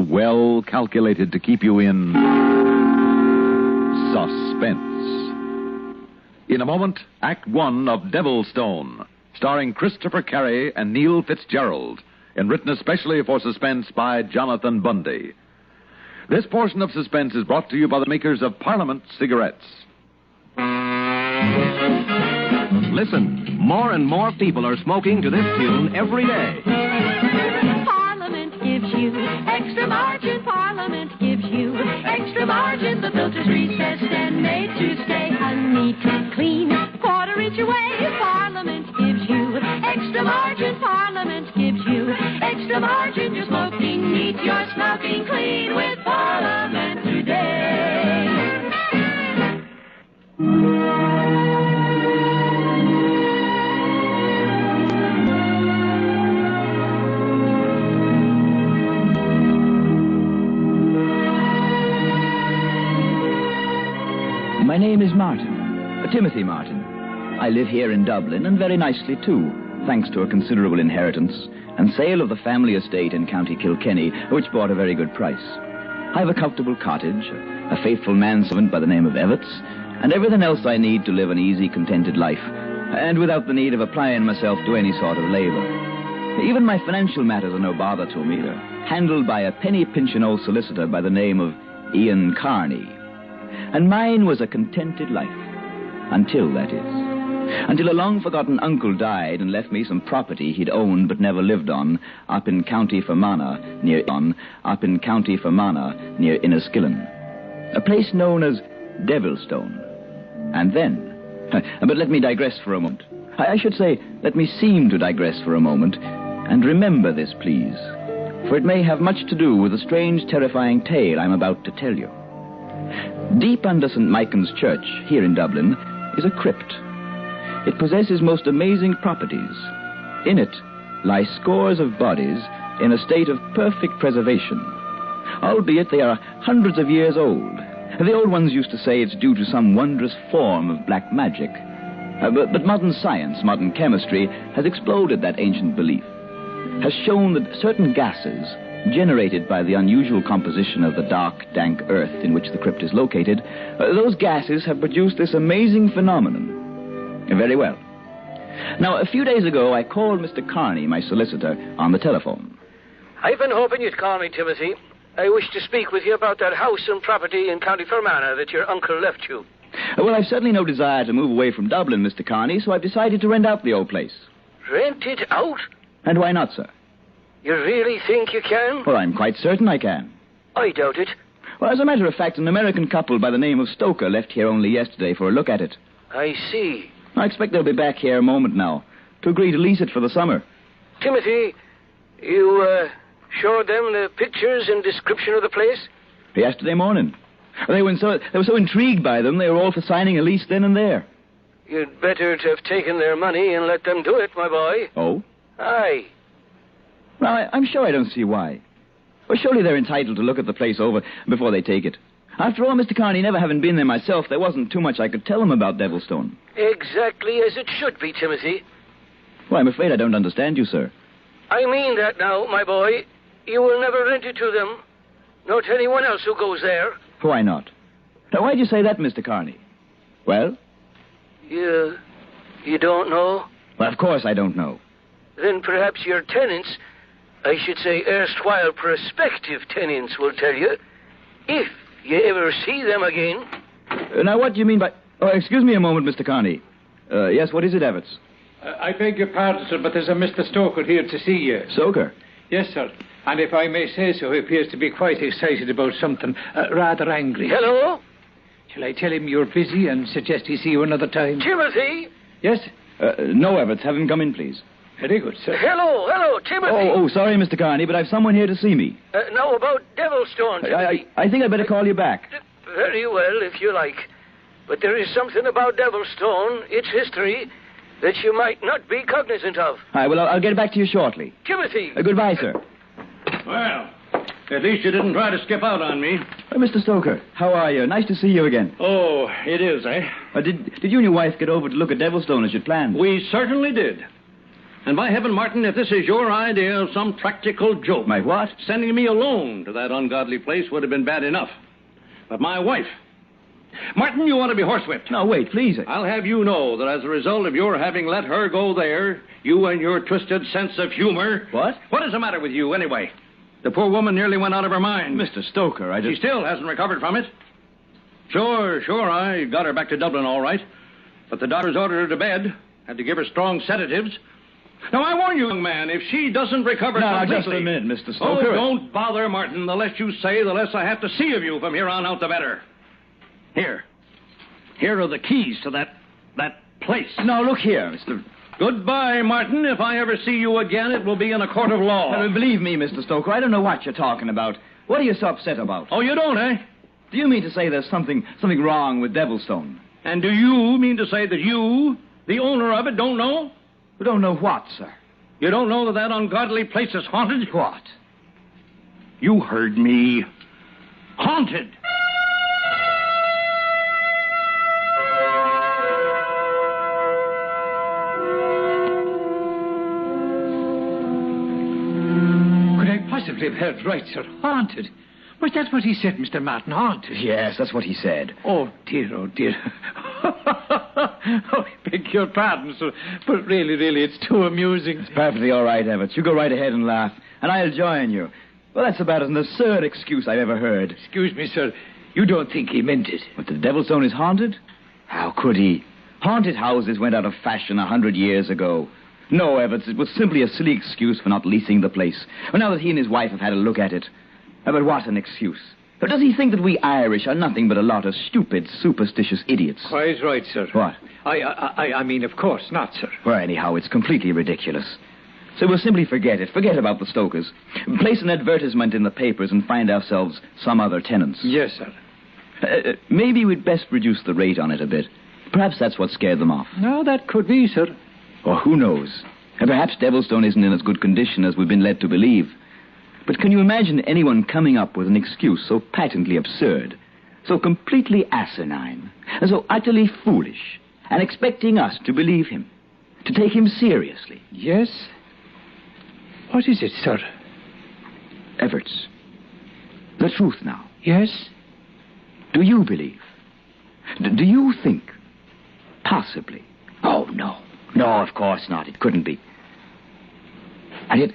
Well calculated to keep you in suspense. In a moment, Act One of Devilstone, starring Christopher Carey and Neil Fitzgerald, and written especially for Suspense by Jonathan Bundy. This portion of Suspense is brought to you by the makers of Parliament cigarettes. Listen, more and more people are smoking to this tune every day. Gives you extra margin. Parliament gives you extra margin. The filter's recessed and made to stay neat, clean, quarter inch away. Parliament gives you extra margin. Parliament gives you extra margin. You're smoking neat, you're smoking clean with Parliament today. My name is Martin, Timothy Martin. I live here in Dublin, and very nicely too, thanks to a considerable inheritance and sale of the family estate in County Kilkenny, which bought a very good price. I have a comfortable cottage, a faithful manservant by the name of Evetts, and everything else I need to live an easy, contented life, and without the need of applying myself to any sort of labor. Even my financial matters are no bother to me. They're handled by a penny-pinching old solicitor by the name of Ian Carney. And mine was a contented life. Until, that is. Until a long-forgotten uncle died and left me some property he'd owned but never lived on up in County Fermanagh, near Inniskillen. A place known as Devilstone. And then... But let me digress for a moment. I should say, let me seem to digress for a moment. And remember this, please. For it may have much to do with the strange, terrifying tale I'm about to tell you. Deep under St. Michael's Church, here in Dublin, is a crypt. It possesses most amazing properties. In it lie scores of bodies in a state of perfect preservation, albeit they are hundreds of years old. The old ones used to say it's due to some wondrous form of black magic. But modern science, modern chemistry, has exploded that ancient belief, has shown that certain gases generated by the unusual composition of the dark, dank earth in which the crypt is located, those gases have produced this amazing phenomenon. Very well. Now, a few days ago, I called Mr. Carney, my solicitor, on the telephone. I've been hoping you'd call me, Timothy. I wish to speak with you about that house and property in County Fermanagh that your uncle left you. Well, I've certainly no desire to move away from Dublin, Mr. Carney, so I've decided to rent out the old place. Rent it out? And why not, sir? You really think you can? Well, I'm quite certain I can. I doubt it. Well, as a matter of fact, an American couple by the name of Stoker left here only yesterday for a look at it. I see. I expect they'll be back here a moment now to agree to lease it for the summer. Timothy, you showed them the pictures and description of the place? Yesterday morning. They were so intrigued by them, they were all for signing a lease then and there. You'd better to have taken their money and let them do it, my boy. Oh? Aye. Well, I'm sure I don't see why. Well, surely they're entitled to look at the place over before they take it. After all, Mr. Carney, never having been there myself, there wasn't too much I could tell them about Devilstone. Exactly as it should be, Timothy. Well, I'm afraid I don't understand you, sir. I mean that now, my boy. You will never rent it to them, nor to anyone else who goes there. Why not? Now, why'd you say that, Mr. Carney? Well? You don't know? Well, of course I don't know. Then perhaps your tenants, I should say erstwhile prospective tenants, will tell you, if you ever see them again. Now, what do you mean by... Oh, excuse me a moment, Mr. Carney. Yes, what is it, Everts? I beg your pardon, sir, but there's a Mr. Stoker here to see you. Stoker? Yes, sir. And if I may say so, he appears to be quite excited about something, rather angry. Hello? Shall I tell him you're busy and suggest he see you another time? Timothy? Yes? No, Everts. Have him come in, please. Very good, sir. Hello, Timothy. Oh, sorry, Mr. Carney, but I've someone here to see me. No, about Devilstone, Timothy. I think I'd better call you back. Very well, if you like. But there is something about Devilstone, its history, that you might not be cognizant of. All right, well, I'll get back to you shortly. Timothy! Goodbye, sir. Well, at least you didn't try to skip out on me. Mr. Stoker, how are you? Nice to see you again. Oh, it is, eh? Did you and your wife get over to look at Devilstone as you'd planned? We certainly did. And by heaven, Martin, if this is your idea of some practical joke... My what? Sending me alone to that ungodly place would have been bad enough. But my wife... Martin, you ought to be horsewhipped. No, wait, please. I'll have you know that as a result of your having let her go there, you and your twisted sense of humor... What? What is the matter with you, anyway? The poor woman nearly went out of her mind. Mr. Stoker, She still hasn't recovered from it. Sure, I got her back to Dublin all right. But the doctors ordered her to bed. Had to give her strong sedatives. Now, I warn you, young man, if she doesn't recover completely... Now, just a minute, Mr. Stoker. Oh, don't bother, Martin. The less you say, the less I have to see of you from here on out, the better. Here are the keys to that place. Now, look here, Mr... Goodbye, Martin. If I ever see you again, it will be in a court of law. Believe me, Mr. Stoker, I don't know what you're talking about. What are you so upset about? Oh, you don't, eh? Do you mean to say there's something wrong with Devilstone? And do you mean to say that you, the owner of it, don't know? You don't know what, sir? You don't know that ungodly place is haunted? What? You heard me. Haunted. Possibly have heard right, sir. Haunted. Was that what he said, Mr. Martin? Haunted? Yes, that's what he said. Oh, dear. Oh, I beg your pardon, sir. But really, it's too amusing. It's perfectly all right, Everts. You go right ahead and laugh, and I'll join you. Well, that's about an absurd excuse I've ever heard. Excuse me, sir. You don't think he meant it? But the Devilstone is haunted? How could he? Haunted houses went out of fashion 100 years ago. No, Everts, it was simply a silly excuse for not leasing the place. Well, now that he and his wife have had a look at it. But what an excuse. But does he think that we Irish are nothing but a lot of stupid, superstitious idiots? Quite right, sir. What? I mean, of course not, sir. Well, anyhow, it's completely ridiculous. So we'll simply forget it. Forget about the Stokers. Place an advertisement in the papers and find ourselves some other tenants. Yes, sir. Maybe we'd best reduce the rate on it a bit. Perhaps that's what scared them off. No, that could be, sir. Or who knows? Perhaps Devilstone isn't in as good condition as we've been led to believe. But can you imagine anyone coming up with an excuse so patently absurd, so completely asinine, and so utterly foolish, and expecting us to believe him, to take him seriously? Yes? What is it, sir? Everts, the truth now. Yes? Do you believe? Do you think? Possibly. Oh, no. No, of course not. It couldn't be. And yet,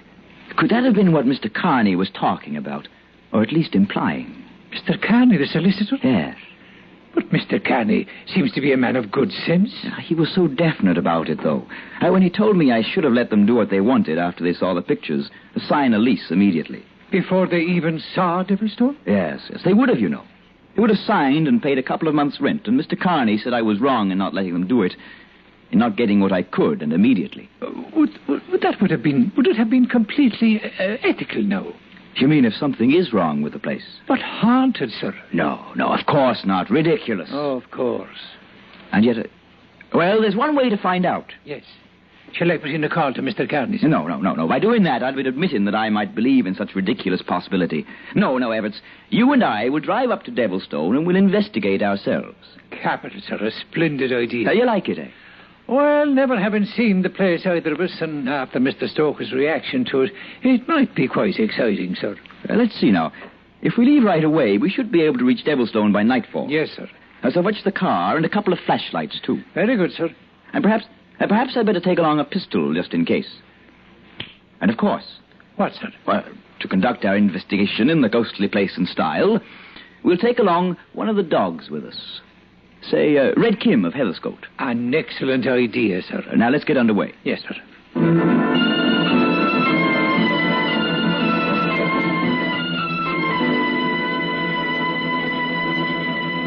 could that have been what Mr. Carney was talking about? Or at least implying? Mr. Carney, the solicitor? Yes. But Mr. Carney seems to be a man of good sense. He was so definite about it, though. When he told me I should have let them do what they wanted after they saw the pictures, sign a lease immediately. Before they even saw Devilstone? Yes. They would have, you know. They would have signed and paid a couple of months' rent, and Mr. Carney said I was wrong in not letting them do it, in not getting what I could, and immediately. Would it have been completely ethical now? You mean if something is wrong with the place? But haunted, sir. No, of course not. Ridiculous. Oh, of course. And yet, well, there's one way to find out. Yes. Shall I put in a call to Mr. Carney? No. By doing that, I'd be admitting that I might believe in such ridiculous possibility. No, Everts. You and I will drive up to Devilstone and we'll investigate ourselves. Capital, sir. A splendid idea. You like it, eh? Well, never having seen the place, either of us, and after Mr. Stoker's reaction to it, it might be quite exciting, sir. Let's see now. If we leave right away, we should be able to reach Devilstone by nightfall. Yes, sir. So fetch the car and a couple of flashlights, too. Very good, sir. And perhaps I'd better take along a pistol, just in case. And of course... What, sir? Well, to conduct our investigation in the ghostly place and style, we'll take along one of the dogs with us. Say, Red Kim of Heatherscote. An excellent idea, sir. Now, let's get underway. Yes, sir.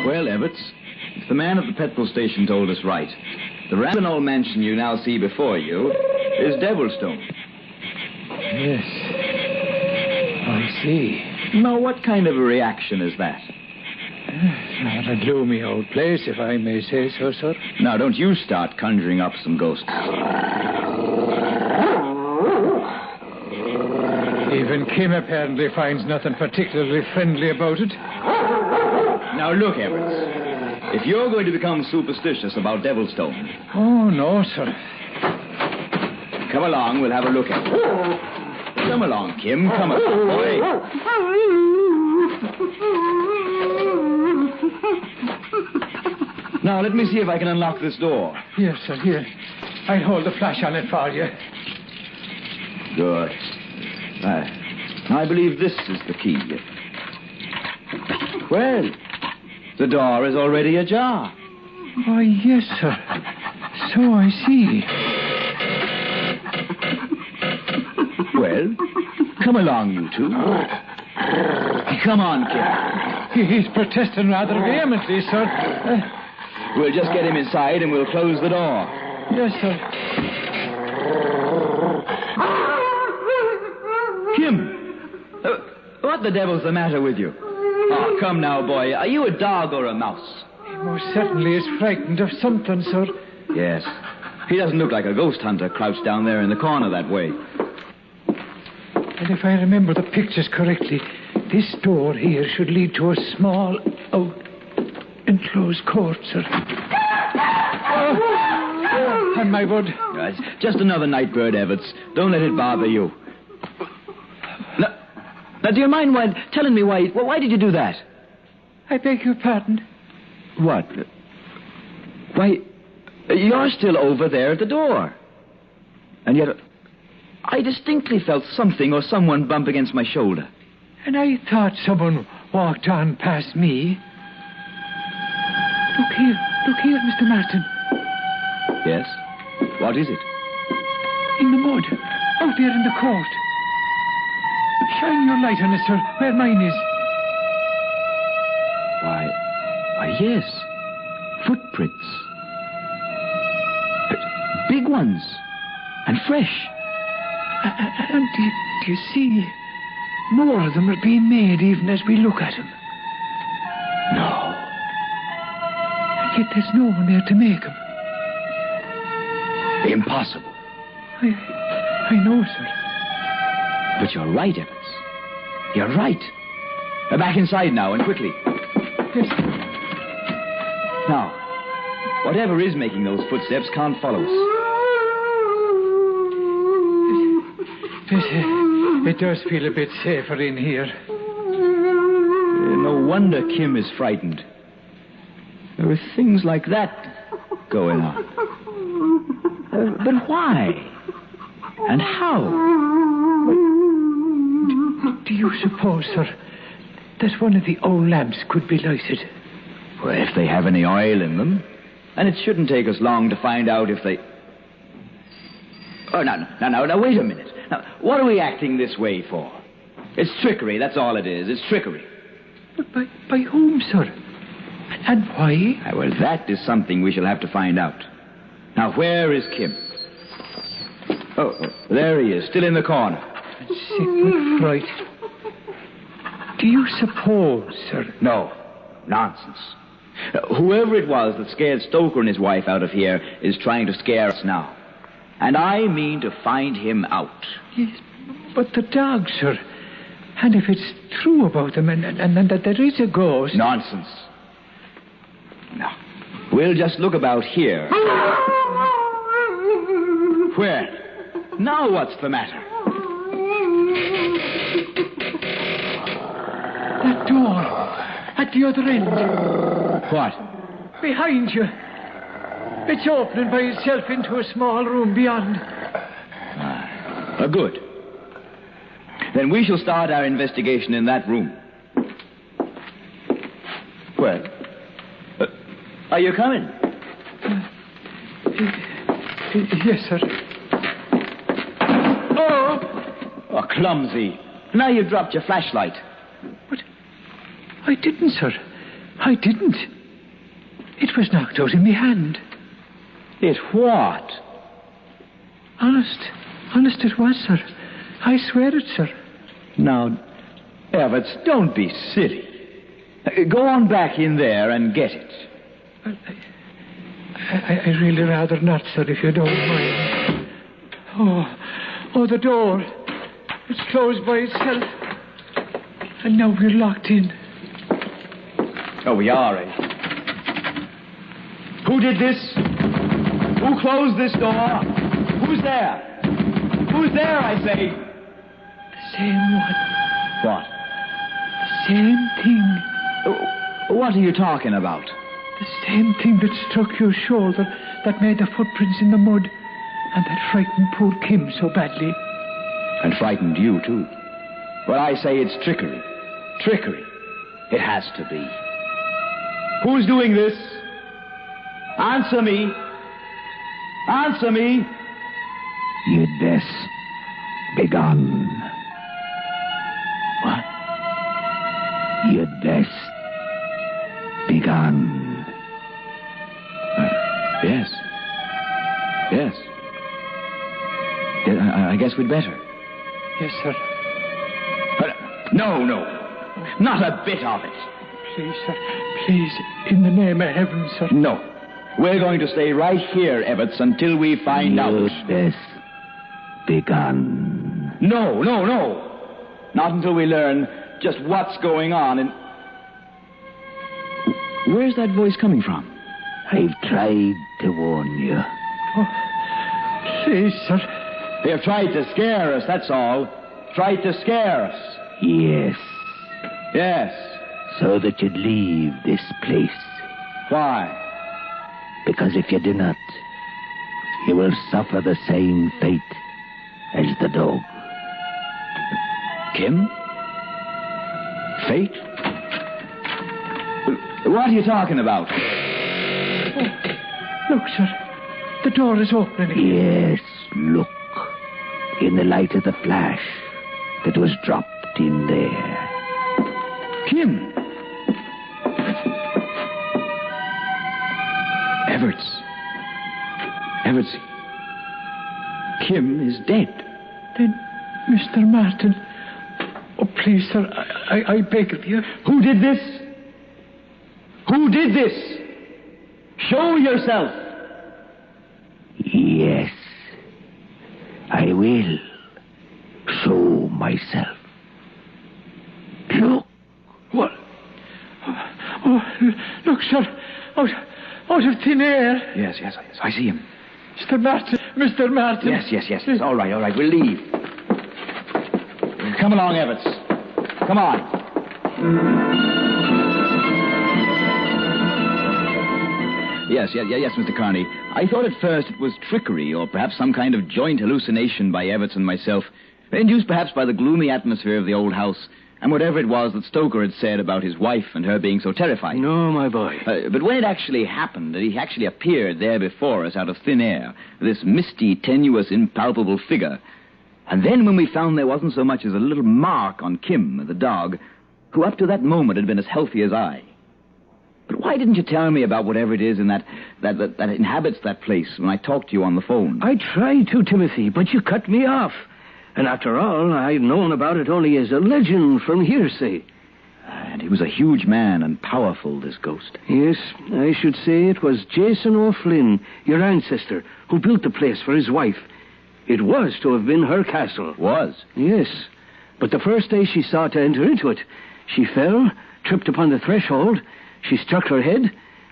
Well, Everts, if the man at the petrol station told us right, the rambling old mansion you now see before you is Devilstone. Yes. I see. Now, what kind of a reaction is that? Not a gloomy old place, if I may say so, sir. Now, don't you start conjuring up some ghosts. Even Kim apparently finds nothing particularly friendly about it. Now, look, Everts. If you're going to become superstitious about Devilstone... Oh, no, sir. Come along, we'll have a look at it. Come along, Kim. Come along, boy. Now, let me see if I can unlock this door. Yes, sir, here. I'll hold the flash on it for you. Good. I believe this is the key. Well, the door is already ajar. Why, yes, sir. So I see. Well, come along, you two. Come on, Kim. He's protesting rather vehemently, sir. We'll just get him inside and we'll close the door. Yes, sir. Kim! What the devil's the matter with you? Oh, come now, boy. Are you a dog or a mouse? He most certainly is frightened of something, sir. Yes. He doesn't look like a ghost hunter crouched down there in the corner that way. And if I remember the pictures correctly, this door here should lead to a small, enclosed court, sir. Oh, and my word. It's just another night bird, Everts. Don't let it bother you. Now, do you mind telling me why did you do that? I beg your pardon. What? Why, you're still over there at the door. And yet, I distinctly felt something or someone bump against my shoulder. And I thought someone walked on past me. Look here, Mr. Martin. Yes? What is it? In the mud, out there in the court. Shine your light on it, sir, where mine is. Why, yes. Footprints. Big ones. And fresh. And do you see? More of them are being made even as we look at them. No. And yet there's no one there to make them. Impossible. I know, sir. But you're right, Evans. You're right. Back inside now, and quickly. Yes. Now, whatever is making those footsteps can't follow us. It does feel a bit safer in here. No wonder Kim is frightened. There are things like that going on. But why? And how? Do you suppose, sir, that one of the old lamps could be lighted? Well, if they have any oil in them. And it shouldn't take us long to find out if they... Oh, now, wait a minute. Now, what are we acting this way for? It's trickery, that's all it is. It's trickery. But by whom, sir? And why? Well, that is something we shall have to find out. Now, where is Kim? Oh, there he is, still in the corner. Sick with fright. Do you suppose, sir? No, nonsense. Whoever it was that scared Stoker and his wife out of here is trying to scare us now. And I mean to find him out. Yes, but the dog, sir. And if it's true about them and that there is a ghost... Nonsense. Now, we'll just look about here. Where? Now what's the matter? That door. At the other end. What? Behind you. It's opening by itself into a small room beyond. Good. Then we shall start our investigation in that room. Well, Are you coming? Yes, sir. Oh, clumsy. Now you've dropped your flashlight. But I didn't, sir. I didn't. It was knocked out in my hand. It what? Honest it was, sir. I swear it, sir. Now, Everts, don't be silly. Go on back in there and get it. Well, I really rather not, sir, if you don't mind. Oh, the door. It's closed by itself. And now we're locked in. Oh, we are, eh? Who did this? Who closed this door? Who's there? Who's there, I say? The same one. What? The same thing. What are you talking about? The same thing that struck your shoulder, that made the footprints in the mud, and that frightened poor Kim so badly. And frightened you, too. Well, I say it's trickery. Trickery. It has to be. Who's doing this? Answer me. Answer me. You'd best be gone. What? You'd best be gone. Yes. Yes. I guess we'd better. Yes, sir. No. Not a bit of it. Please, sir. Please, in the name of heaven, sir. No. We're going to stay right here, Everts, until we find out. You'd best be gone. No. Not until we learn just what's going on and... Where's that voice coming from? I've tried to warn you. Oh, please, sir. They've tried to scare us, that's all. Tried to scare us. Yes, Yes. so that you'd leave this place. Why? Because if you do not, you will suffer the same fate as the dog. Kim? Fate? What are you talking about? Look, sir. The door is opening. Yes, look. In the light of the flash that was dropped in there. Kim! Everts. Kim is dead. Then, Mr. Martin... Oh, please, sir, I beg of you. Who did this? Who did this? Show yourself. Yes, I will show myself. Look. What? Oh, look, sir. Out of thin air. Yes, I see him. Mr. Martin. Yes. All right, we'll leave. Come along, Everts. Come on. Yes, Mr. Carney. I thought at first it was trickery, or perhaps some kind of joint hallucination by Everts and myself, induced perhaps by the gloomy atmosphere of the old house, and whatever it was that Stoker had said about his wife and her being so terrified. No, my boy. But when it actually happened, that he actually appeared there before us out of thin air, this misty, tenuous, impalpable figure, and then when we found there wasn't so much as a little mark on Kim, the dog, who up to that moment had been as healthy as I. But why didn't you tell me about whatever it is in that inhabits that place when I talked to you on the phone? I tried to, Timothy, but you cut me off. And after all, I'd known about it only as a legend from hearsay. And he was a huge man and powerful, this ghost. Yes, I should say it was Jason O'Flynn, your ancestor, who built the place for his wife. It was to have been her castle. Was? Yes. But the first day she sought to enter into it, she fell, tripped upon the threshold, she struck her head,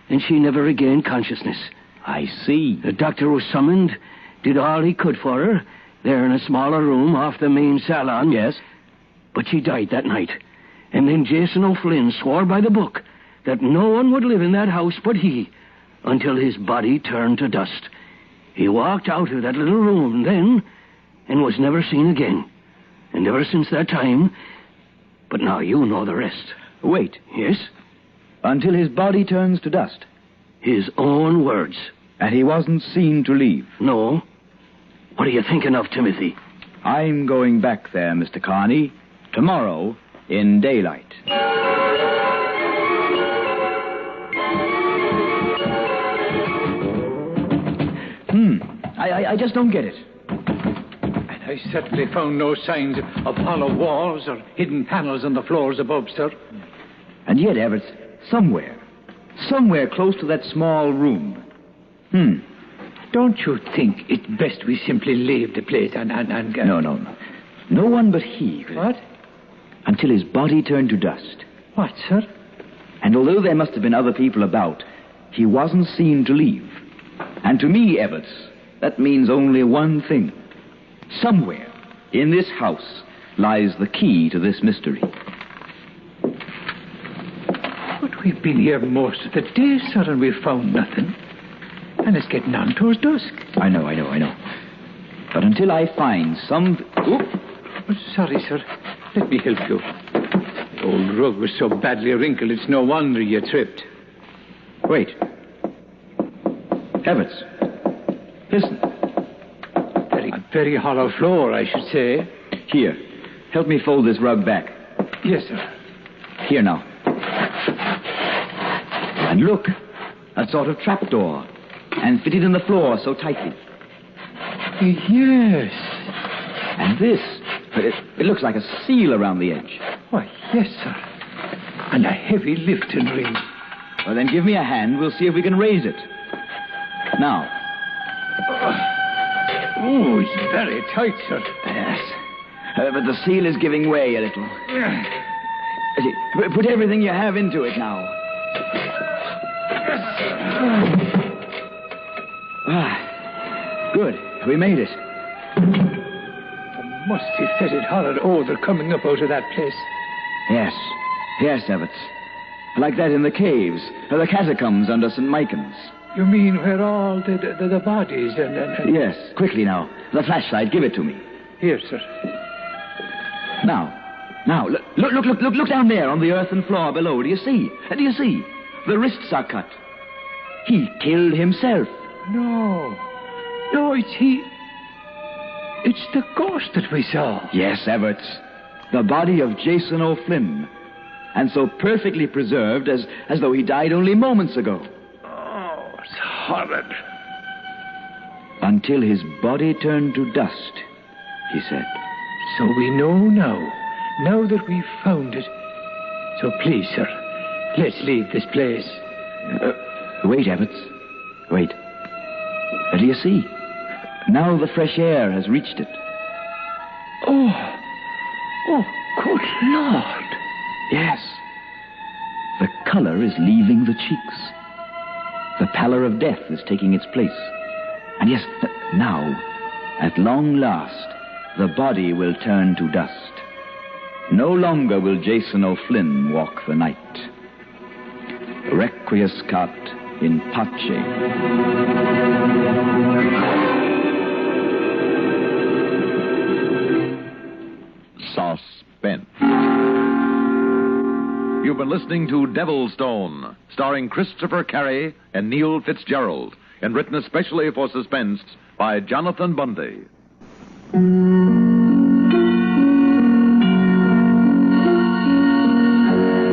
and she never regained consciousness. I see. The doctor was summoned, did all he could for her, there in a smaller room off the main salon. Yes. But she died that night. And then Jason O'Flynn swore by the book that no one would live in that house but he, until his body turned to dust. He walked out of that little room then and was never seen again. And ever since that time... But now you know the rest. Wait. Yes? Until his body turns to dust? His own words. And he wasn't seen to leave. No. What are you thinking of, Timothy? I'm going back there, Mr. Carney, tomorrow in daylight. I just don't get it. And I certainly found no signs of hollow walls or hidden panels on the floors above, sir. And yet, Everett, somewhere close to that small room. Don't you think it's best we simply leave the place and... No. No one but he. What? Until his body turned to dust. What, sir? And although there must have been other people about, he wasn't seen to leave. And to me, Everett, that means only one thing. Somewhere in this house lies the key to this mystery. But we've been here most of the day, sir, and we've found nothing. And it's getting on towards dusk. I know. But until I find some... Oh, sorry, sir. Let me help you. The old rug was so badly wrinkled, it's no wonder you tripped. Wait. Everett. Listen. A very hollow floor, I should say. Here. Help me fold this rug back. Yes, sir. Here now. And look. A sort of trapdoor. And fitted in the floor so tightly. Yes. And this. It looks like a seal around the edge. Why, yes, sir. And a heavy lifting ring. Well, then give me a hand. We'll see if we can raise it. Now. Oh, it's very tight, sir. Yes. But the seal is giving way a little. Put everything you have into it now. Yes, sir. Good. We made it. A musty, fetid, horrid odor coming up out of that place. Yes, Everett. Like that in the caves, or the catacombs under St. Michael's. You mean where all the bodies and... Yes, quickly now. The flashlight, give it to me. Here, sir. Now, look down there on the earthen floor below. Do you see? The wrists are cut. He killed himself. No, it's he. It's the ghost that we saw. Yes, Everett. The body of Jason O'Flynn. And so perfectly preserved as though he died only moments ago. Oh, it's horrid. Until his body turned to dust, he said. So we know now that we've found it. So please, sir, let's leave this place. Wait, Everett. Wait. Do you see? Now the fresh air has reached it. Oh, good Lord. Yes. The color is leaving the cheeks. The pallor of death is taking its place. And yes, now, at long last, the body will turn to dust. No longer will Jason O'Flynn walk the night. Requiescat in pace. Suspense. You've been listening to Devilstone, starring Christopher Carey and Neil Fitzgerald, and written especially for Suspense by Jonathan Bundy.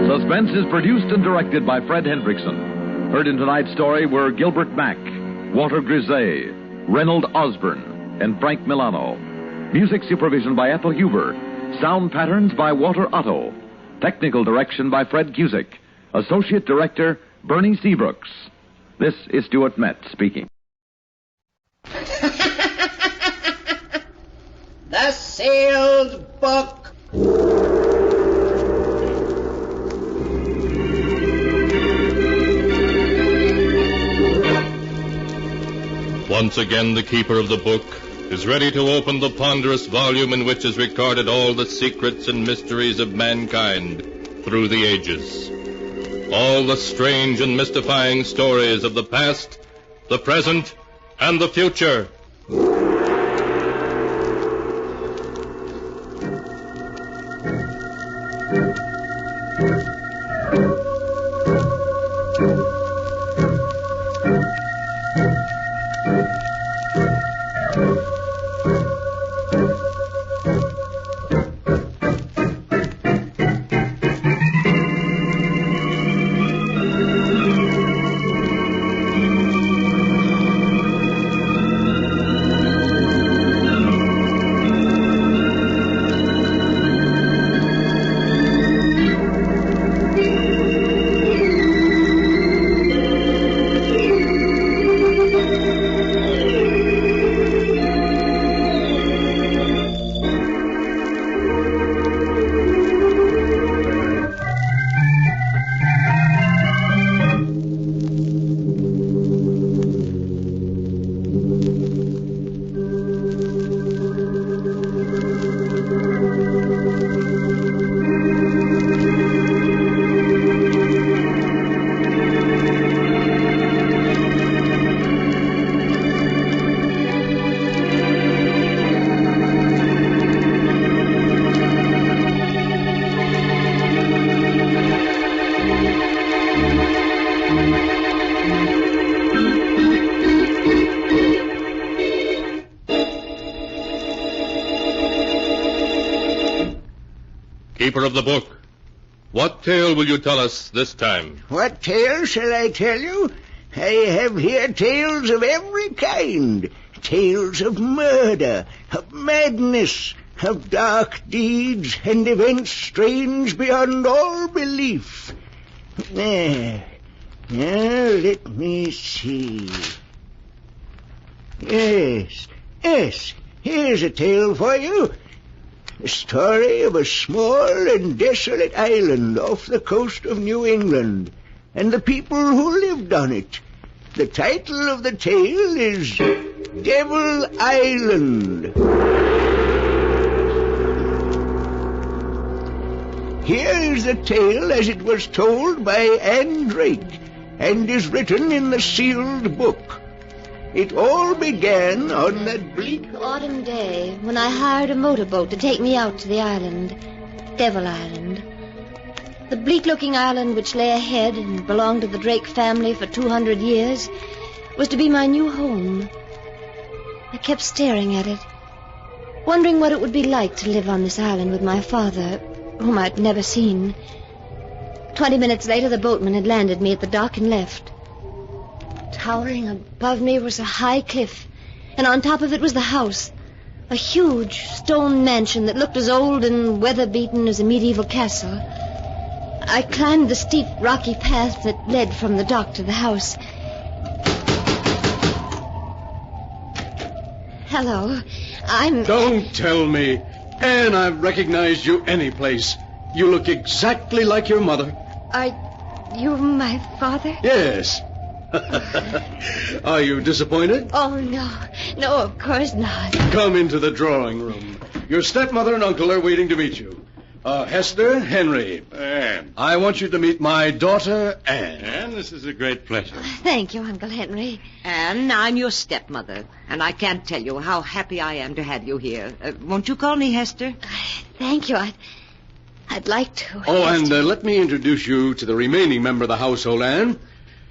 Suspense is produced and directed by Fred Hendrickson. Heard in tonight's story were Gilbert Mack, Walter Grisey, Reynold Osborne, and Frank Milano. Music supervision by Ethel Huber. Sound patterns by Walter Otto. Technical direction by Fred Cusick. Associate Director, Bernie Seabrooks. This is Stuart Metz speaking. The sealed book. Once again, the keeper of the book is ready to open the ponderous volume in which is recorded all the secrets and mysteries of mankind through the ages. All the strange and mystifying stories of the past, the present, and the future. Keeper of the book, what tale will you tell us this time? What tale shall I tell you? I have here tales of every kind. Tales of murder, of madness, of dark deeds and events strange beyond all belief. Now, let me see. Yes, here's a tale for you. A story of a small and desolate island off the coast of New England, and the people who lived on it. The title of the tale is Devil Island. Here is the tale as it was told by Anne Drake, and is written in the sealed book. It all began on that bleak autumn day when I hired a motorboat to take me out to the island, Devil Island. The bleak-looking island which lay ahead and belonged to the Drake family for 200 years was to be my new home. I kept staring at it, wondering what it would be like to live on this island with my father, whom I'd never seen. 20 minutes later, the boatman had landed me at the dock and left. Towering above me was a high cliff, and on top of it was the house, a huge stone mansion that looked as old and weather-beaten as a medieval castle. I climbed the steep, rocky path that led from the dock to the house. Hello, I'm... Don't tell me. Anne, I've recognized you any place. You look exactly like your mother. Are you my father? Yes. Are you disappointed? Oh, no. No, of course not. Come into the drawing room. Your stepmother and uncle are waiting to meet you. Hester, Henry. Anne. I want you to meet my daughter, Anne. Anne, this is a great pleasure. Thank you, Uncle Henry. Anne, I'm your stepmother, and I can't tell you how happy I am to have you here. Won't you call me Hester? Thank you. I'd like to. Oh, and let me introduce you to the remaining member of the household, Anne.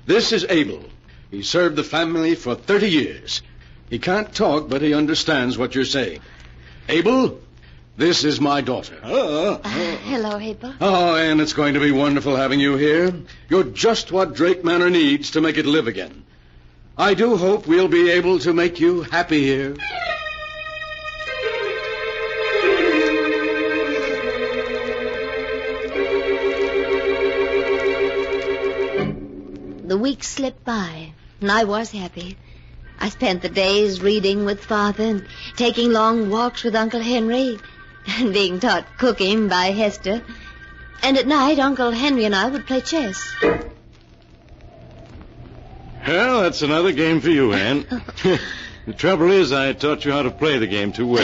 This is Abel. He served the family for 30 years. He can't talk, but he understands what you're saying. Abel, this is my daughter. Hello, Abel. Oh, Anne, it's going to be wonderful having you here. You're just what Drake Manor needs to make it live again. I do hope we'll be able to make you happy here. The weeks slipped by, and I was happy. I spent the days reading with Father and taking long walks with Uncle Henry and being taught cooking by Hester. And at night, Uncle Henry and I would play chess. Well, that's another game for you, Anne. The trouble is, I taught you how to play the game too well.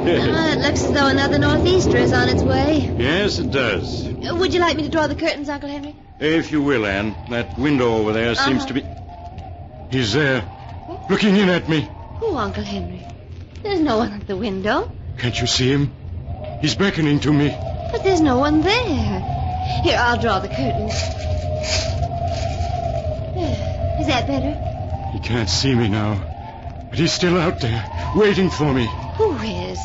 It looks as though another northeaster is on its way. Yes, it does. Would you like me to draw the curtains, Uncle Henry? If you will, Anne. That window over there seems to be... He's there, looking in at me. Who, Uncle Henry? There's no one at the window. Can't you see him? He's beckoning to me. But there's no one there. Here, I'll draw the curtains. Is that better? He can't see me now, but he's still out there, waiting for me. Who is?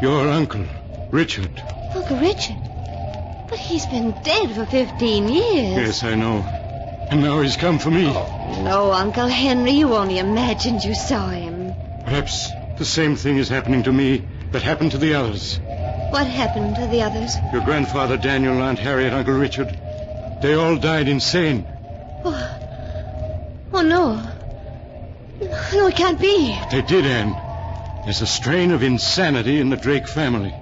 Your uncle, Richard. Uncle Richard? But he's been dead for 15 years. Yes, I know. And now he's come for me. No, Uncle Henry, you only imagined you saw him. Perhaps the same thing is happening to me that happened to the others. What happened to the others? Your grandfather, Daniel, Aunt Harriet, Uncle Richard. They all died insane. Oh, no. No, it can't be. They did, Anne. There's a strain of insanity in the Drake family.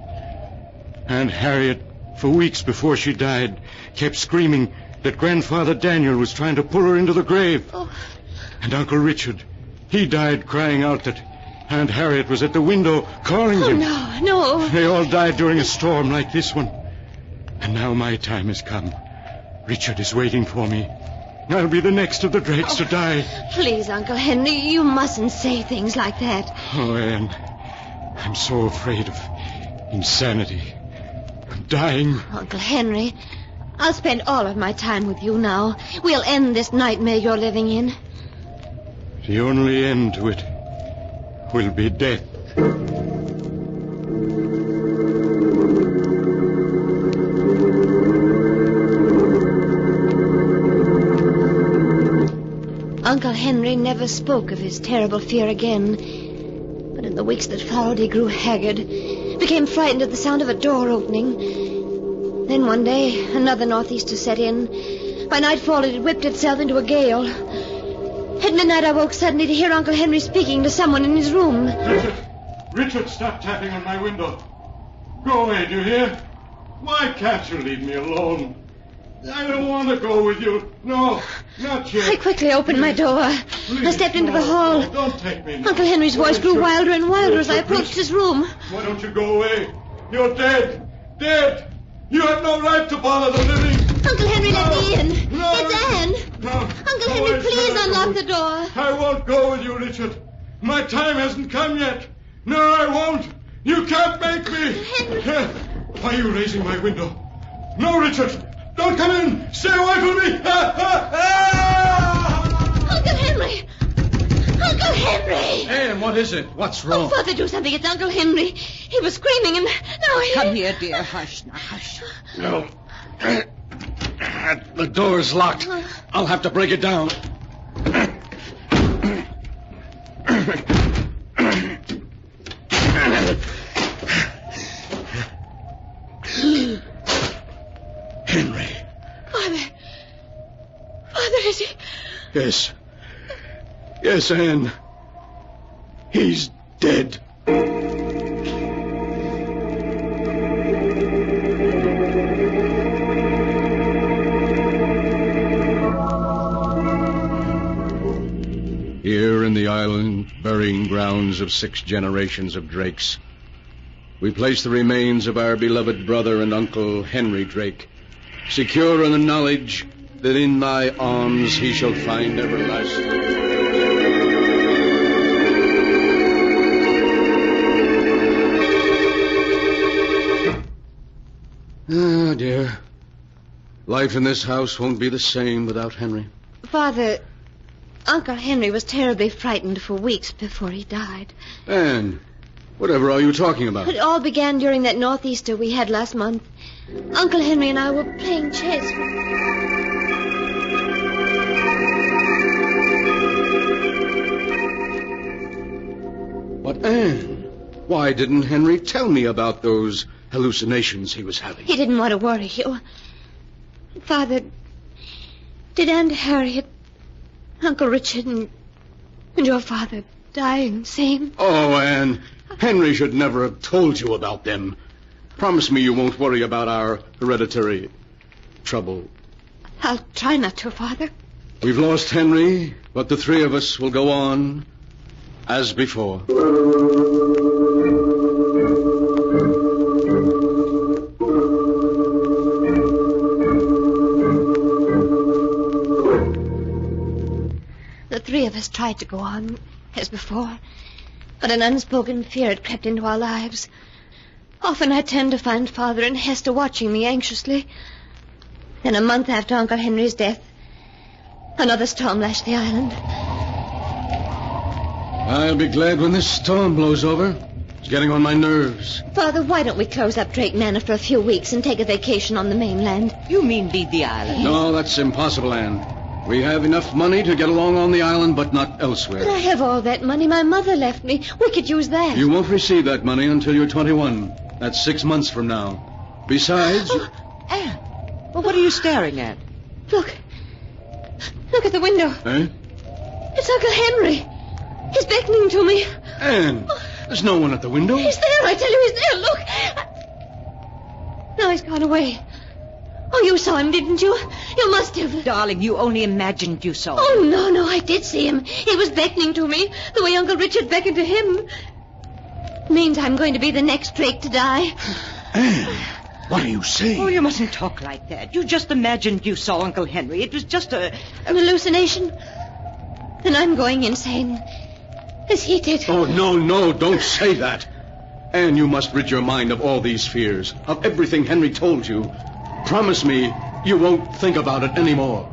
Aunt Harriet, for weeks before she died, kept screaming that Grandfather Daniel was trying to pull her into the grave. Oh. And Uncle Richard, he died crying out that Aunt Harriet was at the window calling him. Oh, no. They all died during a storm like this one. And now my time has come. Richard is waiting for me. I'll be the next of the Drakes to die. Please, Uncle Henry, you mustn't say things like that. Oh, Anne, I'm so afraid of insanity. I'm dying. Uncle Henry, I'll spend all of my time with you now. We'll end this nightmare you're living in. The only end to it will be death. Uncle Henry never spoke of his terrible fear again. But in the weeks that followed, he grew haggard, became frightened at the sound of a door opening. Then one day, another northeaster set in. By nightfall, it had whipped itself into a gale. At midnight, I woke suddenly to hear Uncle Henry speaking to someone in his room. Richard, stop tapping on my window. Go away, do you hear? Why can't you leave me alone? I don't want to go with you. No, not yet. I quickly opened my door. Please, I stepped into the hall. No, don't take me now. Uncle Henry's voice grew wilder and wilder as I approached his room. Why don't you go away? You're dead. Dead. You have no right to bother the living. Uncle Henry, let me in. No. It's Anne. No. Uncle Henry, please unlock the door. I won't go with you, Richard. My time hasn't come yet. No, I won't. You can't make me. Henry. Why are you raising my window? No, Richard. Don't come in. Stay away from me. Uncle Henry. Uncle Henry. Anne, what is it? What's wrong? Oh, Father, do something. It's Uncle Henry. He was screaming and now he... Come here, dear. Hush now, hush. No. The door's locked. I'll have to break it down. Henry. Father, is he... Yes. Yes, Anne. He's dead. Here in the island, burying grounds of 6 generations of Drakes, we place the remains of our beloved brother and uncle, Henry Drake, secure in the knowledge that in thy arms he shall find everlasting. Ah, dear. Life in this house won't be the same without Henry. Father, Uncle Henry was terribly frightened for weeks before he died. Anne, whatever are you talking about? It all began during that northeaster we had last month. Uncle Henry and I were playing chess. But, Anne, why didn't Henry tell me about those hallucinations he was having? He didn't want to worry you. Father, did Aunt Harriet, Uncle Richard, and your father die insane? Oh, Anne, Henry should never have told you about them. Promise me you won't worry about our hereditary trouble. I'll try not to, Father. We've lost Henry, but the 3 of us will go on as before. The 3 of us tried to go on as before, but an unspoken fear had crept into our lives. Often I turned to find Father and Hester watching me anxiously. Then a month after Uncle Henry's death, Another storm lashed the island. I'll be glad when this storm blows over. It's getting on my nerves. Father, why don't we close up Drake Manor for a few weeks and take a vacation on the mainland? You mean leave the island? No, that's impossible, Anne. We have enough money to get along on the island, but not elsewhere. But I have all that money my mother left me. We could use that. You won't receive that money until you're 21. That's 6 months from now. Besides... Anne, well, what are you staring at? Look. Look at the window. Eh? It's Uncle Henry. He's beckoning to me. Anne, there's no one at the window. He's there, I tell you, he's there. Look. Now he's gone away. Oh, you saw him, didn't you? You must have. Darling, you only imagined you saw him. Oh, no, I did see him. He was beckoning to me, the way Uncle Richard beckoned to him. Means I'm going to be the next Drake to die. Anne, what are you saying? Oh, you mustn't talk like that. You just imagined you saw Uncle Henry. It was just an hallucination? Then I'm going insane. As he did. Oh, no, don't say that. Anne, you must rid your mind of all these fears, of everything Henry told you. Promise me you won't think about it anymore.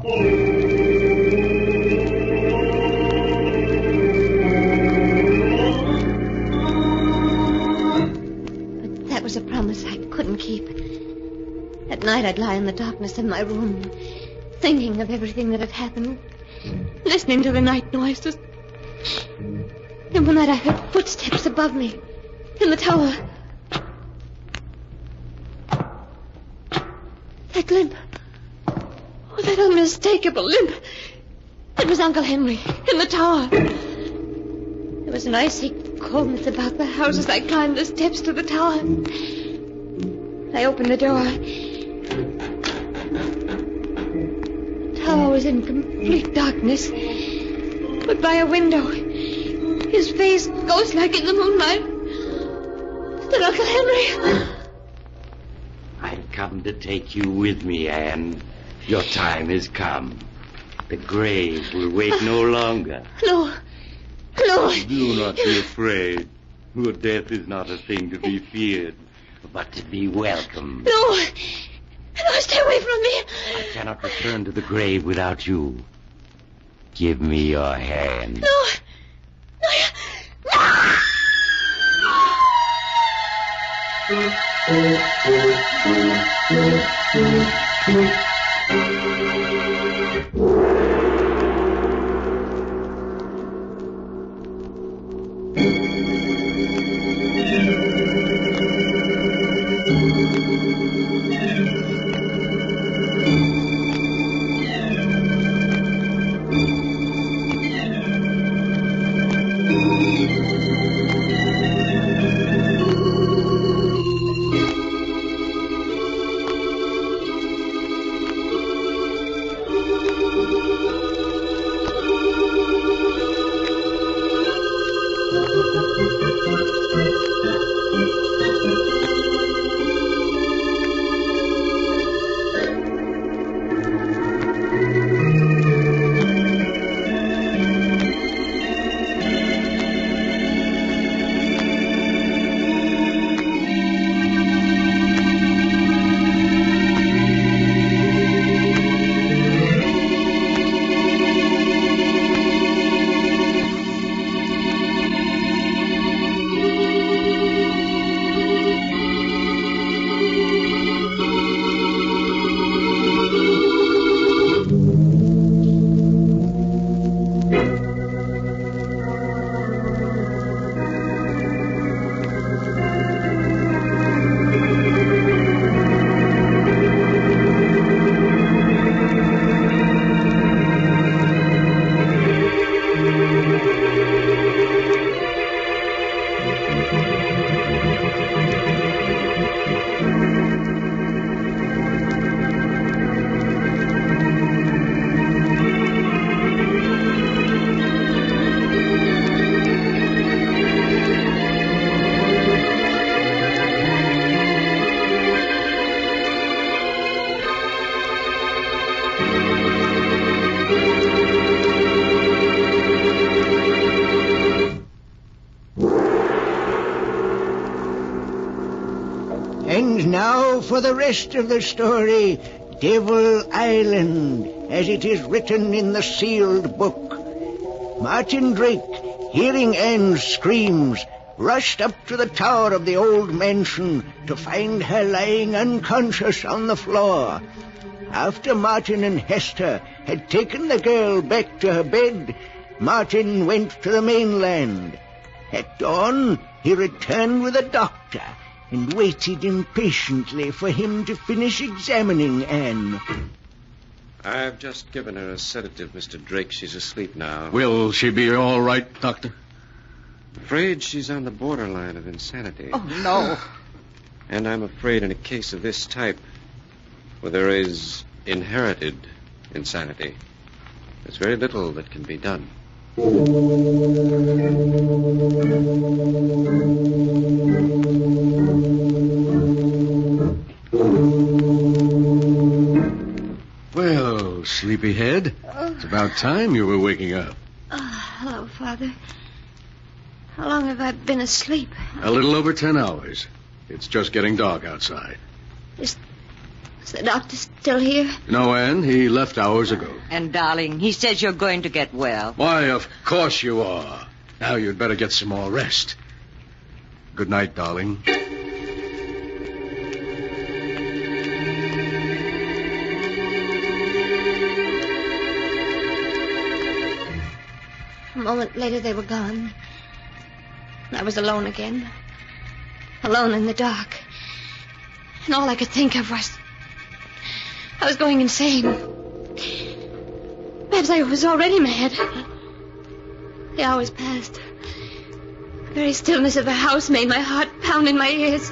But that was a promise I couldn't keep. At night I'd lie in the darkness of my room, thinking of everything that had happened, listening to the night noises. And one night I heard footsteps above me, in the tower. That limp. Oh, that unmistakable limp. It was Uncle Henry, in the tower. There was an icy coldness about the house as I climbed the steps to the tower. I opened the door. The tower was in complete darkness. But by a window, his face ghost-like in the moonlight, stood Uncle Henry. I've come to take you with me, Anne. Your time has come. The grave will wait no longer. No. Do not be afraid. Your death is not a thing to be feared, but to be welcomed. No, stay away from me. I cannot return to the grave without you. Give me your hand. No. And now for the rest of the story, Devil Island. as it is written in the sealed book. Martin Drake, hearing Anne's screams, rushed up to the tower of the old mansion to find her lying unconscious on the floor. After Martin and Hester had taken the girl back to her bed, Martin went to the mainland. At dawn, he returned with a doctor and waited impatiently for him to finish examining Anne. I've just given her a sedative, Mr. Drake. She's asleep now. Will she be all right, Doctor? Afraid she's on the borderline of insanity. Oh, no. And I'm afraid in a case of this type, where there is inherited insanity, there's very little that can be done. Well, sleepyhead, it's about time you were waking up. Hello, Father. How long have I been asleep? A little over 10 hours. It's just getting dark outside. Is the doctor still here? No, Anne. He left hours ago. And, darling, he says you're going to get well. Why, of course you are. Now you'd better get some more rest. Good night, darling. A moment later, they were gone. I was alone again. Alone in the dark. And all I could think of was... I was going insane. Perhaps I was already mad. The hours passed. The very stillness of the house made my heart pound in my ears.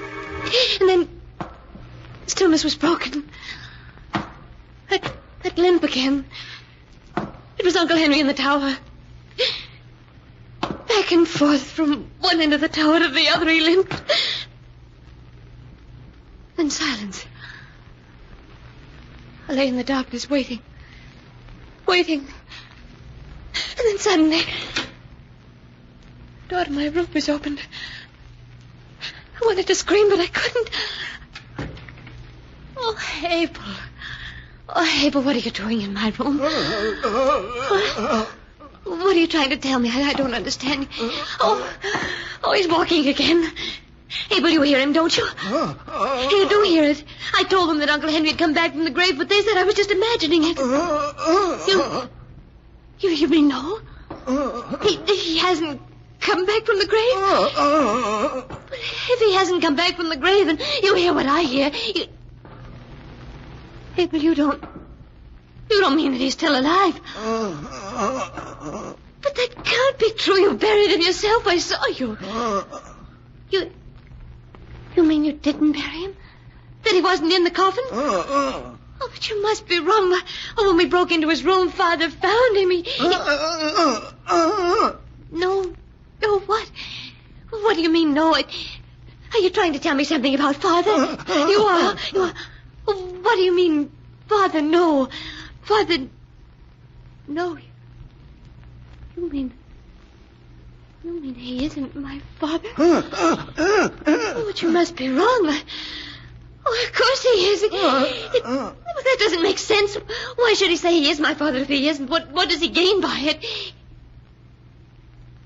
And then... the stillness was broken. That limp again. It was Uncle Henry in the tower. Back and forth from one end of the tower to the other he limped. Then silence. I lay in the darkness waiting. Waiting. And then suddenly... the door to my room was opened. I wanted to scream, but I couldn't. Oh, Abel. Oh, Abel, what are you doing in my room? What are you trying to tell me? I don't understand. Oh, he's walking again. Abel, you hear him, don't you? You do hear it. I told them that Uncle Henry had come back from the grave, but they said I was just imagining it. You mean no? He hasn't come back from the grave? But if he hasn't come back from the grave, and you hear what I hear... Abel, you don't mean that he's still alive. But that can't be true. You buried him yourself. I saw you. You mean you didn't bury him? That he wasn't in the coffin? Oh, but you must be wrong. Oh, when we broke into his room, Father found him. No, what? What do you mean, no? Are you trying to tell me something about Father? You are. What do you mean, Father? No. Father... no. You mean he isn't my father? Oh, but you must be wrong. Of course he is. That doesn't make sense. Why should he say he is my father if he isn't? What does he gain by it?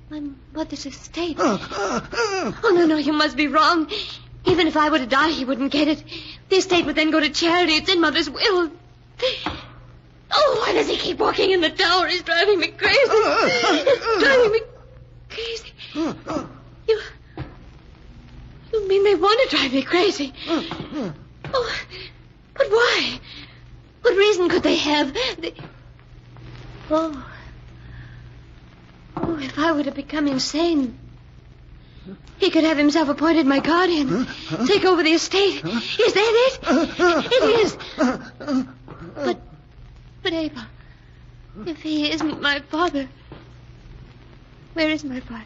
My mother's estate. Oh, no, you must be wrong. Even if I were to die, he wouldn't get it. The estate would then go to charity. It's in Mother's will. Oh, why does he keep walking in the tower? He's driving me crazy. He's driving me crazy. You mean they want to drive me crazy? Oh, but why? What reason could they have? Oh, if I were to become insane, he could have himself appointed my guardian, take over the estate. Is that it? It is. But Abel, if he isn't my father, where is my father?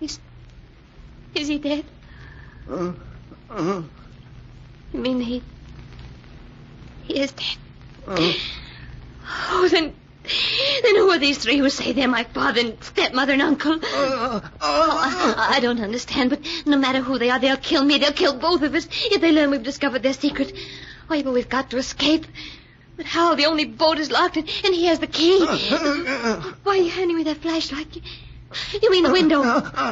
Is he dead? You mean he is dead? Oh, then who are these three who say they're my father and stepmother and uncle? I don't understand, but no matter who they are, they'll kill me. They'll kill both of us if they learn we've discovered their secret. Oh, but we've got to escape. But how? The only boat is locked, and he has the key. Why are you handing me that flashlight? You mean the window?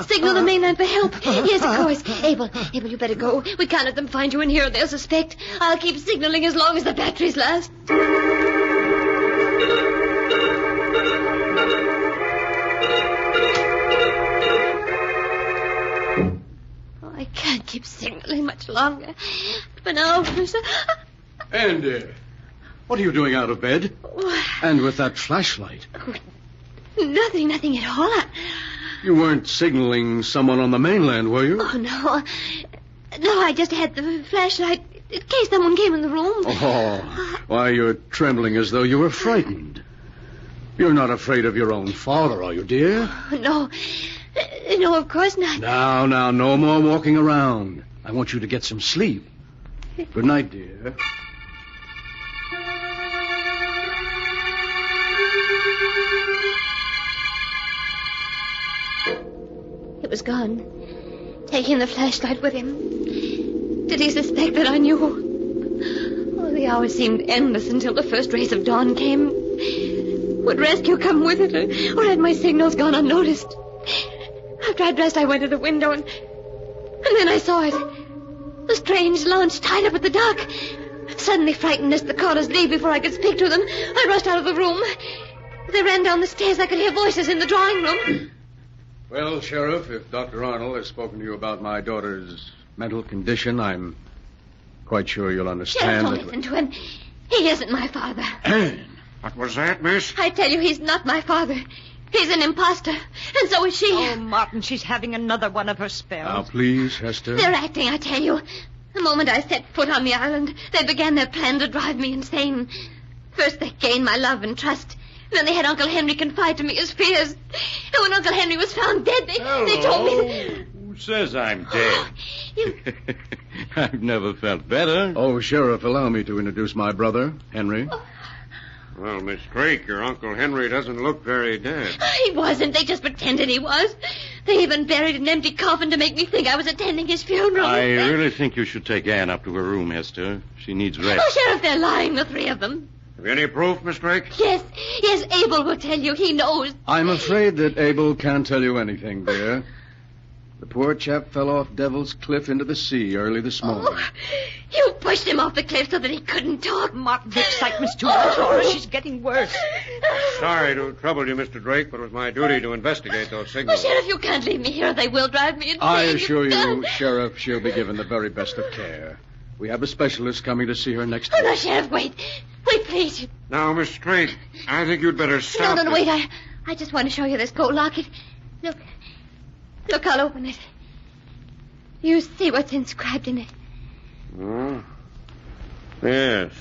Signal the mainland for help. Yes, of course. Abel, you better go. We can't let them find you in here or they'll suspect. I'll keep signaling as long as the batteries last. Oh, I can't keep signaling much longer. But now... And, what are you doing out of bed? And with that flashlight? Nothing at all. You weren't signaling someone on the mainland, were you? Oh, no. No, I just had the flashlight in case someone came in the room. Oh, why, you're trembling as though you were frightened. You're not afraid of your own father, are you, dear? No. No, of course not. Now, no more walking around. I want you to get some sleep. Good night, dear. He was gone, taking the flashlight with him. Did he suspect that I knew? Oh, the hours seemed endless until the first rays of dawn came. Would rescue come with it, or had my signals gone unnoticed? After I dressed, I went to the window, and then I saw it. The strange launch tied up at the dock. Suddenly frightened as the callers leave before I could speak to them, I rushed out of the room. As I ran down the stairs, I could hear voices in the drawing room. Well, Sheriff, if Dr. Arnold has spoken to you about my daughter's mental condition, I'm quite sure you'll understand. Sheriff, don't listen to him. He isn't my father. Anne! What was that, miss? I tell you, he's not my father. He's an imposter, and so is she. Oh, Martin, she's having another one of her spells. Now, please, Hester. They're acting, I tell you. The moment I set foot on the island, they began their plan to drive me insane. First, they gained my love and trust. Then they had Uncle Henry confide to me his fears. And when Uncle Henry was found dead, they told me that... Who says I'm dead? I've never felt better. Oh, Sheriff, allow me to introduce my brother, Henry. Well, Miss Drake, your Uncle Henry doesn't look very dead. He wasn't. They just pretended he was. They even buried an empty coffin to make me think I was attending his funeral. I really think you should take Anne up to her room, Hester. She needs rest. Oh, Sheriff, they're lying, the three of them. Have you any proof, Miss Drake? Yes, Abel will tell you. He knows. I'm afraid that Abel can't tell you anything, dear. The poor chap fell off Devil's Cliff into the sea early this morning. Oh, you pushed him off the cliff so that he couldn't talk. Martin, the excitement's too much for her. She's getting worse. Sorry to trouble you, Mr. Drake, but it was my duty to investigate those signals. Oh, Sheriff, you can't leave me here. They will drive me insane. I assure you, Sheriff, she'll be given the very best of care. We have a specialist coming to see her next week. Oh, no, Sheriff, wait. Wait, please. Now, Miss Drake, I think you'd better stop. No, wait. I just want to show you this gold locket. Look, I'll open it. You see what's inscribed in it. Oh, yes.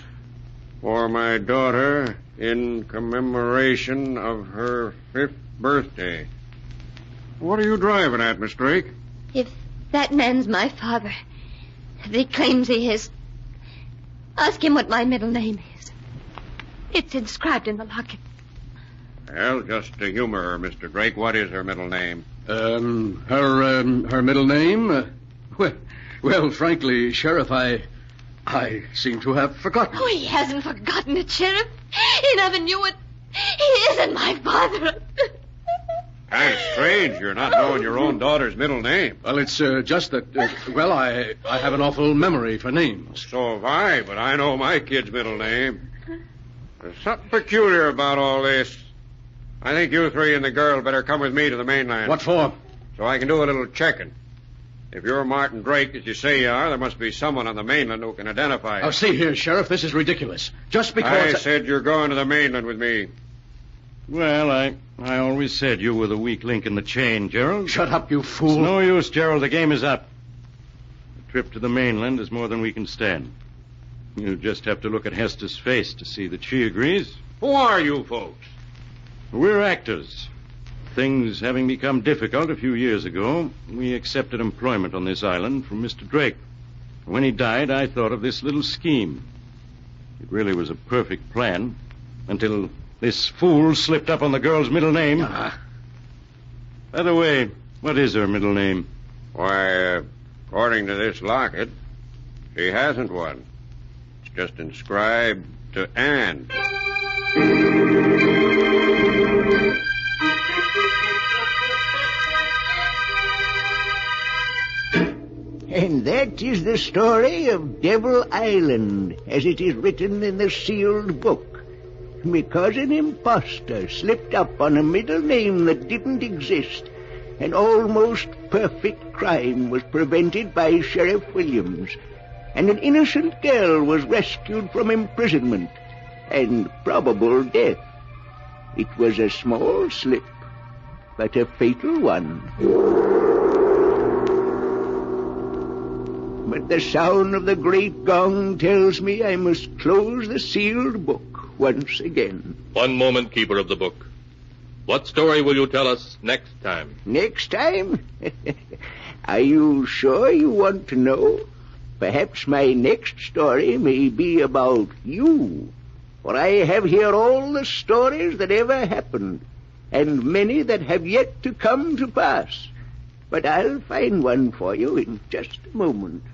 For my daughter, in commemoration of her 5th birthday. What are you driving at, Miss Drake? If that man's my father, if he claims he is, ask him what my middle name is. It's inscribed in the locket. Well, just to humor her, Mr. Drake, what is her middle name? Her middle name? Well, frankly, Sheriff, I seem to have forgotten. Oh, he hasn't forgotten it, Sheriff. He never knew it. He isn't my father. Kind of strange you're not knowing your own daughter's middle name. Well, it's just that, I have an awful memory for names. So have I, but I know my kid's middle name. There's something peculiar about all this. I think you three and the girl better come with me to the mainland. What for? So I can do a little checking. If you're Martin Drake, as you say you are, there must be someone on the mainland who can identify you. Oh, see here, Sheriff, this is ridiculous. Just because... I said you're going to the mainland with me. Well, I always said you were the weak link in the chain, Gerald. Shut up, you fool. It's no use, Gerald. The game is up. The trip to the mainland is more than we can stand. You just have to look at Hester's face to see that she agrees. Who are you folks? We're actors. Things having become difficult a few years ago, we accepted employment on this island from Mr. Drake. When he died, I thought of this little scheme. It really was a perfect plan, until this fool slipped up on the girl's middle name. By the way, what is her middle name? Why, according to this locket, she hasn't one. It's just inscribed to Anne. And that is the story of Devil Island, as it is written in the sealed book. Because an impostor slipped up on a middle name that didn't exist, an almost perfect crime was prevented by Sheriff Williams, and an innocent girl was rescued from imprisonment and probable death. It was a small slip, but a fatal one. But the sound of the great gong tells me I must close the sealed book once again. One moment, Keeper of the Book. What story will you tell us next time? Next time? Are you sure you want to know? Perhaps my next story may be about you. For I have here all the stories that ever happened, and many that have yet to come to pass. But I'll find one for you in just a moment.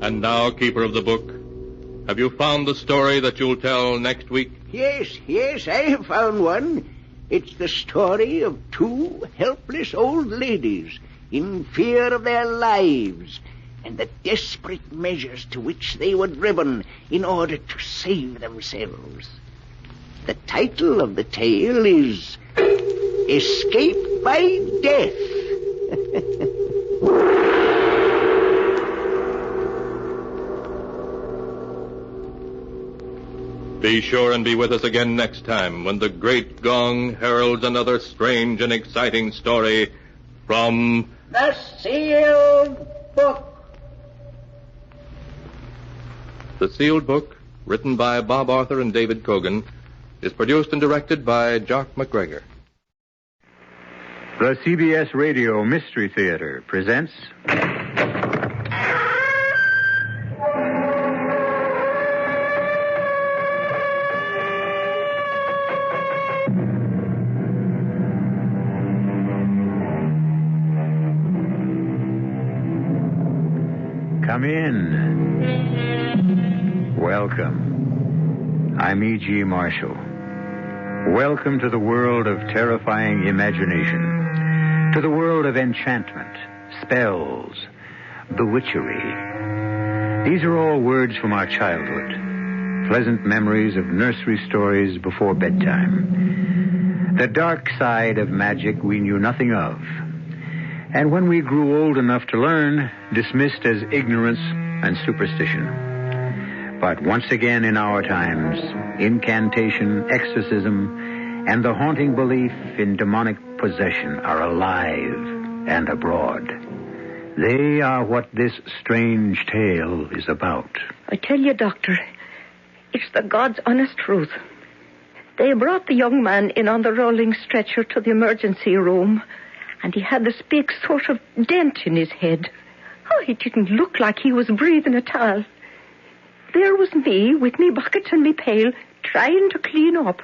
And now, Keeper of the Book, have you found the story that you'll tell next week? Yes, I have found one. It's the story of two helpless old ladies in fear of their lives and the desperate measures to which they were driven in order to save themselves. The title of the tale is Escape by Death. Be sure and be with us again next time when the great gong heralds another strange and exciting story from The Sealed Book. The Sealed Book, written by Bob Arthur and David Cogan, is produced and directed by Jock McGregor. The CBS Radio Mystery Theater presents... Come in. Welcome. I'm E.G. Marshall. Welcome to the world of terrifying imagination, to the world of enchantment, spells, bewitchery. These are all words from our childhood, pleasant memories of nursery stories before bedtime. The dark side of magic we knew nothing of, and when we grew old enough to learn, dismissed as ignorance and superstition. But once again in our times, incantation, exorcism, and the haunting belief in demonic possession are alive and abroad. They are what this strange tale is about. I tell you, Doctor, it's the God's honest truth. They brought the young man in on the rolling stretcher to the emergency room, and he had this big sort of dent in his head. Oh, it didn't look like he was breathing at all. There was me with me bucket and me pail trying to clean up.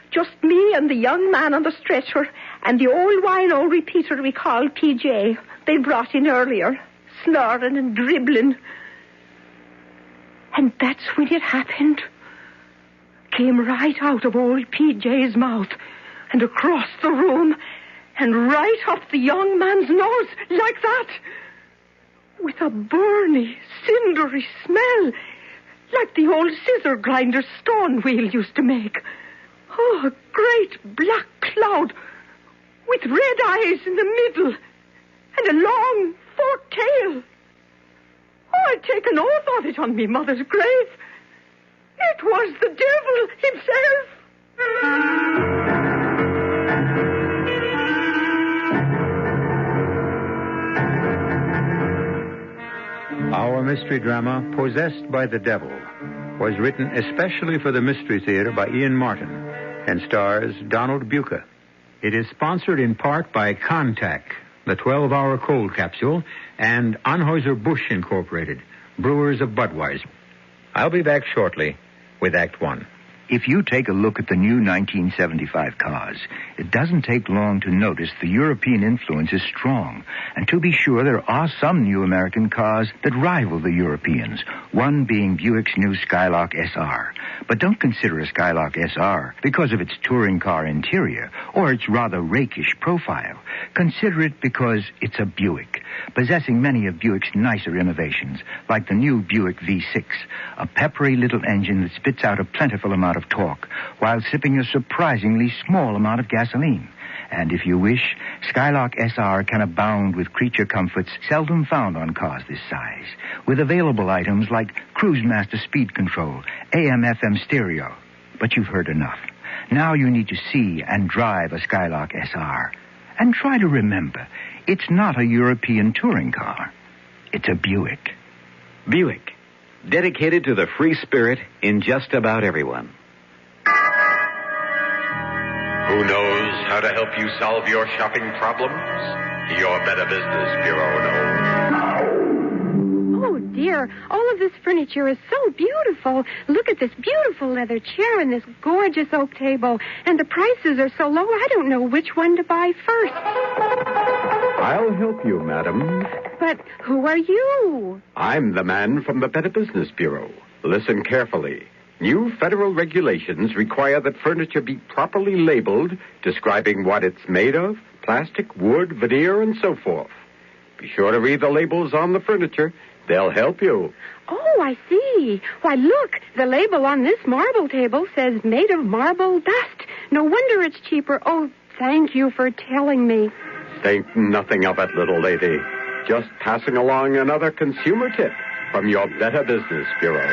Just me and the young man on the stretcher and the old wino repeater we called PJ they brought in earlier, snoring and dribbling. And that's when it happened. Came right out of old PJ's mouth and across the room and right up the young man's nose like that. With a burny, cindery smell like the old scissor grinder stone wheel used to make. Oh, a great black cloud with red eyes in the middle and a long forked tail. Oh, I'd take an oath of it on me mother's grave. It was the devil himself. Our mystery drama, Possessed by the Devil, was written especially for the Mystery Theater by Ian Martin and stars Donald Buca. It is sponsored in part by Contac, the 12-hour cold capsule, and Anheuser-Busch Incorporated, brewers of Budweiser. I'll be back shortly with Act One. If you take a look at the new 1975 cars, it doesn't take long to notice the European influence is strong. And to be sure, there are some new American cars that rival the Europeans, one being Buick's new Skylark SR. But don't consider a Skylark SR because of its touring car interior or its rather rakish profile. Consider it because it's a Buick, possessing many of Buick's nicer innovations, like the new Buick V6, a peppery little engine that spits out a plentiful amount of torque while sipping a surprisingly small amount of gasoline. And if you wish, Skylark SR can abound with creature comforts seldom found on cars this size, with available items like Cruise Master speed control, AM/FM stereo. But you've heard enough. Now you need to see and drive a Skylark SR. And try to remember, it's not a European touring car. It's a Buick. Buick, dedicated to the free spirit in just about everyone. Who knows how to help you solve your shopping problems? Your Better Business Bureau knows. Oh, dear. All of this furniture is so beautiful. Look at this beautiful leather chair and this gorgeous oak table. And the prices are so low, I don't know which one to buy first. I'll help you, madam. But who are you? I'm the man from the Better Business Bureau. Listen carefully. New federal regulations require that furniture be properly labeled, describing what it's made of, plastic, wood, veneer, and so forth. Be sure to read the labels on the furniture. They'll help you. Oh, I see. Why, look, the label on this marble table says made of marble dust. No wonder it's cheaper. Oh, thank you for telling me. Think nothing of it, little lady. Just passing along another consumer tip from your Better Business Bureau.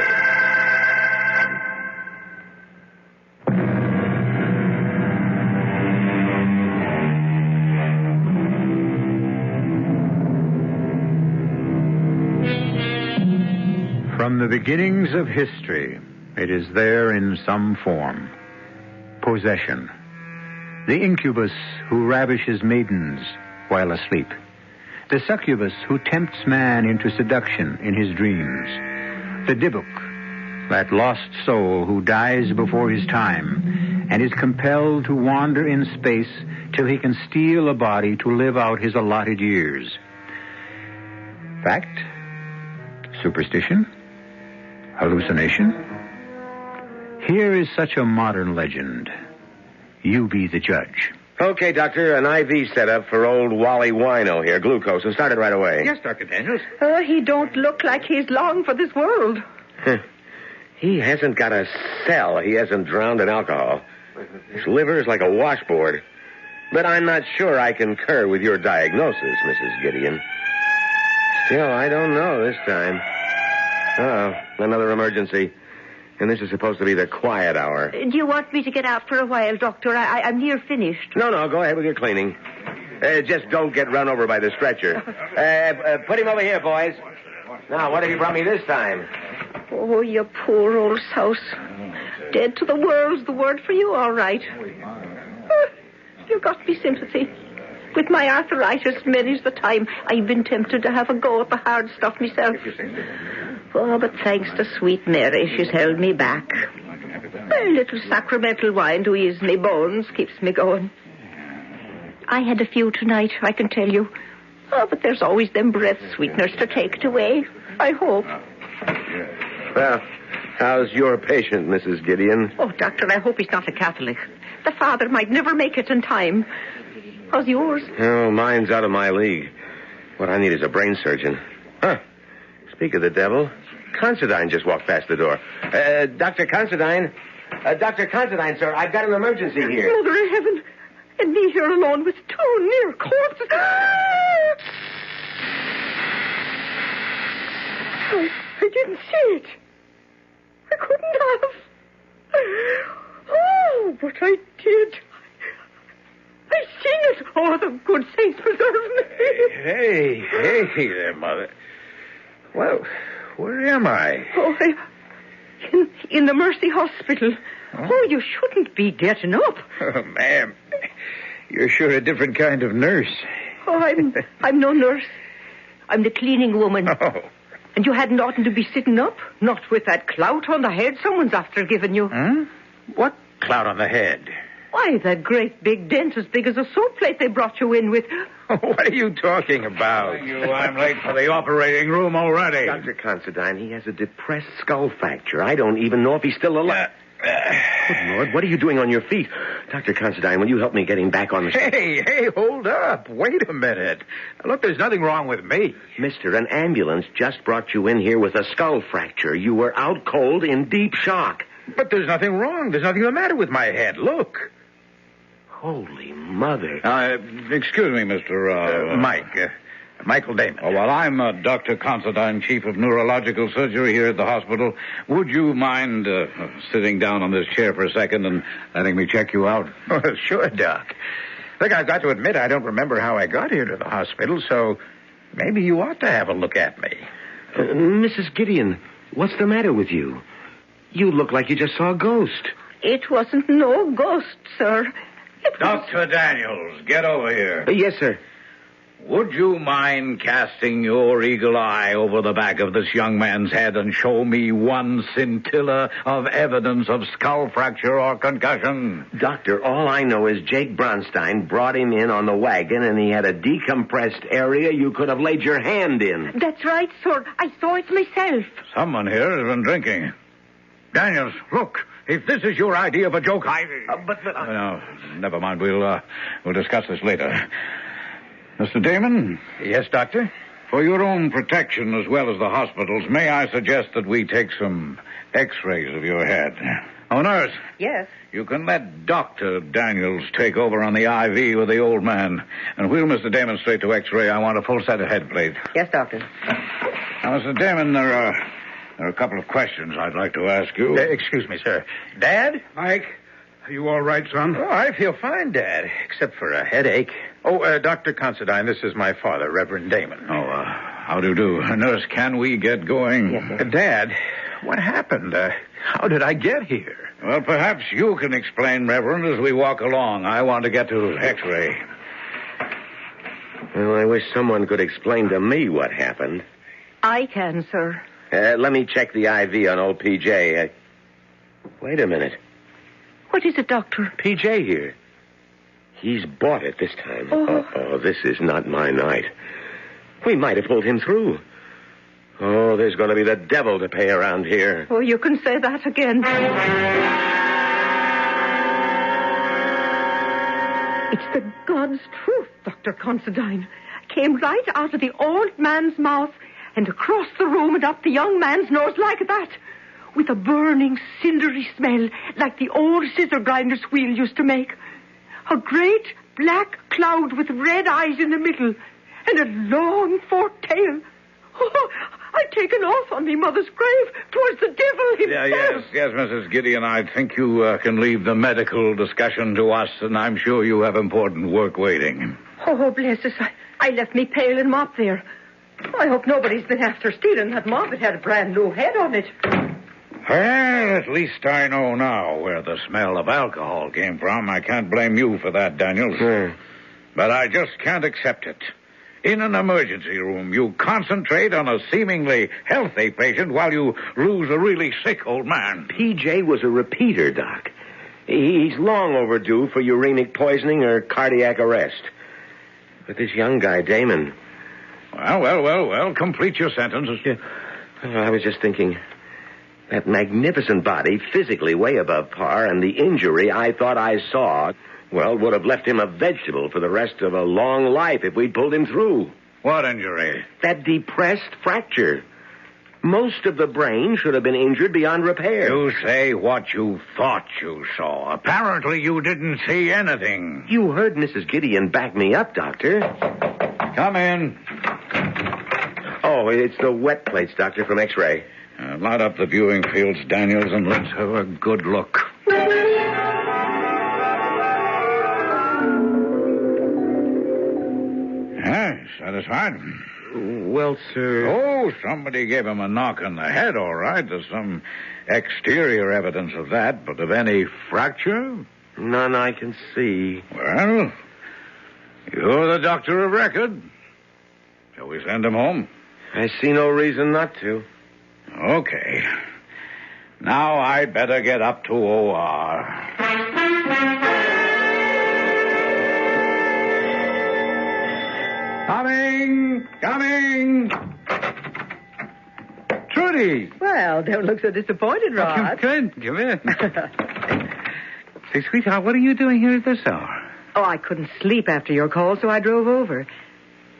From the beginnings of history, it is there in some form. Possession. The incubus who ravishes maidens while asleep. The succubus who tempts man into seduction in his dreams. The Dybbuk, that lost soul who dies before his time and is compelled to wander in space till he can steal a body to live out his allotted years. Fact? Superstition? Hallucination? Here is such a modern legend. You be the judge. Okay, Doctor, an IV set up for old Wally Wino here, glucose, and start it right away. Yes, Dr. Daniels. Oh, he don't look like he's long for this world. He hasn't got a cell he hasn't drowned in alcohol. His liver is like a washboard. But I'm not sure I concur with your diagnosis, Mrs. Gideon. Still, I don't know this time. Uh-oh, another emergency. And this is supposed to be the quiet hour. Do you want me to get out for a while, Doctor? I'm near finished. No, go ahead with your cleaning. Just don't get run over by the stretcher. Put him over here, boys. Now, what have you brought me this time? Oh, you poor old souse. Dead to the world's the word for you, all right. You've got me sympathy. With my arthritis, many's the time I've been tempted to have a go at the hard stuff myself. Oh, but thanks to sweet Mary, she's held me back. A little sacramental wine to ease me bones keeps me going. I had a few tonight, I can tell you. Oh, but there's always them breath sweeteners to take it away. I hope. Well, how's your patient, Mrs. Gideon? Oh, Doctor, I hope he's not a Catholic. The father might never make it in time. How's yours? Oh, mine's out of my league. What I need is a brain surgeon. Huh. Speak of the devil, Considine just walked past the door. Dr. Considine. Dr. Considine, sir, I've got an emergency here. Mother of heaven. And me here alone with two near corpses. I didn't see it. I couldn't have. Oh, but I did. I seen it. Oh, the good saints preserve me. Hey there, Mother. Well, where am I? Oh, in the Mercy Hospital. Oh, you shouldn't be getting up. Oh, ma'am, you're sure a different kind of nurse. Oh, I'm no nurse. I'm the cleaning woman. Oh. And you hadn't oughtn't to be sitting up, not with that clout on the head someone's after giving you. Huh? What clout on the head? Why, that great big dent as big as a soap plate they brought you in with. What are you talking about? I'm late for the operating room already. Dr. Considine, he has a depressed skull fracture. I don't even know if he's still alive. Good Lord, what are you doing on your feet? Dr. Considine, will you help me get him back on the... Hey, hold up. Wait a minute. Look, there's nothing wrong with me. Mister, an ambulance just brought you in here with a skull fracture. You were out cold in deep shock. But there's nothing wrong. There's nothing the matter with my head. Look. Holy mother. Excuse me, Mr. Mike. Michael Damon. Oh, well, I'm Dr. Considine, Chief of Neurological Surgery here at the hospital. Would you mind sitting down on this chair for a second and letting me check you out? Oh, sure, Doc. Look, I've got to admit I don't remember how I got here to the hospital, so maybe you ought to have a look at me. Mrs. Gideon, what's the matter with you? You look like you just saw a ghost. It wasn't no ghost, sir. Dr. Daniels, get over here. Yes, sir. Would you mind casting your eagle eye over the back of this young man's head and show me one scintilla of evidence of skull fracture or concussion? Doctor, all I know is Jake Bronstein brought him in on the wagon and he had a decompressed area you could have laid your hand in. That's right, sir. I saw it myself. Someone here has been drinking. Daniels, look. If this is your idea of a joke, No, never mind. We'll discuss this later. Mr. Damon? Yes, Doctor? For your own protection as well as the hospital's, may I suggest that we take some x-rays of your head? Oh, nurse. Yes? You can let Dr. Daniels take over on the IV with the old man. And wheel Mr. Damon straight to x-ray. I want a full set of head plates. Yes, Doctor. Now, Mr. Damon, there are a couple of questions I'd like to ask you. Excuse me, sir. Dad? Mike, are you all right, son? Oh, I feel fine, Dad, except for a headache. Oh, Dr. Considine, this is my father, Reverend Damon. Oh, how do you do? Nurse, can we get going? Yes, Dad, what happened? How did I get here? Well, perhaps you can explain, Reverend, as we walk along. I want to get to X-ray. Well, I wish someone could explain to me what happened. I can, sir. Let me check the IV on old PJ. Wait a minute. What is it, Doctor? PJ here. He's bought it this time. Oh, this is not my night. We might have pulled him through. Oh, there's going to be the devil to pay around here. Oh, you can say that again. It's the God's truth, Dr. Considine. Came right out of the old man's mouth and across the room and up the young man's nose like that, with a burning, cindery smell like the old scissor grinder's wheel used to make. A great black cloud with red eyes in the middle and a long forked tail. Oh, I'd taken off on me mother's grave towards the devil himself. Yes, Mrs. Gideon. I think you can leave the medical discussion to us, and I'm sure you have important work waiting. Oh, bless us. I left me pail and mop there. I hope nobody's been after stealing that mop. It had a brand new head on it. Well, at least I know now where the smell of alcohol came from. I can't blame you for that, Daniels. But I just can't accept it. In an emergency room, you concentrate on a seemingly healthy patient while you lose a really sick old man. PJ was a repeater, Doc. He's long overdue for uremic poisoning or cardiac arrest. But this young guy, Damon... Well, complete your sentence. I was just thinking... That magnificent body, physically way above par, and the injury I thought I saw, well, would have left him a vegetable for the rest of a long life if we'd pulled him through. What injury? That depressed fracture. Most of the brain should have been injured beyond repair. You say what you thought you saw. Apparently you didn't see anything. You heard Mrs. Gideon back me up, Doctor. Come in. Oh, it's the wet plates, Doctor, from X-ray. Light up the viewing fields, Daniels, and let's have a good look. Satisfied? Well, sir... Oh, somebody gave him a knock on the head, all right. There's some exterior evidence of that, but of any fracture? None I can see. Well, you're the doctor of record. Shall we send him home? I see no reason not to. Okay. Now I'd better get up to OR. Coming! Trudy! Well, don't look so disappointed, Rod. Come in. Say, sweetheart, what are you doing here at this hour? Oh, I couldn't sleep after your call, so I drove over.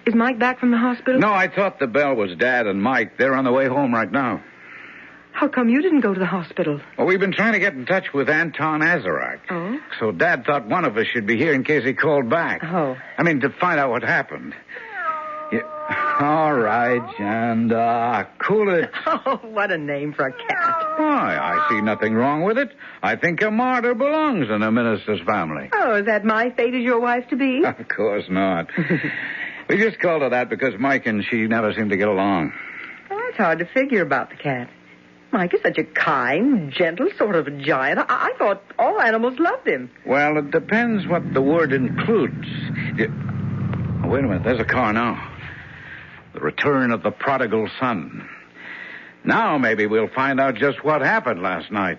Is Mike back from the hospital? No, I thought the bell was Dad and Mike. They're on the way home right now. How come you didn't go to the hospital? Well, we've been trying to get in touch with Anton Azarak. Oh? So Dad thought one of us should be here in case he called back. Oh. I mean, to find out what happened. Yeah. All right, and cool it. Oh, what a name for a cat. Why, I see nothing wrong with it. I think a martyr belongs in a minister's family. Oh, is that my fate as your wife to be? Of course not. We just called her that because Mike and she never seem to get along. Oh, it's hard to figure about the cat. Mike is such a kind, gentle sort of a giant. I thought all animals loved him. Well, it depends what the word includes. Oh, wait a minute. There's a car now. The return of the prodigal son. Now maybe we'll find out just what happened last night.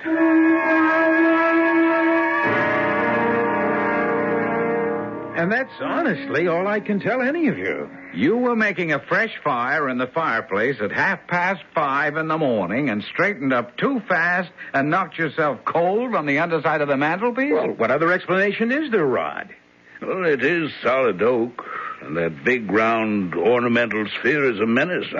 And that's honestly all I can tell any of you. You were making a fresh fire in the fireplace at 5:30 in the morning and straightened up too fast and knocked yourself cold on the underside of the mantelpiece? Well, what other explanation is there, Rod? Well, it is solid oak, and that big round ornamental sphere is a menace.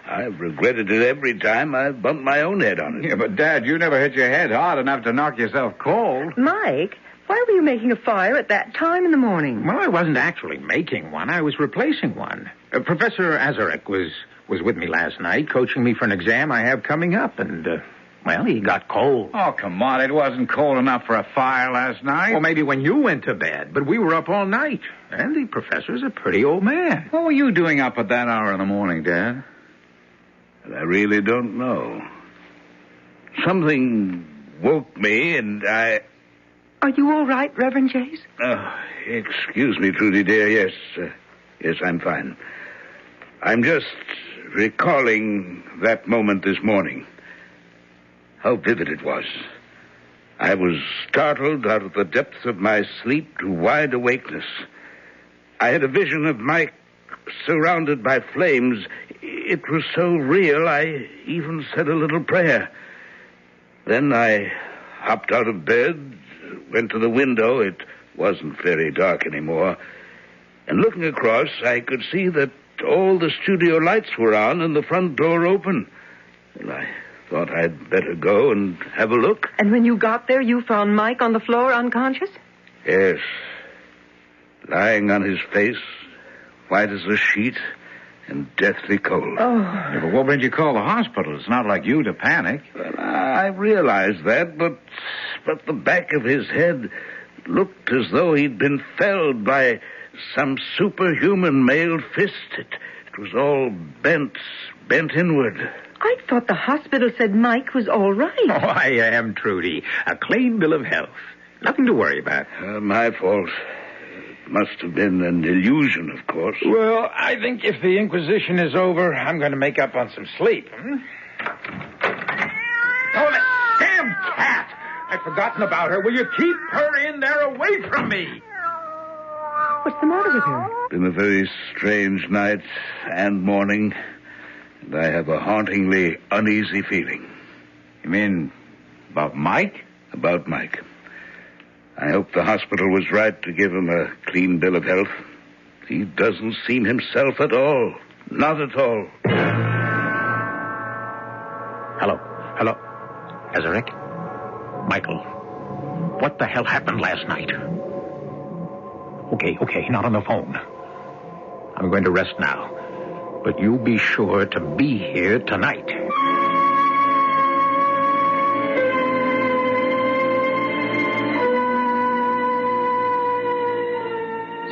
I've regretted it every time I've bumped my own head on it. Yeah, but Dad, you never hit your head hard enough to knock yourself cold. Mike, why were you making a fire at that time in the morning? Well, I wasn't actually making one. I was replacing one. Professor Azarak was with me last night, coaching me for an exam I have coming up, and, well, he got cold. Oh, come on. It wasn't cold enough for a fire last night. Well, maybe when you went to bed, but we were up all night. And the professor's a pretty old man. What were you doing up at that hour in the morning, Dad? I really don't know. Something woke me, and I... Are you all right, Reverend Jays? Excuse me, Trudy, dear. Yes, I'm fine. I'm just recalling that moment this morning. How vivid it was. I was startled out of the depths of my sleep to wide awakeness. I had a vision of Mike surrounded by flames. It was so real, I even said a little prayer. Then I hopped out of bed, went to the window. It wasn't very dark anymore. And looking across, I could see that all the studio lights were on and the front door open. And I thought I'd better go and have a look. And when you got there, you found Mike on the floor unconscious? Yes. Lying on his face, white as a sheet, and deathly cold. Oh. Yeah, but what made you call the hospital? It's not like you to panic. Well, I realized that, but the back of his head looked as though he'd been felled by some superhuman mailed fist. It was all bent inward. I thought the hospital said Mike was all right. Oh, I am, Trudy. A clean bill of health. Nothing to worry about. My fault. It must have been an illusion, of course. Well, I think if the Inquisition is over, I'm going to make up on some sleep. Oh, that damn cat! I'd forgotten about her. Will you keep her in there away from me? What's the matter with her? Been a very strange night and morning, and I have a hauntingly uneasy feeling. You mean about Mike? About Mike. I hope the hospital was right to give him a clean bill of health. He doesn't seem himself at all. Not at all. Hello. Azarek? Michael, what the hell happened last night? Okay, not on the phone. I'm going to rest now. But you be sure to be here tonight.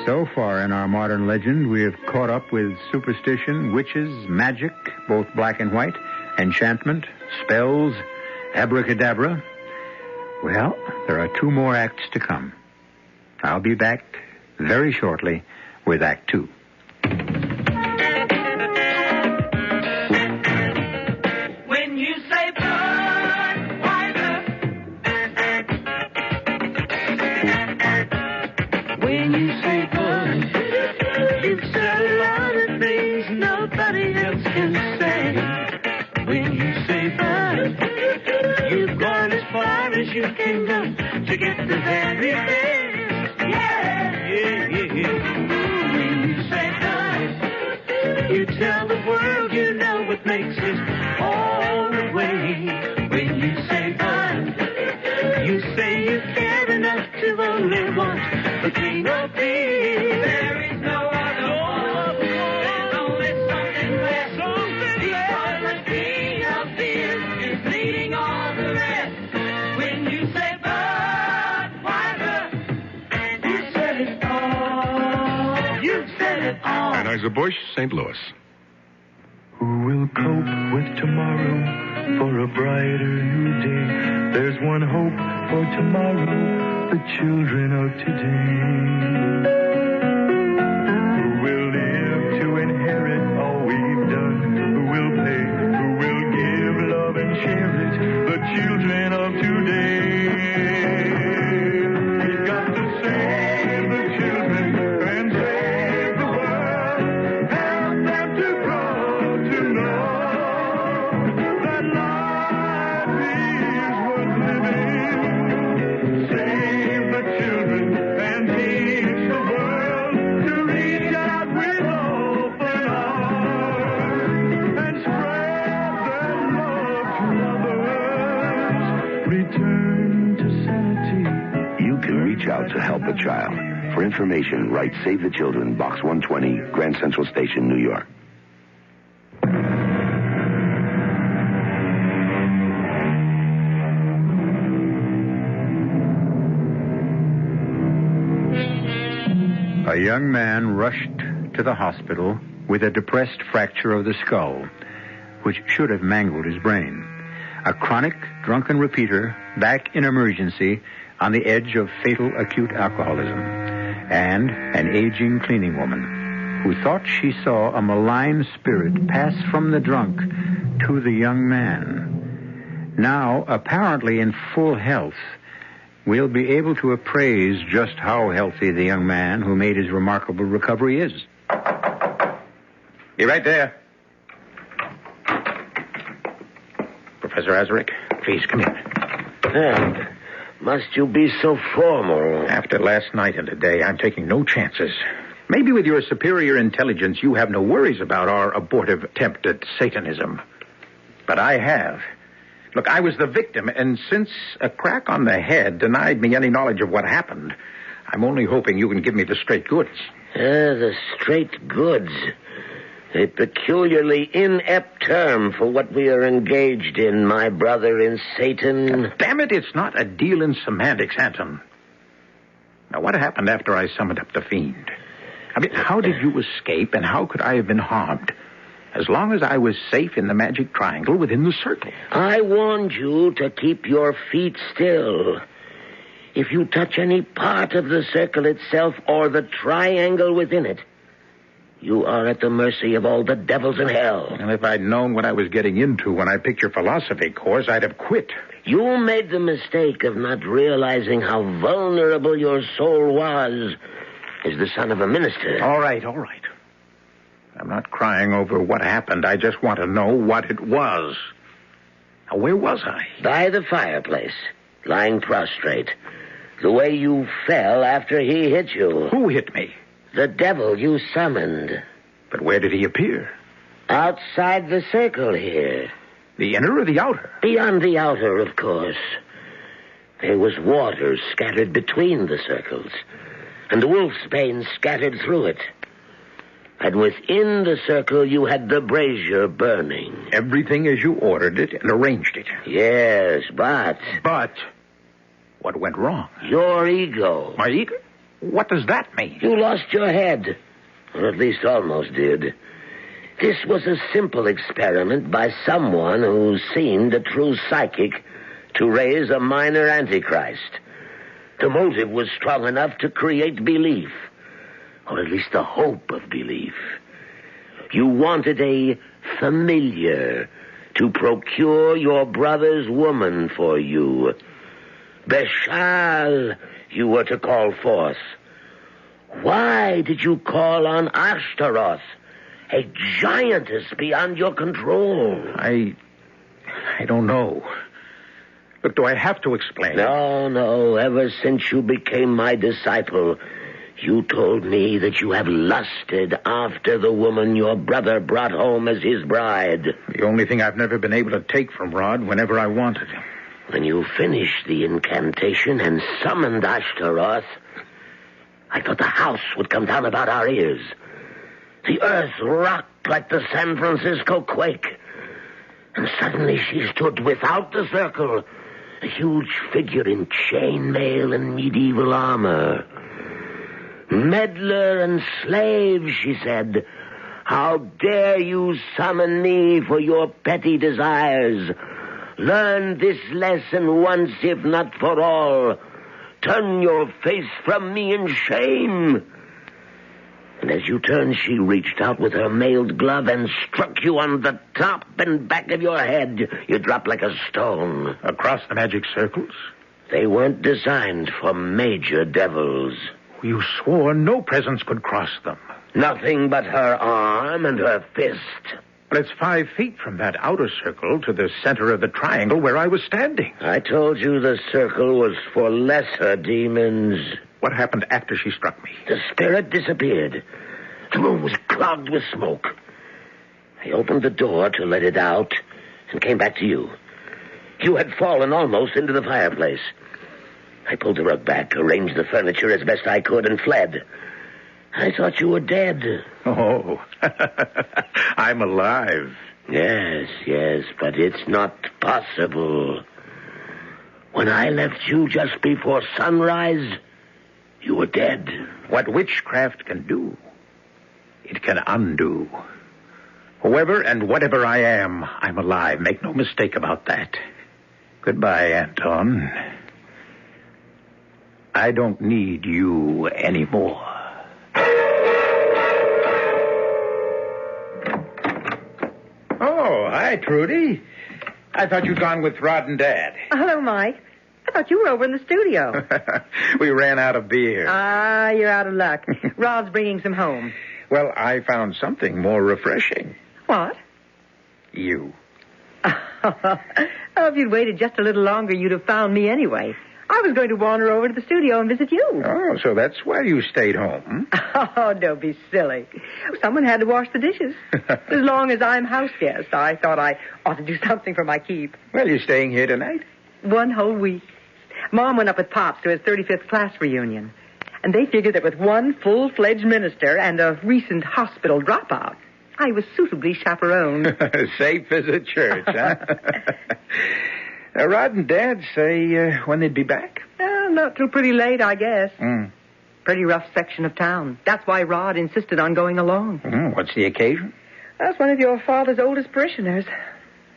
So far in our modern legend, we have caught up with superstition, witches, magic, both black and white, enchantment, spells, abracadabra. Well, there are 2 more acts to come. I'll be back very shortly with Act 2. When you say Budweiser, when you say Bud, you've said a lot of things nobody else can say. When you say Bud, you've gone as far as you can go to get the very best. When you say Bud, you tell the world you know what makes it all the way. When you say Bud, you say you care enough to only want the king of beer. There is no other one. There's only something less. Because the king of beer is leading all the rest. When you say Budweiser, you said it all. You've said it all. Anheuser-Busch, St. Louis. Who will cope with tomorrow for a brighter new day? There's one hope for tomorrow, the children of today. Who will live to inherit all we've done? Who will pay? Who will give love and share it? The children of today. We've got to save the children and save the world. Help them to grow to know that life is worth living. Save the children and teach the world to reach out with open arms and spread their love to others. Return to sanity. You can reach out to help a child. For information, write Save the Children, Box 120, Grand Central Station, New York. A young man rushed to the hospital with a depressed fracture of the skull, which should have mangled his brain. A chronic drunken repeater back in emergency on the edge of fatal acute alcoholism. And an aging cleaning woman who thought she saw a malign spirit pass from the drunk to the young man. Now, apparently in full health, we'll be able to appraise just how healthy the young man who made his remarkable recovery is. Be right there. Professor Azarek, please come in. And must you be so formal? After last night and today, I'm taking no chances. Maybe with your superior intelligence, you have no worries about our abortive attempt at Satanism. But I have. Look, I was the victim, and since a crack on the head denied me any knowledge of what happened, I'm only hoping you can give me the straight goods. The straight goods. A peculiarly inept term for what we are engaged in, my brother in Satan. Damn it, it's not a deal in semantics, Anton. Now, what happened after I summoned up the fiend? I mean, how did you escape, and how could I have been harmed? As long as I was safe in the magic triangle within the circle. I warned you to keep your feet still. If you touch any part of the circle itself or the triangle within it, you are at the mercy of all the devils in hell. And if I'd known what I was getting into when I picked your philosophy course, I'd have quit. You made the mistake of not realizing how vulnerable your soul was as the son of a minister. All right. I'm not crying over what happened. I just want to know what it was. Now, where was I? By the fireplace, lying prostrate. The way you fell after he hit you. Who hit me? The devil you summoned. But where did he appear? Outside the circle here. The inner or the outer? Beyond the outer, of course. There was water scattered between the circles, and wolfsbane scattered through it. And within the circle, you had the brazier burning. Everything as you ordered it and arranged it. Yes, but... But what went wrong? Your ego. My ego? What does that mean? You lost your head. Or at least almost did. This was a simple experiment by someone who seemed a true psychic to raise a minor antichrist. The motive was strong enough to create belief. Or at least the hope of belief. You wanted a familiar to procure your brother's woman for you. Beshal, you were to call forth. Why did you call on Ashtaroth, a giantess beyond your control? I don't know. Look, do I have to explain? No. Ever since you became my disciple, you told me that you have lusted after the woman your brother brought home as his bride. The only thing I've never been able to take from Rod whenever I wanted him. When you finished the incantation and summoned Ashtaroth, I thought the house would come down about our ears. The earth rocked like the San Francisco quake. And suddenly she stood without the circle, a huge figure in chainmail and medieval armor. Meddler and slave, she said, how dare you summon me for your petty desires? Learn this lesson once, if not for all. Turn your face from me in shame. And as you turned, she reached out with her mailed glove and struck you on the top and back of your head. You dropped like a stone. Across the magic circles? They weren't designed for major devils. You swore no presence could cross them. Nothing but her arm and her fist. But it's 5 feet from that outer circle to the center of the triangle where I was standing. I told you the circle was for lesser demons. What happened after she struck me? The spirit disappeared. The room was clogged with smoke. I opened the door to let it out and came back to you. You had fallen almost into the fireplace. I pulled the rug back, arranged the furniture as best I could, and fled. I thought you were dead. Oh, I'm alive. Yes, but it's not possible. When I left you just before sunrise, you were dead. What witchcraft can do, it can undo. Whoever and whatever I am, I'm alive. Make no mistake about that. Goodbye, Anton. I don't need you anymore. Oh, hi, Trudy. I thought you'd gone with Rod and Dad. Hello, Mike. I thought you were over in the studio. We ran out of beer. Ah, you're out of luck. Rod's bringing some home. Well, I found something more refreshing. What? You. Oh, if you'd waited just a little longer, you'd have found me anyway. I was going to wander over to the studio and visit you. Oh, so that's why you stayed home. Oh, don't be silly. Someone had to wash the dishes. As long as I'm house guest, I thought I ought to do something for my keep. Well, you're staying here tonight? 1 whole week. Mom went up with Pops to his 35th class reunion. And they figured that with one full-fledged minister and a recent hospital dropout, I was suitably chaperoned. Safe as a church, huh? Rod and Dad say when they'd be back? Not till pretty late, I guess. Mm. Pretty rough section of town. That's why Rod insisted on going along. What's the occasion? That's one of your father's oldest parishioners.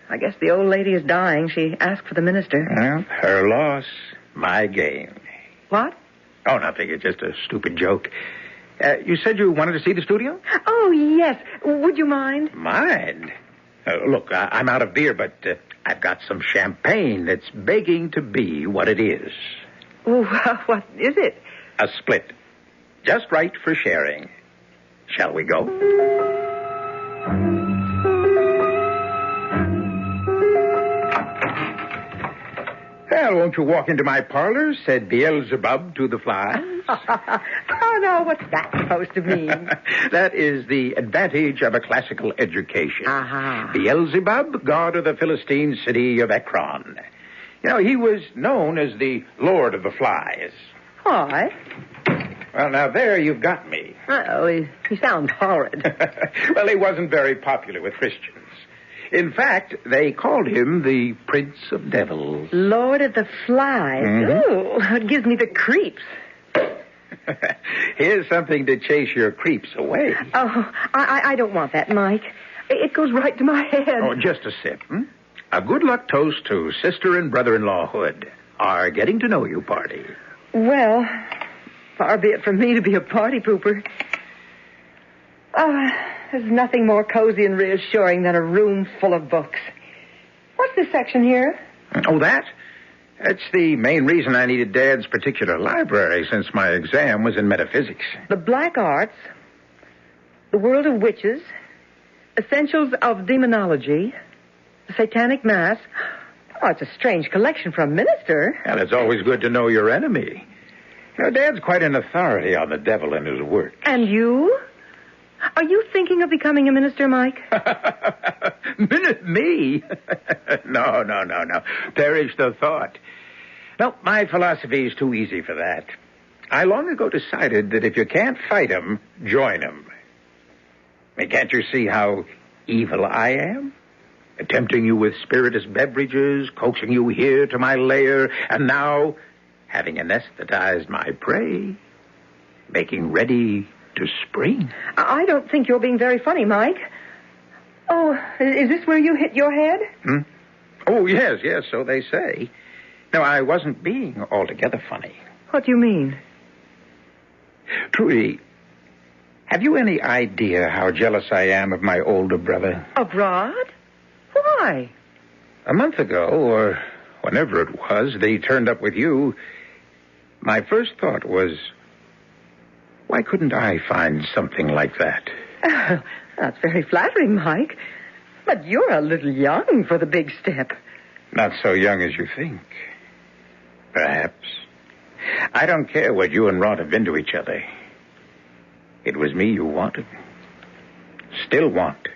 I guess the old lady is dying. She asked for the minister. Well, her loss, my gain. What? Oh, nothing. It's just a stupid joke. You said you wanted to see the studio? Oh, yes. Would you mind? Mind? Look, I'm out of beer, but I've got some champagne that's begging to be what it is. Oh, what is it? A split. Just right for sharing. Shall we go? Well, won't you walk into my parlor? Said Beelzebub to the flies. Oh, no, what's that supposed to mean? That is the advantage of a classical education. Uh-huh. Beelzebub, god of the Philistine city of Ekron. You know, he was known as the Lord of the Flies. Why? Well, now, there you've got me. Oh, he sounds horrid. Well, he wasn't very popular with Christians. In fact, they called him the Prince of Devils. Lord of the Flies. Mm-hmm. Ooh, it gives me the creeps. Here's something to chase your creeps away. Oh, I don't want that, Mike. It goes right to my head. Oh, just a sip. A good luck toast to sister and brother-in-law Hood. Our getting to know you party. Well, far be it from me to be a party pooper. There's nothing more cozy and reassuring than a room full of books. What's this section here? Oh, that? That's the main reason I needed Dad's particular library, since my exam was in metaphysics. The Black Arts, The World of Witches, Essentials of Demonology, The Satanic Mass. Oh, it's a strange collection for a minister. And it's always good to know your enemy. You know, Dad's quite an authority on the devil and his work. And you? Are you thinking of becoming a minister, Mike? Me? No. Perish the thought. No, my philosophy is too easy for that. I long ago decided that if you can't fight 'em, join 'em. I mean, can't you see how evil I am? Tempting you with spirituous beverages, coaxing you here to my lair, and now, having anesthetized my prey, making ready to spring. I don't think you're being very funny, Mike. Oh, is this where you hit your head? Oh, yes, so they say. No, I wasn't being altogether funny. What do you mean? Trudy, have you any idea how jealous I am of my older brother? Of Rod? Why? A month ago, or whenever it was, they turned up with you. My first thought was, why couldn't I find something like that? That's very flattering, Mike. But you're a little young for the big step. Not so young as you think. Perhaps. I don't care what you and Rod have been to each other. It was me you wanted. Still want.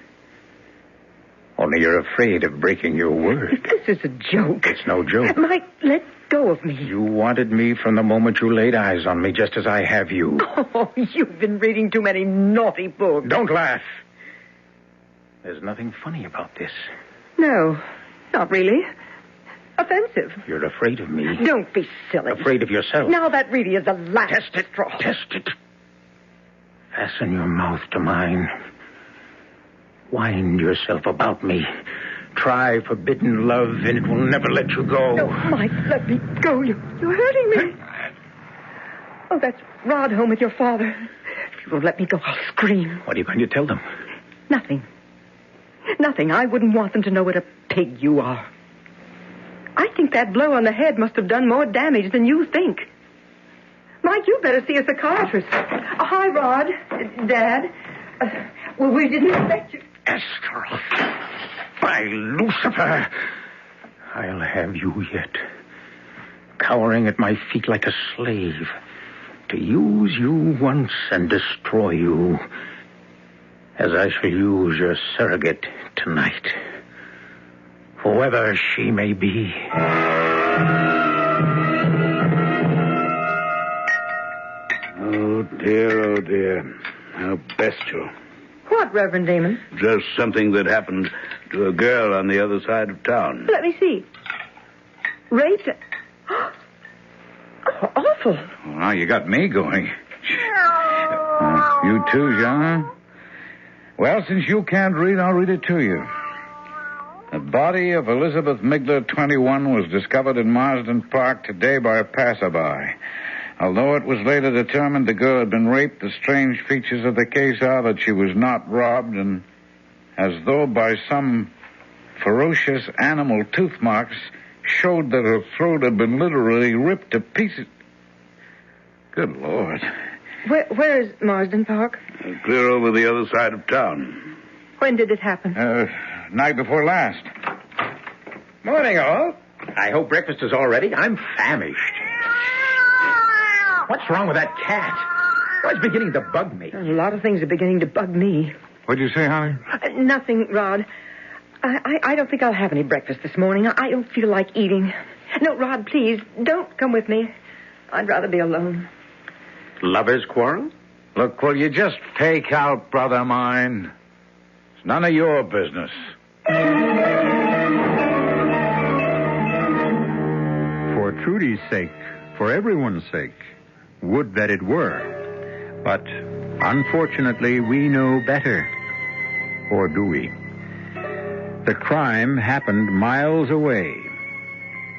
Only you're afraid of breaking your word. This is a joke. It's no joke. Mike, let go of me. You wanted me from the moment you laid eyes on me, just as I have you. Oh, you've been reading too many naughty books. Don't laugh. There's nothing funny about this. No, not really. Offensive. You're afraid of me. Don't be silly. Afraid of yourself. Now that really is the last straw. Test it. Fasten your mouth to mine. Wind yourself about me. Try forbidden love, and it will never let you go. No, Mike, let me go. You're hurting me. Oh, that's Rod home with your father. If you won't let me go, I'll scream. What are you going to tell them? Nothing. I wouldn't want them to know what a pig you are. I think that blow on the head must have done more damage than you think. Mike, you better see a psychiatrist. Hi, Rod. Dad. Well, we didn't expect you. Astaroth. By Lucifer. I'll have you yet. Cowering at my feet like a slave. To use you once and destroy you. As I shall use your surrogate tonight. Whoever she may be. Oh, dear. How bestial. what, Reverend Damon? Just something that happened to a girl on the other side of town. Let me see. Raped? Oh, awful. Well, now you got me going. You too, Jean? Well, since you can't read, I'll read it to you. The body of Elizabeth Migler, 21, was discovered in Marsden Park today by a passerby. Although it was later determined the girl had been raped, the strange features of the case are that she was not robbed, and as though by some ferocious animal tooth marks, showed that her throat had been literally ripped to pieces. Good Lord. Where is Marsden Park? Clear over the other side of town. When did it happen? Night before last. Morning, all. I hope breakfast is all ready. I'm famished. What's wrong with that cat? Oh, it's beginning to bug me. A lot of things are beginning to bug me. What'd you say, honey? Nothing, Rod. I don't think I'll have any breakfast this morning. I don't feel like eating. No, Rod, please, don't come with me. I'd rather be alone. Lovers' quarrel? Look, will you just take out, brother mine? It's none of your business. For Trudy's sake, for everyone's sake, would that it were. But, unfortunately, we know better. Or do we? The crime happened miles away,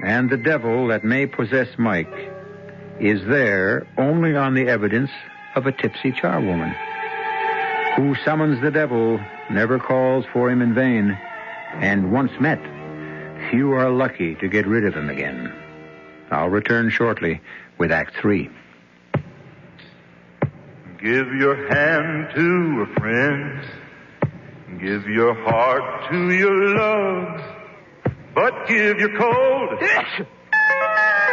and the devil that may possess Mike is there only on the evidence of a tipsy charwoman. Who summons the devil never calls for him in vain, and once met, few are lucky to get rid of him again. I'll return shortly with Act 3. Give your hand to a friend. Give your heart to your love. But give your cold to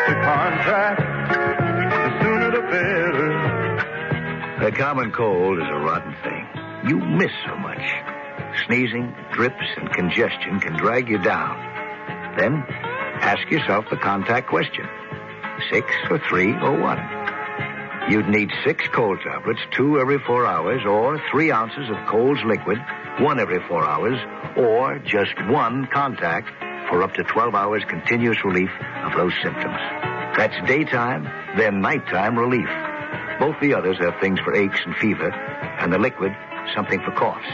contract. The sooner the better. The common cold is a rotten thing. You miss so much. Sneezing, drips, and congestion can drag you down. Then, ask yourself the contact question. 6 or 3 or 1? You'd need 6 cold tablets, 2 every 4 hours, or 3 ounces of Cold's liquid, 1 every 4 hours, or just 1 contact for up to 12 hours continuous relief of those symptoms. That's daytime, then nighttime relief. Both the others have things for aches and fever, and the liquid, something for coughs.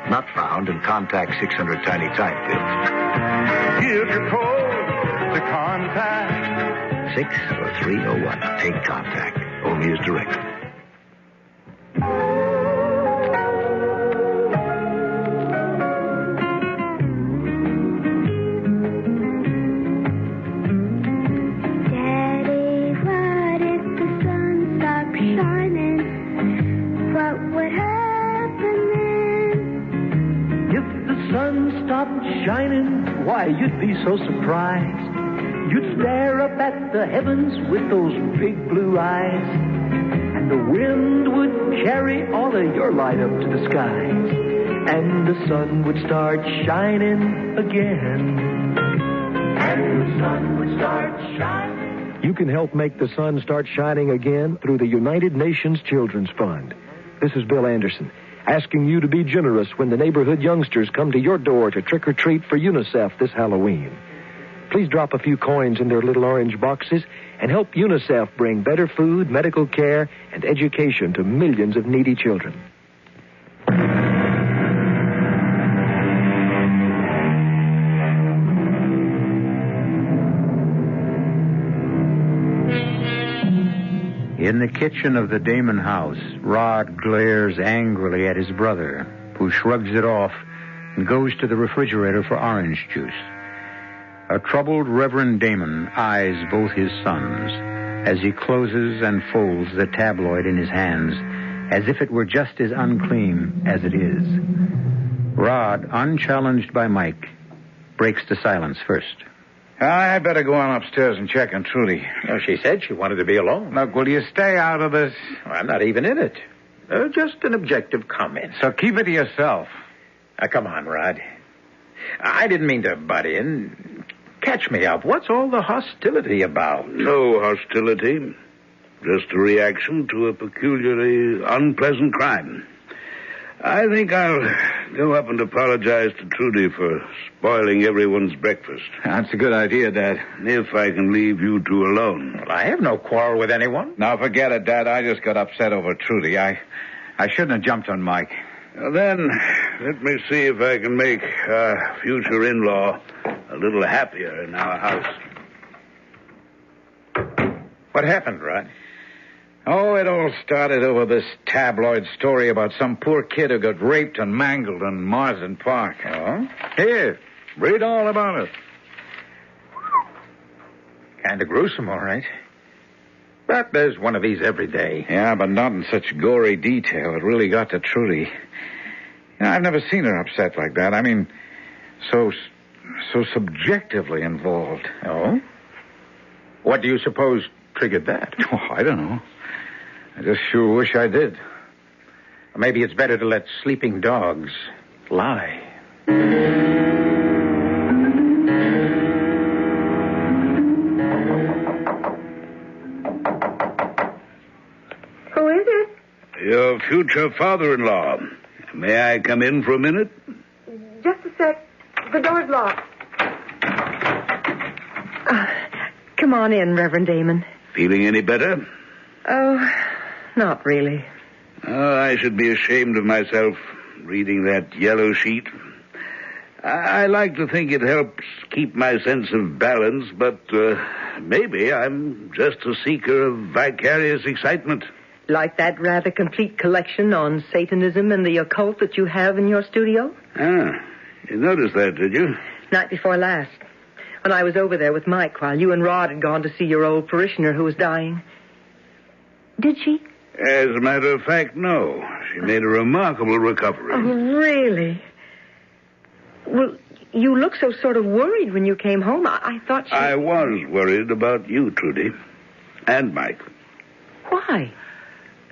Not found in Contact 600 Tiny Time pills. Give your cold to Contact. 6 or 3 or 1. Take Contact. Only as directed. Shining, why, you'd be so surprised. You'd stare up at the heavens with those big blue eyes, and the wind would carry all of your light up to the skies, and the sun would start shining again. And the sun would start shining. You can help make the sun start shining again through the United Nations Children's Fund. This is Bill Anderson, asking you to be generous when the neighborhood youngsters come to your door to trick or treat for UNICEF this Halloween. Please drop a few coins in their little orange boxes and help UNICEF bring better food, medical care, and education to millions of needy children. In the kitchen of the Damon house, Rod glares angrily at his brother, who shrugs it off and goes to the refrigerator for orange juice. A troubled Reverend Damon eyes both his sons as he closes and folds the tabloid in his hands as if it were just as unclean as it is. Rod, unchallenged by Mike, breaks the silence first. I better go on upstairs and check on Trudy. Oh, she said she wanted to be alone. Look, will you stay out of this? I'm not even in it. Just an objective comment. So keep it to yourself. Come on, Rod. I didn't mean to butt in. Catch me up. What's all the hostility about? No hostility. Just a reaction to a peculiarly unpleasant crime. I think I'll go up and apologize to Trudy for spoiling everyone's breakfast. That's a good idea, Dad. If I can leave you two alone. Well, I have no quarrel with anyone. Now, forget it, Dad. I just got upset over Trudy. I shouldn't have jumped on Mike. Well, then, let me see if I can make our future in-law a little happier in our house. What happened, Rod? Oh, it all started over this tabloid story about some poor kid who got raped and mangled in Marsden Park. Oh? Here, read all about it. Kind of gruesome, all right. But there's one of these every day. Yeah, but not in such gory detail. It really got to Trudy. I've never seen her upset like that. I mean, so subjectively involved. Oh? What do you suppose triggered that? Oh, I don't know. I just sure wish I did. Maybe it's better to let sleeping dogs lie. Who is it? Your future father-in-law. May I come in for a minute? Just a sec. The door's locked. Come on in, Reverend Damon. Feeling any better? Oh, not really. Oh, I should be ashamed of myself reading that yellow sheet. I like to think it helps keep my sense of balance, but maybe I'm just a seeker of vicarious excitement. Like that rather complete collection on Satanism and the occult that you have in your studio? Ah, you noticed that, did you? Night before last, when I was over there with Mike while you and Rod had gone to see your old parishioner who was dying. Did she? As a matter of fact, no. She made a remarkable recovery. Oh, really? Well, you looked so sort of worried when you came home. I thought she... I was worried about you, Trudy. And Mike. Why?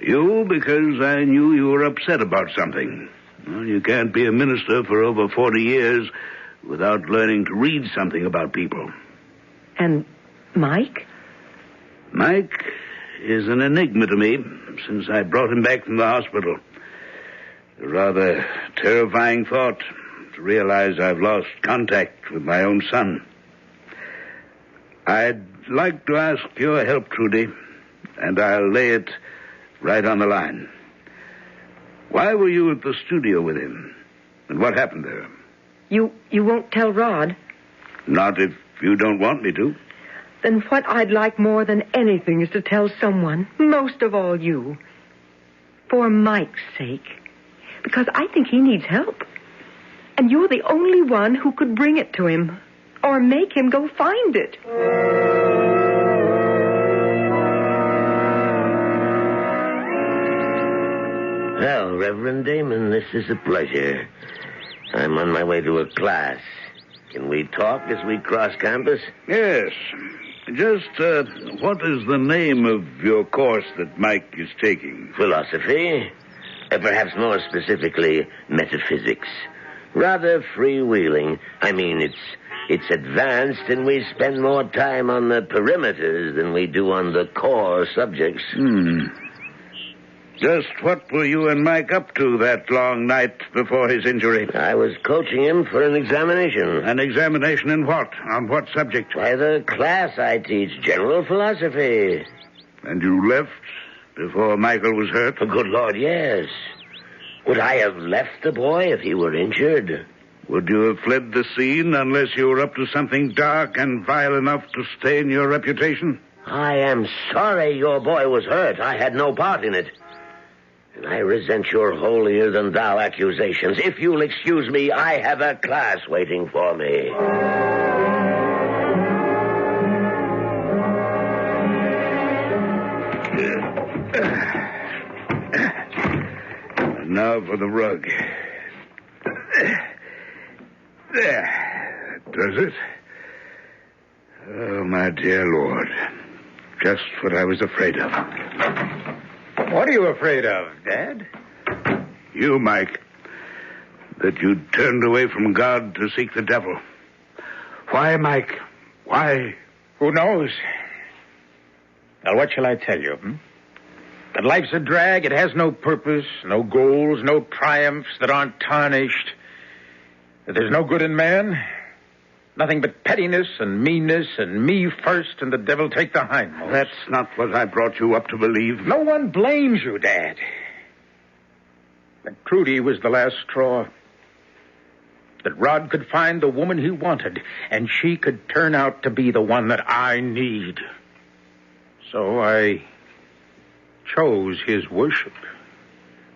You, because I knew you were upset about something. Well, you can't be a minister for over 40 years without learning to read something about people. And Mike? Mike is an enigma to me since I brought him back from the hospital. A rather terrifying thought to realize I've lost contact with my own son. I'd like to ask your help, Trudy, and I'll lay it right on the line. Why were you at the studio with him? And what happened there? You won't tell Rod? Not if you don't want me to. Then what I'd like more than anything is to tell someone, most of all you. For Mike's sake. Because I think he needs help. And you're the only one who could bring it to him. Or make him go find it. Well, Reverend Damon, this is a pleasure. I'm on my way to a class. Can we talk as we cross campus? Yes. Just, what is the name of your course that Mike is taking? Philosophy. Perhaps more specifically, metaphysics. Rather freewheeling. I mean, it's advanced, and we spend more time on the perimeters than we do on the core subjects. Just what were you and Mike up to that long night before his injury? I was coaching him for an examination. An examination in what? On what subject? Why, the class I teach, general philosophy. And you left before Michael was hurt? Oh, good Lord, yes. Would I have left the boy if he were injured? Would you have fled the scene unless you were up to something dark and vile enough to stain your reputation? I am sorry your boy was hurt. I had no part in it. And I resent your holier-than-thou accusations. If you'll excuse me, I have a class waiting for me. And now for the rug. There. That does it. Oh, my dear Lord. Just what I was afraid of. What are you afraid of, Dad? You, Mike. That you turned away from God to seek the devil. Why, Mike? Why? Who knows? Now, what shall I tell you? That life's a drag. It has no purpose, no goals, no triumphs that aren't tarnished. That there's no good in man. Nothing but pettiness and meanness and me first and the devil take the hindmost. That's not what I brought you up to believe. No one blames you, Dad. That Trudy was the last straw. That Rod could find the woman he wanted, and she could turn out to be the one that I need. So I chose his worship.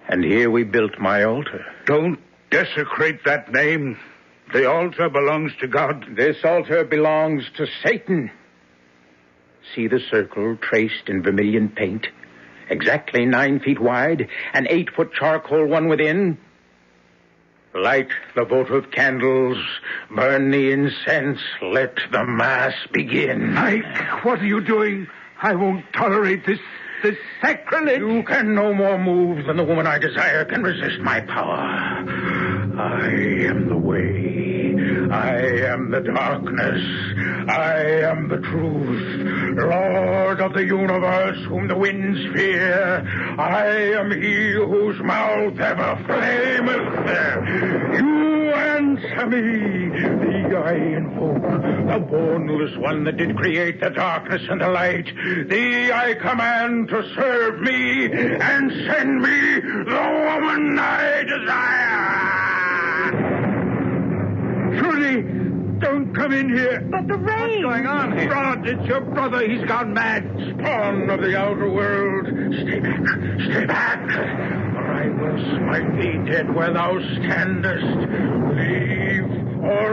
And here we built my altar. Don't desecrate that name. The altar belongs to God. This altar belongs to Satan. See the circle traced in vermilion paint? Exactly 9 feet wide, an 8-foot charcoal one within. Light the votive candles, burn the incense, let the mass begin. Mike, what are you doing? I won't tolerate this sacrilege. You can no more move than the woman I desire can resist my power. I am the way. I am the darkness. I am the truth. Lord of the universe, whom the winds fear. I am he whose mouth ever flameth. You answer me. Thee I invoke, the bornless one that did create the darkness and the light. Thee I command to serve me and send me the woman I desire. Trudy, don't come in here. But the rain. What's going on here? Rod, it's your brother. He's gone mad. Spawn of the outer world, stay back, stay back. Or I will smite thee dead where thou standest.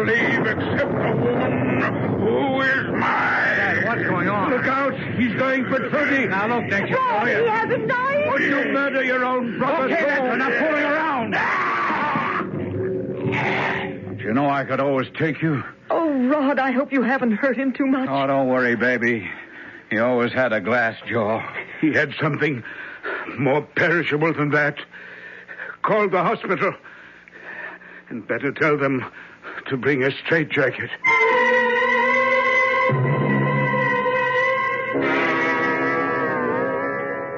Leave except the woman who is mine. Dad, what's going on? Look out. He's going for Trudy. Now, look, don't you Oh, he hasn't died. Would you murder your own brother? Okay, that's enough fooling around. You know I could always take you. Oh, Rod, I hope you haven't hurt him too much. Oh, don't worry, baby. He always had a glass jaw. He had something more perishable than that. Call the hospital. And better tell them to bring a straitjacket.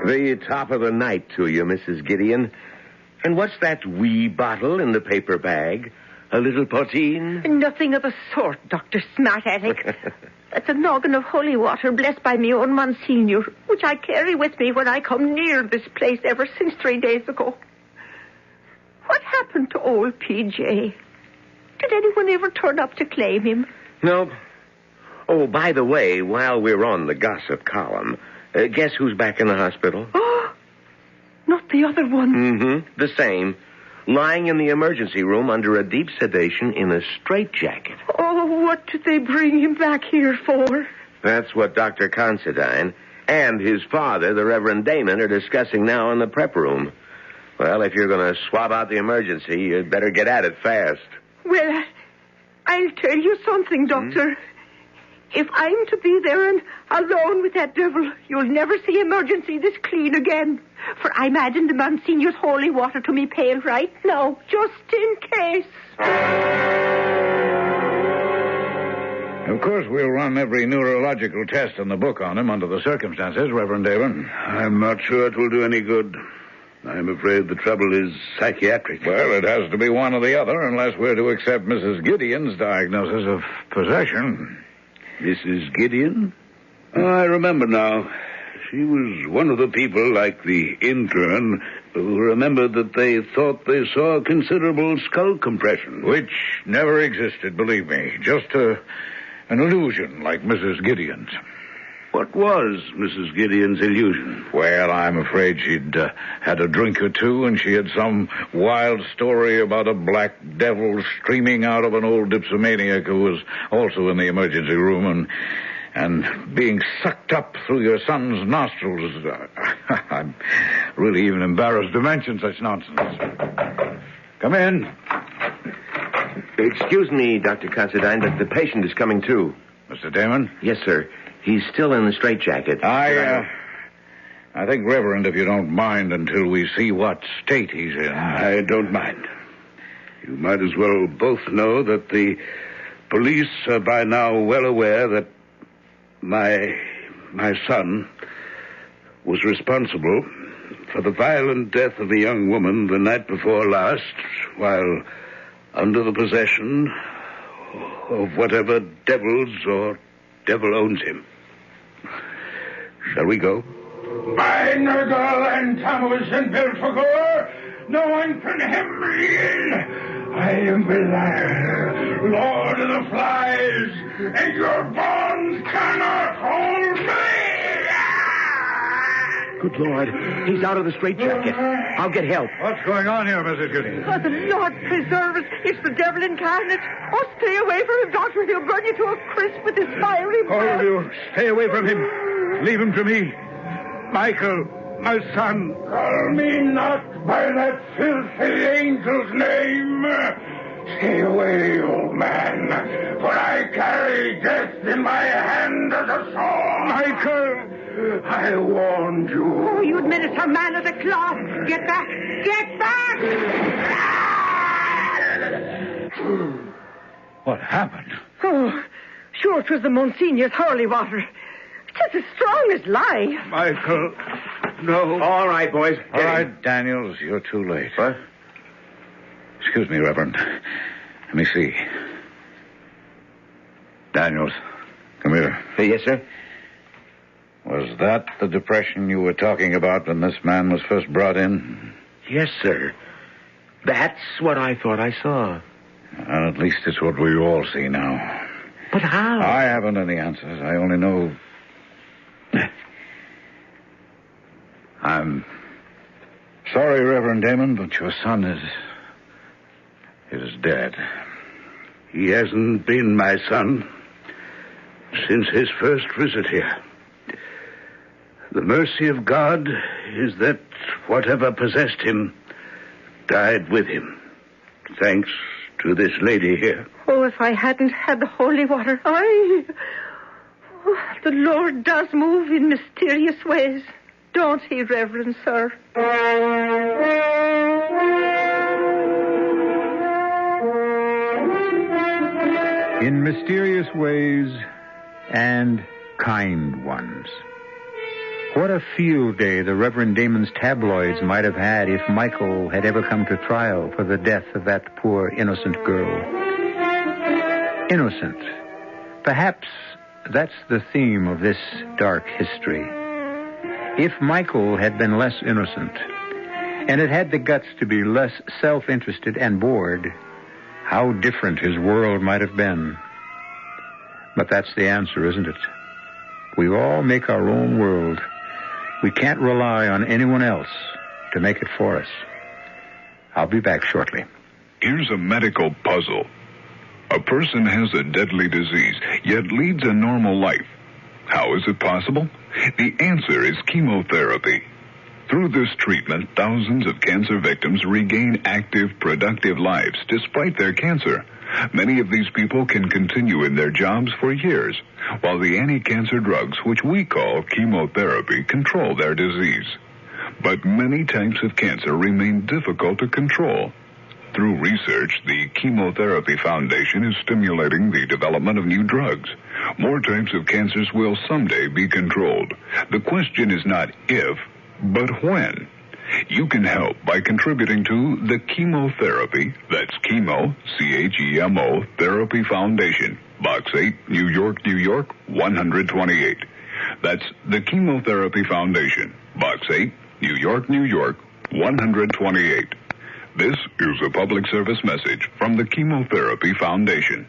The top of the night to you, Mrs. Gideon. And what's that wee bottle in the paper bag? A little poteen? Nothing of the sort, Dr. Smart-Aleck. That's a noggin of holy water blessed by me own Monsignor, which I carry with me when I come near this place ever since 3 days ago. What happened to old P.J.? Did anyone ever turn up to claim him? No. Oh, by the way, while we're on the gossip column, guess who's back in the hospital? Oh, not the other one. Mm-hmm, the same. Lying in the emergency room under a deep sedation in a straitjacket. Oh, what did they bring him back here for? That's what Dr. Considine and his father, the Reverend Damon, are discussing now in the prep room. Well, if you're going to swab out the emergency, you'd better get at it fast. Well, I'll tell you something, Doctor. If I'm to be there and alone with that devil, you'll never see emergency this clean again. For I'm adding the Monsignor's holy water to me pail right now, just in case. Of course, we'll run every neurological test in the book on him under the circumstances, Reverend Damon. I'm not sure it will do any good. I'm afraid the trouble is psychiatric. Well, it has to be one or the other unless we're to accept Mrs. Gideon's diagnosis of possession. Mrs. Gideon? Oh, I remember now. She was one of the people, like the intern, who remembered that they thought they saw considerable skull compression. Which never existed, believe me. Just an illusion like Mrs. Gideon's. What was Mrs. Gideon's illusion? Well, I'm afraid she'd had a drink or two, and she had some wild story about a black devil streaming out of an old dipsomaniac who was also in the emergency room and being sucked up through your son's nostrils. I'm really even embarrassed to mention such nonsense. Come in. Excuse me, Dr. Considine, but the patient is coming too. Mr. Damon? Yes, sir. He's still in the straitjacket. I think, Reverend, if you don't mind, until we see what state he's in. I don't mind. You might as well both know that the police are by now well aware that my son was responsible for the violent death of a young woman the night before last, while under the possession of whatever devils or devil owns him. Shall we go? By Nergal and Tammuz and Belphegor, no one can hem me in. I am Belial, Lord of the Flies, and your bonds cannot hold me. Good Lord, he's out of the straitjacket. I'll get help. What's going on here, Mrs. Gideon? Oh, the Lord preserve us. It's the devil incarnate. Oh, stay away from him, Doctor. He'll burn you to a crisp with his fiery breath. All of you, stay away from him. Leave him to me. Michael, my son. Call me not by that filthy angel's name. Stay away, old man, for I carry death in my hand as a sword. Michael, I warned you. Oh, you administer man of the cloth. Get back! Get back! What happened? Oh, sure, 'twas the Monsignor's holy water. It's as strong as life. Michael, no. All right, boys. All right, Daniels, you're too late. What? Excuse me, Reverend. Let me see. Daniels, come here. Yes, sir? Was that the depression you were talking about when this man was first brought in? Yes, sir. That's what I thought I saw. Well, at least it's what we all see now. But how? I haven't any answers. I only know... I'm sorry, Reverend Damon, but your son is dead. He hasn't been my son since his first visit here. The mercy of God is that whatever possessed him died with him, thanks to this lady here. Oh, if I hadn't had the holy water, the Lord does move in mysterious ways. Don't he, Reverend Sir? In mysterious ways and kind ones. What a field day the Reverend Damon's tabloids might have had if Michael had ever come to trial for the death of that poor innocent girl. Innocent. Perhaps that's the theme of this dark history. If Michael had been less innocent, and had had the guts to be less self-interested and bored, how different his world might have been. But that's the answer, isn't it? We all make our own world. We can't rely on anyone else to make it for us. I'll be back shortly. Here's a medical puzzle. A person has a deadly disease, yet leads a normal life. How is it possible? The answer is chemotherapy. Through this treatment, thousands of cancer victims regain active, productive lives despite their cancer. Many of these people can continue in their jobs for years, while the anti-cancer drugs, which we call chemotherapy, control their disease. But many types of cancer remain difficult to control. Through research, the Chemotherapy Foundation is stimulating the development of new drugs. More types of cancers will someday be controlled. The question is not if, but when. You can help by contributing to the chemotherapy, that's chemo, C-H-E-M-O, Therapy Foundation, Box 8, New York, New York, 128. That's the Chemotherapy Foundation, Box 8, New York, New York, 128. This is a public service message from the Chemotherapy Foundation.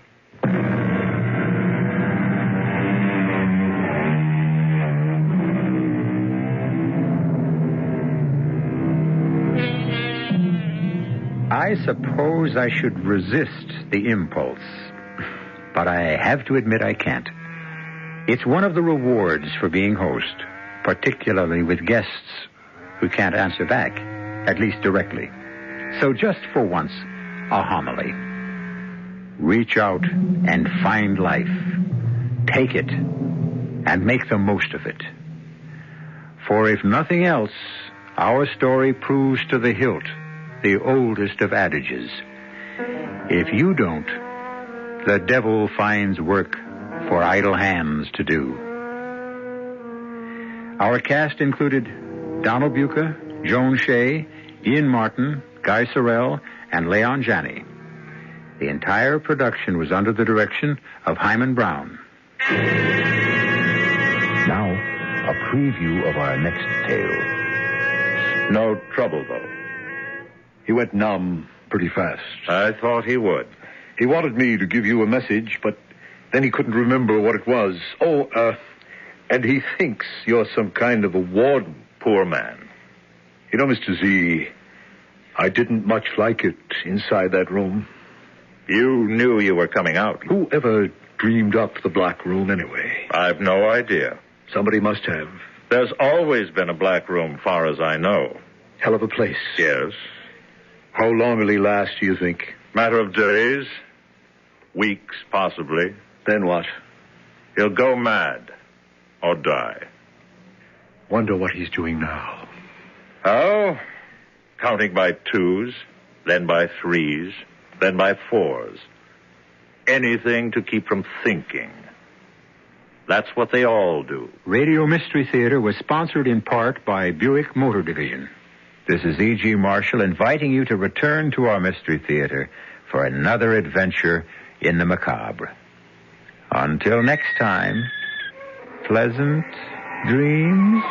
I suppose I should resist the impulse, but I have to admit I can't. It's one of the rewards for being host, particularly with guests who can't answer back, at least directly. So just for once, a homily. Reach out and find life. Take it and make the most of it. For if nothing else, our story proves to the hilt the oldest of adages. If you don't, the devil finds work for idle hands to do. Our cast included Donald Buca, Joan Shea, Ian Martin, Guy Sorrell, and Leon Janney. The entire production was under the direction of Hyman Brown. Now, a preview of our next tale. No trouble, though. He went numb pretty fast. I thought he would. He wanted me to give you a message, but then he couldn't remember what it was. And he thinks you're some kind of a warden. Poor man. You know, Mr. Z, I didn't much like it inside that room. You knew you were coming out. Who ever dreamed up the Black Room anyway? I've no idea. Somebody must have. There's always been a Black Room, far as I know. Hell of a place. Yes. How long will he last, do you think? Matter of days. Weeks, possibly. Then what? He'll go mad. Or die. Wonder what he's doing now. Oh, counting by twos, then by threes, then by fours. Anything to keep from thinking. That's what they all do. Radio Mystery Theater was sponsored in part by Buick Motor Division. This is E.G. Marshall inviting you to return to our Mystery Theater for another adventure in the macabre. Until next time, pleasant dreams.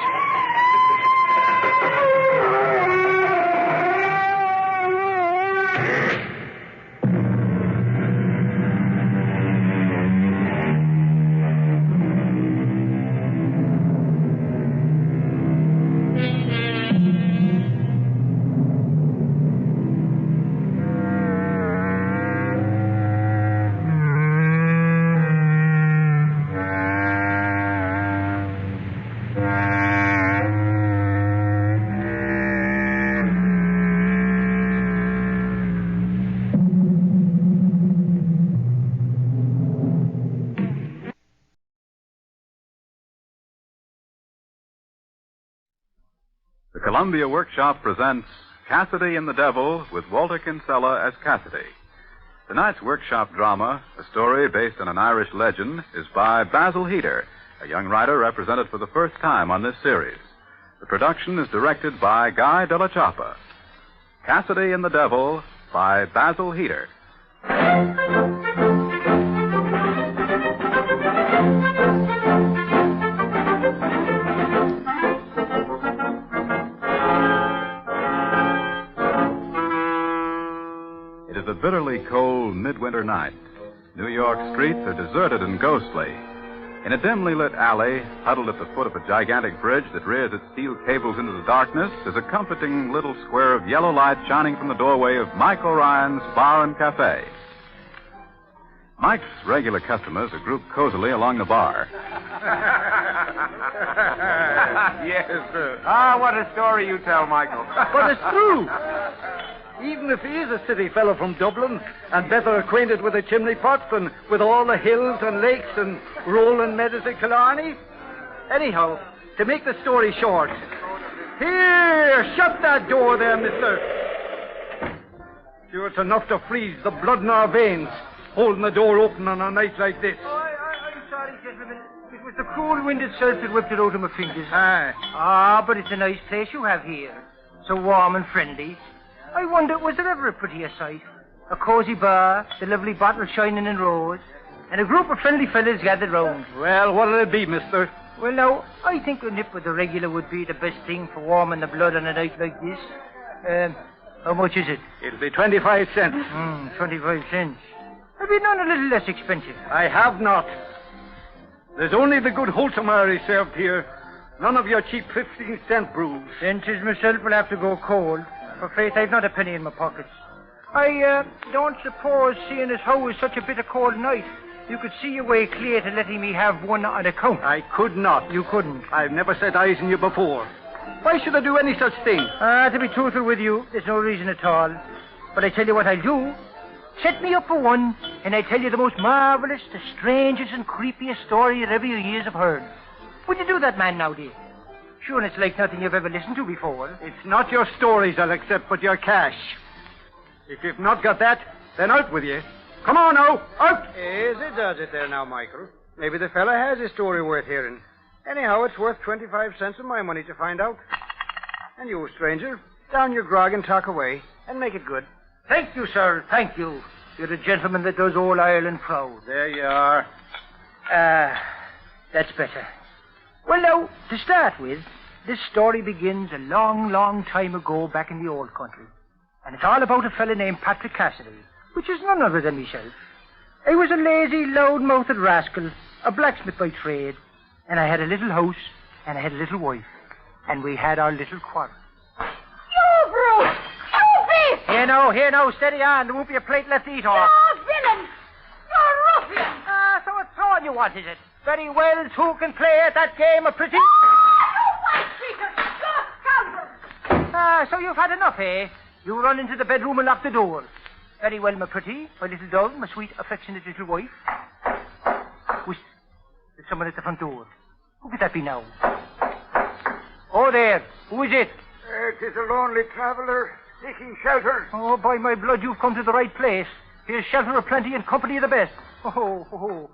Columbia Workshop presents Cassidy and the Devil with Walter Kinsella as Cassidy. Tonight's workshop drama, a story based on an Irish legend, is by Basil Heater, a young writer represented for the first time on this series. The production is directed by Guy Della Chapa. Cassidy and the Devil by Basil Heater. It is a bitterly cold midwinter night. New York streets are deserted and ghostly. In a dimly lit alley, huddled at the foot of a gigantic bridge that rears its steel cables into the darkness, is a comforting little square of yellow light shining from the doorway of Mike O'Ryan's Bar and Cafe. Mike's regular customers are grouped cozily along the bar. Yes, sir. Ah, what a story you tell, Michael. But it's true. Even if he is a city fellow from Dublin and better acquainted with the chimney pots and with all the hills and lakes and rolling meadows of Killarney. Anyhow, to make the story short, here, shut that door there, mister. Sure, it's enough to freeze the blood in our veins, holding the door open on a night like this. I'm sorry, gentlemen. It was the cool wind itself that whipped it out of my fingers. Aye. But it's a nice place you have here. So warm and friendly. I wonder, was there ever a prettier sight? A cozy bar, the lovely bottle shining in rows, and a group of friendly fellas gathered round. Well, what'll it be, mister? Well, now, I think a nip with the regular would be the best thing for warming the blood on a night like this. How much is it? It'll be 25 cents. 25 cents. Have you none a little less expensive? I have not. There's only the good wholesome Irish served here. None of your cheap 15-cent brews. Senses myself will have to go cold. For faith, I've not a penny in my pockets. I don't suppose, seeing as how it's such a bitter cold night, you could see your way clear to letting me have one on account. I could not. You couldn't? I've never set eyes on you before. Why should I do any such thing? To be truthful with you, there's no reason at all. But I tell you what I'll do. Set me up for one, and I tell you the most marvelous, the strangest and creepiest story that ever your ears have heard. Would you do that, man, now, dear? Sure, it's like nothing you've ever listened to before. It's not your stories I'll accept, but your cash. If you've not got that, then out with you. Come on now, out! Easy does it there now, Michael. Maybe the fella has a story worth hearing. Anyhow, it's worth 25 cents of my money to find out. And you, stranger, down your grog and talk away, and make it good. Thank you, sir, thank you. You're a gentleman that does all Ireland proud. There you are. That's better. Well, now, to start with, this story begins a long, long time ago back in the old country. And it's all about a fella named Patrick Cassidy, which is none other than myself. I was a lazy, loud-mouthed rascal, a blacksmith by trade, and I had a little house, and I had a little wife, and we had our little quarrel. You brute! You beast! Here now, steady on. There won't be a plate left to eat off. You villain! You ruffian! So it's throwing you want, is it? Very well, two can play at that game of pretty... You white-cheater! You scoundrel! So you've had enough, eh? You run into the bedroom and lock the door. Very well, my pretty, my little dove, my sweet, affectionate little wife. Whoosh. There's someone at the front door. Who could that be now? Oh, there. Who is it? It is a lonely traveler seeking shelter. Oh, by my blood, you've come to the right place. Here's shelter of plenty and company of the best. Oh.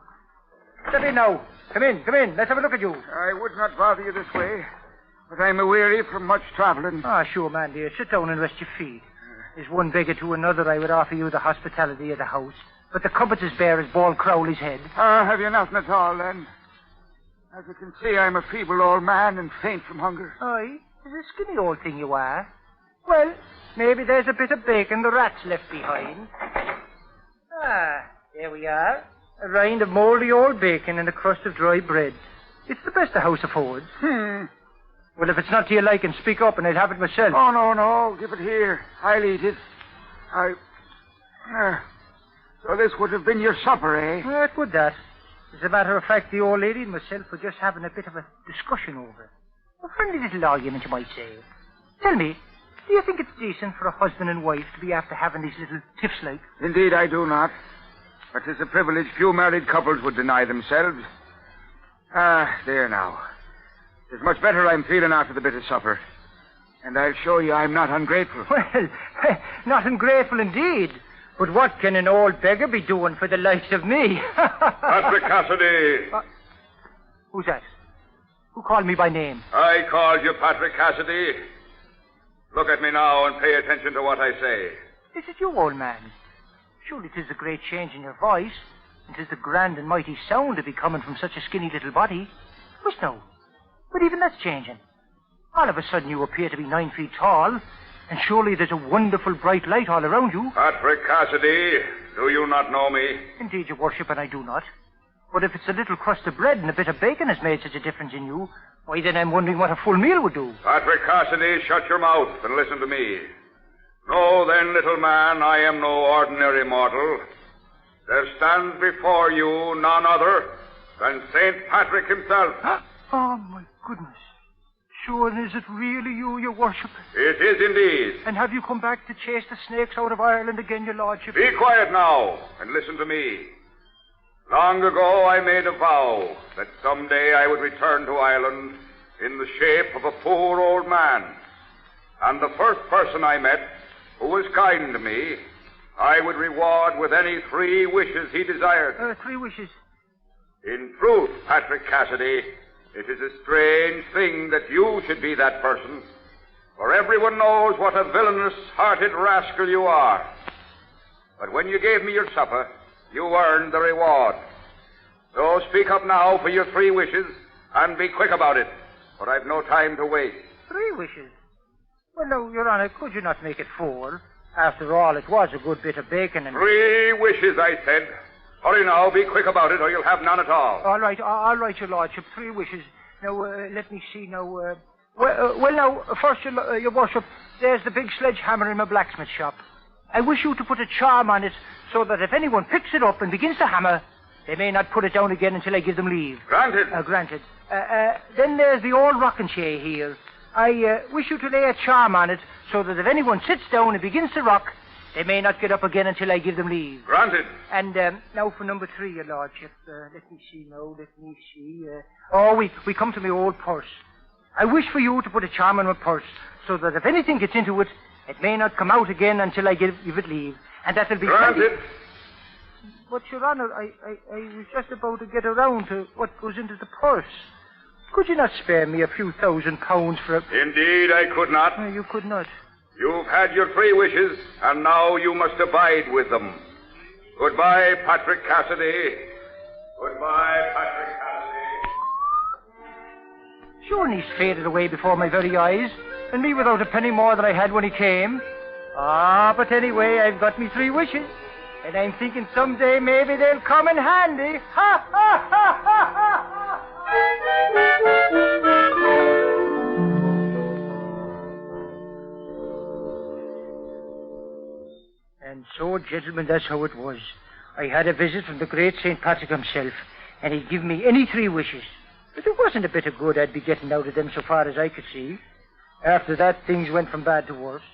Step in now. Come in. Let's have a look at you. I would not bother you this way, but I'm a-weary from much traveling. Sure, man, dear. Sit down and rest your feet. There's one beggar to another I would offer you the hospitality of the house, but the cupboard's as bare as Ball Crowley's head. Have you nothing at all, then? As you can see, I'm a feeble old man and faint from hunger. Aye, is a skinny old thing you are. Well, maybe there's a bit of bacon the rats left behind. There we are. A rind of mouldy old bacon and a crust of dry bread. It's the best the house affords. Well, if it's not to your liking, speak up and I'll have it myself. Oh, no. Give it here. I'll eat it. So this would have been your supper, eh? It would that. As a matter of fact, the old lady and myself were just having a bit of a discussion over it. A friendly little argument, you might say. Tell me, do you think it's decent for a husband and wife to be after having these little tiffs like? Indeed, I do not. But it's a privilege few married couples would deny themselves. There now. It's much better I'm feeling after the bit of supper. And I'll show you I'm not ungrateful. Well, not ungrateful indeed. But what can an old beggar be doing for the likes of me? Patrick Cassidy. Who's that? Who called me by name? I called you Patrick Cassidy. Look at me now and pay attention to what I say. Is it you, old man? Surely 'tis a great change in your voice, and 'tis the grand and mighty sound to be coming from such a skinny little body. Which no. But even that's changing. All of a sudden you appear to be 9 feet tall, and surely there's a wonderful bright light all around you. Patrick Cassidy, do you not know me? Indeed, your worship, and I do not. But if it's a little crust of bread and a bit of bacon has made such a difference in you, why then I'm wondering what a full meal would do. Patrick Cassidy, shut your mouth and listen to me. Know then, little man, I am no ordinary mortal. There stands before you none other than St. Patrick himself. Oh, my goodness. Sure, and is it really you, your worship? It is indeed. And have you come back to chase the snakes out of Ireland again, your lordship? Be quiet now and listen to me. Long ago I made a vow that someday I would return to Ireland in the shape of a poor old man. And the first person I met who was kind to me, I would reward with any 3 wishes he desired. 3 wishes? In truth, Patrick Cassidy, it is a strange thing that you should be that person, for everyone knows what a villainous-hearted rascal you are. But when you gave me your supper, you earned the reward. So speak up now for your 3 wishes, and be quick about it, for I've no time to waste. 3 wishes? Well, no, Your Honor, could you not make it 4? After all, it was a good bit of bacon and... 3 wishes, I said. Hurry now, be quick about it, or you'll have none at all. All right, your lordship, 3 wishes. Now, let me see now, well, now, first, your worship, there's the big sledgehammer in my blacksmith shop. I wish you to put a charm on it so that if anyone picks it up and begins to hammer, they may not put it down again until I give them leave. Granted. Granted. Then there's the old rocking chair here. I wish you to lay a charm on it so that if anyone sits down and begins to rock, they may not get up again until I give them leave. Granted. And now for number 3, your lordship. Let me see. We come to my old purse. I wish for you to put a charm on my purse so that if anything gets into it, it may not come out again until I give it leave. And that will be... Granted. But, Your Honor, I was just about to get around to what goes into the purse. Could you not spare me a few £1,000 for a... Indeed, I could not. No, you could not. You've had your 3 wishes, and now you must abide with them. Goodbye, Patrick Cassidy. Goodbye, Patrick Cassidy. Sure, and he's faded away before my very eyes, and me without a penny more than I had when he came. But anyway, I've got me 3 wishes, and I'm thinking someday maybe they'll come in handy. Ha, ha, ha, ha, ha! And so, gentlemen, that's how it was. I had a visit from the great St. Patrick himself, and he'd give me any 3 wishes. But there wasn't a bit of good I'd be getting out of them so far as I could see. After that, things went from bad to worse.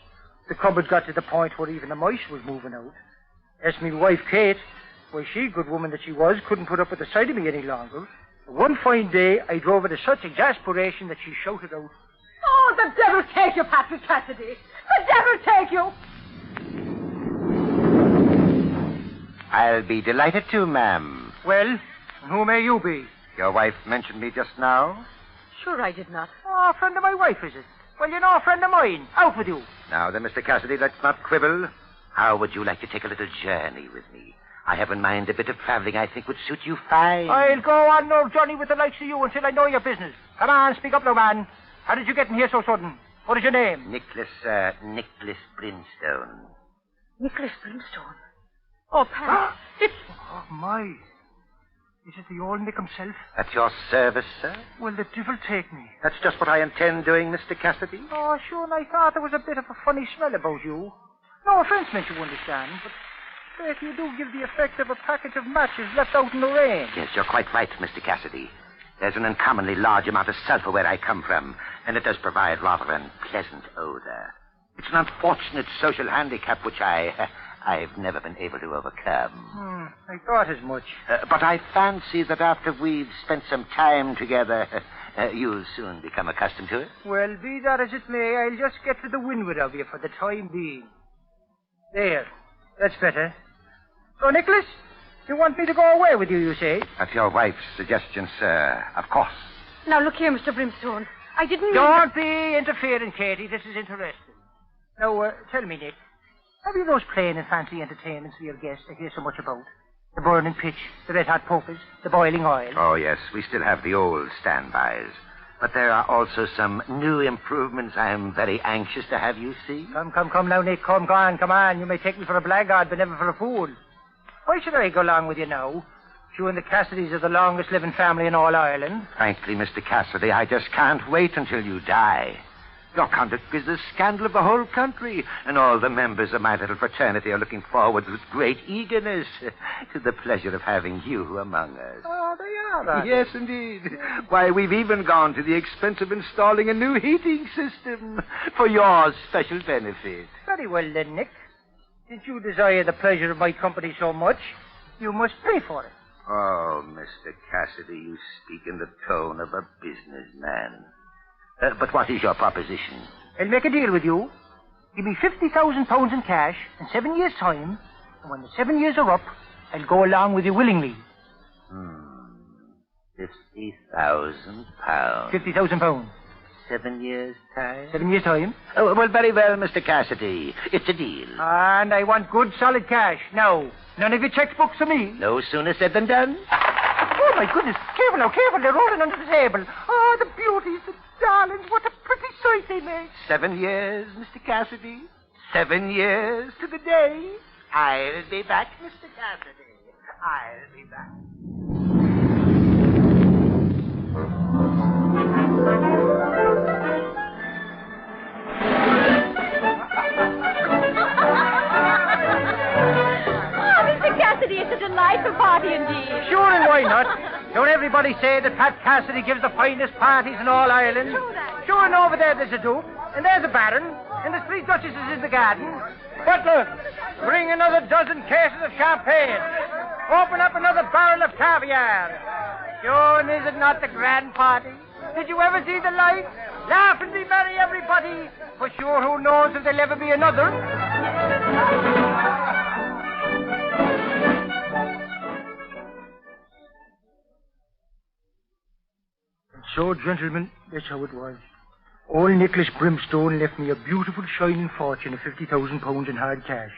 The cupboard got to the point where even the mice was moving out. As me wife, Kate, well, she, good woman that she was, couldn't put up with the sight of me any longer. One fine day, I drove her to such exasperation that she shouted out, "Oh, the devil take you, Patrick Cassidy! The devil take you!" I'll be delighted to, ma'am. Well, who may you be? Your wife mentioned me just now. Sure, I did not. Oh, a friend of my wife, is it? Well, you know, a friend of mine. Out with you. Now then, Mr. Cassidy, let's not quibble. How would you like to take a little journey with me? I have in mind a bit of traveling I think would suit you fine. I'll go on no journey with the likes of you until I know your business. Come on, speak up now, man. How did you get in here so sudden? What is your name? Nicholas Brimstone. Nicholas Brimstone? Oh, Pat, it's... Oh, my. Is it the old Nick himself? At your service, sir? Well, the devil take me. That's just what I intend doing, Mr. Cassidy. Oh, sure, and I thought there was a bit of a funny smell about you. No offense meant, you understand, but... Faith, you do give the effect of a package of matches left out in the rain. Yes, you're quite right, Mr. Cassidy. There's an uncommonly large amount of sulfur where I come from, and it does provide rather an unpleasant odor. It's an unfortunate social handicap which I've never been able to overcome. I thought as much. But I fancy that after we've spent some time together, you'll soon become accustomed to it. Well, be that as it may, I'll just get to the windward of you for the time being. There. That's better. So, Nicholas, you want me to go away with you, you say? At your wife's suggestion, sir. Of course. Now, look here, Mr. Brimstone. I didn't... Don't be interfering, Katie. This is interesting. Now, tell me, Nick. Have you those plain and fancy entertainments for your guests I hear so much about? The burning pitch, the red-hot pokers, the boiling oil. Oh, yes. We still have the old standbys. But there are also some new improvements I'm very anxious to have you see. Come now, Nick. Come on. You may take me for a blackguard, but never for a fool. Why should I go along with you now? You and the Cassidys are the longest living family in all Ireland. Frankly, Mr. Cassidy, I just can't wait until you die. Your conduct is the scandal of the whole country, and all the members of my little fraternity are looking forward with great eagerness to the pleasure of having you among us. Oh, they are. Yes, indeed. Why, we've even gone to the expense of installing a new heating system for your special benefit. Very well, then, Nick. Since you desire the pleasure of my company so much, you must pay for it. Oh, Mr. Cassidy, you speak in the tone of a businessman. But what is your proposition? I'll make a deal with you. Give me £50,000 in cash in 7 years' time, and when the 7 years are up, I'll go along with you willingly. £50,000. £50,000. 7 years' time? 7 years' time. Oh, well, very well, Mr. Cassidy. It's a deal. And I want good, solid cash. Now, none of your checkbooks for me. No sooner said than done. Oh, my goodness. Careful now, careful. They're rolling under the table. Oh, the beauties, the darlings. What a pretty sight they make. 7 years, Mr. Cassidy. 7 years to the day. I'll be back, Mr. Cassidy. I'll be back. It's a delightful party indeed. Sure, and why not? Don't everybody say that Pat Cassidy gives the finest parties in all Ireland? Sure, and over there there's a duke, and there's a baron, and there's 3 duchesses in the garden. Butler, bring another dozen cases of champagne. Open up another barrel of caviar. Sure, and is it not the grand party? Did you ever see the like? Laugh and be merry, everybody. For sure, who knows if there'll ever be another? So, gentlemen, that's how it was. Old Nicholas Brimstone left me a beautiful, shining fortune of £50,000 in hard cash.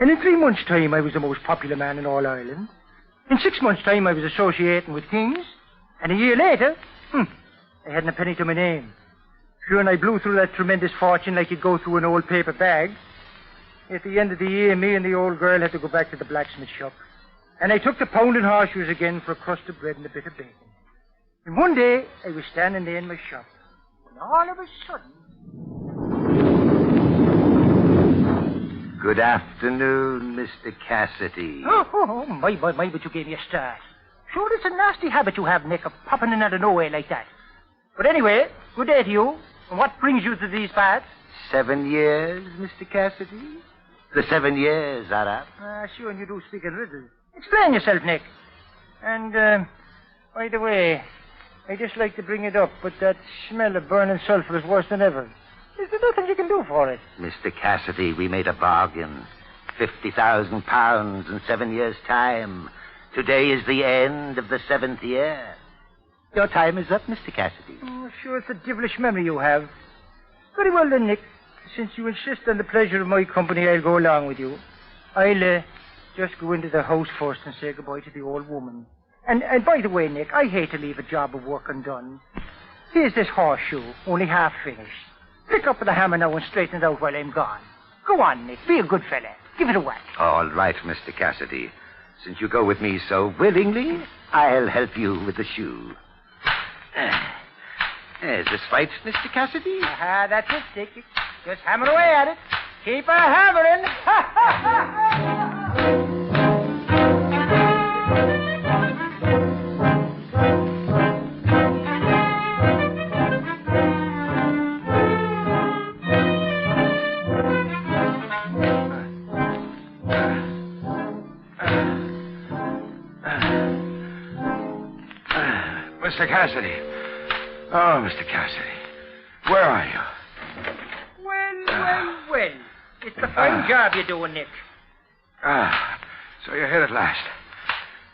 And in 3 months' time, I was the most popular man in all Ireland. In 6 months' time, I was associating with kings. And a year later, I hadn't a penny to my name. Sure, and I blew through that tremendous fortune like you'd go through an old paper bag. At the end of the year, me and the old girl had to go back to the blacksmith shop. And I took to pounding horseshoes again for a crust of bread and a bit of bacon. And one day, I was standing there in my shop. And all of a sudden... Good afternoon, Mr. Cassidy. Oh, my, but you gave me a start. Sure, it's a nasty habit you have, Nick, of popping in out of nowhere like that. But anyway, good day to you. And what brings you to these parts? 7 years, Mr. Cassidy? The 7 years are up. Sure, and you do speak in riddles. Explain yourself, Nick. And, by the way, I just like to bring it up, but that smell of burning sulfur is worse than ever. Is there nothing you can do for it? Mr. Cassidy, we made a bargain. £50,000 in 7 years' time. Today is the end of the 7th year. Your time is up, Mr. Cassidy. Oh, sure, it's a devilish memory you have. Very well then, Nick. Since you insist on the pleasure of my company, I'll go along with you. I'll just go into the house first and say goodbye to the old woman. And by the way, Nick, I hate to leave a job of work undone. Here's this horseshoe, only half finished. Pick up the hammer now and straighten it out while I'm gone. Go on, Nick. Be a good fella. Give it a whack. All right, Mr. Cassidy. Since you go with me so willingly, I'll help you with the shoe. There's this fight, Mr. Cassidy. That's it, Dick. Just hammer away at it. Keep a hammering. Mr. Cassidy. Oh, Mr. Cassidy. Where are you? Well. It's a fine job you're doing, Nick. So you're here at last.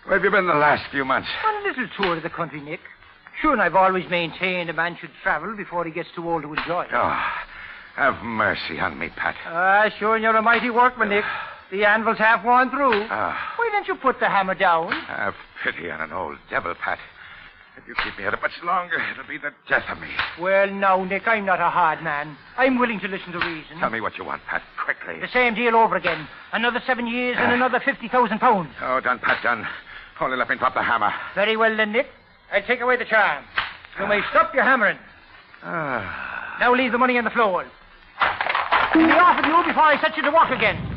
Where have you been the last few months? On a little tour of the country, Nick. Sure, and I've always maintained a man should travel before he gets too old to enjoy it. Oh, have mercy on me, Pat. Sure, and you're a mighty workman, Nick. The anvil's half worn through. Why don't you put the hammer down? Have pity on an old devil, Pat. If you keep me at it much longer, it'll be the death of me. Well, no, Nick, I'm not a hard man. I'm willing to listen to reason. Tell me what you want, Pat, quickly. The same deal over again. Another 7 years and another £50,000. Oh, done, Pat, done. Only let me drop the hammer. Very well, then, Nick. I'll take away the charm. You may stop your hammering. Now leave the money on the floor. Be off with you before I set you to work again.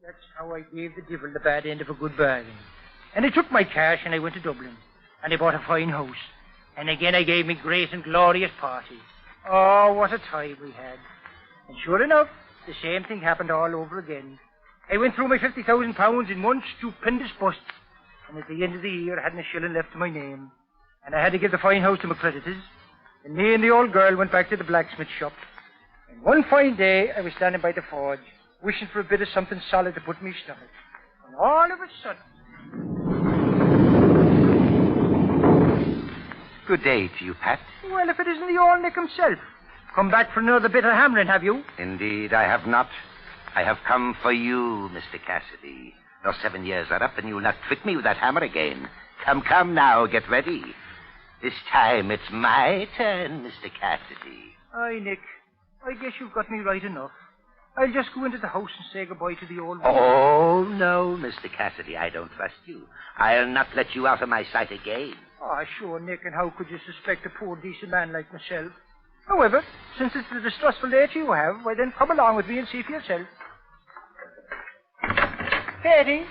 That's how I gave the devil the bad end of a good bargain. And I took my cash and I went to Dublin. And I bought a fine house. And again I gave me great and glorious party. Oh, what a time we had. And sure enough, the same thing happened all over again. I went through my £50,000 in one stupendous bust. And at the end of the year, I hadn't a shilling left to my name. And I had to give the fine house to my creditors. And me and the old girl went back to the blacksmith shop. And one fine day, I was standing by the forge, wishing for a bit of something solid to put in my stomach. And all of a sudden... Good day to you, Pat. Well, if it isn't the old Nick himself. Come back for another bit of hammering, have you? Indeed, I have not. I have come for you, Mr. Cassidy. Your 7 years are up, and you'll not trick me with that hammer again. Come now, get ready. This time it's my turn, Mr. Cassidy. Aye, Nick. I guess you've got me right enough. I'll just go into the house and say goodbye to the old woman. Oh, no, Mr. Cassidy, I don't trust you. I'll not let you out of my sight again. Oh, sure, Nick, and how could you suspect a poor, decent man like myself? However, since it's the distrustful nature you have, why then come along with me and see for yourself. Katie,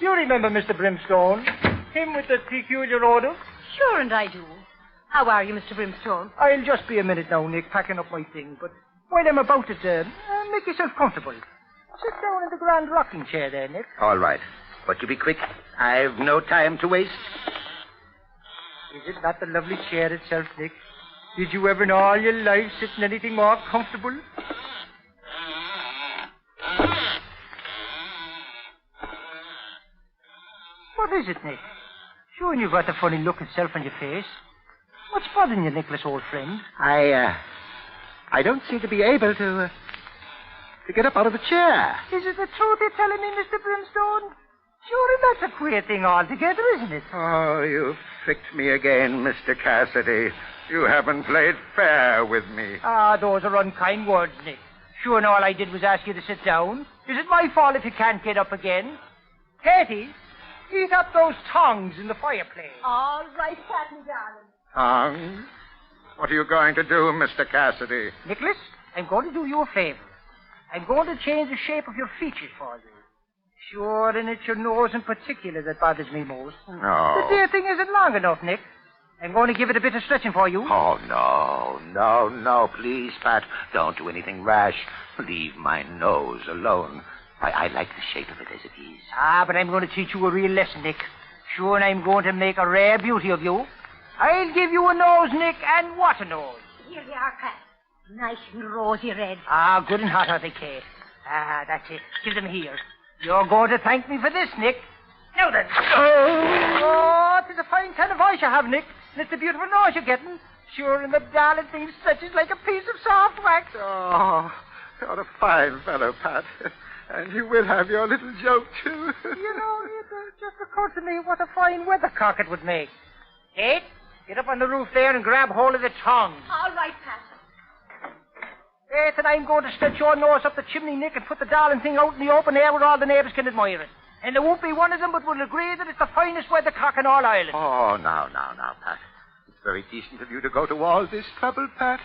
you remember Mr. Brimstone? Him with the peculiar odor? Sure, and I do. How are you, Mr. Brimstone? I'll just be a minute now, Nick, packing up my things, but while I'm about it, make yourself comfortable. Sit down in the grand rocking chair there, Nick. All right. But you be quick. I've no time to waste. Is it not the lovely chair itself, Nick? Did you ever in all your life sit in anything more comfortable? is it, Nick? Sure, you've got the funny look itself on your face. What's bothering you, Nicholas, old friend? I don't seem to be able to get up out of the chair. Is it the truth you're telling me, Mr. Brimstone? Sure, that's a queer thing altogether, isn't it? Oh, you've tricked me again, Mr. Cassidy. You haven't played fair with me. Ah, those are unkind words, Nick. Sure, and all I did was ask you to sit down. Is it my fault if you can't get up again? Katie, heat up those tongs in the fireplace. All right, Patty, darling. Tongues? What are you going to do, Mr. Cassidy? Nicholas, I'm going to do you a favor. I'm going to change the shape of your features for you. Sure, and it's your nose in particular that bothers me most. No. The dear thing isn't long enough, Nick. I'm going to give it a bit of stretching for you. Oh, no, please, Pat. Don't do anything rash. Leave my nose alone. I like the shape of it as it is. Ah, but I'm going to teach you a real lesson, Nick. Sure, and I'm going to make a rare beauty of you. I'll give you a nose, Nick, and what a nose. Here you are, Pat. Nice and rosy red. Ah, good and hot are they, Kate. Ah, that's it. Give them here. You're going to thank me for this, Nick. Now then. Oh, it's a fine kind of voice you have, Nick. And it's a beautiful nose you're getting. Sure, and the darling thing stretches like a piece of soft wax. Oh, you're a fine fellow, Pat. And you will have your little joke, too. You know, it just occurred to me what a fine weathercock it would make. Kate, get up on the roof there and grab hold of the tongs. All right, Pat. Kate, and I'm going to stretch your nose up the chimney, Nick, and put the darling thing out in the open air where all the neighbours can admire it. And there won't be one of them but will agree that it's the finest weathercock in all Ireland. Oh, now, Pat. It's very decent of you to go to all this trouble, Pat.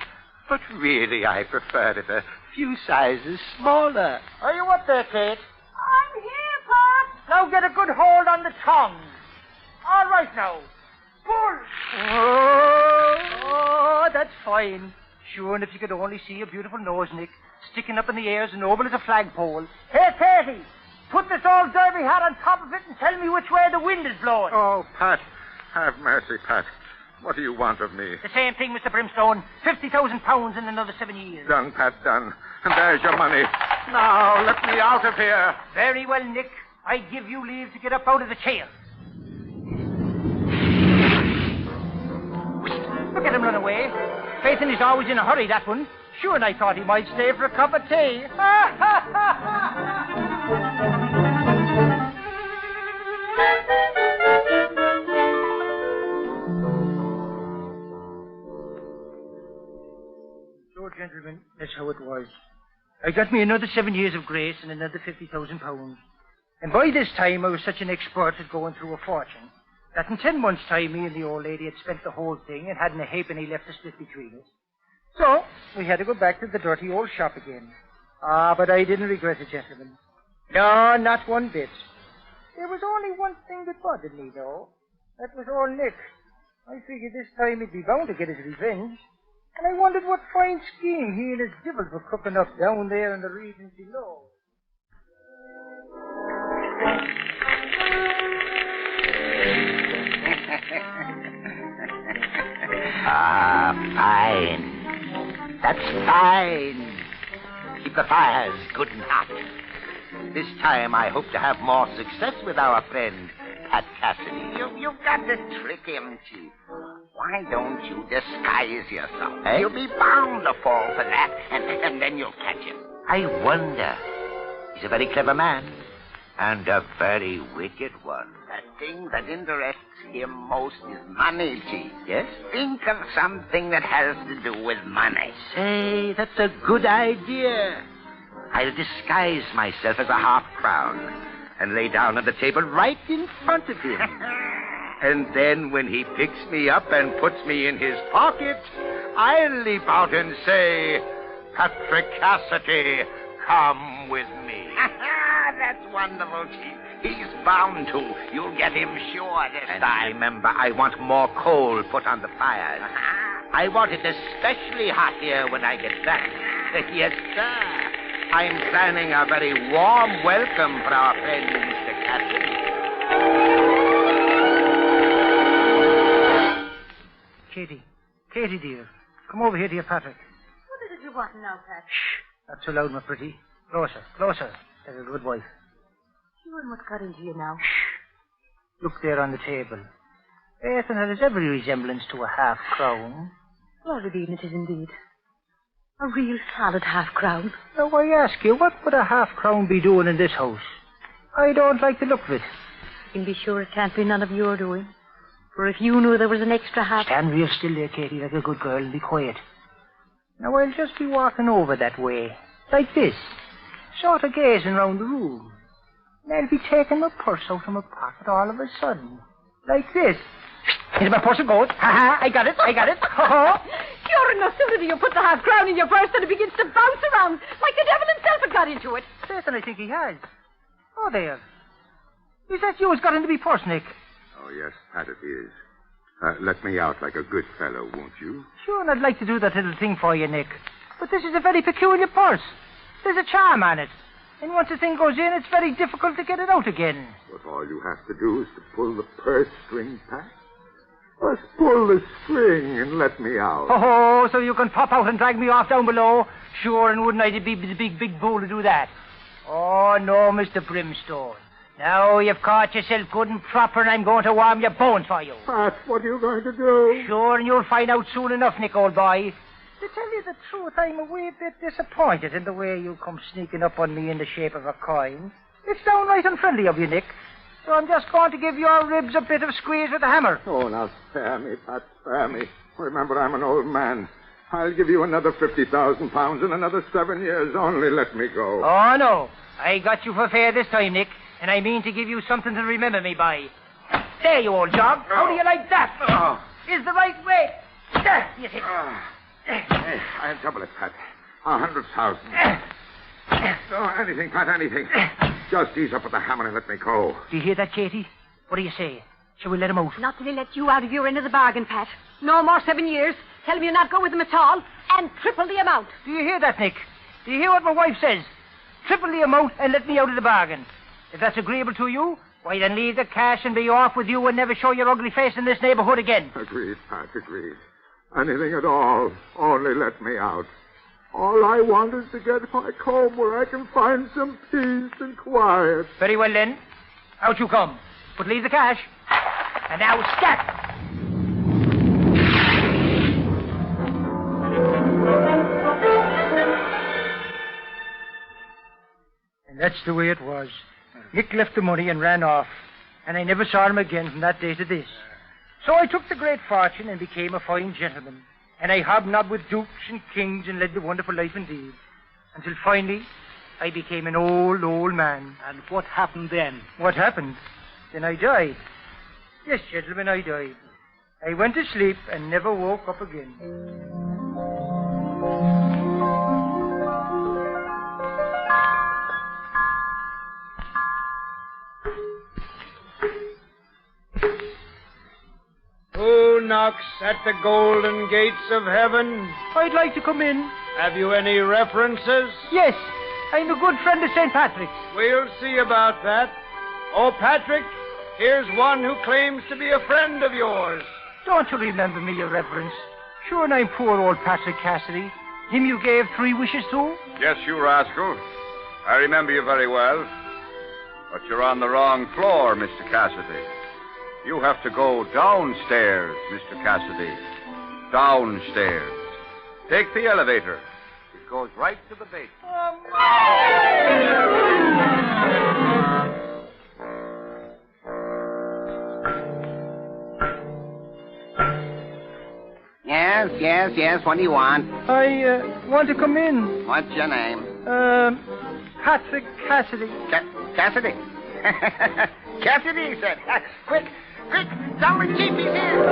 But really, I prefer it a few sizes smaller. Are you up there, Kate? I'm here, Pat. Now get a good hold on the tongs. All right now. Pull. Oh, that's fine. Sure, and if you could only see a beautiful nose, Nick, sticking up in the air as noble as a flagpole. Hey, Katie, put this old derby hat on top of it and tell me which way the wind is blowing. Oh, Pat, have mercy, Pat. What do you want of me? The same thing, Mr. Brimstone. £50,000 in another 7 years. Done, Pat, done. And there's your money. Now, let me out of here. Very well, Nick. I give you leave to get up out of the chair. Look at him run away. Phaeton is always in a hurry, that one. Sure, and I thought he might stay for a cup of tea. So, gentlemen, that's how it was. I got me another 7 years of grace and another £50,000. And by this time, I was such an expert at going through a fortune that in 10 months' time, me and the old lady had spent the whole thing and hadn't a halfpenny left to split between us. So, we had to go back to the dirty old shop again. Ah, but I didn't regret it, gentlemen. No, not one bit. There was only one thing that bothered me, though. That was old Nick. I figured this time he'd be bound to get his revenge. And I wondered what fine scheme he and his divils were cooking up down there in the regions below. Ah, fine. That's fine. Keep the fires good and hot. This time I hope to have more success with our friend, Pat Cassidy. You've got to trick him, Chief. Why don't you disguise yourself? Eh? You'll be bound to fall for that, and then you'll catch him. I wonder. He's a very clever man, and a very wicked one. The thing that interests him most is money, Chief. Yes? Think of something that has to do with money. Say, that's a good idea. I'll disguise myself as a half-crown and lay down on the table right in front of him. And then when he picks me up and puts me in his pocket, I'll leap out and say, Patrick Cassidy, come with me. That's wonderful, Chief. He's bound to. You'll get him sure this time. Remember, I want more coal put on the fires. I want it especially hot here when I get back. Yes, sir. I'm planning a very warm welcome for our friend, Mr. Cassidy. Katie, dear. Come over here to your Patrick. What is it you want now, Pat? Shh. Not so loud, my pretty. Closer. Like a good wife. You and what got into you now? Shh. Look there on the table. Yes, and it has every resemblance to a half-crown. Well, Redeem, it is indeed. A real solid half-crown. Now, I ask you, what would a half-crown be doing in this house? I don't like the look of it. You can be sure it can't be none of your doing. For if you knew there was an extra half... Stand real still there, Katie, like a good girl, and be quiet. Now, I'll just be walking over that way, like this, sort of gazing round the room. And I'll be taking my purse out of my pocket all of a sudden, like this. Into my purse it goes. Ha-ha, I got it. Ho-ho. Sure, no sooner do you put the half-crown in your purse than it begins to bounce around, like the devil himself had got into it. Yes, I think he has. Oh, there. Is that you who's got into me purse, Nick? Oh, yes, Pat, it is. Let me out like a good fellow, won't you? Sure, and I'd like to do that little thing for you, Nick. But this is a very peculiar purse. There's a charm on it. And once the thing goes in, it's very difficult to get it out again. But all you have to do is to pull the purse string, Pat. Just pull the string and let me out. Oh, so you can pop out and drag me off down below? Sure, and wouldn't I be the big fool to do that? Oh, no, Mr. Brimstone. Now you've caught yourself good and proper, and I'm going to warm your bones for you. Pat, what are you going to do? Sure, and you'll find out soon enough, Nick, old boy. To tell you the truth, I'm a wee bit disappointed in the way you come sneaking up on me in the shape of a coin. It's downright unfriendly of you, Nick. So I'm just going to give your ribs a bit of squeeze with a hammer. Oh, now spare me, Pat, spare me. Remember, I'm an old man. I'll give you another £50,000 in another 7 years. Only let me go. Oh, no. I got you for fair this time, Nick. And I mean to give you something to remember me by. There, you old dog. Oh. How do you like that? Oh. Is the right way. There, you see. I'll double it, Pat. 100,000. Oh, anything, Pat, anything. Just ease up with the hammer and let me go. Do you hear that, Katie? What do you say? Shall we let him out? Not till he let you out of your end of the bargain, Pat. No more 7 years. Tell him you'll not go with him at all. And triple the amount. Do you hear that, Nick? Do you hear what my wife says? Triple the amount and let me out of the bargain. If that's agreeable to you, why then leave the cash and be off with you and never show your ugly face in this neighborhood again. Agreed, Pat, agreed. Anything at all. Only let me out. All I want is to get back home where I can find some peace and quiet. Very well, then. Out you come. But leave the cash. And now scat! And that's the way it was. Nick left the money and ran off. And I never saw him again from that day to this. So I took the great fortune and became a fine gentleman. And I hobnobbed with dukes and kings and led the wonderful life indeed. Until finally, I became an old, old man. And what happened then? What happened? Then I died. Yes, gentlemen, I died. I went to sleep and never woke up again. Who knocks at the golden gates of heaven? I'd like to come in. Have you any references? Yes, I'm a good friend of St. Patrick's. We'll see about that. Oh, Patrick, here's one who claims to be a friend of yours. Don't you remember me, your reverence? Sure, and I'm poor old Patrick Cassidy. Him you gave 3 wishes to? Yes, you rascal. I remember you very well. But you're on the wrong floor, Mr. Cassidy. You have to go downstairs, Mr. Cassidy. Downstairs. Take the elevator. It goes right to the basement. Yes. What do you want? I want to come in. What's your name? Patrick Cassidy. Cassidy? Cassidy, he said. Quick, Dollar Chief, he's here.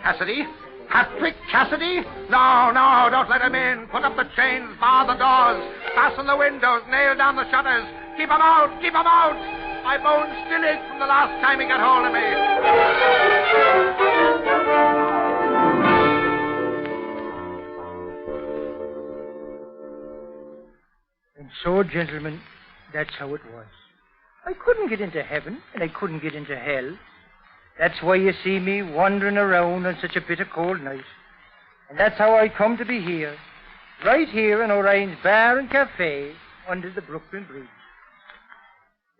Cassidy? Patrick Cassidy? No, don't let him in. Put up the chains, bar the doors, fasten the windows, nail down the shutters. Keep him out. My bones still ache from the last time he got hold of me. And so, gentlemen, that's how it was. I couldn't get into heaven, and I couldn't get into hell. That's why you see me wandering around on such a bitter cold night. And that's how I come to be here, right here in Orion's Bar and Cafe, under the Brooklyn Bridge.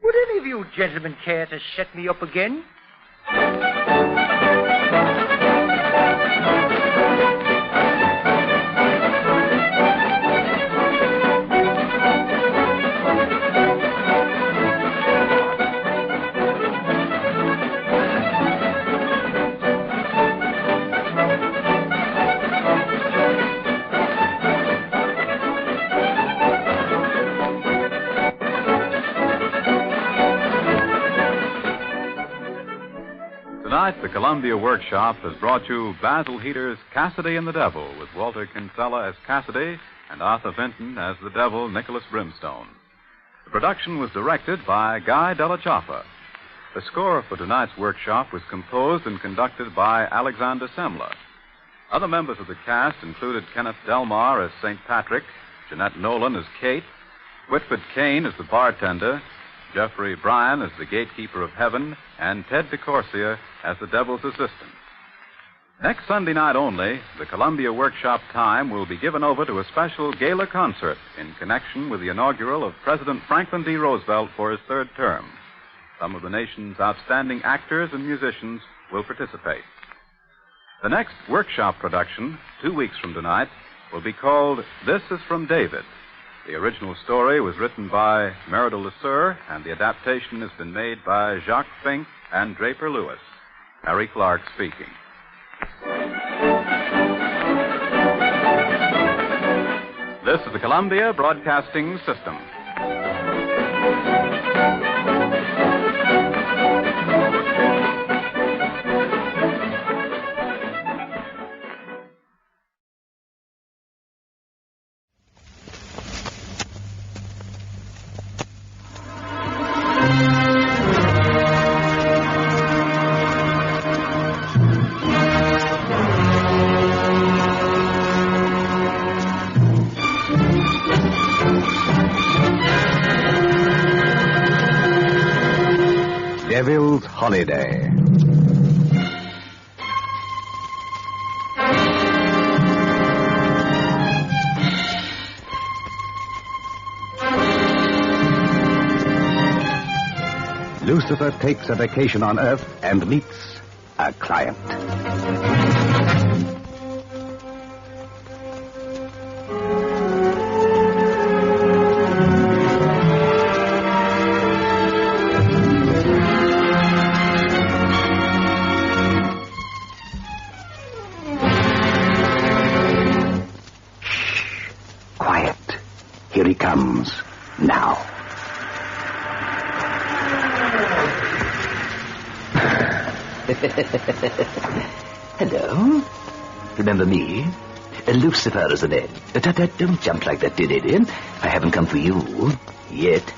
Would any of you gentlemen care to set me up again? Tonight, the Columbia Workshop has brought you Basil Heater's Cassidy and the Devil, with Walter Kinsella as Cassidy and Arthur Vinton as the Devil, Nicholas Brimstone. The production was directed by Guy Della Chapa. The score for tonight's workshop was composed and conducted by Alexander Semler. Other members of the cast included Kenneth Delmar as St. Patrick, Jeanette Nolan as Kate, Whitford Kane as the bartender, Jeffrey Bryan as the gatekeeper of heaven, and Ted DeCorsia as the devil's assistant. Next Sunday night only, the Columbia Workshop time will be given over to a special gala concert in connection with the inaugural of President Franklin D. Roosevelt for his third term. Some of the nation's outstanding actors and musicians will participate. The next workshop production, 2 weeks from tonight, will be called This Is From David. The original story was written by Merida LeSueur, and the adaptation has been made by Jacques Fink and Draper Lewis. Harry Clark speaking. This is the Columbia Broadcasting System. Devil's Holiday. Lucifer takes a vacation on Earth and meets a client. Here he comes, now. Hello. Remember me? Lucifer is the name. Don't jump like that, dear lady. I haven't come for you. Yet.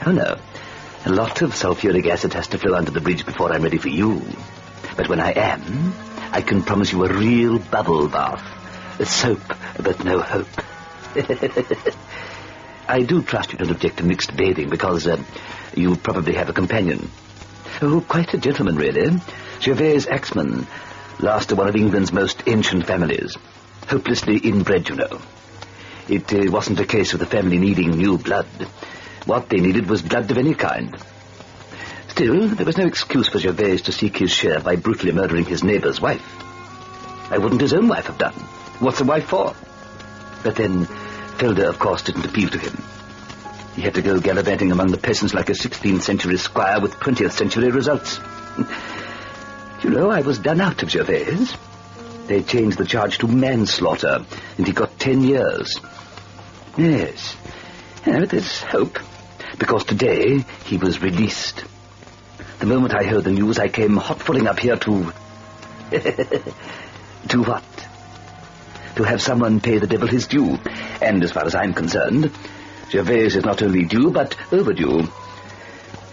Oh, no. A lot of sulfuric acid has to flow under the bridge before I'm ready for you. But when I am, I can promise you a real bubble bath. A soap, but no hope. I do trust you don't object to mixed bathing because you probably have a companion. Oh, quite a gentleman, really. Gervais Axman, last of one of England's most ancient families. Hopelessly inbred, you know. It wasn't a case of the family needing new blood. What they needed was blood of any kind. Still, there was no excuse for Gervais to seek his share by brutally murdering his neighbor's wife. Why wouldn't his own wife have done? What's a wife for? But then, Felder, of course, didn't appeal to him. He had to go gallivanting among the peasants like a 16th century squire with 20th century results. You know, I was done out of Gervais. They changed the charge to manslaughter, and he got 10 years. Yes. Yeah, but there's hope, because today he was released. The moment I heard the news, I came hot-footing up here to... To what? To have someone pay the devil his due. And as far as I'm concerned, Gervais is not only due, but overdue.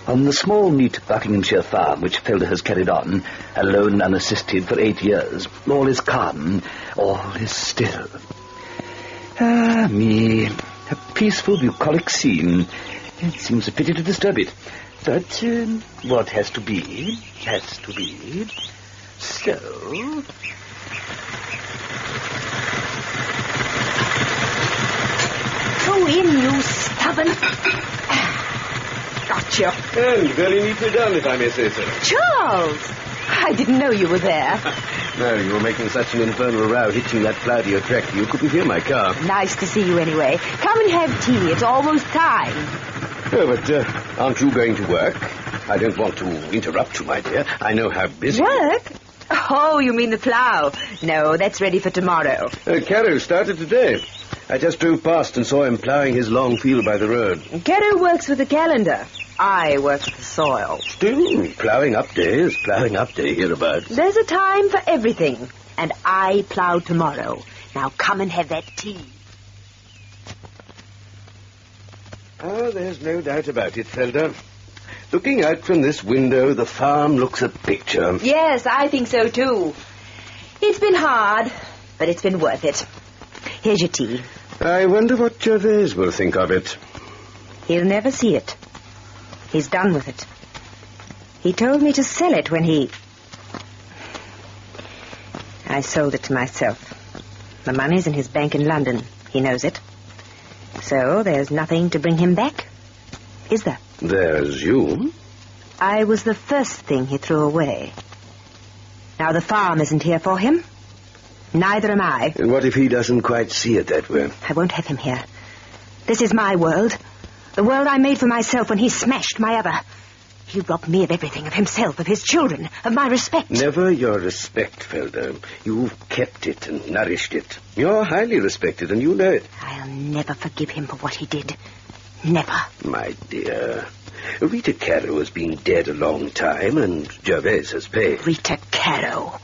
On the small, neat Buckinghamshire farm which Felder has carried on, alone and unassisted for 8 years, all is calm, all is still. Ah, me, a peaceful, bucolic scene. It seems a pity to disturb it. But what has to be, has to be. So... Go in, you stubborn... meet you. And very neatly done, if I may say so. Charles! I didn't know you were there. No, you were making such an infernal row hitching that plough to your tractor. You couldn't hear my car. Nice to see you anyway. Come and have tea. It's almost time. Oh, but aren't you going to work? I don't want to interrupt you, my dear. I know how busy... Work? Oh, you mean the plough? No, that's ready for tomorrow. Caro started today. I just drove past and saw him ploughing his long field by the road. Caro works with the calendar. I work with the soil. Still, ploughing up day is ploughing up day hereabouts. There's a time for everything. And I plough tomorrow. Now come and have that tea. Oh, there's no doubt about it, Felder. Looking out from this window, the farm looks a picture. Yes, I think so, too. It's been hard, but it's been worth it. Here's your tea. I wonder what Gervais will think of it. He'll never see it. He's done with it. He told me to sell it when he... I sold it to myself. The money's in his bank in London. He knows it. So there's nothing to bring him back, is there? There's you. I was the first thing he threw away. Now the farm isn't here for him. Neither am I. And what if he doesn't quite see it that way? I won't have him here. This is my world. The world I made for myself when he smashed my other. He robbed me of everything, of himself, of his children, of my respect. Never your respect, Felder. You've kept it and nourished it. You're highly respected, and you know it. I'll never forgive him for what he did. Never. My dear, Rita Caro has been dead a long time, and Gervais has paid. Rita Caro?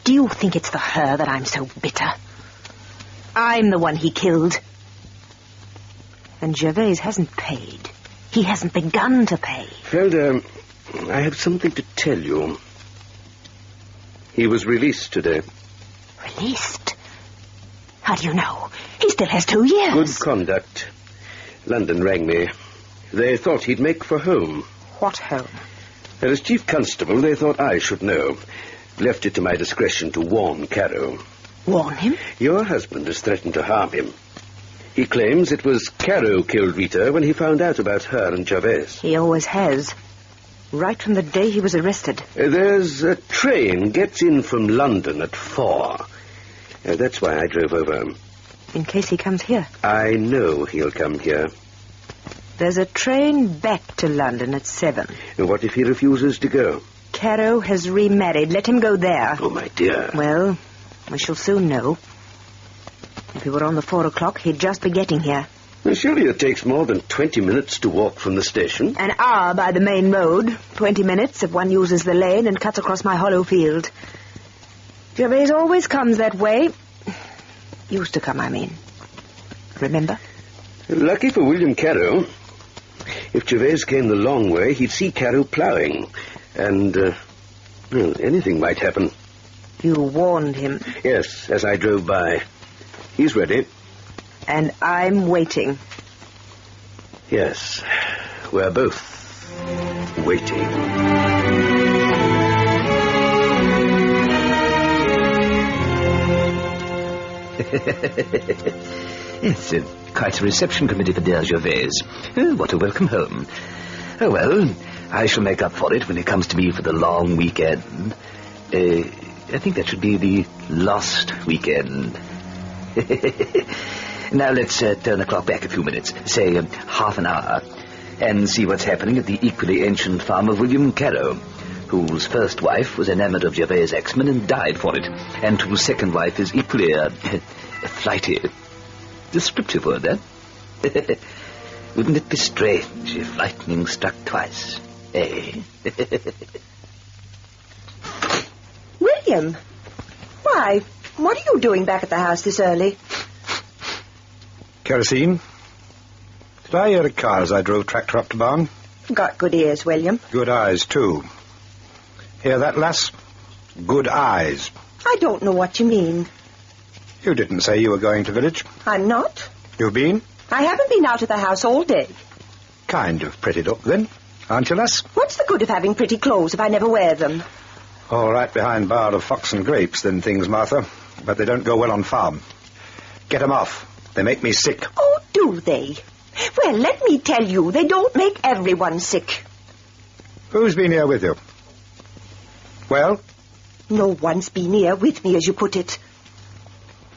Do you think it's for her that I'm so bitter? I'm the one he killed. And Gervais hasn't paid. He hasn't begun to pay. Felder, I have something to tell you. He was released today. Released? How do you know? He still has 2 years. Good conduct. London rang me. They thought he'd make for home. What home? As chief constable, they thought I should know. Left it to my discretion to warn Caro. Warn him? Your husband has threatened to harm him. He claims it was Caro killed Rita when he found out about her and Gervais. He always has. Right from the day he was arrested. There's a train gets in from London at 4. That's why I drove over. In case he comes here? I know he'll come here. There's a train back to London at 7. What if he refuses to go? Caro has remarried. Let him go there. Oh, my dear. Well, we shall soon know. If he were on the 4 o'clock, he'd just be getting here. Well, surely it takes more than 20 minutes to walk from the station. An hour by the main road. 20 minutes if one uses the lane and cuts across my hollow field. Gervais always comes that way. Used to come, I mean. Remember? Lucky for William Caro. If Gervais came the long way, he'd see Caro ploughing. And, well, anything might happen. You warned him? Yes, as I drove by. He's ready. And I'm waiting. Yes, we're both waiting. It's quite a reception committee for dear Gervais. Oh, what a welcome home. Oh, well, I shall make up for it when it comes to me for the long weekend. I think that should be the last weekend. Now let's turn the clock back a few minutes, say half an hour, and see what's happening at the equally ancient farm of William Caro, whose first wife was enamored of Gervais' Axeman and died for it, and whose second wife is equally flighty. Descriptive word, eh? Wouldn't it be strange if lightning struck twice, eh? William, why, what are you doing back at the house this early? Kerosene? Did I hear a car as I drove tractor up to barn? Got good ears, William. Good eyes, too. Hear that, lass? Good eyes. I don't know what you mean. You didn't say you were going to village. I'm not. You've been? I haven't been out of the house all day. Kind of pretty look, then, aren't you, lass? What's the good of having pretty clothes if I never wear them? All right behind bar of fox and grapes, then things, Martha. But they don't go well on farm. Get 'em off. They make me sick. Oh, do they? Well, let me tell you, they don't make everyone sick. Who's been here with you? Well? No one's been here with me, as you put it.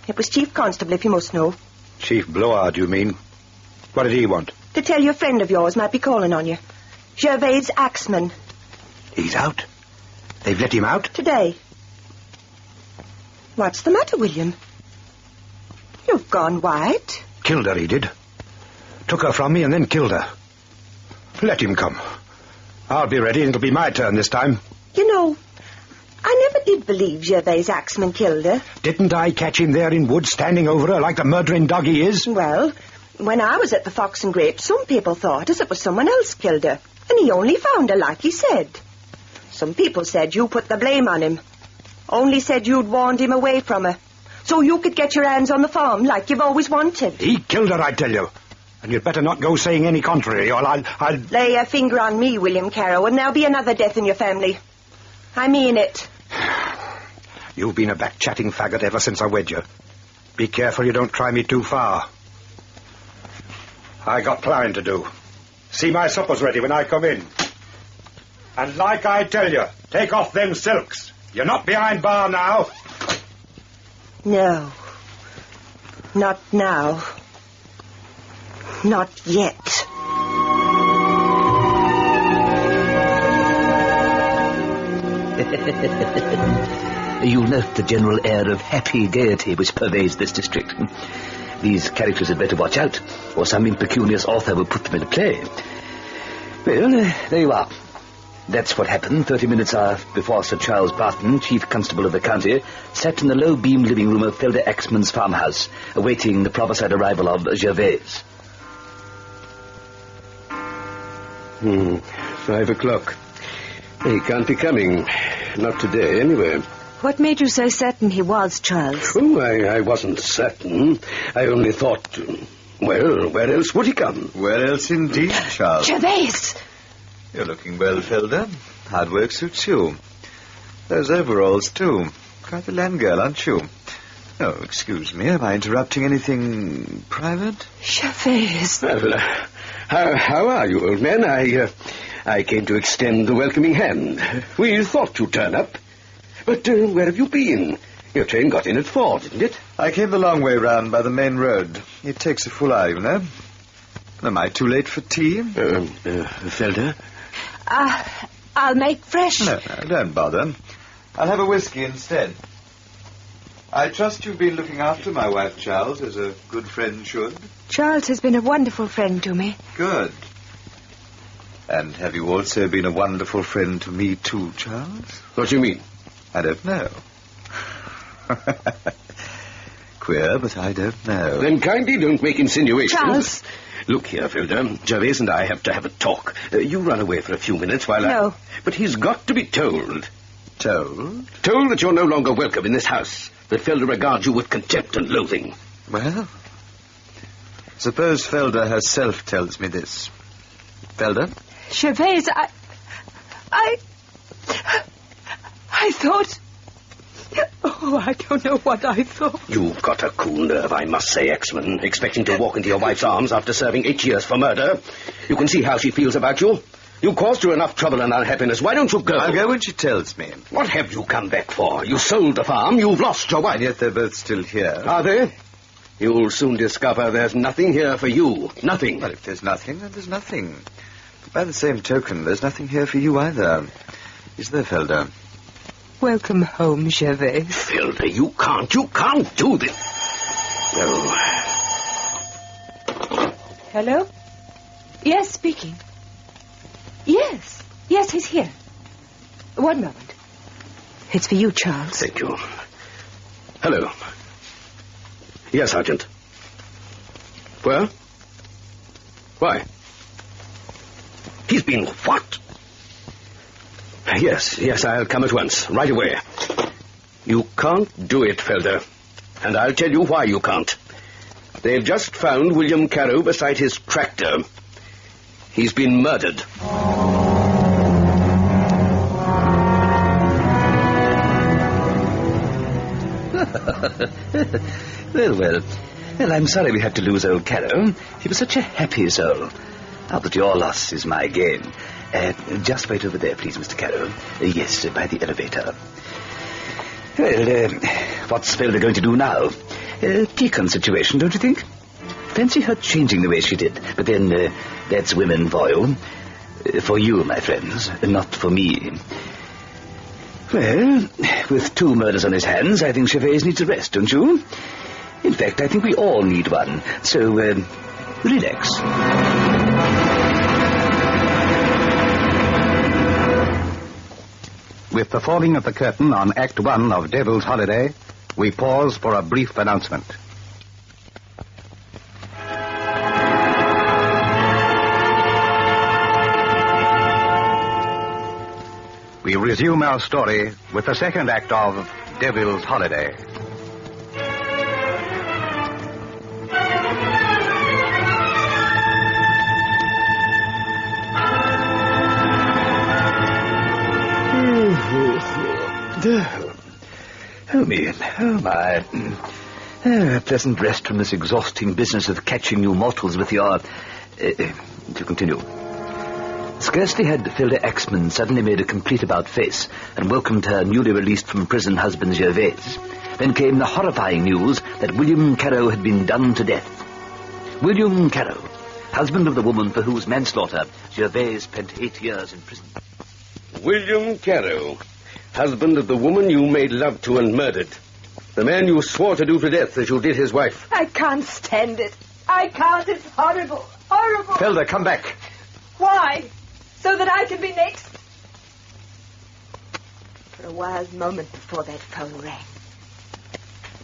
It was Chief Constable, if you must know. Chief Bloward, you mean? What did he want? To tell you a friend of yours might be calling on you. Gervais Axman. He's out? They've let him out? Today. What's the matter, William? You've gone white. Killed her, he did. Took her from me and then killed her. Let him come. I'll be ready and it'll be my turn this time. You know, I never did believe Gervais Axman killed her. Didn't I catch him there in wood standing over her like the murdering dog he is? Well, when I was at the Fox and Grapes, some people thought as it was someone else killed her. And he only found her like he said. Some people said you put the blame on him. Only said you'd warned him away from her. So you could get your hands on the farm like you've always wanted. He killed her, I tell you. And you'd better not go saying any contrary, or I'll... Lay a finger on me, William Carrow, and there'll be another death in your family. I mean it. You've been a back-chatting faggot ever since I wed you. Be careful you don't try me too far. I got plowing to do. See my supper's ready when I come in. And like I tell you, take off them silks. You're not behind bar now. No. Not now. Not yet. You'll note the general air of happy gaiety which pervades this district. These characters had better watch out, or some impecunious author will put them in a play. Well, there you are. That's what happened 30 minutes before Sir Charles Barton, Chief Constable of the county, sat in the low-beam living room of Felder Axman's farmhouse, awaiting the prophesied arrival of Gervais. 5 o'clock. He can't be coming. Not today, anyway. What made you so certain he was, Charles? Oh, I wasn't certain. I only thought, well, where else would he come? Where else indeed, Charles? Gervais! You're looking well, Felder. Hard work suits you. Those overalls, too. Quite the land girl, aren't you? Oh, excuse me. Am I interrupting anything private? Gervais. Well, how are you, old man? I came to extend the welcoming hand. We thought you'd turn up. But where have you been? Your train got in at 4, didn't it? I came the long way round by the main road. It takes a full hour, you know. Am I too late for tea? Felder? I'll make fresh. No, don't bother. I'll have a whiskey instead. I trust you've been looking after my wife, Charles, as a good friend should. Charles has been a wonderful friend to me. Good. And have you also been a wonderful friend to me, too, Charles? What do you mean? I don't know. Queer, but I don't know. Then kindly don't make insinuations. Charles! Look here, Felder. Gervais and I have to have a talk. You run away for a few minutes while No. But he's got to be told. Told? Told that you're no longer welcome in this house. That Felder regards you with contempt and loathing. Well, suppose Felder herself tells me this. Felder? Gervais, I thought... Oh, I don't know what I thought. You've got a cool nerve, I must say, Axman. Expecting to walk into your wife's arms after serving 8 years for murder. You can see how she feels about you. You caused her enough trouble and unhappiness. Why don't you go? I'll go when she tells me. What have you come back for? You sold the farm, you've lost your wife. And yet they're both still here. Are they? You'll soon discover there's nothing here for you. Nothing. Well, if there's nothing, then there's nothing. But by the same token, there's nothing here for you either. Is there, Felder? Welcome home, Gervais. Felder, you can't do this. No. Hello? Yes, speaking. Yes, he's here. 1 moment. It's for you, Charles. Thank you. Hello. Yes, Sergeant. Well? Why? He's been what? Yes, I'll come at once, right away. You can't do it, Felder. And I'll tell you why you can't. They've just found William Carrow beside his tractor. He's been murdered. Well, Well, I'm sorry we had to lose old Caro. He was such a happy soul. Now that your loss is my gain. Just wait over there, please, Mr. Caro. Yes, by the elevator. Well, what's Felder going to do now? Piquant situation, don't you think? Fancy her changing the way she did. But then, that's women for you. For you, my friends, not for me. Well, with 2 murders on his hands, I think Gervais needs a rest, don't you? In fact, I think we all need one. So, relax. With the falling of the curtain on Act 1 of Devil's Holiday, we pause for a brief announcement. We resume our story with the second act of Devil's Holiday. Oh, me. Oh, my. A pleasant rest from this exhausting business of catching new mortals with your... to continue. Scarcely had Felder Axman suddenly made a complete about-face and welcomed her newly released from prison husband Gervais, then came the horrifying news that William Caro had been done to death. William Caro, husband of the woman for whose manslaughter Gervais spent 8 years in prison. William Caro, husband of the woman you made love to and murdered. The man you swore to do to death as you did his wife. I can't stand it. I can't. It's horrible. Horrible. Felder, come back. Why? So that I can be next? For a wild moment before that phone rang,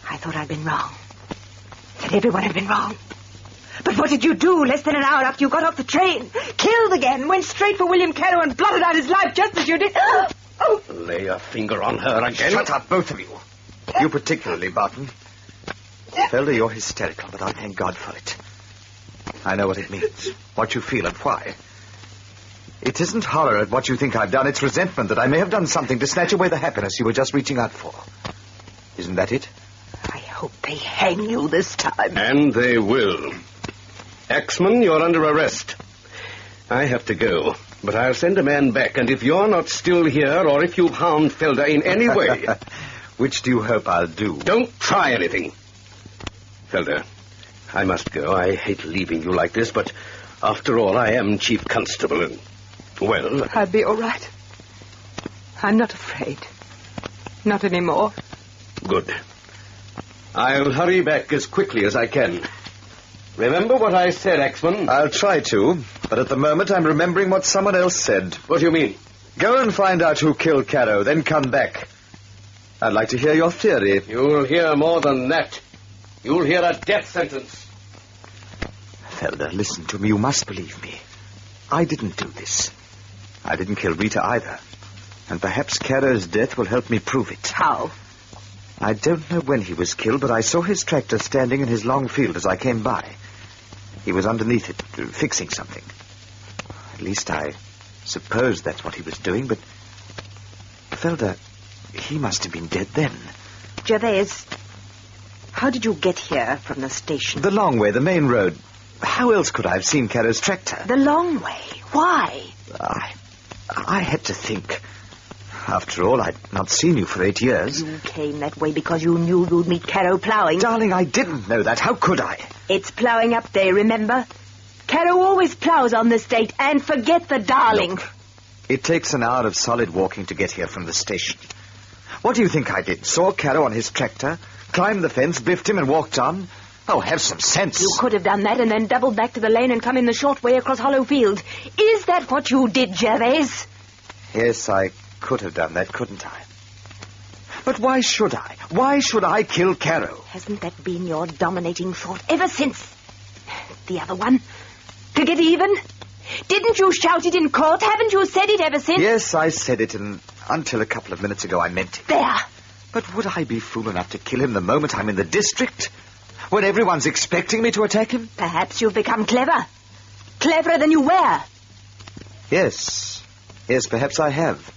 I thought I'd been wrong. That everyone had been wrong. But what did you do less than an hour after you got off the train? Killed again, went straight for William Caro and blotted out his life just as you did. Oh! Lay a finger on her again. Shut up, both of you. You particularly, Barton. Felder, you're hysterical, but I thank God for it. I know what it means, what you feel and why. It isn't horror at what you think I've done. It's resentment that I may have done something to snatch away the happiness you were just reaching out for. Isn't that it? I hope they hang you this time. And they will. Axman, you're under arrest. I have to go, but I'll send a man back, and if you're not still here, or if you've harmed Felder in any way... Which do you hope I'll do? Don't try anything. Felder, I must go. I hate leaving you like this, but after all, I am chief constable, and... Well... I'll be all right. I'm not afraid. Not anymore. Good. I'll hurry back as quickly as I can. Remember what I said, Axman? I'll try to, but at the moment I'm remembering what someone else said. What do you mean? Go and find out who killed Caro, then come back. I'd like to hear your theory. You'll hear more than that. You'll hear a death sentence. Felder, listen to me. You must believe me. I didn't do this. I didn't kill Rita either. And perhaps Caro's death will help me prove it. How? I don't know when he was killed, but I saw his tractor standing in his long field as I came by. He was underneath it, fixing something. At least I suppose that's what he was doing, but... Felder, he must have been dead then. Gervais, how did you get here from the station? The long way, the main road. How else could I have seen Caro's tractor? The long way? Why? I had to think. After all, I'd not seen you for 8 years. You came that way because you knew you'd meet Caro ploughing. Darling, I didn't know that. How could I? It's ploughing up day, remember? Caro always ploughs on this date, and forget the darling. Look, it takes an hour of solid walking to get here from the station. What do you think I did? Saw Caro on his tractor, climbed the fence, biffed him, and walked on? Oh, have some sense. You could have done that and then doubled back to the lane and come in the short way across Hollow Field. Is that what you did, Gervais? Yes, I could have done that, couldn't I? But why should I? Why should I kill Caro? Hasn't that been your dominating thought ever since the other one? To get even? Didn't you shout it in court? Haven't you said it ever since? Yes, I said it, and until a couple of minutes ago I meant it. There. But would I be fool enough to kill him the moment I'm in the district? When everyone's expecting me to attack him? Perhaps you've become clever. Cleverer than you were. Yes. Yes, perhaps I have.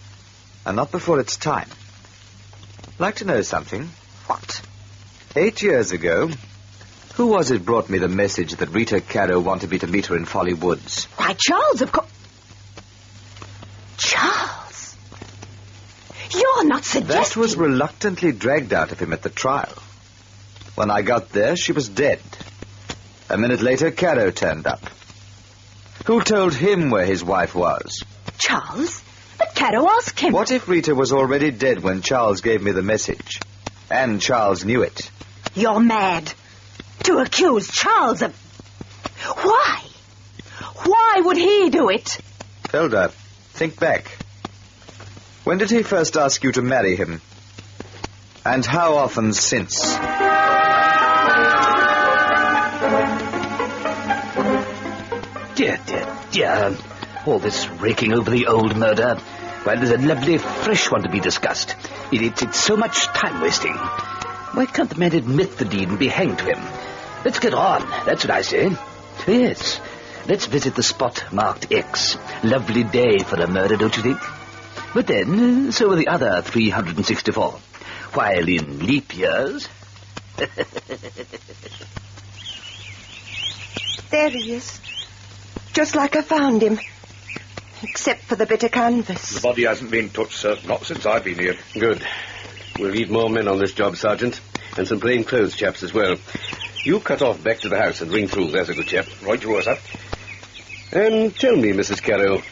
And not before it's time. Like to know something? What? 8 years ago, Who was it brought me the message that Rita Caro wanted me to meet her in Folly Woods? Why, Charles, of course. Charles? You're not suggesting... That was reluctantly dragged out of him at the trial. When I got there, she was dead. A minute later, Caro turned up. Who told him where his wife was? Charles? But Caro asked him. What if Rita was already dead when Charles gave me the message? And Charles knew it. You're mad. To accuse Charles of... Why? Why would he do it? Hilda, think back. When did he first ask you to marry him? And how often since? Dear. All this raking over the old murder. Well, there's a lovely fresh one to be discussed. It's so much time wasting. Why can't the man admit the deed and be hanged to him? Let's get on. That's what I say. Yes. Let's visit the spot marked X. Lovely day for a murder, don't you think? But then, so are the other 364. While in leap years... There he is. Just like I found him. Except for the bit of canvas. The body hasn't been touched, sir. Not since I've been here. Good. We'll need more men on this job, Sergeant. And some plain-clothes chaps as well. You cut off back to the house and ring through. There's a good chap. Right you are, sir. And tell me, Mrs. Caro,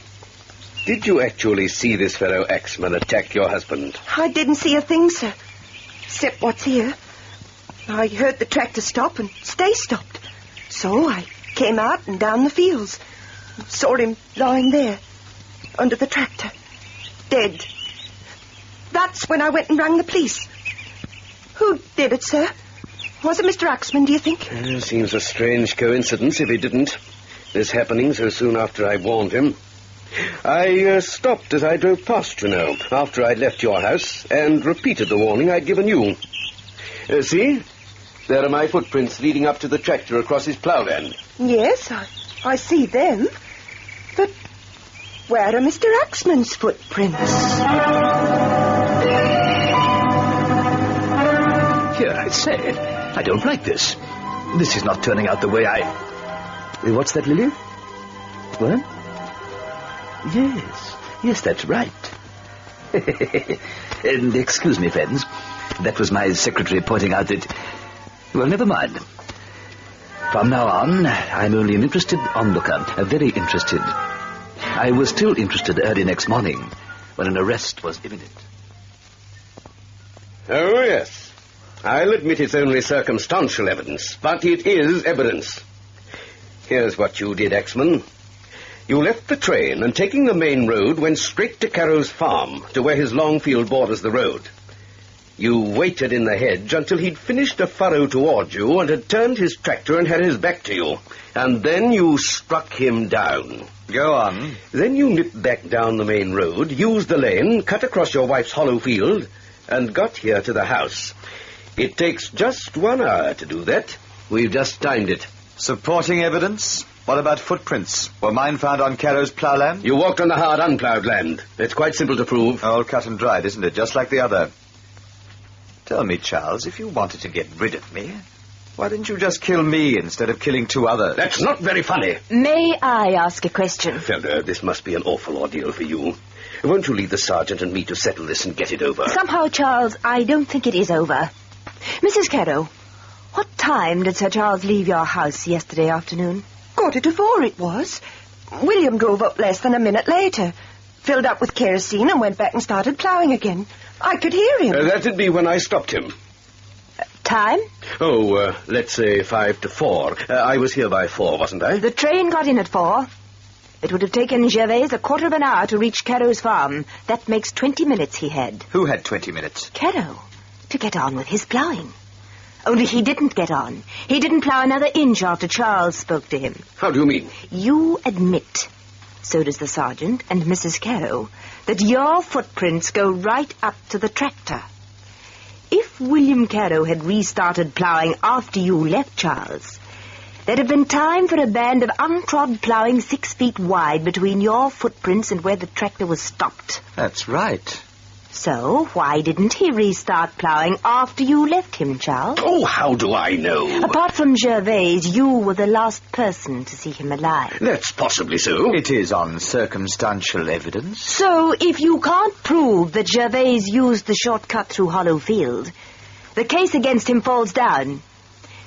did you actually see this fellow Axman attack your husband? I didn't see a thing, sir. Except what's here. I heard the tractor stop and stay stopped. So I came out and down the fields. Saw him lying there, under the tractor, dead. That's when I went and rang the police. Who did it, sir? Was it Mr. Axman, do you think? Seems a strange coincidence if he didn't. This happening so soon after I warned him. I stopped as I drove past, you know, after I'd left your house, and repeated the warning I'd given you. See? There are my footprints leading up to the tractor across his ploughland. Yes, I see them. But where are Mr. Axman's footprints? Here, I say, I don't like this. This is not turning out the way I... What's that, Lily? What? Yes, that's right. And excuse me, friends. That was my secretary pointing out that... Well, never mind. From now on, I'm only an interested onlooker, very interested. I was still interested early next morning, when an arrest was imminent. Oh, yes. I'll admit it's only circumstantial evidence, but it is evidence. Here's what you did, Axman. You left the train and, taking the main road, went straight to Caro's farm, to where his long field borders the road. You waited in the hedge until he'd finished a furrow toward you and had turned his tractor and had his back to you. And then you struck him down. Go on. Then you nipped back down the main road, used the lane, cut across your wife's hollow field, and got here to the house. It takes just 1 hour to do that. We've just timed it. Supporting evidence? What about footprints? Were mine found on Caro's ploughland? You walked on the hard, unploughed land. It's quite simple to prove. All cut and dried, isn't it? Just like the other. Tell me, Charles, if you wanted to get rid of me, why didn't you just kill me instead of killing 2 others? That's not very funny. May I ask a question? Felder, this must be an awful ordeal for you. Won't you leave the sergeant and me to settle this and get it over? Somehow, Charles, I don't think it is over. Mrs. Caro, what time did Sir Charles leave your house yesterday afternoon? 4:45 it was. William drove up less than a minute later, filled up with kerosene and went back and started ploughing again. I could hear him. That'd be when I stopped him. Time? Oh, let's say 5 to 4. I was here by 4, wasn't I? The train got in at 4. It would have taken Gervais a quarter of an hour to reach Caro's farm. That makes 20 minutes he had. Who had 20 minutes? Caro, to get on with his ploughing. Only he didn't get on. He didn't plough another inch after Charles spoke to him. How do you mean? You admit, so does the sergeant and Mrs. Caro, that your footprints go right up to the tractor. If William Caro had restarted ploughing after you left Charles, there'd have been time for a band of untrod ploughing 6 feet wide between your footprints and where the tractor was stopped. That's right. So, why didn't he restart ploughing after you left him, Charles? Oh, how do I know? Apart from Gervais, you were the last person to see him alive. That's possibly so. It is on circumstantial evidence. So, if you can't prove that Gervais used the shortcut through Hollow Field, the case against him falls down.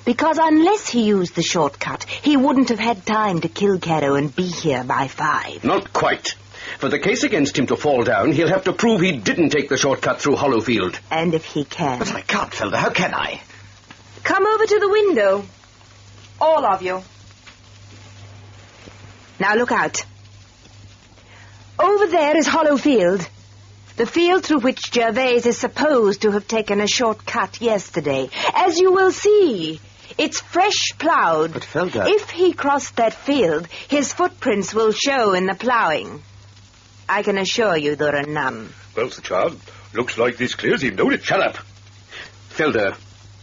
Because unless he used the shortcut, he wouldn't have had time to kill Caro and be here by 5. Not quite. For the case against him to fall down, he'll have to prove he didn't take the shortcut through Hollowfield. And if he can... But I can't, Felder. How can I? Come over to the window. All of you. Now look out. Over there is Hollowfield. The field through which Gervais is supposed to have taken a shortcut yesterday. As you will see, it's fresh ploughed. But Felder... If he crossed that field, his footprints will show in the ploughing. I can assure you there are none. Well, Sir Charles, looks like this clears him, don't it? Shut up. Felder,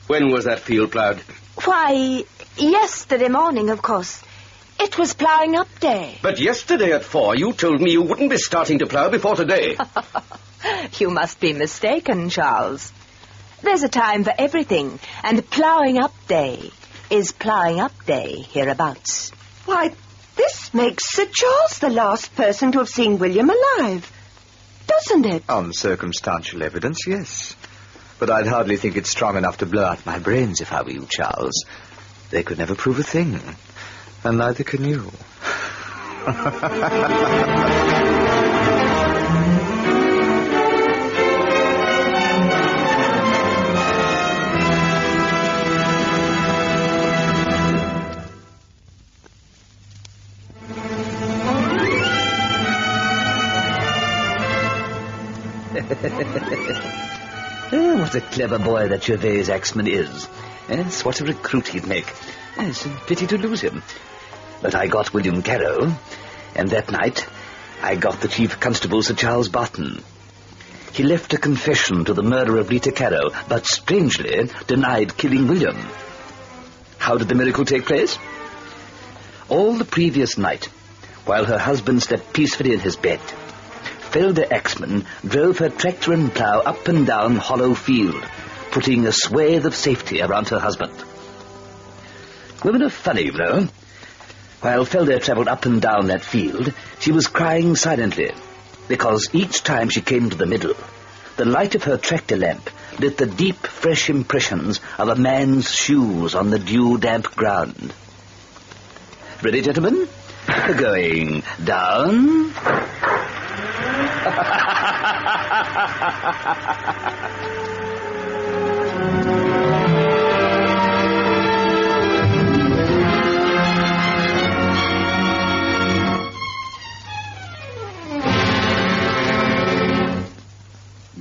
when was that field ploughed? Why, yesterday morning, of course. It was ploughing up day. But yesterday at 4, you told me you wouldn't be starting to plough before today. You must be mistaken, Charles. There's a time for everything, and ploughing up day is ploughing up day hereabouts. Why, this makes Sir Charles the last person to have seen William alive. Doesn't it? On circumstantial evidence, yes. But I'd hardly think it strong enough to blow out my brains if I were you, Charles. They could never prove a thing. And neither can you. What a clever boy that Gervais Axman is. Yes, what a recruit he'd make. It's a pity to lose him. But I got William Caro, and that night I got the Chief Constable, Sir Charles Barton. He left a confession to the murder of Rita Caro, but strangely denied killing William. How did the miracle take place? All the previous night, while her husband slept peacefully in his bed, Felder Axman drove her tractor and plough up and down Hollow Field, putting a swathe of safety around her husband. Women are funny, you know. While Felder travelled up and down that field, she was crying silently, because each time she came to the middle, the light of her tractor lamp lit the deep, fresh impressions of a man's shoes on the dew-damp ground. Ready, gentlemen? Going down...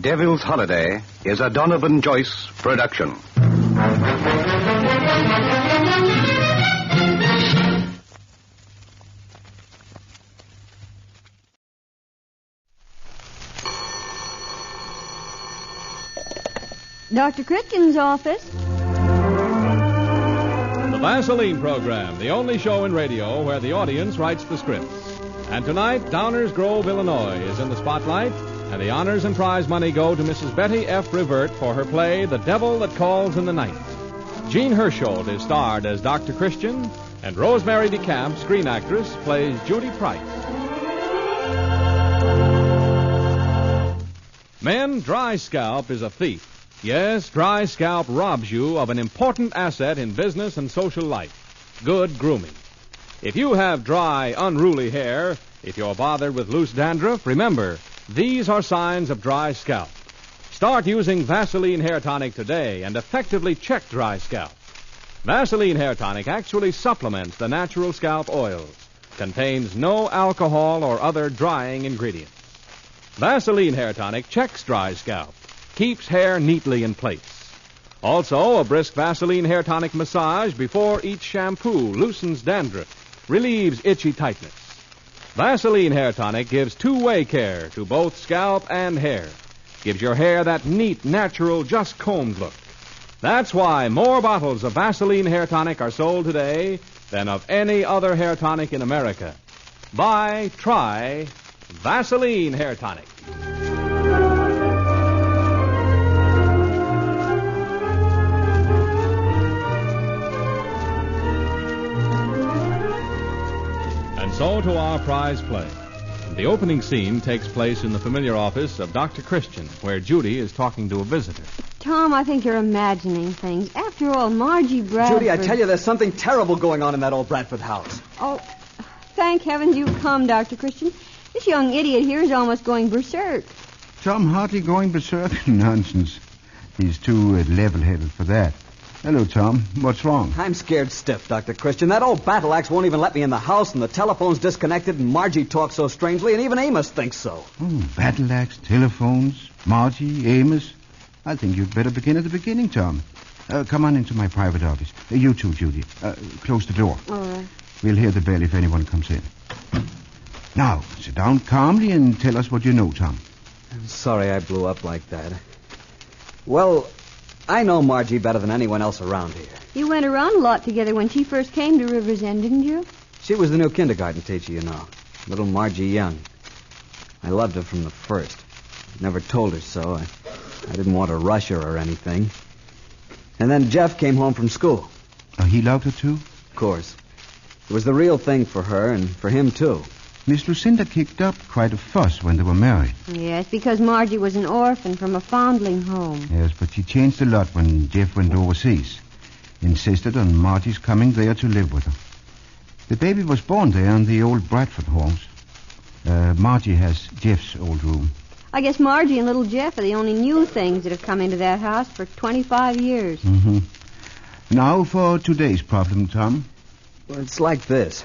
Devil's Holiday is a Donovan Joyce production. Dr. Critchin's office. The Vaseline program, the only show in radio where the audience writes the scripts. And tonight, Downers Grove, Illinois is in the spotlight, and the honors and prize money go to Mrs. Betty F. Revert for her play, The Devil That Calls in the Night. Jean Hersholt is starred as Dr. Christian, and Rosemary DeCamp, screen actress, plays Judy Price. Men, dry scalp is a thief. Yes, dry scalp robs you of an important asset in business and social life, good grooming. If you have dry, unruly hair, if you're bothered with loose dandruff, remember, these are signs of dry scalp. Start using Vaseline Hair Tonic today and effectively check dry scalp. Vaseline Hair Tonic actually supplements the natural scalp oils, contains no alcohol or other drying ingredients. Vaseline Hair Tonic checks dry scalp, keeps hair neatly in place. Also, a brisk Vaseline Hair Tonic massage before each shampoo loosens dandruff, relieves itchy tightness. Vaseline Hair Tonic gives two-way care to both scalp and hair. Gives your hair that neat, natural, just combed look. That's why more bottles of Vaseline Hair Tonic are sold today than of any other hair tonic in America. Buy, try Vaseline Hair Tonic. So to our prize play. The opening scene takes place in the familiar office of Dr. Christian, where Judy is talking to a visitor. Tom, I think you're imagining things. After all, Margie Bradford... Judy, I tell you, there's something terrible going on in that old Bradford house. Oh, thank heavens you've come, Dr. Christian. This young idiot here is almost going berserk. Tom hardly going berserk? Nonsense. He's too level-headed for that. Hello, Tom. What's wrong? I'm scared stiff, Dr. Christian. That old battle axe won't even let me in the house, and the telephone's disconnected, and Margie talks so strangely, and even Amos thinks so. Oh, battle axe, telephones, Margie, Amos. I think you'd better begin at the beginning, Tom. Come on into my private office. You too, Judy. Close the door. All right. We'll hear the bell if anyone comes in. Now, sit down calmly and tell us what you know, Tom. I'm sorry I blew up like that. Well, I know Margie better than anyone else around here. You went around a lot together when she first came to River's End, didn't you? She was the new kindergarten teacher, you know. Little Margie Young. I loved her from the first. Never told her so. I didn't want to rush her or anything. And then Jeff came home from school. He loved her, too? Of course. It was the real thing for her and for him, too. Miss Lucinda kicked up quite a fuss when they were married. Yes, because Margie was an orphan from a foundling home. Yes, but she changed a lot when Jeff went overseas. Insisted on Margie's coming there to live with her. The baby was born there in the old Bradford house. Margie has Jeff's old room. I guess Margie and little Jeff are the only new things that have come into that house for 25 years. Mm-hmm. Now for today's problem, Tom. Well, it's like this.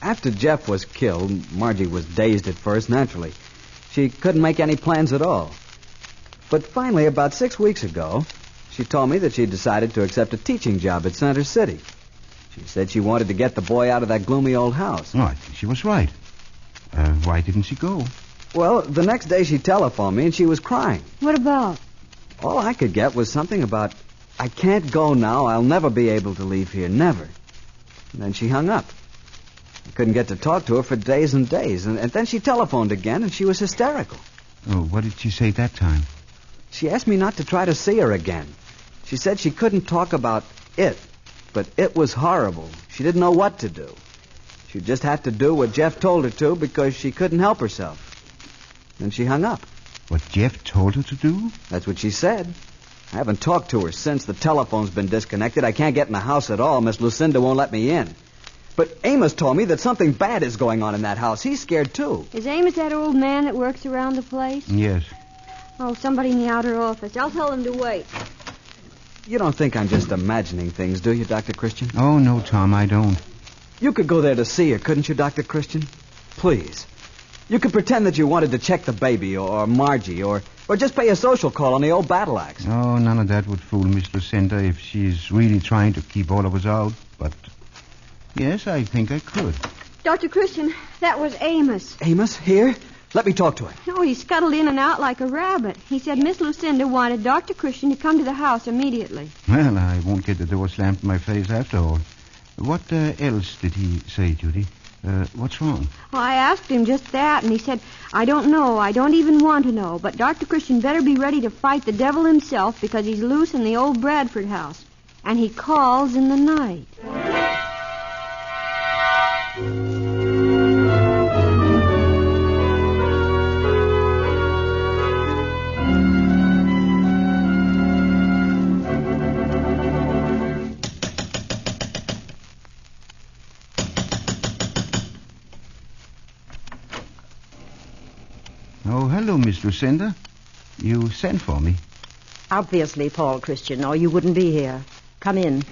After Jeff was killed, Margie was dazed at first, naturally. She couldn't make any plans at all. But finally, about 6 weeks ago, she told me that she'd decided to accept a teaching job at Center City. She said she wanted to get the boy out of that gloomy old house. Oh, I think she was right. Why didn't she go? Well, the next day she telephoned me and she was crying. What about? All I could get was something about, I can't go now, I'll never be able to leave here, never. And then she hung up. I couldn't get to talk to her for days and days. And then she telephoned again, and she was hysterical. Oh, what did she say that time? She asked me not to try to see her again. She said she couldn't talk about it, but it was horrible. She didn't know what to do. She just had to do what Jeff told her to because she couldn't help herself. Then she hung up. What Jeff told her to do? That's what she said. I haven't talked to her since. The telephone's been disconnected. I can't get in the house at all. Miss Lucinda won't let me in. But Amos told me that something bad is going on in that house. He's scared, too. Is Amos that old man that works around the place? Yes. Oh, somebody in the outer office. I'll tell them to wait. You don't think I'm just imagining things, do you, Dr. Christian? Oh, no, Tom, I don't. You could go there to see her, couldn't you, Dr. Christian? Please. You could pretend that you wanted to check the baby or Margie or just pay a social call on the old battle axe. Oh, none of that would fool Miss Lucinda if she's really trying to keep all of us out, but... Yes, I think I could. Dr. Christian, that was Amos. Amos? Here? Let me talk to him. No, he scuttled in and out like a rabbit. He said Miss Lucinda wanted Dr. Christian to come to the house immediately. Well, I won't get the door slammed in my face after all. What else did he say, Judy? What's wrong? Well, I asked him just that, and he said, I don't know. I don't even want to know. But Dr. Christian better be ready to fight the devil himself because he's loose in the old Bradford house. And he calls in the night. Oh, hello, Miss Lucinda. You sent for me. Obviously, Paul Christian, or you wouldn't be here. Come in.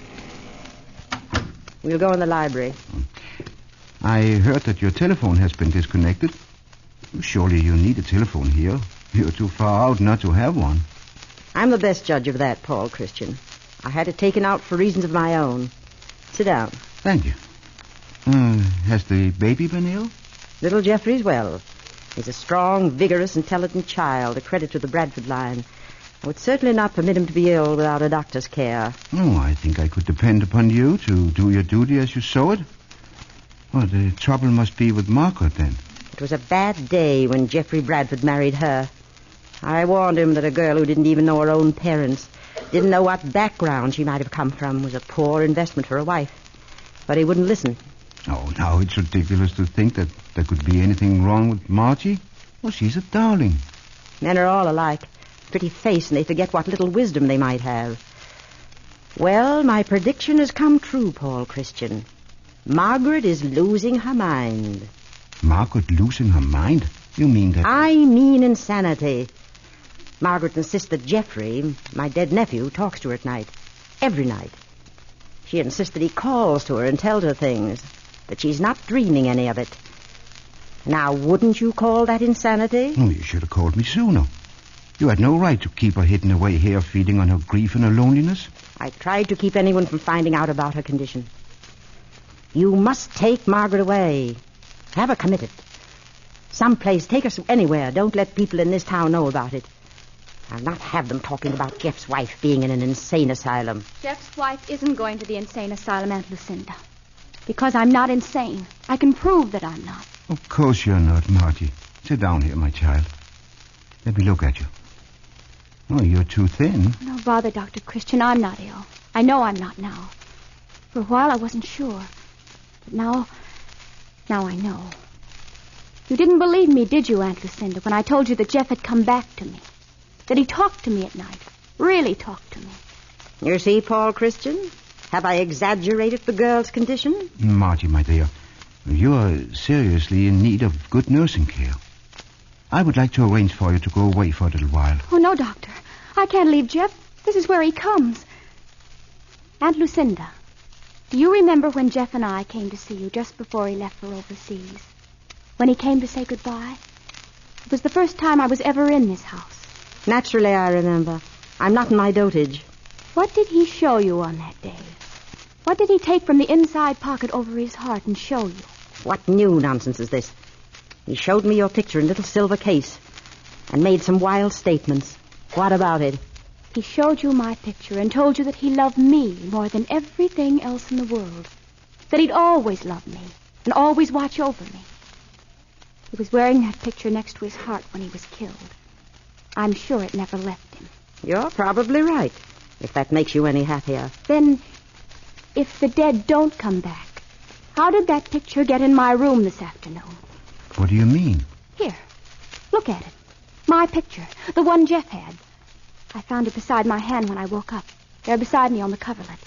We'll go in the library. I heard that your telephone has been disconnected. Surely you need a telephone here. You're too far out not to have one. I'm the best judge of that, Paul Christian. I had it taken out for reasons of my own. Sit down. Thank you. Has the baby been ill? Little Jeffrey's well. He's a strong, vigorous, intelligent child, a credit to the Bradford line. I would certainly not permit him to be ill without a doctor's care. Oh, I think I could depend upon you to do your duty as you saw it. Well, the trouble must be with Margaret, then. It was a bad day when Jeffrey Bradford married her. I warned him that a girl who didn't even know her own parents, didn't know what background she might have come from, was a poor investment for a wife. But he wouldn't listen. Oh, now it's ridiculous to think that there could be anything wrong with Margie. Well, she's a darling. Men are all alike. Pretty face, and they forget what little wisdom they might have. Well, my prediction has come true, Paul Christian. Margaret is losing her mind. Margaret losing her mind? You mean that... I mean insanity. Margaret insists that Jeffrey, my dead nephew, talks to her at night. Every night. She insists that he calls to her and tells her things. That she's not dreaming any of it. Now, wouldn't you call that insanity? Oh, you should have called me sooner. You had no right to keep her hidden away here feeding on her grief and her loneliness. I tried to keep anyone from finding out about her condition. You must take Margaret away. Have her committed. Someplace, take her anywhere. Don't let people in this town know about it. I'll not have them talking about Jeff's wife being in an insane asylum. Jeff's wife isn't going to the insane asylum, Aunt Lucinda. Because I'm not insane. I can prove that I'm not. Of course you're not, Margie. Sit down here, my child. Let me look at you. Oh, you're too thin. No bother, Dr. Christian. I'm not ill. I know I'm not now. For a while I wasn't sure. But now I know. You didn't believe me, did you, Aunt Lucinda, when I told you that Jeff had come back to me? That he talked to me at night. Really talked to me. You see, Paul Christian? Have I exaggerated the girl's condition? Margie, my dear, you're seriously in need of good nursing care. I would like to arrange for you to go away for a little while. Oh, no, Doctor. I can't leave Jeff. This is where he comes. Aunt Lucinda, do you remember when Jeff and I came to see you just before he left for overseas? When he came to say goodbye? It was the first time I was ever in this house. Naturally, I remember. I'm not in my dotage. What did he show you on that day? What did he take from the inside pocket over his heart and show you? What new nonsense is this? He showed me your picture in a little silver case and made some wild statements. What about it? He showed you my picture and told you that he loved me more than everything else in the world. That he'd always love me and always watch over me. He was wearing that picture next to his heart when he was killed. I'm sure it never left him. You're probably right, if that makes you any happier. Then, if the dead don't come back, how did that picture get in my room this afternoon? What do you mean? Here, look at it. My picture, the one Jeff had. I found it beside my hand when I woke up. There beside me on the coverlet.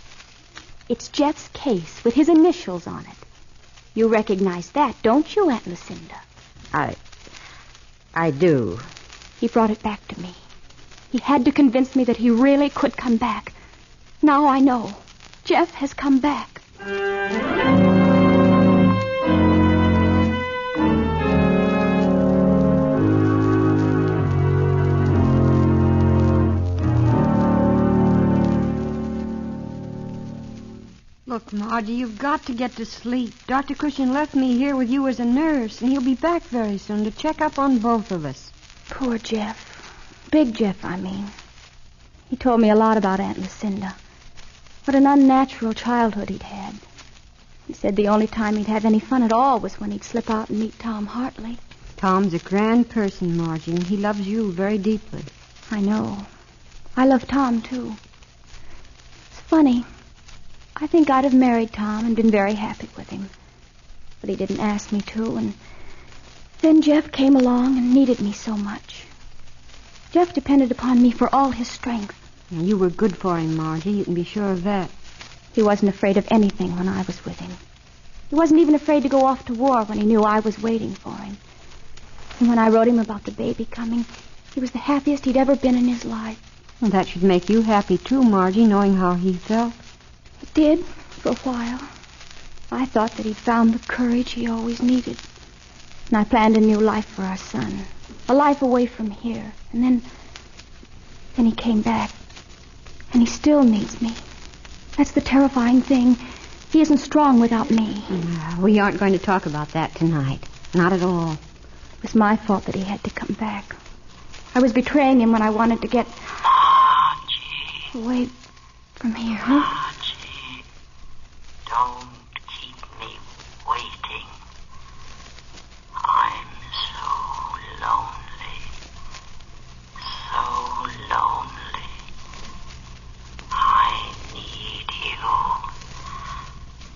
It's Jeff's case with his initials on it. You recognize that, don't you, Aunt Lucinda? I do. He brought it back to me. He had to convince me that he really could come back. Now I know. Jeff has come back. Look, Margie, you've got to get to sleep. Dr. Christian left me here with you as a nurse, and he'll be back very soon to check up on both of us. Poor Jeff. Big Jeff, I mean. He told me a lot about Aunt Lucinda. What an unnatural childhood he'd had. He said the only time he'd have any fun at all was when he'd slip out and meet Tom Hartley. Tom's a grand person, Margie, and he loves you very deeply. I know. I love Tom, too. It's funny. I think I'd have married Tom and been very happy with him. But he didn't ask me to, and then Jeff came along and needed me so much. Jeff depended upon me for all his strength. You were good for him, Margie. You can be sure of that. He wasn't afraid of anything when I was with him. He wasn't even afraid to go off to war when he knew I was waiting for him. And when I wrote him about the baby coming, he was the happiest he'd ever been in his life. Well, that should make you happy, too, Margie, knowing how he felt. It did, for a while. I thought that he'd found the courage he always needed. And I planned a new life for our son. A life away from here. And then he came back. And he still needs me. That's the terrifying thing. He isn't strong without me. We aren't going to talk about that tonight. Not at all. It was my fault that he had to come back. I was betraying him when I wanted to get away from here. Margie, don't keep me waiting. I'm so lonely. So lonely. I need you.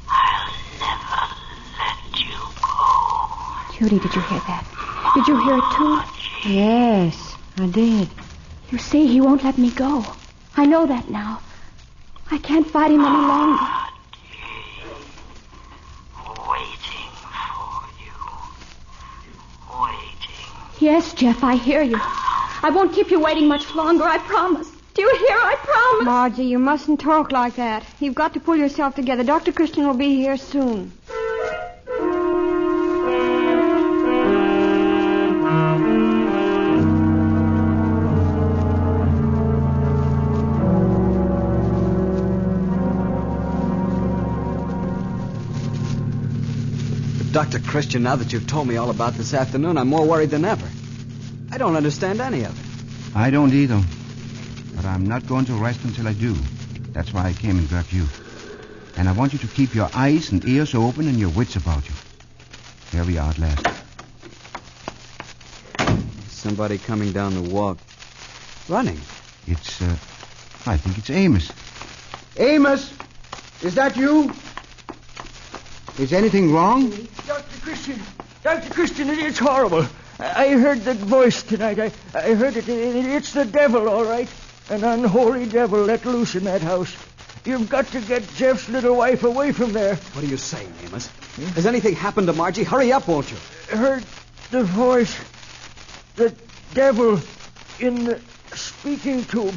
I'll never Judy, did you hear that? Did you hear it, too? Yes, I did. You see, he won't let me go. I know that now. I can't fight him any longer. Waiting for you. Waiting. Yes, Jeff, I hear you. I won't keep you waiting much longer, I promise. Do you hear? I promise. Margie, you mustn't talk like that. You've got to pull yourself together. Dr. Christian will be here soon. Dr. Christian, now that you've told me all about this afternoon, I'm more worried than ever. I don't understand any of it. I don't either. But I'm not going to rest until I do. That's why I came and grabbed you. And I want you to keep your eyes and ears open and your wits about you. Here we are at last. Somebody coming down the walk. Running. I think it's Amos. Amos! Is that you? Is anything wrong? Dr. Christian, it's horrible. I heard that voice tonight. I heard it. It's the devil, all right. An unholy devil let loose in that house. You've got to get Jeff's little wife away from there. What are you saying, Amos? Has anything happened to Margie? Hurry up, won't you? I heard the voice. The devil in the speaking tube.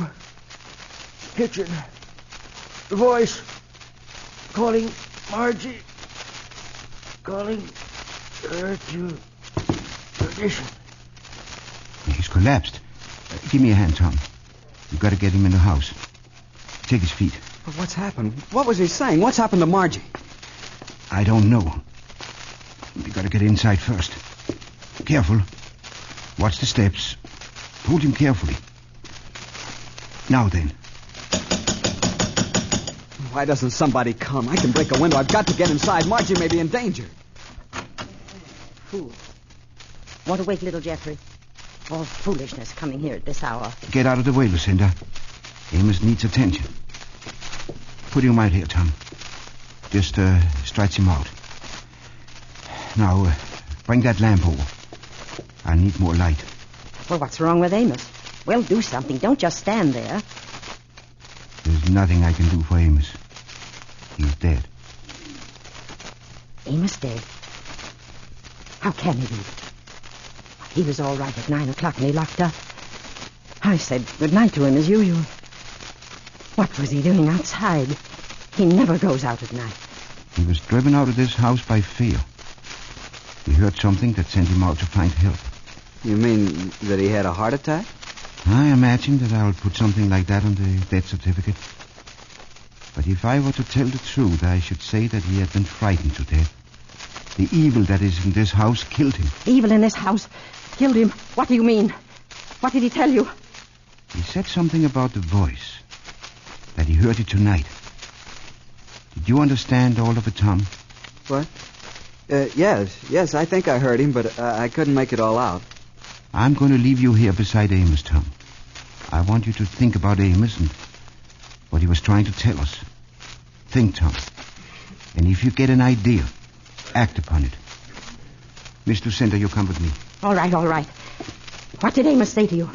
Kitchen. The voice calling Margie. Calling her to perdition. He's collapsed. Give me a hand, Tom. You've got to get him in the house. Take his feet. But what's happened? What was he saying? What's happened to Margie? I don't know. We've got to get inside first. Careful. Watch the steps. Hold him carefully. Now then. Why doesn't somebody come? I can break a window. I've got to get inside. Margie may be in danger. Fool. Want to wake little Jeffrey? All foolishness coming here at this hour. Get out of the way, Lucinda. Amos needs attention. Put him right here, Tom. Just stretch him out. Now, bring that lamp over. I need more light. Well, what's wrong with Amos? Well, do something. Don't just stand there. There's nothing I can do for Amos. He's dead. Amos dead? How can he be? He was all right at 9 o'clock and he locked up. I said good night to him as usual. What was he doing outside? He never goes out at night. He was driven out of this house by fear. He heard something that sent him out to find help. You mean that he had a heart attack? I imagine that I'll put something like that on the death certificate. But if I were to tell the truth, I should say that he had been frightened to death. The evil that is in this house killed him. Evil in this house killed him? What do you mean? What did he tell you? He said something about the voice. That he heard it tonight. Did you understand all of it, Tom? What? Yes, I think I heard him, but I couldn't make it all out. I'm going to leave you here beside Amos, Tom. I want you to think about Amos and what he was trying to tell us. Think, Tom. And if you get an idea, act upon it. Miss Lucinda, you come with me. All right. What did Amos say to you?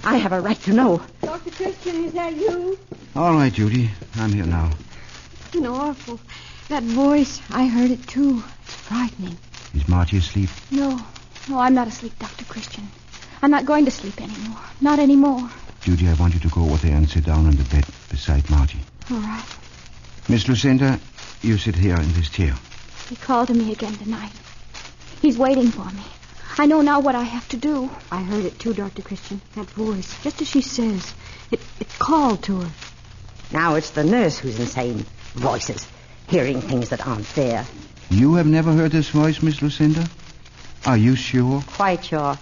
I have a right to know. Dr. Christian, is that you? All right, Judy. I'm here now. It's been awful. That voice, I heard it too. It's frightening. Is Margie asleep? No, I'm not asleep, Dr. Christian. I'm not going to sleep anymore. Not anymore. Judy, I want you to go over there and sit down on the bed beside Margie. All right. Miss Lucinda, you sit here in this chair. He called to me again tonight. He's waiting for me. I know now what I have to do. I heard it too, Dr. Christian. That voice, just as she says. It called to her. Now it's the nurse who's insane. Voices. Hearing things that aren't there. You have never heard this voice, Miss Lucinda? Are you sure? Quite sure.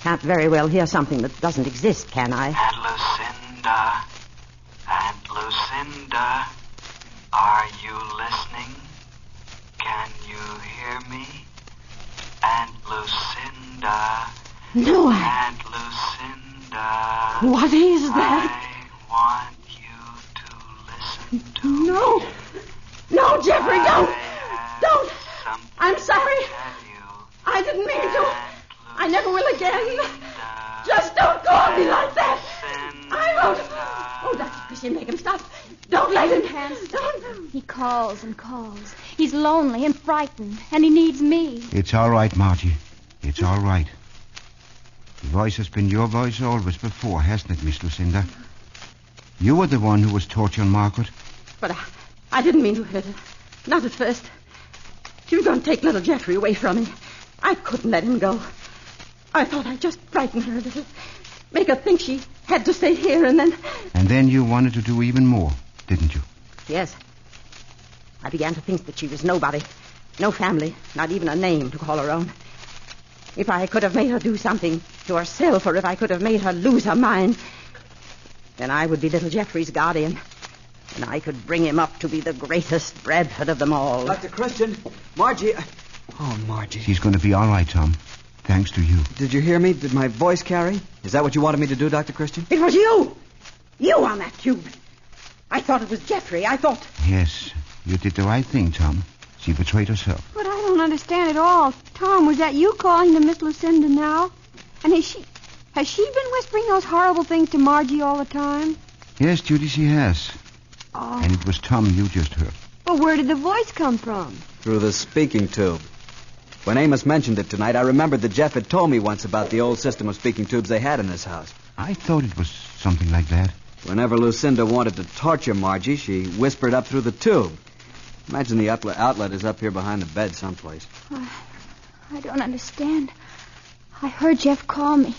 Can't very well hear something that doesn't exist, can I? Aunt Lucinda, are you listening? Can you hear me? Aunt Lucinda. No, Aunt Lucinda. What is that? I want you to listen to me. No, Jeffrey, don't. I'm sorry. I I didn't mean to. I never will again. Just don't call me like that. I won't. Oh, Dr. Christian, make him stop. Don't let him. Don't. He calls and calls. He's lonely and frightened, and he needs me. It's all right, Margie. It's all right. The voice has been your voice always before, hasn't it, Miss Lucinda? You were the one who was torturing Margaret. But I didn't mean to hurt her. Not at first. She was going to take little Jeffrey away from me. I couldn't let him go. I thought I'd just frighten her a little. Make her think she had to stay here, and then... And then you wanted to do even more, didn't you? Yes. I began to think that she was nobody. No family, not even a name to call her own. If I could have made her do something to herself, or if I could have made her lose her mind, then I would be little Jeffrey's guardian. And I could bring him up to be the greatest Bradford of them all. Dr. Christian, Margie... Oh, Margie. She's going to be all right, Tom. Thanks to you. Did you hear me? Did my voice carry? Is that what you wanted me to do, Dr. Christian? It was you! You on that tube. I thought it was Jeffrey. I thought... Yes, you did the right thing, Tom. She betrayed herself. But I don't understand at all. Tom, was that you calling to Miss Lucinda now? And has she been whispering those horrible things to Margie all the time? Yes, Judy, she has. Oh. And it was Tom you just heard. Well, where did the voice come from? Through the speaking tube. When Amos mentioned it tonight, I remembered that Jeff had told me once about the old system of speaking tubes they had in this house. I thought it was something like that. Whenever Lucinda wanted to torture Margie, she whispered up through the tube. Imagine the outlet is up here behind the bed someplace. I don't understand. I heard Jeff call me.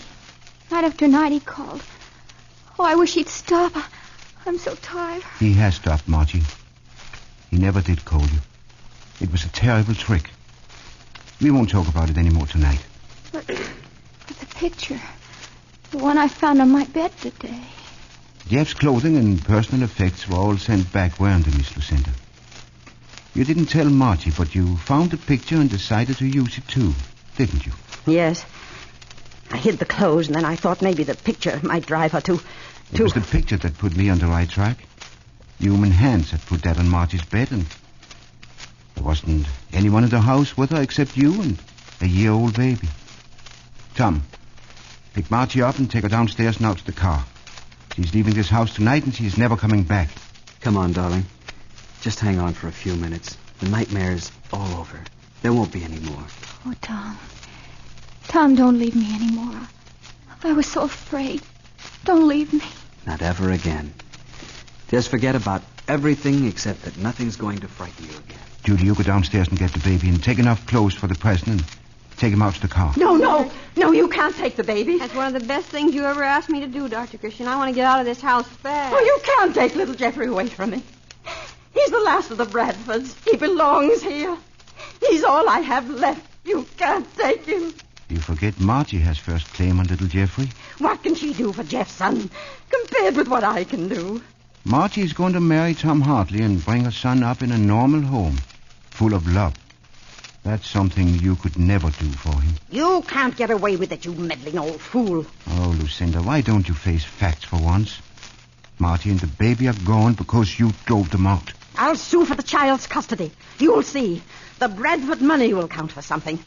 Night after night he called. Oh, I wish he'd stop. I'm so tired. He has stopped, Margie. He never did call you. It was a terrible trick. We won't talk about it anymore tonight. But the picture, the one I found on my bed today. Jeff's clothing and personal effects were all sent back, weren't they, Miss Lucinda? You didn't tell Margie, but you found the picture and decided to use it too, didn't you? Yes. I hid the clothes, and then I thought maybe the picture might drive her to... It was the picture that put me on the right track. Human hands had put that on Margie's bed, and there wasn't anyone in the house with her except you and a year-old baby. Tom, pick Margie up and take her downstairs and out to the car. She's leaving this house tonight, and she's never coming back. Come on, darling. Just hang on for a few minutes. The nightmare's all over. There won't be any more. Oh, Tom. Tom, don't leave me anymore. I was so afraid. Don't leave me. Not ever again. Just forget about everything except that nothing's going to frighten you again. Judy, you go downstairs and get the baby and take enough clothes for the present and take him out to the car. No, you can't take the baby. That's one of the best things you ever asked me to do, Dr. Christian. I want to get out of this house fast. Oh, you can't take little Jeffrey away from me. He's the last of the Bradfords. He belongs here. He's all I have left. You can't take him. You forget Margie has first claim on little Jeffrey. What can she do for Jeff's son compared with what I can do? Margie's going to marry Tom Hartley and bring her son up in a normal home, full of love. That's something you could never do for him. You can't get away with it, you meddling old fool. Oh, Lucinda, why don't you face facts for once? Margie and the baby are gone because you drove them out. I'll sue for the child's custody. You'll see. The Bradford money will count for something.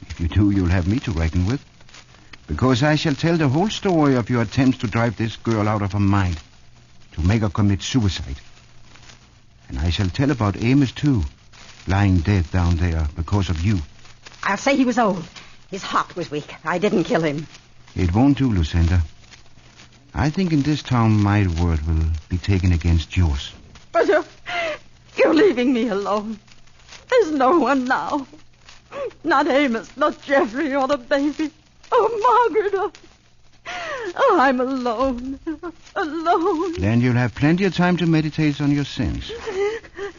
If you do, you'll have me to reckon with. Because I shall tell the whole story of your attempts to drive this girl out of her mind. To make her commit suicide. And I shall tell about Amos, too. Lying dead down there because of you. I'll say he was old. His heart was weak. I didn't kill him. It won't do, Lucinda. I think in this town my word will be taken against yours. But you're leaving me alone. There's no one now. Not Amos, not Jeffrey or the baby. Oh, Margaret. Oh, I'm alone. Alone. Then you'll have plenty of time to meditate on your sins.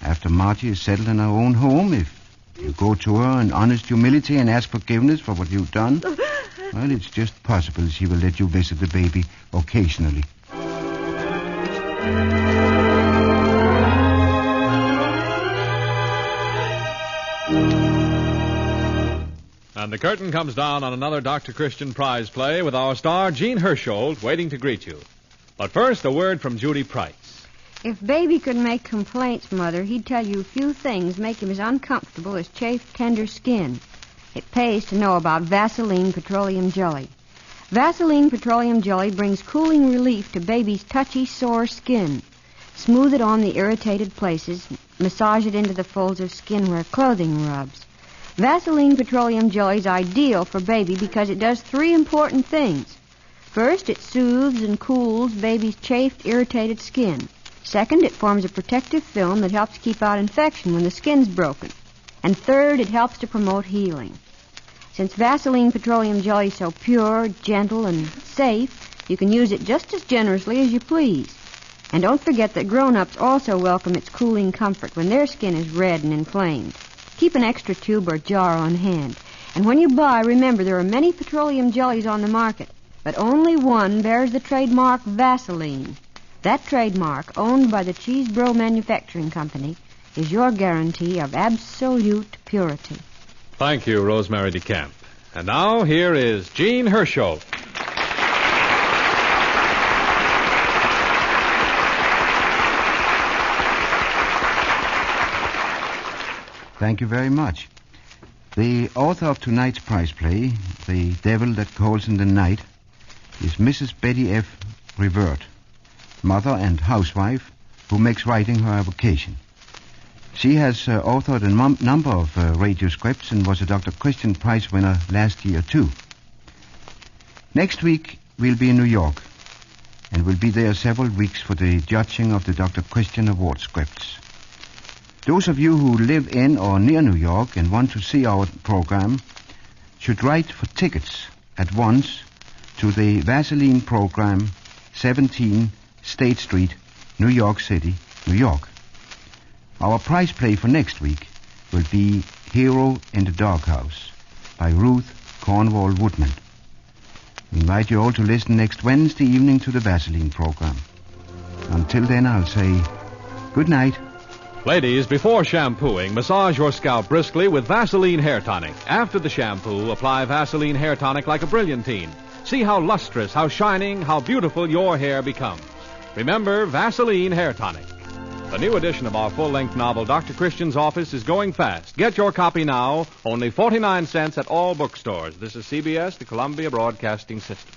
After Margie is settled in her own home, if you go to her in honest humility and ask forgiveness for what you've done, well, it's just possible she will let you visit the baby occasionally. And the curtain comes down on another Dr. Christian prize play with our star, Jean Hersholt, waiting to greet you. But first, a word from Judy Price. If Baby could make complaints, Mother, he'd tell you a few things make him as uncomfortable as chafed, tender skin. It pays to know about Vaseline Petroleum Jelly. Vaseline Petroleum Jelly brings cooling relief to baby's touchy, sore skin. Smooth it on the irritated places. Massage it into the folds of skin where clothing rubs. Vaseline Petroleum Jelly is ideal for baby because it does 3 important things. First, it soothes and cools baby's chafed, irritated skin. Second, it forms a protective film that helps keep out infection when the skin's broken. And third, it helps to promote healing. Since Vaseline Petroleum Jelly is so pure, gentle, and safe, you can use it just as generously as you please. And don't forget that grown-ups also welcome its cooling comfort when their skin is red and inflamed. Keep an extra tube or jar on hand. And when you buy, remember there are many petroleum jellies on the market, but only one bears the trademark Vaseline. That trademark, owned by the Cheesebro Manufacturing Company, is your guarantee of absolute purity. Thank you, Rosemary DeCamp. And now, here is Jean Hersholt. Thank you very much. The author of tonight's prize play, The Devil That Calls in the Night, is Mrs. Betty F. Revert, mother and housewife who makes writing her vocation. She has authored a number of radio scripts and was a Dr. Christian Prize winner last year, too. Next week, we'll be in New York, and we'll be there several weeks for the judging of the Dr. Christian Award scripts. Those of you who live in or near New York and want to see our program should write for tickets at once to the Vaseline Program, 17 State Street, New York City, New York. Our prize play for next week will be Hero in the Doghouse by Ruth Cornwall Woodman. We invite you all to listen next Wednesday evening to the Vaseline Program. Until then, I'll say good night. Ladies, before shampooing, massage your scalp briskly with Vaseline Hair Tonic. After the shampoo, apply Vaseline Hair Tonic like a brilliantine. See how lustrous, how shining, how beautiful your hair becomes. Remember, Vaseline Hair Tonic. The new edition of our full-length novel, Dr. Christian's Office, is going fast. Get your copy now, only 49 cents at all bookstores. This is CBS, the Columbia Broadcasting System.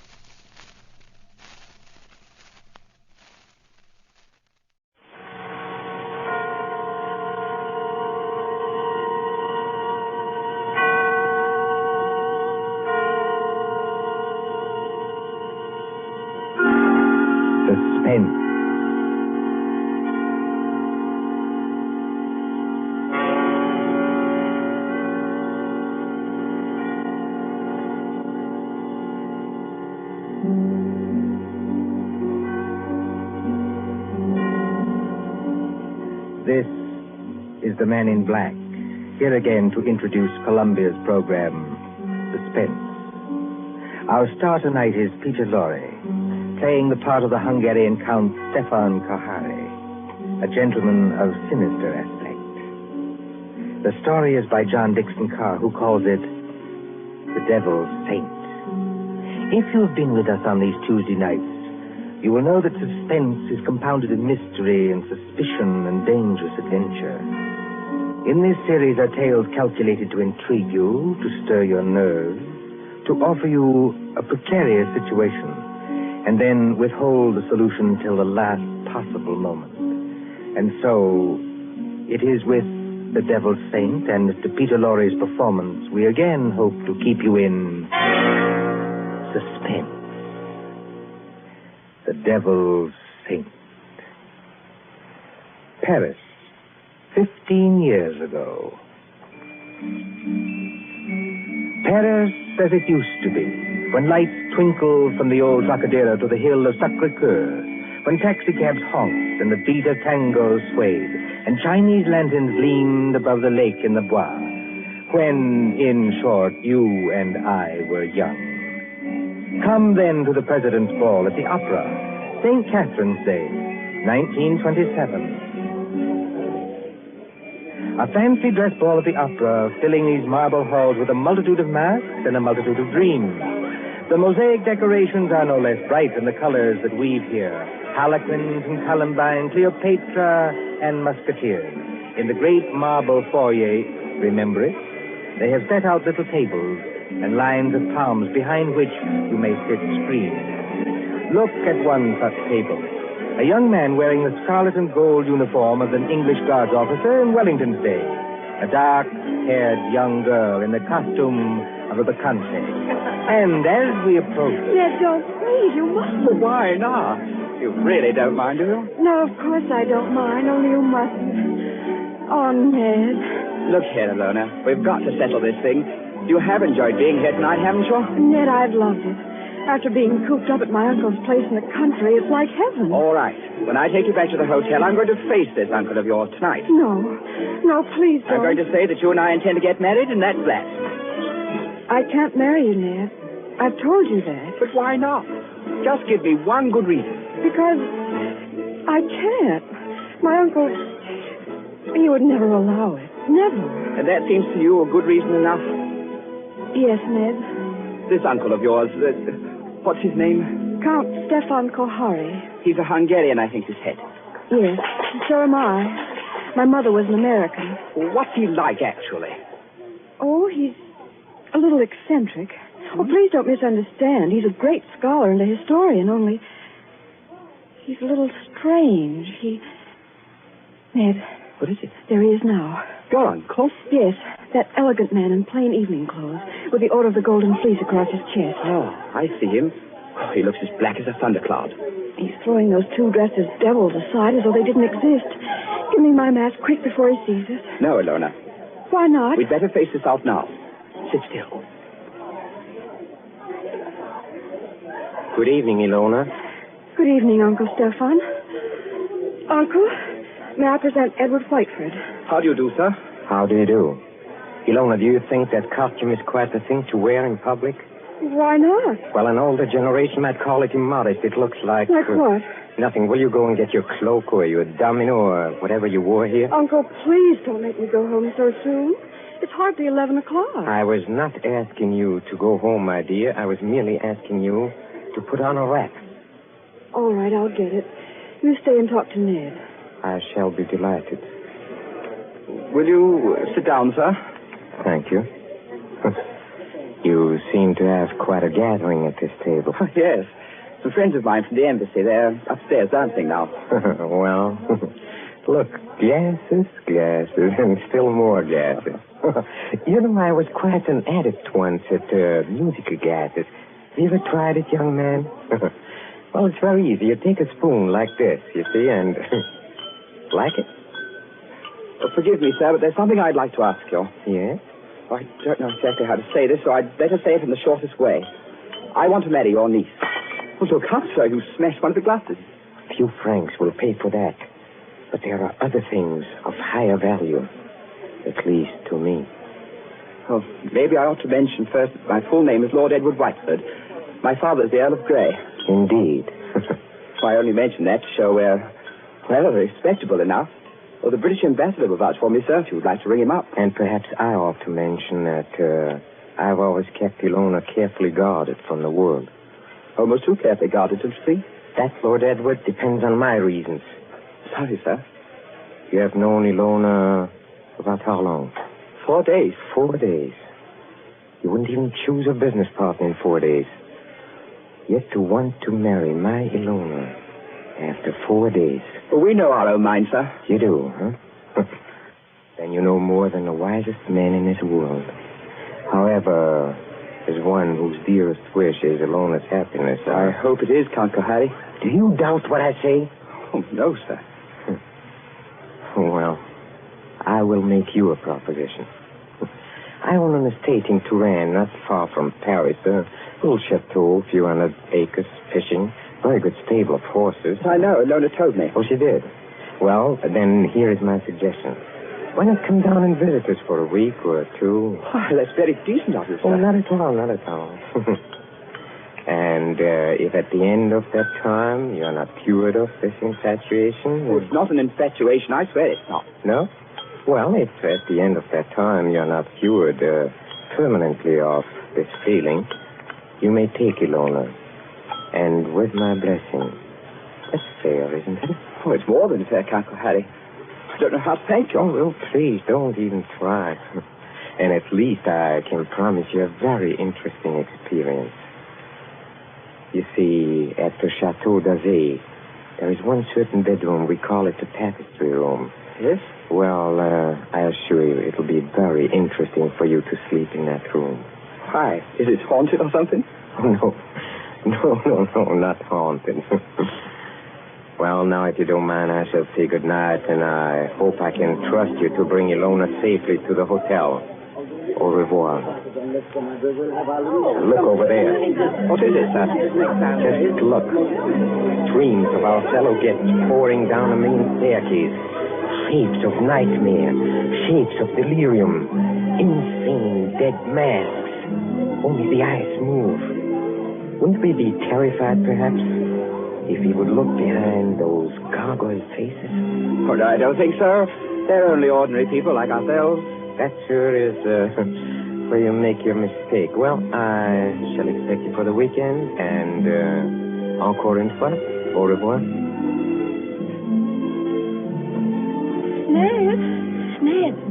Suspense. This is the Man in Black, here again to introduce Columbia's program, Suspense. Our star tonight is Peter Lorre, playing the part of the Hungarian Count Stefan Kahari, a gentleman of sinister aspect. The story is by John Dixon Carr, who calls it The Devil's Saint. If you've been with us on these Tuesday nights, you will know that suspense is compounded in mystery and suspicion and dangerous adventure. In this series are tales calculated to intrigue you, to stir your nerves, to offer you a precarious situation, and then withhold the solution till the last possible moment. And so, it is with The Devil's Saint and Mr. Peter Lorre's performance we again hope to keep you in suspense. The Devil's Saint. Paris, 15 years ago. Paris as it used to be, when lights twinkled from the old Trocadero to the hill of Sacré-Cœur, when taxicabs honked and the beat of tangos swayed, and Chinese lanterns gleamed above the lake in the Bois, when, in short, you and I were young. Come then to the President's Ball at the Opera, St. Catherine's Day, 1927. A fancy dress ball at the Opera, filling these marble halls with a multitude of masks and a multitude of dreams. The mosaic decorations are no less bright than the colors that weave here. Harlequins and Columbine, Cleopatra and Musketeers. In the great marble foyer, remember it? They have set out little tables and lines of palms behind which you may sit screened. Look at one such table. A young man wearing the scarlet and gold uniform of an English Guards officer in Wellington's day. A dark-haired young girl in the costume of a bacchante. And as we approach... Ned, don't please. You mustn't. Why not? You really don't mind, do you? No, of course I don't mind. Only you mustn't. Oh, Ned. Look here, Alona. We've got to settle this thing. You have enjoyed being here tonight, haven't you? Ned, I've loved it. After being cooped up at my uncle's place in the country, it's like heaven. All right. When I take you back to the hotel, I'm going to face this uncle of yours tonight. No. No, please don't. I'm going to say that you and I intend to get married in that flat. I can't marry you, Ned. I've told you that. But why not? Just give me one good reason. Because I can't. My uncle, he would never allow it. Never. And that seems to you a good reason enough? Yes, Ned. This uncle of yours, what's his name? Count Stefan Kohari. He's a Hungarian, I think, his head. Yes, so am I. My mother was an American. What's he like, actually? Oh, he's a little eccentric. Oh, please don't misunderstand. He's a great scholar and a historian, only he's a little strange. Ned. What is it? There he is now. Your uncle? Yes, that elegant man in plain evening clothes, with the Order of the Golden Fleece across his chest. Oh, I see him. Oh, he looks as black as a thundercloud. He's throwing those two dressed as devils aside as though they didn't exist. Give me my mask quick before he sees us. No, Alona. Why not? We'd better face this out now. Sit still. Good evening, Ilona. Good evening, Uncle Stefan. Uncle, may I present Edward Whiteford? How do you do, sir? How do you do? Ilona, do you think that costume is quite the thing to wear in public? Why not? Well, an older generation might call it immodest. It looks like... Like what? Nothing. Will you go and get your cloak or your domino or whatever you wore here? Uncle, please don't make me go home so soon. It's hardly 11 o'clock. I was not asking you to go home, my dear. I was merely asking you to put on a wrap. All right, I'll get it. You stay and talk to Ned. I shall be delighted. Will you sit down, sir? Thank you. You seem to have quite a gathering at this table. Oh, yes. Some friends of mine from the embassy. They're upstairs dancing now. Well, look, glasses, and still more glasses. You know, I was quite an adept once at musical glasses. Have you ever tried it, young man? Well, it's very easy. You take a spoon like this, you see, and... Like it? Well, forgive me, sir, but there's something I'd like to ask you. Yes? I don't know exactly how to say this, so I'd better say it in the shortest way. I want to marry your niece. Well, look up, sir. You smashed one of the glasses. A few francs will pay for that. But there are other things of higher value. At least to me. Oh, maybe I ought to mention first that my full name is Lord Edward Whiteford. My father's the Earl of Grey. Indeed. I only mention that to show we're respectable enough. Well, the British ambassador will vouch for me, sir, if you would like to ring him up. And perhaps I ought to mention that I've always kept Ilona carefully guarded from the world. Almost too carefully guarded, don't you think? That, Lord Edward, depends on my reasons. Sorry, sir. You have known Ilona about how long? 4 days. 4 days. You wouldn't even choose a business partner in 4 days. Yet to want to marry my Ilona after 4 days. Well, we know our own minds, sir. You do, huh? Then you know more than the wisest man in this world. However, as one whose dearest wish is Ilona's happiness, I hope it is, Count Kohari. Do you doubt what I say? Oh, no, sir. Well, I will make you a proposition. I own an estate in Turin, not far from Paris. A little chateau, a few hundred acres, fishing, very good stable of horses. I know, Ilona told me. Oh, she did? Well, then here is my suggestion. Why not come down and visit us for a week or two? Oh, that's very decent of you, sir. Oh, not at all, not at all. And if at the end of that time you're not cured of this infatuation... Oh, it's not an infatuation, I swear it's not. No? Well, if at the end of that time you're not cured permanently of this feeling, you may take Ilona. And with my blessing. That's fair, isn't it? Oh, it's more than fair, Count Kohari. I don't know how to thank you. Oh, well, please, don't even try. And at least I can promise you a very interesting experience. You see, at the Chateau d'Azay, there is one certain bedroom. We call it the tapestry room. Yes? Well, I assure you, it'll be very interesting for you to sleep in that room. Why? Is it haunted or something? Oh, no, not haunted. Well, now, if you don't mind, I shall say good night, and I hope I can trust you to bring Ilona safely to the hotel. Au revoir. Look over there. What is it, sir? Just look. Streams of our fellow guests pouring down the main staircase. Shapes of nightmare. Shapes of delirium. Insane dead masks. Only the eyes move. Wouldn't we be terrified, perhaps, if we would look behind those gargoyle faces? Oh, no, I don't think so. They're only ordinary people like ourselves. That sure is where you make your mistake. Well, I shall expect you for the weekend, and encore une fois, au revoir. Ned.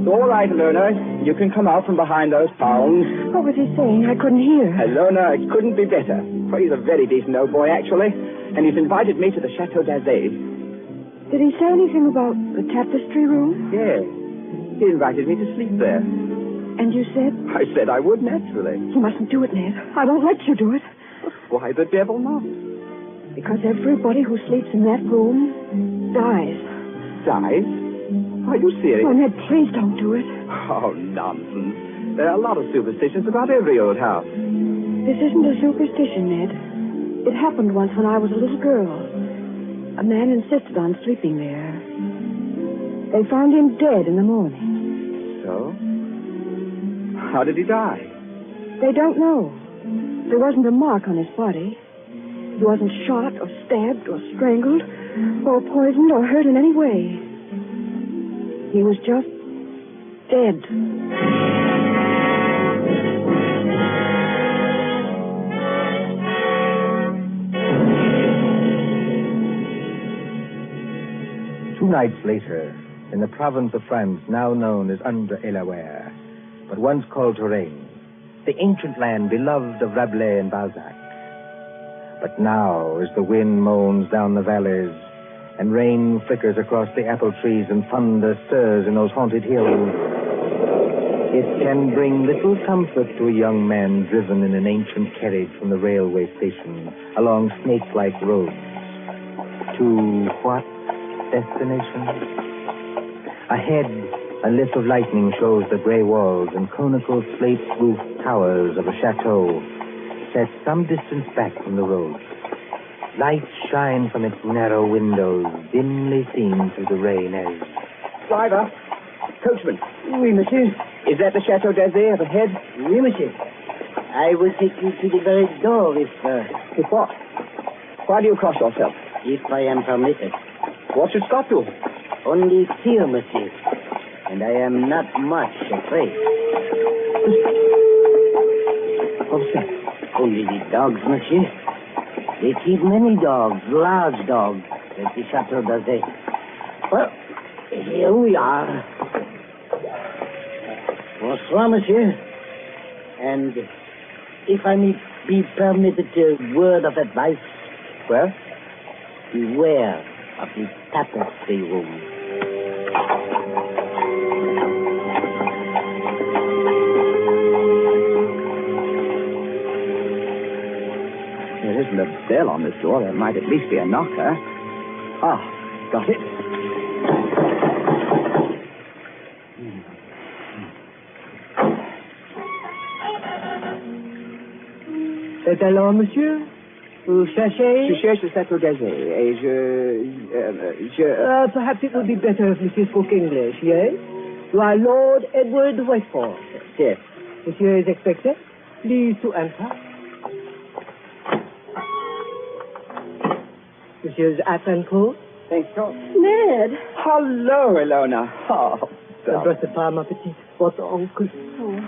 All right, Ilona. You can come out from behind those palms. What was he saying? I couldn't hear. Ilona, it couldn't be better. Well, he's a very decent old boy, actually. And he's invited me to the Chateau d'Azay. Did he say anything about the tapestry room? Yes. He invited me to sleep there. And you said? I said I would, naturally. You mustn't do it, Ned. I won't let you do it. Why the devil not? Because everybody who sleeps in that room dies. Dies? Are you serious? Oh, Ned, please don't do it. Oh, nonsense. There are a lot of superstitions about every old house. This isn't a superstition, Ned. It happened once when I was a little girl. A man insisted on sleeping there. They found him dead in the morning. So? How did he die? They don't know. There wasn't a mark on his body. He wasn't shot or stabbed or strangled or poisoned or hurt in any way. He was just dead. Two nights later, in the province of France now known as Indre-et-Loire, but once called Touraine, the ancient land beloved of Rabelais and Balzac. But now, as the wind moans down the valleys, and rain flickers across the apple trees, and thunder stirs in those haunted hills, it can bring little comfort to a young man driven in an ancient carriage from the railway station along snake-like roads. To what destination? Ahead, a lift of lightning shows the gray walls and conical slate-roofed towers of a chateau set some distance back from the road. Lights shine from its narrow windows, dimly seen through the rain as... Driver! Coachman! Oui, monsieur. Is that the Chateau d'Azay up ahead? Oui, monsieur. I will take you to the very door if... If what? Why do you cross yourself? If I am permitted. What should stop you? Only fear, monsieur. And I am not much afraid. What's that? Only the dogs, monsieur. They keep many dogs, large dogs, at the Chateau d'Azay. Well, here we are. Bonsoir, monsieur. And if I may be permitted a word of advice. Well? Beware of the tapestry room. There isn't a bell on this door. There might at least be a knocker. Ah, got it. C'est alors, monsieur? Vous cherchez? Je cherche le Chateau d'Azay, et perhaps it would be better if monsieur spoke English, yes? You are Lord Edward Whiteford. Yes. Monsieur is expected. Please to enter. Monsieur's hat and coat. Thank you. Ned. Hello, Ilona. Oh, Embrasse pas, ma petite. Votre oncle. Oh,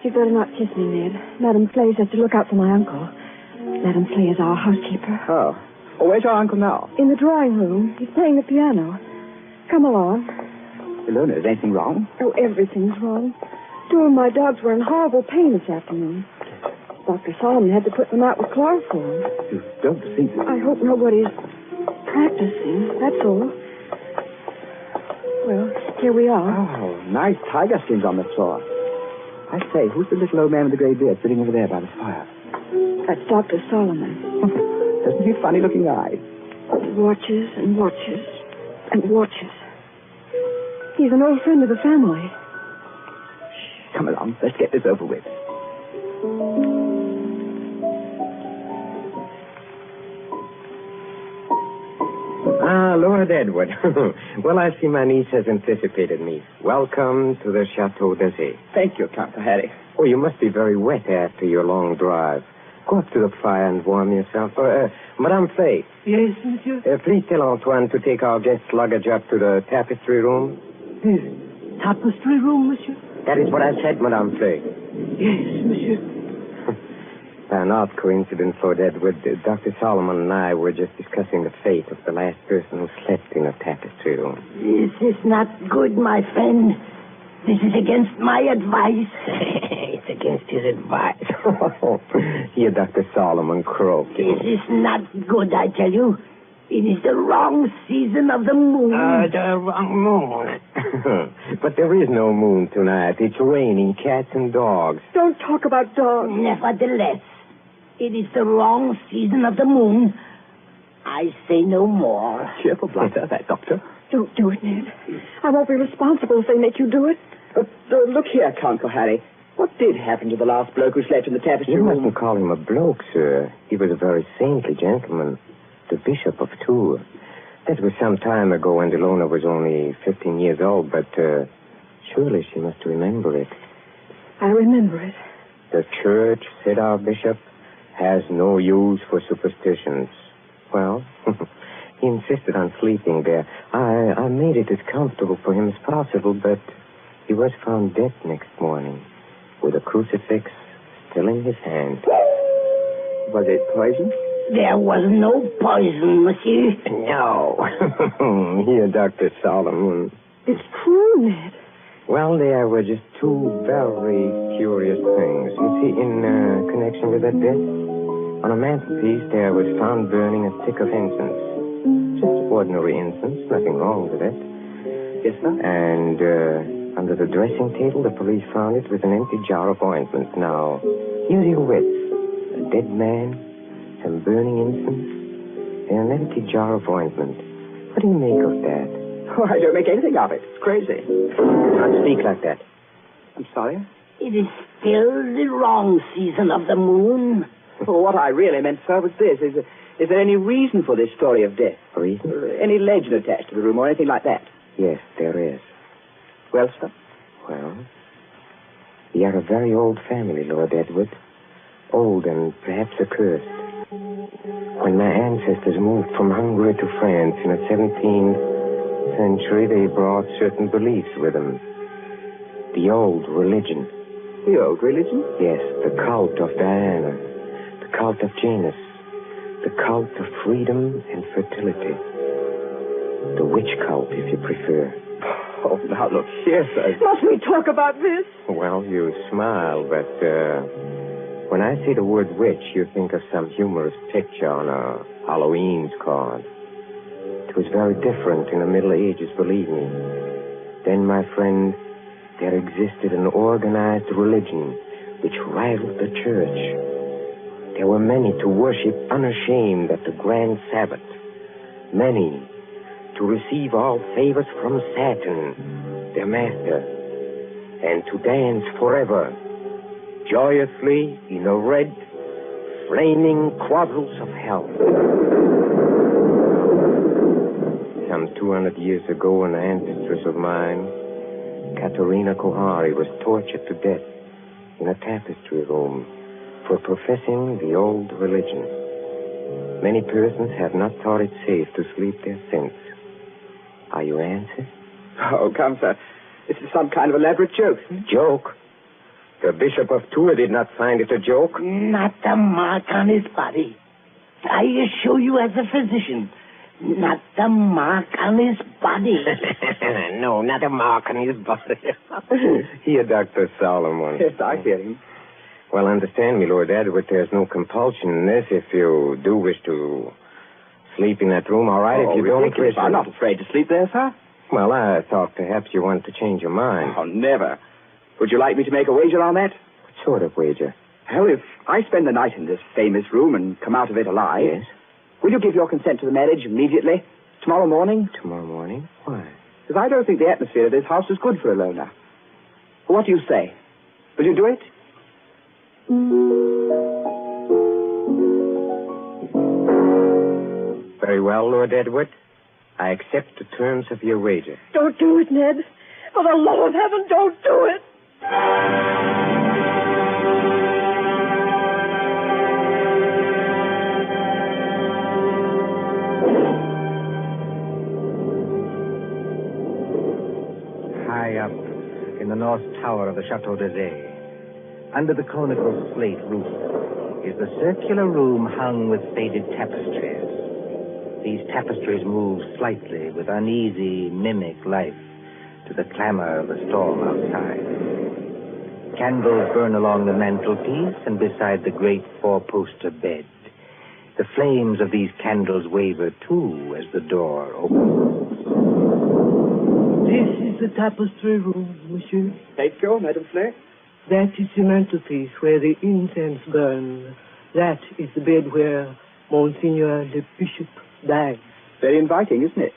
you'd better not kiss me, Ned. Madame Flay says to look out for my uncle. Madame Flay is our housekeeper. Oh. Oh, where's your uncle now? In the drawing room. He's playing the piano. Come along. Ilona, is anything wrong? Oh, everything's wrong. Two of my dogs were in horrible pain this afternoon. Dr. Solomon had to put them out with chloroform. You don't see... I hope nobody's practicing, that's all. Well, here we are. Oh, nice tiger skins on the floor. I say, who's the little old man with the grey beard sitting over there by the fire? That's Dr. Solomon. Doesn't he have funny-looking eyes? Watches and watches and watches. He's an old friend of the family. Come along, let's get this over with. Ah, Lord Edward. Well, I see my niece has anticipated me. Welcome to the Chateau d'Azay. Thank you, Count Harry. Oh, you must be very wet after your long drive. Go up to the fire and warm yourself. Madame Fay. Yes, monsieur? Please tell Antoine to take our guest's luggage up to the tapestry room. Tapestry room, monsieur? That is what I said, Madame Fay. Yes, monsieur. An odd coincidence, Lord Edward. Dr. Solomon and I were just discussing the fate of the last person who slept in a tapestry room. This is not good, my friend. This is against my advice. It's against his advice. Here, Dr. Solomon croaking. This is not good, I tell you. It is the wrong season of the moon. The wrong moon. But there is no moon tonight. It's raining cats and dogs. Don't talk about dogs. Nevertheless, it is the wrong season of the moon. I say no more. Cheerful blunder, that doctor. Don't do it, Ned. I won't be responsible if they make you do it. Look here, Count Harry. What did happen to the last bloke who slept in the tapestry You room? mustn't call him a bloke, sir. He was a very saintly gentleman. The Bishop of Tours. That was some time ago when Delona was only 15 years old, but surely she must remember it. I remember it. The church, said our bishop, has no use for superstitions. Well, he insisted on sleeping there. I made it as comfortable for him as possible, but he was found dead next morning with a crucifix still in his hand. Was it poison? There was no poison, monsieur. No. Here, Dr. Solomon. It's true, Ned. Well, there were just two very curious things. You see, in connection with that death, on a mantelpiece there was found burning a stick of incense. Just ordinary incense, nothing wrong with it. Yes, sir? And under the dressing table, the police found it with an empty jar of ointment. Now, here's your wits. A dead man, some burning incense, and an empty jar of ointment. What do you make of that? Oh, I don't make anything of it. It's crazy. Don't speak like that. I'm sorry? It is still the wrong season of the moon. Well, what I really meant, sir, was this. Is there any reason for this story of death? Reason? Any legend attached to the room or anything like that? Yes, there is. Well, sir? Well, we are a very old family, Lord Edward. Old and perhaps accursed. When my ancestors moved from Hungary to France in the 17th century, they brought certain beliefs with them. The old religion. The old religion? Yes, the cult of Diana, the cult of Janus, the cult of freedom and fertility. The witch cult, if you prefer. Oh, now look here, sir. Must we talk about this? Well, you smile, but when I say the word witch, you think of some humorous picture on a Halloween's card. It was very different in the Middle Ages, believe me. Then, my friend, there existed an organized religion which rivaled the church. There were many to worship unashamed at the grand Sabbath. Many to receive all favors from Saturn, their master, and to dance forever, joyously in the red, flaming quadrants of hell. Some 200 years ago, an ancestress of mine, Katerina Kohari, was tortured to death in a tapestry room for professing the old religion. Many persons have not thought it safe to sleep there since. Are you answered? Oh, come, sir. This is some kind of elaborate joke. Joke? The Bishop of Tours did not find it a joke. Not a mark on his body. I assure you as a physician, Not the mark on his body. No, not a mark on his body. Here, Dr. Solomon. Yes, I hear him. Well, understand me, Lord Edward, there's no compulsion in this. If you do wish to sleep in that room, all right. If you don't ridiculous. I'm not afraid to sleep there, sir. Well, I thought perhaps you wanted to change your mind. Oh, never. Would you like me to make a wager on that? What sort of wager? Well, if I spend the night in this famous room and come out of it alive... Yes? Will you give your consent to the marriage immediately? Tomorrow morning? Tomorrow morning? Why? Because I don't think the atmosphere of this house is good for a loner. What do you say? Will you do it? Very well, Lord Edward. I accept the terms of your wager. Don't do it, Ned. For the love of heaven, don't do it. High up in the north tower of the Chateau d'Azay, under the conical slate roof, is the circular room hung with faded tapestries. These tapestries move slightly with uneasy, mimic life to the clamor of the storm outside. Candles burn along the mantelpiece and beside the great four-poster bed. The flames of these candles waver, too, as the door opens. This is the tapestry room, monsieur. Thank you, Madame Flay. That is the mantelpiece where the incense burns. That is the bed where Monseigneur le Bishop died. Very inviting, isn't it?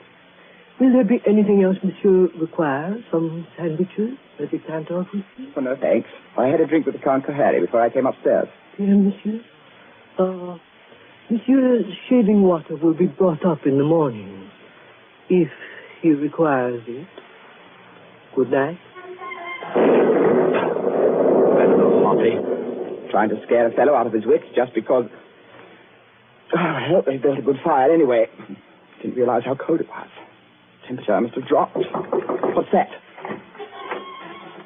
Will there be anything else monsieur requires? Some sandwiches that he can't offer you? Oh, no, thanks. I had a drink with the Count Kahari before I came upstairs. Dear monsieur. Monsieur's shaving water will be brought up in the morning, if he requires it. Good night. That little hottie. Trying to scare a fellow out of his wits just because... Oh, I hope they built a good fire anyway. Didn't realize how cold it was. Temperature must have dropped. What's that?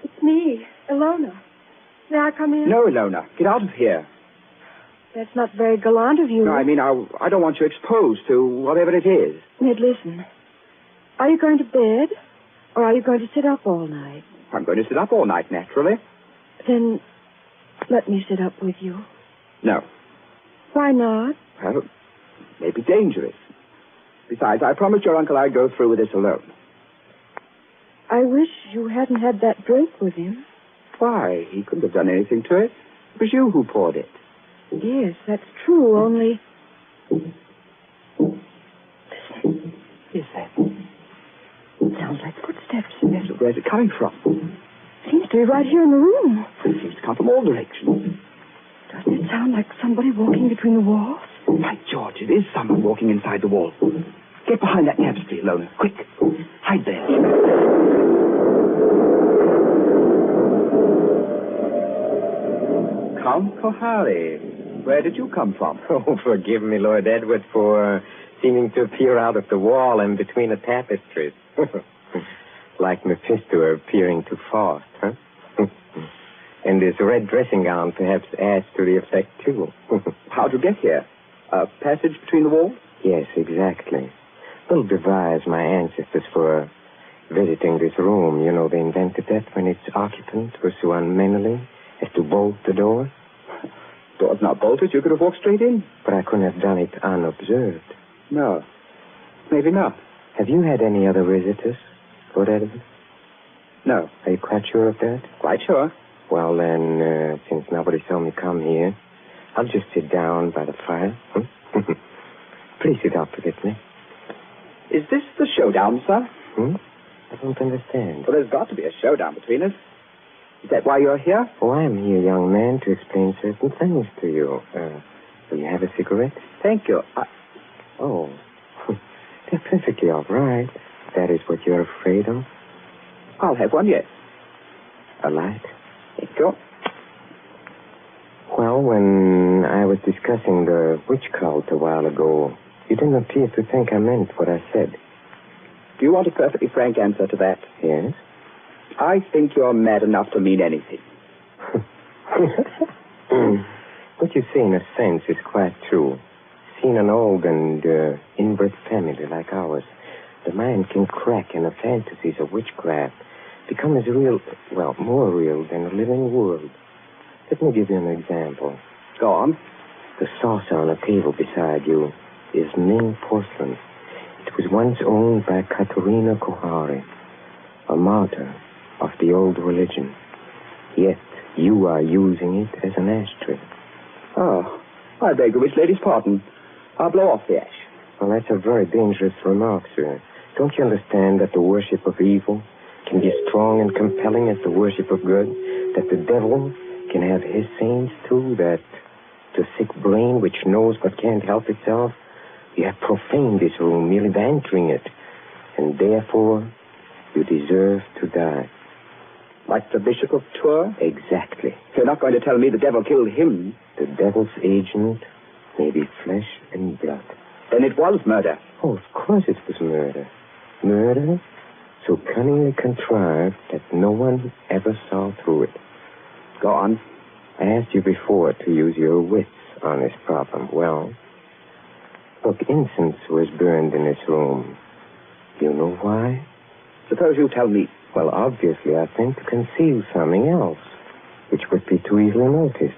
It's me, Ilona. May I come in? No, Ilona. Get out of here. That's not very gallant of you. No, I mean, I don't want you exposed to whatever it is. Ned, listen. Are you going to bed, or are you going to sit up all night? I'm going to sit up all night, naturally. Then let me sit up with you. No. Why not? Well, it may be dangerous. Besides, I promised your uncle I'd go through with this alone. I wish you hadn't had that drink with him. Why? He couldn't have done anything to it. It was you who poured it. Yes, that's true, only... Listen. Is that? It sounds like footsteps. Yes, but where's it coming from? Seems to be right here in the room. It seems to come from all directions. Doesn't it sound like somebody walking between the walls? By George, it is someone walking inside the wall. Get behind that tapestry, Ilona. Quick. Hide there. Count Kohari, where did you come from? Oh, forgive me, Lord Edward, for seeming to appear out of the wall and between the tapestries. Like Mephisto appearing too fast, huh? And this red dressing gown perhaps adds to the effect, too. How'd you get here? A passage between the walls? Yes, exactly. They'll devise my ancestors for visiting this room. You know, they invented that when its occupant was so unmannerly as to bolt the door. Door's not bolted. You could have walked straight in. But I couldn't have done it unobserved. No. Maybe not. Have you had any other visitors, Lord Edward? No. Are you quite sure of that? Quite sure. Well, then, since nobody saw me come here, I'll just sit down by the fire. Please sit up with me. Is this the showdown, sir? I don't understand. Well, there's got to be a showdown between us. Is that why you're here? Oh, I'm here, young man, to explain certain things to you. Will you have a cigarette? Thank you. Oh, they're perfectly all right. That is what you're afraid of? I'll have one, yes. A light? Thank you. Well, when I was discussing the witch cult a while ago, you didn't appear to think I meant what I said. Do you want a perfectly frank answer to that? Yes. I think you're mad enough to mean anything. What you say, in a sense, is quite true. seen an old and inbred family like ours, the mind can crack and the fantasies of witchcraft become as real, well, more real than the living world. Let me give you an example. Go on. The saucer on a table beside you is Ming porcelain. It was once owned by Katerina Kohari, a martyr of the old religion. Yet you are using it as an ashtray. Oh, I beg the witch lady's pardon. I'll blow off the ash. Well, that's a very dangerous remark, sir. Don't you understand that the worship of evil can be as strong and compelling as the worship of good? That the devil can have his saints, too? That the sick brain which knows but can't help itself? You have profaned this room merely by entering it. And therefore, you deserve to die. Like the Bishop of Tours? Exactly. You're not going to tell me the devil killed him? The devil's agent may be flesh and blood. Then it was murder. Oh, of course it was murder. Murder so cunningly contrived that no one ever saw through it. Go on. I asked you before to use your wits on this problem. Well, look, incense was burned in this room. Do you know why? Suppose you tell me. Well, obviously, I think to conceal something else, which would be too easily noticed.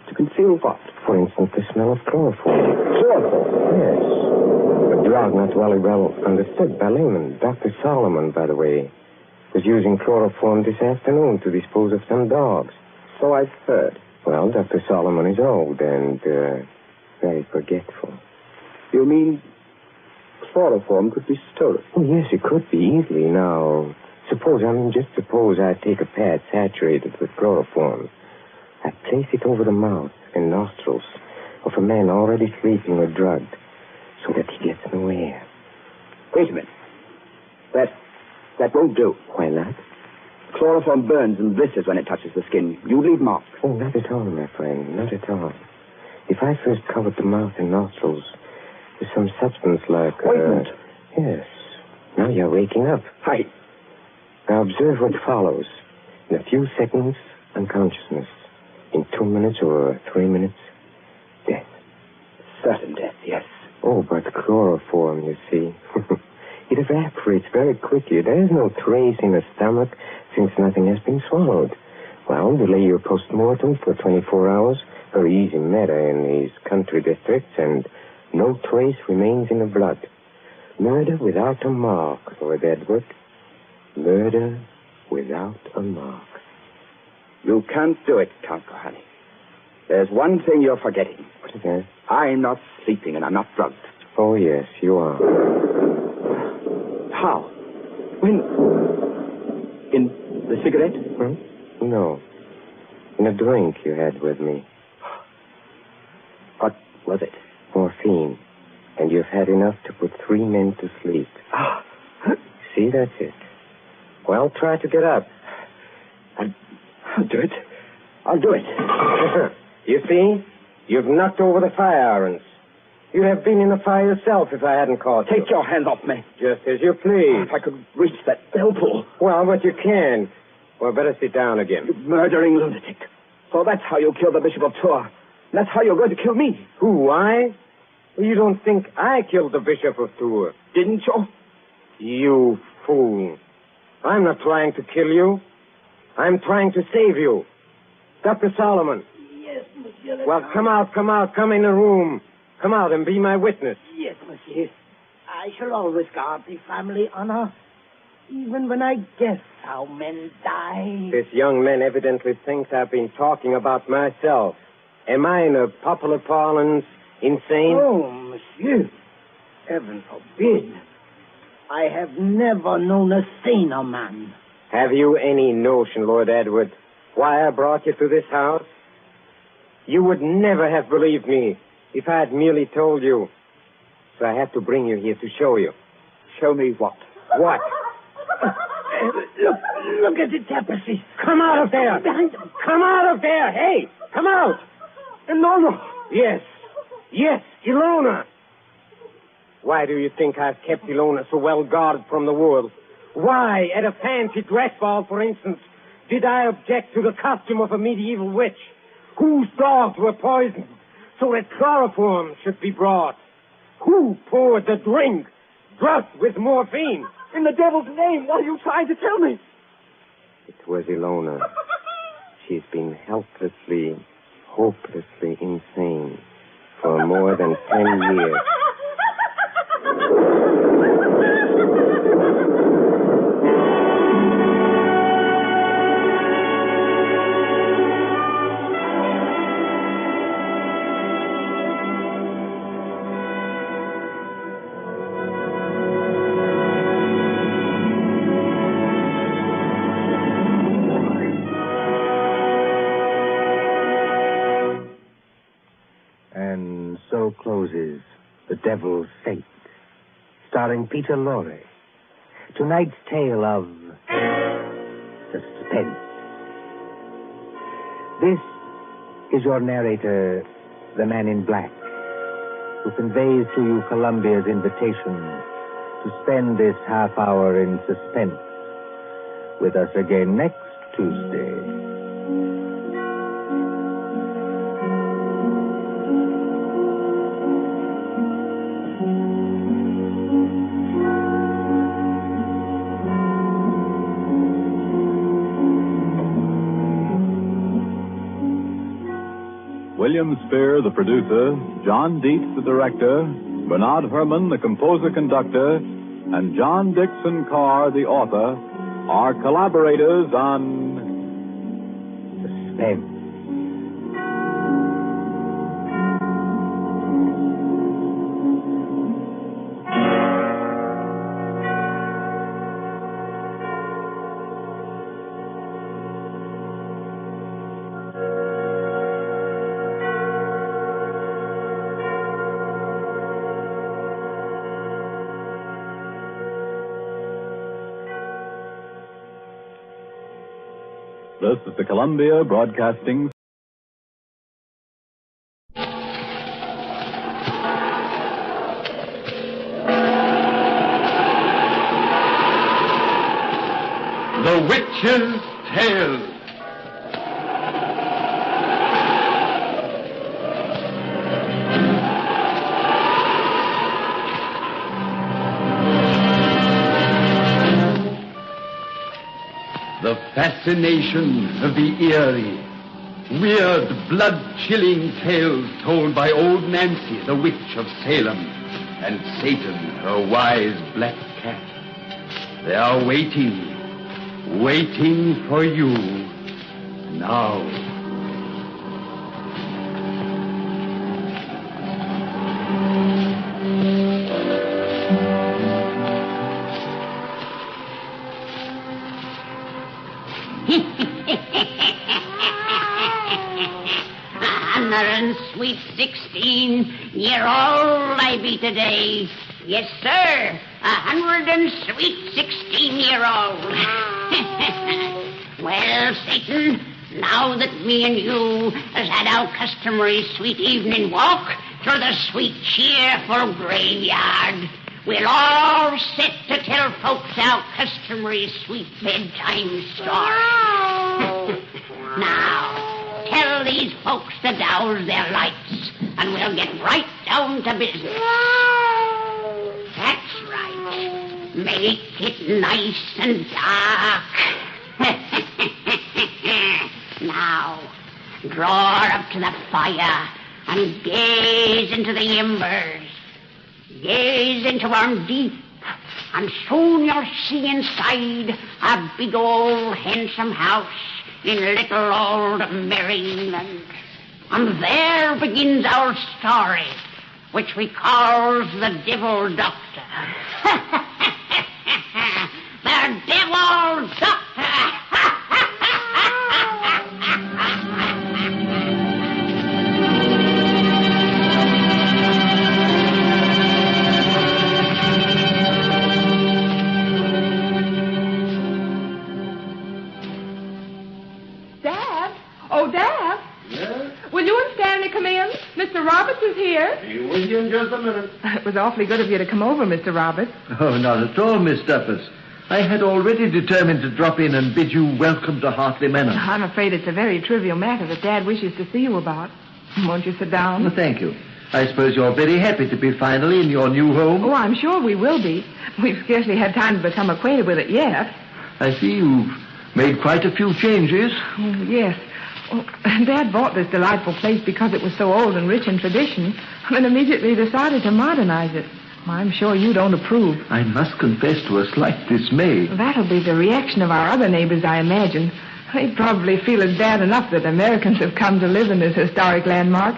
To conceal what? For instance, the smell of chloroform. Chloroform? Yes. A drug not very well understood by laymen. Dr. Solomon, by the way, was using chloroform this afternoon to dispose of some dogs. So I've heard. Well, Dr. Solomon is old and very forgetful. You mean chloroform could be stolen? Oh, yes, it could be easily. Now, suppose I take a pad saturated with chloroform. I place it over the mouth and nostrils of a man already sleeping or drugged so that he gets no air. Wait a minute. That won't do. Why not? Chloroform burns and blisters when it touches the skin. You leave marks. Oh, not at all, my friend. Not at all. If I first covered the mouth and nostrils with some substance like... Ointment? Yes. Now you're waking up. Hi. Now observe what follows. In a few seconds, unconsciousness. In 2 minutes or 3 minutes, death. Certain death, yes. Oh, but chloroform, you see. It evaporates very quickly. There is no trace in the stomach since nothing has been swallowed. Well, delay your post-mortem for 24 hours. Very easy matter in these country districts, and no trace remains in the blood. Murder without a mark, Lord Edward. Murder without a mark. You can't do it, Count Kohani. There's one thing you're forgetting. What is that? I'm not sleeping and I'm not drugged. Oh, yes, you are. How? When? In the cigarette? No. In a drink you had with me. What was it? Morphine. And you've had enough to put 3 men to sleep. See, that's it. Well, try to get up. I'll do it. I'll do it. You see? You've knocked over the fire irons. You'd have been in the fire yourself if I hadn't caught you. Take your hand off me. Just as you please. If I could reach that bell pull. Well, but you can't. Well, better sit down again. You murdering lunatic. So that's how you killed the Bishop of Tours. That's how you're going to kill me. Who, I? Well, you don't think I killed the Bishop of Tours? Didn't you? You fool. I'm not trying to kill you. I'm trying to save you. Dr. Solomon. Yes, monsieur. Well, come out. Come in the room. Come out and be my witness. Yes, monsieur. I shall always guard the family honor, even when I guess how men die. This young man evidently thinks I've been talking about myself. Am I, in a popular parlance, insane? Oh, monsieur. Heaven forbid. I have never known a saner man. Have you any notion, Lord Edward, why I brought you to this house? You would never have believed me if I had merely told you. So I had to bring you here to show you. Show me what? What? Look at the tapestry. Come out of there! Come out of there! Hey, come out! No. Yes, Ilona. Why do you think I've kept Ilona so well guarded from the world? Why, at a fancy dress ball, for instance, did I object to the costume of a medieval witch? Whose dogs were poisoned so that chloroform should be brought. Who poured the drink drugged with morphine? In the devil's name, what are you trying to tell me? It was Ilona. She's been helplessly, hopelessly insane for more than 10 years. And so closes The Devil's Fate, starring Peter Lorre. Tonight's tale of suspense. This is your narrator, the man in black, who conveys to you Columbia's invitation to spend this half hour in suspense with us again next Tuesday. William Spear, the producer, John Dietz, the director, Bernard Herrmann, the composer-conductor, and John Dixon Carr, the author, are collaborators on Suspense. This is the Columbia Broadcasting. The Witch's Tale. The fascination of the eerie, weird, blood-chilling tales told by old Nancy, the witch of Salem, and Satan, her wise black cat. They are waiting for you now. Sweet 16-year-old I be today. Yes, sir. 16-year-old. Well, Satan, now that me and you has had our customary sweet evening walk through the sweet, cheerful graveyard, we'll all sit to tell folks our customary sweet bedtime story. Now, tell these folks to douse their lights, and we'll get right down to business. That's right. Make it nice and dark. Now, draw her up to the fire and gaze into the embers. Gaze into them deep, and soon you'll see inside a big old handsome house in little old Merry England. And there begins our story, which we calls the Devil Doctor. The Devil Doctor! Oh, Dad? Yes? Will you and Stanley come in? Mr. Roberts is here. Be with you in just a minute. It was awfully good of you to come over, Mr. Roberts. Oh, not at all, Miss Duffus. I had already determined to drop in and bid you welcome to Hartley Manor. I'm afraid it's a very trivial matter that Dad wishes to see you about. Won't you sit down? Well, thank you. I suppose you're very happy to be finally in your new home? Oh, I'm sure we will be. We've scarcely had time to become acquainted with it yet. I see you've made quite a few changes. Oh, yes. Oh, Dad bought this delightful place because it was so old and rich in tradition, and immediately decided to modernize it. I'm sure you don't approve. I must confess to a slight dismay. That'll be the reaction of our other neighbors, I imagine. They probably feel it's bad enough that Americans have come to live in this historic landmark.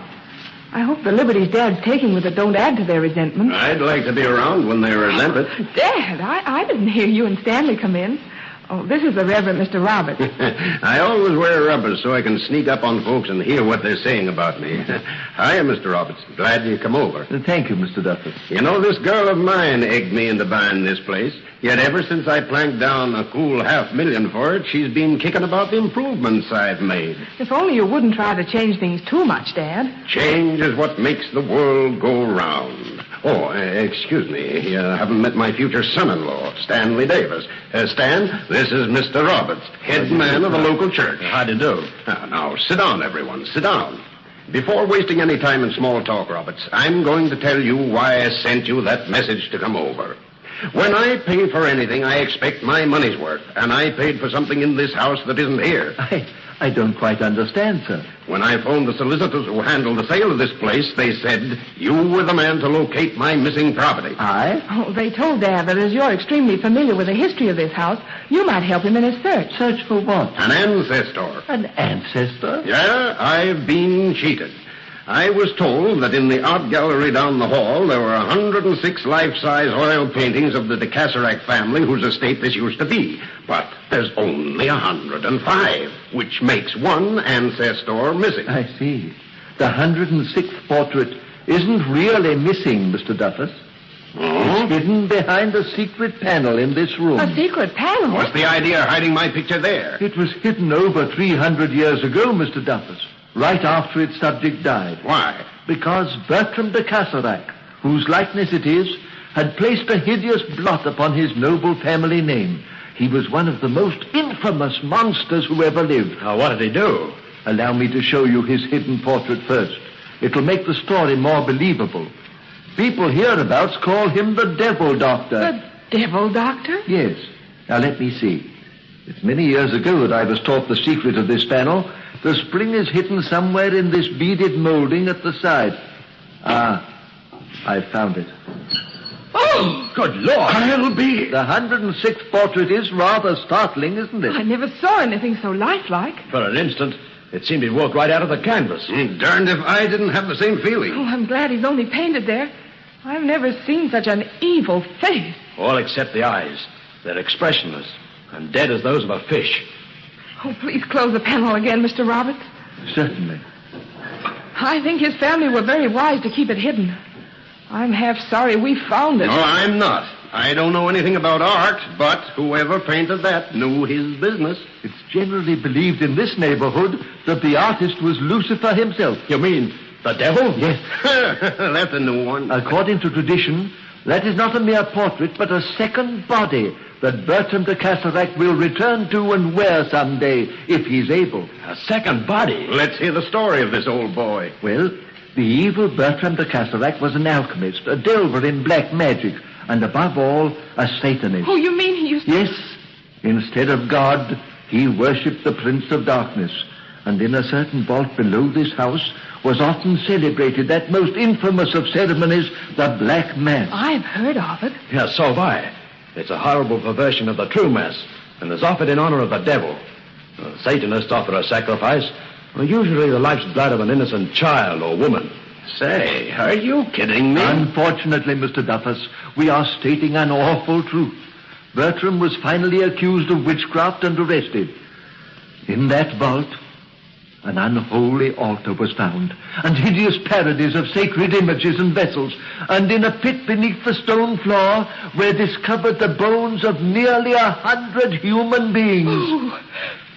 I hope the liberties Dad's taking with it don't add to their resentment. I'd like to be around when they resent it. Dad, I didn't hear you and Stanley come in. Oh, this is the Reverend Mr. Roberts. I always wear rubbers so I can sneak up on folks and hear what they're saying about me. Hiya, Mr. Roberts. Glad you come over. Thank you, Mr. Duffus. You know, this girl of mine egged me into buying this place. Yet ever since I planked down a cool $500,000 for it, she's been kicking about the improvements I've made. If only you wouldn't try to change things too much, Dad. Change is what makes the world go round. Oh, excuse me. You haven't met my future son-in-law, Stanley Davis. Stan, this is Mr. Roberts, head man of the local church. How do you do? Now, sit down, everyone. Sit down. Before wasting any time in small talk, Roberts, I'm going to tell you why I sent you that message to come over. When I pay for anything, I expect my money's worth, and I paid for something in this house that isn't here. I don't quite understand, sir. When I phoned the solicitors who handled the sale of this place, they said you were the man to locate my missing property. I? Oh, they told Dad that as you're extremely familiar with the history of this house, you might help him in his search. Search for what? An ancestor. An ancestor? Yeah, I've been cheated. I was told that in the art gallery down the hall there were 106 life-size oil paintings of the de Cassarac family whose estate this used to be. But there's only 105, which makes one ancestor missing. I see. The 106th portrait isn't really missing, Mr. Duffus. Oh? It's hidden behind a secret panel in this room. A secret panel? What's the idea of hiding my picture there? It was hidden over 300 years ago, Mr. Duffus. Right after its subject died. Why? Because Bertram de Cassarac, whose likeness it is, had placed a hideous blot upon his noble family name. He was one of the most infamous monsters who ever lived. What did he do? Allow me to show you his hidden portrait first. It'll make the story more believable. People hereabouts call him the Devil Doctor. The Devil Doctor? Yes. Now let me see. It's many years ago that I was taught the secret of this panel. The spring is hidden somewhere in this beaded molding at the side. I found it. Oh, good Lord. I'll be... The 106th portrait is rather startling, isn't it? I never saw anything so lifelike. For an instant, it seemed he'd walked right out of the canvas. Darned if I didn't have the same feeling. Oh, I'm glad he's only painted there. I've never seen such an evil face. All except the eyes. They're expressionless and dead as those of a fish. Oh, please close the panel again, Mr. Roberts. Certainly. I think his family were very wise to keep it hidden. I'm half sorry we found it. No, I'm not. I don't know anything about art, but whoever painted that knew his business. It's generally believed in this neighborhood that the artist was Lucifer himself. You mean the devil? Yes. That's a new one. According to tradition, that is not a mere portrait, but a second body that Bertram de Cassarac will return to and wear someday, if he's able. A second body? Let's hear the story of this old boy. Well, the evil Bertram de Cassarac was an alchemist, a delver in black magic, and above all, a Satanist. Oh, you mean he used to... Yes. Instead of God, he worshipped the Prince of Darkness. And in a certain vault below this house was often celebrated that most infamous of ceremonies, the Black Mass. I've heard of it. Yes, so have I. It's a horrible perversion of the true Mass, and is offered in honor of the devil. Satanists offer a sacrifice, usually the life's blood of an innocent child or woman. Say, are you kidding me? Unfortunately, Mr. Duffus, we are stating an awful truth. Bertram was finally accused of witchcraft and arrested. In that vault, an unholy altar was found, and hideous parodies of sacred images and vessels, and in a pit beneath the stone floor were discovered the bones of nearly 100 human beings.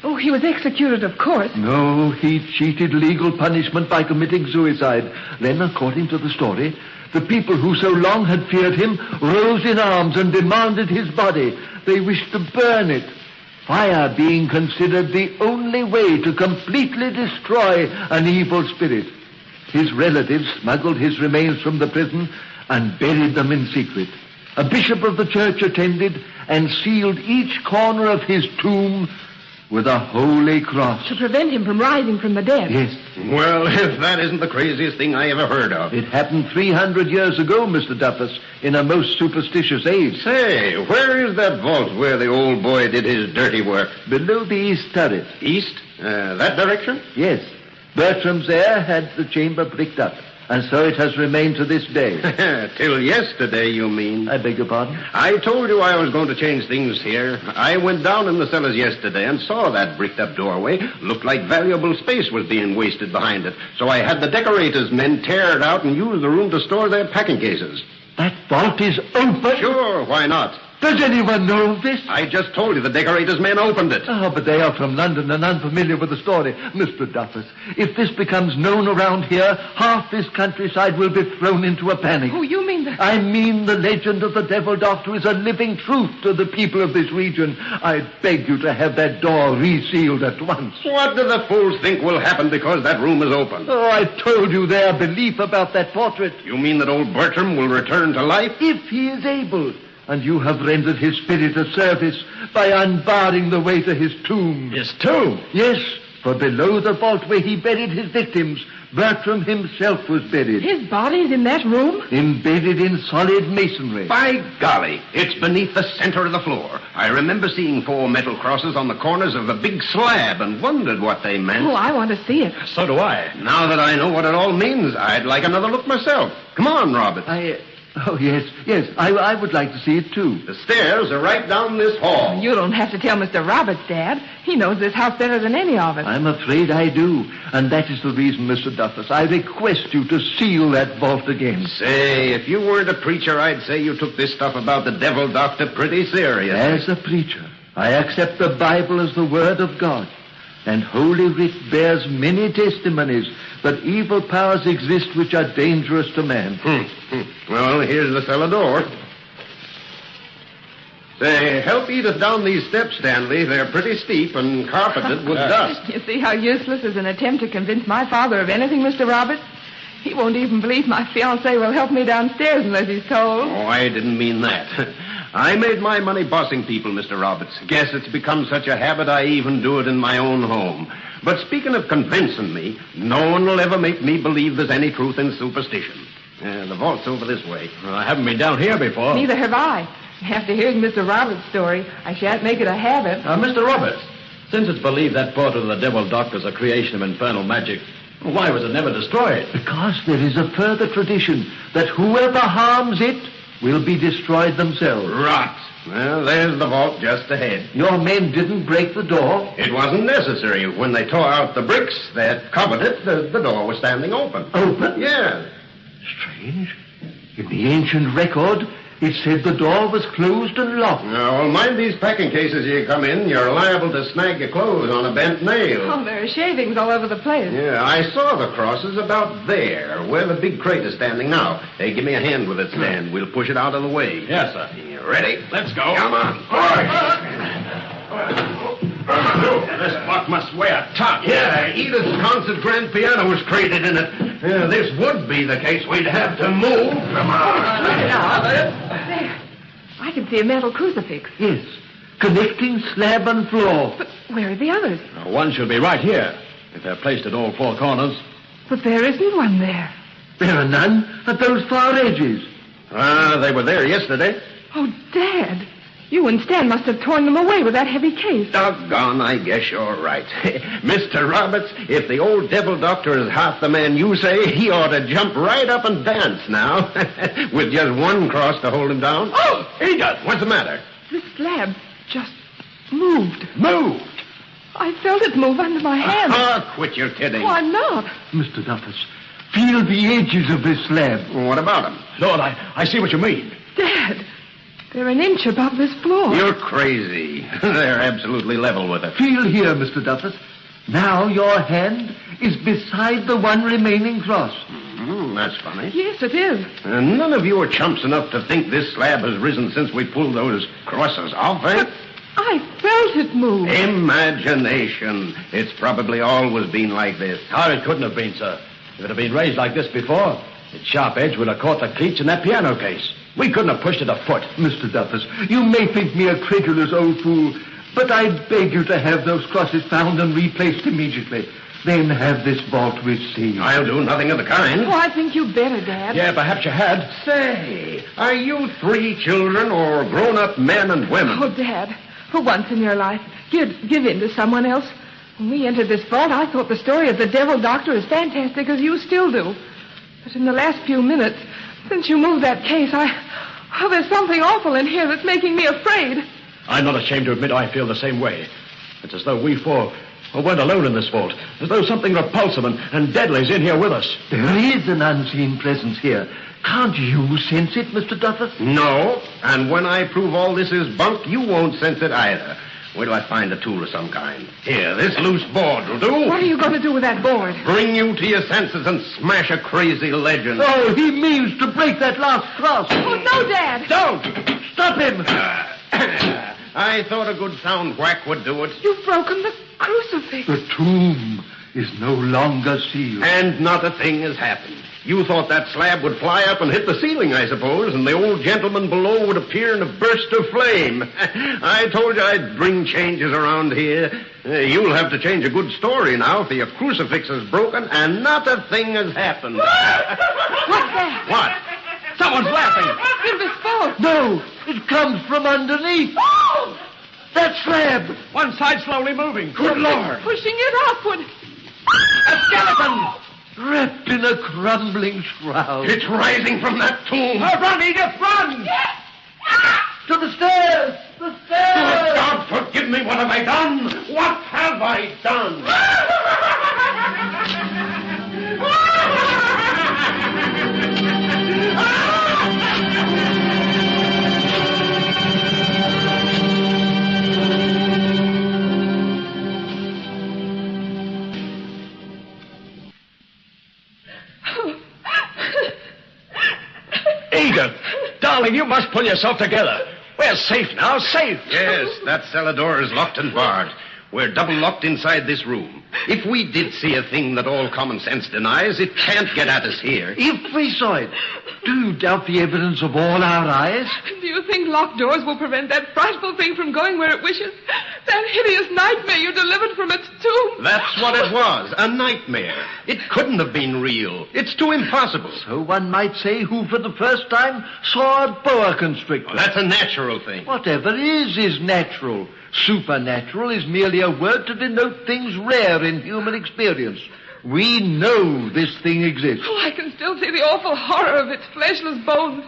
Oh, he was executed, of course. No, he cheated legal punishment by committing suicide. Then, according to the story, the people who so long had feared him rose in arms and demanded his body. They wished to burn it. Fire being considered the only way to completely destroy an evil spirit. His relatives smuggled his remains from the prison and buried them in secret. A bishop of the church attended and sealed each corner of his tomb with a holy cross. To prevent him from rising from the dead. Yes. Well, if that isn't the craziest thing I ever heard of. It happened 300 years ago, Mr. Duffus, in a most superstitious age. Say, where is that vault where the old boy did his dirty work? Below the east turret. East? That direction? Yes. Bertram's heir had the chamber bricked up, and so it has remained to this day. Till yesterday, you mean? I beg your pardon? I told you I was going to change things here. I went down in the cellars yesterday and saw that bricked-up doorway. Looked like valuable space was being wasted behind it. So I had the decorators' men tear it out and use the room to store their packing cases. That vault is open? Sure, why not? Does anyone know of this? I just told you the decorators' men opened it. Oh, but they are from London and unfamiliar with the story. Mr. Duffus, if this becomes known around here, half this countryside will be thrown into a panic. Oh, you mean that... I mean the legend of the Devil Doctor is a living truth to the people of this region. I beg you to have that door resealed at once. What do the fools think will happen because that room is open? Oh, I told you their belief about that portrait. You mean that old Bertram will return to life? If he is able. And you have rendered his spirit a service by unbarring the way to his tomb. His tomb? Yes, for below the vault where he buried his victims, Bertram himself was buried. His body's in that room? Embedded in solid masonry. By golly, it's beneath the center of the floor. I remember seeing 4 metal crosses on the corners of the big slab and wondered what they meant. Oh, I want to see it. So do I. Now that I know what it all means, I'd like another look myself. Come on, Robert. Oh, yes. I would like to see it, too. The stairs are right down this hall. You don't have to tell Mr. Roberts, Dad. He knows this house better than any of us. I'm afraid I do. And that is the reason, Mr. Duffus, I request you to seal that vault again. Say, if you weren't a preacher, I'd say you took this stuff about the Devil Doctor pretty serious. As a preacher, I accept the Bible as the Word of God. And Holy Writ bears many testimonies that evil powers exist which are dangerous to man. Well, here's the cellar door. Say, help Edith down these steps, Stanley. They're pretty steep and carpeted with dust. You see how useless is an attempt to convince my father of anything, Mr. Roberts? He won't even believe my fiancé will help me downstairs unless he's told. Oh, I didn't mean that. I made my money bossing people, Mr. Roberts. Guess it's become such a habit I even do it in my own home. But speaking of convincing me, no one will ever make me believe there's any truth in superstition. The vault's over this way. Well, I haven't been down here before. Neither have I. After hearing Mr. Roberts' story, I shan't make it a habit. Mr. Roberts, since it's believed that portrait of the Devil Doctor's a creation of infernal magic, why was it never destroyed? Because there is a further tradition that whoever harms it will be destroyed themselves. Rot. Well, there's the vault just ahead. Your men didn't break the door? It wasn't necessary. When they tore out the bricks that covered it, the door was standing open. Open? Yeah. Strange. In the ancient record, it said the door was closed and locked. Now, well, mind these packing cases you come in. You're liable to snag your clothes on a bent nail. Oh, there are shavings all over the place. Yeah, I saw the crosses about there, where the big crate is standing now. Hey, give me a hand with it, Stan. We'll push it out of the way. Yes, sir. You ready? Let's go. Come on. This block must weigh a ton. Yeah, Edith's concert grand piano was crated in it. This would be the case we'd have to move. Come on. There. I can see a metal crucifix. Yes. Connecting slab and floor. But where are the others? One should be right here, if they're placed at all 4 corners. But there isn't one there. There are none at those far edges. They were there yesterday. Oh, Dad. You and Stan must have torn them away with that heavy case. Doggone, I guess you're right. Mr. Roberts, if the old Devil Doctor is half the man you say, he ought to jump right up and dance now. With just one cross to hold him down. Oh, he does. What's the matter? The slab just moved. Moved? I felt it move under my hand. Oh, quit your kidding. Why not? Mr. Duffus, feel the edges of this slab. What about them? Lord, I see what you mean. Dad, they're an inch above this floor. You're crazy. They're absolutely level with it. Feel here, Mr. Duffus. Now your hand is beside the one remaining cross. That's funny. Yes, it is. None of you are chumps enough to think this slab has risen since we pulled those crosses off, eh? But I felt it move. Imagination. It's probably always been like this. Oh, it couldn't have been, sir. If it had been raised like this before, its sharp edge would have caught the cleats in that piano case. We couldn't have pushed it a foot. Mr. Duffus, you may think me a credulous old fool, but I beg you to have those crosses found and replaced immediately. Then have this vault received. I'll do nothing of the kind. Oh, I think you'd better, Dad. Yeah, perhaps you had. Say, are you 3 children or grown-up men and women? Oh, Dad, for once in your life, give in to someone else. When we entered this vault, I thought the story of the devil doctor as fantastic as you still do. But in the last few minutes, since you moved that case, there's something awful in here that's making me afraid. I'm not ashamed to admit I feel the same way. It's as though we 4 weren't alone in this vault. As though something repulsive and deadly's in here with us. There is an unseen presence here. Can't you sense it, Mr. Duffus? No, and when I prove all this is bunk, you won't sense it either. Wait till I find a tool of some kind. Here, this loose board will do. What are you going to do with that board? Bring you to your senses and smash a crazy legend. Oh, he means to break that last cross. Oh, no, Dad. Don't! Stop him! I thought a good sound whack would do it. You've broken the crucifix. The tomb is no longer sealed. And not a thing has happened. You thought that slab would fly up and hit the ceiling, I suppose, and the old gentleman below would appear in a burst of flame. I told you I'd bring changes around here. You'll have to change a good story now, for your crucifix is broken and not a thing has happened. What's that? What? Someone's laughing. In this vault. No, it comes from underneath. Oh! That slab. One side slowly moving. Good Lord. Pushing it upward. A skeleton! Wrapped in a crumbling shroud. It's rising from that tomb. Run, Edith, run! To the stairs! The stairs! Good God, forgive me. What have I done? What have I done? Edith, darling, you must pull yourself together. We're safe now, safe. Yes, that cellar door is locked and barred. We're double locked inside this room. If we did see a thing that all common sense denies, it can't get at us here. If we saw it, do you doubt the evidence of all our eyes? Do you think locked doors will prevent that frightful thing from going where it wishes? That hideous nightmare you delivered from its tomb? That's what it was, a nightmare. It couldn't have been real. It's too impossible. So one might say who for the first time saw a boa constrictor. Well, that's a natural thing. Whatever is natural. Supernatural is merely a word to denote things rare in human experience. We know this thing exists. Oh, I can still see the awful horror of its fleshless bones.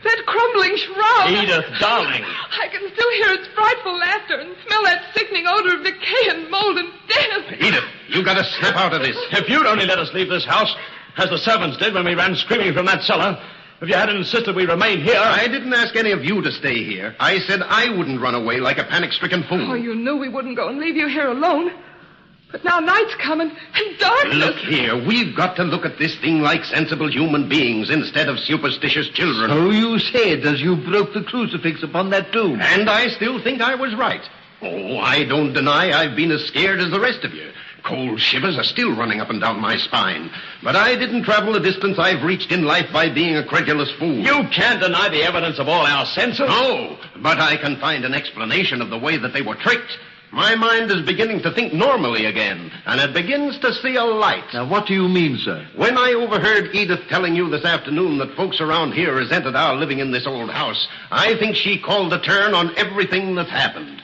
That crumbling shroud. Edith, darling. I can still hear its frightful laughter and smell that sickening odor of decay and mold and death. Edith, you gotta snap out of this. If you'd only let us leave this house, as the servants did when we ran screaming from that cellar, if you hadn't insisted we remain here... I didn't ask any of you to stay here. I said I wouldn't run away like a panic-stricken fool. Oh, you knew we wouldn't go and leave you here alone. But now night's coming and darkness. Look here, we've got to look at this thing like sensible human beings instead of superstitious children. So you said as you broke the crucifix upon that tomb. And I still think I was right. Oh, I don't deny I've been as scared as the rest of you. Cold shivers are still running up and down my spine. But I didn't travel the distance I've reached in life by being a credulous fool. You can't deny the evidence of all our senses. No, but I can find an explanation of the way that they were tricked. My mind is beginning to think normally again, and it begins to see a light. Now, what do you mean, sir? When I overheard Edith telling you this afternoon that folks around here resented our living in this old house, I think she called the turn on everything that's happened.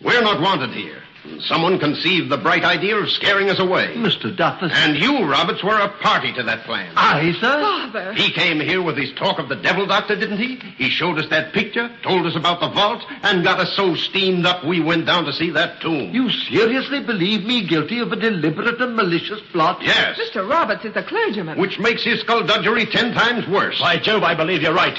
We're not wanted here. Someone conceived the bright idea of scaring us away. Mr. Duffus. And you, Roberts, were a party to that plan. I, sir? Father. He came here with his talk of the devil doctor, didn't he? He showed us that picture, told us about the vault, and got us so steamed up we went down to see that tomb. You seriously believe me guilty of a deliberate and malicious plot? Yes. Mr. Roberts is a clergyman. Which makes his skullduggery 10 times worse. By Jove, I believe you're right.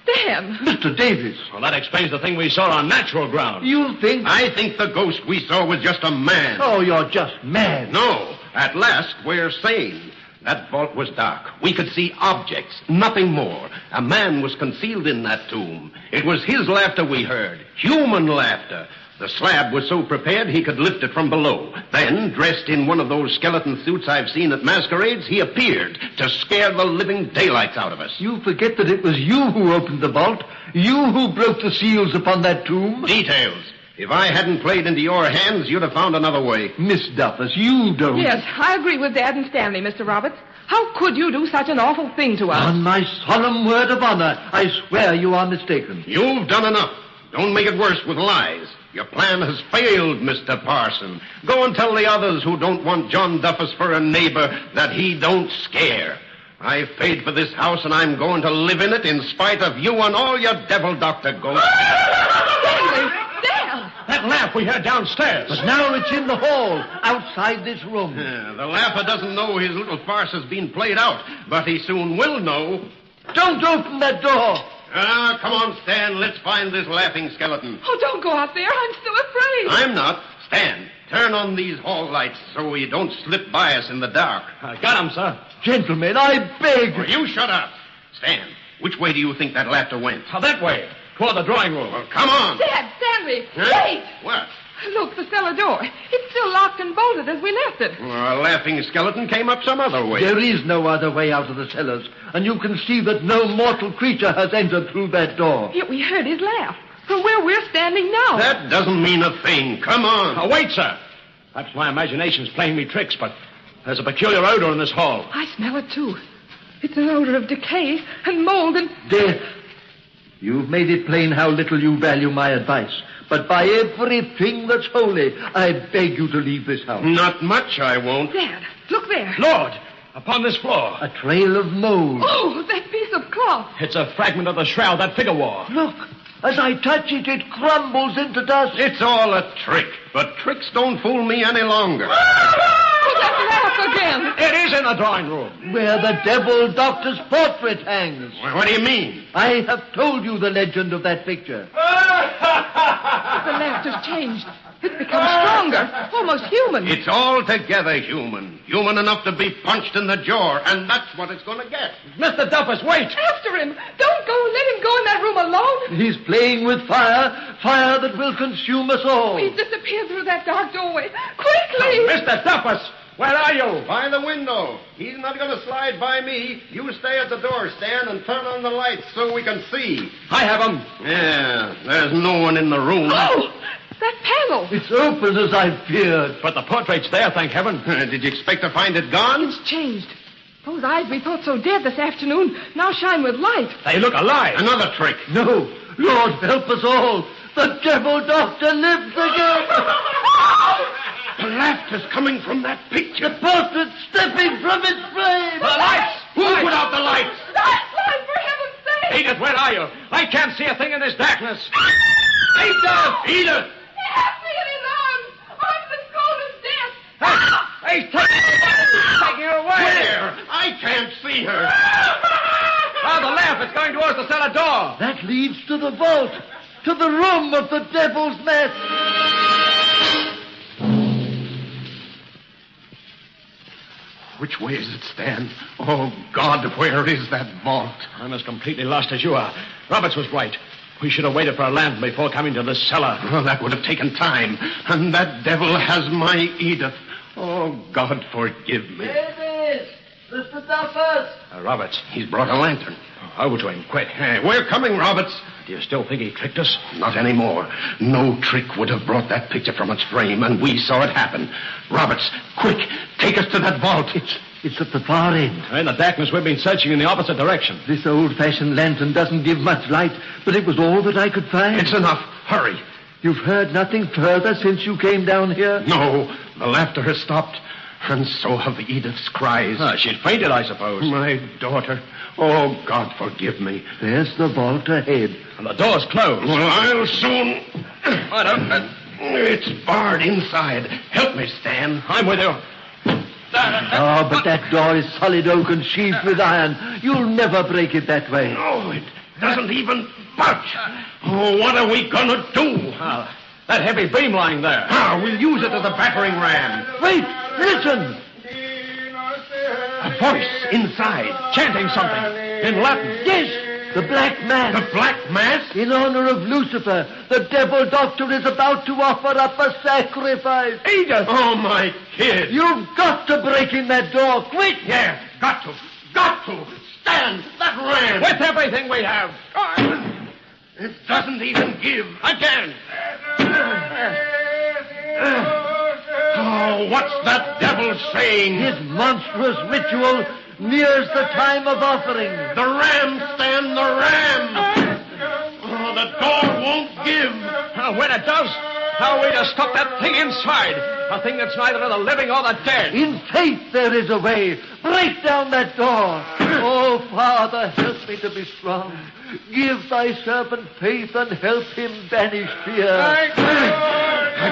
Stan. Mr. Davis. Well, that explains the thing we saw on natural ground. You think... I think the ghost we saw was just a man. Oh, you're just mad. No. At last, we're sane. That vault was dark. We could see objects, nothing more. A man was concealed in that tomb. It was his laughter we heard. Human laughter. The slab was so prepared he could lift it from below. Then, dressed in one of those skeleton suits I've seen at masquerades, he appeared to scare the living daylights out of us. You forget that it was you who opened the vault. You who broke the seals upon that tomb. Details. If I hadn't played into your hands, you'd have found another way. Miss Duffus, you don't. Yes, I agree with Dad and Stanley, Mr. Roberts. How could you do such an awful thing to us? On my solemn word of honor, I swear you are mistaken. You've done enough. Don't make it worse with lies. Your plan has failed, Mr. Parson. Go and tell the others who don't want John Duffus for a neighbor that he don't scare. I've paid for this house, and I'm going to live in it in spite of you and all your devil doctor ghosts. That laugh we heard downstairs. But now it's in the hall, outside this room. Yeah, the laugher doesn't know his little farce has been played out, but he soon will know. Don't open that door. Come on, Stan. Let's find this laughing skeleton. Oh, don't go out there. I'm still afraid. I'm not. Stan, turn on these hall lights so you don't slip by us in the dark. I got him, sir. Gentlemen, I beg. Well, you shut up. Stan, which way do you think that laughter went? That way. Toward the drawing room. Well, come on. Dad, Stanley, Huh? wait. What? Look, the cellar door. It's still locked and bolted as we left it. Well, a laughing skeleton came up some other way. There is no other way out of the cellars, and you can see that no mortal creature has entered through that door. Yet we heard his laugh from where we're standing now. That doesn't mean a thing. Come on. Wait, sir. Perhaps my imagination's playing me tricks, but there's a peculiar odor in this hall. I smell it, too. It's an odor of decay and mold and... Death. You've made it plain how little you value my advice. But by everything that's holy, I beg you to leave this house. Not much, I won't. Dad, look there. Lord, upon this floor. A trail of mold. Oh, that piece of cloth. It's a fragment of the shroud that figure wore. Look, as I touch it, it crumbles into dust. It's all a trick, but tricks don't fool me any longer. That laugh again. It is in the drawing room. Where the devil doctor's portrait hangs. Well, what do you mean? I have told you the legend of that picture. The laughter's changed. It's become stronger, almost human. It's altogether human. Human enough to be punched in the jaw, and that's what it's going to get. Mr. Duffus, wait. After him. Don't go. Let him go in that room alone. He's playing with fire, fire that will consume us all. He's disappeared through that dark doorway. Quickly. Mr. Duffus, where are you? By the window. He's not going to slide by me. You stay at the door, Stan, and turn on the lights so we can see. I have him. Yeah, there's no one in the room. Oh, that panel. It's open as I feared. But the portrait's there, thank heaven. Did you expect to find it gone? It's changed. Those eyes we thought so dead this afternoon now shine with light. They look alive. Another trick. No. Lord, help us all. The devil doctor lives again. The laughter's coming from that picture. The portrait stepping from its frame. The lights! Who put out the lights? Light, for heaven's sake! Edith, where are you? I can't see a thing in this darkness. Edith! Help me in his arms! I'm the golden death! Hey, taking her away! Where? I can't see her. Oh, the laugh is going towards the cellar door. That leads to the vault, to the room of the devil's nest. Which way is it, Stan? Oh, God, where is that vault? I'm as completely lost as you are. Roberts was right. We should have waited for a lamp before coming to this cellar. Well, that would have taken time. And that devil has my Edith. Oh, God, forgive me. Davis! Mr. Duffus! Roberts. He's brought a lantern. Over to him, quick. Hey, we're coming, Roberts. Do you still think he tricked us? Not anymore. No trick would have brought that picture from its frame, and we saw it happen. Roberts, quick, take us to that vault. It's at the far end. In the darkness, we've been searching in the opposite direction. This old-fashioned lantern doesn't give much light, but it was all that I could find. It's enough. Hurry. You've heard nothing further since you came down here? No, the laughter has stopped, and so have Edith's cries. She'd fainted, I suppose. My daughter. Oh, God, forgive me. There's the vault ahead. And the door's closed. Well, I'll soon... It's barred inside. Help me, Stan. I'm with you. Oh, but that door is solid oak and sheathed with iron. You'll never break it that way. No, it doesn't even budge. Oh, what are we going to do? That heavy beam lying there. We'll use it as a battering ram. Wait, listen. A voice inside. Chanting something. In Latin. Yes, The Black Mass. The Black Mass? In honor of Lucifer, the devil doctor is about to offer up a sacrifice. Edith! Oh, my kid. You've got to break in that door, quick! Yeah, got to. Got to. Stand that ram. With everything we have. It doesn't even give. Again. Oh, what's that devil saying? His monstrous ritual nears the time of offering. The ram, Stan, the ram. Oh, the door won't give. When it does, how are we to stop that thing inside? A thing that's neither of the living or the dead. In faith there is a way. Break down that door. Oh, Father, help me to be strong. Give thy servant faith and help him banish fear. I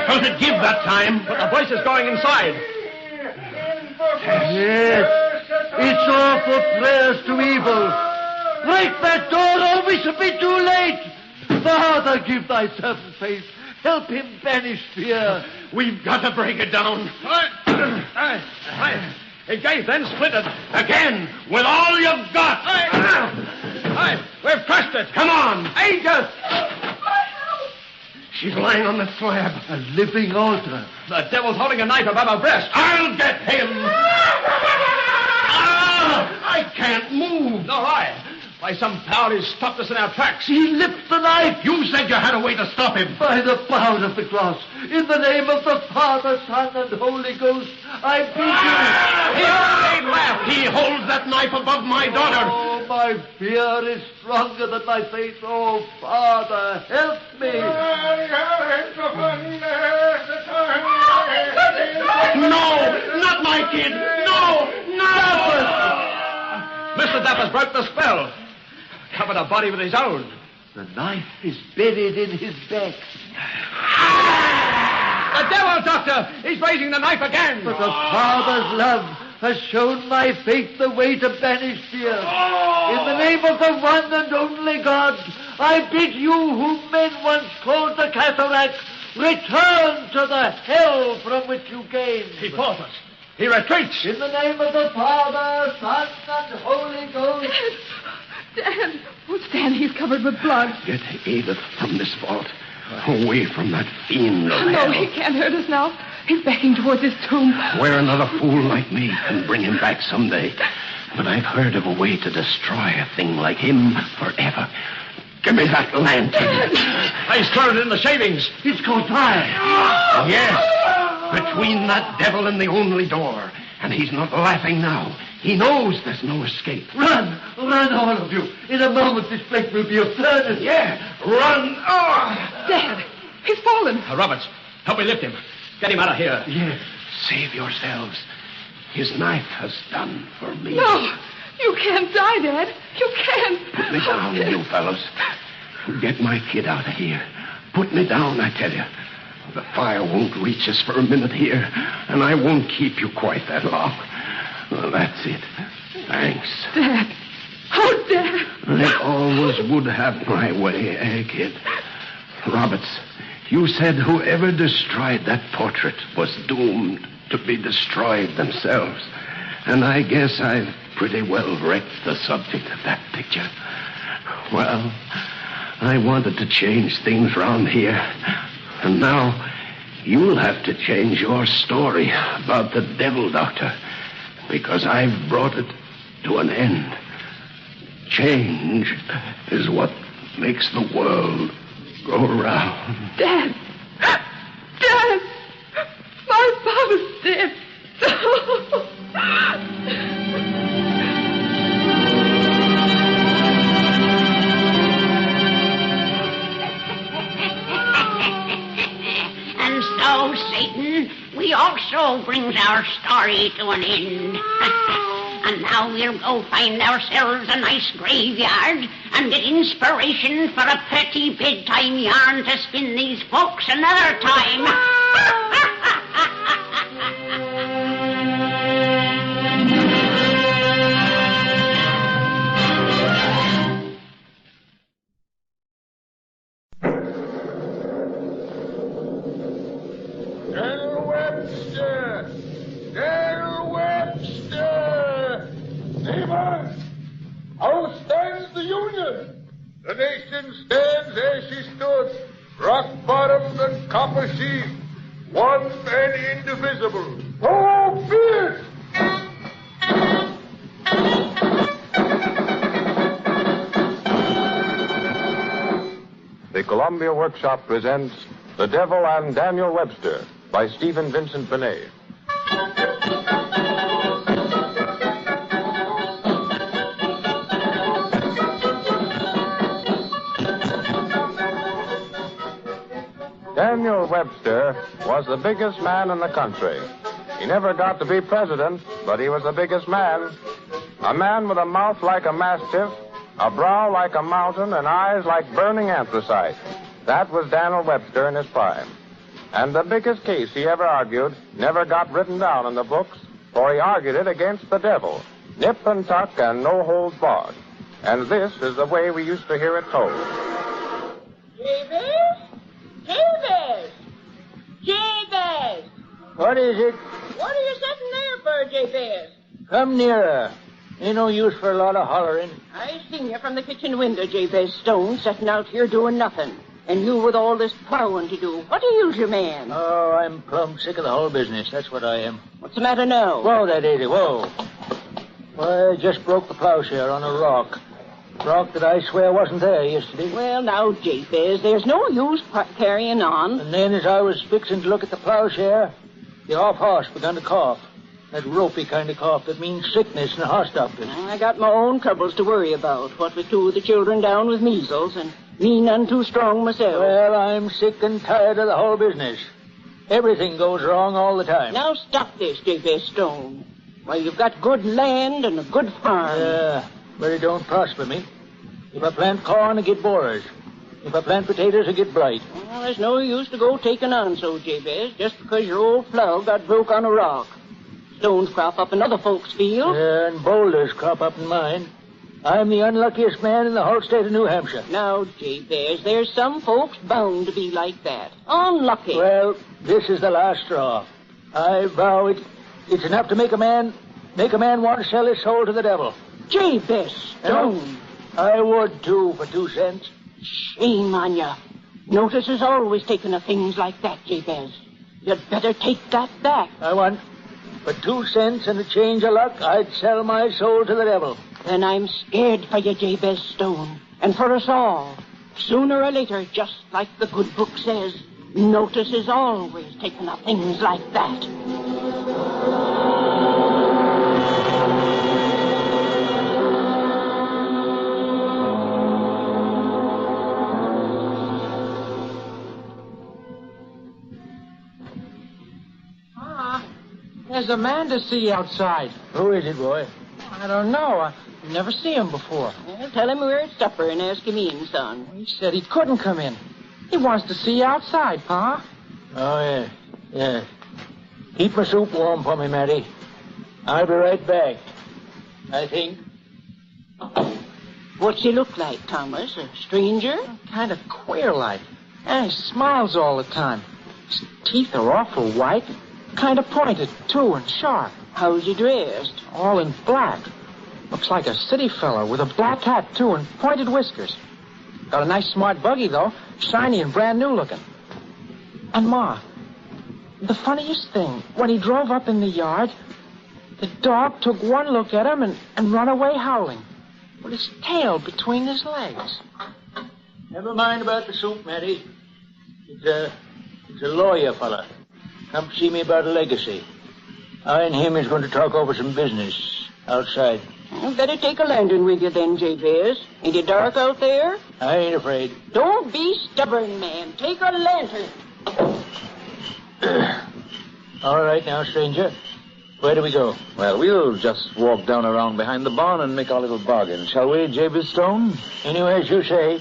felt it give that time, but the voice is going inside. Yes, it's awful prayers to evil. Break that door or we shall be too late. Father, give thy servant faith. Help him banish fear. We've got to break it down. It gave, then splintered. Again, with all you've got. We've crushed it. Come on. Edith! She's lying on the slab. A living altar. The devil's holding a knife above her breast. I'll get him. I can't move. Nor I. By some power, he's stopped us in our tracks. He lifts the knife. You said you had a way to stop him. By the power of the cross, in the name of the Father, Son, and Holy Ghost, I bid you. He only laughed. He holds that knife above my daughter. Oh, my fear is stronger than my faith. Oh, Father, help me. No, not my kid. No, not. Mr. Dappers broke the spell. Covered a body with his own. The knife is buried in his back. The devil, Doctor! He's raising the knife again! But the Father's love has shown my faith the way to banish fear. In the name of the one and only God, I bid you whom men once called the cataract, return to the hell from which you came. He fought us. He retreats. In the name of the Father, Son, and Holy Ghost. Dad! Oh, Stan, he's covered with blood. Get Edith from this vault. Away from that fiend of No, hell. he can't hurt us now. He's backing towards his tomb. Where another fool like me can bring him back someday. But I've heard of a way to destroy a thing like him forever. Give me that lantern. He's thrown it in the shavings. It's caught fire. Yes. Between that devil and the only door. And he's not laughing now. He knows there's no escape. Run! Run, all of you. In a moment, this place will be a furnace. Yeah, run. Oh. Dad, he's fallen. Roberts, help me lift him. Get him out of here. Yes. Save yourselves. His knife has done for me. No, you can't die, Dad. You can't. Put me down, you fellows. Get my kid out of here. Put me down, I tell you. The fire won't reach us for a minute here, and I won't keep you quite that long. Well, that's it. Thanks. Dad. Oh, Dad. I always would have my way, kid? Roberts, you said whoever destroyed that portrait was doomed to be destroyed themselves. And I guess I've pretty well wrecked the subject of that picture. Well, I wanted to change things round here. And now you'll have to change your story about the devil doctor, because I've brought it to an end. Change is what makes the world go round. Dad! Dad! My father's dead. And so, Satan, we also brings our story to an end. And now we'll go find ourselves a nice graveyard and get inspiration for a pretty bedtime yarn to spin these folks another time. Webster! Daniel Webster! Neighbor, how stands the Union? The nation stands as she stood, rock-bottomed and copper-sheathed, one and indivisible. Oh, fierce! The Columbia Workshop presents The Devil and Daniel Webster by Stephen Vincent Benet. Daniel Webster was the biggest man in the country. He never got to be president, but he was the biggest man. A man with a mouth like a mastiff, a brow like a mountain, and eyes like burning anthracite. That was Daniel Webster in his prime. And the biggest case he ever argued never got written down in the books, for he argued it against the devil. Nip and tuck and no holds barred. And this is the way we used to hear it told. Jabez? Jabez! Jabez! What is it? What are you sitting there for, Jabez? Come nearer. Ain't no use for a lot of hollering. I seen you from the kitchen window, Jabez Stone, sitting out here doing nothing. And you with all this plowing to do. What ails you, man? Oh, I'm plumb sick of the whole business. That's what I am. What's the matter now? Whoa, that lady, whoa. Well, I just broke the plowshare on a rock. Rock that I swear wasn't there yesterday. Well, now, Jabez, there's no use carrying on. And then as I was fixing to look at the plowshare, the off-horse began to cough. That ropey kind of cough that means sickness in the horse doctors. I got my own troubles to worry about. What with two of the children down with measles, and me none too strong myself. Well, I'm sick and tired of the whole business. Everything goes wrong all the time. Now stop this, Jabez Stone. Why, you've got good land and a good farm. Yeah, but it don't prosper me. If I plant corn, I get borers. If I plant potatoes, I get blight. Well, there's no use to go taking on so, Jabez, just because your old plow got broke on a rock. Stones crop up in other folks' fields. Yeah, and boulders crop up in mine. I'm the unluckiest man in the whole state of New Hampshire. Now, Jabez, there's some folks bound to be like that. Unlucky. Well, this is the last straw. I vow it's enough to make a man want to sell his soul to the devil. Jabez Stone. I would, too, for 2 cents. Shame on you. Notice is always taking of things like that, Jabez. You'd better take that back. I want. For 2 cents and a change of luck, I'd sell my soul to the devil. Then I'm scared for you, Jabez Stone, and for us all. Sooner or later, just like the good book says, notice is always taking of things like that. There's a man to see outside. Who is it, boy? I don't know. I never see him before. Well, tell him we're at supper and ask him in, son. He said he couldn't come in. He wants to see you outside, Pa. Oh, yeah. Yeah. Keep my soup warm for me, Matty. I'll be right back. I think. What's he look like, Thomas? A stranger? Kind of queer-like. And he smiles all the time. His teeth are awful white. Kind of pointed, too, and sharp. How's he dressed? All in black. Looks like a city fella with a black hat, too, and pointed whiskers. Got a nice, smart buggy, though. Shiny and brand new looking. And, Ma, the funniest thing, when he drove up in the yard, the dog took one look at him and run away howling, with his tail between his legs. Never mind about the soup, Matty. It's a lawyer fella. Come see me about a legacy. I and him is going to talk over some business outside. You better take a lantern with you then, Jabez. Ain't it dark out there? I ain't afraid. Don't be stubborn, man. Take a lantern. All right now, stranger. Where do we go? Well, we'll just walk down around behind the barn and make our little bargain, shall we, Jabez Stone? Anyway, as you say.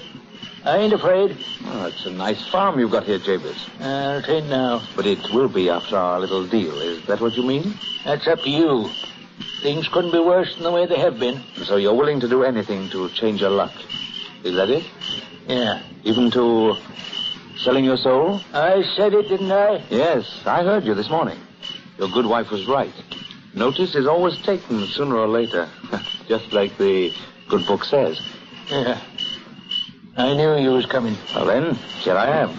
I ain't afraid. Oh, it's a nice farm you've got here, Jabez. It ain't now. But it will be after our little deal. Is that what you mean? That's up to you. Things couldn't be worse than the way they have been. So you're willing to do anything to change your luck. Is that it? Yeah. Even to selling your soul? I said it, didn't I? Yes, I heard you this morning. Your good wife was right. Notice is always taken sooner or later. Just like the good book says. Yeah. I knew you was coming. Well, then, here I am.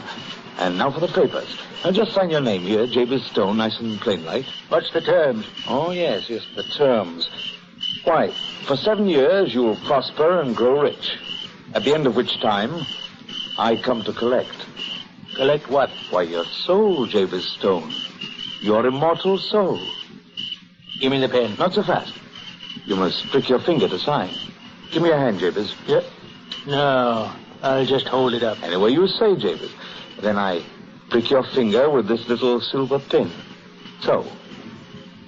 And now for the papers. Now, just sign your name here, Jabez Stone, nice and plain like. What's the terms? Oh, yes, the terms. Why, for 7 years you'll prosper and grow rich. At the end of which time, I come to collect. Collect what? Why, your soul, Jabez Stone. Your immortal soul. Give me the pen. Not so fast. You must prick your finger to sign. Give me your hand, Jabez. Yeah. No, I'll just hold it up. Any way you say, Jabez. Then I prick your finger with this little silver pin. So.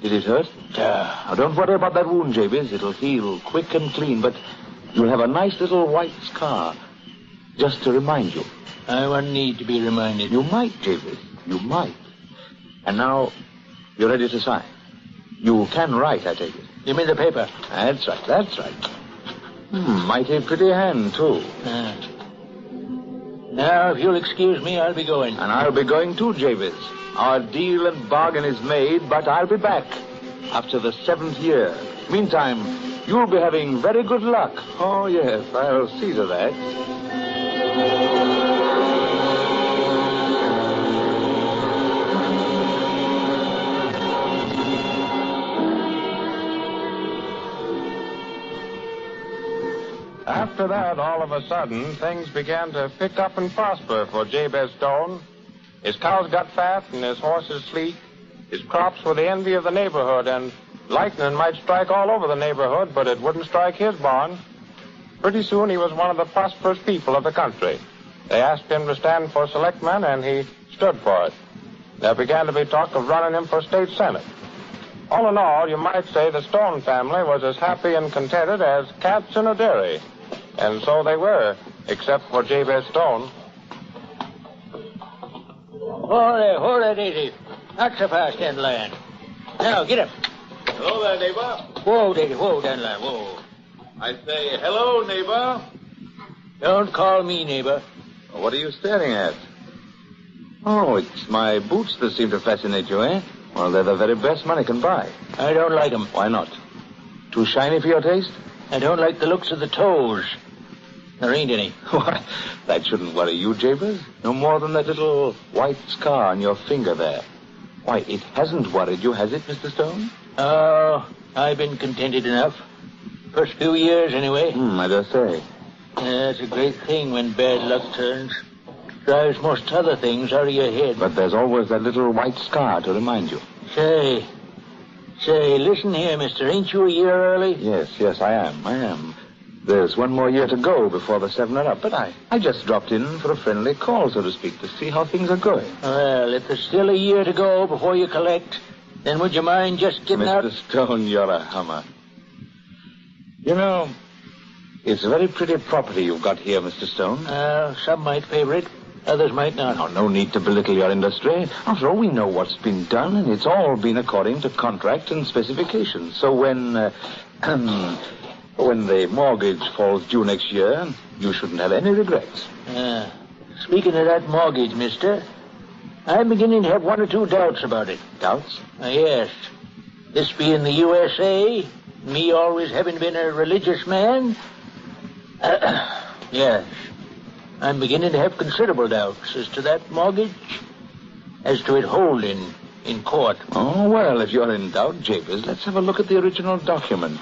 Did it hurt? Now, don't worry about that wound, Jabez. It'll heal quick and clean, but you'll have a nice little white scar. Just to remind you. I won't need to be reminded. You might, Jabez. You might. And now, you're ready to sign. You can write, I take it. Give me the paper. That's right. Mighty pretty hand, too. Now, if you'll excuse me, I'll be going. And I'll be going too, Jabez. Our deal and bargain is made, but I'll be back after the 7th year. Meantime, you'll be having very good luck. Oh, yes, I'll see to that. After that, all of a sudden, things began to pick up and prosper for Jabez Stone. His cows got fat and his horses sleek. His crops were the envy of the neighborhood, and lightning might strike all over the neighborhood, but it wouldn't strike his barn. Pretty soon, he was one of the prosperous people of the country. They asked him to stand for selectman, and he stood for it. There began to be talk of running him for state senate. All in all, you might say the Stone family was as happy and contented as cats in a dairy. And so they were, except for Jabez Stone. Hold there, Daisy. Not so fast, Dandelion. Now, get him. Hello there, neighbor. Whoa, Daisy, whoa, Dandelion, whoa. I say, hello, neighbor. Don't call me neighbor. What are you staring at? Oh, it's my boots that seem to fascinate you, eh? Well, they're the very best money can buy. I don't like them. Why not? Too shiny for your taste? I don't like the looks of the toes. There ain't any. Why, that shouldn't worry you, Jabez. No more than that little white scar on your finger there. Why, it hasn't worried you, has it, Mr. Stone? Oh, I've been contented enough. First few years, anyway. I dare say. It's a great thing when bad luck turns. Drives most other things out of your head. But there's always that little white scar to remind you. Say, listen here, mister. Ain't you a year early? Yes, I am. There's one more year to go before the 7 are up, but I just dropped in for a friendly call, so to speak, to see how things are going. Well, if there's still a year to go before you collect, then would you mind just getting out? Mr. Stone, you're a hummer. You know, it's a very pretty property you've got here, Mr. Stone. Some might favor it. Others might not. No need to belittle your industry. After all, we know what's been done, and it's all been according to contract and specifications. So when the mortgage falls due next year, you shouldn't have any regrets. Speaking of that mortgage, mister, I'm beginning to have one or two doubts about it. Doubts? Yes. This being the USA, me always having been a religious man, yes. I'm beginning to have considerable doubts as to that mortgage, as to it holding in court. Oh, well, if you're in doubt, Jabez, let's have a look at the original document.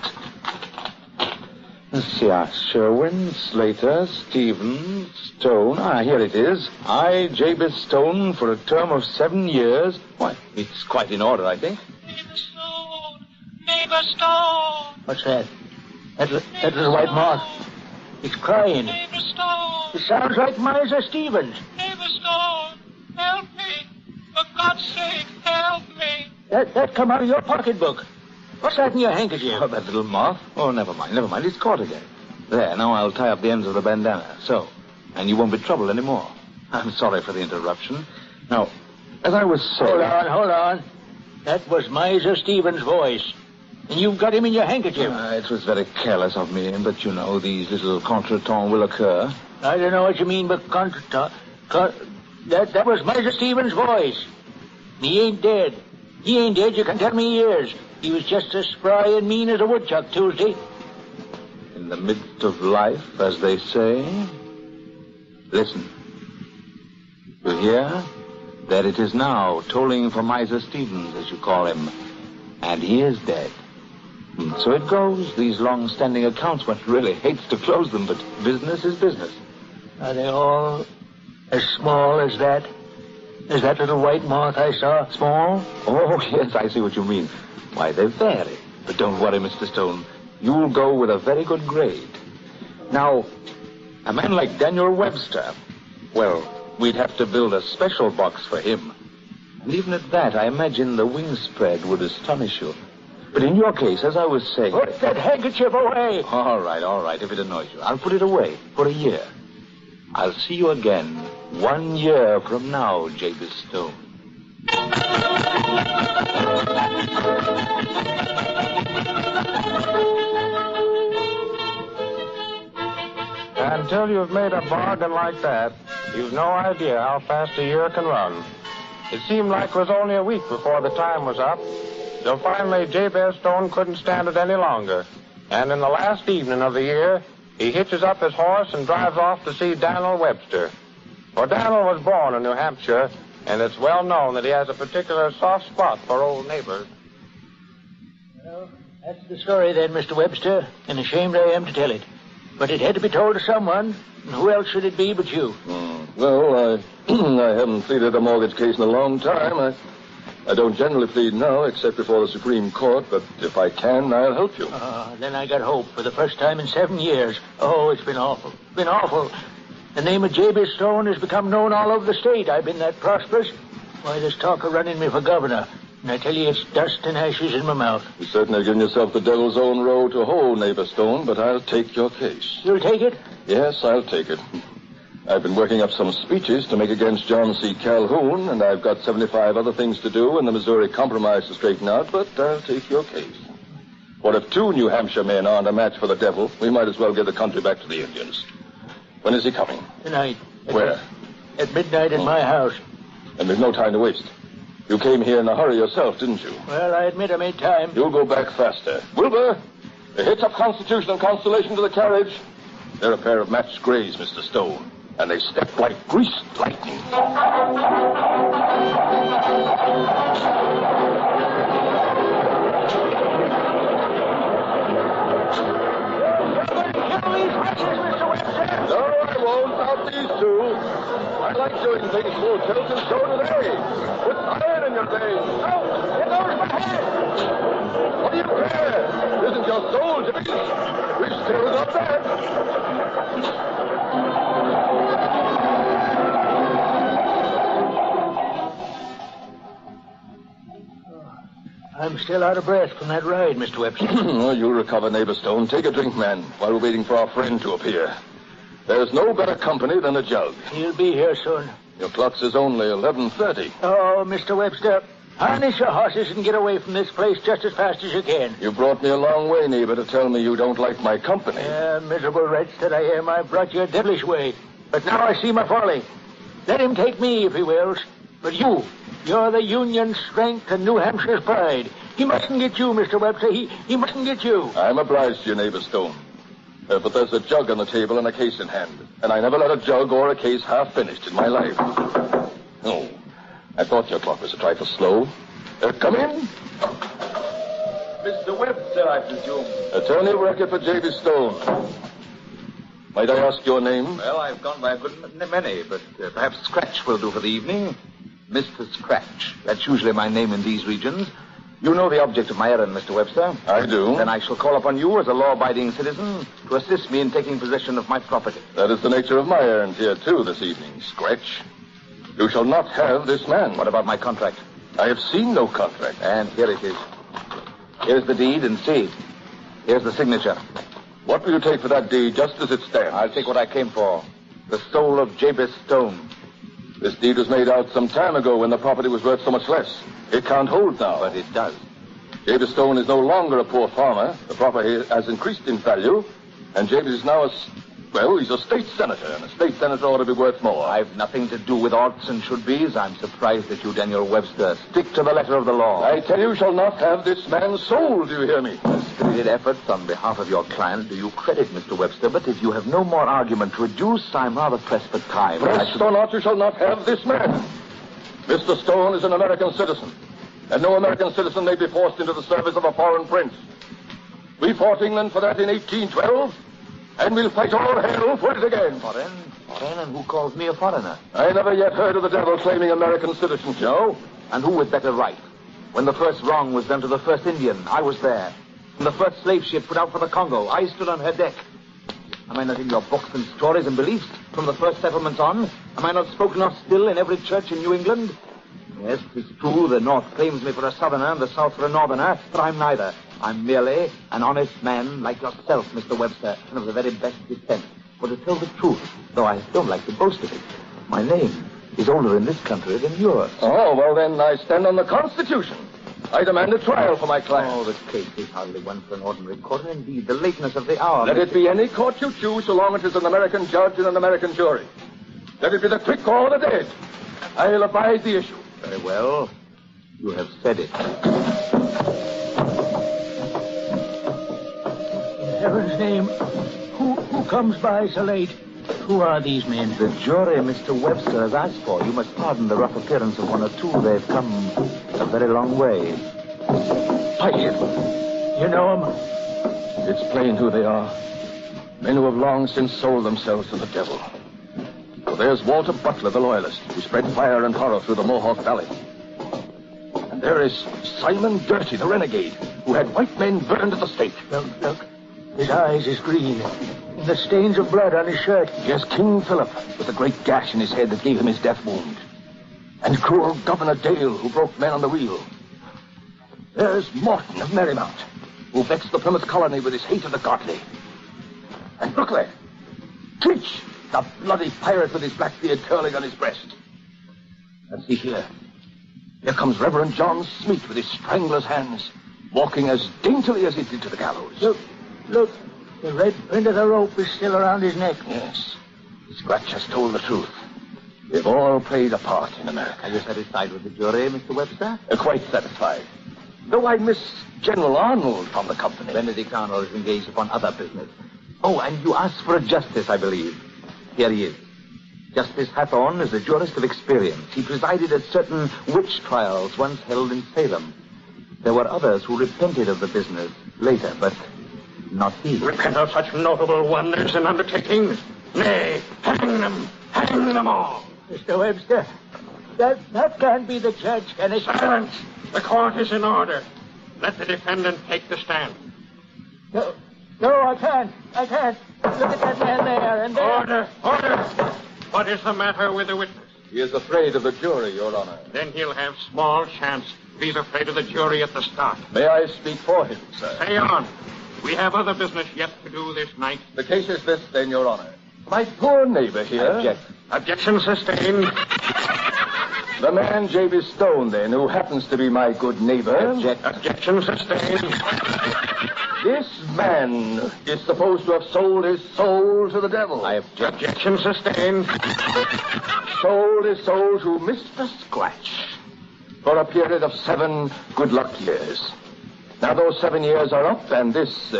Let's see, Sherwin, Slater, Stevens, Stone. Here it is. I, Jabez Stone, for a term of 7 years. Why, it's quite in order, I think. Neighbor Stone. What's that? That little white moth. It's crying. Neighbor Stone. It sounds like Miser Stevens. Neighbor Stone, help me. For God's sake, help me. That come out of your pocketbook. What's that in your handkerchief? Oh, that little moth. Oh, never mind. It's caught again. There, now I'll tie up the ends of the bandana. So. And you won't be troubled anymore. I'm sorry for the interruption. Now, as I was saying... Hold on. That was Miser Stevens' voice. And you've got him in your handkerchief. It was very careless of me, but you know, these little contretemps will occur. I don't know what you mean by contretemps. That was Miser Stevens' voice. He ain't dead. He ain't dead, you can tell me he is. He was just as spry and mean as a woodchuck Tuesday. In the midst of life, as they say. Listen. You hear? That it is now tolling for Miser Stevens, as you call him. And he is dead. So it goes, these long-standing accounts. One really hates to close them, but business is business. Are they all as small as that? Is that little white moth I saw small? Oh, yes, I see what you mean. Why, they vary. But don't worry, Mr. Stone. You'll go with a very good grade. Now, a man like Daniel Webster, well, we'd have to build a special box for him. And even at that, I imagine the wing spread would astonish you. But in your case, as I was saying... Put that handkerchief away! All right, if it annoys you. I'll put it away for a year. I'll see you again 1 year from now, Jabez Stone. Until you've made a bargain like that, you've no idea how fast a year can run. It seemed like it was only a week before the time was up, till finally Jabez Stone couldn't stand it any longer. And in the last evening of the year, he hitches up his horse and drives off to see Daniel Webster. For Daniel was born in New Hampshire, and it's well known that he has a particular soft spot for old neighbors. Well, that's the story then, Mr. Webster, and ashamed I am to tell it. But it had to be told to someone, and who else should it be but you? Well, I haven't pleaded a mortgage case in a long time. I don't generally plead now, except before the Supreme Court, but if I can, I'll help you. Then I got hope for the first time in 7 years. Oh, it's been awful. Been awful. The name of Jabez Stone has become known all over the state. I've been that prosperous. Why, there's talk of running me for governor. And I tell you, it's dust and ashes in my mouth. You certainly have given yourself the devil's own road to hoe, neighbor Stone, but I'll take your case. You'll take it? Yes, I'll take it. I've been working up some speeches to make against John C. Calhoun, and I've got 75 other things to do and the Missouri Compromise to straighten out, but I'll take your case. What if 2 New Hampshire men aren't a match for the devil? We might as well give the country back to the Indians. When is he coming? Tonight. Where? At midnight at my house. And there's no time to waste. You came here in a hurry yourself, didn't you? Well, I admit I made time. You'll go back faster. Wilbur, hitch up Constitution and Constellation to the carriage. They're a pair of matched grays, Mr. Stone, and they step like greased lightning. No, I won't. Not these 2. I like doing things full tilt, and so do they. Put iron in your veins. No, it goes my head. What do you care? It isn't your soul, Jimmy. We've still got that. I'm still out of breath from that ride, Mr. Webster. Oh, you'll recover, neighbor Stone. Take a drink, man, while we're waiting for our friend to appear. There's no better company than a jug. He'll be here soon. Your clock says only 11:30. Oh, Mr. Webster, harness your horses and get away from this place just as fast as you can. You brought me a long way, neighbor, to tell me you don't like my company. Miserable wretch that I am, I brought you a devilish way. But now I see my folly. Let him take me if he wills. But you're the Union's strength and New Hampshire's pride. He mustn't get you, Mr. Webster. He mustn't get you. I'm obliged to you, neighbor Stone. But there's a jug on the table and a case in hand. And I never let a jug or a case half finished in my life. Oh, I thought your clock was a trifle slow. Come in. Mr. Webster, I presume. Attorney of record for Jabez Stone. Might I ask your name? Well, I've gone by a good many, but perhaps Scratch will do for the evening. Mr. Scratch. That's usually my name in these regions. You know the object of my errand, Mr. Webster. I do. Then I shall call upon you as a law-abiding citizen to assist me in taking possession of my property. That is the nature of my errand here, too, this evening, Scratch. You shall not have this man. What about my contract? I have seen no contract. And here it is. Here's the deed, and see. Here's the signature. What will you take for that deed just as it stands? I'll take what I came for. The soul of Jabez Stone. This deed was made out some time ago when the property was worth so much less. It can't hold now. But it does. Jabez Stone is no longer a poor farmer. The property has increased in value, and Jabez is now a... Well, he's a state senator, and a state senator ought to be worth more. I've nothing to do with oughts and should-bes. I'm surprised at you, Daniel Webster. Stick to the letter of the law. I tell you, shall not have this man's soul, do you hear me? Spirited efforts on behalf of your client do you credit, Mr. Webster, but if you have no more argument to adduce, I'm rather pressed for time. Pressed or not, you shall not have this man. Mr. Stone is an American citizen, and no American citizen may be forced into the service of a foreign prince. We fought England for that in 1812, and we'll fight all hell for it again. Foreign? And who calls me a foreigner? I never yet heard of the devil claiming American citizenship. No? And who with better right? When the first wrong was done to the first Indian, I was there. When the first slave ship put out for the Congo, I stood on her deck. Am I not in your books and stories and beliefs from the first settlements on? Am I not spoken of still in every church in New England? Yes, it's true, the North claims me for a Southerner and the South for a Northerner, but I'm neither. I'm merely an honest man like yourself, Mr. Webster, and of the very best descent. For to tell the truth, though I don't like to boast of it, my name is older in this country than yours. Oh, well then, I stand on the Constitution. I demand a trial for my client. Oh, the case is hardly one for an ordinary court, and indeed, the lateness of the hour... Let it be any court you choose, so long as it's an American judge and an American jury. Let it be the quick or the dead. I'll abide the issue. Very well. You have said it. In heaven's name, who comes by so late? Who are these men? The jury Mr. Webster has asked for. You must pardon the rough appearance of one or two. They've come a very long way. You know them? It's plain who they are. Men who have long since sold themselves to the devil. So there's Walter Butler, the loyalist, who spread fire and horror through the Mohawk Valley. And there is Simon Girty, the renegade, who had white men burned at the stake. Look. His eyes is green. The stains of blood on his shirt. Yes, King Philip, with the great gash in his head that gave him his death wound. And cruel Governor Dale, who broke men on the wheel. There's Morton of Merrymount, who vexed the Plymouth colony with his hate of the godly. And look there, Teach, the bloody pirate with his black beard curling on his breast. And see here. Here comes Reverend John Smeet with his strangler's hands, walking as daintily as he did to the gallows. Look. The red print of the rope is still around his neck. Yes. Scratch has told the truth. They've all played a part in America. Are you satisfied with the jury, Mr. Webster? Quite satisfied. Though I miss General Arnold from the company. Benedict Arnold is engaged upon other business. Oh, and you asked for a justice, I believe. Here he is. Justice Hathorne is a jurist of experience. He presided at certain witch trials once held in Salem. There were others who repented of the business later, but not he. Repent of such notable wonders and undertakings? Nay, hang them all. Mr. Webster, that can't be the judge, can it? Silence! The court is in order. Let the defendant take the stand. No, I can't. Look at that man there and there. Order! What is the matter with the witness? He is afraid of the jury, Your Honor. Then he'll have small chance if he's afraid of the jury at the start. May I speak for him, sir? Say on. We have other business yet to do this night. The case is this, then, Your Honor. My poor neighbor here... Object. Objection sustained. The man, J.B. Stone, then, who happens to be my good neighbor... Objection sustained. This man is supposed to have sold his soul to the devil. I object. Objection sustained. Sold his soul to Mr. Scratch for a period of 7 good luck years. Now, those 7 years are up, and this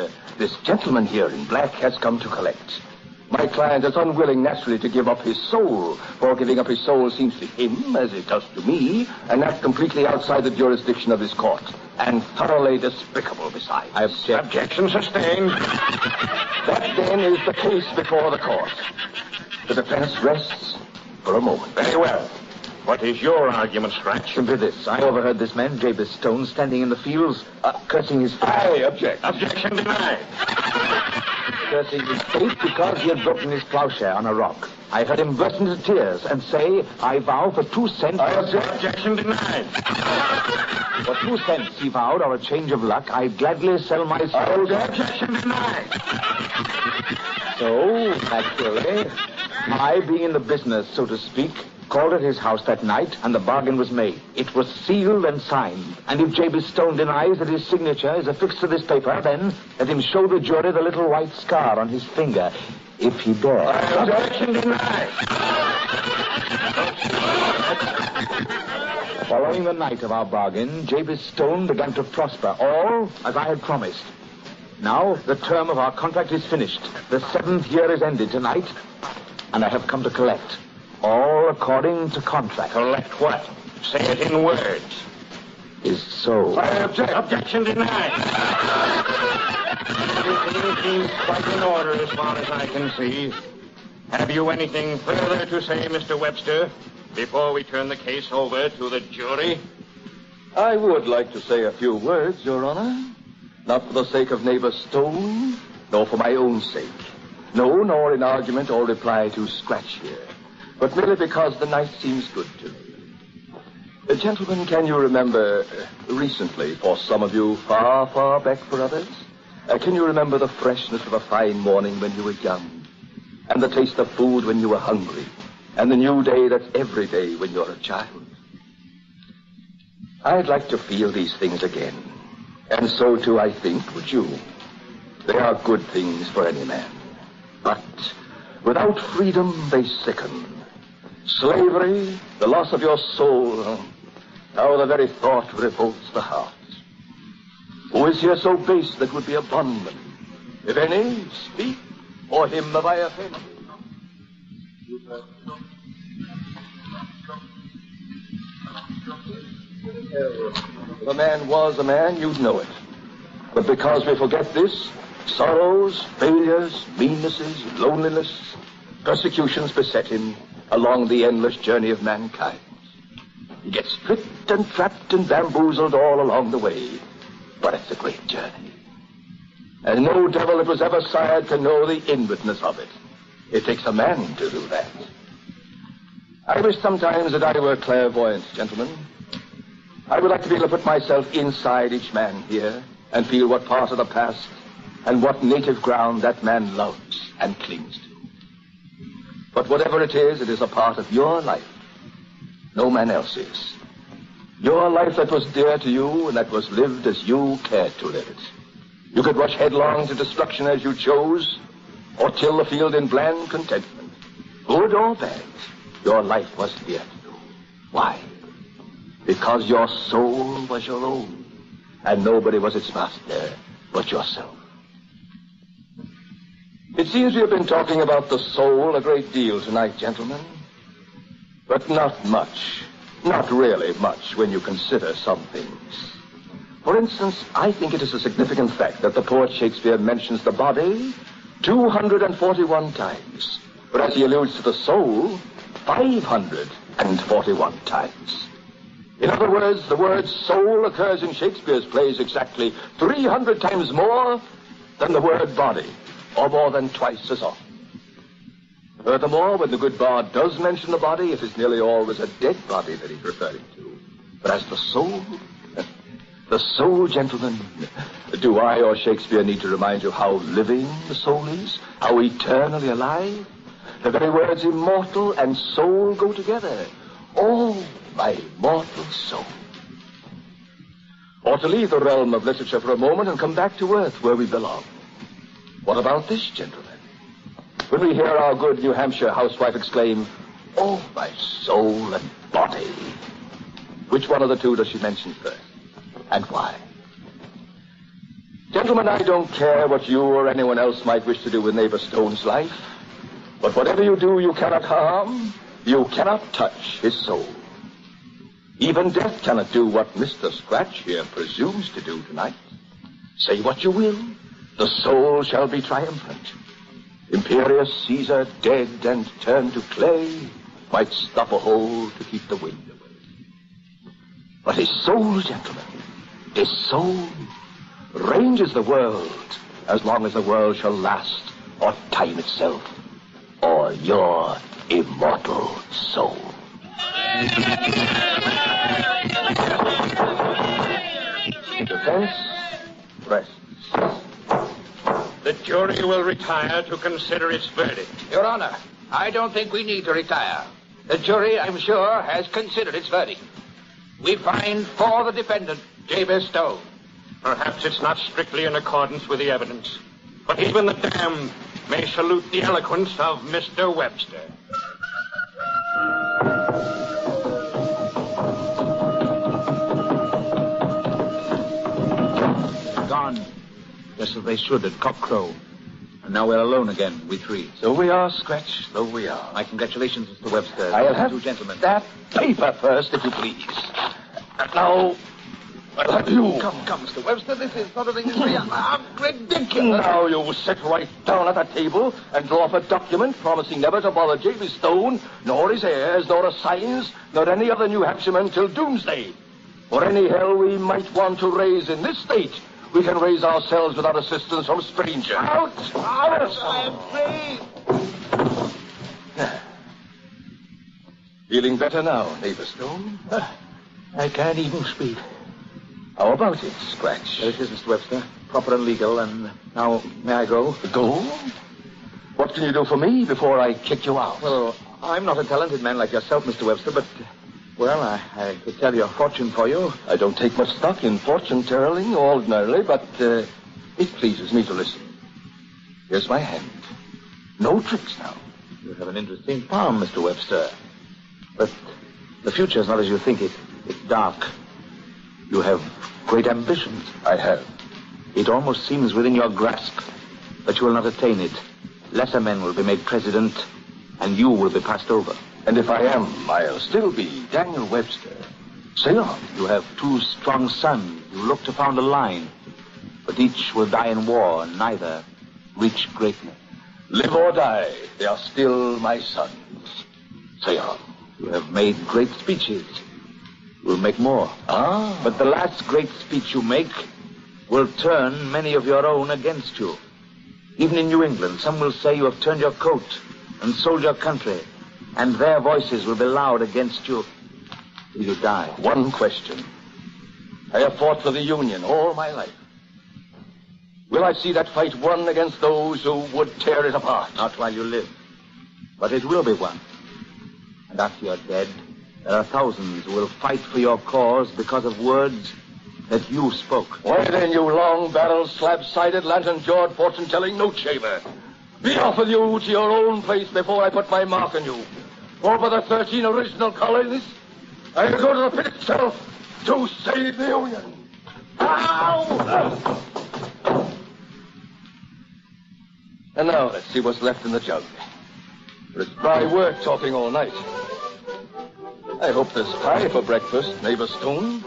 gentleman here in black has come to collect. My client is unwilling, naturally, to give up his soul, for giving up his soul seems to him, as it does to me, an act completely outside the jurisdiction of this court, and thoroughly despicable besides. I object. Objection sustained. That, then, is the case before the court. The defense rests for a moment. Very well. What is your argument, Scratch? Simply this. I overheard this man, J.B. Stone, standing in the fields, cursing his fate. I object. Objection denied. Cursing his fate because he had broken his plowshare on a rock. I heard him burst into tears and say, I vow for 2 cents... I object. Objection denied. For 2 cents, he vowed, or a change of luck, I'd gladly sell my soul. Objection denied. So, naturally, I, being in the business, so to speak, called at his house that night, and the bargain was made. It was sealed and signed. And if J.B. Stone denies that his signature is affixed to this paper, then let him show the jury the little white scar on his finger. if he dares. Objection denied. Following the night of our bargain, Jabez Stone began to prosper, all as I had promised. Now, the term of our contract is finished. The 7th year is ended tonight, and I have come to collect. All according to contract. Collect what? Say it in words. His soul. Objection denied. Everything seems quite in order as far as I can see. Have you anything further to say, Mr. Webster, before we turn the case over to the jury? I would like to say a few words, Your Honor. Not for the sake of neighbor Stone, nor for my own sake. No, nor in argument or reply to Scratch here. But merely because the night seems good to me. Gentlemen, can you remember recently, for some of you, far, far back for others? Can you remember the freshness of a fine morning when you were young? And the taste of food when you were hungry? And the new day that's every day when you're a child? I'd like to feel these things again. And so, too, I think, would you. They are good things for any man. But without freedom, they sicken. Slavery, the loss of your soul, how the very thought revolts the heart. Who is here so base that would be a bondman? If any, speak, or him have I offended. If a man was a man, you'd know it. But because we forget this, sorrows, failures, meannesses, loneliness, persecutions beset him along the endless journey of mankind. He gets tricked and trapped and bamboozled all along the way. But it's a great journey. And no devil that was ever sired can know the inwardness of it. It takes a man to do that. I wish sometimes that I were clairvoyant, gentlemen. I would like to be able to put myself inside each man here and feel what part of the past and what native ground that man loves and clings to. But whatever it is a part of your life. No man else's. Your life that was dear to you and that was lived as you cared to live it. You could rush headlong to destruction as you chose, or till the field in bland contentment. Good or bad, your life was dear to you. Why? Because your soul was your own, and nobody was its master but yourself. It seems we have been talking about the soul a great deal tonight, gentlemen. But not much. Not really much when you consider some things. For instance, I think it is a significant fact that the poet Shakespeare mentions the body 241 times, whereas he alludes to the soul 541 times. In other words, the word soul occurs in Shakespeare's plays exactly 300 times more than the word body, or more than twice as often. Furthermore, when the good bard does mention the body, it is nearly always a dead body that he's referring to. But as the soul, gentlemen, do I or Shakespeare need to remind you how living the soul is? How eternally alive? The very words immortal and soul go together. Oh, my immortal soul. Or to leave the realm of literature for a moment and come back to earth where we belong. What about this, gentlemen? When we hear our good New Hampshire housewife exclaim, oh, my soul and body. Which one of the two does she mention first? And why? Gentlemen, I don't care what you or anyone else might wish to do with neighbor Stone's life. But whatever you do, you cannot harm. You cannot touch his soul. Even death cannot do what Mr. Scratch here presumes to do tonight. Say what you will, the soul shall be triumphant. Imperious Caesar, dead and turned to clay, might stop a hole to keep the wind away. But his soul, gentlemen, his soul ranges the world as long as the world shall last, or time itself, or your immortal soul. Defense, rests. The jury will retire to consider its verdict. Your Honor, I don't think we need to retire. The jury, I'm sure, has considered its verdict. We find for the defendant, Jabez Stone. Perhaps it's not strictly in accordance with the evidence, but even the damned may salute the eloquence of Mr. Webster. Gone, just as they should at cockcrow. And now we're alone again, we three. So we are, Scratch, so we are. My congratulations, Mr. Webster. I'll have two gentlemen. that paper first, if you please. Now, I'll have you. Come, Mr. Webster, this is sort of thing is ridiculous. Now you sit right down at that table and draw up a document promising never to bother J.B. Stone, nor his heirs, nor assigns, nor any other New Hampshiremen till doomsday. For any hell we might want to raise in this state, we can raise ourselves without assistance from strangers. Out! I am free! Feeling better now, neighbor Stone? I can't even speak. How about it, Scratch? There it is, Mr. Webster. Proper and legal, and now, may I go? Go? What can you do for me before I kick you out? Well, I'm not a talented man like yourself, Mr. Webster, but, well, I could tell your fortune for you. I don't take much stock in fortune-telling ordinarily, but it pleases me to listen. Here's my hand. No tricks now. You have an interesting palm, Mr. Webster. But the future's not as you think it. It's dark. You have great ambitions. I have. It almost seems within your grasp, but you will not attain it. Lesser men will be made president, and you will be passed over. And if I am, I'll still be Daniel Webster. Say on. You have two strong sons. You look to found a line, but each will die in war, and neither reach greatness. Live or die, they are still my sons. Say on. You have made great speeches. You will make more. Ah. But the last great speech you make will turn many of your own against you. Even in New England, some will say you have turned your coat and sold your country, and their voices will be loud against you till you die. One question. I have fought for the Union all my life. Will I see that fight won against those who would tear it apart? Not while you live. But it will be won. And after you're dead, there are thousands who will fight for your cause because of words that you spoke. Why then, you long-barreled, slab-sided, lantern-jawed, fortune-telling note-shaver? Be off with you to your own place before I put my mark on you. Over the 13 original colonies, I'll go to the pit itself to save the Union. Ow! And now, let's see what's left in the jug. For it's dry work talking all night. I hope there's pie for breakfast, neighbor Stone.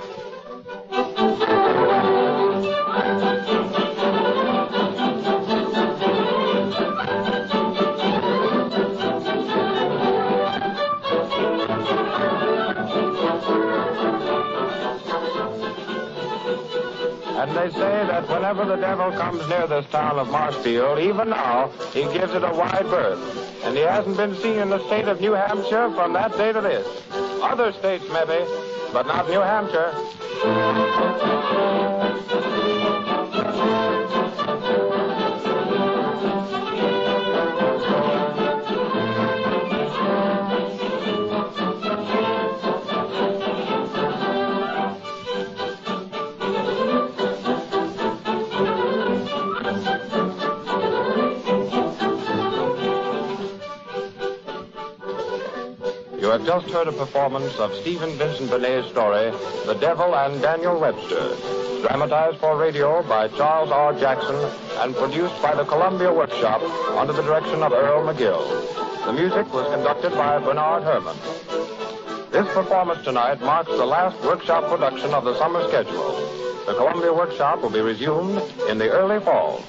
And they say that whenever the devil comes near this town of Marshfield, even now, he gives it a wide berth. And he hasn't been seen in the state of New Hampshire from that day to this. Other states, maybe, but not New Hampshire. You have just heard a performance of Stephen Vincent Benet's story, The Devil and Daniel Webster, dramatized for radio by Charles R. Jackson and produced by the Columbia Workshop under the direction of Earl McGill. The music was conducted by Bernard Herrmann. This performance tonight marks the last workshop production of the summer schedule. The Columbia Workshop will be resumed in the early fall.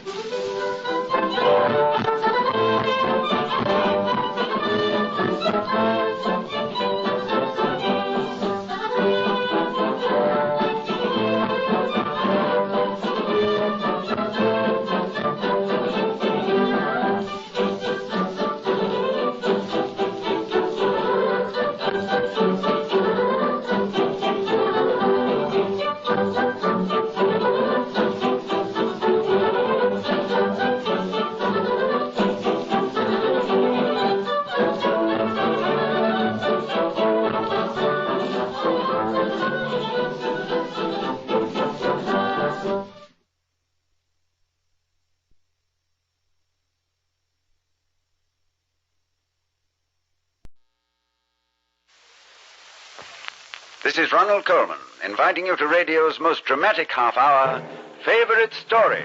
This is Ronald Coleman, inviting you to radio's most dramatic half hour, Favorite Story.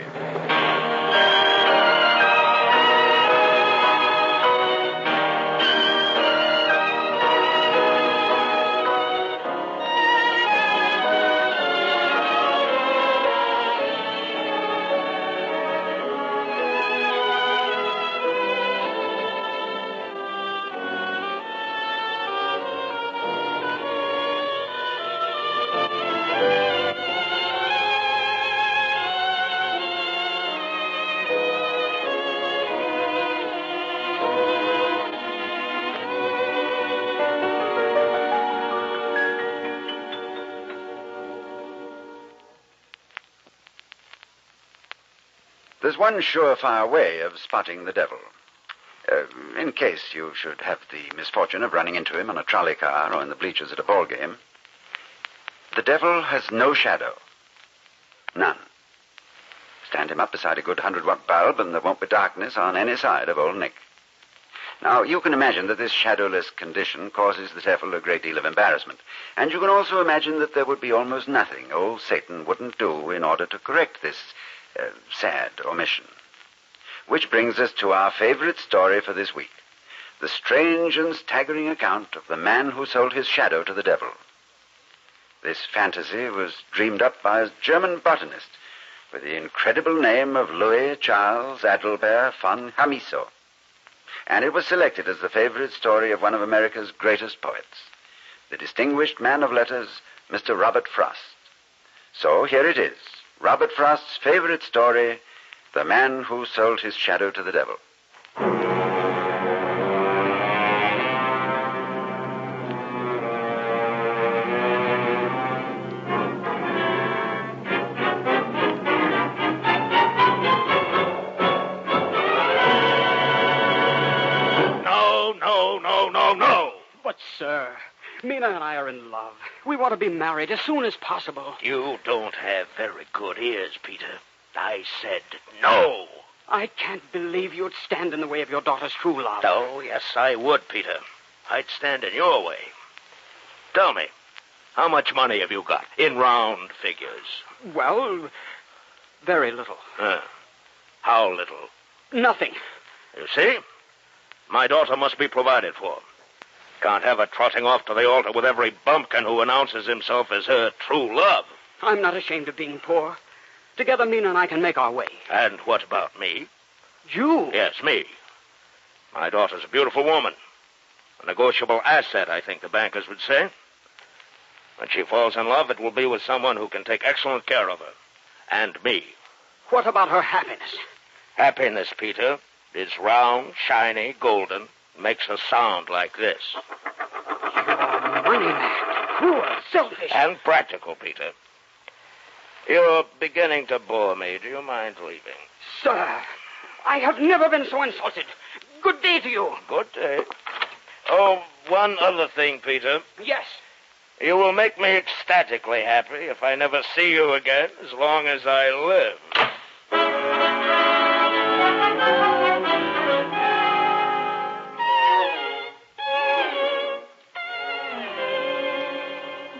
There's one surefire way of spotting the devil. In case you should have the misfortune of running into him on a trolley car or in the bleachers at a ball game, the devil has no shadow. None. Stand him up beside a good 100-watt bulb and there won't be darkness on any side of Old Nick. Now, you can imagine that this shadowless condition causes the devil a great deal of embarrassment. And you can also imagine that there would be almost nothing old Satan wouldn't do in order to correct this sad omission. Which brings us to our favorite story for this week. The strange and staggering account of the man who sold his shadow to the devil. This fantasy was dreamed up by a German botanist with the incredible name of Louis Charles Adelbert von Chamisso. And it was selected as the favorite story of one of America's greatest poets, the distinguished man of letters, Mr. Robert Frost. So here it is. Robert Frost's favorite story, The Man Who Sold His Shadow to the Devil. No. But, sir, Mina and I are in love. We want to be married as soon as possible. You don't have very good ears, Peter. I said no. I can't believe you'd stand in the way of your daughter's true love. Oh, yes, I would, Peter. I'd stand in your way. Tell me, how much money have you got in round figures? Well, very little. How little? Nothing. You see? My daughter must be provided for. Can't have her trotting off to the altar with every bumpkin who announces himself as her true love. I'm not ashamed of being poor. Together, Mina and I can make our way. And what about me? You? Yes, me. My daughter's a beautiful woman. A negotiable asset, I think the bankers would say. When she falls in love, it will be with someone who can take excellent care of her. And me. What about her happiness? Happiness, Peter, is round, shiny, golden, makes a sound like this. You're money man. Cruel, selfish. And practical, Peter. You're beginning to bore me. Do you mind leaving? Sir, I have never been so insulted. Good day to you. Good day. Oh, one other thing, Peter. Yes. You will make me ecstatically happy if I never see you again as long as I live.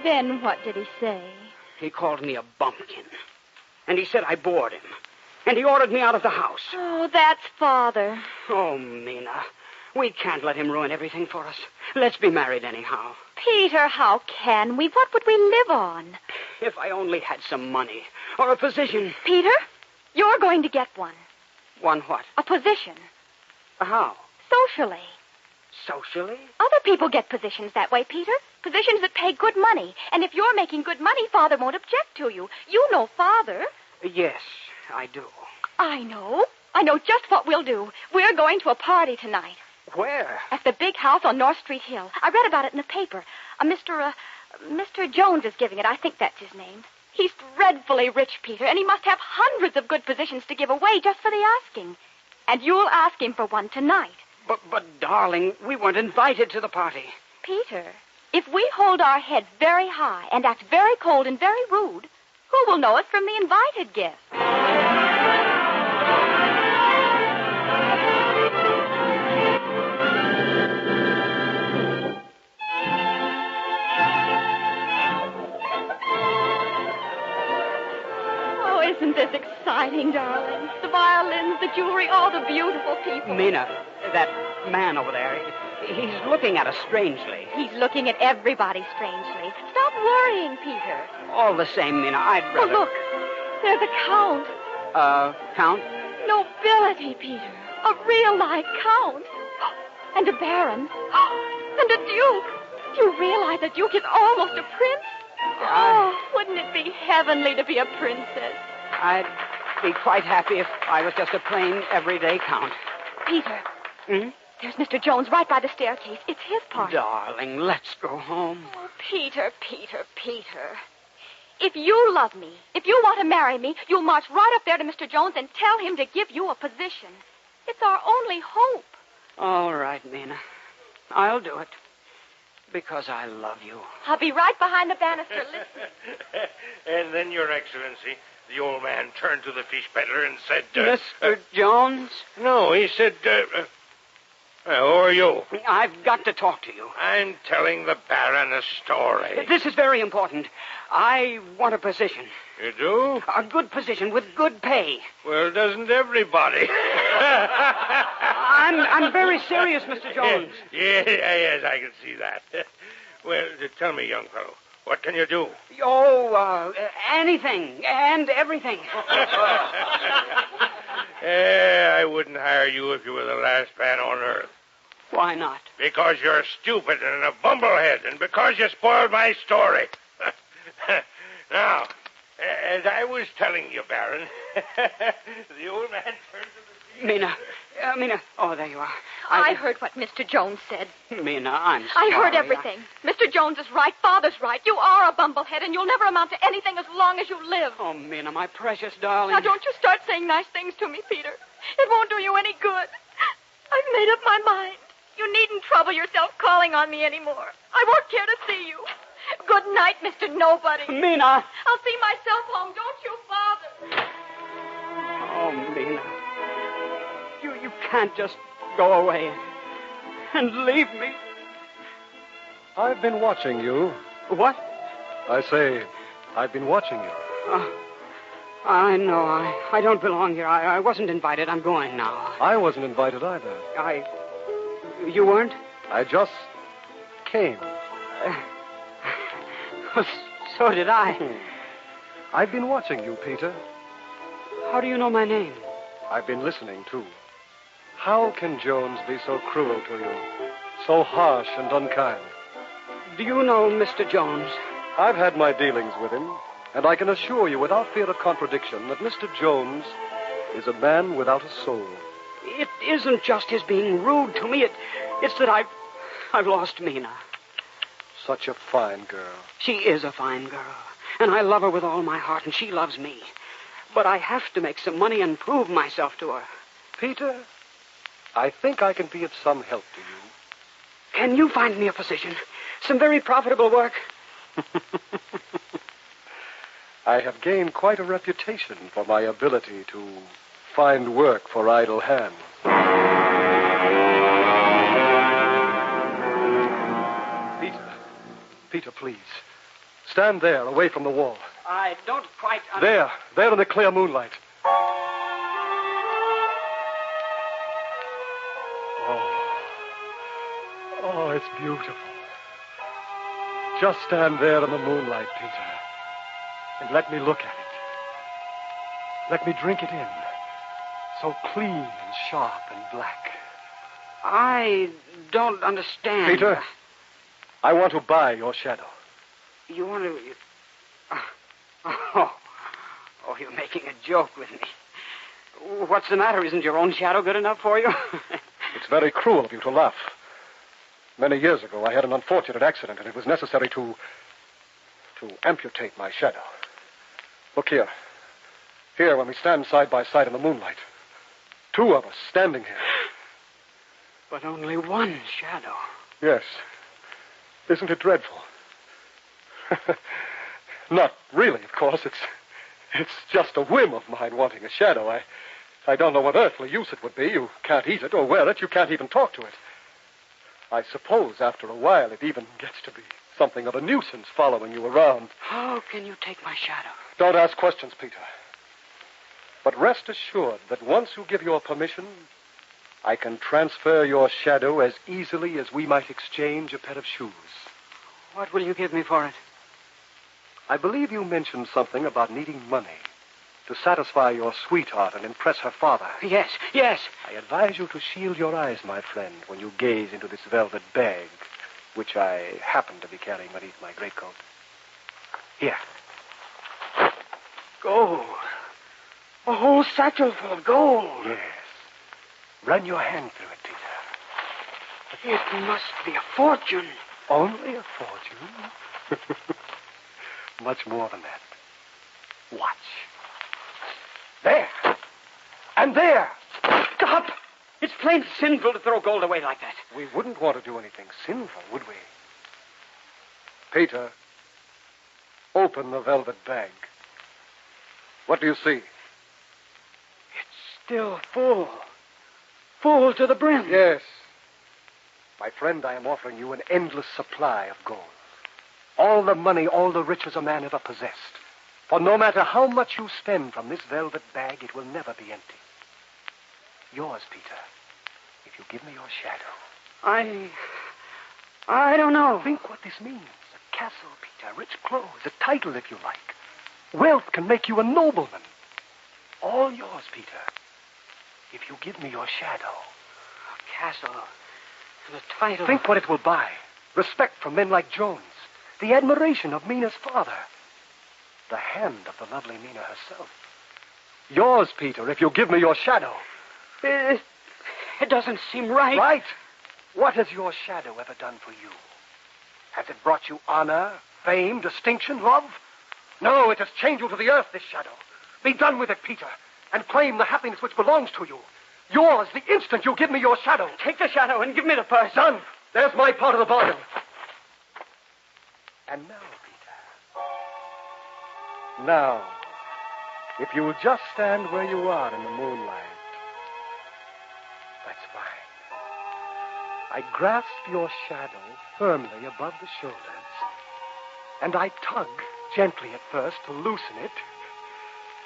Then what did he say? He called me a bumpkin. And he said I bored him. And he ordered me out of the house. Oh, that's Father. Oh, Mina, we can't let him ruin everything for us. Let's be married anyhow. Peter, how can we? What would we live on? If I only had some money or a position. Peter, you're going to get one. One what? A position. How? Socially. Socially? Other people get positions that way, Peter. Positions that pay good money. And if you're making good money, Father won't object to you. You know Father. Yes, I do. I know. I know just what we'll do. We're going to a party tonight. Where? At the big house on North Street Hill. I read about it in the paper. Mr. Jones is giving it. I think that's his name. He's dreadfully rich, Peter, and he must have hundreds of good positions to give away just for the asking. And you'll ask him for one tonight. But, darling, we weren't invited to the party. Peter, if we hold our heads very high and act very cold and very rude, who will know us from the invited guests? isn't this exciting, darling? The violins, the jewelry, all the beautiful people. Mina, that man over there, he's looking at us strangely. He's looking at everybody strangely. Stop worrying, Peter. All the same, Mina, I'd rather... Oh, look. There's a count. Count? Nobility, Peter. A real-life count. And a baron. And a duke. Do you realize a duke is almost a prince? Oh, wouldn't it be heavenly to be a princess? I'd be quite happy if I was just a plain, everyday count. Peter. Hmm? There's Mr. Jones right by the staircase. It's his party. Darling, let's go home. Oh, Peter. If you love me, if you want to marry me, you'll march right up there to Mr. Jones and tell him to give you a position. It's our only hope. All right, Mina. I'll do it. Because I love you. I'll be right behind the banister. Listen. And then, Your Excellency, the old man turned to the fish peddler and said... Mr. Jones? No, he said, who are you? I've got to talk to you. I'm telling the Baron a story. This is very important. I want a position. You do? A good position with good pay. Well, doesn't everybody? I'm very serious, Mr. Jones. Yes, I can see that. Well, tell me, young fellow, what can you do? Oh, anything and everything. I wouldn't hire you if you were the last man on earth. Why not? Because you're stupid and a bumblehead, and because you spoiled my story. Now, as I was telling you, Baron, the old man turned to the... Mina. Oh, there you are. I heard what Mr. Jones said. Mina, I'm sorry. I heard everything. Mr. Jones is right. Father's right. You are a bumblehead, and you'll never amount to anything as long as you live. Oh, Mina, my precious darling. Now, don't you start saying nice things to me, Peter. It won't do you any good. I've made up my mind. You needn't trouble yourself calling on me anymore. I won't care to see you. Good night, Mr. Nobody. Mina. I'll see myself home. Don't you bother. Oh, Mina. You can't just go away and leave me. I've been watching you. What? I say, I've been watching you. I know. I don't belong here. I wasn't invited. I'm going now. I wasn't invited either. You weren't? I just came. So did I. I've been watching you, Peter. How do you know my name? I've been listening, too. How can Jones be so cruel to you? So harsh and unkind? Do you know Mr. Jones? I've had my dealings with him, and I can assure you without fear of contradiction that Mr. Jones is a man without a soul. It isn't just his being rude to me. It's that I've lost Mina. Such a fine girl. She is a fine girl, and I love her with all my heart, and she loves me. But I have to make some money and prove myself to her. Peter, I think I can be of some help to you. Can you find me a position? Some very profitable work? I have gained quite a reputation for my ability to find work for idle hands. Peter, please. Stand there, away from the wall. I don't quite... There in the clear moonlight. Oh, it's beautiful. Just stand there in the moonlight, Peter, and let me look at it. Let me drink it in. So clean and sharp and black. I don't understand. Peter, I want to buy your shadow. You want to... Oh, you're making a joke with me. What's the matter? Isn't your own shadow good enough for you? It's very cruel of you to laugh. Many years ago, I had an unfortunate accident, and it was necessary to amputate my shadow. Look here. Here, when we stand side by side in the moonlight. Two of us standing here. But only one shadow. Yes. Isn't it dreadful? Not really, of course. It's just a whim of mine wanting a shadow. I don't know what earthly use it would be. You can't eat it or wear it. You can't even talk to it. I suppose after a while it even gets to be something of a nuisance following you around. How can you take my shadow? Don't ask questions, Peter. But rest assured that once you give your permission, I can transfer your shadow as easily as we might exchange a pair of shoes. What will you give me for it? I believe you mentioned something about needing money to satisfy your sweetheart and impress her father. Yes, yes. I advise you to shield your eyes, my friend, when you gaze into this velvet bag, which I happen to be carrying beneath my greatcoat. Here. Gold. A whole satchel full of gold. Yes. Run your hand through it, Peter. It must be a fortune. Only a fortune? Much more than that. Watch. There. And there. Stop! It's plain sinful to throw gold away like that. We wouldn't want to do anything sinful, would we? Peter, open the velvet bag. What do you see? It's still full. Full to the brim. Yes. My friend, I am offering you an endless supply of gold. All the money, all the riches a man ever possessed. For no matter how much you spend from this velvet bag, it will never be empty. Yours, Peter, if you give me your shadow. I don't know. Think what this means. A castle, Peter, rich clothes, a title if you like. Wealth can make you a nobleman. All yours, Peter, if you give me your shadow. A castle, and a title. Think what it will buy. Respect from men like Jones. The admiration of Mina's father. The hand of the lovely Mina herself. Yours, Peter, if you give me your shadow. It doesn't seem right. Right? What has your shadow ever done for you? Has it brought you honor, fame, distinction, love? No, it has chained you to the earth, this shadow. Be done with it, Peter, and claim the happiness which belongs to you. Yours the instant you give me your shadow. Take the shadow and give me the purse. Done. There's my part of the bargain. And now, Peter. Now, if you will just stand where you are in the moonlight. That's fine. I grasp your shadow firmly above the shoulders, and I tug gently at first to loosen it,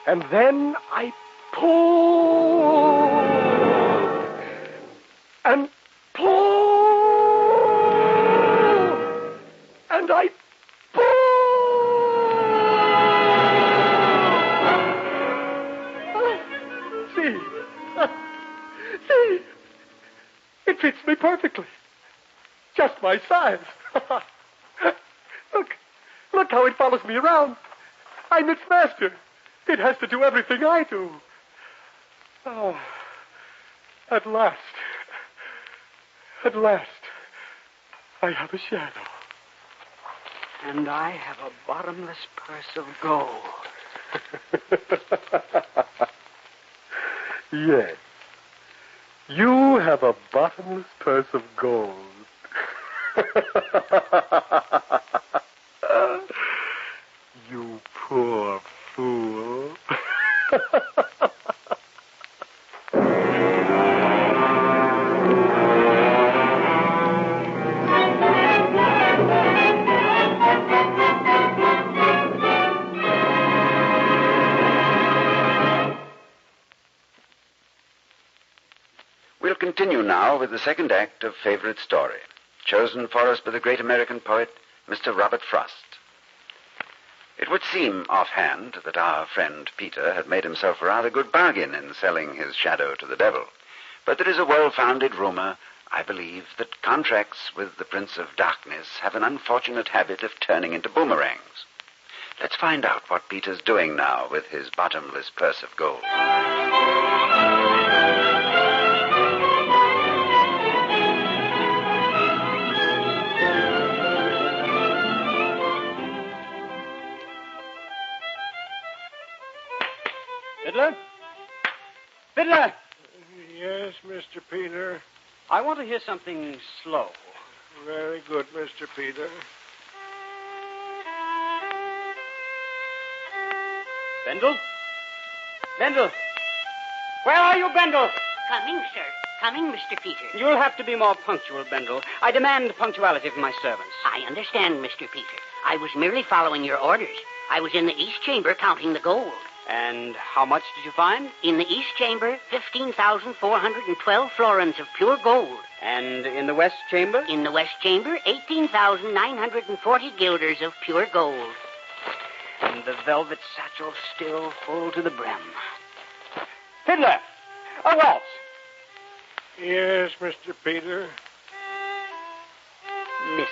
and then I pull and pull and I pull. See? See? It fits me perfectly. Just my size. Look how it follows me around. I'm its master. It has to do everything I do. Oh, at last, I have a shadow. And I have a bottomless purse of gold. Yes. You have a bottomless purse of gold. You poor fool. We'll continue now with the second act of Favorite Story, chosen for us by the great American poet, Mr. Robert Frost. It would seem offhand that our friend Peter had made himself a rather good bargain in selling his shadow to the devil. But there is a well-founded rumor, I believe, that contracts with the Prince of Darkness have an unfortunate habit of turning into boomerangs. Let's find out what Peter's doing now with his bottomless purse of gold. Fiddler? Fiddler! Yes, Mr. Peter. I want to hear something slow. Very good, Mr. Peter. Bendel? Bendel! Where are you, Bendel? Coming, sir. Coming, Mr. Peter. You'll have to be more punctual, Bendel. I demand punctuality from my servants. I understand, Mr. Peter. I was merely following your orders. I was in the East Chamber counting the gold. And how much did you find? In the east chamber, 15,412 florins of pure gold. And in the west chamber? In the west chamber, 18,940 guilders of pure gold. And the velvet satchel still full to the brim. Fiddler! A waltz! Yes, Mr. Peter. Mr. Peter.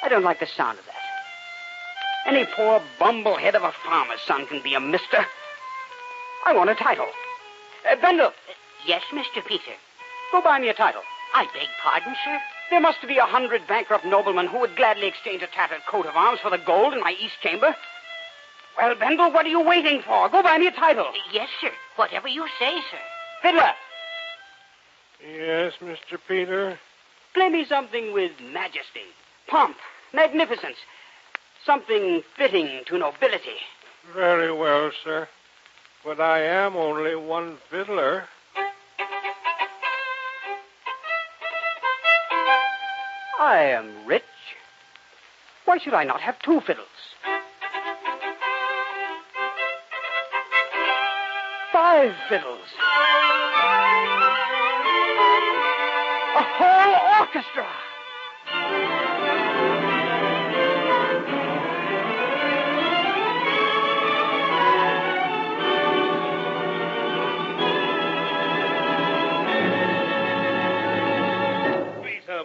I don't like the sound of that. Any poor bumblehead of a farmer's son can be a mister. I want a title. Bendel. Yes, Mr. Peter. Go buy me a title. I beg pardon, sir? There must be 100 bankrupt noblemen who would gladly exchange a tattered coat of arms for the gold in my east chamber. Well, Bendel, what are you waiting for? Go buy me a title. Yes, sir. Whatever you say, sir. Fiddler. Yes, Mr. Peter. Play me something with majesty, pomp, magnificence. Something fitting to nobility. Very well, sir. But I am only one fiddler. I am rich. Why should I not have two fiddles? 5 fiddles. A whole orchestra.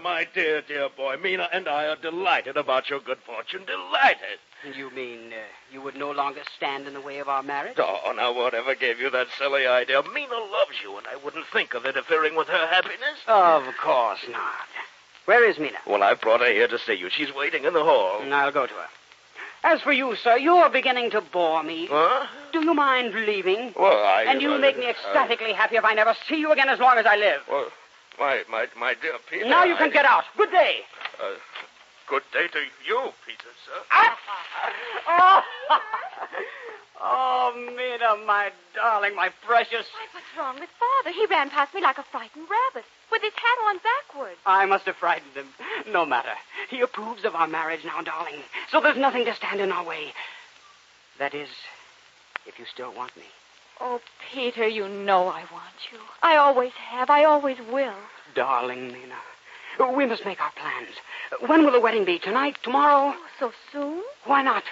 My dear, dear boy, Mina and I are delighted about your good fortune. Delighted. You mean you would no longer stand in the way of our marriage? Oh, now whatever gave you that silly idea? Mina loves you, and I wouldn't think of interfering with her happiness. Of course not. Where is Mina? Well, I brought her here to see you. She's waiting in the hall. I'll go to her. As for you, sir, you're beginning to bore me. Huh? Do you mind leaving? Well, And you'll make me ecstatically happy if I never see you again as long as I live. Well, my dear Peter. Now you can get out. Good day. Good day to you, Peter, sir. Oh, Mina, my darling, my precious. Why, what's wrong with Father? He ran past me like a frightened rabbit, with his hat on backwards. I must have frightened him. No matter. He approves of our marriage now, darling. So there's nothing to stand in our way. That is, if you still want me. Oh, Peter, you know I want you. I always have. I always will. Darling Mina, we must make our plans. When will the wedding be? Tonight? Tomorrow? Oh, so soon? Why not?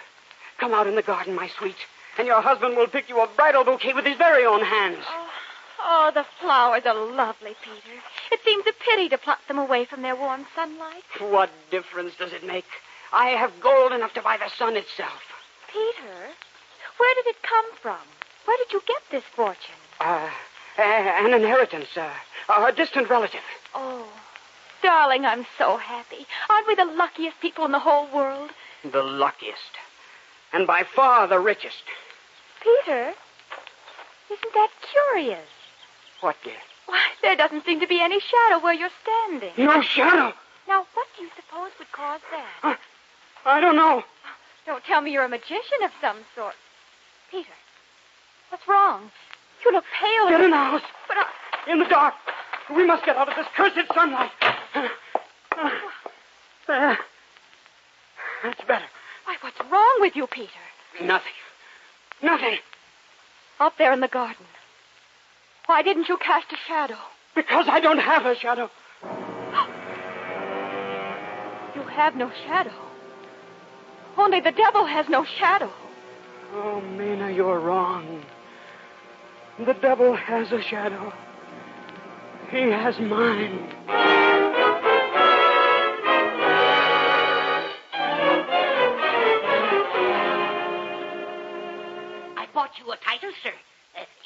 Come out in the garden, my sweet, and your husband will pick you a bridal bouquet with his very own hands. Oh, the flowers are lovely, Peter. It seems a pity to pluck them away from their warm sunlight. What difference does it make? I have gold enough to buy the sun itself. Peter, where did it come from? Where did you get this fortune? An inheritance, a distant relative. Oh, darling, I'm so happy. Aren't we the luckiest people in the whole world? The luckiest. And by far the richest. Peter, isn't that curious? What, dear? Why, there doesn't seem to be any shadow where you're standing. No shadow? Now, what do you suppose would cause that? I don't know. Don't tell me you're a magician of some sort. Peter, what's wrong? You look pale. Get in the house. But in the dark. We must get out of this cursed sunlight. There. That's better. Why, what's wrong with you, Peter? Nothing. Nothing. Out there in the garden. Why didn't you cast a shadow? Because I don't have a shadow. You have no shadow. Only the devil has no shadow. Oh, Mina, you're wrong. The devil has a shadow. He has mine. I bought you a title, sir.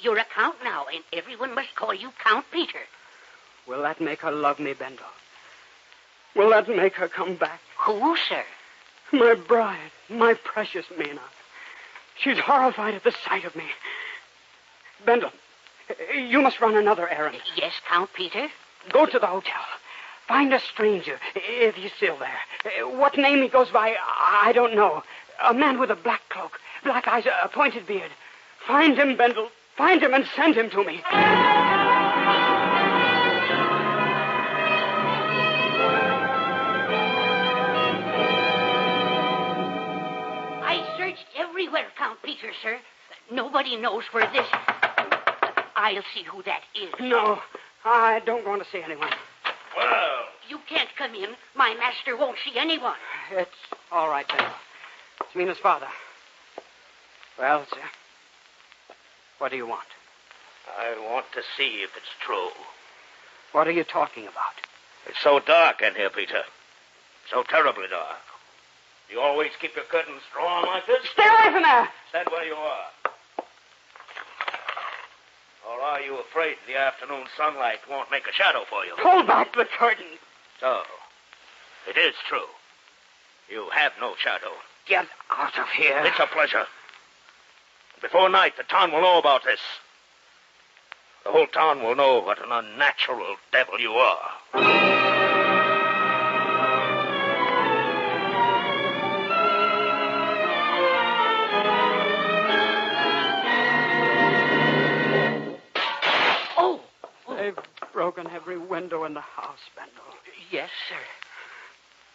You're a count now, and everyone must call you Count Peter. Will that make her love me, Bendel? Will that make her come back? Who, sir? My bride, my precious Mina. She's horrified at the sight of me. Bendel, you must run another errand. Yes, Count Peter? Go to the hotel. Find a stranger, if he's still there. What name he goes by, I don't know. A man with a black cloak, black eyes, a pointed beard. Find him, Bendel. Find him and send him to me. I searched every everywhere, Count Peter, sir. Nobody knows where this... I'll see who that is. No, I don't want to see anyone. Well... You can't come in. My master won't see anyone. It's all right, Ben. It's Mina's father. Well, sir, what do you want? I want to see if it's true. What are you talking about? It's so dark in here, Peter. So terribly dark. You always keep your curtains drawn like this? Stay away from there! Stand where you are. Or are you afraid the afternoon sunlight won't make a shadow for you? Pull back the curtain. So, it is true. You have no shadow. Get out of here. It's a pleasure. Before night, the town will know about this. The whole town will know what an unnatural devil you are. They've broken every window in the house, Bendel. Yes, sir.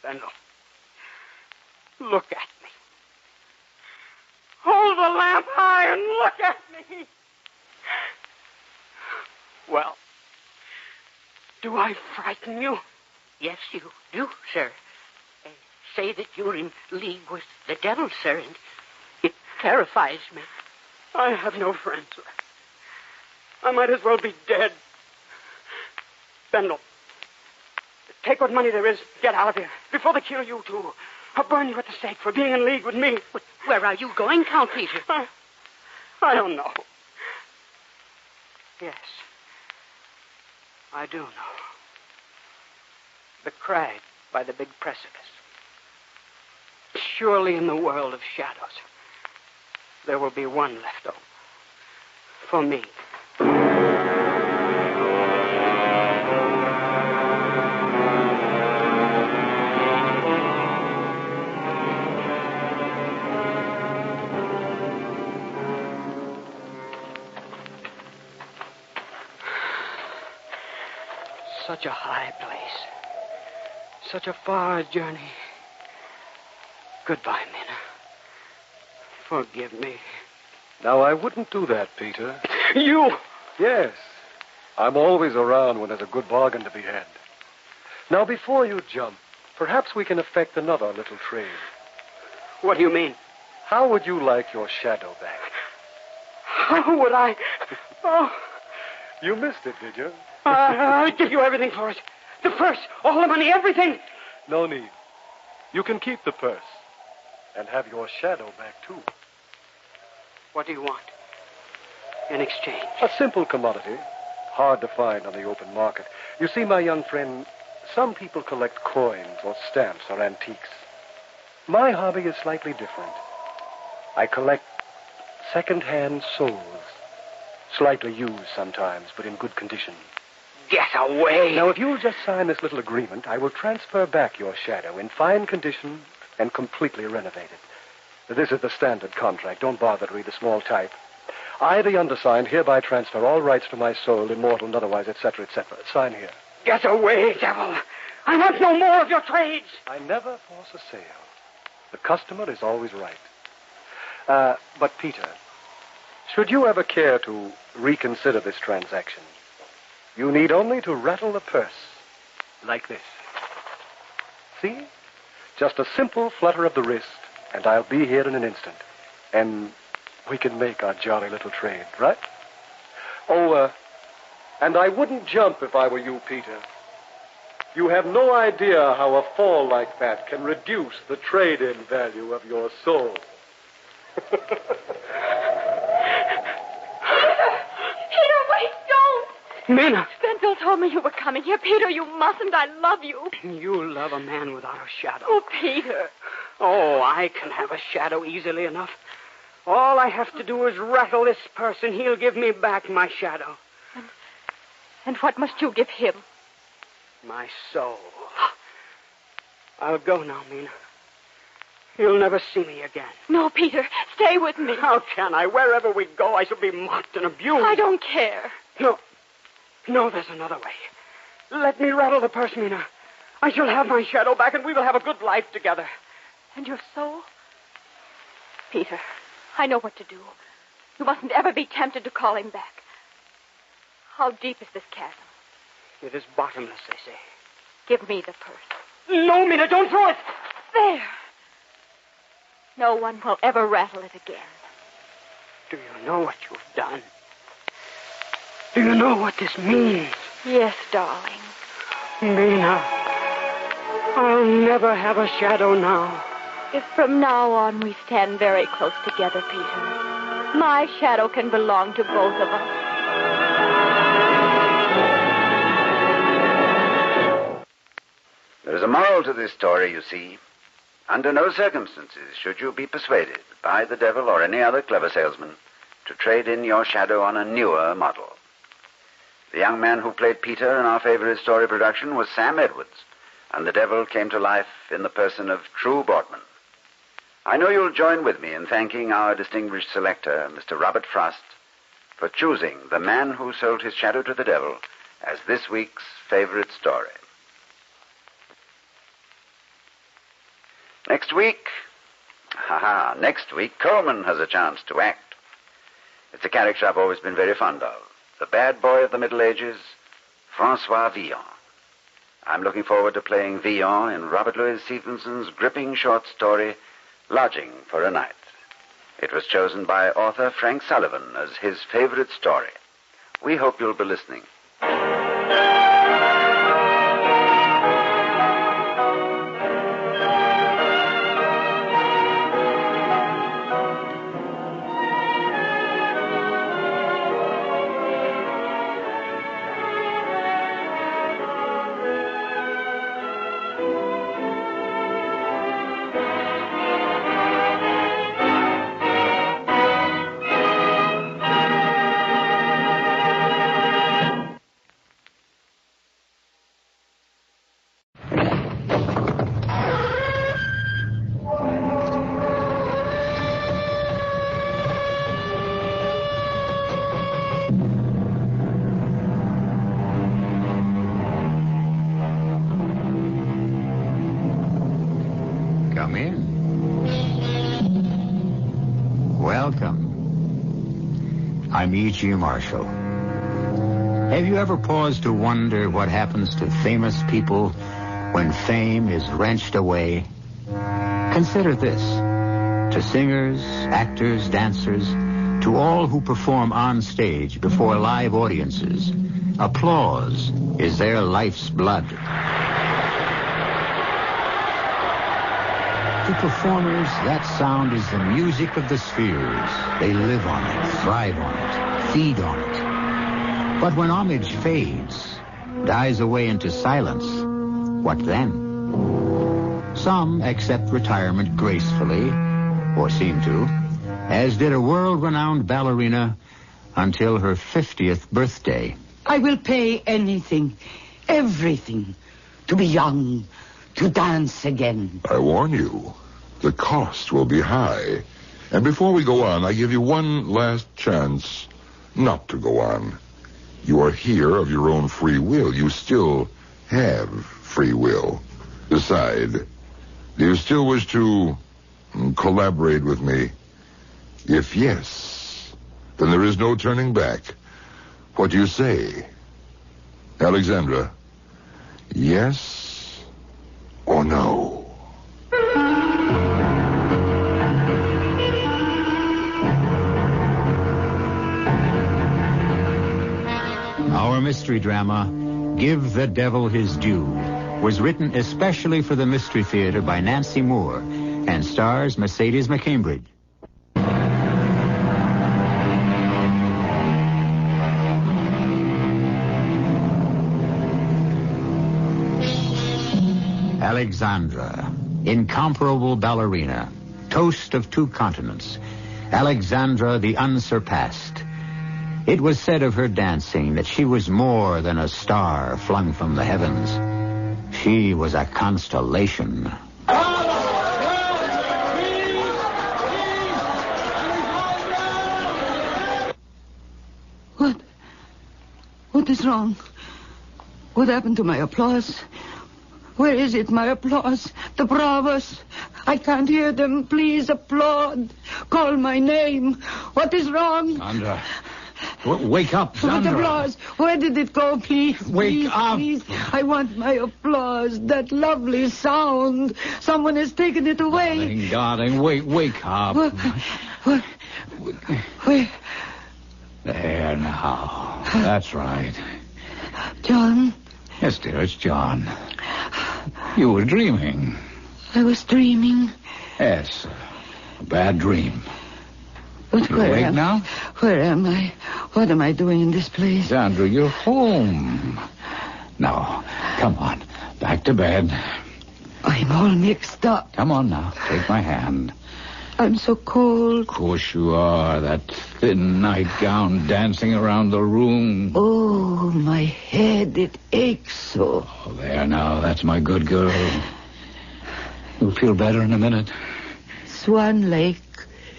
Bendel, look at me. Hold the lamp high and look at me. Well, do I frighten you? Yes, you do, sir. Say that you're in league with the devil, sir, and it terrifies me. I have no friends left. I might as well be dead. Bendel, take what money there is, get out of here, before they kill you, too. I'll burn you at the stake for being in league with me. Where are you going, Count Peter? I don't know. Yes, I do know. The crag by the big precipice. Surely in the world of shadows, there will be one left over. For me. Such a high place. Such a far journey. Goodbye, Mina. Forgive me. Now, I wouldn't do that, Peter. You! Yes. I'm always around when there's a good bargain to be had. Now, before you jump, perhaps we can effect another little trade. What do you mean? How would you like your shadow back? How would I... Oh... You missed it, did you? I'll give you everything for it. The purse, all the money, everything. No need. You can keep the purse and have your shadow back, too. What do you want in exchange? A simple commodity, hard to find on the open market. You see, my young friend, some people collect coins or stamps or antiques. My hobby is slightly different. I collect second-hand souls. Slightly used sometimes, but in good condition. Get away! Now, if you'll just sign this little agreement, I will transfer back your shadow in fine condition and completely renovated. This is the standard contract. Don't bother to read the small type. I, the undersigned, hereby transfer all rights to my soul, immortal and otherwise, etc., etc. Sign here. Get away, devil! I want no more of your trades! I never force a sale. The customer is always right. But, Peter, should you ever care to reconsider this transaction, you need only to rattle the purse like this. See? Just a simple flutter of the wrist, and I'll be here in an instant. And we can make our jolly little trade, right? Oh, and I wouldn't jump if I were you, Peter. You have no idea how a fall like that can reduce the trade-in value of your soul. Peter, wait, don't! Mina! Bendel told me you were coming here. Peter, you mustn't. I love you. You love a man without a shadow. Oh, Peter. Oh, I can have a shadow easily enough. All I have to do is rattle this purse, and he'll give me back my shadow. And what must you give him? My soul. I'll go now, Mina. You'll never see me again. No, Peter, stay with me. How can I? Wherever we go, I shall be mocked and abused. I don't care. No, there's another way. Let me rattle the purse, Mina. I shall have my shadow back, and we will have a good life together. And your soul? Peter, I know what to do. You mustn't ever be tempted to call him back. How deep is this chasm? It is bottomless, they say. Give me the purse. No, Mina, don't throw it. There. No one will ever rattle it again. Do you know what you've done? Do you know what this means? Yes, darling. Mina, I'll never have a shadow now. If from now on we stand very close together, Peter, my shadow can belong to both of us. There is a moral to this story, you see. Under no circumstances should you be persuaded by the devil or any other clever salesman to trade in your shadow on a newer model. The young man who played Peter in our favorite story production was Sam Edwards, and the devil came to life in the person of True Boardman. I know you'll join with me in thanking our distinguished selector, Mr. Robert Frost, for choosing The Man Who Sold His Shadow to the Devil as this week's favorite story. Next week, Coleman has a chance to act. It's a character I've always been very fond of. The bad boy of the Middle Ages, Francois Villon. I'm looking forward to playing Villon in Robert Louis Stevenson's gripping short story, Lodging for a Night. It was chosen by author Frank Sullivan as his favorite story. We hope you'll be listening. Come in. Welcome. I'm E.G. Marshall. Have you ever paused to wonder what happens to famous people when fame is wrenched away? Consider this. To singers, actors, dancers, to all who perform on stage before live audiences, applause is their life's blood. To performers, that sound is the music of the spheres. They live on it, thrive on it, feed on it. But when homage fades, dies away into silence, what then? Some accept retirement gracefully, or seem to, as did a world-renowned ballerina until her 50th birthday. I will pay anything, everything, to be young, to dance again. I warn you, the cost will be high. And before we go on, I give you one last chance not to go on. You are here of your own free will. You still have free will. Decide. Do you still wish to collaborate with me? If yes, then there is no turning back. What do you say? Alexandra, yes or no? Our mystery drama, Give the Devil His Due, was written especially for the Mystery Theater by Nancy Moore and stars Mercedes McCambridge. Alexandra, incomparable ballerina, toast of 2 continents, Alexandra the unsurpassed. It was said of her dancing that she was more than a star flung from the heavens. She was a constellation. What is wrong? What happened to my applause? Where is it, my applause? The bravos? I can't hear them. Please applaud. Call my name. What is wrong? Sandra. Wake up, What Sandra. applause? Where did it go, please? Wake up. Please. I want my applause. That lovely sound. Someone has taken it away. Darling, wake up. Where? There now. That's right. John? Yes, dear, it's John. You were dreaming. I was dreaming. Yes. A bad dream. But You awake now? Where am I? What am I doing in this place? Sandra, you're home. Now, come on. Back to bed. I'm all mixed up. Come on now. Take my hand. I'm so cold. Of course you are. That thin nightgown dancing around the room. Oh, my head, it aches so. Oh, there now. That's my good girl. You'll feel better in a minute. Swan Lake.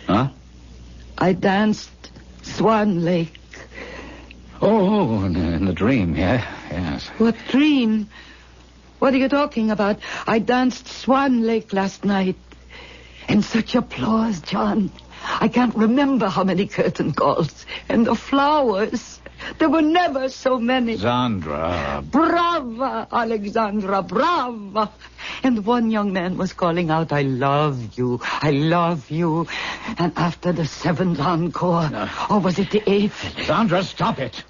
Huh? I danced Swan Lake. Oh, in the dream, yes. What dream? What are you talking about? I danced Swan Lake last night. And such applause, John. I can't remember how many curtain calls. And the flowers. There were never so many. Sandra. Brava, Alexandra, brava. And one young man was calling out, I love you, I love you. And after the 7th encore, or was it the 8th? Sandra, stop it.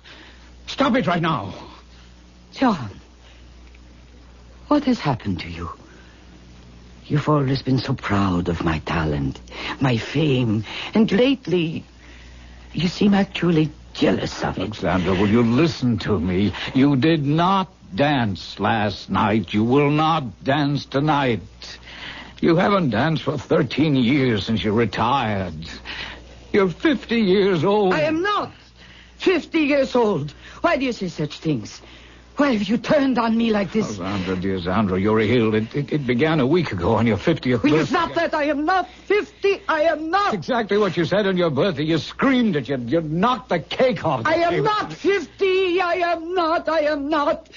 Stop it right now. John, what has happened to you? You've always been so proud of my talent, my fame. And lately, you seem actually jealous of it. Alexandra, will you listen to me? You did not dance last night. You will not dance tonight. You haven't danced for 13 years since you retired. You're 50 years old. I am not 50 years old. Why do you say such things? Why have you turned on me like this? Oh, Sandra, dear Sandra, you're ill. It began a week ago on your 50th Will birthday. you stop that? I am not 50. I am not. That's exactly what you said on your birthday. You screamed at you. You knocked the cake off the I am table. not 50. I am not.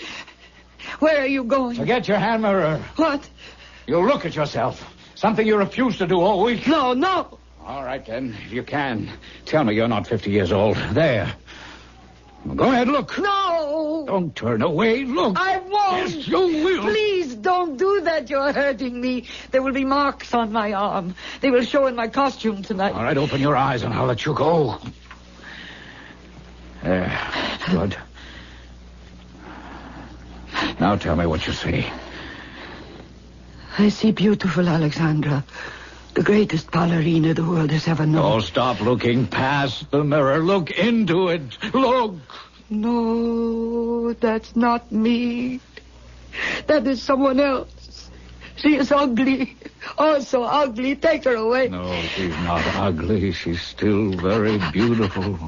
Where are you going? Forget your hand mirror. What? You look at yourself. Something you refuse to do all week. No. All right, then, if you can. Tell me you're not 50 years old. There. Go ahead, look. No. Don't turn away. Look. I won't. Yes, you will. Please don't do that. You're hurting me. There will be marks on my arm. They will show in my costume tonight. All right, open your eyes and I'll let you go. There. Good. Now tell me what you see. I see beautiful Alexandra. The greatest ballerina the world has ever known. Oh, stop looking past the mirror. Look into it. Look. No, that's not me. That is someone else. She is ugly. Oh, so ugly. Take her away. No, she's not ugly. She's still very beautiful.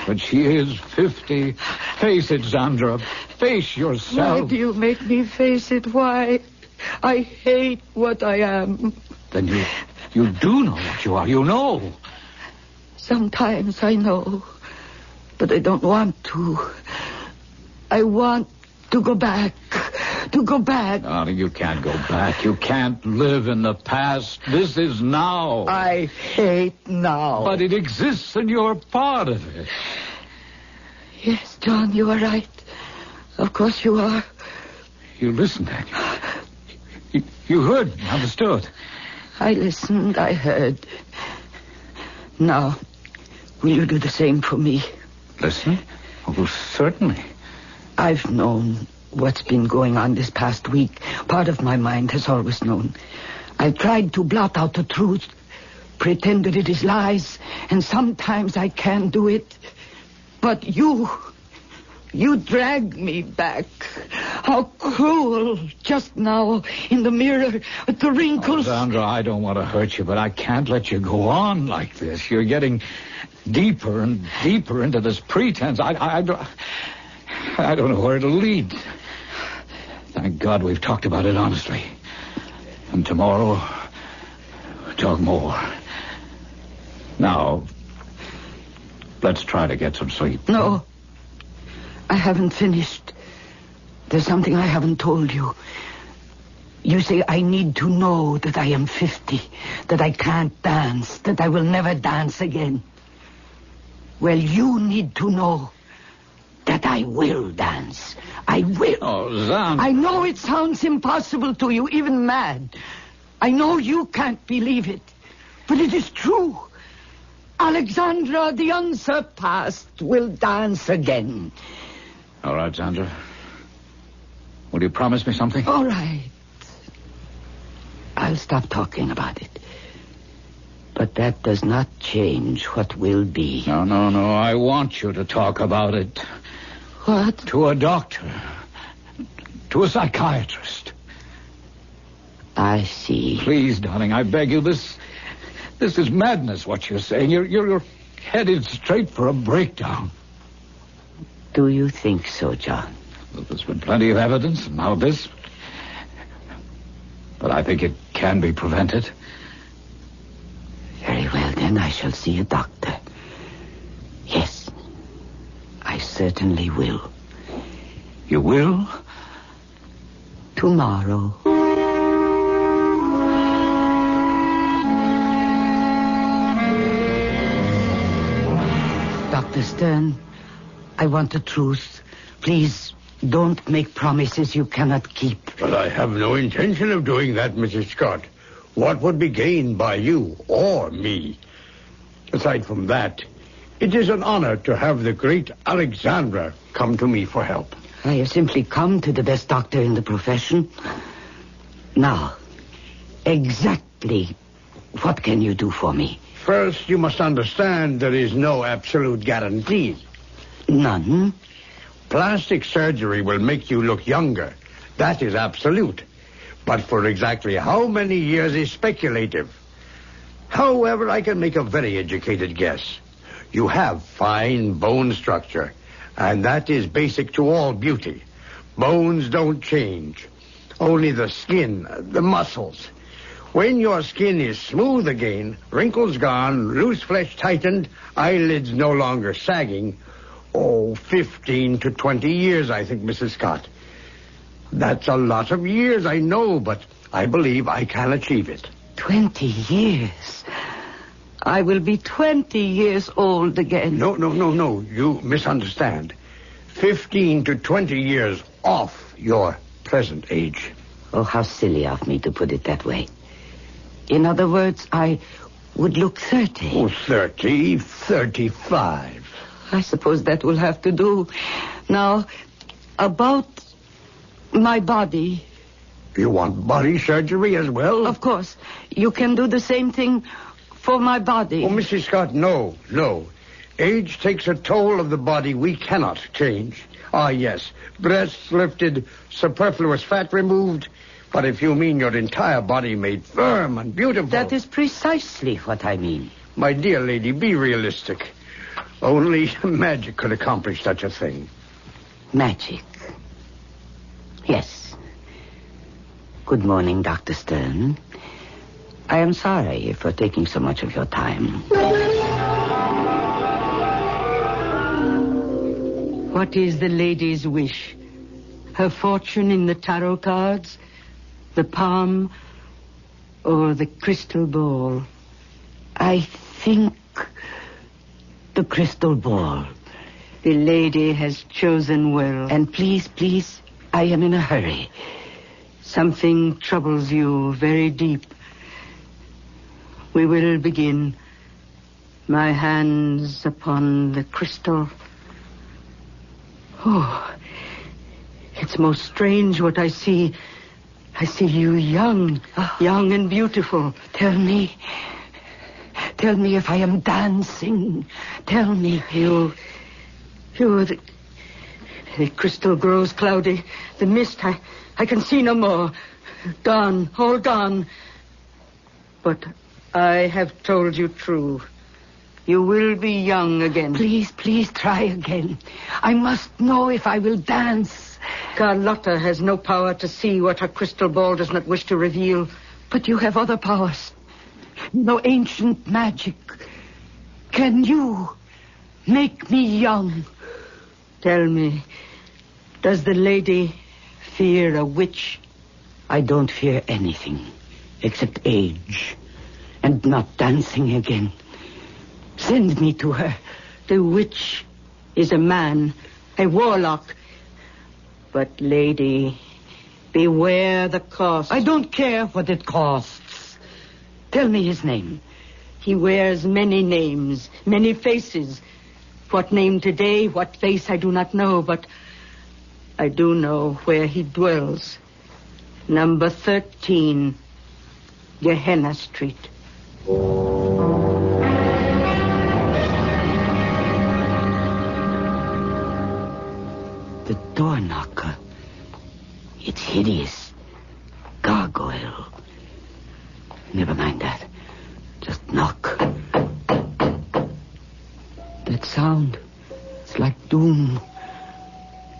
But she is 50. Face it, Sandra. Face yourself. Why do you make me face it? Why? I hate what I am. Then you do know what you are. You know. Sometimes I know, but I don't want to. I want to go back. Darling, you can't go back. You can't live in the past. This is now. I hate now. But it exists and you're part of it. Yes, John, you are right. Of course you are. You listened, Daniel. You heard, understood. I listened, I heard. Now, will you do the same for me? Listen? Oh, certainly. I've known what's been going on this past week. Part of my mind has always known. I've tried to blot out the truth, pretend that it is lies, and sometimes I can do it. But you drag me back. How cruel, just now, in the mirror, with the wrinkles. Sandra, I don't want to hurt you, but I can't let you go on like this. You're getting deeper and deeper into this pretense. I don't know where it'll lead. Thank God we've talked about it honestly. And tomorrow, we'll talk more. Now, let's try to get some sleep. No. I haven't finished. There's something I haven't told you. You say I need to know that I am 50, that I can't dance, that I will never dance again. Well, you need to know that I will dance. I will. Oh, Zan. I know it sounds impossible to you, even mad. I know you can't believe it, but it is true. Alexandra, the unsurpassed, will dance again. All right, Sandra. Will you promise me something? All right. I'll stop talking about it. But that does not change what will be. No. I want you to talk about it. What? To a doctor. To a psychiatrist. I see. Please, darling, I beg you. This is madness, what you're saying. You're headed straight for a breakdown. Do you think so, John? Well, there's been plenty of evidence, and now this. But I think it can be prevented. Very well, then I shall see a doctor. Yes, I certainly will. You will? Tomorrow. Dr. Stern, I want the truth. Please, don't make promises you cannot keep. But I have no intention of doing that, Mrs. Scott. What would be gained by you or me? Aside from that, it is an honor to have the great Alexandra come to me for help. I have simply come to the best doctor in the profession. Now, exactly what can you do for me? First, you must understand there is no absolute guarantee. None? Plastic surgery will make you look younger. That is absolute. But for exactly how many years is speculative. However, I can make a very educated guess. You have fine bone structure, and that is basic to all beauty. Bones don't change. Only the skin, the muscles. When your skin is smooth again, wrinkles gone, loose flesh tightened, eyelids no longer sagging, 15 to 20 years, I think, Mrs. Scott. That's a lot of years, I know, but I believe I can achieve it. 20 years? I will be 20 years old again. No. You misunderstand. 15 to 20 years off your present age. Oh, how silly of me to put it that way. In other words, I would look 30. 30, 35. I suppose that will have to do. Now, about my body. You want body surgery as well? Of course. You can do the same thing for my body. Oh, Mrs. Scott, no. Age takes a toll of the body we cannot change. Ah, yes. Breasts lifted, superfluous fat removed. But if you mean your entire body made firm and beautiful... That is precisely what I mean. My dear lady, be realistic. Only magic could accomplish such a thing. Magic? Yes. Good morning, Dr. Stern. I am sorry for taking so much of your time. What is the lady's wish? Her fortune in the tarot cards? The palm? Or the crystal ball? I think the crystal ball. The lady has chosen well. And please, I am in a hurry. Something troubles you very deep. We will begin. My hands upon the crystal. Oh, it's most strange what I see. I see you young and beautiful. Tell me if I am dancing. Tell me. The crystal grows cloudy. The mist, I can see no more. Gone, all gone. But I have told you true. You will be young again. Please try again. I must know if I will dance. Carlotta has no power to see what her crystal ball does not wish to reveal. But you have other powers. No ancient magic. Can you make me young? Tell me, does the lady fear a witch? I don't fear anything except age and not dancing again. Send me to her. The witch is a man, a warlock. But, lady, beware the cost. I don't care what it costs. Tell me his name. He wears many names, many faces. What name today, what face, I do not know, but I do know where he dwells. Number 13, Gehenna Street. The door knocker. It's hideous. Gargoyle. Never mind that. Just knock. That sound. It's like doom.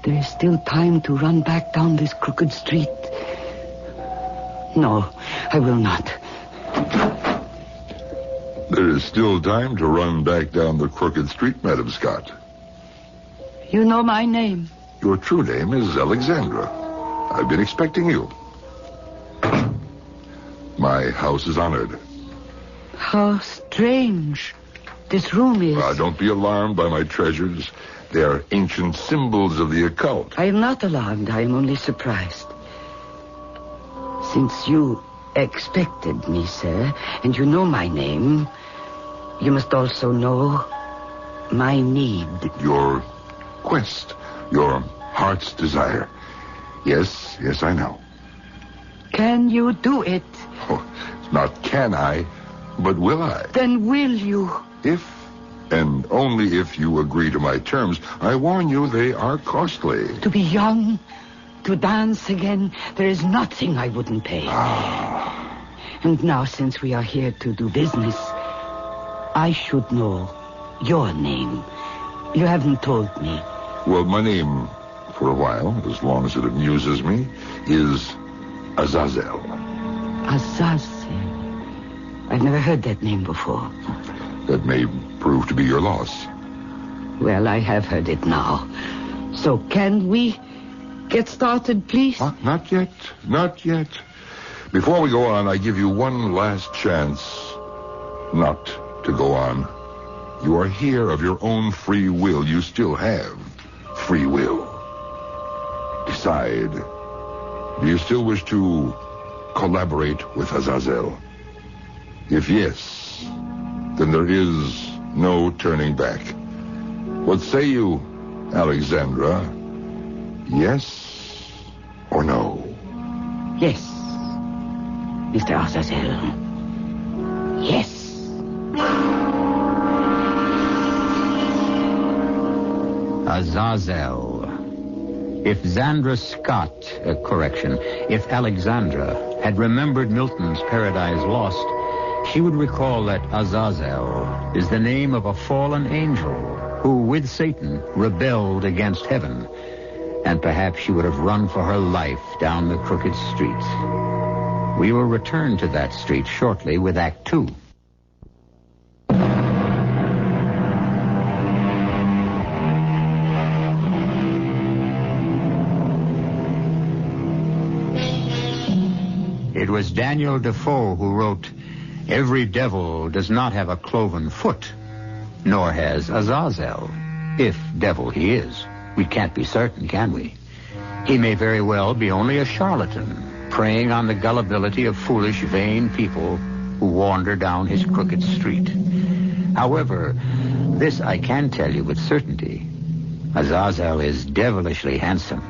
There is still time to run back down this crooked street. No, I will not. There is still time to run back down the crooked street, Madam Scott. You know my name. Your true name is Alexandra. I've been expecting you. My house is honored. How strange this room is. Don't be alarmed by my treasures. They are ancient symbols of the occult. I am not alarmed. I am only surprised. Since you expected me, sir, and you know my name, you must also know my need. Your quest, your heart's desire. Yes, I know. Can you do it? Oh, not can I, but will I? Then will you? If, and only if you agree to my terms. I warn you, they are costly. To be young, to dance again, there is nothing I wouldn't pay. And now, since we are here to do business, I should know your name. You haven't told me. Well, my name, for a while, as long as it amuses me, is Azazel. Azazel? I've never heard that name before. That may prove to be your loss. Well, I have heard it now. So can we get started, please? Not yet. Not yet. Before we go on, I give you one last chance not to go on. You are here of your own free will. You still have free will. Decide. Do you still wish to collaborate with Azazel? If yes, then there is no turning back. What say you, Alexandra? Yes or no? Yes, Mr. Azazel. Yes. Azazel. If Zandra Scott, if Alexandra had remembered Milton's Paradise Lost, she would recall that Azazel is the name of a fallen angel who, with Satan, rebelled against heaven. And perhaps she would have run for her life down the crooked street. We will return to that street shortly with Act 2. It was Daniel Defoe who wrote, "Every devil does not have a cloven foot, nor has Azazel, if devil he is. We can't be certain, can we? He may very well be only a charlatan, preying on the gullibility of foolish, vain people who wander down his crooked street. However, this I can tell you with certainty. Azazel is devilishly handsome.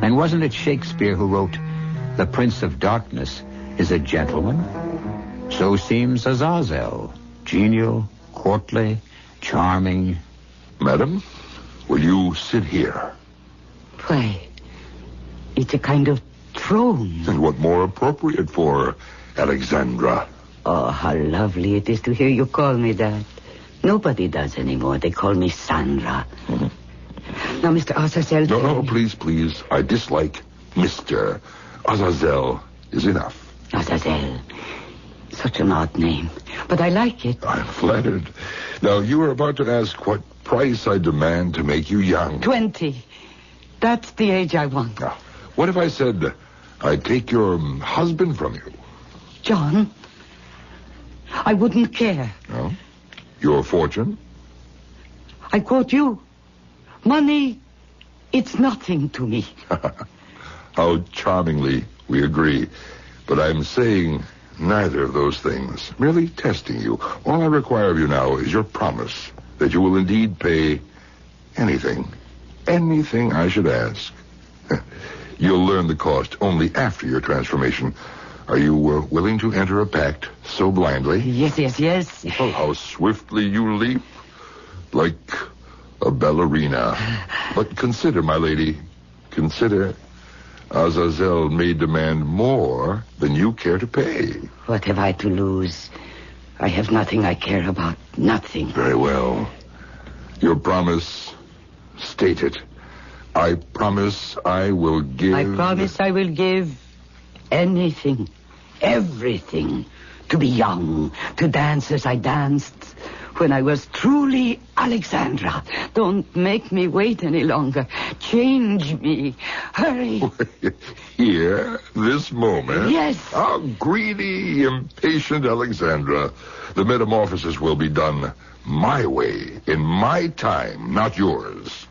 And wasn't it Shakespeare who wrote, 'The Prince of Darkness is a gentleman'? So seems Azazel, genial, courtly, charming." Madam, will you sit here? Why, it's a kind of throne. And what more appropriate for Alexandra? Oh, how lovely it is to hear you call me that. Nobody does anymore. They call me Sandra. Now, Mr. Azazel... No, please. I dislike Mr. Azazel is enough. Azazel. Such an odd name. But I like it. I'm flattered. Now, you were about to ask what price I demand to make you young. 20. That's the age I want. Now, what if I said I'd take your husband from you. John, I wouldn't care. No? Your fortune? I quote you. Money, it's nothing to me. How charmingly we agree. But I'm saying neither of those things. Merely testing you. All I require of you now is your promise that you will indeed pay anything I should ask. You'll learn the cost only after your transformation. Are you willing to enter a pact so blindly? Yes. Oh, how swiftly you leap. Like a ballerina. But consider, my lady, consider, Azazel may demand more than you care to pay. What have I to lose? I have nothing I care about. Nothing. Very well. Your promise, state it. I promise I will give... I promise I will give anything, everything, to be young, to dance as I danced when I was truly Alexandra. Don't make me wait any longer. Change me. Hurry. Here, this moment? Yes. How greedy, impatient Alexandra. The metamorphosis will be done my way, in my time, not yours.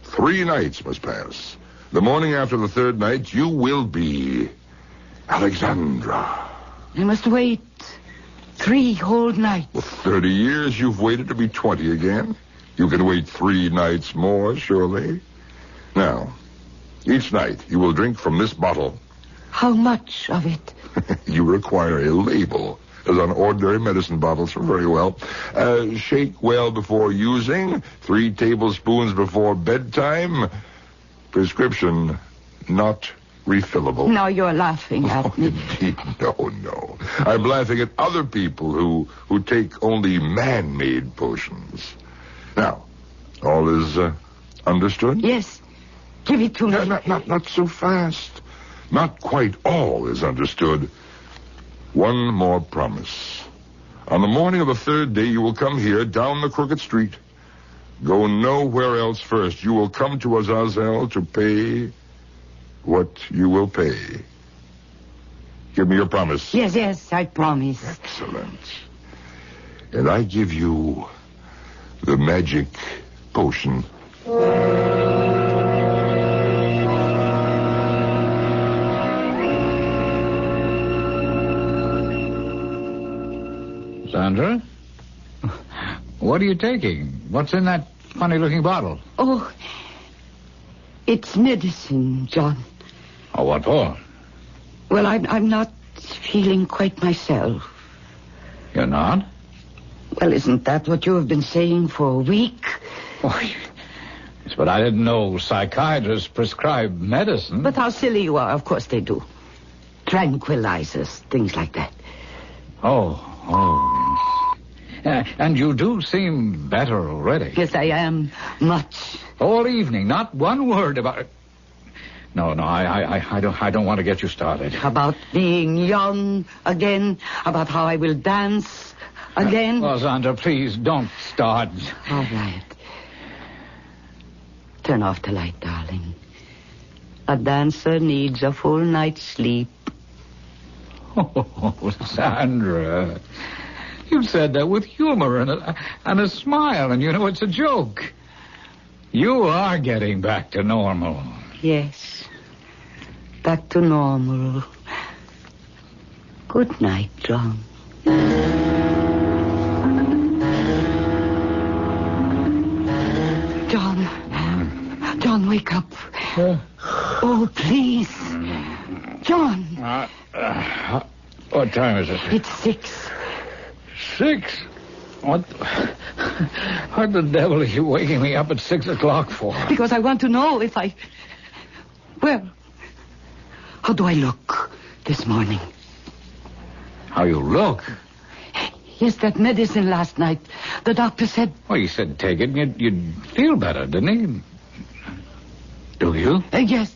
3 nights must pass. The morning after the 3rd night, you will be Alexandra. I must wait 3 whole nights. Well, 30 years you've waited to be 20 again. You can wait 3 nights more, surely. Now, each night you will drink from this bottle. How much of it? You require a label, as on ordinary medicine bottles. Very well. Shake well before using. 3 tablespoons before bedtime. Prescription not refillable. Now you're laughing at me. Indeed, no. I'm laughing at other people who take only man-made potions. Now, all is understood? Yes. Give it to me. Not so fast. Not quite all is understood. One more promise. On the morning of the 3rd day, you will come here down the crooked street. Go nowhere else first. You will come to Azazel to pay what you will pay. Give me your promise. Yes, I promise. Excellent. And I give you the magic potion. Sandra? What are you taking? What's in that funny-looking bottle? Oh, it's medicine, John. Oh, what for? Well, I'm not feeling quite myself. You're not? Well, isn't that what you have been saying for a week? Oh, yes, but I didn't know psychiatrists prescribe medicine. But how silly you are. Of course they do. Tranquilizers, things like that. Oh. And you do seem better already. Yes, I am. Much. All evening, not one word about it. No, I don't want to get you started. About being young again, about how I will dance again. Well, Sandra, please don't start. All right. Turn off the light, darling. A dancer needs a full night's sleep. Oh, Sandra. You said that with humor and a smile, and you know it's a joke. You are getting back to normal. Yes. Back to normal. Good night, John. John, wake up. Oh, please. John. What time is it? It's 6. 6? What the devil are you waking me up at 6 o'clock for? Because I want to know if I... Well, how do I look this morning? How you look? Yes, that medicine last night. The doctor said... Well, he said take it and you'd feel better, didn't he? Do you? Yes.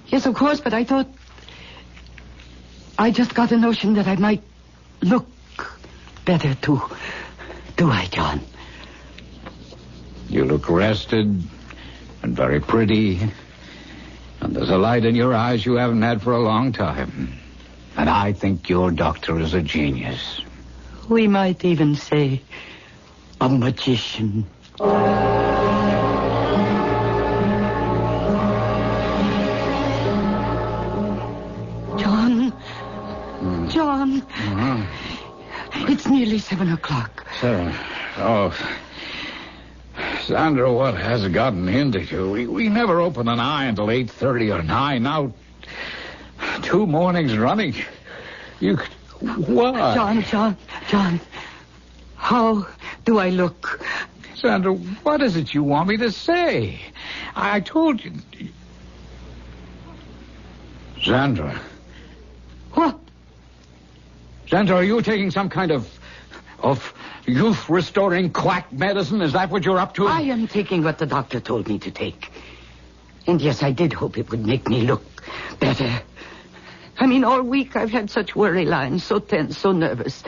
Yes, of course, but I thought... I just got a notion that I might look better, too. Do I, John? You look rested and very pretty. And there's a light in your eyes you haven't had for a long time. And I think your doctor is a genius. We might even say a magician. John. It's nearly 7 o'clock. 7. Oh. Sandra, what has gotten into you? We never open an eye until 8:30 or 9. Now, 2 mornings running. You... What? John. How do I look? Sandra, what is it you want me to say? I told you... Sandra. What? Sandra, are you taking some kind of youth-restoring quack medicine? Is that what you're up to? I am taking what the doctor told me to take. And yes, I did hope it would make me look better. I mean, all week I've had such worry lines, so tense, so nervous.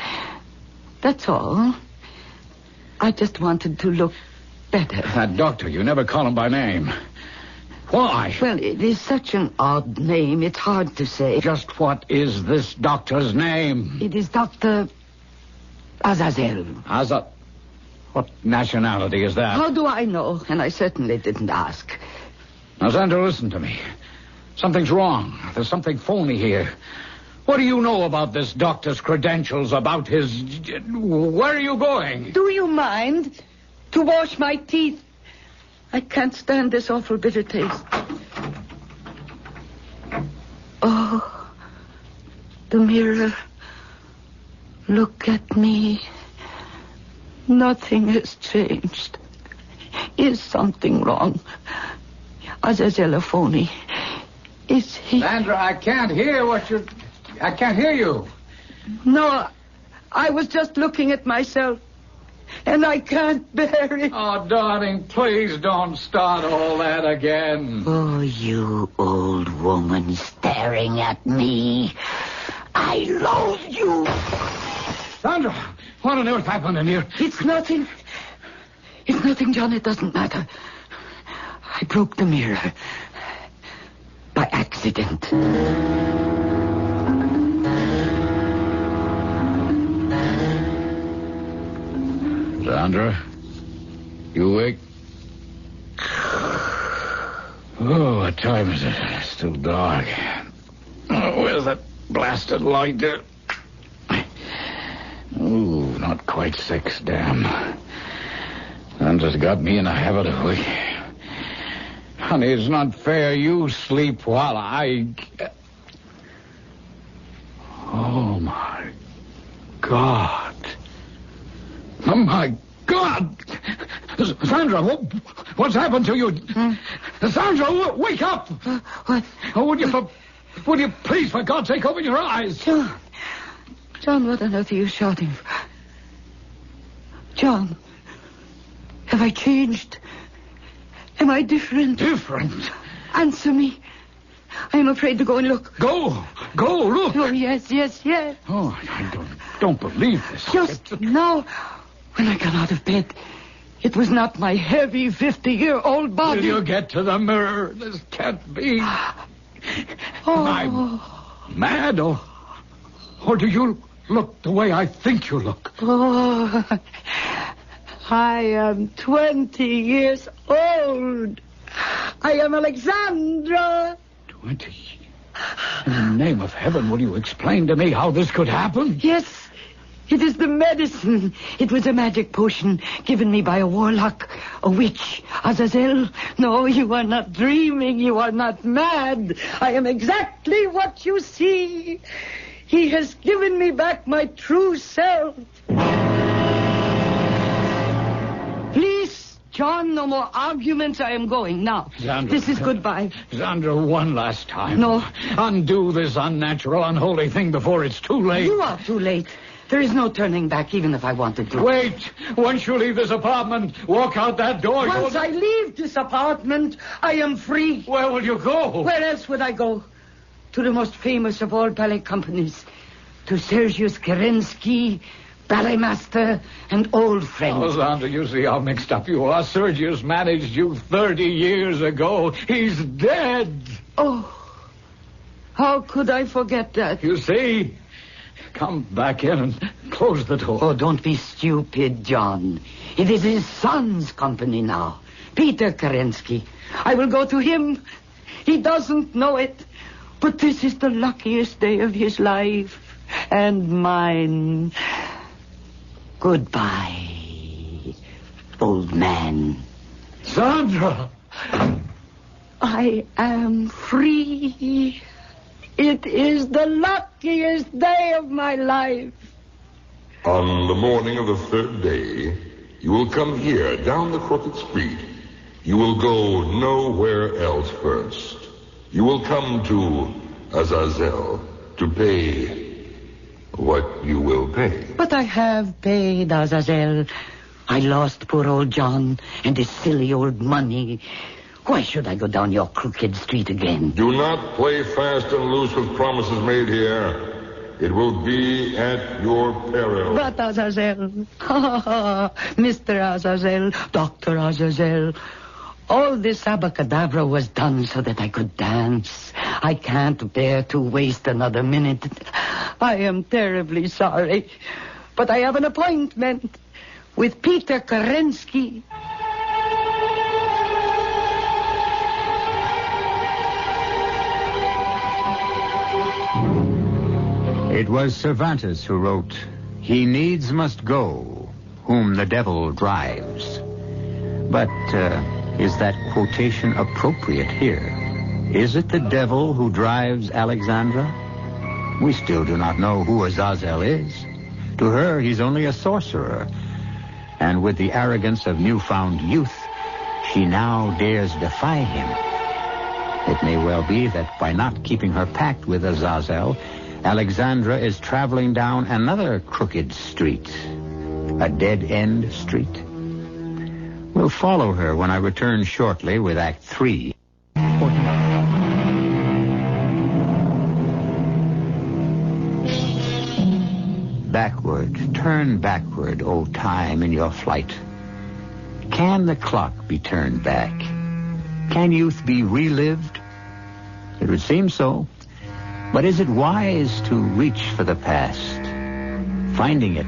That's all. I just wanted to look better. That doctor, you never call him by name. Why? Well, it is such an odd name, it's hard to say. Just what is this doctor's name? It is Dr. Azazel. What nationality is that? How do I know? And I certainly didn't ask. Now, Sandra, listen to me. Something's wrong. There's something phony here. What do you know about this doctor's credentials, about his... Where are you going? Do you mind to wash my teeth? I can't stand this awful bitter taste. Oh, the mirror. Look at me. Nothing has changed. Is something wrong? Azazel phony. Is he... Sandra, I can't hear what you're... I can't hear you. No, I was just looking at myself. And I can't bear it. Oh, darling, please don't start all that again. Oh, you old woman staring at me. I loathe you. Sandra, what on earth happened in here? It's nothing. It's nothing, John. It doesn't matter. I broke the mirror. By accident. Sandra, you awake? Oh, what time is it? It's still dark. Oh, where's that blasted light there? Oh, not quite 6, damn. Sandra's got me in a habit of waking. Honey, it's not fair. You sleep while I... Oh, my God. Oh, my God! Sandra, what's happened to you? Sandra, wake up! What? Oh, would you please, for God's sake, open your eyes? John, what on earth are you shouting for? John, have I changed? Am I different? Different? Answer me. I am afraid to go and look. Go, look. Oh, yes. Oh, I don't believe this. Just now, when I got out of bed, it was not my heavy 50-year-old body. Will you get to the mirror? This can't be. I'm mad, or do you look the way I think you look? Oh, I am 20 years old. I am Alexandra. 20? In the name of heaven, will you explain to me how this could happen? Yes. It is the medicine. It was a magic potion given me by a warlock, a witch. Azazel, no, you are not dreaming. You are not mad. I am exactly what you see. He has given me back my true self. Please, John, no more arguments. I am going now. Sandra, this is goodbye. Sandra, one last time. No. Undo this unnatural, unholy thing before it's too late. You are too late. There is no turning back, even if I wanted to. Wait. Once you leave this apartment, walk out that door. Once I leave this apartment, I am free. Where will you go? Where else would I go? To the most famous of all ballet companies. To Sergius Kerensky, ballet master, and old friend. Oh, Sandra, you see how mixed up you are. Sergius managed you 30 years ago. He's dead. Oh, how could I forget that? You see? Come back in and close the door. Oh, don't be stupid, John. It is his son's company now. Peter Kerensky. I will go to him. He doesn't know it. But this is the luckiest day of his life. And mine. Goodbye, old man. Sandra! I am free. It is the luckiest day of my life. On the morning of the third day, you will come here, down the crooked street. You will go nowhere else first. You will come to Azazel to pay what you will pay. But I have paid, Azazel. I lost poor old John and his silly old money. Why should I go down your crooked street again? Do not play fast and loose with promises made here. It will be at your peril. But Azazel, Mr. Azazel, Dr. Azazel, all this abracadabra was done so that I could dance. I can't bear to waste another minute. I am terribly sorry, but I have an appointment with Peter Kerensky. It was Cervantes who wrote, "He needs must go, whom the devil drives." But is that quotation appropriate here? Is it the devil who drives Alexandra? We still do not know who Azazel is. To her, he's only a sorcerer. And with the arrogance of newfound youth, she now dares defy him. It may well be that by not keeping her pact with Azazel, Alexandra is traveling down another crooked street, a dead-end street. We'll follow her when I return shortly with Act 3. Backward, turn backward, O time, in your flight. Can the clock be turned back? Can youth be relived? It would seem so. But is it wise to reach for the past? Finding it,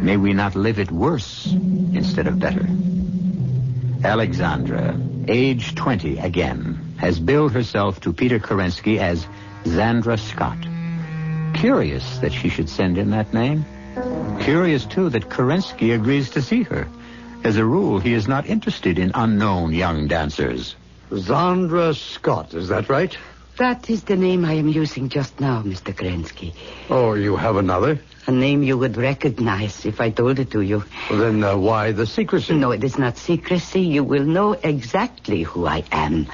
may we not live it worse instead of better? Alexandra, age 20 again, has billed herself to Peter Kerensky as Zandra Scott. Curious that she should send in that name. Curious, too, that Kerensky agrees to see her. As a rule, he is not interested in unknown young dancers. Zandra Scott, is that right? That is the name I am using just now, Mr. Kerensky. Oh, you have another? A name you would recognize if I told it to you. Well, then why the secrecy? No, it is not secrecy. You will know exactly who I am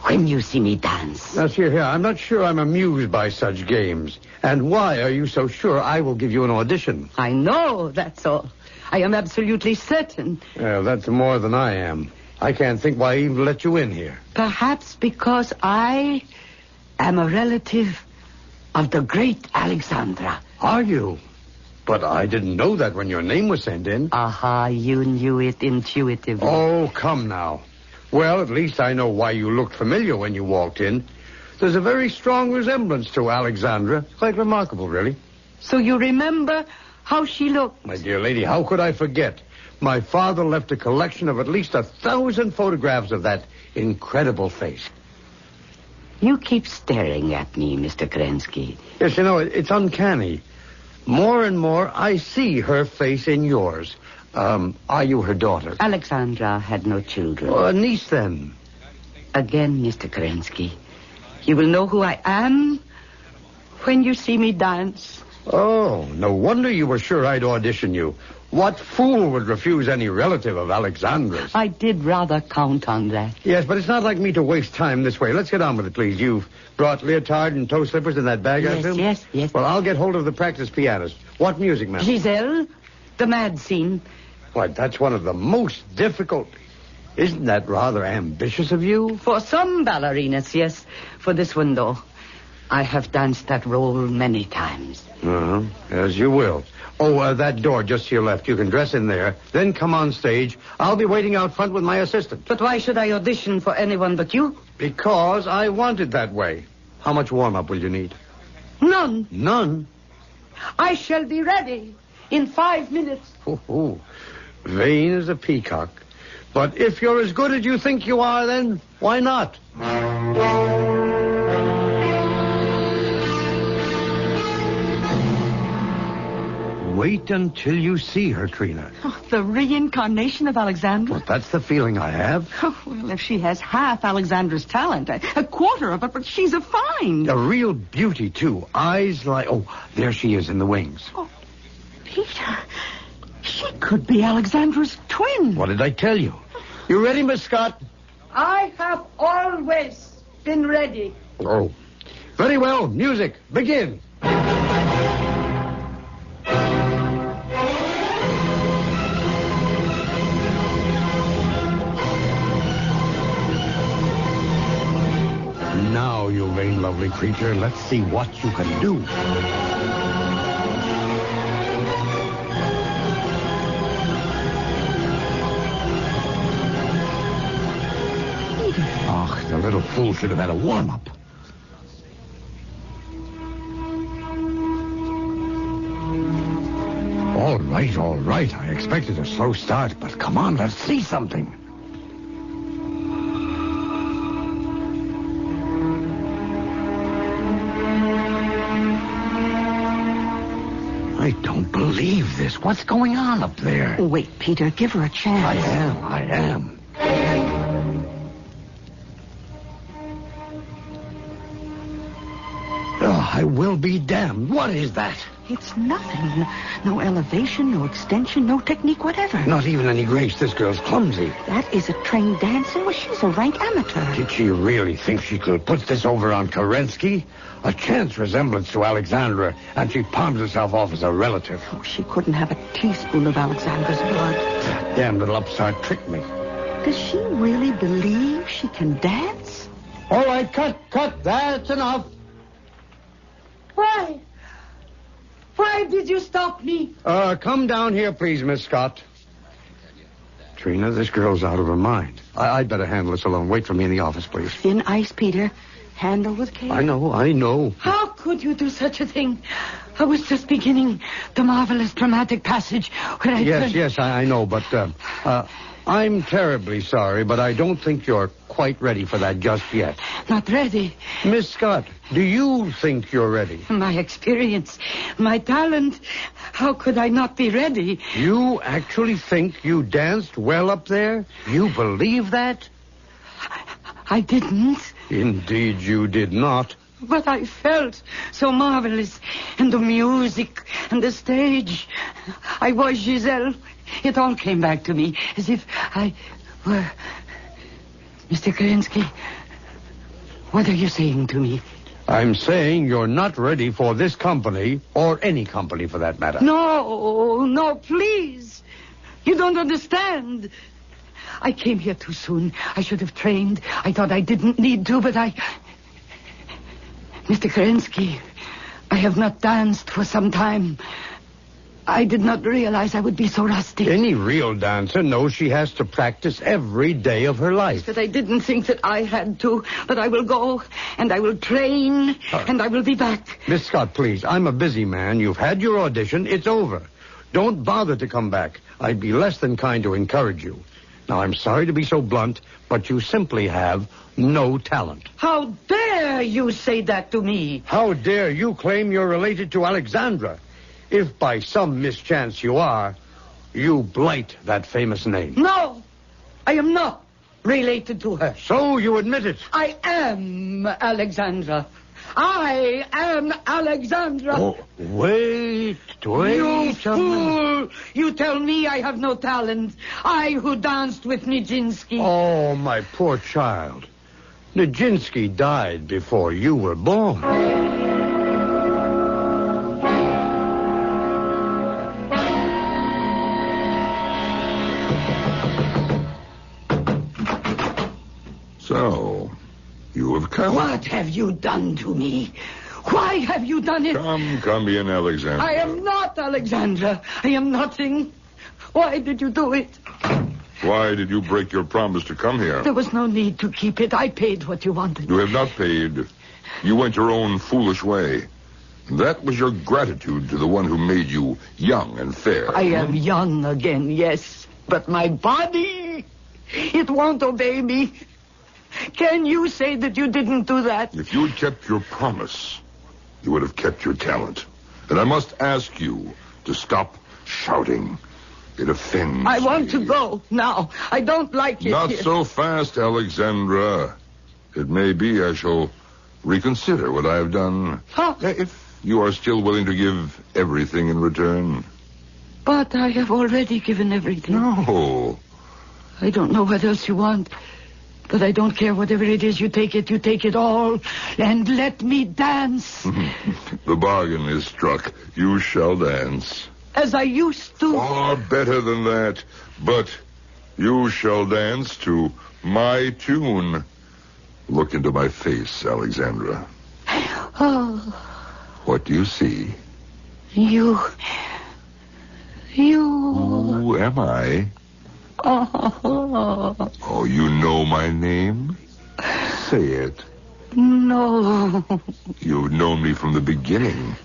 when you see me dance. Now, see here, I'm not sure I'm amused by such games. And why are you so sure I will give you an audition? I know, that's all. I am absolutely certain. Well, that's more than I am. I can't think why I even let you in here. Perhaps because I am a relative of the great Alexandra. Are you? But I didn't know that when your name was sent in. Aha, you knew it intuitively. Oh, come now. Well, at least I know why you looked familiar when you walked in. There's a very strong resemblance to Alexandra. Quite remarkable, really. So you remember how she looked? My dear lady, how could I forget? My father left a collection of at least 1,000 photographs of that incredible face. You keep staring at me, Mr. Kerensky. Yes, you know, it's uncanny. More and more, I see her face in yours. Are you her daughter? Alexandra had no children. A niece, then? Again, Mr. Kerensky. You will know who I am when you see me dance. Oh, no wonder you were sure I'd audition you. What fool would refuse any relative of Alexandra's? I did rather count on that. Yes, but it's not like me to waste time this way. Let's get on with it, please. You've brought leotard and toe slippers in that bag, I assume? Yes. Well, I'll get hold of the practice pianist. What music, ma'am? Giselle, the mad scene. Why, that's one of the most difficult. Isn't that rather ambitious of you? For some ballerinas, yes. For this one, though, I have danced that role many times. Uh-huh. As you will. Oh, that door just to your left. You can dress in there. Then come on stage. I'll be waiting out front with my assistant. But why should I audition for anyone but you? Because I want it that way. How much warm-up will you need? None. None? I shall be ready in 5 minutes. Oh, vain as a peacock. But if you're as good as you think you are, then why not? Wait until you see her, Trina. Oh, the reincarnation of Alexandra? Well, that's the feeling I have. Oh, well, if she has half Alexandra's talent, a quarter of it, but she's a find. A real beauty, too. Eyes like... Oh, there she is in the wings. Oh, Peter, she could be Alexandra's twin. What did I tell you? You ready, Miss Scott? I have always been ready. Oh, very well. Music, begin. Now, you vain, lovely creature, let's see what you can do. Oh, the little fool should have had a warm-up. All right. I expected a slow start, but come on, let's see something. I don't believe this. What's going on up there? Wait, Peter, give her a chance. I am. Oh, I will be damned. What is that? It's nothing. No elevation, no extension, no technique whatever. Not even any grace. This girl's clumsy. That is a trained dancer. Well, she's a rank amateur. Did she really think she could put this over on Kerensky? A chance resemblance to Alexandra, and she palms herself off as a relative. Oh, she couldn't have a teaspoon of Alexandra's blood. That damn little upstart tricked me. Does she really believe she can dance? All right, cut. That's enough. Why? Why did you stop me? Come down here, please, Miss Scott. Trina, this girl's out of her mind. I'd better handle this alone. Wait for me in the office, please. Thin ice, Peter. Handle with care. I know. How could you do such a thing? I was just beginning the marvelous dramatic passage where I... Yes, I know, but I'm terribly sorry, but I don't think you're quite ready for that just yet. Not ready? Miss Scott, do you think you're ready? My experience, my talent, how could I not be ready? You actually think you danced well up there? You believe that? I didn't. Indeed, you did not. But I felt so marvelous. And the music and the stage. I was Giselle. It all came back to me as if I were... Mr. Kerensky, what are you saying to me? I'm saying you're not ready for this company, or any company for that matter. No, please. You don't understand. I came here too soon. I should have trained. I thought I didn't need to, but I... Mr. Kerensky, I have not danced for some time. I did not realize I would be so rusty. Any real dancer knows she has to practice every day of her life. But I didn't think that I had to. But I will go, and I will train, and I will be back. Miss Scott, please, I'm a busy man. You've had your audition. It's over. Don't bother to come back. I'd be less than kind to encourage you. Now, I'm sorry to be so blunt, but you simply have no talent. How dare you say that to me? How dare you claim you're related to Alexandra? If by some mischance you are, you blight that famous name. No, I am not related to her. So you admit it. I am Alexandra. I am Alexandra. Oh, wait. You fool! You tell me I have no talent. I who danced with Nijinsky. Oh, my poor child. Nijinsky died before you were born. So, you have come. What have you done to me? Why have you done it? Come in, Alexandra. I am not Alexandra. I am nothing. Why did you do it? Why did you break your promise to come here? There was no need to keep it. I paid what you wanted. You have not paid. You went your own foolish way. That was your gratitude to the one who made you young and fair. I am young again, yes. But my body, it won't obey me. Can you say that you didn't do that? If you had kept your promise, you would have kept your talent. And I must ask you to stop shouting. It offends I want me. to go now. I don't like it Not here. so fast, Alexandra. It may be I shall reconsider what I have done. Huh? If you are still willing to give everything in return. But I have already given everything. No. I don't know what else you want. But I don't care whatever it is. You take it all. And let me dance. The bargain is struck. You shall dance. As I used to. Far better than that. But you shall dance to my tune. Look into my face, Alexandra. Oh. What do you see? You. Who am I? Oh, you know my name? Say it. No. You've known me from the beginning.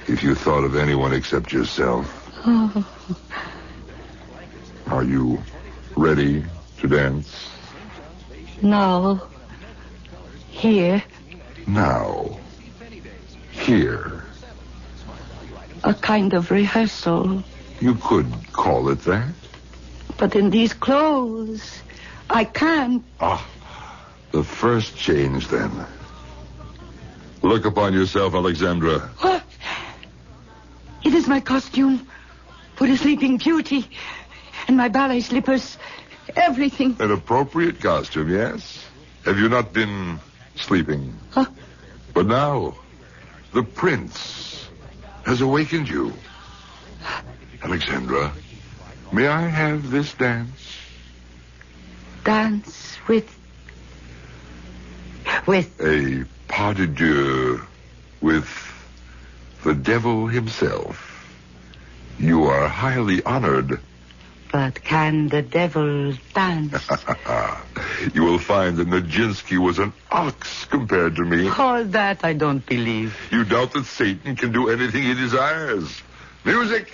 If you thought of anyone except yourself. Oh. Are you ready to dance? Now. Here. Now. Here. A kind of rehearsal. You could call it that. But in these clothes, I can't. The first change, then. Look upon yourself, Alexandra. What? It is my costume for the Sleeping Beauty. And my ballet slippers. Everything. An appropriate costume, yes? Have you not been sleeping? Huh? But now, the prince has awakened you. Alexandra, may I have this dance? Dance with... A pas de deux with the devil himself. You are highly honored. But can the devil dance? You will find that Nijinsky was an ox compared to me. All that I don't believe. You doubt that Satan can do anything he desires. Music!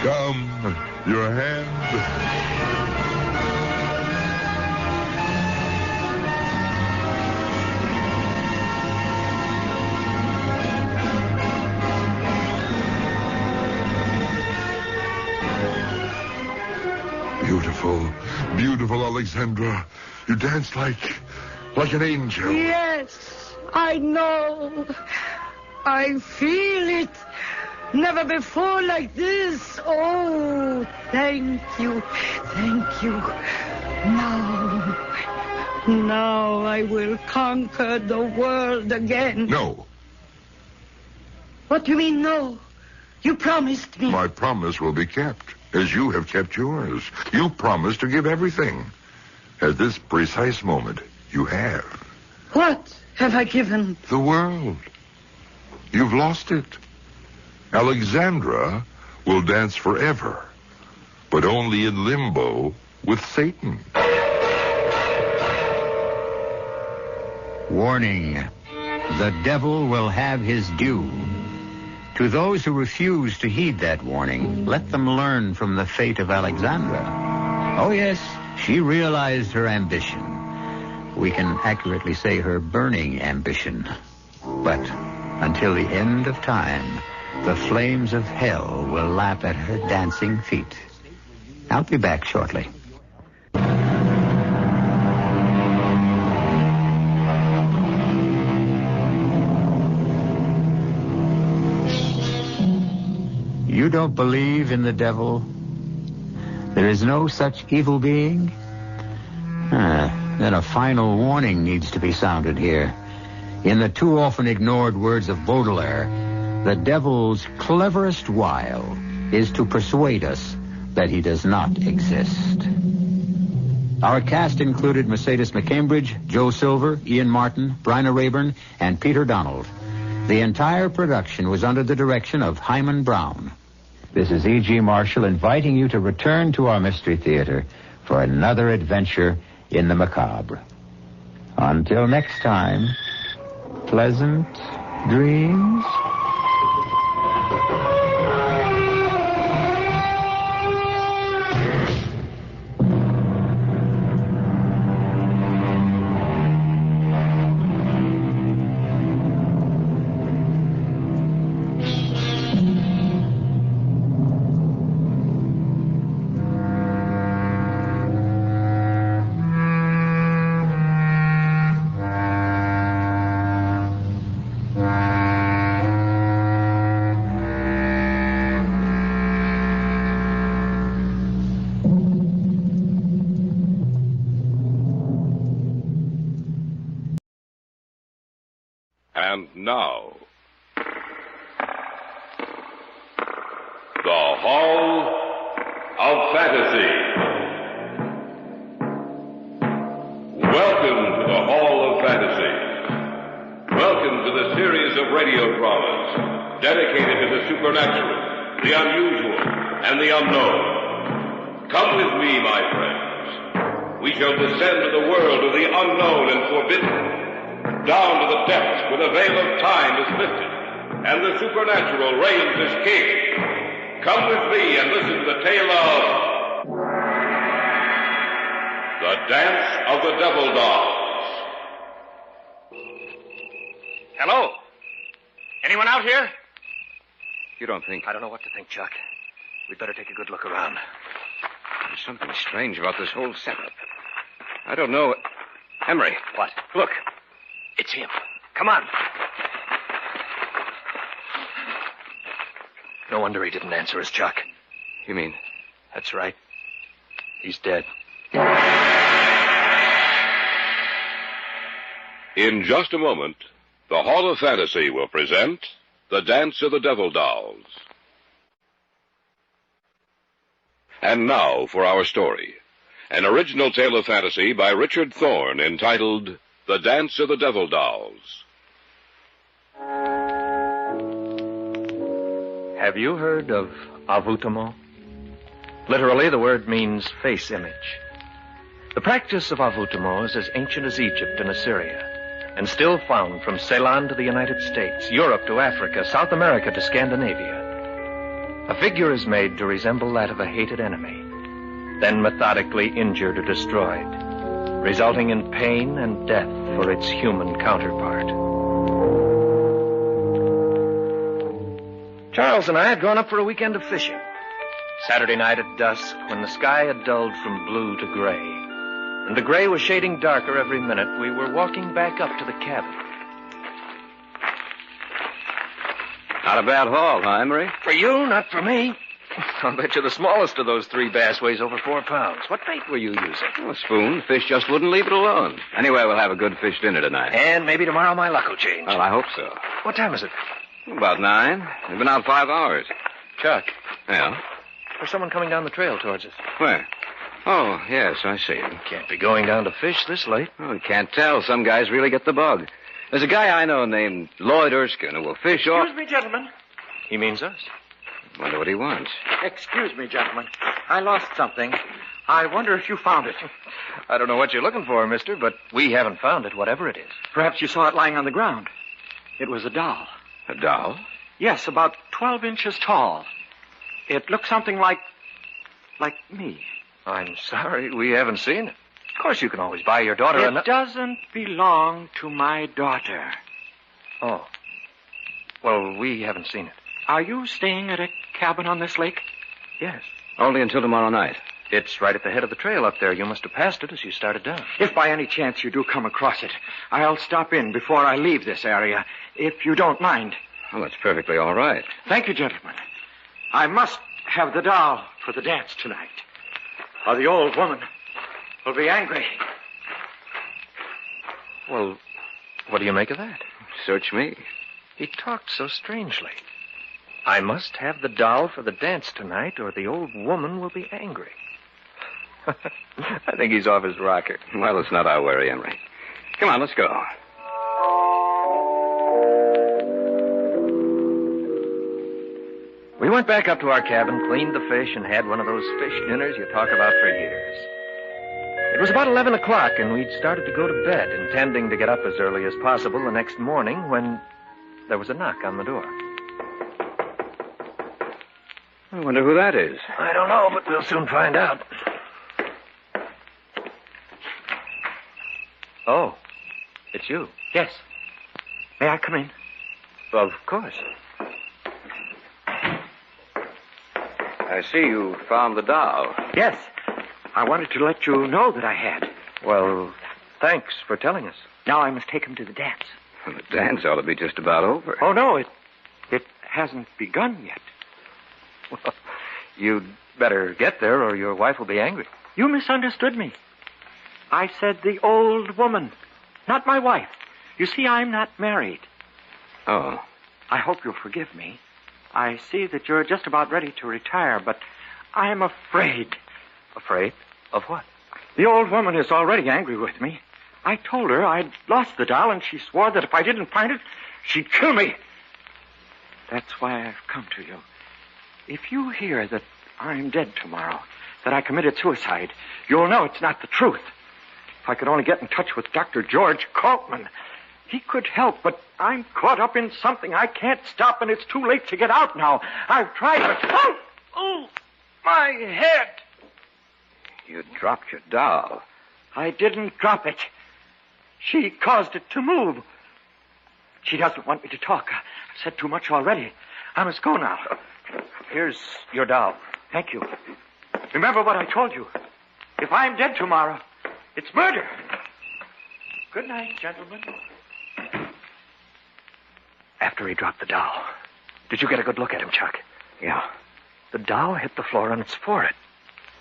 Come, your hand. Beautiful, Alexandra. You dance like an angel. Yes, I know. I feel it. Never before like this. Oh, thank you. Thank you. Now I will conquer the world again. No. What do you mean, no? You promised me. My promise will be kept, as you have kept yours. You promised to give everything. At this precise moment, you have. What have I given? The world. You've lost it. Alexandra will dance forever, but only in limbo with Satan. Warning. The devil will have his due. To those who refuse to heed that warning, let them learn from the fate of Alexandra. Oh, yes, she realized her ambition. We can accurately say her burning ambition. But until the end of time, the flames of hell will lap at her dancing feet. I'll be back shortly. You don't believe in the devil? There is no such evil being? Then a final warning needs to be sounded here. In the too often ignored words of Baudelaire, the devil's cleverest wile is to persuade us that he does not exist. Our cast included Mercedes McCambridge, Joe Silver, Ian Martin, Bryna Rayburn, and Peter Donald. The entire production was under the direction of Hyman Brown. This is E.G. Marshall inviting you to return to our Mystery Theater for another adventure in the macabre. Until next time, pleasant dreams. And now, the Hall of Fantasy. Welcome to the Hall of Fantasy. Welcome to the series of radio dramas dedicated to the supernatural, the unusual, and the unknown. Come with me, my friends. We shall descend to the world of the unknown and forbidden, down to the depths where the veil of time is lifted, and the supernatural reigns as king. Come with me and listen to the tale of The Dance of the Devil Dolls. Hello? Anyone out here? You don't think? I don't know what to think, Chuck. We'd better take a good look around. There's something strange about this whole setup. I don't know. Emery. What? Look. It's him. Come on. No wonder he didn't answer us, Chuck. You mean? That's right. He's dead. In just a moment, the Hall of Fantasy will present The Dance of the Devil Dolls. And now for our story. An original tale of fantasy by Richard Thorne entitled The Dance of the Devil Dolls. Have you heard of avoutement? Literally, the word means face image. The practice of avoutement is as ancient as Egypt and Assyria, and still found from Ceylon to the United States, Europe to Africa, South America to Scandinavia. A figure is made to resemble that of a hated enemy, then methodically injured or destroyed, resulting in pain and death for its human counterpart. Charles and I had gone up for a weekend of fishing. Saturday night at dusk, when the sky had dulled from blue to gray, and the gray was shading darker every minute, we were walking back up to the cabin. Not a bad haul, huh, Emery? For you, not for me. I'll bet you the smallest of those 3 bass weighs over 4 pounds. What bait were you using? A spoon. Fish just wouldn't leave it alone. Anyway, we'll have a good fish dinner tonight. And maybe tomorrow my luck will change. Well, I hope so. What time is it? About 9. We've been out 5 hours. Chuck. Yeah? There's someone coming down the trail towards us. Where? Oh, yes, I see. Can't be going down to fish this late. Oh, we can't tell. Some guys really get the bug. There's a guy I know named Lloyd Erskine who will fish off... Excuse me, gentlemen. He means us. Wonder what he wants. Excuse me, gentlemen. I lost something. I wonder if you found it. I don't know what you're looking for, mister, but we haven't found it, whatever it is. Perhaps you saw it lying on the ground. It was a doll. A doll? Yes, about 12 inches tall. It looked something like me. I'm sorry, we haven't seen it. Of course, you can always buy your daughter It doesn't belong to my daughter. Oh. Well, we haven't seen it. Are you staying at a cabin on this lake? Yes. Only until tomorrow night. It's right at the head of the trail up there. You must have passed it as you started down. If by any chance you do come across it, I'll stop in before I leave this area, if you don't mind. Well, that's perfectly all right. Thank you, gentlemen. I must have the doll for the dance tonight, or the old woman will be angry. Well, what do you make of that? Search me. He talked so strangely. I must have the doll for the dance tonight, or the old woman will be angry. I think he's off his rocker. Well, it's not our worry, Henry. Come on, let's go. We went back up to our cabin, cleaned the fish, and had one of those fish dinners you talk about for years. It was about 11 o'clock, and we'd started to go to bed, intending to get up as early as possible the next morning when there was a knock on the door. I wonder who that is. I don't know, but we'll soon find out. Oh, it's you. Yes. May I come in? Of course. I see you found the doll. Yes. I wanted to let you know that I had. Well, thanks for telling us. Now I must take him to the dance. Well, the dance ought to be just about over. Oh, no, it hasn't begun yet. Well, you'd better get there or your wife will be angry. You misunderstood me. I said the old woman, not my wife. You see, I'm not married. Oh. I hope you'll forgive me. I see that you're just about ready to retire, but I'm afraid. Afraid? Of what? The old woman is already angry with me. I told her I'd lost the doll, and she swore that if I didn't find it, she'd kill me. That's why I've come to you. If you hear that I'm dead tomorrow, that I committed suicide, you'll know it's not the truth. If I could only get in touch with Dr. George Kaltman, he could help, but I'm caught up in something I can't stop, and it's too late to get out now. I've tried, but... Oh, my head! You dropped your doll. I didn't drop it. She caused it to move. She doesn't want me to talk. I've said too much already. I must go now. Here's your doll. Thank you. Remember what I told you. If I'm dead tomorrow, it's murder. Good night, gentlemen. After he dropped the doll, did you get a good look at him, Chuck? Yeah. The doll hit the floor on its forehead.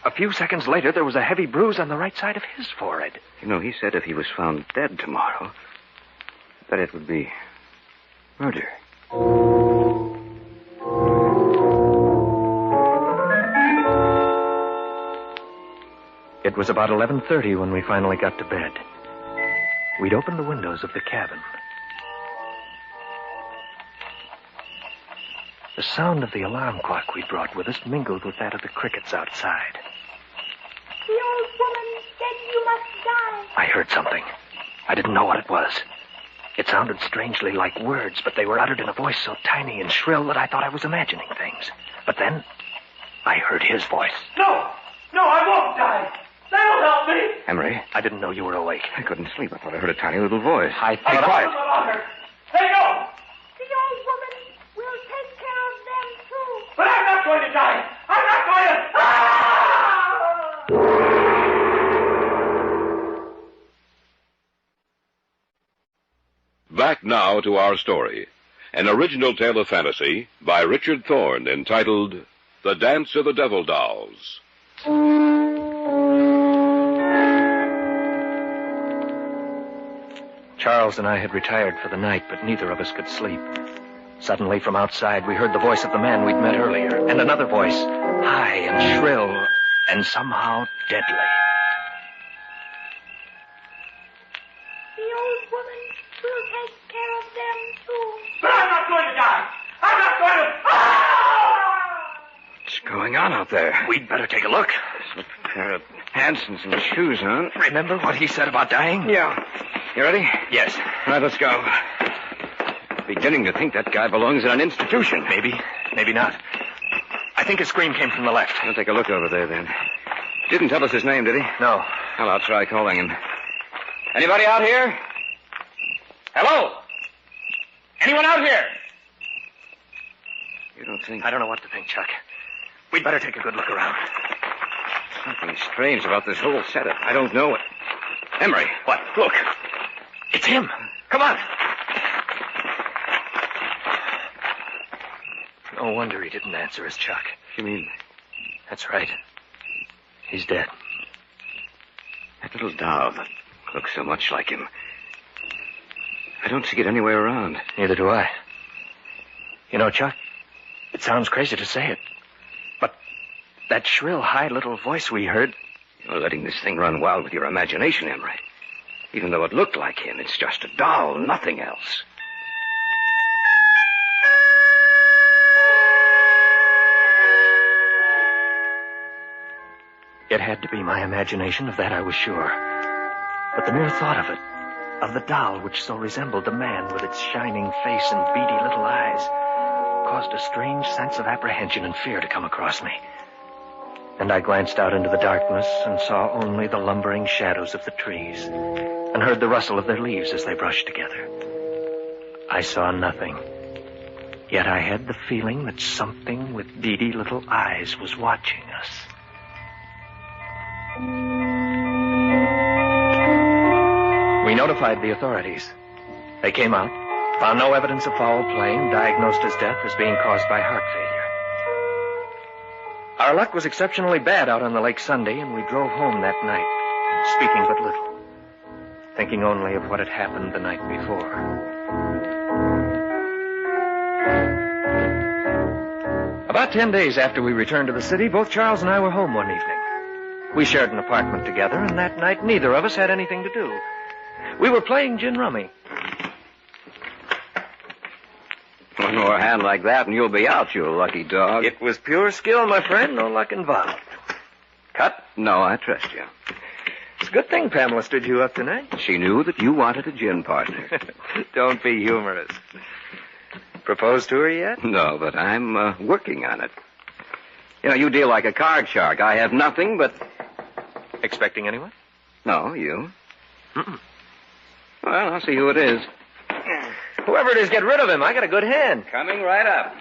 A few seconds later, there was a heavy bruise on the right side of his forehead. You know, he said if he was found dead tomorrow, that it would be murder. It was about 11:30 when we finally got to bed. We'd opened the windows of the cabin. The sound of the alarm clock we brought with us mingled with that of the crickets outside. The old woman said you must die. I heard something. I didn't know what it was. It sounded strangely like words, but they were uttered in a voice so tiny and shrill that I thought I was imagining things. But then, I heard his voice. No, I won't die. That'll help me. Henry? I didn't know you were awake. I couldn't sleep. I thought I heard a tiny little voice. I Be quiet. About her. Let go. The old woman will take care of them, too. But I'm not going to die. I'm not going to... Back now to our story. An original tale of fantasy by Richard Thorne entitled The Dance of the Devil Dolls. Charles and I had retired for the night, but neither of us could sleep. Suddenly, from outside, we heard the voice of the man we'd met earlier, and another voice, high and shrill, and somehow deadly. The old woman will take care of them, too. But I'm not going to die. I'm not going to... What's going on out there? We'd better take a look. There's a pair of pants and some shoes on. Remember what he said about dying? Yeah. You ready? Yes. All right, let's go. Beginning to think that guy belongs in an institution. Maybe. Maybe not. I think his scream came from the left. I'll take a look over there, then. Didn't tell us his name, did he? No. Well, I'll try calling him. Anybody out here? Hello? Anyone out here? You don't think... I don't know what to think, Chuck. We'd better take a good look around. Something strange about this whole setup. I don't know it. Emery. What? Look. It's him. Come on. No wonder he didn't answer us, Chuck. You mean? That's right. He's dead. That little doll that looks so much like him. I don't see it anywhere around. Neither do I. You know, Chuck, It sounds crazy to say it, but that shrill, high little voice we heard... You're letting this thing run wild with your imagination, Emery. Even though it looked like him, it's just a doll, nothing else. It had to be my imagination, of that I was sure. But the mere thought of it, of the doll which so resembled the man with its shining face and beady little eyes, caused a strange sense of apprehension and fear to come across me. And I glanced out into the darkness and saw only the lumbering shadows of the trees and heard the rustle of their leaves as they brushed together. I saw nothing, yet I had the feeling that something with beady little eyes was watching us. We notified the authorities. They came out, found no evidence of foul play, and diagnosed his death as being caused by heart failure. Our luck was exceptionally bad out on the lake Sunday, and we drove home that night, speaking but little, thinking only of what had happened the night before. About 10 days after we returned to the city, both Charles and I were home one evening. We shared an apartment together, and that night neither of us had anything to do. We were playing gin rummy. One more hand like that and you'll be out, you lucky dog. It was pure skill, my friend. No luck involved. Cut? No, I trust you. It's a good thing Pamela stood you up tonight. She knew that you wanted a gin partner. Don't be humorous. Proposed to her yet? No, but I'm working on it. You know, you deal like a card shark. I have nothing but... Expecting anyone? No, you. Mm-mm. Well, I'll see who it is. Whoever it is, get rid of him. I got a good hand. Coming right up.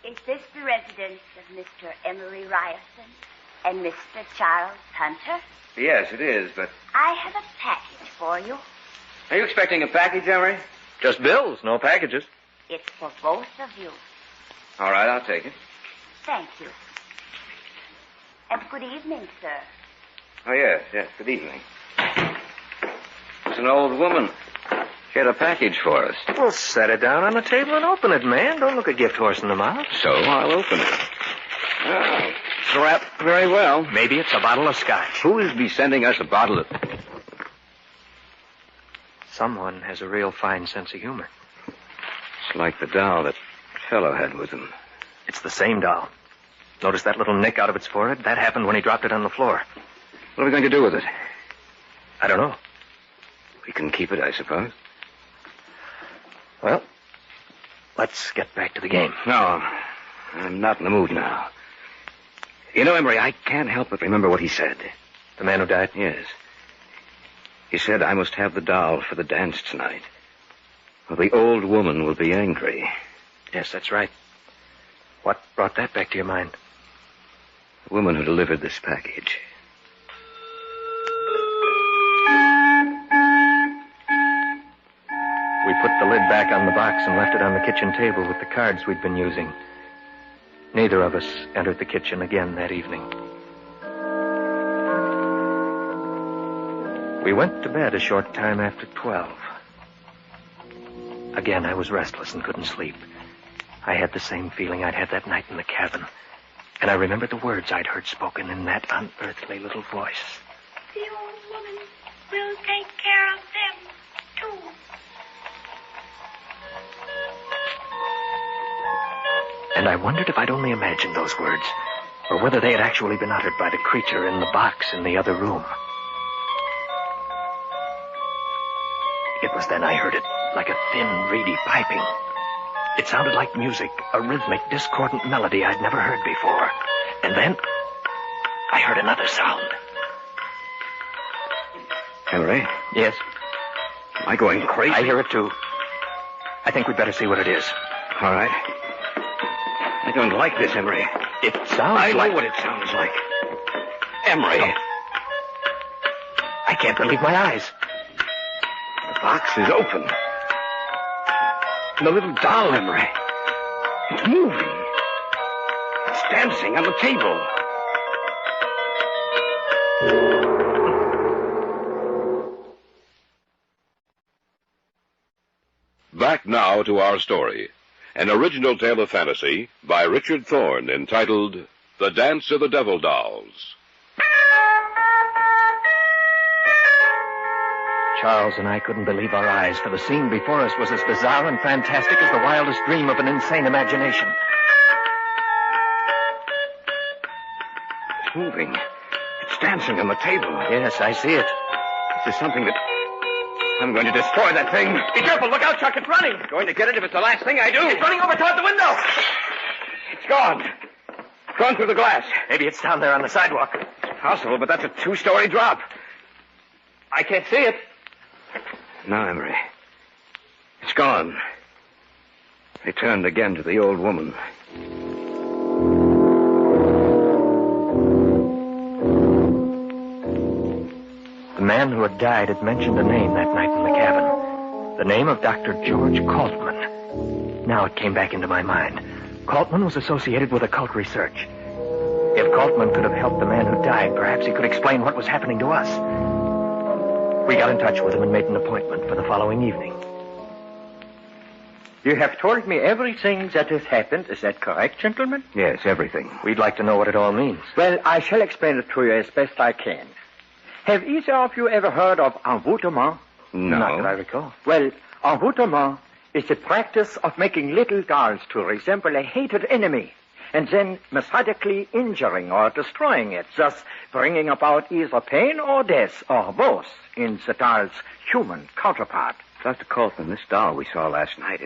Is this the residence of Mr. Emery Ryerson and Mr. Charles Hunter? Yes, it is, but... I have a package for you. Are you expecting a package, Emery? Just bills, no packages. It's for both of you. All right, I'll take it. Thank you. And good evening, sir. Oh, yes, good evening. It's an old woman. She had a package for us. Well, set it down on the table and open it, man. Don't look a gift horse in the mouth. So I'll open it. Oh, it's wrapped very well. Maybe it's a bottle of scotch. Who is be sending us a bottle of... Someone has a real fine sense of humor. It's like the doll that fellow had with him. It's the same doll. Notice that little nick out of its forehead? That happened when he dropped it on the floor. What are we going to do with it? I don't know. We can keep it, I suppose. Well, let's get back to the game. No, I'm not in the mood now. You know, Emery, I can't help but remember what he said. The man who died? Yes. He said I must have the doll for the dance tonight, or the old woman will be angry. Yes, that's right. What brought that back to your mind? The woman who delivered this package. We put the lid back on the box and left it on the kitchen table with the cards we'd been using. Neither of us entered the kitchen again that evening. We went to bed a short time after 12. Again, I was restless and couldn't sleep. I had the same feeling I'd had that night in the cabin. And I remembered the words I'd heard spoken in that unearthly little voice. The old woman will take care of them, too. And I wondered if I'd only imagined those words, or whether they had actually been uttered by the creature in the box in the other room. It was then I heard it, like a thin, reedy piping. It sounded like music, a rhythmic, discordant melody I'd never heard before. And then I heard another sound. Henry? Yes? Am I going crazy? I hear it, too. I think we'd better see what it is. All right. I don't like this, Emery. It sounds I like... know what it sounds like. Emery. Oh. I can't believe my eyes. The box is open. And the little doll, Emery. It's moving. It's dancing on the table. Back now to our story. an original tale of fantasy by Richard Thorne entitled The Dance of the Devil Dolls. Charles and I couldn't believe our eyes, for the scene before us was as bizarre and fantastic as the wildest dream of an insane imagination. It's moving. It's dancing on the table. Yes, I see it. This is something that... I'm going to destroy that thing. Be careful. Look out, Chuck. It's running. I'm going to get it if it's the last thing I do. It's running over toward the window. It's gone. Gone through the glass. Maybe it's down there on the sidewalk. It's possible, but that's a 2-story drop. I can't see it. No, Emery. It's gone. They turned again to the old woman. The man who had died had mentioned a name that night in the cabin. The name of Dr. George Kaltman. Now it came back into my mind. Kaltman was associated with occult research. If Kaltman could have helped the man who died, perhaps he could explain what was happening to us. We got in touch with him and made an appointment for the following evening. You have told me everything that has happened. Is that correct, gentlemen? Yes, everything. We'd like to know what it all means. Well, I shall explain it to you as best I can. Have either of you ever heard of envoûtement? No. Not that I recall. Well, envoûtement is the practice of making little dolls to resemble a hated enemy and then methodically injuring or destroying it, thus bringing about either pain or death or both in the doll's human counterpart. Dr. Kaltman, this doll we saw last night,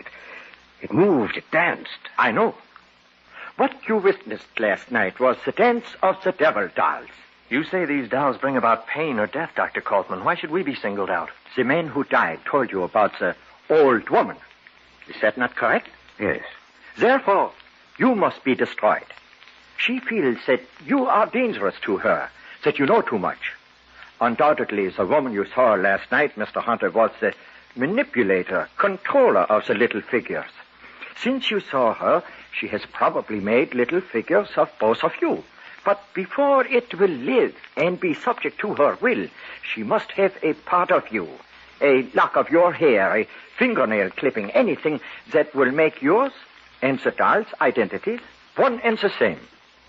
it moved, it danced. I know. What you witnessed last night was the dance of the devil dolls. You say these dolls bring about pain or death, Dr. Kaltman. Why should we be singled out? The man who died told you about the old woman. Is that not correct? Yes. Therefore, you must be destroyed. She feels that you are dangerous to her, that you know too much. Undoubtedly, the woman you saw last night, Mr. Hunter, was the manipulator, controller of the little figures. Since you saw her, she has probably made little figures of both of you. But before it will live and be subject to her will, she must have a part of you, a lock of your hair, a fingernail clipping, anything that will make yours and the doll's identities one and the same.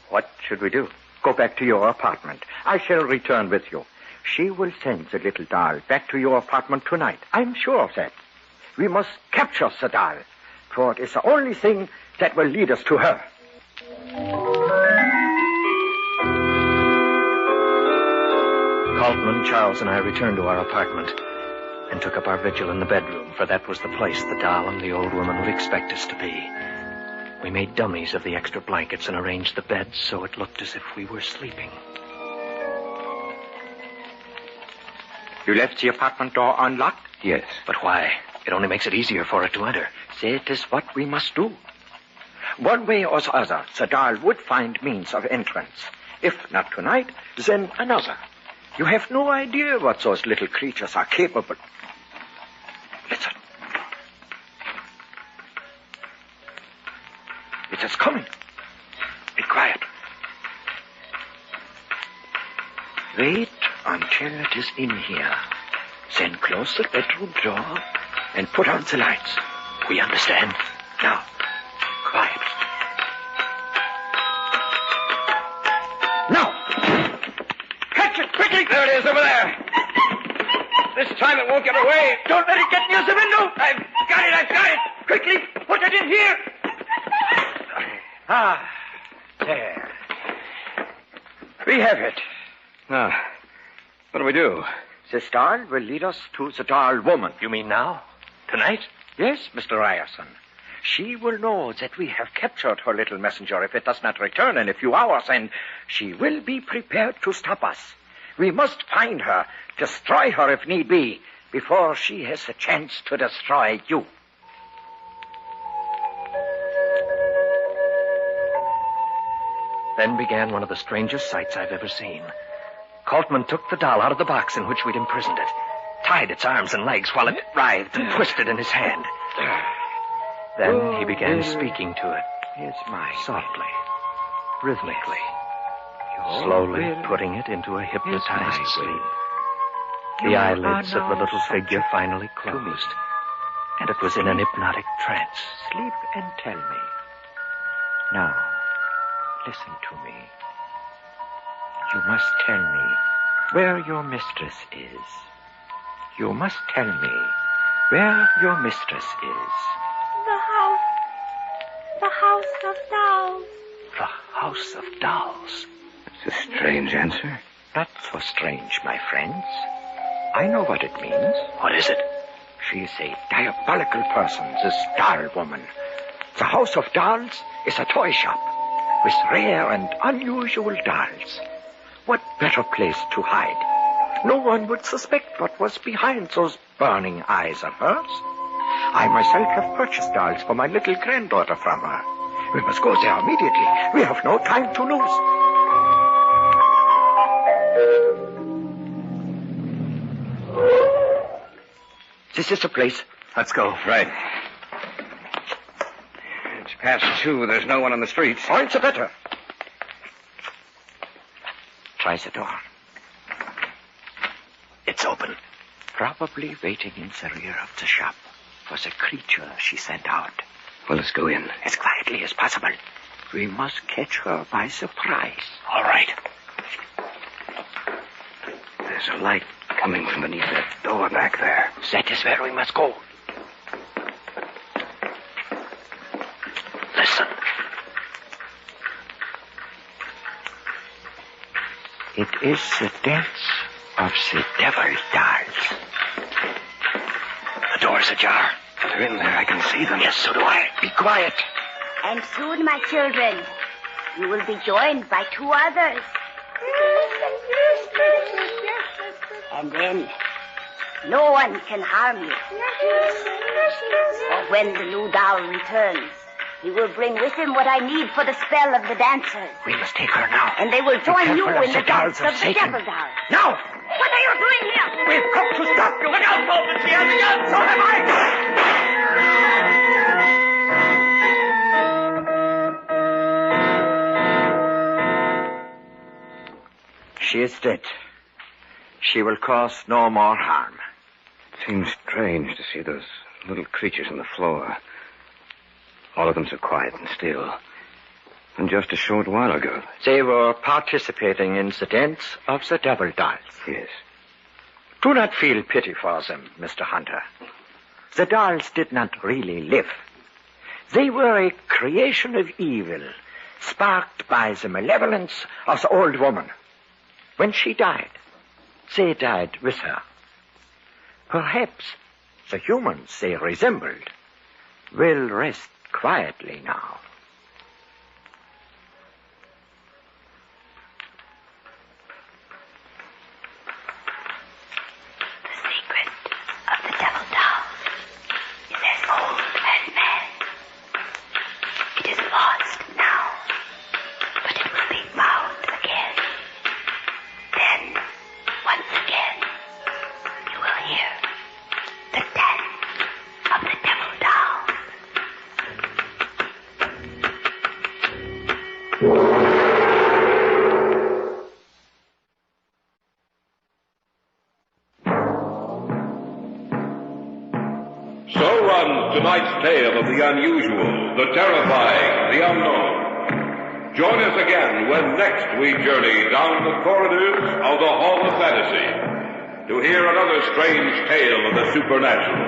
What should we do? Go back to your apartment. I shall return with you. She will send the little doll back to your apartment tonight. I'm sure of that. We must capture the doll, for it is the only thing that will lead us to her. Kaltman, Charles, and I returned to our apartment and took up our vigil in the bedroom, for that was the place the doll and the old woman would expect us to be. We made dummies of the extra blankets and arranged the beds so it looked as if we were sleeping. You left the apartment door unlocked? Yes. But why? It only makes it easier for it to enter. That is what we must do. One way or the other, the doll would find means of entrance. If not tonight, then another. You have no idea what those little creatures are capable. Listen. It is coming. Be quiet. Wait until it is in here. Then close the bedroom door and put on the lights. We understand. Now, quiet. Now! Catch it quickly! There it is, over there. This time it won't get away. Don't let it get near the window! I've got it! Quickly, put it in here! Ah, there. We have it. Now, what do we do? This doll will lead us to the doll woman. You mean now? Tonight? Yes, Mr. Ryerson. She will know that we have captured her little messenger if it does not return in a few hours, and she will be prepared to stop us. We must find her, destroy her if need be, before she has a chance to destroy you. Then began one of the strangest sights I've ever seen. Kaltman took the doll out of the box in which we'd imprisoned it, tied its arms and legs while it writhed and twisted in his hand. Then he began speaking to it, softly, rhythmically, slowly putting it into a hypnotized sleep. The eyelids of the little figure finally closed, and it was in an hypnotic trance. Sleep and tell me. Now, listen to me. You must tell me where your mistress is. You must tell me where your mistress is. The house of dolls. The House of Dolls. It's a strange answer. Not so strange, my friends. I know what it means. What is it? She's a diabolical person, this doll woman. The House of Dolls is a toy shop with rare and unusual dolls. What better place to hide? No one would suspect what was behind those burning eyes of hers. I myself have purchased dolls for my little granddaughter from her. We must go there immediately. We have no time to lose. This is the place. Let's go. Right. It's past 2. There's no one on the streets. Points are better. Try the door. It's open. Probably waiting in the rear of the shop for the creature she sent out. Well, let's go in. As quietly as possible. We must catch her by surprise. All right. There's a light coming from beneath that door back there. That is where we must go. Listen. It is the dance of the devil dolls. The door's ajar. They're in there. I can see them. Yes, so do I. Be quiet. And soon, my children, you will be joined by 2 others. And then, no one can harm you. For when the new doll returns, he will bring with him what I need for the spell of the dancers. We must take her now. And they will join you in the dance of the Satan. devil doll. Now! What are you doing here? We've come to stop you. Look out, Bolton. She has a gun. So have I. She is dead. She will cause no more harm. It seems strange to see those little creatures on the floor. All of them so quiet and still. And just a short while ago. They were participating in the dance of the devil dolls. Yes. Do not feel pity for them, Mr. Hunter. The dolls did not really live. They were a creation of evil, sparked by the malevolence of the old woman. When she died, they died with her. Perhaps the humans they resembled will rest quietly now. The secret of the devil dolls is as old as man. It is lost now, but it will be found again. Then, once again, you will hear the dance of the devil dolls. So runs tonight's tale of the unusual, the terrifying, the unknown. Join us again when next we journey down the corridors of the Hall of Fantasy to hear another strange tale of the supernatural.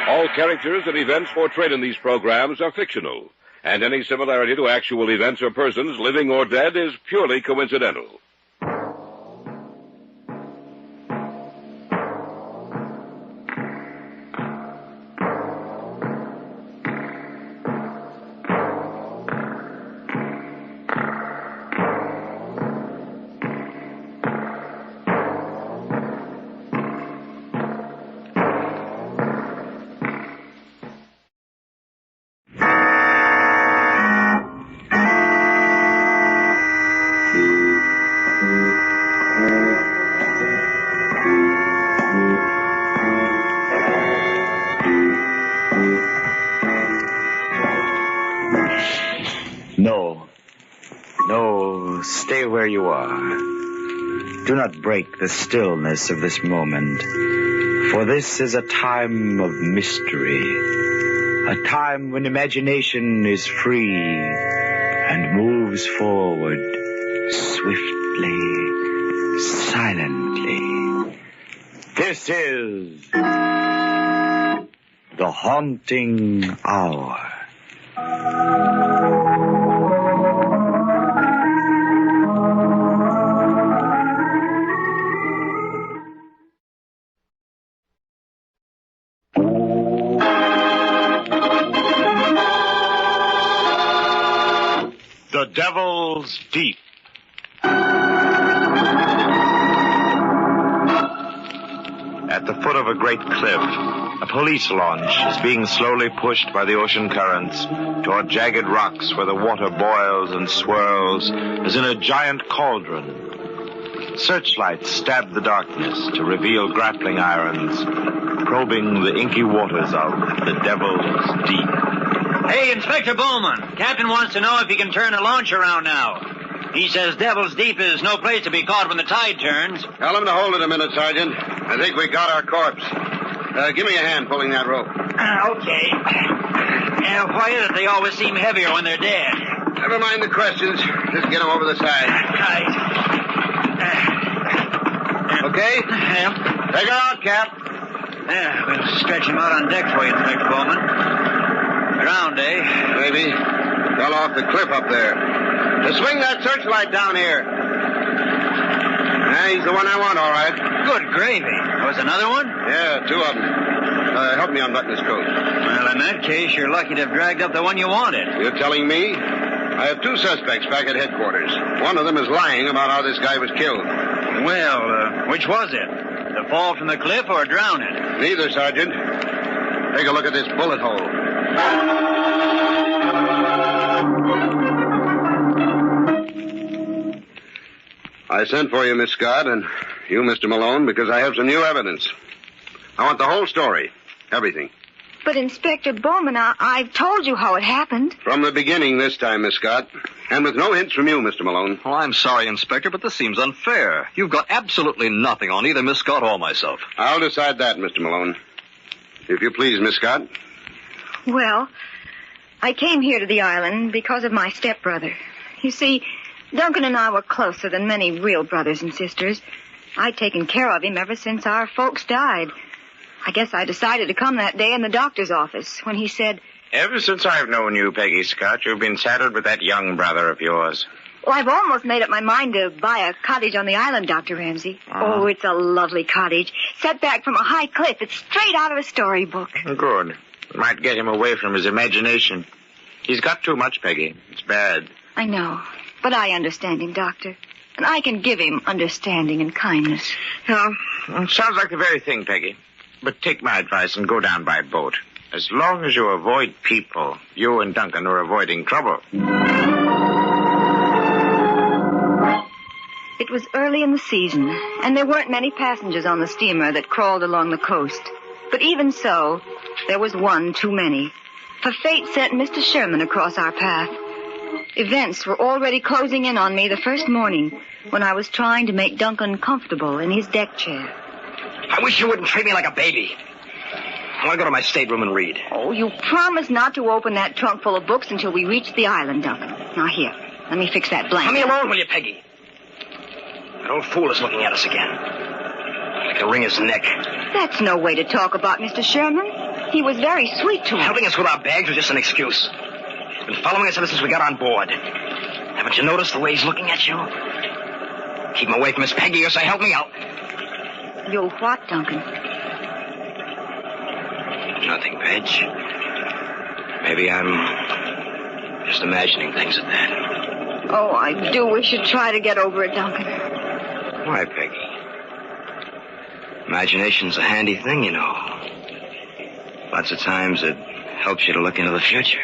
All characters and events portrayed in these programs are fictional, and any similarity to actual events or persons, living or dead, is purely coincidental. No, stay where you are. Do not break the stillness of this moment. For this is a time of mystery, a time when imagination is free and moves forward swiftly, silently. This is the haunting hour. The Devil's Deep. At the foot of a great cliff, a police launch is being slowly pushed by the ocean currents toward jagged rocks where the water boils and swirls as in a giant cauldron. Searchlights stab the darkness to reveal grappling irons, probing the inky waters of the Devil's Deep. Hey, Inspector Bowman. Captain wants to know if he can turn the launch around now. He says Devil's Deep is no place to be caught when the tide turns. Tell him to hold it a minute, Sergeant. I think we got our corpse. Give me a hand pulling that rope. Okay. Why is it they always seem heavier when they're dead? Never mind the questions. Just get them over the side. Right. Okay? Yeah. Take her out, Cap. Yeah, we'll stretch him out on deck for you, Inspector Bowman. Drowned, eh? Maybe. Fell off the cliff up there. Swing that searchlight down here. He's the one I want, all right. Good gravy. There was another one? Yeah, two of them. Help me unbutton his coat. Well, in that case, you're lucky to have dragged up the one you wanted. You're telling me? I have two suspects back at headquarters. One of them is lying about how this guy was killed. Well, which was it? The fall from the cliff or drowning? Neither, Sergeant. Take a look at this bullet hole. I sent for you, Miss Scott, and you, Mr. Malone, because I have some new evidence. I want the whole story. Everything. But, Inspector Bowman, I've told you how it happened. From the beginning this time, Miss Scott. And with no hints from you, Mr. Malone. Oh, I'm sorry, Inspector, but this seems unfair. You've got absolutely nothing on either Miss Scott or myself. I'll decide that, Mr. Malone. If you please, Miss Scott. Well, I came here to the island because of my stepbrother. You see, Duncan and I were closer than many real brothers and sisters. I'd taken care of him ever since our folks died. I guess I decided to come that day in the doctor's office when he said... Ever since I've known you, Peggy Scott, you've been saddled with that young brother of yours. Well, I've almost made up my mind to buy a cottage on the island, Dr. Ramsey. Oh, it's a lovely cottage. Set back from a high cliff. It's straight out of a storybook. Good. Might get him away from his imagination. He's got too much, Peggy. It's bad. I know. But I understand him, Doctor. And I can give him understanding and kindness. Yeah, sounds like the very thing, Peggy. But take my advice and go down by boat. As long as you avoid people, you and Duncan are avoiding trouble. It was early in the season, and there weren't many passengers on the steamer that crawled along the coast. But even so, there was one too many. For fate sent Mr. Sherman across our path. Events were already closing in on me the first morning when I was trying to make Duncan comfortable in his deck chair. I wish you wouldn't treat me like a baby. I want to go to my stateroom and read. Oh, you promised not to open that trunk full of books until we reached the island, Duncan. Now, here, let me fix that blanket. Let me alone, will you, Peggy? That old fool is looking at us again. I can wring his neck. That's no way to talk about Mr. Sherman. He was very sweet to us. Helping us with our bags was just an excuse. He's been following us ever since we got on board. Haven't you noticed the way he's looking at you? Keep him away from Miss Peggy or say help me out. You'll what, Duncan? Nothing, Peg. Maybe I'm just imagining things at that. Oh, I do wish you'd try to get over it, Duncan. Why, Peggy? Imagination's a handy thing, you know. Lots of times it helps you to look into the future.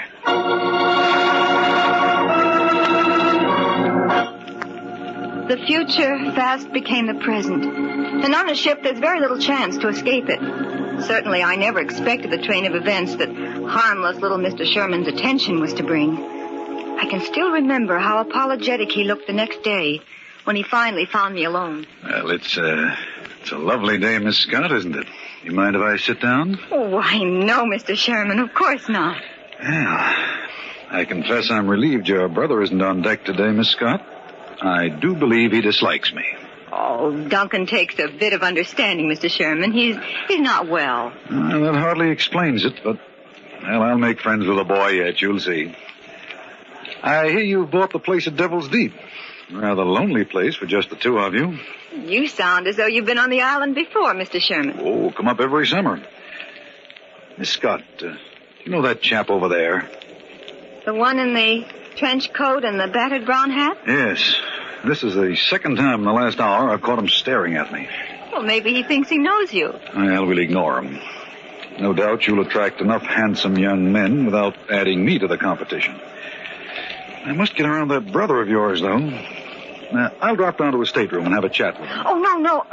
The future fast became the present. And on a ship, there's very little chance to escape it. Certainly, I never expected the train of events that harmless little Mr. Sherman's attention was to bring. I can still remember how apologetic he looked the next day when he finally found me alone. Well, it's It's a lovely day, Miss Scott, isn't it? You mind if I sit down? Oh, why, no, Mr. Sherman. Of course not. Yeah. I confess I'm relieved your brother isn't on deck today, Miss Scott. I do believe he dislikes me. Oh, Duncan takes a bit of understanding, Mr. Sherman. He's not well. That hardly explains it, but, well, I'll make friends with the boy yet, you'll see. I hear you've bought the place at Devil's Deep. Rather lonely place for just the two of you. You sound as though you've been on the island before, Mr. Sherman. Oh, come up every summer. Miss Scott, you know that chap over there? The one in the trench coat and the battered brown hat? Yes. This is the second time in the last hour I've caught him staring at me. Well, maybe he thinks he knows you. Well, we'll ignore him. No doubt you'll attract enough handsome young men without adding me to the competition. I must get around that brother of yours, though. I'll drop down to his stateroom and have a chat with him. Oh, no.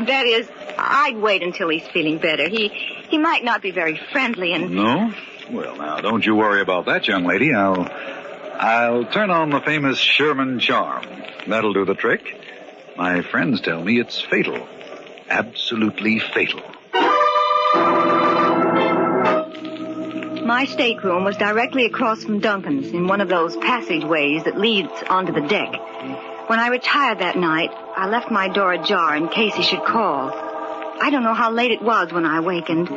That is, I'd wait until he's feeling better. He might not be very friendly and... No? Well, now, don't you worry about that, young lady. I'll turn on the famous Sherman charm. That'll do the trick. My friends tell me it's fatal. Absolutely fatal. My stateroom was directly across from Duncan's in one of those passageways that leads onto the deck. When I retired that night, I left my door ajar in case he should call. I don't know how late it was when I awakened,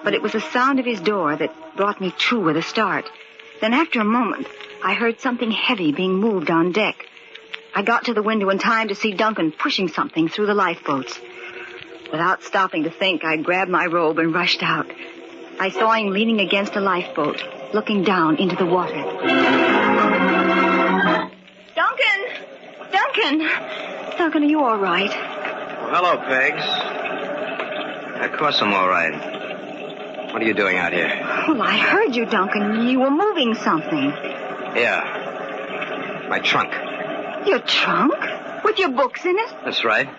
but it was the sound of his door that brought me to with a start. Then after a moment, I heard something heavy being moved on deck. I got to the window in time to see Duncan pushing something through the lifeboats. Without stopping to think, I grabbed my robe and rushed out. I saw him leaning against a lifeboat, looking down into the water. Duncan, are you all right? Well, hello, Pegs. Of course I'm all right. What are you doing out here? Well, I heard you, Duncan. You were moving something. Yeah. My trunk. Your trunk? With your books in it? That's right.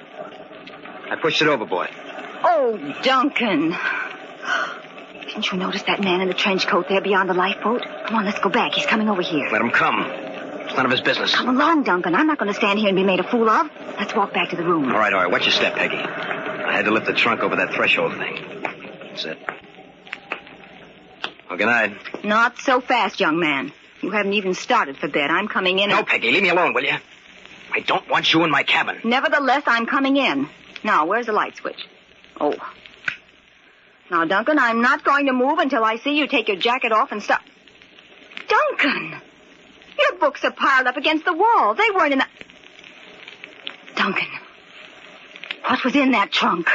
I pushed it overboard. Oh, Duncan. Didn't you notice that man in the trench coat there beyond the lifeboat? Come on, let's go back. He's coming over here. Let him come. It's none of his business. Come along, Duncan. I'm not going to stand here and be made a fool of. Let's walk back to the room. All right. Watch your step, Peggy. I had to lift the trunk over that threshold thing. That's it. Well, good night. Not so fast, young man. You haven't even started for bed. I'm coming in. No, Peggy, leave me alone, will you? I don't want you in my cabin. Nevertheless, I'm coming in. Now, where's the light switch? Oh. Now, Duncan, I'm not going to move until I see you take your jacket off and stop. Duncan! Your books are piled up against the wall. They weren't in the... Duncan, what was in that trunk?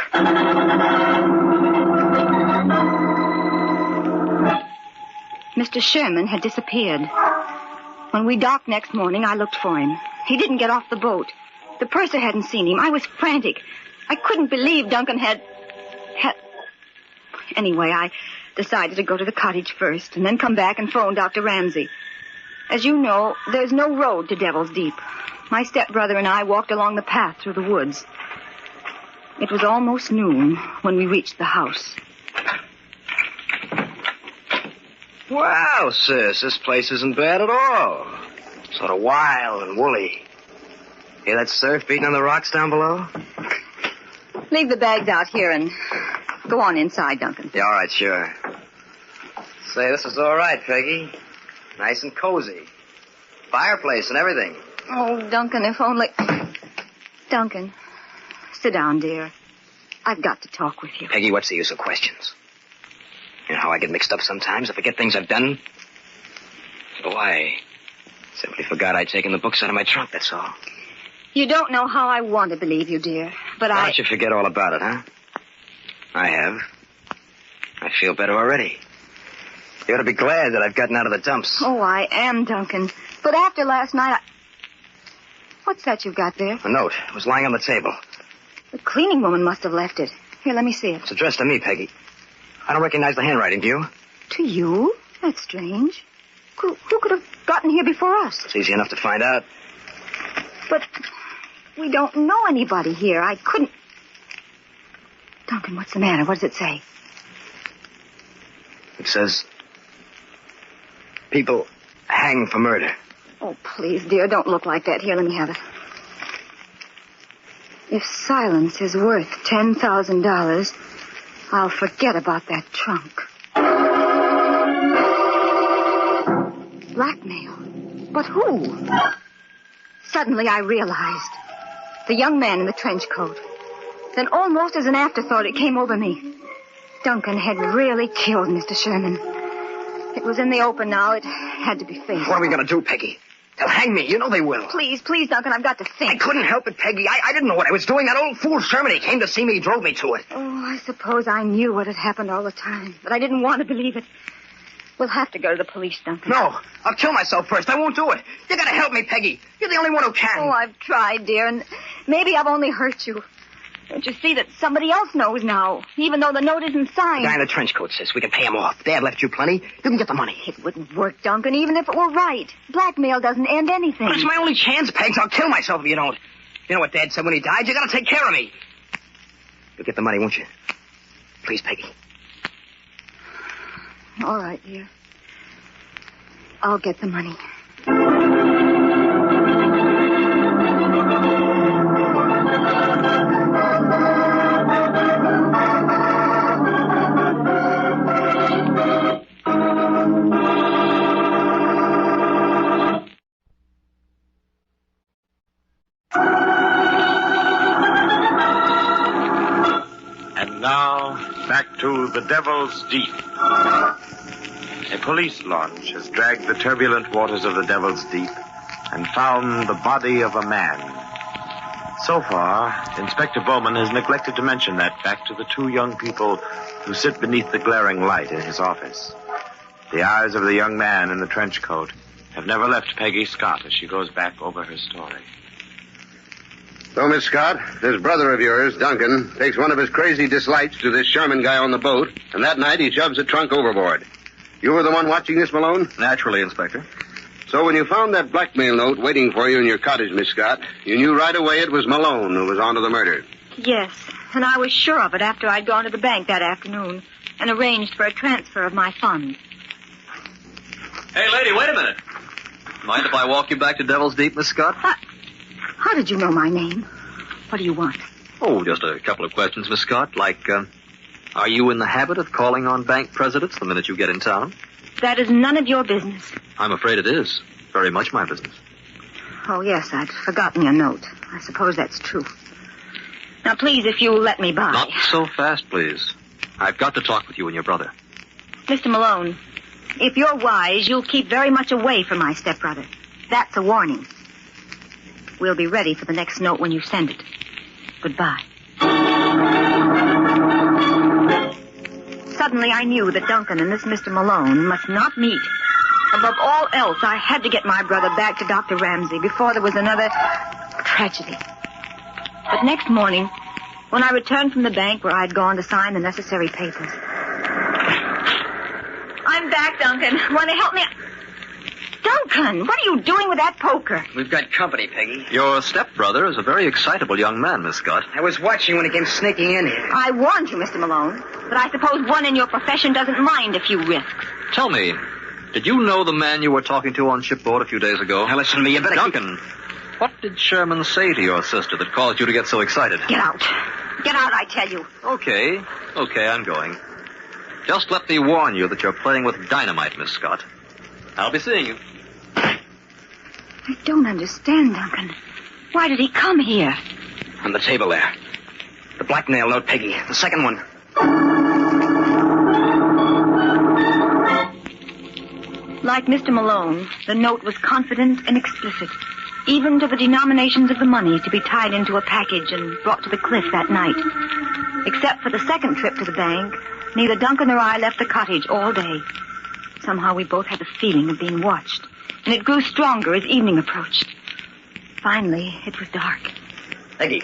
Mr. Sherman had disappeared. When we docked next morning, I looked for him. He didn't get off the boat. The purser hadn't seen him. I was frantic. I couldn't believe Duncan had... Anyway, I decided to go to the cottage first and then come back and phone Dr. Ramsey. As you know, there's no road to Devil's Deep. My stepbrother and I walked along the path through the woods. It was almost noon when we reached the house. Wow, sis, this place isn't bad at all. Sort of wild and woolly. Hear that surf beating on the rocks down below? Leave the bags out here and go on inside, Duncan. Yeah, all right, sure. Say, this is all right, Peggy. Nice and cozy. Fireplace and everything. Oh, Duncan, if only... Duncan, sit down, dear. I've got to talk with you. Peggy, what's the use of questions? You know how I get mixed up sometimes? I forget things I've done. So I simply forgot I'd taken the books out of my trunk, that's all. You don't know how I want to believe you, dear, but Why don't you forget all about it, huh? I have. I feel better already. You ought to be glad that I've gotten out of the dumps. Oh, I am, Duncan. But after last night, What's that you've got there? A note. It was lying on the table. The cleaning woman must have left it. Here, let me see it. It's addressed to me, Peggy. I don't recognize the handwriting, do you? To you? That's strange. Who could have gotten here before us? It's easy enough to find out. But we don't know anybody here. I couldn't... Duncan, what's the matter? What does it say? It says... people hang for murder. Oh, please, dear, don't look like that. Here, let me have it. If silence is worth $10,000, I'll forget about that trunk. Blackmail? But who? Suddenly I realized. The young man in the trench coat. Then almost as an afterthought, it came over me. Duncan had really killed Mr. Sherman. It was in the open now. It had to be faced. What are we going to do, Peggy? They'll hang me. You know they will. Please, Duncan, I've got to think. I couldn't help it, Peggy. I didn't know what I was doing. That old fool Sherman, he came to see me. He drove me to it. Oh, I suppose I knew what had happened all the time, but I didn't want to believe it. We'll have to go to the police, Duncan. No, I'll kill myself first. I won't do it. You got to help me, Peggy. You're the only one who can. Oh, I've tried, dear, and maybe I've only hurt you. Don't you see that somebody else knows now, even though the note isn't signed? The guy in the trench coat says we can pay him off. Dad left you plenty. You can get the money. It wouldn't work, Duncan, even if it were right. Blackmail doesn't end anything. But it's my only chance, Pegs. I'll kill myself if you don't. You know what Dad said when he died? You got to take care of me. You'll get the money, won't you? Please, Peggy. All right, dear. I'll get the money. And now, back to the Devil's Deep. A police launch has dragged the turbulent waters of the Devil's Deep and found the body of a man. So far, Inspector Bowman has neglected to mention that fact to the two young people who sit beneath the glaring light in his office. The eyes of the young man in the trench coat have never left Peggy Scott as she goes back over her story. So, Miss Scott, this brother of yours, Duncan, takes one of his crazy dislikes to this Sherman guy on the boat, and that night he shoves the trunk overboard. You were the one watching this, Malone? Naturally, Inspector. So when you found that blackmail note waiting for you in your cottage, Miss Scott, you knew right away it was Malone who was onto the murder. Yes, and I was sure of it after I'd gone to the bank that afternoon and arranged for a transfer of my funds. Hey, lady, wait a minute. Mind if I walk you back to Devil's Deep, Miss Scott? How did you know my name? What do you want? Oh, just a couple of questions, Miss Scott. Like, are you in the habit of calling on bank presidents the minute you get in town? That is none of your business. I'm afraid it is. Very much my business. Oh, yes, I'd forgotten your note. I suppose that's true. Now, please, if you'll let me by. Not so fast, please. I've got to talk with you and your brother. Mr. Malone, if you're wise, you'll keep very much away from my stepbrother. That's a warning. We'll be ready for the next note when you send it. Goodbye. Suddenly I knew that Duncan and this Mr. Malone must not meet. Above all else, I had to get my brother back to Dr. Ramsey before there was another tragedy. But next morning, when I returned from the bank where I'd gone to sign the necessary papers. I'm back, Duncan. Want to help me? Duncan, what are you doing with that poker? We've got company, Peggy. Your stepbrother is a very excitable young man, Miss Scott. I was watching when he came sneaking in here. I warned you, Mr. Malone, but I suppose one in your profession doesn't mind a few risks. Tell me, did you know the man you were talking to on shipboard a few days ago? Now listen to me, you better... Duncan, what did Sherman say to your sister that caused you to get so excited? Get out. Get out, I tell you. Okay, I'm going. Just let me warn you that you're playing with dynamite, Miss Scott. I'll be seeing you. I don't understand, Duncan. Why did he come here? On the table there. The blackmail note, Peggy. The second one. Like Mr. Malone, the note was confident and explicit, even to the denominations of the money to be tied into a package and brought to the cliff that night. Except for the second trip to the bank, neither Duncan or I left the cottage all day. Somehow we both had the feeling of being watched, and it grew stronger as evening approached. Finally, it was dark. Peggy,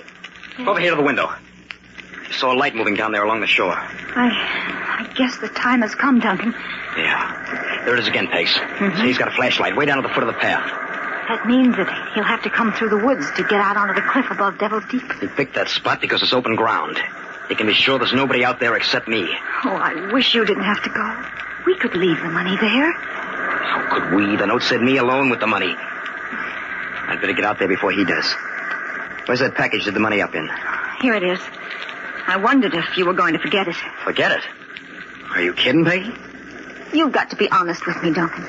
over here to the window. I saw a light moving down there along the shore. I guess the time has come, Duncan. Yeah. There it is again, Pace. See, he's got a flashlight way down at the foot of the path. That means that he'll have to come through the woods to get out onto the cliff above Devil's Deep. He picked that spot because it's open ground. He can be sure there's nobody out there except me. Oh, I wish you didn't have to go. We could leave the money there. How could we? The note said me alone with the money. I'd better get out there before he does. Where's that package with the money up in? Here it is. I wondered if you were going to forget it. Forget it? Are you kidding, Peggy? You've got to be honest with me, Duncan.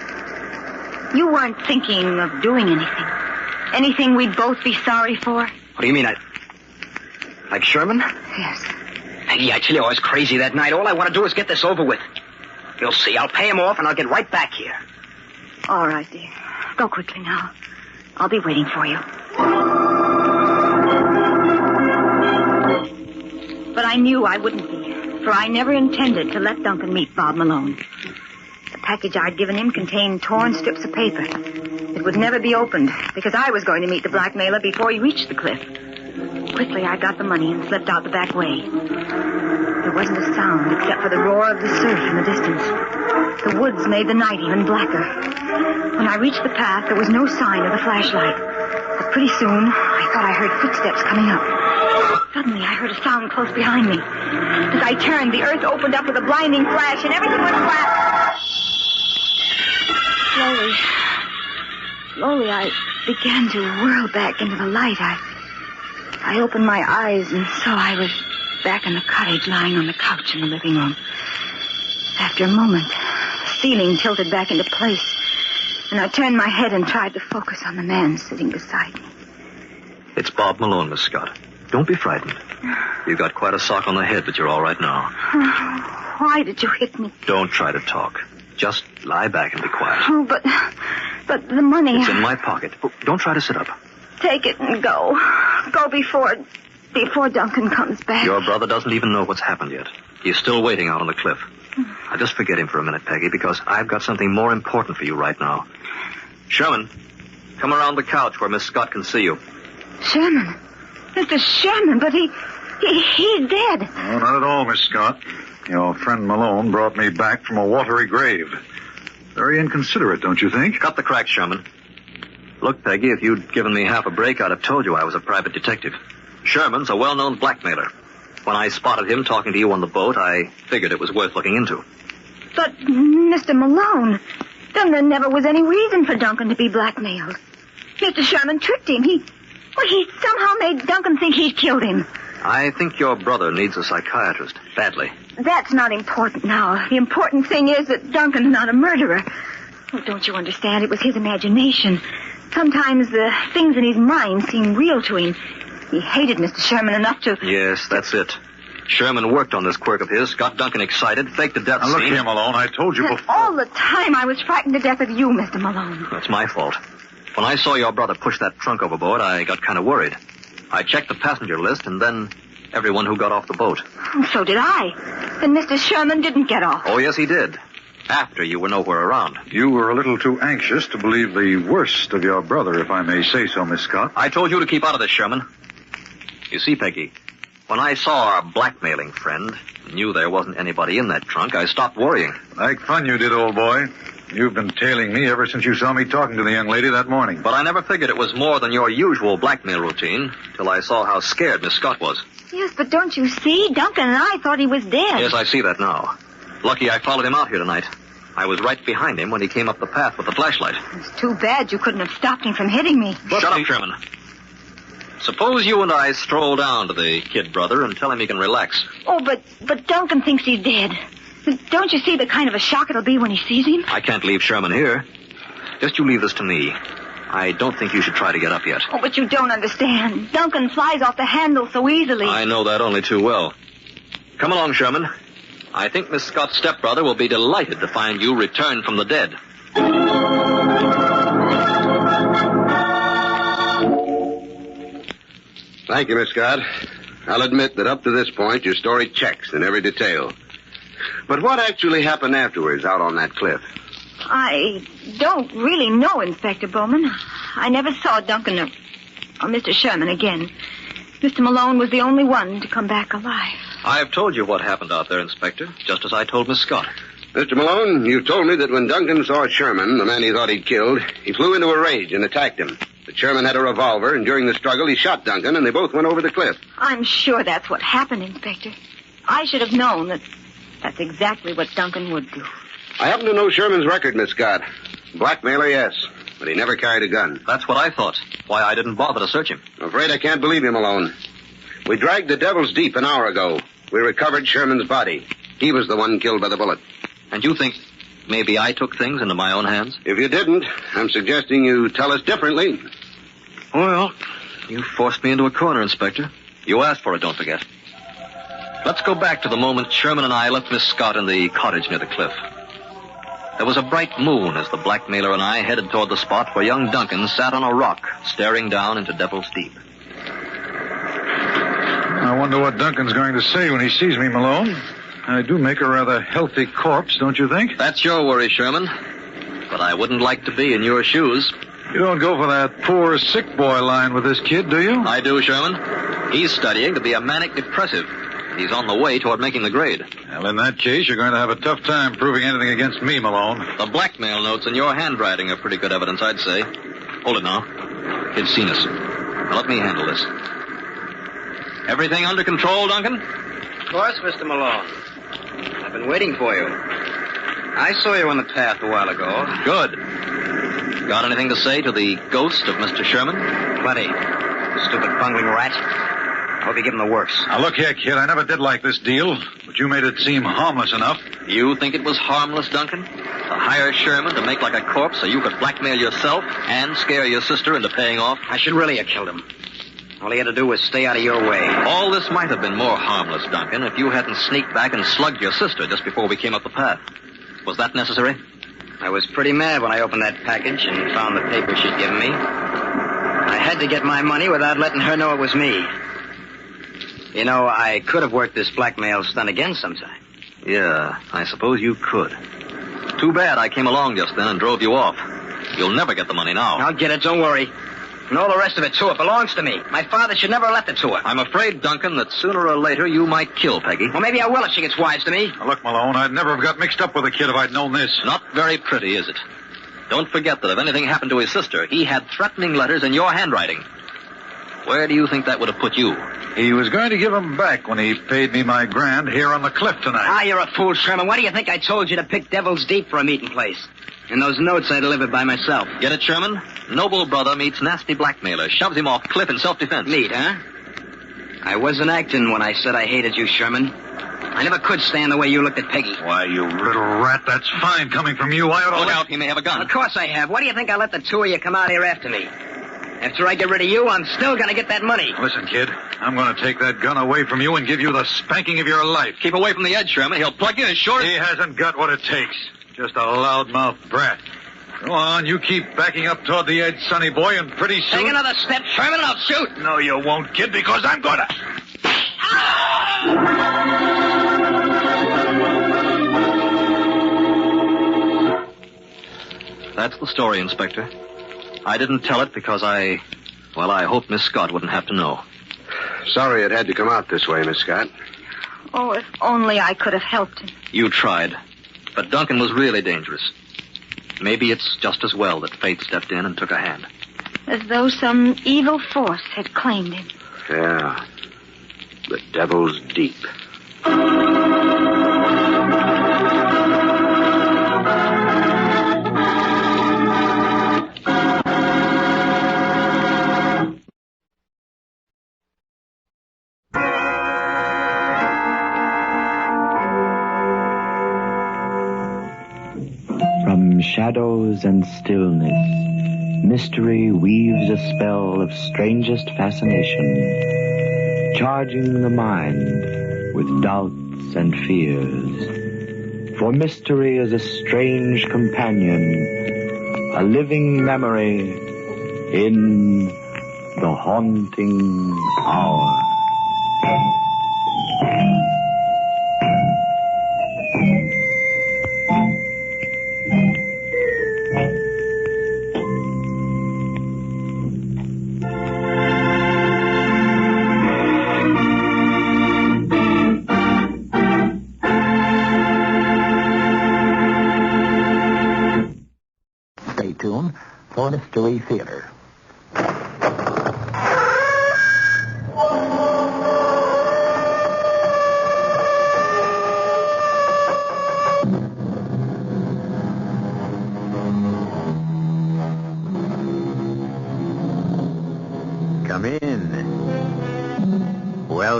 You weren't thinking of doing anything. Anything we'd both be sorry for? What do you mean, like Sherman? Yes. Peggy, I tell you, I was crazy that night. All I want to do is get this over with. You'll see. I'll pay him off, and I'll get right back here. All right, dear. Go quickly now. I'll be waiting for you. But I knew I wouldn't be, for I never intended to let Duncan meet Bob Malone. The package I'd given him contained torn strips of paper. It would never be opened, because I was going to meet the blackmailer before he reached the cliff. Quickly, I got the money and slipped out the back way. There wasn't a sound except for the roar of the surf in the distance. The woods made the night even blacker. When I reached the path, there was no sign of the flashlight. But pretty soon, I thought I heard footsteps coming up. Suddenly, I heard a sound close behind me. As I turned, the earth opened up with a blinding flash, and everything went flat. Slowly, I began to whirl back into the light. I opened my eyes and saw I was back in the cottage, lying on the couch in the living room. After a moment, the ceiling tilted back into place, and I turned my head and tried to focus on the man sitting beside me. It's Bob Malone, Miss Scott. Don't be frightened. You got quite a sock on the head, but you're all right now. Why did you hit me? Don't try to talk. Just lie back and be quiet. Oh, but the money... It's in my pocket. Oh, don't try to sit up. Take it and go. Go before Duncan comes back. Your brother doesn't even know what's happened yet. He's still waiting out on the cliff. Now, just forget him for a minute, Peggy, because I've got something more important for you right now. Sherman, come around the couch where Miss Scott can see you. Sherman? Mr. Sherman, but he's dead. Oh, not at all, Miss Scott. Your friend Malone brought me back from a watery grave. Very inconsiderate, don't you think? Cut the cracks, Sherman. Look, Peggy, if you'd given me half a break, I'd have told you I was a private detective. Sherman's a well-known blackmailer. When I spotted him talking to you on the boat, I figured it was worth looking into. But, Mr. Malone, then there never was any reason for Duncan to be blackmailed. Mr. Sherman tricked him. He somehow made Duncan think he'd killed him. I think your brother needs a psychiatrist, badly. That's not important now. The important thing is that Duncan's not a murderer. Oh, don't you understand? It was his imagination. Sometimes the things in his mind seem real to him. He hated Mr. Sherman enough to... Yes, that's it. Sherman worked on this quirk of his, got Duncan excited, faked the death now, scene. Look here, Malone, I told you before... All the time I was frightened to death of you, Mr. Malone. That's my fault. When I saw your brother push that trunk overboard, I got kind of worried. I checked the passenger list, and then everyone who got off the boat. So did I. And Mr. Sherman didn't get off. Oh, yes, he did. After you were nowhere around. You were a little too anxious to believe the worst of your brother, if I may say so, Miss Scott. I told you to keep out of this, Sherman. You see, Peggy, when I saw our blackmailing friend, knew there wasn't anybody in that trunk, I stopped worrying. Like fun you did, old boy. You've been tailing me ever since you saw me talking to the young lady that morning. But I never figured it was more than your usual blackmail routine, till I saw how scared Miss Scott was. Yes, but don't you see? Duncan and I thought he was dead. Yes, I see that now. Lucky I followed him out here tonight. I was right behind him when he came up the path with the flashlight. It's too bad you couldn't have stopped him from hitting me. Shut up, Sherman. Suppose you and I stroll down to the kid brother and tell him he can relax. Oh, but Duncan thinks he's dead. Don't you see the kind of a shock it'll be when he sees him? I can't leave Sherman here. Just you leave this to me. I don't think you should try to get up yet. Oh, but you don't understand. Duncan flies off the handle so easily. I know that only too well. Come along, Sherman. I think Miss Scott's stepbrother will be delighted to find you returned from the dead. Thank you, Miss Scott. I'll admit that up to this point, your story checks in every detail. But what actually happened afterwards out on that cliff? I don't really know, Inspector Bowman. I never saw Duncan or Mr. Sherman again. Mr. Malone was the only one to come back alive. I've told you what happened out there, Inspector, just as I told Miss Scott. Mr. Malone, you've told me that when Duncan saw Sherman, the man he thought he'd killed, he flew into a rage and attacked him. But Sherman had a revolver, and during the struggle, he shot Duncan, and they both went over the cliff. I'm sure that's what happened, Inspector. I should have known that that's exactly what Duncan would do. I happen to know Sherman's record, Miss Scott. Blackmailer, yes, but he never carried a gun. That's what I thought. why I didn't bother to search him. I'm afraid I can't believe you, Malone. We dragged the Devil's Deep an hour ago. We recovered Sherman's body. He was the one killed by the bullet. And you think maybe I took things into my own hands? If you didn't, I'm suggesting you tell us differently. Well, you forced me into a corner, Inspector. You asked for it, don't forget. Let's go back to the moment Sherman and I left Miss Scott in the cottage near the cliff. There was a bright moon as the blackmailer and I headed toward the spot where young Duncan sat on a rock, staring down into Devil's Deep. I wonder what Duncan's going to say when he sees me, Malone. I do make a rather healthy corpse, don't you think? That's your worry, Sherman. But I wouldn't like to be in your shoes. You don't go for that poor sick boy line with this kid, do you? I do, Sherman. He's studying to be a manic depressive. He's on the way toward making the grade. Well, in that case, you're going to have a tough time proving anything against me, Malone. The blackmail notes in your handwriting are pretty good evidence, I'd say. Hold it now. Kid's seen us. Now, let me handle this. Everything under control, Duncan? Of course, Mr. Malone. I've been waiting for you. I saw you on the path a while ago. Good. Got anything to say to the ghost of Mr. Sherman? Plenty. Stupid bungling rat. I hope you give him the works. Now, look here, kid. I never did like this deal, but you made it seem harmless enough. You think it was harmless, Duncan? To hire Sherman to make like a corpse so you could blackmail yourself and scare your sister into paying off? I should really have killed him. All he had to do was stay out of your way. All this might have been more harmless, Duncan, if you hadn't sneaked back and slugged your sister just before we came up the path. Was that necessary? I was pretty mad when I opened that package and found the paper she'd given me. I had to get my money without letting her know it was me. You know, I could have worked this blackmail stunt again sometime. Yeah, I suppose you could. Too bad I came along just then and drove you off. You'll never get the money now. I'll get it, don't worry. And all the rest of it, too. It belongs to me. My father should never have left it to her. I'm afraid, Duncan, that sooner or later you might kill Peggy. Well, maybe I will if she gets wise to me. Now, look, Malone, I'd never have got mixed up with a kid if I'd known this. Not very pretty, is it? Don't forget that if anything happened to his sister, he had threatening letters in your handwriting. Where do you think that would have put you? He was going to give them back when he paid me my grand here on the cliff tonight. Ah, you're a fool, Sherman. Why do you think I told you to pick Devil's Deep for a meeting place? And those notes I delivered by myself. Get it, Sherman? Noble brother meets nasty blackmailer, shoves him off cliff in self-defense. Neat, huh? I wasn't acting when I said I hated you, Sherman. I never could stand the way you looked at Peggy. Why, you little rat, that's fine coming from you. I ought to look out, he may have a gun. Of course I have. Why do you think I let the two of you come out here after me? After I get rid of you, I'm still going to get that money. Listen, kid, I'm going to take that gun away from you and give you the spanking of your life. Keep away from the edge, Sherman. He'll plug you as short as... He hasn't got what it takes. Just a loudmouth brat. Go on, you keep backing up toward the edge, sonny boy, and pretty soon... Take another step, Sherman, and I'll shoot. No, you won't, kid, because I'm going to... That's the story, Inspector. I didn't tell it because I hoped Miss Scott wouldn't have to know. Sorry it had to come out this way, Miss Scott. Oh, if only I could have helped him. You tried. But Duncan was really dangerous. Maybe it's just as well that fate stepped in and took a hand. As though some evil force had claimed him. Yeah. The Devil's Deep. From shadows and stillness, mystery weaves a spell of strangest fascination, charging the mind with doubts and fears. For mystery is a strange companion, a living memory in the haunting hour. Stay tuned for Mystery Theater.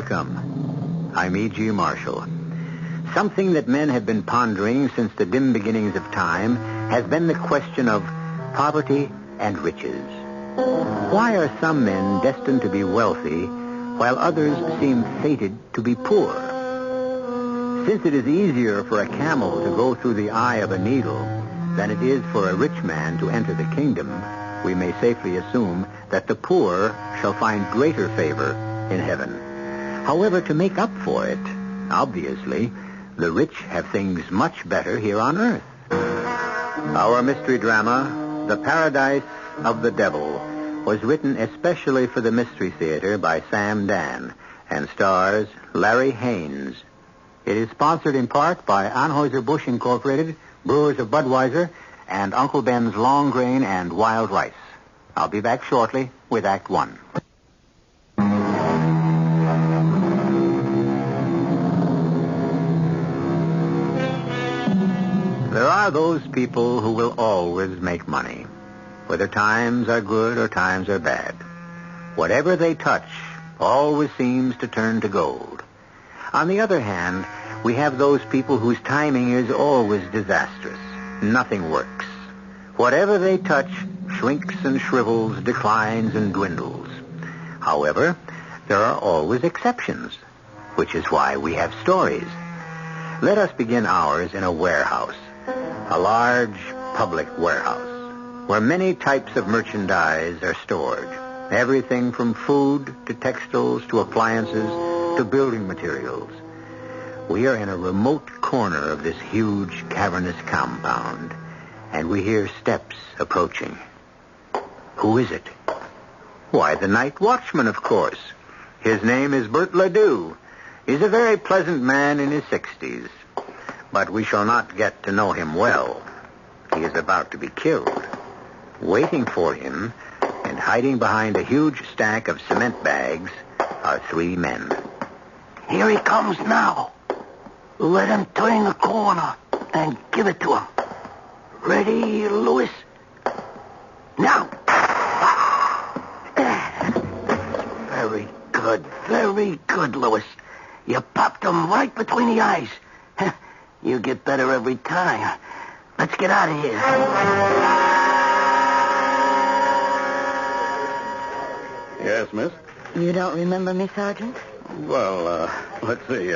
Welcome. I'm E.G. Marshall. Something that men have been pondering since the dim beginnings of time has been the question of poverty and riches. Why are some men destined to be wealthy while others seem fated to be poor? Since it is easier for a camel to go through the eye of a needle than it is for a rich man to enter the kingdom, we may safely assume that the poor shall find greater favor in heaven. However, to make up for it, obviously, the rich have things much better here on earth. Our mystery drama, The Paradise of the Devil, was written especially for the Mystery Theater by Sam Dan and stars Larry Haynes. It is sponsored in part by Anheuser-Busch Incorporated, Brewers of Budweiser, and Uncle Ben's Long Grain and Wild Rice. I'll be back shortly with Act One. There are those people who will always make money, whether times are good or times are bad. Whatever they touch always seems to turn to gold. On the other hand, we have those people whose timing is always disastrous. Nothing works. Whatever they touch shrinks and shrivels, declines and dwindles. However, there are always exceptions, which is why we have stories. Let us begin ours in a warehouse, a large public warehouse, where many types of merchandise are stored. Everything from food to textiles to appliances to building materials. We are in a remote corner of this huge cavernous compound, and we hear steps approaching. Who is it? Why, the night watchman, of course. His name is Bert Ledoux. He's a very pleasant man in his 60s, but we shall not get to know him well. He is about to be killed. Waiting for him and hiding behind a huge stack of cement bags are three men. Here he comes now. Let him turn the corner and give it to him. Ready, Louis? Now. Very good, Louis. You popped him right between the eyes. You get better every time. Let's get out of here. Yes, miss? You don't remember me, Sergeant? Well, let's see.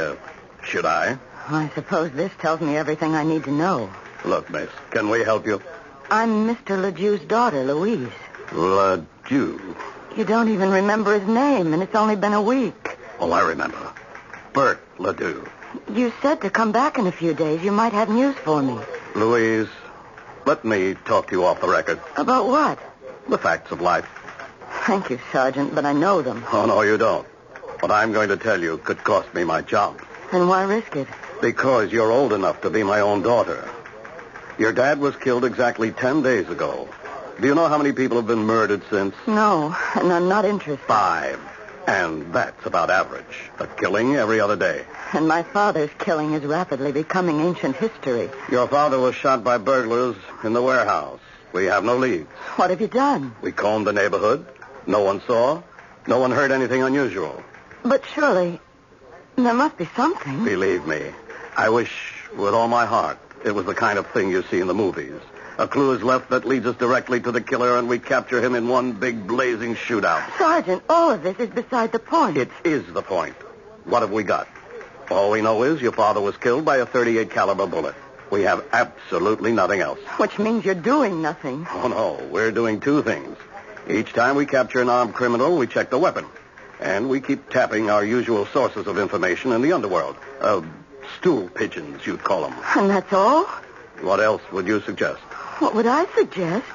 Should I? I suppose this tells me everything I need to know. Look, miss, can we help you? I'm Mr. Ledoux's daughter, Louise. Ledoux. You don't even remember his name, and it's only been a week. Oh, I remember. Bert Ledoux. You said to come back in a few days. You might have news for me. Louise, let me talk to you off the record. About what? The facts of life. Thank you, Sergeant, but I know them. Oh, no, you don't. What I'm going to tell you could cost me my job. And why risk it? Because you're old enough to be my own daughter. Your dad was killed exactly 10 days ago. Do you know how many people have been murdered since? No, and I'm not interested. 5. And that's about average. A killing every other day. And my father's killing is rapidly becoming ancient history. Your father was shot by burglars in the warehouse. We have no leads. What have you done? We combed the neighborhood. No one saw. No one heard anything unusual. But surely, there must be something. Believe me, I wish with all my heart it was the kind of thing you see in the movies. A clue is left that leads us directly to the killer, and we capture him in one big blazing shootout. Sergeant, all of this is beside the point. It is the point. What have we got? All we know is your father was killed by a .38 caliber bullet. We have absolutely nothing else. Which means you're doing nothing. Oh, no. We're doing two things. Each time we capture an armed criminal, we check the weapon. And we keep tapping our usual sources of information in the underworld. Stool pigeons, you'd call them. And that's all? What else would you suggest? What would I suggest?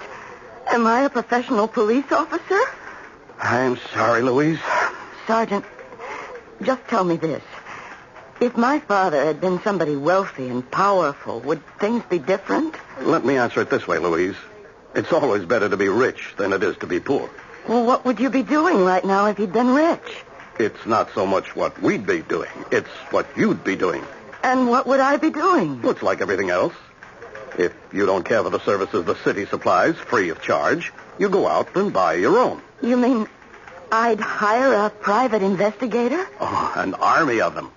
Am I a professional police officer? I'm sorry, Louise. Sergeant, just tell me this. If my father had been somebody wealthy and powerful, would things be different? Let me answer it this way, Louise. It's always better to be rich than it is to be poor. Well, what would you be doing right now if you'd been rich? It's not so much what we'd be doing. It's what you'd be doing. And what would I be doing? Looks like everything else. If you don't care for the services the city supplies free of charge, you go out and buy your own. You mean I'd hire a private investigator? Oh, an army of them.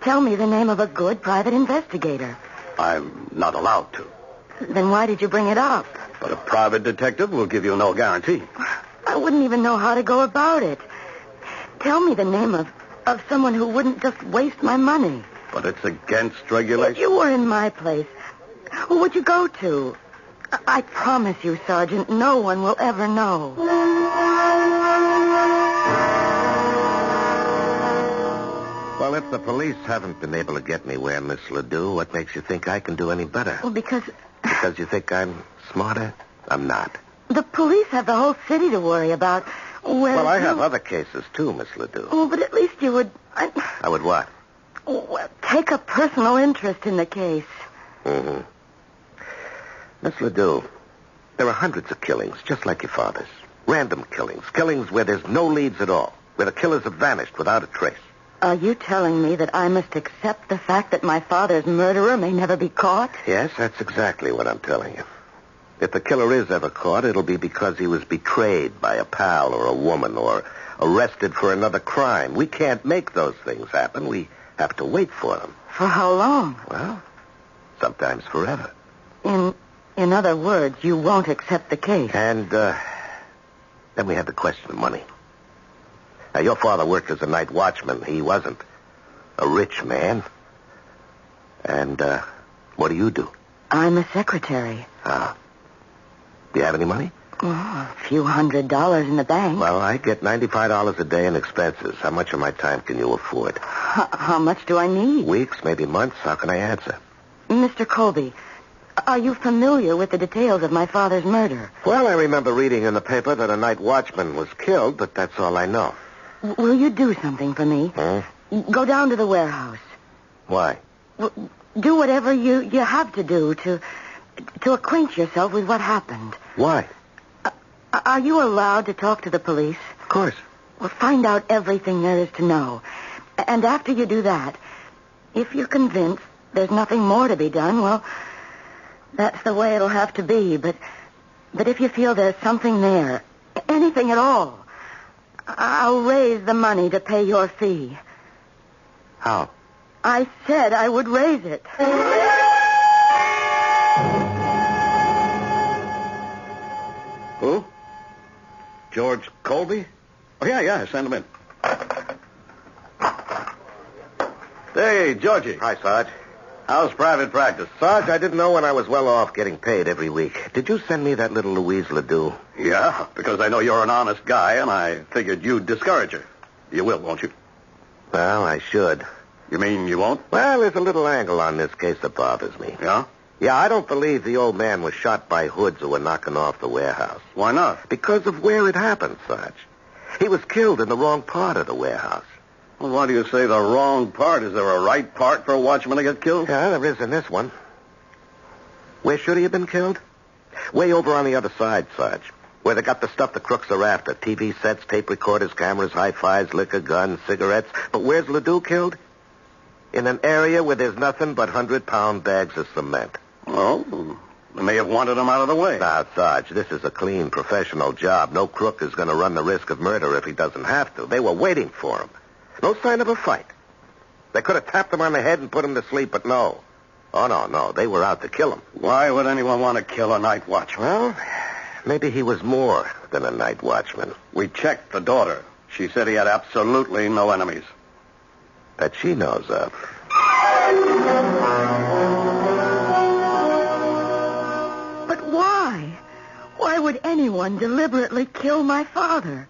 Tell me the name of a good private investigator. I'm not allowed to. Then why did you bring it up? But a private detective will give you no guarantee. I wouldn't even know how to go about it. Tell me the name of someone who wouldn't just waste my money. But it's against regulation. If you were in my place, who would you go to? I promise you, Sergeant, no one will ever know. Well, if the police haven't been able to get anywhere, Miss Ledoux, what makes you think I can do any better? Well, because you think I'm smarter? I'm not. the police have the whole city to worry about. Well, I have other cases, too, Miss Ledoux. Oh, but at least you would... I would what? Well, take a personal interest in the case. Mm-hmm. Miss Ledoux, there are hundreds of killings, just like your father's. Random killings. Killings where there's no leads at all. Where the killers have vanished without a trace. Are you telling me that I must accept the fact that my father's murderer may never be caught? Yes, that's exactly what I'm telling you. If the killer is ever caught, it'll be because he was betrayed by a pal or a woman or arrested for another crime. We can't make those things happen. We have to wait for them. For how long? Well, sometimes forever. In other words, you won't accept the case. And then we have the question of money. Now, your father worked as a night watchman. He wasn't a rich man. And what do you do? I'm a secretary. Ah. Do you have any money? Oh, a few $100 in the bank. Well, I get $95 a day in expenses. How much of my time can you afford? How much do I need? Weeks, maybe months. How can I answer? Mr. Colby, are you familiar with the details of my father's murder? Well, I remember reading in the paper that a night watchman was killed, but that's all I know. Will you do something for me? Go down to the warehouse. Why? Do whatever you have to do to acquaint yourself with what happened. Why? Are you allowed to talk to the police? Of course. Well, find out everything there is to know. And after you do that, if you're convinced there's nothing more to be done, well, that's the way it'll have to be. But if you feel there's something there, anything at all, I'll raise the money to pay your fee. How? I said I would raise it. Who? George Colby? Oh, yeah, send him in. Hey, Georgie. Hi, Sarge. How's private practice? Sarge, I didn't know when I was well off getting paid every week. Did you send me that little Louise Ledoux? Yeah, because I know you're an honest guy, and I figured you'd discourage her. You will, won't you? Well, I should. You mean you won't? Well, there's a little angle on this case that bothers me. Yeah? Yeah, I don't believe the old man was shot by hoods who were knocking off the warehouse. Why not? Because of where it happened, Sarge. He was killed in the wrong part of the warehouse. Well, why do you say the wrong part? Is there a right part for a watchman to get killed? Yeah, there is in this one. Where should he have been killed? Way over on the other side, Sarge. Where they got the stuff the crooks are after. TV sets, tape recorders, cameras, hi-fis, liquor, guns, cigarettes. But where's Ledoux killed? In an area where there's nothing but 100-pound bags of cement. Oh, they may have wanted him out of the way. Now, Sarge, this is a clean, professional job. No crook is going to run the risk of murder if he doesn't have to. They were waiting for him. No sign of a fight. They could have tapped him on the head and put him to sleep, but no. Oh, no. They were out to kill him. Why would anyone want to kill a night watchman? Well, maybe he was more than a night watchman. We checked the daughter. She said he had absolutely no enemies. That she knows of. But why? Why would anyone deliberately kill my father?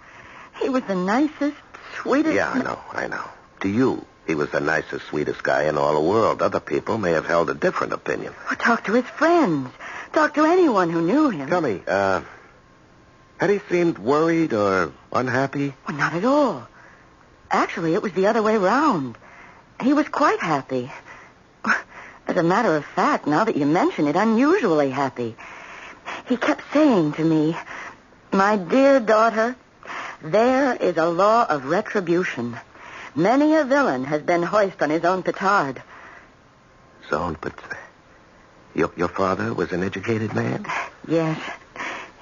He was the nicest, sweetest... Yeah, I know. To you, he was the nicest, sweetest guy in all the world. Other people may have held a different opinion. Well, talk to his friends. Talk to anyone who knew him. Tell me, had he seemed worried or unhappy? Well, not at all. Actually, it was the other way round. He was quite happy. As a matter of fact, now that you mention it, unusually happy. He kept saying to me, "My dear daughter, there is a law of retribution. Many a villain has been hoist on his own petard." But your father was an educated man? Yes.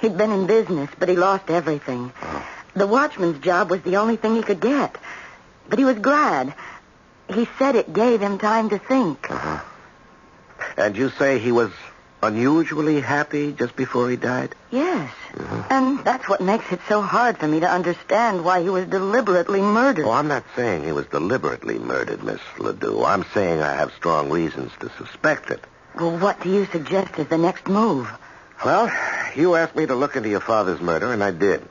He'd been in business, but he lost everything. Oh. The watchman's job was the only thing he could get. But he was glad. He said it gave him time to think. Uh-huh. And you say he was unusually happy just before he died? Yes. And that's what makes it so hard for me to understand why he was deliberately murdered. Oh, I'm not saying he was deliberately murdered, Miss Ledoux. I'm saying I have strong reasons to suspect it. Well, what do you suggest is the next move? Well, you asked me to look into your father's murder, and I did.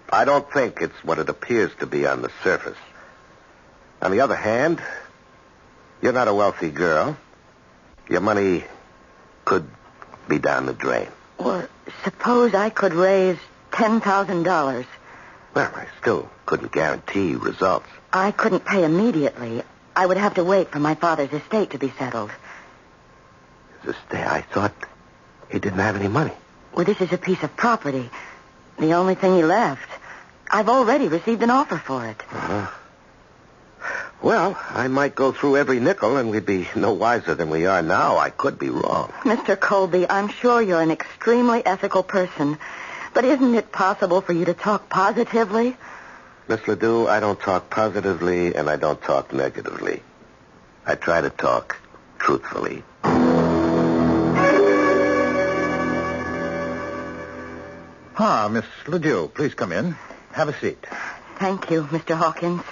I don't think it's what it appears to be on the surface. On the other hand, you're not a wealthy girl. Your money could be down the drain. Well, suppose I could raise $10,000. Well, I still couldn't guarantee results. I couldn't pay immediately. I would have to wait for my father's estate to be settled. His estate? I thought he didn't have any money. Well, this is a piece of property. The only thing he left. I've already received an offer for it. Uh-huh. Well, I might go through every nickel and we'd be no wiser than we are now. I could be wrong. Mr. Colby, I'm sure you're an extremely ethical person, but isn't it possible for you to talk positively? Miss Ledoux, I don't talk positively and I don't talk negatively. I try to talk truthfully. Miss Ledoux, please come in. Have a seat. Thank you, Mr. Hawkins.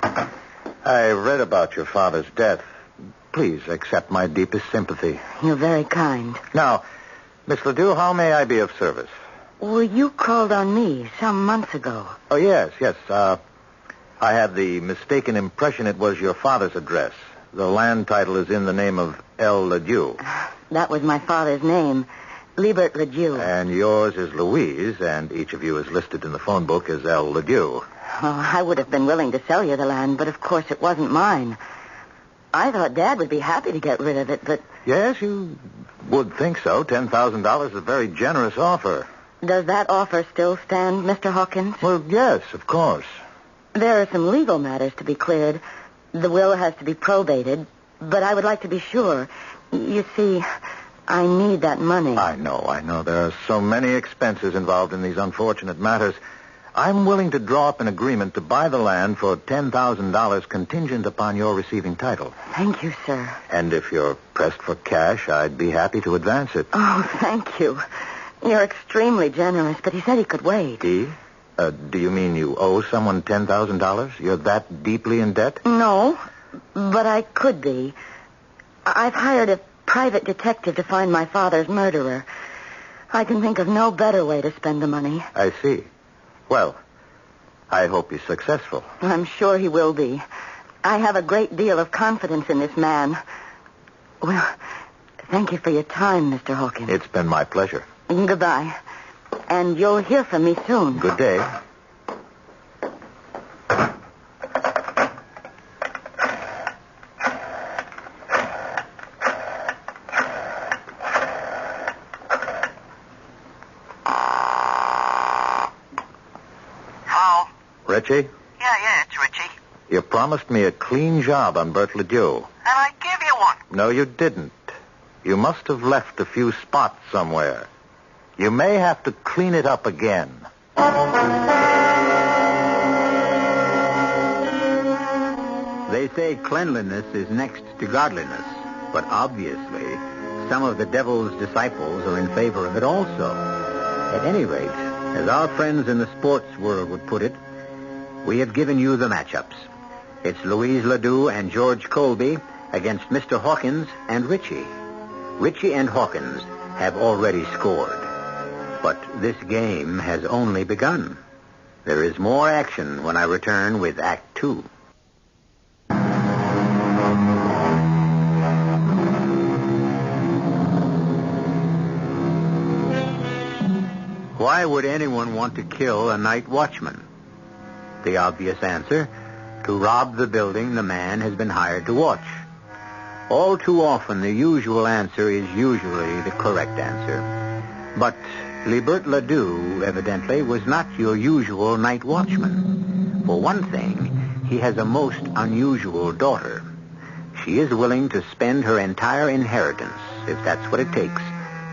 I read about your father's death. Please accept my deepest sympathy. You're very kind. Now, Miss Ledoux, how may I be of service? Well, you called on me some months ago. Oh, yes. I had the mistaken impression it was your father's address. The land title is in the name of L. Ledoux. That was my father's name, Liebert Ledoux. And yours is Louise, and each of you is listed in the phone book as L. Ledoux. Oh, I would have been willing to sell you the land, but of course it wasn't mine. I thought Dad would be happy to get rid of it, but... Yes, you would think so. $10,000 is a very generous offer. Does that offer still stand, Mr. Hawkins? Well, yes, of course. There are some legal matters to be cleared. The will has to be probated, but I would like to be sure. You see, I need that money. I know. There are so many expenses involved in these unfortunate matters. I'm willing to draw up an agreement to buy the land for $10,000 contingent upon your receiving title. Thank you, sir. And if you're pressed for cash, I'd be happy to advance it. Oh, thank you. You're extremely generous, but he said he could wait. He? Do you mean you owe someone $10,000? You're that deeply in debt? No, but I could be. I've hired a private detective to find my father's murderer. I can think of no better way to spend the money. I see. Well, I hope he's successful. I'm sure he will be. I have a great deal of confidence in this man. Well, thank you for your time, Mr. Hawkins. It's been my pleasure. Goodbye. And you'll hear from me soon. Good day. Richie? Yeah, it's Richie. You promised me a clean job on Bert Ledoux. And I give you one. No, you didn't. You must have left a few spots somewhere. You may have to clean it up again. They say cleanliness is next to godliness, but obviously some of the devil's disciples are in favor of it also. At any rate, as our friends in the sports world would put it, we have given you the matchups. It's Louise Ledoux and George Colby against Mr. Hawkins and Richie. Richie and Hawkins have already scored. But this game has only begun. There is more action when I return with Act 2. Why would anyone want to kill a night watchman? The obvious answer, to rob the building the man has been hired to watch. All too often, the usual answer is usually the correct answer. But Liebert Ledoux, evidently, was not your usual night watchman. For one thing, he has a most unusual daughter. She is willing to spend her entire inheritance, if that's what it takes,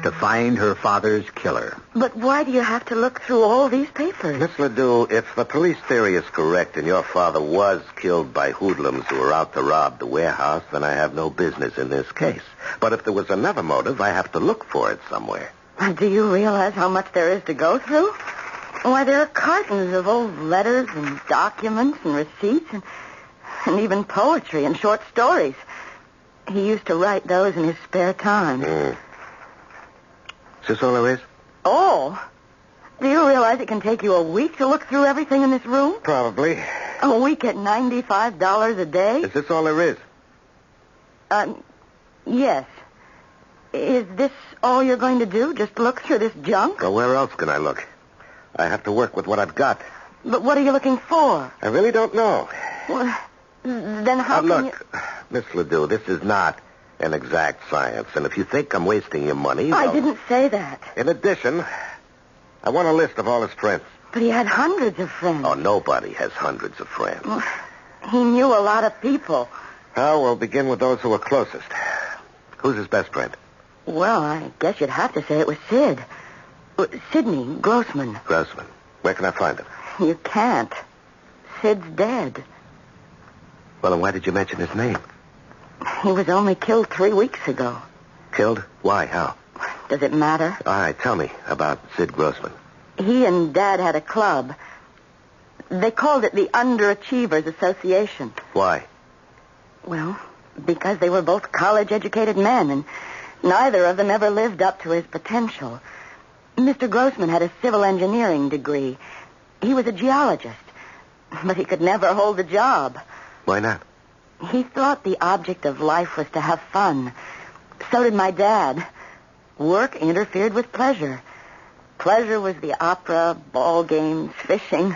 to find her father's killer. But why do you have to look through all these papers? Miss Ledoux, if the police theory is correct and your father was killed by hoodlums who were out to rob the warehouse, then I have no business in this case. But if there was another motive, I have to look for it somewhere. Do you realize how much there is to go through? Why, there are cartons of old letters and documents and receipts and even poetry and short stories. He used to write those in his spare time. Is this all there is? Oh. Do you realize it can take you a week to look through everything in this room? Probably. A week at $95 a day? Is this all there is? Yes. Is this all you're going to do? Just look through this junk? Well, where else can I look? I have to work with what I've got. But what are you looking for? I really don't know. Well, then how can look, Miss Ledoux, this is not an exact science. And if you think I'm wasting your money... I didn't say that. In addition, I want a list of all his friends. But he had hundreds of friends. Oh, nobody has hundreds of friends. Well, he knew a lot of people. Well, we'll begin with those who are closest. Who's his best friend? Well, I guess you'd have to say it was Sid. Sidney Grossman. Grossman. Where can I find him? You can't. Sid's dead. Well, then why did you mention his name? He was only killed 3 weeks ago. Killed? Why? How? Does it matter? All right, tell me about Sid Grossman. He and Dad had a club. They called it the Underachievers Association. Why? Well, because they were both college-educated men, and neither of them ever lived up to his potential. Mr. Grossman had a civil engineering degree. He was a geologist, but he could never hold a job. Why not? He thought the object of life was to have fun. So did my dad. Work interfered with pleasure. Pleasure was the opera, ball games, fishing.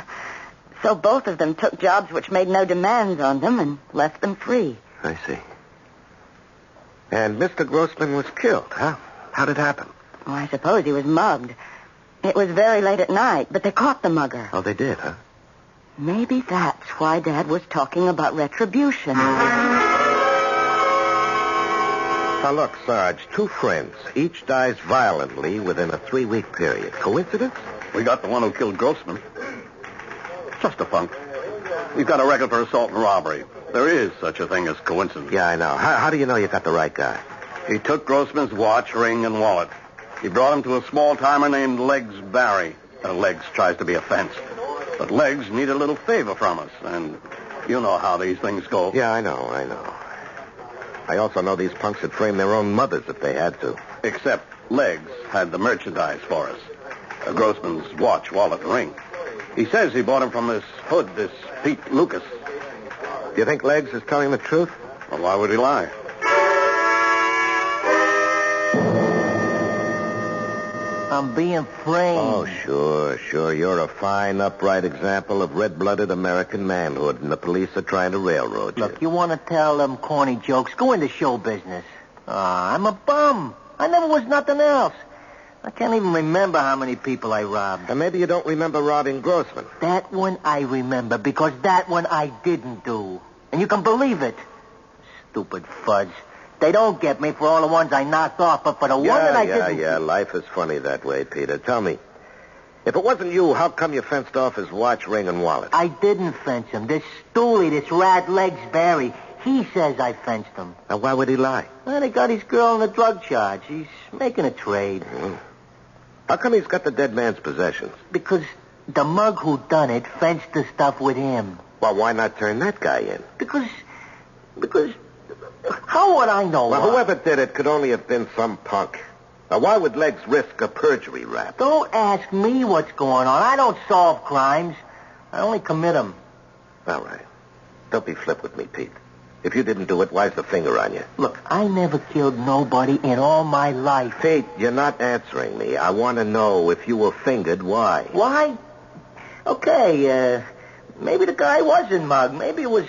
So both of them took jobs which made no demands on them and left them free. I see. And Mr. Grossman was killed, huh? How did it happen? Well, I suppose he was mugged. It was very late at night, but they caught the mugger. Oh, they did, huh? Maybe that's why Dad was talking about retribution. Now, look, Sarge, 2 friends. Each dies violently within a 3-week period. Coincidence? We got the one who killed Grossman. Just a punk. We've got a record for assault and robbery. There is such a thing as coincidence. Yeah, I know. How do you know you got the right guy? He took Grossman's watch, ring, and wallet. He brought him to a small-timer named Legs Barry. Legs tries to be a fence. But Legs need a little favor from us, and you know how these things go. Yeah, I know. I also know these punks would frame their own mothers if they had to. Except Legs had the merchandise for us. Grossman's watch, wallet, and ring. He says he bought him from this hood, this Pete Lucas. Do you think Legs is telling the truth? Well, why would he lie? I'm being framed. Oh, sure. You're a fine, upright example of red-blooded American manhood, and the police are trying to railroad you. Look, you want to tell them corny jokes? Go into show business. I'm a bum. I never was nothing else. I can't even remember how many people I robbed. And maybe you don't remember robbing Grossman. That one I remember, because that one I didn't do. And you can believe it. Stupid fudge. They don't get me for all the ones I knocked off, but for the one that I didn't... Yeah, life is funny that way, Peter. Tell me, if it wasn't you, how come you fenced off his watch, ring, and wallet? I didn't fence him. This stoolie, this rat Legs Barry, he says I fenced him. Now, why would he lie? Well, they got his girl on a drug charge. He's making a trade. Mm. How come he's got the dead man's possessions? Because the mug who done it fenced the stuff with him. Well, why not turn that guy in? Because... How would I know? Well, whoever did it could only have been some punk. Now, why would Legs risk a perjury rap? Don't ask me what's going on. I don't solve crimes. I only commit them. All right. Don't be flip with me, Pete. If you didn't do it, why's the finger on you? Look, I never killed nobody in all my life. Pete, you're not answering me. I want to know if you were fingered, why? Why? Okay, maybe the guy wasn't mugged. Maybe it was...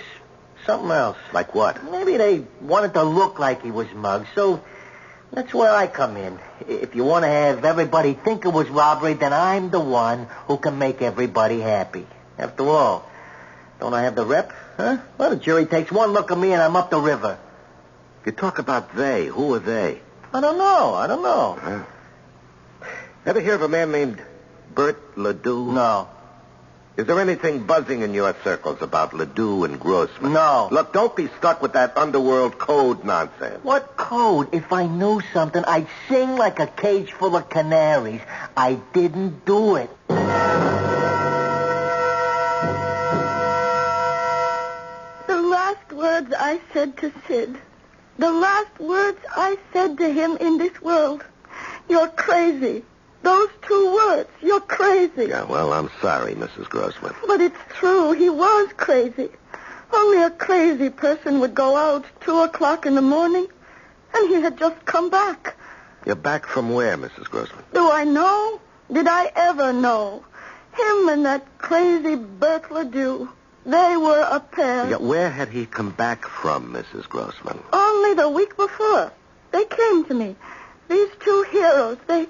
something else. Like what? Maybe they wanted to look like he was mugged, so that's where I come in. If you want to have everybody think it was robbery, then I'm the one who can make everybody happy. After all, don't I have the rep? Huh? Well, the jury takes one look at me and I'm up the river. You talk about they. Who are they? I don't know. Huh? Ever hear of a man named Bert Ledoux? No. Is there anything buzzing in your circles about Ledoux and Grossman? No. Look, don't be stuck with that underworld code nonsense. What code? If I knew something, I'd sing like a cage full of canaries. I didn't do it. The last words I said to Sid. The last words I said to him in this world. You're crazy. Those 2 words. You're crazy. Yeah, well, I'm sorry, Mrs. Grossman. But it's true. He was crazy. Only a crazy person would go out 2:00 in the morning, and he had just come back. You're back from where, Mrs. Grossman? Do I know? Did I ever know? Him and that crazy Bert Ledoux. They were a pair. Yeah, where had he come back from, Mrs. Grossman? Only the week before. They came to me. These 2 heroes, they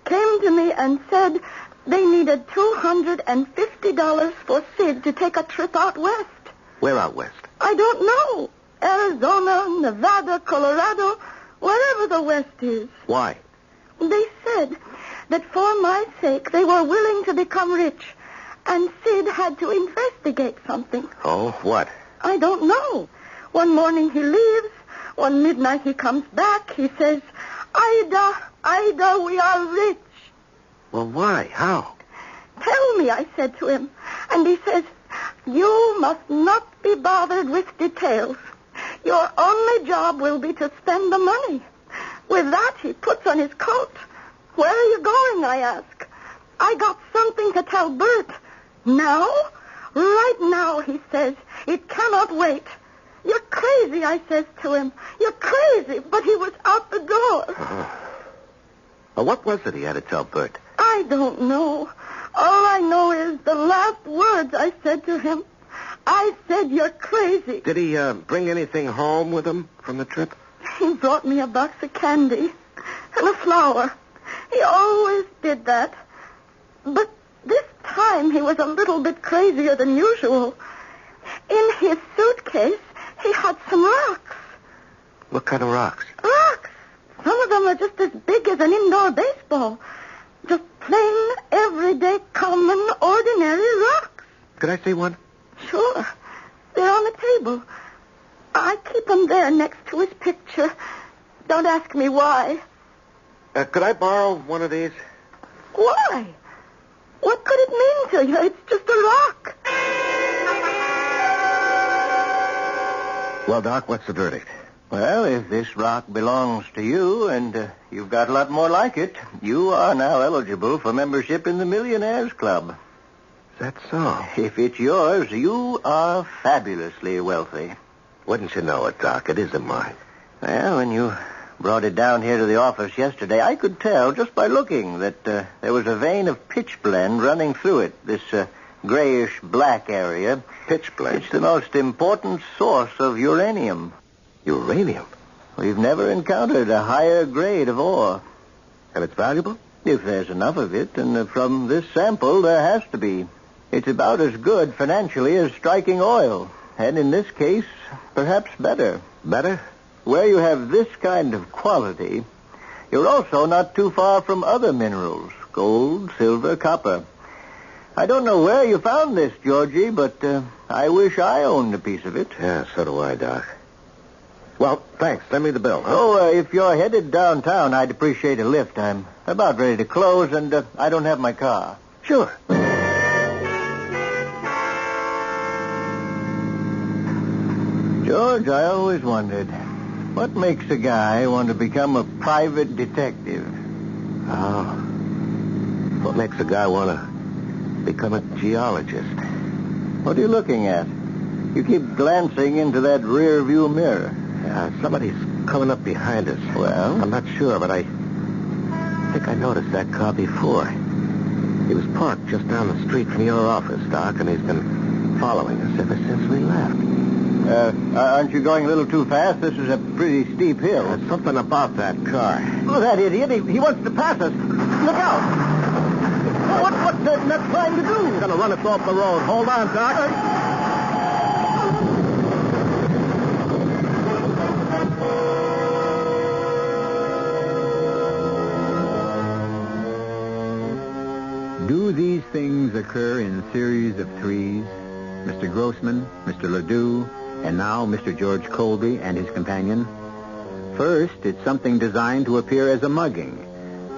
came to me and said they needed $250 for Sid to take a trip out west. Where out west? I don't know. Arizona, Nevada, Colorado, wherever the west is. Why? They said that for my sake they were willing to become rich, and Sid had to investigate something. Oh, what? I don't know. One morning he leaves. One midnight he comes back. He says, Ida, we are rich. Well, why? How? Tell me, I said to him. And he says, you must not be bothered with details. Your only job will be to spend the money. With that, he puts on his coat. Where are you going, I ask. I got something to tell Bert. Now? Right now, he says. It cannot wait. You're crazy, I says to him. You're crazy, but he was out the door. Well, what was it he had to tell Bert? I don't know. All I know is the last words I said to him. I said, you're crazy. Did he bring anything home with him from the trip? He brought me a box of candy and a flower. He always did that. But this time he was a little bit crazier than usual. In his suitcase, he had some rocks. What kind of rocks? Rocks. Some of them are just as big as an indoor baseball. Just plain, everyday, common, ordinary rocks. Could I see one? Sure. They're on the table. I keep them there next to his picture. Don't ask me why. Could I borrow one of these? Why? What could it mean to you? It's just a rock. Well, Doc, what's the verdict? Well, if this rock belongs to you and you've got a lot more like it, you are now eligible for membership in the Millionaires Club. Is that so? If it's yours, you are fabulously wealthy. Wouldn't you know it, Doc? It isn't mine. Well, when you brought it down here to the office yesterday, I could tell just by looking that there was a vein of pitch blende running through it, this grayish-black area. Pitch blende? It's the most important source of uranium. Uranium? We've never encountered a higher grade of ore. And it's valuable? If there's enough of it, and from this sample, there has to be. It's about as good financially as striking oil. And in this case, perhaps better. Better? Where you have this kind of quality, you're also not too far from other minerals. Gold, silver, copper. I don't know where you found this, Georgie, but I wish I owned a piece of it. Yeah, so do I, Doc. Well, thanks. Send me the bill. Huh? Oh, if you're headed downtown, I'd appreciate a lift. I'm about ready to close, and I don't have my car. Sure. George, I always wondered, what makes a guy want to become a private detective? Oh. What makes a guy want to become a geologist? What are you looking at? You keep glancing into that rear view mirror. Somebody's coming up behind us. Well? I'm not sure, but I think I noticed that car before. He was parked just down the street from your office, Doc, and he's been following us ever since we left. Aren't you going a little too fast? This is a pretty steep hill. There's something about that car. Oh, that idiot. He wants to pass us. Look out. What's that nut trying to do? He's going to run us off the road. Hold on, Doc. these things occur in series of threes. Mr. Grossman, Mr. Ledoux, and now Mr. George Colby and his companion. First, it's something designed to appear as a mugging.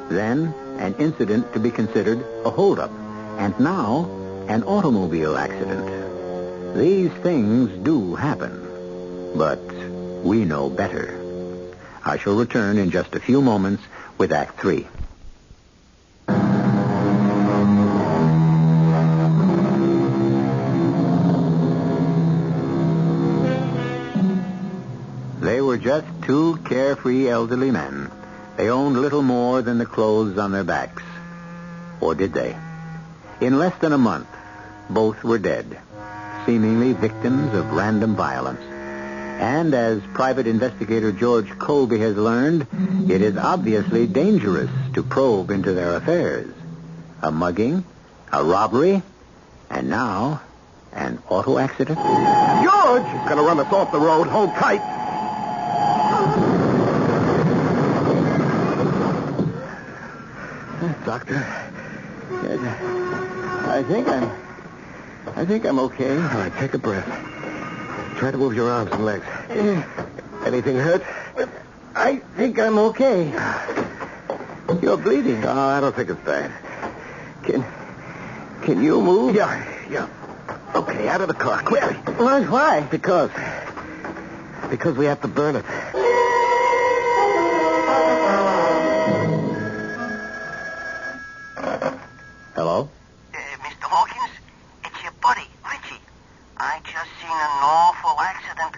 Then, an incident to be considered a holdup. And now, an automobile accident. These things do happen. But we know better. I shall return in just a few moments with Act 3. They were just two carefree elderly men. They owned little more than the clothes on their backs. Or did they? In less than a month, both were dead, seemingly victims of random violence. And as Private Investigator George Colby has learned, it is obviously dangerous to probe into their affairs. A mugging, a robbery, and now an auto accident. George! He's going to run us off the road. Hold tight. Doctor, I think I'm okay. All right, take a breath. Try to move your arms and legs. Anything hurt? I think I'm okay. You're bleeding. Oh, I don't think it's bad. Can you move? Yeah. Okay, out of the car, quickly. Why? Because we have to burn it. Hello? Mr. Hawkins, it's your buddy, Richie. I just seen an awful accident.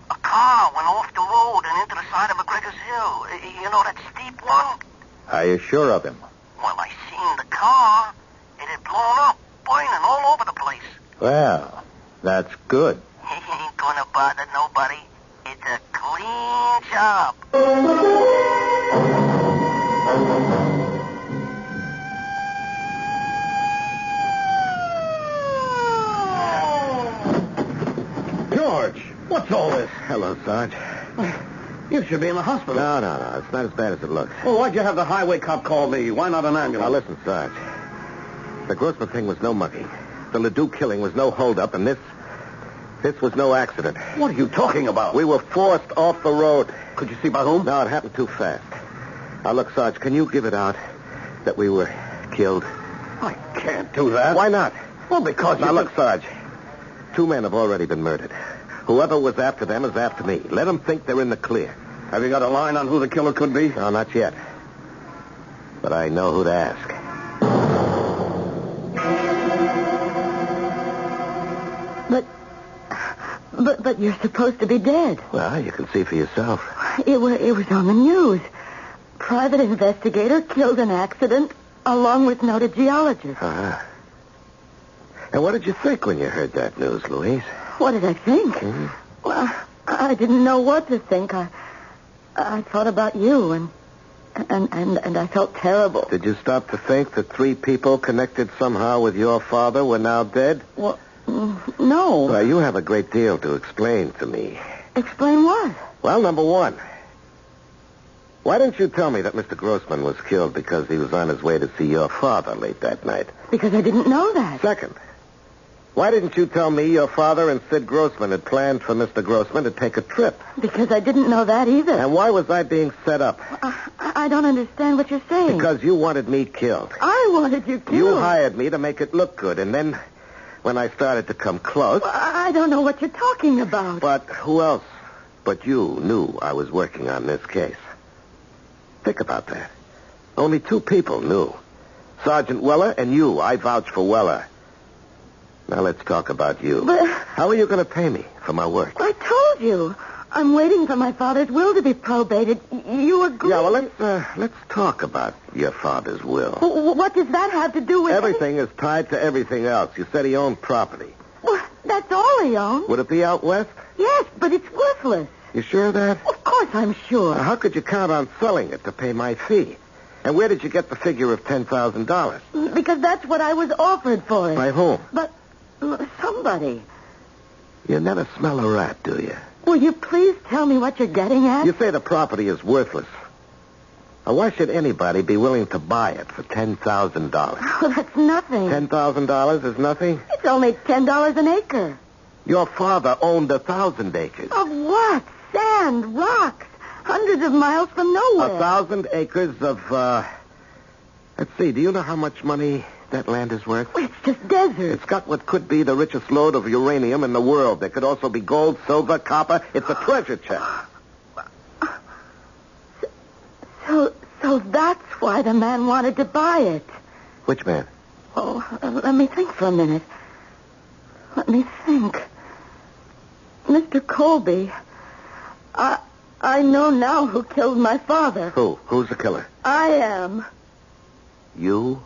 A car went off the road and into the side of McGregor's Hill. You know that steep one? Are you sure of him? Well, I seen the car. It had blown up, burning all over the place. Well, that's good. He ain't gonna bother nobody. It's a clean job. George, what's all this? Hello, Sarge. You should be in the hospital. No. It's not as bad as it looks. Well, why'd you have the highway cop call me? Why not an ambulance? Now, listen, Sarge. The Grossman thing was no mugging. The Ledoux killing was no holdup, and this was no accident. What are you talking about? We were forced off the road. Could you see by whom? No, it happened too fast. Now, look, Sarge, can you give it out that we were killed? I can't do that. Why not? Well, because Now, look, Sarge. 2 men have already been murdered. Whoever was after them is after me. Let them think they're in the clear. Have you got a line on who the killer could be? No, not yet. But I know who to ask. But you're supposed to be dead. Well, you can see for yourself. It was on the news. Private investigator killed in accident along with noted geologist. Uh-huh. And what did you think when you heard that news, Louise? What did I think? Mm-hmm. Well, I didn't know what to think. I thought about you, and I felt terrible. Did you stop to think that 3 people connected somehow with your father were now dead? Well, no. Well, you have a great deal to explain to me. Explain what? Well, number 1. Why didn't you tell me that Mr. Grossman was killed because he was on his way to see your father late that night? Because I didn't know that. Second, why didn't you tell me your father and Sid Grossman had planned for Mr. Grossman to take a trip? Because I didn't know that either. And why was I being set up? I don't understand what you're saying. Because you wanted me killed. I wanted you killed. You hired me to make it look good, and then when I started to come close... I don't know what you're talking about. But who else but you knew I was working on this case? Think about that. Only 2 people knew. Sergeant Weller and you. I vouch for Weller. Now let's talk about you. But how are you going to pay me for my work? I told you. I'm waiting for my father's will to be probated. You agree? Yeah, well, let's talk about your father's will. What does that have to do with... Everything is tied to everything else. You said he owned property. Well, that's all he owns. Would it be out west? Yes, but it's worthless. You sure of that? Of course I'm sure. Now, how could you count on selling it to pay my fee? And where did you get the figure of $10,000? Because that's what I was offered for it. By whom? But somebody. You never smell a rat, do you? Will you please tell me what you're getting at? You say the property is worthless. Now, why should anybody be willing to buy it for $10,000? Oh, that's nothing. $10,000 is nothing? It's only $10 an acre. Your father owned 1,000 acres. Of what? Sand, rocks, hundreds of miles from nowhere. 1,000 acres of, let's see, do you know how much money that land is worth? It's just desert. It's got what could be the richest load of uranium in the world. There could also be gold, silver, copper. It's a treasure chest. So that's why the man wanted to buy it. Which man? Oh, let me think for a minute. Let me think. Mr. Colby. I know now who killed my father. Who? Who's the killer? I am. You?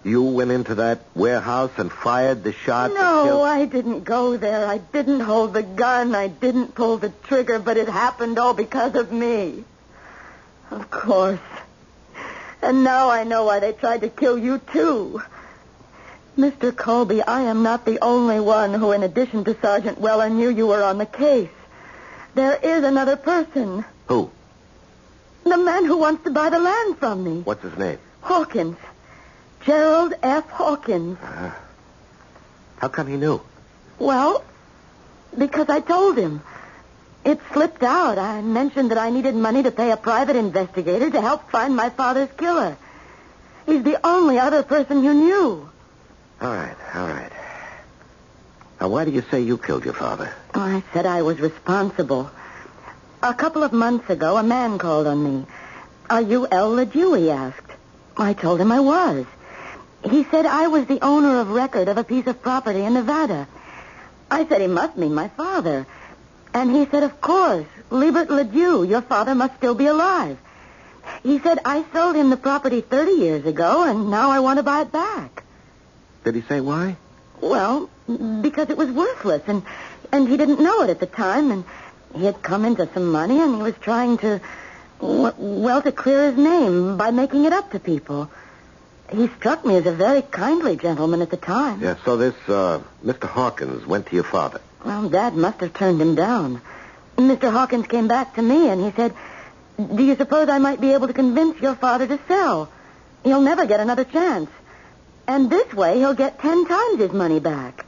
You went into that warehouse and fired the shot? No, I didn't go there. I didn't hold the gun. I didn't pull the trigger, but it happened all because of me. Of course. And now I know why they tried to kill you, too. Mr. Colby, I am not the only one who, in addition to Sergeant Weller, knew you were on the case. There is another person. Who? The man who wants to buy the land from me. What's his name? Hawkins. Gerald F. Hawkins. How come he knew? Well, because I told him. It slipped out. I mentioned that I needed money to pay a private investigator to help find my father's killer. He's the only other person you knew. All right. Now, why do you say you killed your father? I said I was responsible. A couple of months ago, a man called on me. Are you L. LeDew, he asked. I told him I was. He said I was the owner of record of a piece of property in Nevada. I said he must mean my father. And he said, of course, Liebert LeDew, your father must still be alive. He said, I sold him the property 30 years ago, and now I want to buy it back. Did he say why? Well, because it was worthless, and he didn't know it at the time, and he had come into some money, and he was trying to, to clear his name by making it up to people. He struck me as a very kindly gentleman at the time. Yeah, so this, Mr. Hawkins went to your father. Well, Dad must have turned him down. Mr. Hawkins came back to me, and he said, do you suppose I might be able to convince your father to sell? He'll never get another chance. And this way, he'll get 10 times his money back.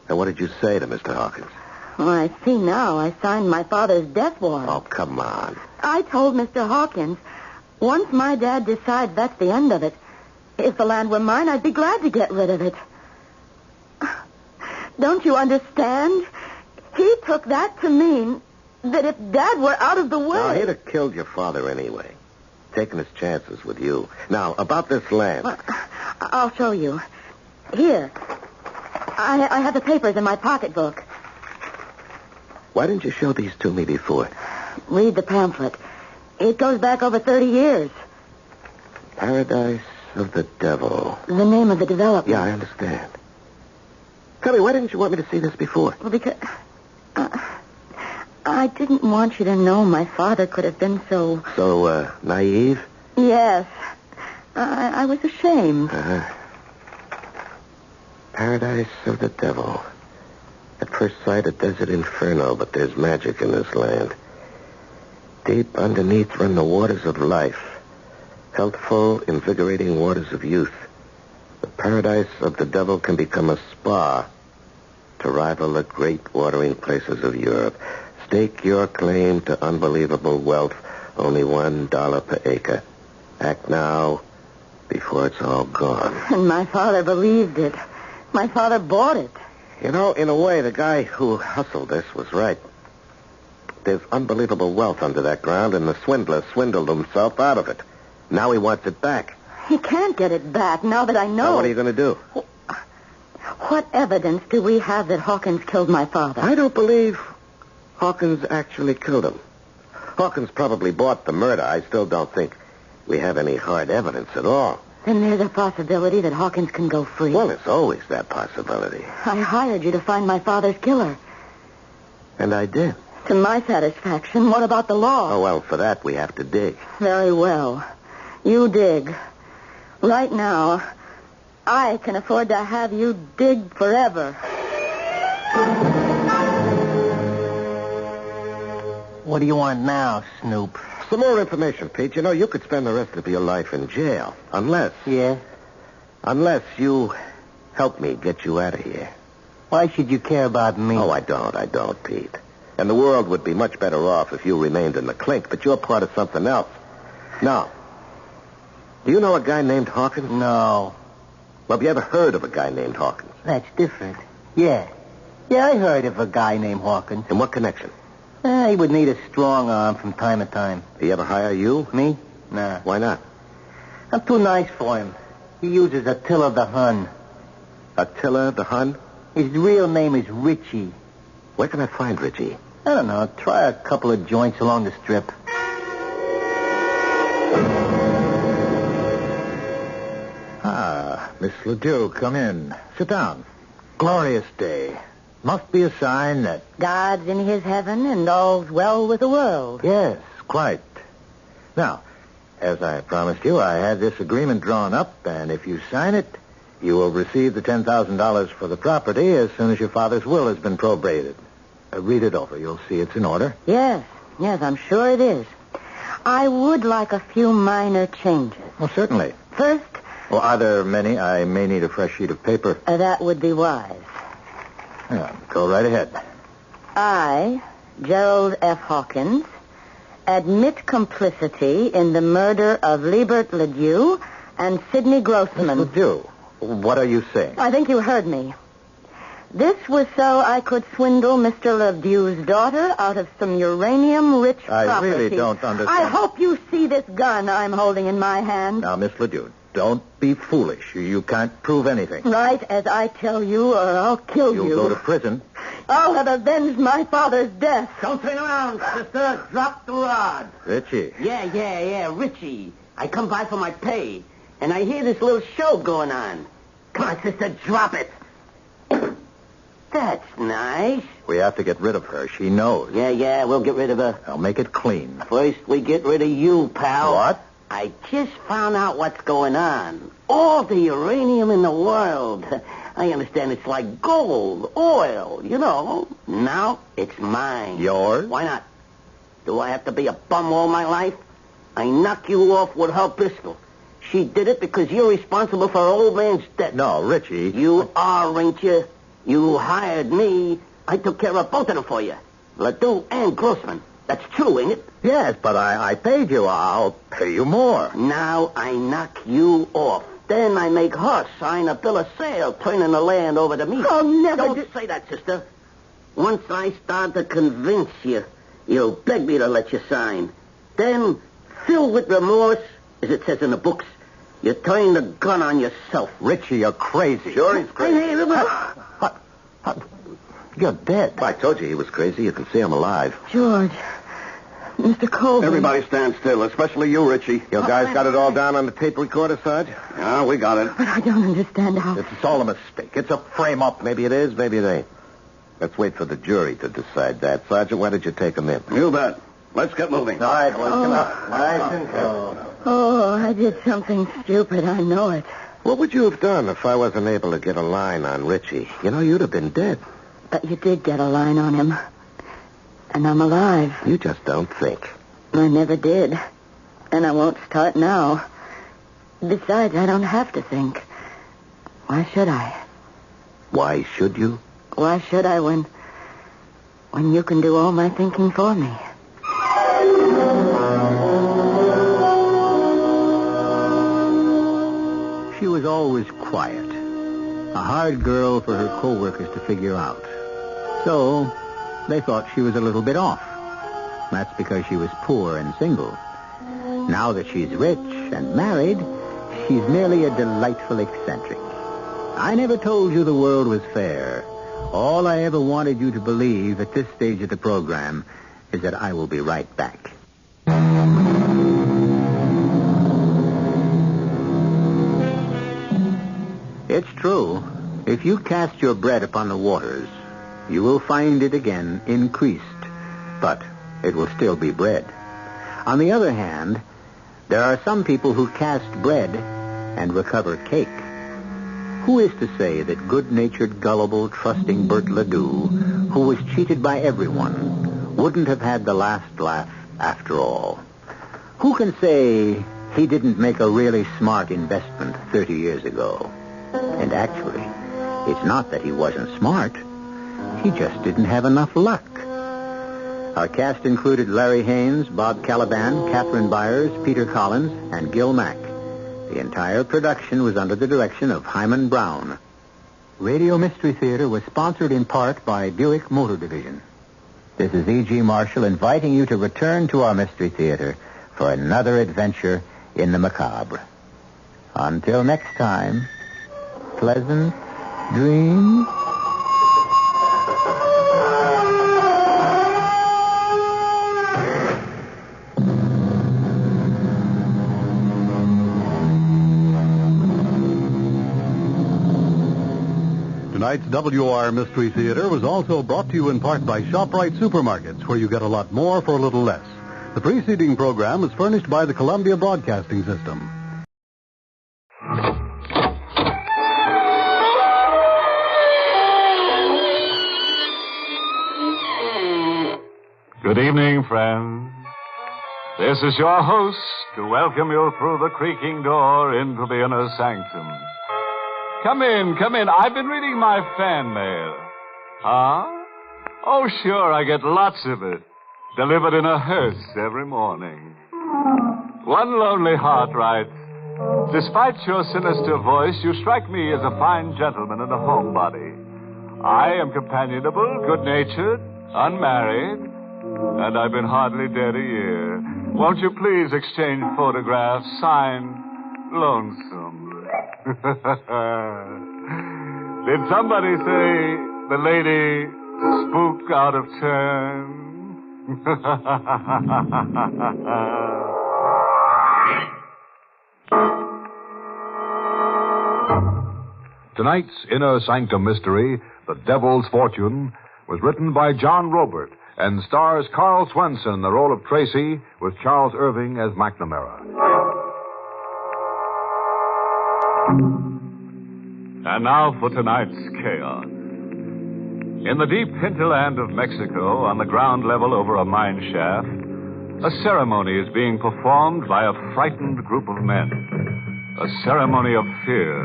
And what did you say to Mr. Hawkins? Well, I see now. I signed my father's death warrant. Oh, come on. I told Mr. Hawkins, once my dad decides that's the end of it, if the land were mine, I'd be glad to get rid of it. Don't you understand? He took that to mean that if Dad were out of the way... No, he'd have killed your father anyway. Taking his chances with you. Now, about this land... Well, I'll show you. Here. I have the papers in my pocketbook. Why didn't you show these to me before? Read the pamphlet. It goes back over 30 years. Paradise of the Devil. The name of the development. Yeah, I understand. Tell me, why didn't you want me to see this before? Well, because... I didn't want you to know my father could have been so... So, naive? Yes. I was ashamed. Paradise of the Devil. At first sight, a desert inferno, but there's magic in this land. Deep underneath run the waters of life. Healthful, invigorating waters of youth. The paradise of the devil can become a spa to rival the great watering places of Europe. Stake your claim to unbelievable wealth, only $1 per acre. Act now before it's all gone. And my father believed it. My father bought it. You know, in a way, the guy who hustled this was right. There's unbelievable wealth under that ground, and the swindler swindled himself out of it. Now he wants it back. He can't get it back now that I know. Now what are you going to do? What evidence do we have that Hawkins killed my father? I don't believe Hawkins actually killed him. Hawkins probably bought the murder. I still don't think we have any hard evidence at all. Then there's a possibility that Hawkins can go free. Well, there's always that possibility. I hired you to find my father's killer. And I did. To my satisfaction. What about the law? Oh, well, for that we have to dig. Very well. You dig. Right now, I can afford to have you dig forever. What do you want now, Snoop? Some more information, Pete. You know, you could spend the rest of your life in jail. Unless... Yeah? Unless you help me get you out of here. Why should you care about me? Oh, I don't, Pete. And the world would be much better off if you remained in the clink, but you're part of something else. Now, do you know a guy named Hawkins? No. Well, have you ever heard of a guy named Hawkins? That's different. Yeah. Yeah, I heard of a guy named Hawkins. In what connection? He would need a strong arm from time to time. He ever hire you? Me? Nah. Why not? I'm too nice for him. He uses Attila the Hun. Attila the Hun? His real name is Richie. Where can I find Richie? I don't know. Try a couple of joints along the strip. Ah, Miss Ledoux, come in. Sit down. Glorious day. Must be a sign that... God's in his heaven and all's well with the world. Yes, quite. Now, as I promised you, I had this agreement drawn up, and if you sign it, you will receive the $10,000 for the property as soon as your father's will has been probated. Read it over. You'll see it's in order. Yes, I'm sure it is. I would like a few minor changes. Well, certainly. First... Well, are there many? I may need a fresh sheet of paper. That would be wise. Yeah, go right ahead. I, Gerald F. Hawkins, admit complicity in the murder of Liebert Ledoux and Sidney Grossman. Miss Ledoux, what are you saying? I think you heard me. This was so I could swindle Mr. Ledoux's daughter out of some uranium-rich property. I really don't understand. I hope you see this gun I'm holding in my hand. Now, Miss Ledoux, don't be foolish. You can't prove anything. Right as I tell you, or I'll kill you. You'll go to prison. I'll have avenged my father's death. Don't turn around, sister. Drop the rod. Richie. Yeah, Richie. I come by for my pay, and I hear this little show going on. Come on, sister, drop it. That's nice. We have to get rid of her. She knows. Yeah, we'll get rid of her. I'll make it clean. First, we get rid of you, pal. What? I just found out what's going on. All the uranium in the world. I understand it's like gold, oil, you know. Now it's mine. Yours? Why not? Do I have to be a bum all my life? I knock you off with her pistol. She did it because you're responsible for her old man's death. No, Richie. You are, ain't you? You hired me. I took care of both of them for you. Ledoux and Grossman. That's true, ain't it? Yes, but I paid you. I'll pay you more. Now I knock you off. Then I make her sign a bill of sale, turning the land over to me. Oh, never Don't say that, sister. Once I start to convince you, you'll beg me to let you sign. Then, filled with remorse, as it says in the books, you turn the gun on yourself. Richie, you're crazy. Sure he's crazy. What? You're dead. I told you he was crazy. You can see him alive. George. Mr. Colvin. Everybody stand still, especially you, Richie. Your guys got it all down on the tape recorder, Sarge? Yeah, we got it. But I don't understand how... It's all a mistake. It's a frame-up. Maybe it is, maybe it ain't. Let's wait for the jury to decide that. Sergeant, why did you take him in? You bet. Let's get moving. All right, boys, come on. Nice and cool. Oh, I did something stupid. I know it. What would you have done if I wasn't able to get a line on Richie? You know, you'd have been dead. But you did get a line on him. And I'm alive. You just don't think. I never did. And I won't start now. Besides, I don't have to think. Why should I? Why should you? Why should I when you can do all my thinking for me? She was always quiet. A hard girl for her co-workers to figure out. So, they thought she was a little bit off. That's because she was poor and single. Now that she's rich and married, she's merely a delightful eccentric. I never told you the world was fair. All I ever wanted you to believe at this stage of the program is that I will be right back. It's true. If you cast your bread upon the waters, you will find it again increased. But it will still be bread. On the other hand, there are some people who cast bread and recover cake. Who is to say that good-natured, gullible, trusting Bert Ledoux, who was cheated by everyone, wouldn't have had the last laugh after all? Who can say he didn't make a really smart investment 30 years ago? And actually, it's not that he wasn't smart. He just didn't have enough luck. Our cast included Larry Haynes, Bob Caliban, Catherine Byers, Peter Collins, and Gil Mack. The entire production was under the direction of Hyman Brown. Radio Mystery Theater was sponsored in part by Buick Motor Division. This is E.G. Marshall inviting you to return to our Mystery Theater for another adventure in the macabre. Until next time, pleasant dreams. Tonight's WR Mystery Theater was also brought to you in part by ShopRite Supermarkets, where you get a lot more for a little less. The preceding program is furnished by the Columbia Broadcasting System. Good evening, friends. This is your host to welcome you through the creaking door into the inner sanctum. Come in. I've been reading my fan mail. Huh? Oh, sure, I get lots of it. Delivered in a hearse every morning. One lonely heart writes, despite your sinister voice, you strike me as a fine gentleman and a homebody. I am companionable, good-natured, unmarried, and I've been hardly dead a year. Won't you please exchange photographs signed Lonesome? Did somebody say the lady spook out of turn? Tonight's Inner Sanctum Mystery, The Devil's Fortune, was written by John Robert and stars Carl Swenson in the role of Tracy with Charles Irving as McNamara. And now for tonight's chaos. In the deep hinterland of Mexico, on the ground level over a mine shaft, a ceremony is being performed by a frightened group of men. A ceremony of fear.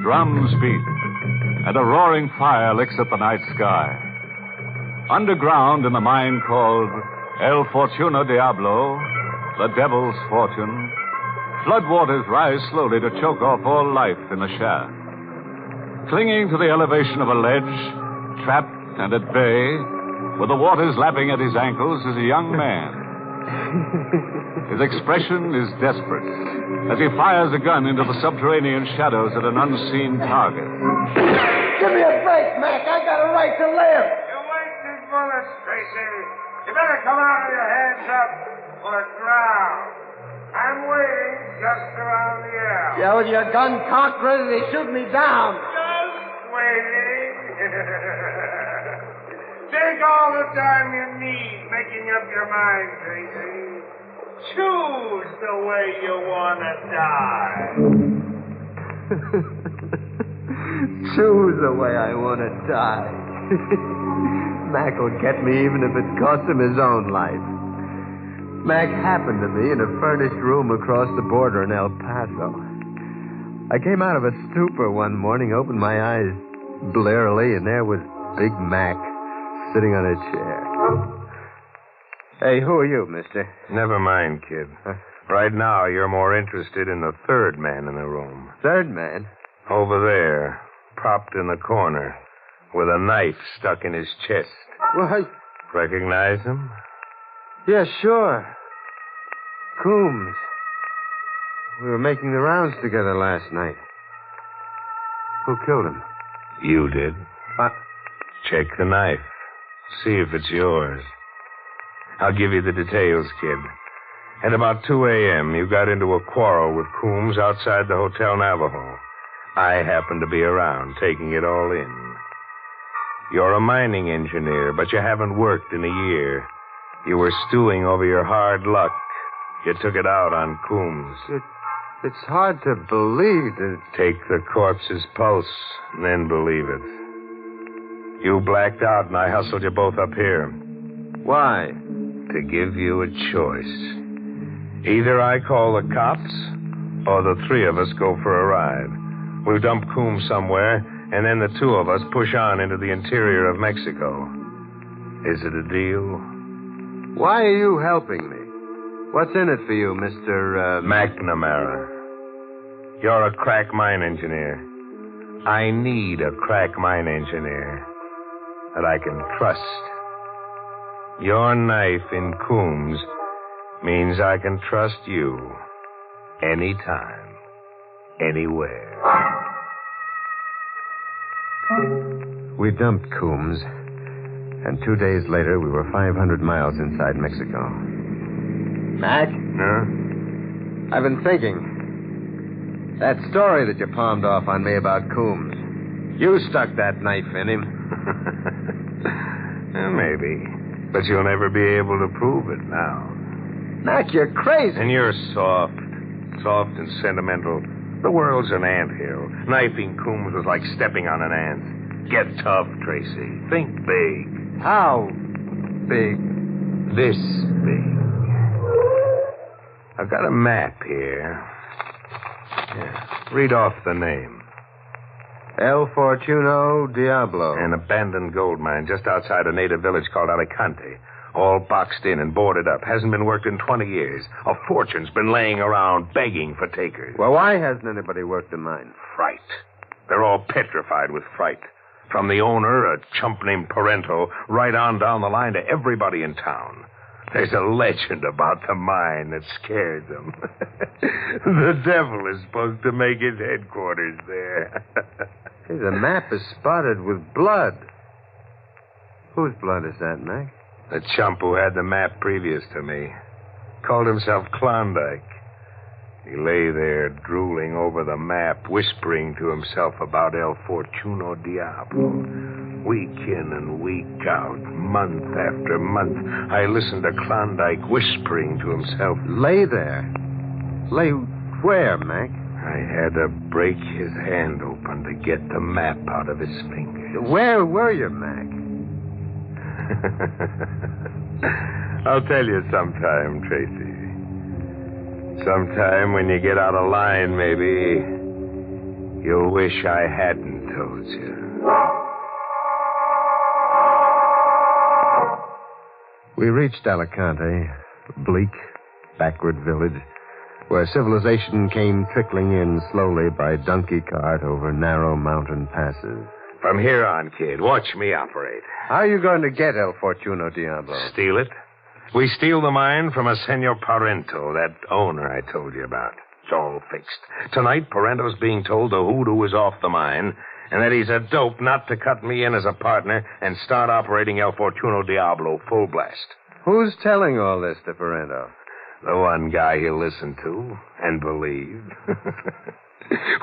Drums beat, and a roaring fire licks at the night sky. Underground in the mine called El Fortuna Diablo, the Devil's Fortune, floodwaters rise slowly to choke off all life in the shaft. Clinging to the elevation of a ledge, trapped and at bay, with the waters lapping at his ankles, is a young man. His expression is desperate as he fires a gun into the subterranean shadows at an unseen target. Give me a break, Mac. I got a right to live. You wasted bullets, Tracy. You better come out with your hands up or drown. I'm waiting just around the alley. Yeah, with your gun cocked, ready to shoot me down. Just waiting. Take all the time you need making up your mind, Tracy. Choose the way you want to die. Choose the way I want to die. Mac will get me even if it costs him his own life. Mac happened to me in a furnished room across the border in El Paso. I came out of a stupor one morning, opened my eyes blearily, and there was Big Mac sitting on a chair. Hey, who are you, mister? Never mind, kid. Right now, you're more interested in the third man in the room. Third man? Over there, propped in the corner, with a knife stuck in his chest. Why? Recognize him? Yeah, sure. Coombs. We were making the rounds together last night. Who killed him? You did. What? Check the knife. See if it's yours. I'll give you the details, kid. At about 2 a.m., you got into a quarrel with Coombs outside the Hotel Navajo. I happened to be around, taking it all in. You're a mining engineer, but you haven't worked in a year. You were stewing over your hard luck. You took it out on Coombs. It's hard to believe that... Take the corpse's pulse, and then believe it. You blacked out, and I hustled you both up here. Why? to give you a choice. Either I call the cops, or the three of us go for a ride. We'll dump Coombs somewhere, and then the two of us push on into the interior of Mexico. Is it a deal? Why are you helping me? What's in it for you, Mr. McNamara. You're a crack mine engineer. I need a crack mine engineer that I can trust. Your knife in Coombs means I can trust you anytime, anywhere. We dumped Coombs, and 2 days later we were 500 miles inside Mexico. Mac? Huh? I've been thinking. That story that you palmed off on me about Coombs. You stuck that knife in him. Maybe. But you'll never be able to prove it now. Mac, you're crazy. And you're soft. Soft and sentimental. The world's an anthill. Knifing Coombs was like stepping on an ant. Get tough, Tracy. Think big. How big? This big. I've got a map here. Yeah. Read off the name. El Fortuno Diablo. An abandoned gold mine just outside a native village called Alicante. All boxed in and boarded up. Hasn't been worked in 20 years. A fortune's been laying around begging for takers. Well, why hasn't anybody worked the mine? Fright. They're all petrified with fright. From the owner, a chump named Parento, right on down the line to everybody in town. There's a legend about the mine that scares them. The devil is supposed to make his headquarters there. Hey, the map is spotted with blood. Whose blood is that, Mac? The chump who had the map previous to me. Called himself Klondike. He lay there drooling over the map, whispering to himself about El Fortuno Diablo. Week in and week out, month after month, I listened to Klondike whispering to himself. Lay there? Lay where, Mac? I had to break his hand open to get the map out of his fingers. Where were you, Mac? I'll tell you sometime, Tracy. Sometime when you get out of line, maybe, you'll wish I hadn't told you. We reached Alicante, a bleak, backward village, where civilization came trickling in slowly by donkey cart over narrow mountain passes. From here on, kid, watch me operate. How are you going to get El Fortuno Diablo? Steal it. We steal the mine from a Senor Parento, that owner I told you about. It's all fixed. Tonight, Parento's being told the hoodoo is off the mine, and that he's a dope not to cut me in as a partner and start operating El Fortuno Diablo full blast. Who's telling all this to Parento? The one guy he'll listen to and believe.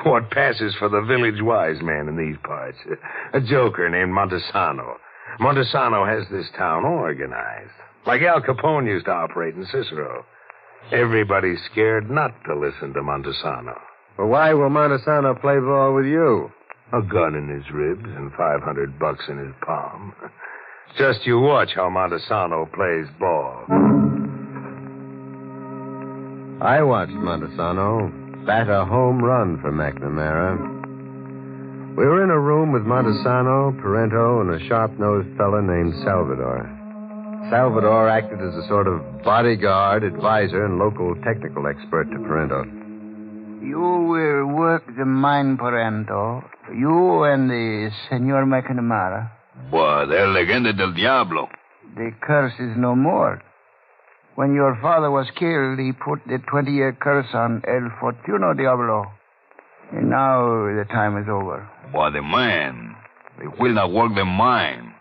What passes for the village wise man in these parts? A joker named Montesano. Montesano has this town organized. Like Al Capone used to operate in Cicero. Everybody's scared not to listen to Montesano. Well, why will Montesano play ball with you? A gun in his ribs and $500 in his palm. Just you watch how Montesano plays ball. I watched Montesano bat a home run for McNamara. We were in a room with Montesano, Parento, and a sharp-nosed fella named Salvador. Salvador acted as a sort of bodyguard, advisor, and local technical expert to Parento. You will work the mine, Parento. You and the Senor McNamara. But el legenda del diablo. The curse is no more. When your father was killed, he put the 20-year curse on El Fortuno Diablo. And now the time is over. But the mine, they will not work the mine.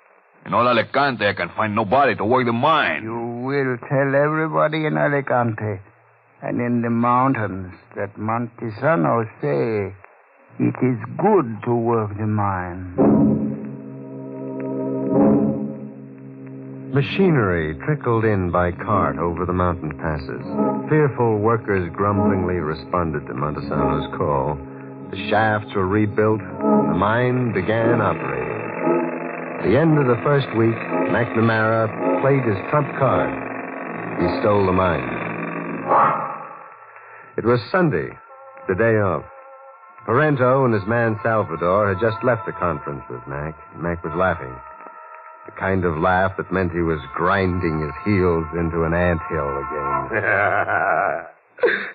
In all Alicante, I can find nobody to work the mine. You will tell everybody in Alicante and in the mountains that Montesano say it is good to work the mine. Machinery trickled in by cart over the mountain passes. Fearful workers grumblingly responded to Montesano's call. The shafts were rebuilt. The mine began operating. At the end of the first week, McNamara played his trump card. He stole the mine. It was Sunday, the day off. Parento and his man Salvador had just left the conference with Mac. Mac was laughing. The kind of laugh that meant he was grinding his heels into an anthill again.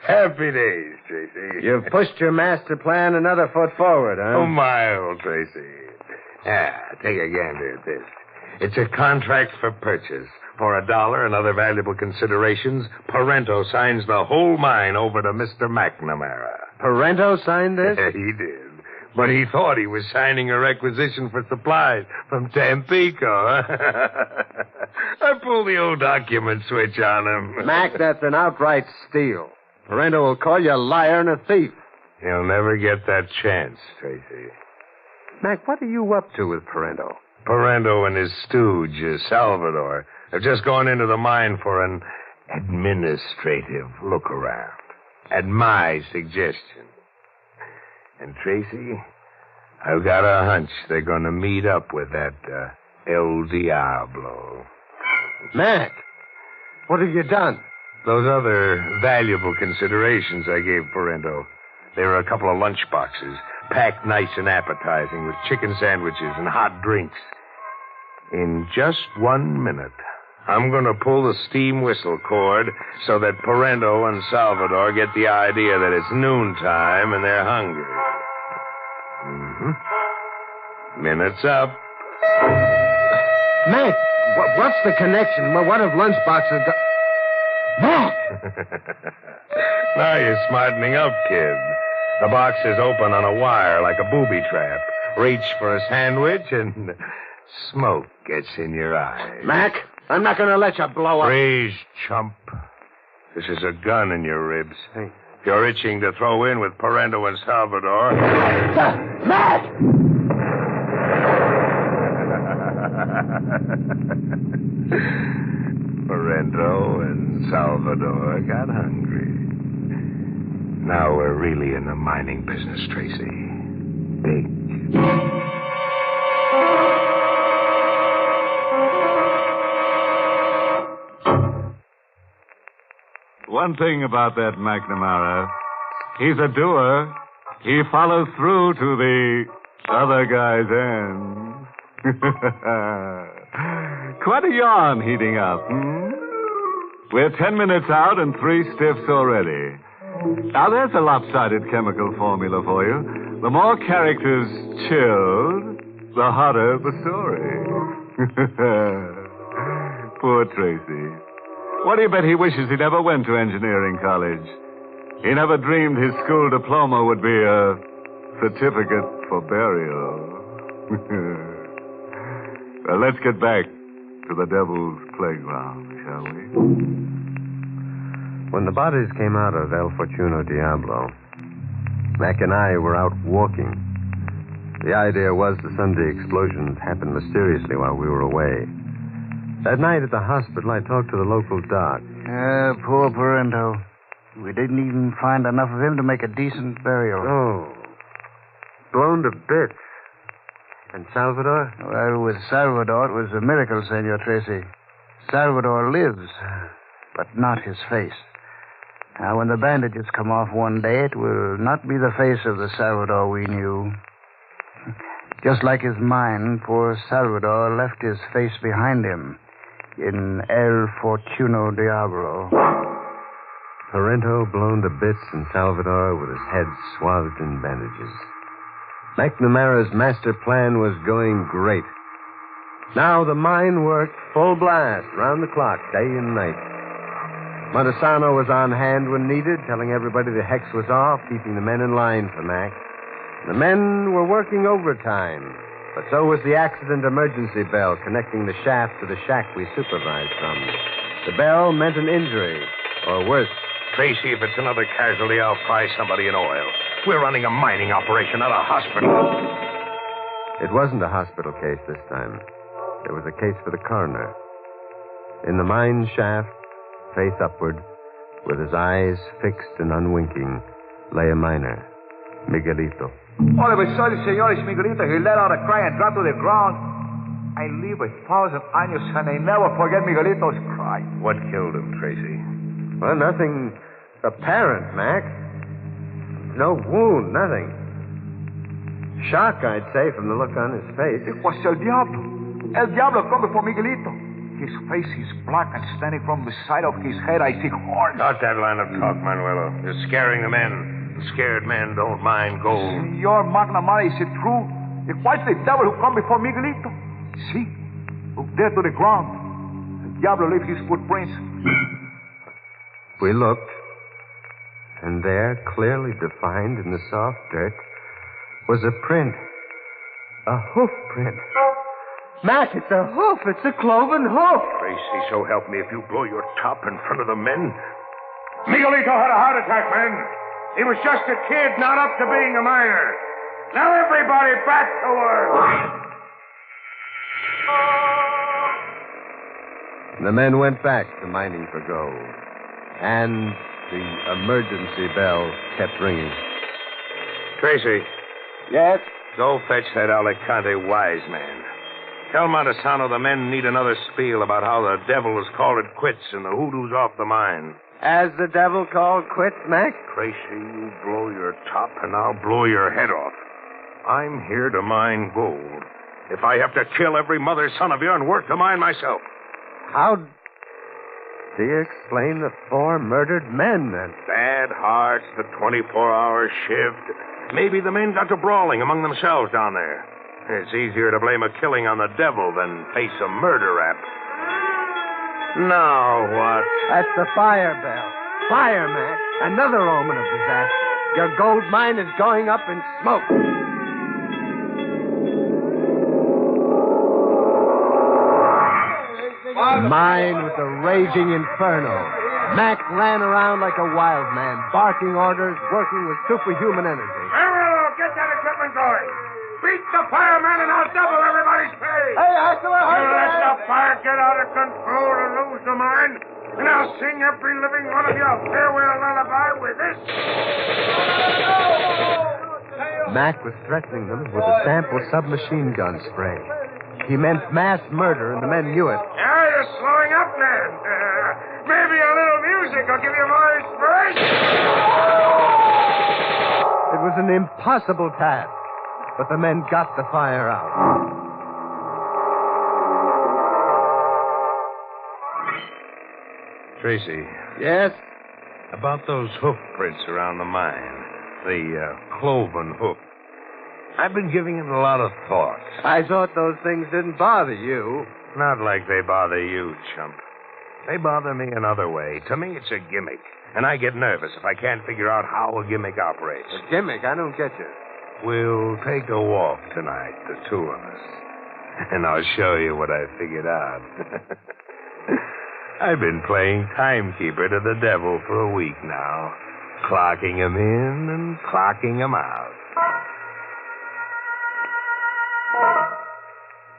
Happy days, Tracy. You've pushed your master plan another foot forward, huh? Oh, my old Tracy. Take a gander at this. It's a contract for purchase. For $1 and other valuable considerations, Parento signs the whole mine over to Mr. McNamara. Parento signed this? He did. But he thought he was signing a requisition for supplies from Tampico. I pulled the old document switch on him. Mac, that's an outright steal. Parento will call you a liar and a thief. He'll never get that chance, Tracy. Mac, what are you up to with Parento? Parento and his stooge, Salvador, have just gone into the mine for an administrative look-around. At my suggestion. And, Tracy, I've got a hunch they're going to meet up with that El Diablo. Mac, what have you done? Those other valuable considerations I gave Parento. They were a couple of lunch boxes, packed nice and appetizing with chicken sandwiches and hot drinks. In just 1 minute, I'm going to pull the steam whistle cord so that Parento and Salvador get the idea that it's noontime and they're hungry. Mm-hmm. Minute's up. Mac, what's the connection? What have lunchboxes got... Mac! Now you're smartening up, kid. The box is open on a wire like a booby trap. Reach for a sandwich and smoke gets in your eyes. Mac, I'm not going to let you blow up. Freeze, chump. This is a gun in your ribs. Hey. If you're itching to throw in with Parento and Salvador... Mac! Parento and Salvador got hungry. Now we're really in the mining business, Tracy. Big. One thing about that McNamara, he's a doer. He follows through to the other guy's end. Quite a yarn heating up, We're 10 minutes out and 3 stiffs already. Now, there's a lopsided chemical formula for you. The more characters chilled, the hotter the story. Poor Tracy. What do you bet he wishes he never went to engineering college? He never dreamed his school diploma would be a certificate for burial. Well, let's get back to the devil's playground, shall we? When the bodies came out of El Fortuno Diablo, Mac and I were out walking. The idea was the Sunday explosions happened mysteriously while we were away. That night at the hospital, I talked to the local doc. Poor Parento. We didn't even find enough of him to make a decent burial. Oh. Blown to bits. And Salvador? Well, with Salvador, it was a miracle, Senor Tracy. Salvador lives, but not his face. Now, when the bandages come off one day, it will not be the face of the Salvador we knew. Just like his mind, poor Salvador left his face behind him in El Fortuno Diablo. Parento blown to bits and Salvador with his head swathed in bandages. McNamara's master plan was going great. Now the mine worked full blast, round the clock, day and night. Montesano was on hand when needed, telling everybody the hex was off, keeping the men in line for Mac. The men were working overtime, but so was the accident emergency bell connecting the shaft to the shack we supervised from. The bell meant an injury, or worse. Tracy, if it's another casualty, I'll fry somebody in oil. We're running a mining operation, not a hospital. It wasn't a hospital case this time. It was a case for the coroner. In the mine shaft, face upward, with his eyes fixed and unwinking, lay a miner, Miguelito. All of a sudden, Senor Miguelito, he let out a cry and dropped to the ground. I live 1,000 años and I never forget Miguelito's cry. What killed him, Tracy? Well, nothing apparent, Mac. No wound, nothing. Shock, I'd say, from the look on his face. It was El Diablo. El Diablo come before Miguelito. His face is black and standing from the side of his head, I see horns. Not that line of talk, Manuelo. You're scaring the men. Scared men don't mind gold. Senor McNamara, is it true? It was the devil who come before Miguelito. See? Look there to the ground. El Diablo left his footprints. We looked, and there, clearly defined in the soft dirt, was a print. A hoof print. Mac, it's a hoof. It's a cloven hoof. Tracy, so help me if you blow your top in front of the men. Miguelito had a heart attack, man. He was just a kid, not up to being a miner. Now everybody back to work. The men went back to mining for gold. And the emergency bell kept ringing. Tracy. Yes? Go fetch that Alicante wise man. Tell Montesano the men need another spiel about how the devil has called it quits and the hoodoo's off the mine. As the devil called quits, Mac? Tracy, you blow your top and I'll blow your head off. I'm here to mine gold. If I have to kill every mother son of yours and work the mine myself. How do you explain the 4 murdered men, then? Bad hearts, the 24-hour shift. Maybe the men got to brawling among themselves down there. It's easier to blame a killing on the devil than face a murder rap. Now what? That's the fire bell. Fire, Mac. Another omen of disaster. Your gold mine is going up in smoke. The mine was a raging inferno. Mac ran around like a wild man, barking orders, working with superhuman energy. Manuelo, get that equipment going. Beat the fireman and I'll double everybody's pay. Hey, Axel, you let the fire get out of control and lose the mine, and I'll sing every living one of you a farewell lullaby with this. Mac was threatening them with a sample submachine gun spray. He meant mass murder, and the men knew it. Yeah, you're slowing up, man. Maybe a little music will give you more inspiration. It was an impossible task, but the men got the fire out. Tracy. Yes? About those hoof prints around the mine. The cloven hoof. I've been giving it a lot of thought. I thought those things didn't bother you. Not like they bother you, chump. They bother me another way. To me, it's a gimmick. And I get nervous if I can't figure out how a gimmick operates. A gimmick? I don't get you. We'll take a walk tonight, the 2 of us. And I'll show you what I figured out. I've been playing timekeeper to the devil for a week now. Clocking him in and clocking him out.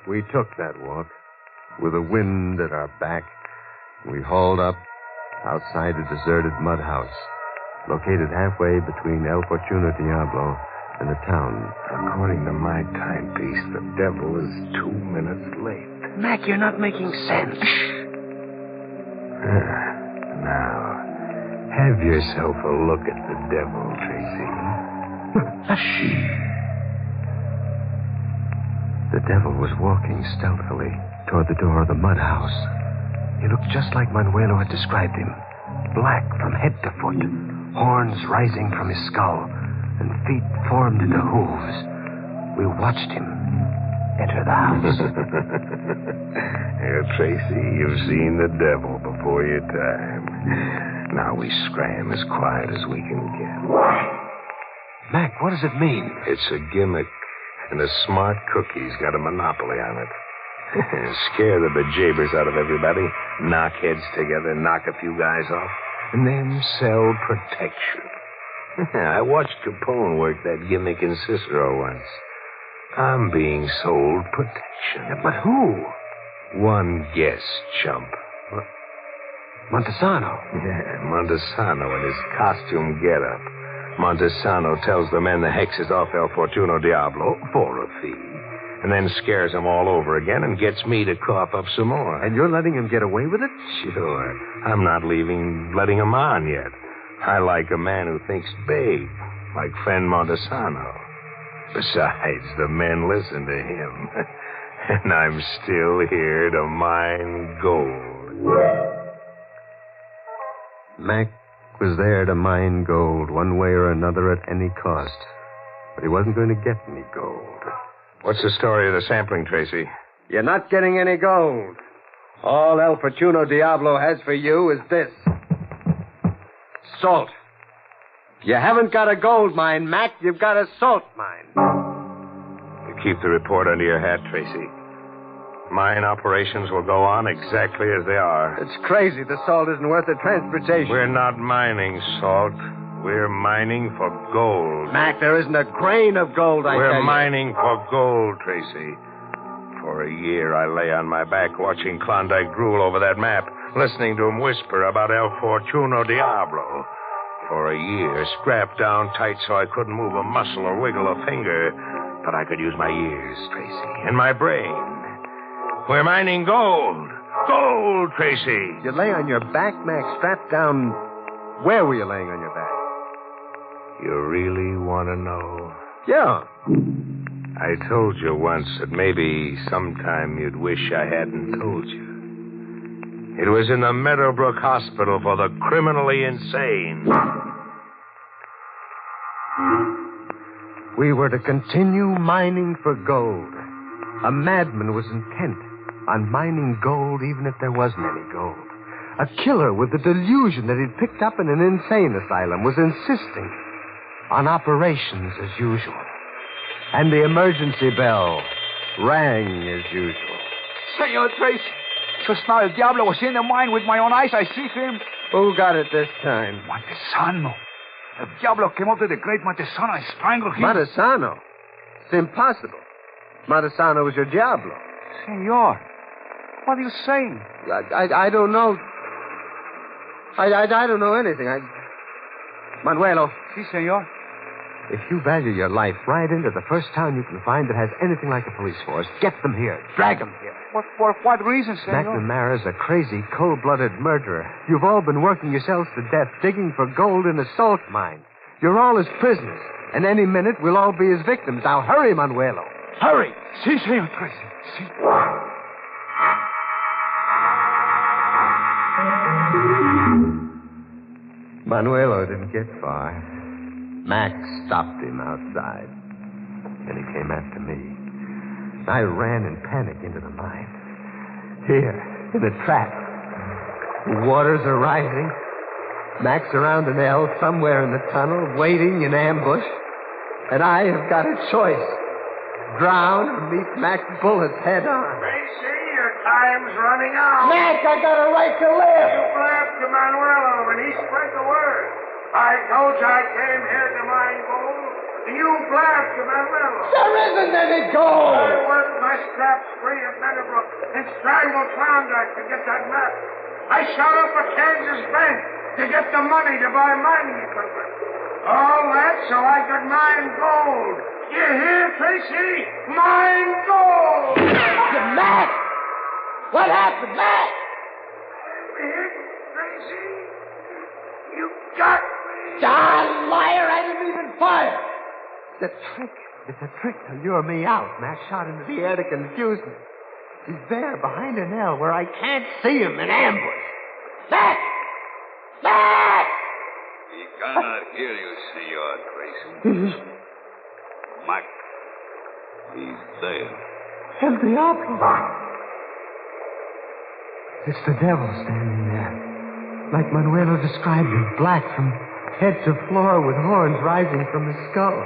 We took that walk with the wind at our back. We hauled up outside a deserted mud house, located halfway between El Fortuno Diablo and the town. According to my timepiece, the devil is 2 minutes late. Mac, you're not making sense. Now, have yourself a look at the devil, Tracy. The devil was walking stealthily toward the door of the mud house. He looked just like Manuelo had described him. Black from head to foot, horns rising from his skull, and feet formed into hooves. We watched him enter the house. Here, Tracy, you've seen the devil before your time. Now we scram as quiet as we can get. Mac, what does it mean? It's a gimmick, and a smart cookie's got a monopoly on it. Scare the bejabers out of everybody, knock heads together, knock a few guys off, and then sell protection. I watched Capone work that gimmick in Cicero once. I'm being sold protection. But who? One guess, chump. Montesano. Yeah, Montesano in his costume getup. Montesano tells the men the hex is off El Fortuno Diablo for a fee. and then scares them all over again and gets me to cough up some more. And you're letting him get away with it? Sure. I'm not letting him on yet. I like a man who thinks big, like friend Montesano. Besides, the men listen to him. And I'm still here to mine gold. Mac was there to mine gold one way or another at any cost. But he wasn't going to get any gold. What's the story of the sampling, Tracy? You're not getting any gold. All El Fortuno Diablo has for you is this. Salt. You haven't got a gold mine, Mac. You've got a salt mine. You keep the report under your hat, Tracy. Mine operations will go on exactly as they are. It's crazy. The salt isn't worth the transportation. We're not mining salt. We're mining for gold. Mac, there isn't a grain of gold, I tell you. We're mining for gold, Tracy. For a year, I lay on my back watching Klondike drool over that map, listening to him whisper about El Fortuno Diablo. For a year, strapped down tight so I couldn't move a muscle or wiggle a finger. But I could use my ears, Tracy, and my brain. We're mining gold. Gold, Tracy. You lay on your back, Mac, strapped down. Where were you laying on your back? You really want to know? Yeah. I told you once that maybe sometime you'd wish I hadn't told you. It was in the Meadowbrook Hospital for the criminally insane. We were to continue mining for gold. A madman was intent on mining gold even if there wasn't any gold. A killer with the delusion that he'd picked up in an insane asylum was insisting on operations as usual. And the emergency bell rang as usual. Senor Tracy, just now El Diablo was in the mine with my own eyes. I see him. Who got it this time? Montesano. El Diablo came up to the great Montesano and strangled him. Montesano? It's impossible. Montesano was your Diablo. Senor, what are you saying? I don't know. I don't know anything. Manuelo. Si, senor. If you value your life, ride into the first town you can find that has anything like a police force. Get them here. Drag them here. For what reason, senor? McNamara's a crazy, cold-blooded murderer. You've all been working yourselves to death, digging for gold in a salt mine. You're all his prisoners, and any minute we'll all be his victims. Now hurry, Manuelo. Hurry! Si, senor Tracy. Si. Manuelo didn't get far. Max stopped him outside. Then he came after me. I ran in panic into the mine. Here, in the trap. The waters are rising. Max around an L somewhere in the tunnel, waiting in ambush. And I have got a choice. Drown or meet Max bullets head on. Tracy, your time's running out. Max, I got a right to live. You blabbed to Manuelo and he spread the word. I told you I came here to mine gold. You blabbed to Manuelo. There isn't any gold. I worked my scraps free at Meadowbrook and strangled Klondike to get that map. I shot up a Kansas bank to get the money to buy mining equipment. All that so I could mine gold. You hear, Tracy? Mine gold! Mac! What happened, Mac? You hit, Tracy? You got me. Ah, liar, I didn't even fire. It's a trick. It's a trick to lure me out. Mac shot into the air to confuse me. He's there behind an L where I can't see him in ambush. Mac! Mac! He cannot hear you, Senor Tracy. Mac, he's there. El Diablo. It's the devil standing there. Like Manuelo described him, black from head to floor with horns rising from his skull.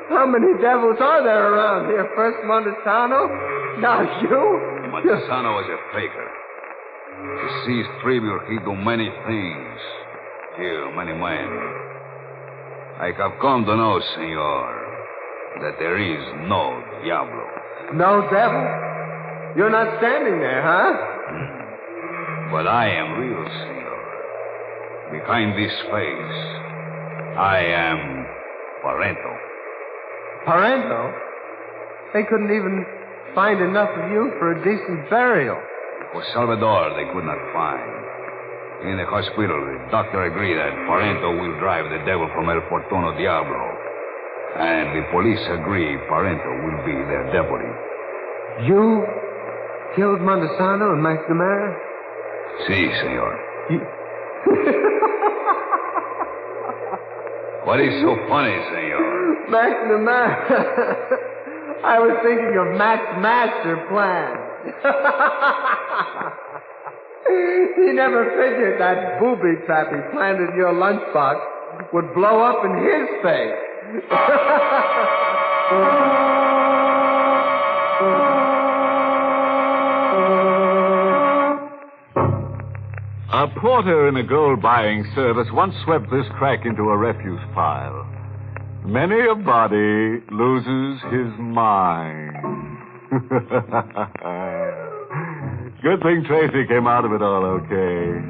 How many devils are there around here? First Montesano, now you? Montesano is a faker. To seize tribute, he do many things. Kill many men. I have come to know, senor, that there is no Diablo. No devil? You're not standing there, huh? But I am real, senor. Behind this face, I am Parento. Parento? They couldn't even find enough of you for a decent burial. For Salvador, they could not find. In the hospital, the doctor agreed that Parento will drive the devil from El Fortuno Diablo. And the police agree Parento will be their deputy. You killed Montesano and McNamara? Si, senor. What is so funny, senor? McNamara. I was thinking of Mac's master plan. He never figured that booby trap he planted in your lunchbox would blow up in his face. A porter in a gold-buying service once swept this crack into a refuse pile. Many a body loses his mind. Good thing Tracy came out of it all okay.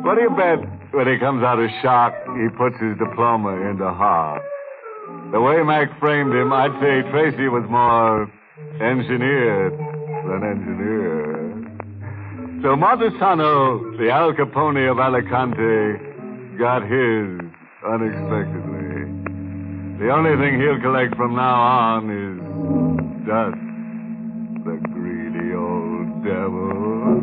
What do you bet when he comes out of shock, he puts his diploma into heart? The way Mac framed him, I'd say Tracy was more engineered than engineered. So Montesano, the Al Capone of Alicante, got his unexpectedly. The only thing he'll collect from now on is dust. The greedy old devil.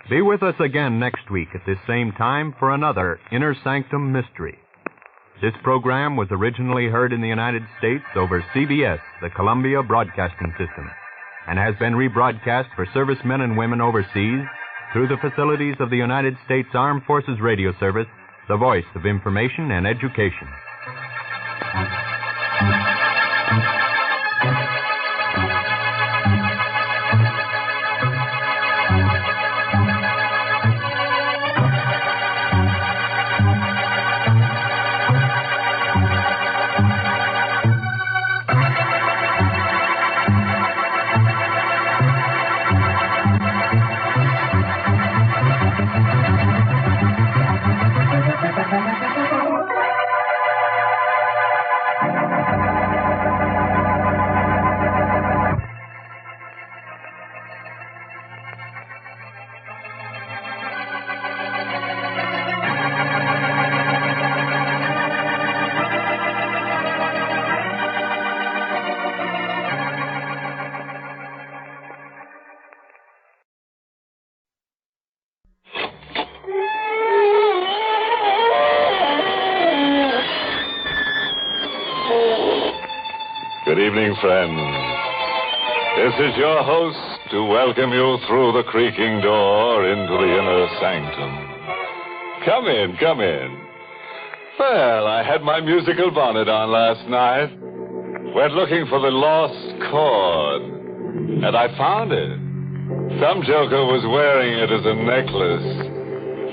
Be with us again next week at this same time for another Inner Sanctum Mystery. This program was originally heard in the United States over CBS, the Columbia Broadcasting System, and has been rebroadcast for servicemen and women overseas through the facilities of the United States Armed Forces Radio Service, the voice of information and education. Good evening, friends. This is your host to welcome you through the creaking door into the inner sanctum. Come in, come in. Well, I had my musical bonnet on last night. Went looking for the lost chord, and I found it. Some joker was wearing it as a necklace.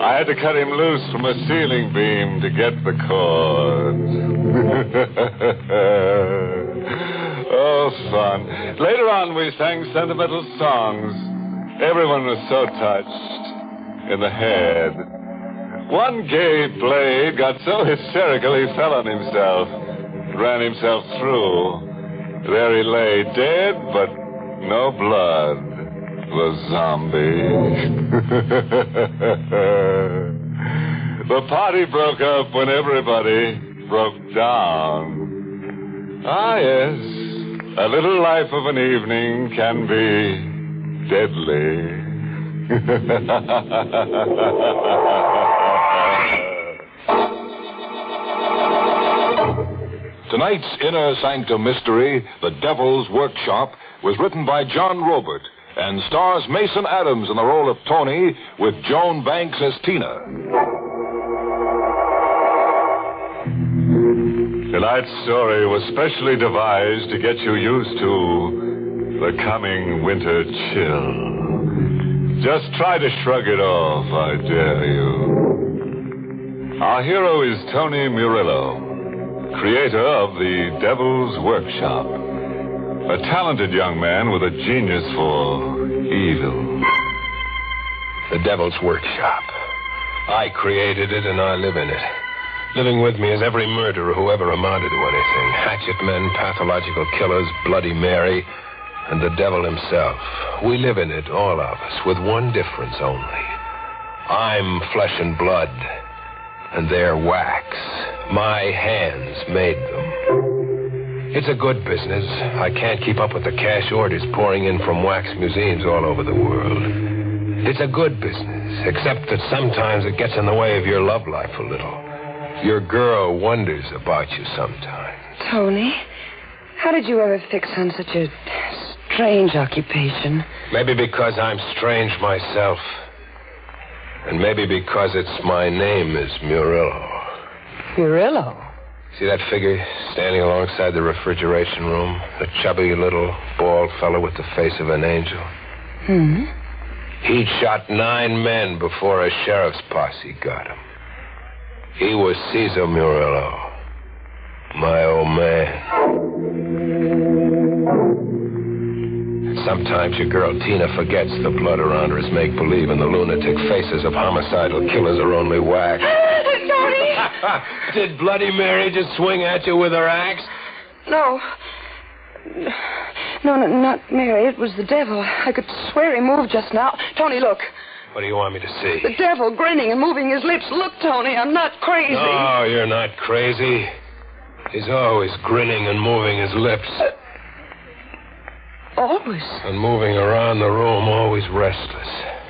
I had to cut him loose from a ceiling beam to get the chord. Oh, fun. Later on, we sang sentimental songs. Everyone was so touched. In the head. One gay blade got so hysterical he fell on himself. Ran himself through. There he lay, dead, but no blood. The zombie. The party broke up when everybody broke down. Ah, yes. A little life of an evening can be deadly. Tonight's Inner Sanctum Mystery, The Devil's Workshop, was written by John Robert and stars Mason Adams in the role of Tony with Joan Banks as Tina. Tonight's story was specially devised to get you used to the coming winter chill. Just try to shrug it off, I dare you. Our hero is Tony Murillo, creator of The Devil's Workshop. A talented young man with a genius for evil. The Devil's Workshop. I created it, and I live in it. Living with me is every murderer who ever amounted to anything. Hatchet men, pathological killers, Bloody Mary, and the devil himself. We live in it, all of us, with one difference only. I'm flesh and blood, and they're wax. My hands made them. It's a good business. I can't keep up with the cash orders pouring in from wax museums all over the world. It's a good business, except that sometimes it gets in the way of your love life a little. Your girl wonders about you sometimes. Tony, how did you ever fix on such a strange occupation? Maybe because I'm strange myself. And maybe because my name is Murillo. Murillo? See that figure standing alongside the refrigeration room? The chubby little bald fellow with the face of an angel? Hmm? He'd shot 9 men before a sheriff's posse got him. He was Cesar Murillo, my old man. Sometimes your girl Tina forgets the blood around her is make-believe and the lunatic faces of homicidal killers are only wax. Tony! Did Bloody Mary just swing at you with her axe? No. No, not Mary. It was the devil. I could swear he moved just now. Tony, look. What do you want me to see? The devil grinning and moving his lips. Look, Tony, I'm not crazy. No, you're not crazy. He's always grinning and moving his lips. Always? And moving around the room, always restless.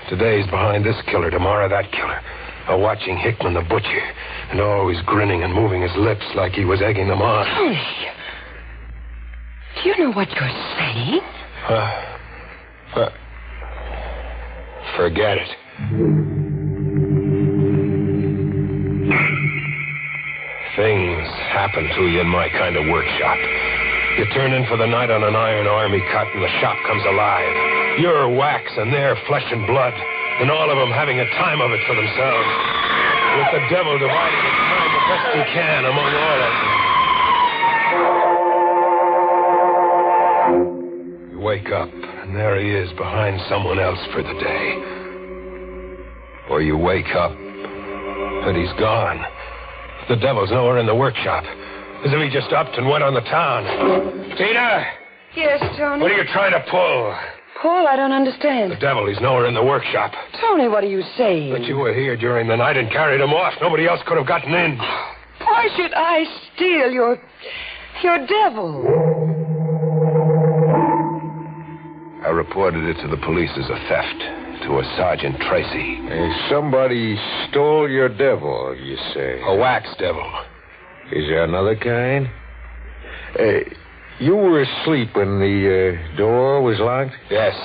Today he's behind this killer, tomorrow that killer. Or watching Hickman the butcher. And always grinning and moving his lips like he was egging them on. Tony, do you know what you're saying? Forget it. Things happen to you in my kind of workshop. You turn in for the night on an iron army cut and the shop comes alive. You're wax and they're flesh and blood. And all of them having a time of it for themselves. With the devil dividing his time the best he can among all of them. You wake up and there he is behind someone else for the day. Or you wake up and he's gone. The devil's nowhere in the workshop. As if he just upped and went on the town. Tina! Yes, Tony? What are you trying to pull? Paul, I don't understand. The devil, he's nowhere in the workshop. Tony, what are you saying? But you were here during the night and carried him off. Nobody else could have gotten in. Why should I steal your devil? I reported it to the police as a theft. To a Sergeant Tracy. Somebody stole your devil, you say? A wax devil. Is there another kind? You were asleep when the door was locked? Yes.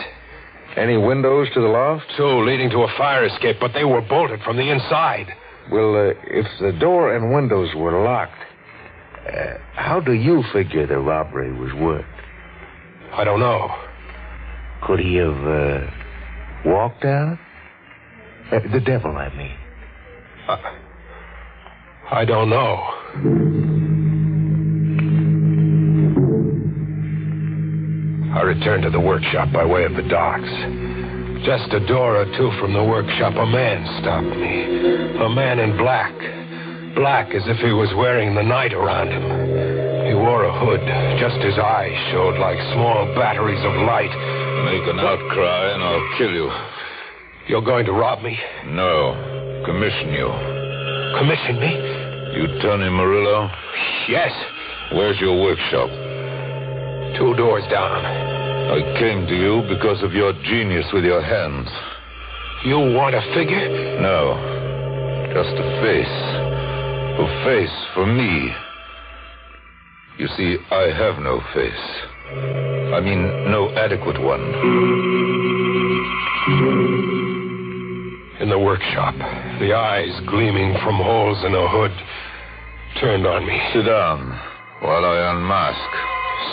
Any windows to the loft? 2 leading to a fire escape, but they were bolted from the inside. Well, if the door and windows were locked, how do you figure the robbery was worked? I don't know. Could he have walked out? The devil, I mean. I don't know. I returned to the workshop by way of the docks. Just a door or 2 from the workshop, a man stopped me. A man in black. Black as if he was wearing the night around him. He wore a hood. Just his eyes showed like small batteries of light. Make an outcry and I'll kill you. You're going to rob me? No. Commission you. Commission me? You Tony Murillo? Yes. Where's your workshop? 2 doors down. I came to you because of your genius with your hands. You want a figure? No. Just a face. A face for me. You see, I have no face. I mean, no adequate one. In the workshop, the eyes gleaming from holes in a hood turned on me. Sit down while I unmask.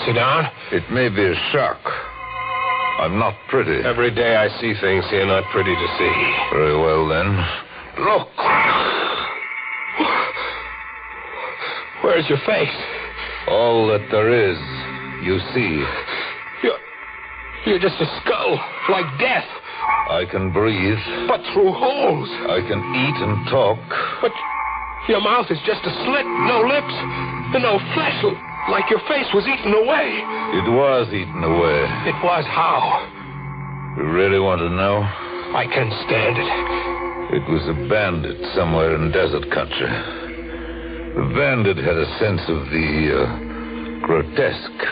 Sit down? It may be a shock. I'm not pretty. Every day I see things you're not pretty to see. Very well, then. Look. Where's your face? All that there is, you see. You're just a skull, like death. I can breathe. But through holes. I can eat and talk. But your mouth is just a slit, no lips, and no flesh, like your face was eaten away. It was eaten away. It was how? You really want to know? I can stand it. It was a bandit somewhere in desert country. The bandit had a sense of the grotesque.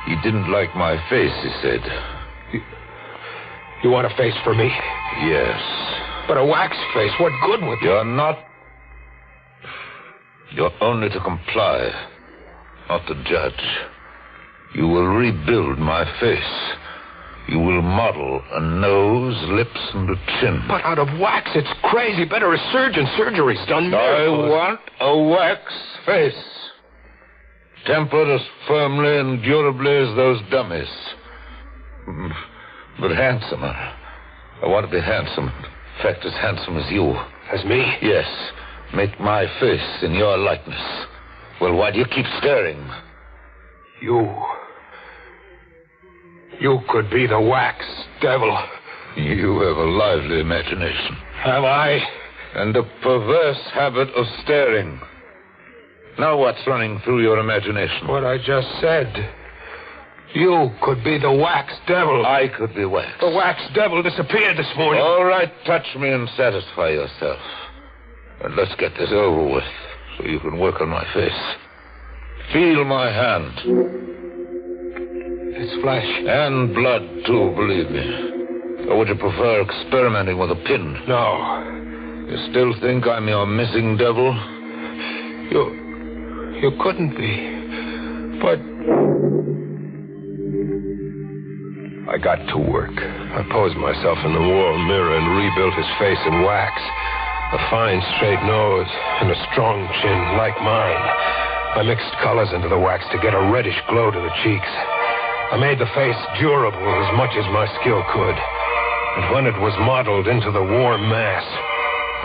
He didn't like my face, he said. You want a face for me? Yes. But a wax face, what good would it? You're not. You're only to comply, not to judge. You will rebuild my face. You will model a nose, lips, and a chin. But out of wax, it's crazy. Better a surgeon. Surgery's done miracles. I want a wax face. Tempered as firmly and durably as those dummies. But handsomer. I want to be handsome. In fact, as handsome as you. As me? Yes. Make my face in your likeness. Well, why do you keep staring? You could be the wax devil. You have a lively imagination. Have I? And a perverse habit of staring. Now what's running through your imagination? What I just said. You could be the wax devil. I could be wax. The wax devil disappeared this morning. All right, touch me and satisfy yourself. And let's get this over with, so you can work on my face. Feel my hand. It's flesh. And blood, too, believe me. Or would you prefer experimenting with a pin? No. You still think I'm your missing devil? You couldn't be. But I got to work. I posed myself in the wall mirror and rebuilt his face in wax. A fine, straight nose and a strong chin like mine. I mixed colors into the wax to get a reddish glow to the cheeks. I made the face durable as much as my skill could. And when it was modeled into the warm mass,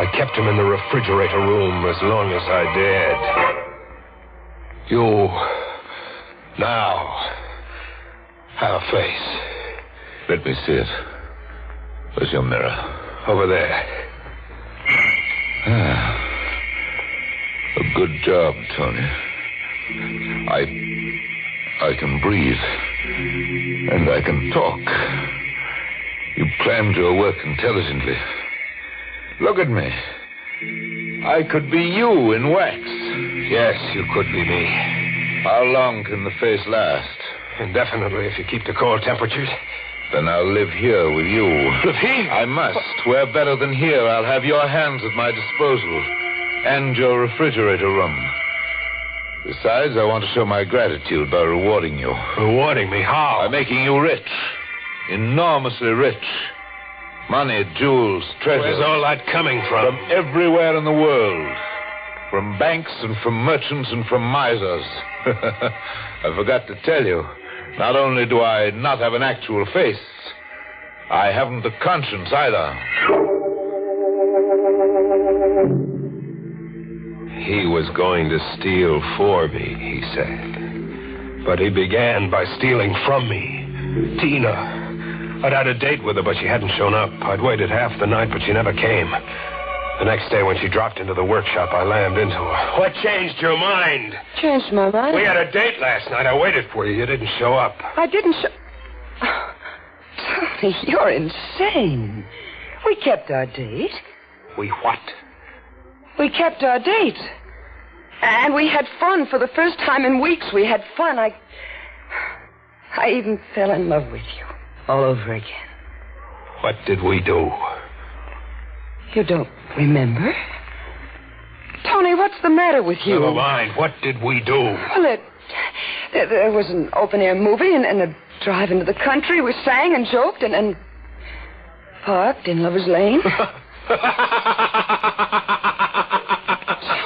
I kept him in the refrigerator room as long as I dared. You now have a face. Let me see it. Where's your mirror? Over there. A good job, Tony. I can breathe. And I can talk. You planned your work intelligently. Look at me. I could be you in wax. Yes, you could be me. How long can the face last? Indefinitely, if you keep the cold temperatures. Then I'll live here with you. Live here? I must. Where better than here? I'll have your hands at my disposal. And your refrigerator room. Besides, I want to show my gratitude by rewarding you. Rewarding me? How? By making you rich. Enormously rich. Money, jewels, treasure. Where's all that coming from? From everywhere in the world. From banks and from merchants and from misers. I forgot to tell you. Not only do I not have an actual face, I haven't the conscience either. He was going to steal for me, he said. But he began by stealing from me. Tina. I'd had a date with her, but she hadn't shown up. I'd waited half the night, but she never came. The next day, when she dropped into the workshop, I lammed into her. What changed your mind? Changed my mind? We had a date last night. I waited for you. You didn't show up. I didn't show... Tony, you're insane. We kept our date. We what? We kept our date. And we had fun for the first time in weeks. We had fun. I even fell in love with you all over again. What did we do? You don't remember? Tony, what's the matter with you? Never mind. What did we do? Well, there was an open-air movie and a drive into the country. We sang and joked and parked in Lover's Lane.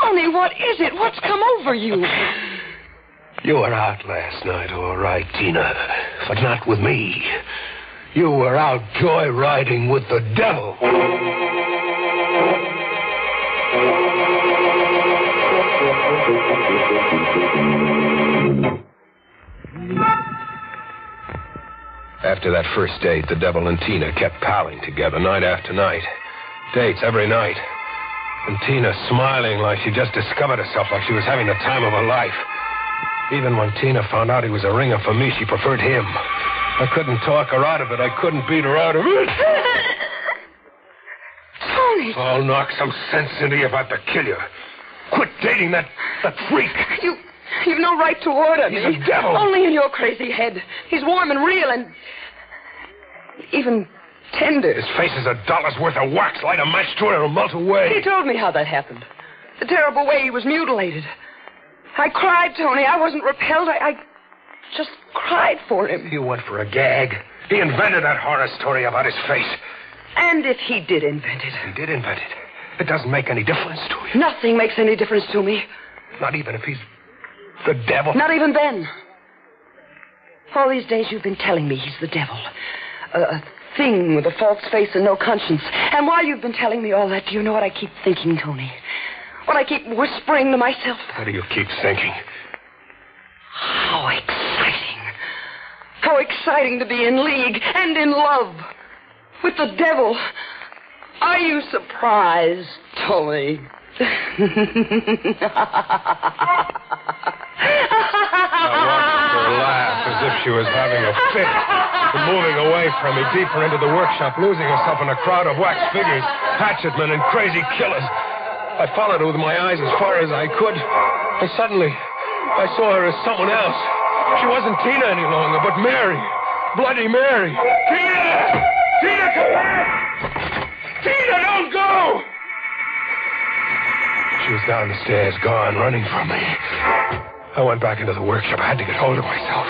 Tony, what is it? What's come over you? You were out last night, all right, Tina. But not with me. You were out joyriding with the devil. After that first date, the devil and Tina kept palling together night after night. Dates every night. And Tina smiling like she just discovered herself, like she was having the time of her life. Even when Tina found out he was a ringer for me, she preferred him. I couldn't talk her out of it. I couldn't beat her out of it. Tony! I'll knock some sense into you if I have to kill you. Quit dating that freak. You've no right to order me. He's a devil. Only in your crazy head. He's warm and real and even tender. His face is $1 worth of wax. Light a match to it, it'll melt away. He told me how that happened. The terrible way he was mutilated. I cried, Tony. I wasn't repelled. I just cried for him. You went for a gag. He invented that horror story about his face. And if he did invent it. He did invent it. It doesn't make any difference to you. Nothing makes any difference to me. Not even if he's the devil. Not even then. All these days you've been telling me he's the devil. A thing with a false face and no conscience. And while you've been telling me all that, do you know what I keep thinking, Tony? What I keep whispering to myself? What do you keep thinking? How exciting. How exciting to be in league and in love with the devil. Are you surprised, Tony? I watched her laugh as if she was having a fit. And moving away from me, deeper into the workshop, losing herself in a crowd of wax figures, hatchetmen, and crazy killers. I followed her with my eyes as far as I could. And suddenly, I saw her as someone else. She wasn't Tina any longer, but Mary. Bloody Mary. Tina! Tina, come back! Tina, don't go! She was down the stairs, gone, running from me. I went back into the workshop. I had to get hold of myself.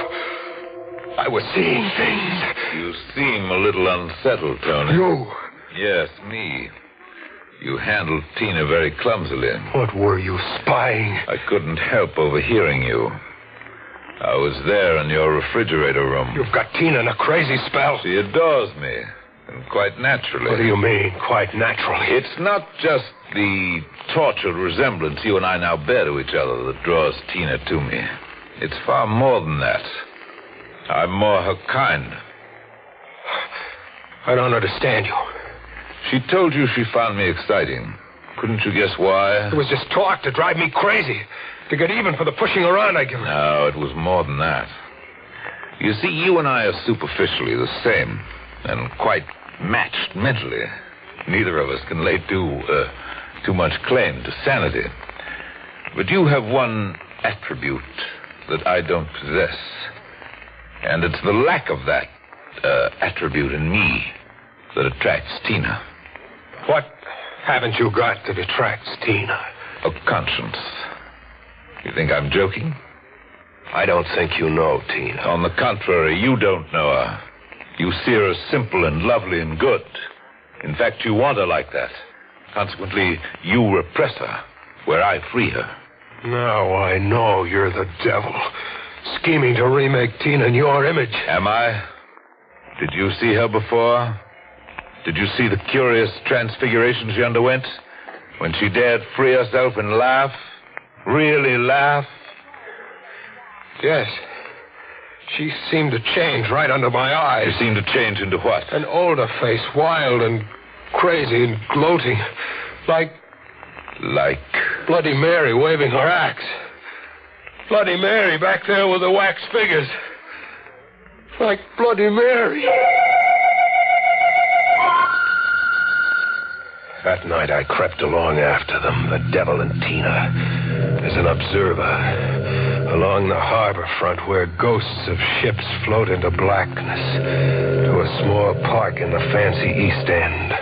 I was seeing things. You seem a little unsettled, Tony. You? Yes, me. You handled Tina very clumsily. What were you, spying? I couldn't help overhearing you. I was there in your refrigerator room. You've got Tina in a crazy spell. She adores me, and quite naturally. What do you mean, quite naturally? It's not just the tortured resemblance you and I now bear to each other that draws Tina to me. It's far more than that. I'm more her kind. I don't understand you. She told you she found me exciting. Couldn't you guess why? It was just talk to drive me crazy. To get even for the pushing around I give her. No, it was more than that. You see, you and I are superficially the same, and quite matched mentally. Neither of us can lay too much claim to sanity. But you have one attribute that I don't possess. And it's the lack of that attribute in me that attracts Tina. What haven't you got that attracts Tina? A conscience. You think I'm joking? I don't think you know Tina. On the contrary, you don't know her. You see her as simple and lovely and good. In fact, you want her like that. Consequently, you repress her, where I free her. Now I know you're the devil, scheming to remake Tina in your image. Am I? Did you see her before? Did you see the curious transfiguration she underwent? When she dared free herself and laugh? Really laugh? Yes. She seemed to change right under my eyes. She seemed to change into what? An older face, wild and crazy and gloating. Like Bloody Mary waving her axe. Bloody Mary back there with the wax figures. Like Bloody Mary. That night I crept along after them, the devil and Tina, as an observer, along the harbor front where ghosts of ships float into blackness, to a small park in the fancy East End,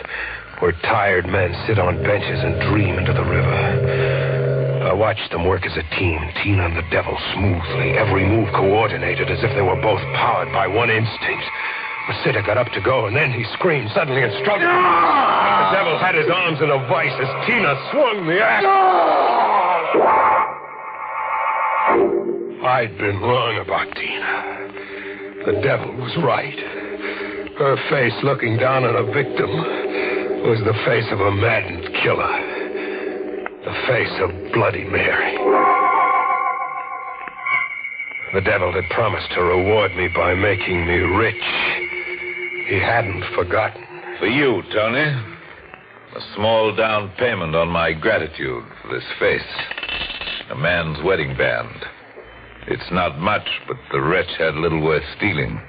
where tired men sit on benches and dream into the river. I watched them work as a team, Tina and the devil, smoothly, every move coordinated as if they were both powered by one instinct. Masita got up to go, and then he screamed suddenly and struggled. The devil had his arms in a vice as Tina swung the axe. I'd been wrong about Tina. The devil was right. Her face looking down on a victim was the face of a maddened killer. The face of Bloody Mary. The devil had promised to reward me by making me rich. He hadn't forgotten. For you, Tony, a small down payment on my gratitude for this face. A man's wedding band. It's not much, but the wretch had little worth stealing.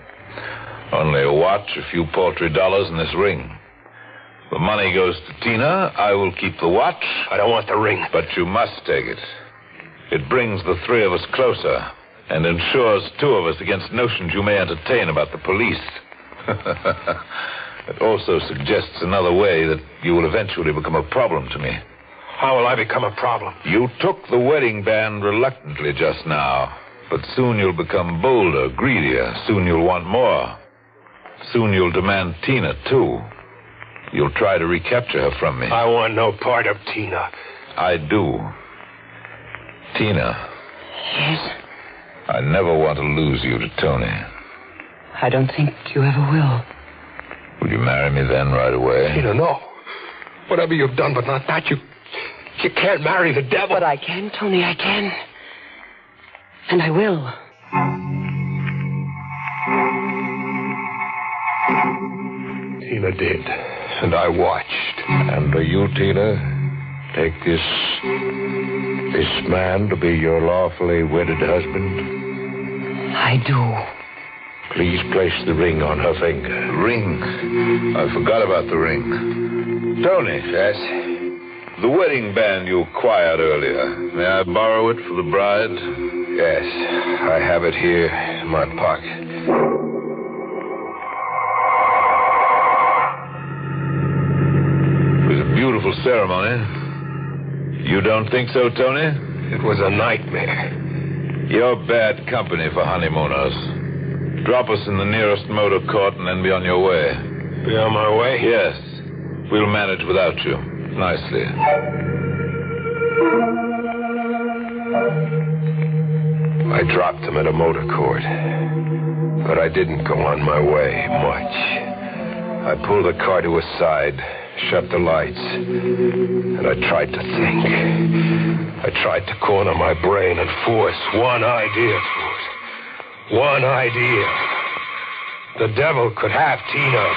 Only a watch, a few paltry dollars, and this ring. The money goes to Tina. I will keep the watch. I don't want the ring. But you must take it. It brings the three of us closer and ensures two of us against notions you may entertain about the police. It also suggests another way that you will eventually become a problem to me. How will I become a problem? You took the wedding band reluctantly just now, but soon you'll become bolder, greedier. Soon you'll want more. Soon you'll demand Tina, too. You'll try to recapture her from me. I want no part of Tina. I do. Tina. Yes? I never want to lose you to Tony. I don't think you ever will. Will you marry me then right away? Tina, no. Whatever you've done, but not that. You can't marry the devil. But I can, Tony, I can. And I will. Tina did, and I watched. And do you, Tina, take this man to be your lawfully wedded husband? I do. Please place the ring on her finger. Ring? I forgot about the ring. Tony. Yes? The wedding band you acquired earlier. May I borrow it for the bride? Yes. I have it here in my pocket. It was a beautiful ceremony. You don't think so, Tony? It was a nightmare. You're bad company for honeymooners. Drop us in the nearest motor court and then be on your way. Be on my way? Yes. We'll manage without you. Nicely. I dropped him at a motor court. But I didn't go on my way much. I pulled the car to a side, shut the lights, and I tried to think. I tried to corner my brain and force one idea through it. One idea. The devil could have Tina,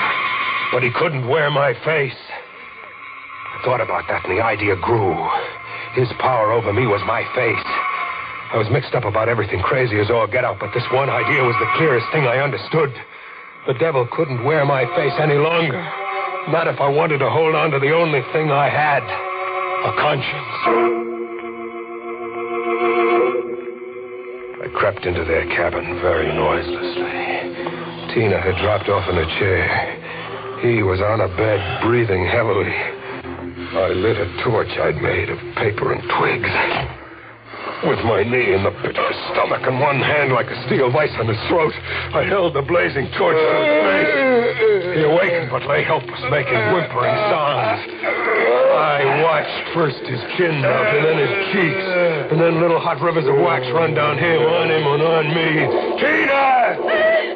but he couldn't wear my face. I thought about that, and the idea grew. His power over me was my face. I was mixed up about everything, crazy as all get out, but this one idea was the clearest thing I understood. The devil couldn't wear my face any longer. Not if I wanted to hold on to the only thing I had, a conscience. I crept into their cabin very noiselessly. Tina had dropped off in a chair. He was on a bed, breathing heavily. I lit a torch I'd made of paper and twigs. With my knee in the pit of his stomach and one hand like a steel vice on his throat, I held the blazing torch to his face. He awakened but lay helpless, making whimpering sounds. I watched first his chin melt and then his cheeks, and then little hot rivers of wax run down him, on me. Tina!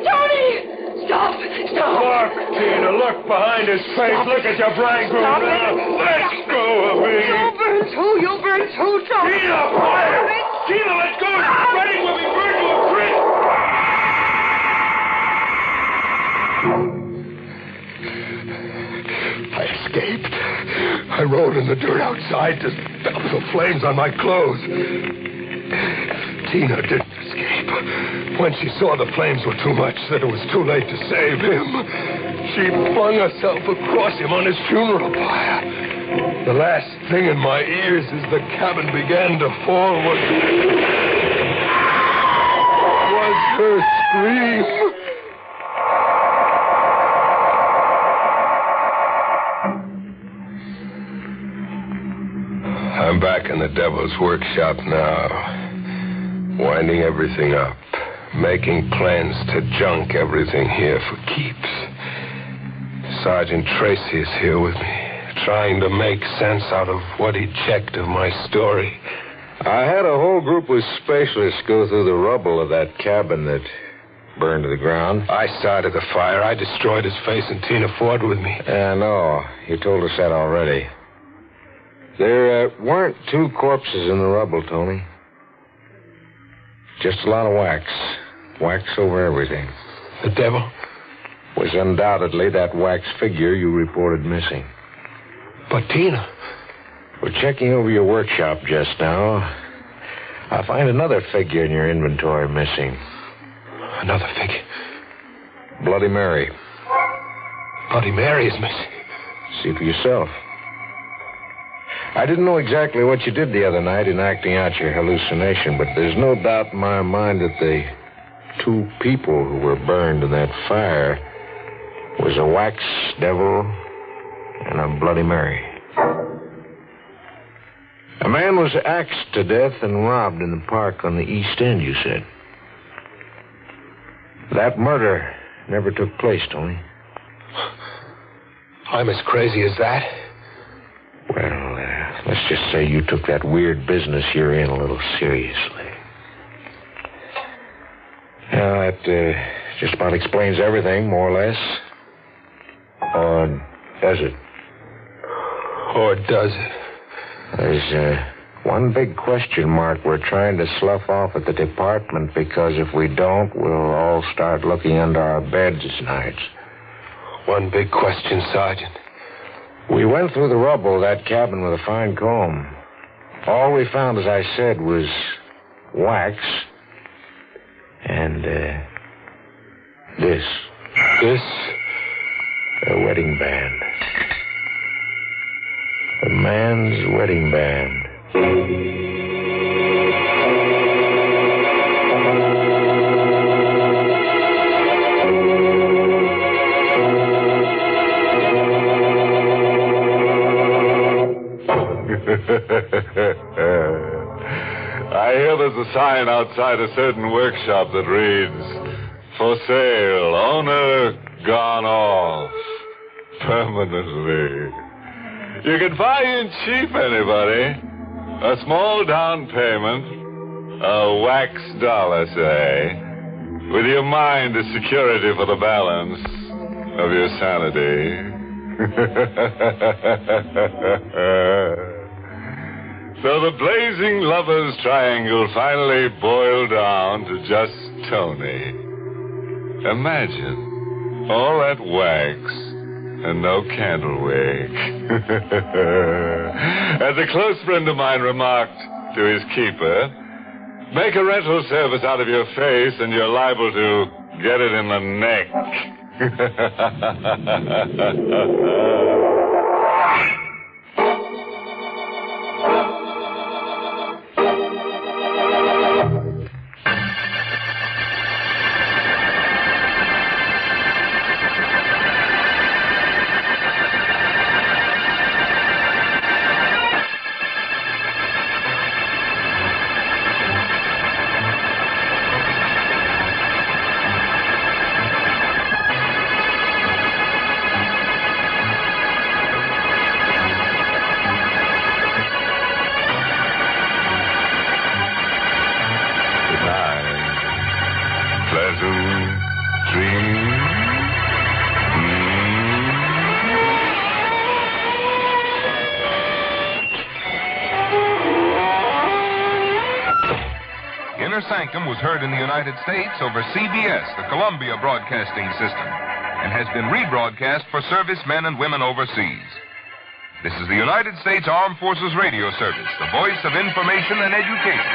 Tony! Stop! Stop! Look, Tina, look behind his face. Stop. Look at your bridegroom Stop now. it. Let go of me. You'll burn too. You'll burn too, Tony. Tina, fire! Tina, let go. It's spreading when we burn to a crisp. I escaped. I rolled in the dirt outside to stop the flames on my clothes. Tina didn't escape. When she saw the flames were too much, that it was too late to save him, she flung herself across him on his funeral pyre. The last thing in my ears as the cabin began to fall was her scream. I'm back in the devil's workshop now, winding everything up, making plans to junk everything here for keeps. Sergeant Tracy is here with me, trying to make sense out of what he checked of my story. I had a whole group of specialists go through the rubble of that cabin that burned to the ground. I started the fire. I destroyed his face, and Tina fought with me. No, you told us that already. There weren't two corpses in the rubble, Tony. Just a lot of wax. Wax over everything. The devil? Was undoubtedly that wax figure you reported missing. But Tina... We're checking over your workshop just now. I find another figure in your inventory missing. Another figure? Bloody Mary. Bloody Mary is missing. See for yourself. I didn't know exactly what you did the other night in acting out your hallucination, but there's no doubt in my mind that the two people who were burned in that fire was a wax devil and a Bloody Mary. A man was axed to death and robbed in the park on the East End, you said. That murder never took place, Tony. I'm as crazy as that? Well, let's just say you took that weird business you're in a little seriously. Now, that just about explains everything, more or less. Or does it? Or does it? There's one big question mark we're trying to slough off at the department, because if we don't, we'll all start looking under our beds nights. One big question, Sergeant. We went through the rubble of that cabin with a fine comb. All we found, as I said, was wax and this. This? A wedding band. A man's wedding band. I hear there's a sign outside a certain workshop that reads, "For sale, owner gone off permanently." You can buy in cheap, anybody. A small down payment, a wax dollar, say, with your mind as security for the balance of your sanity. So the blazing lovers' triangle finally boiled down to just Tony. Imagine all that wax and no candle wick. As a close friend of mine remarked to his keeper, make a rental service out of your face and you're liable to get it in the neck. SANCTUM was heard in the United States over CBS, the Columbia Broadcasting System, and has been rebroadcast for servicemen and women overseas. This is the United States Armed Forces Radio Service, the voice of information and education.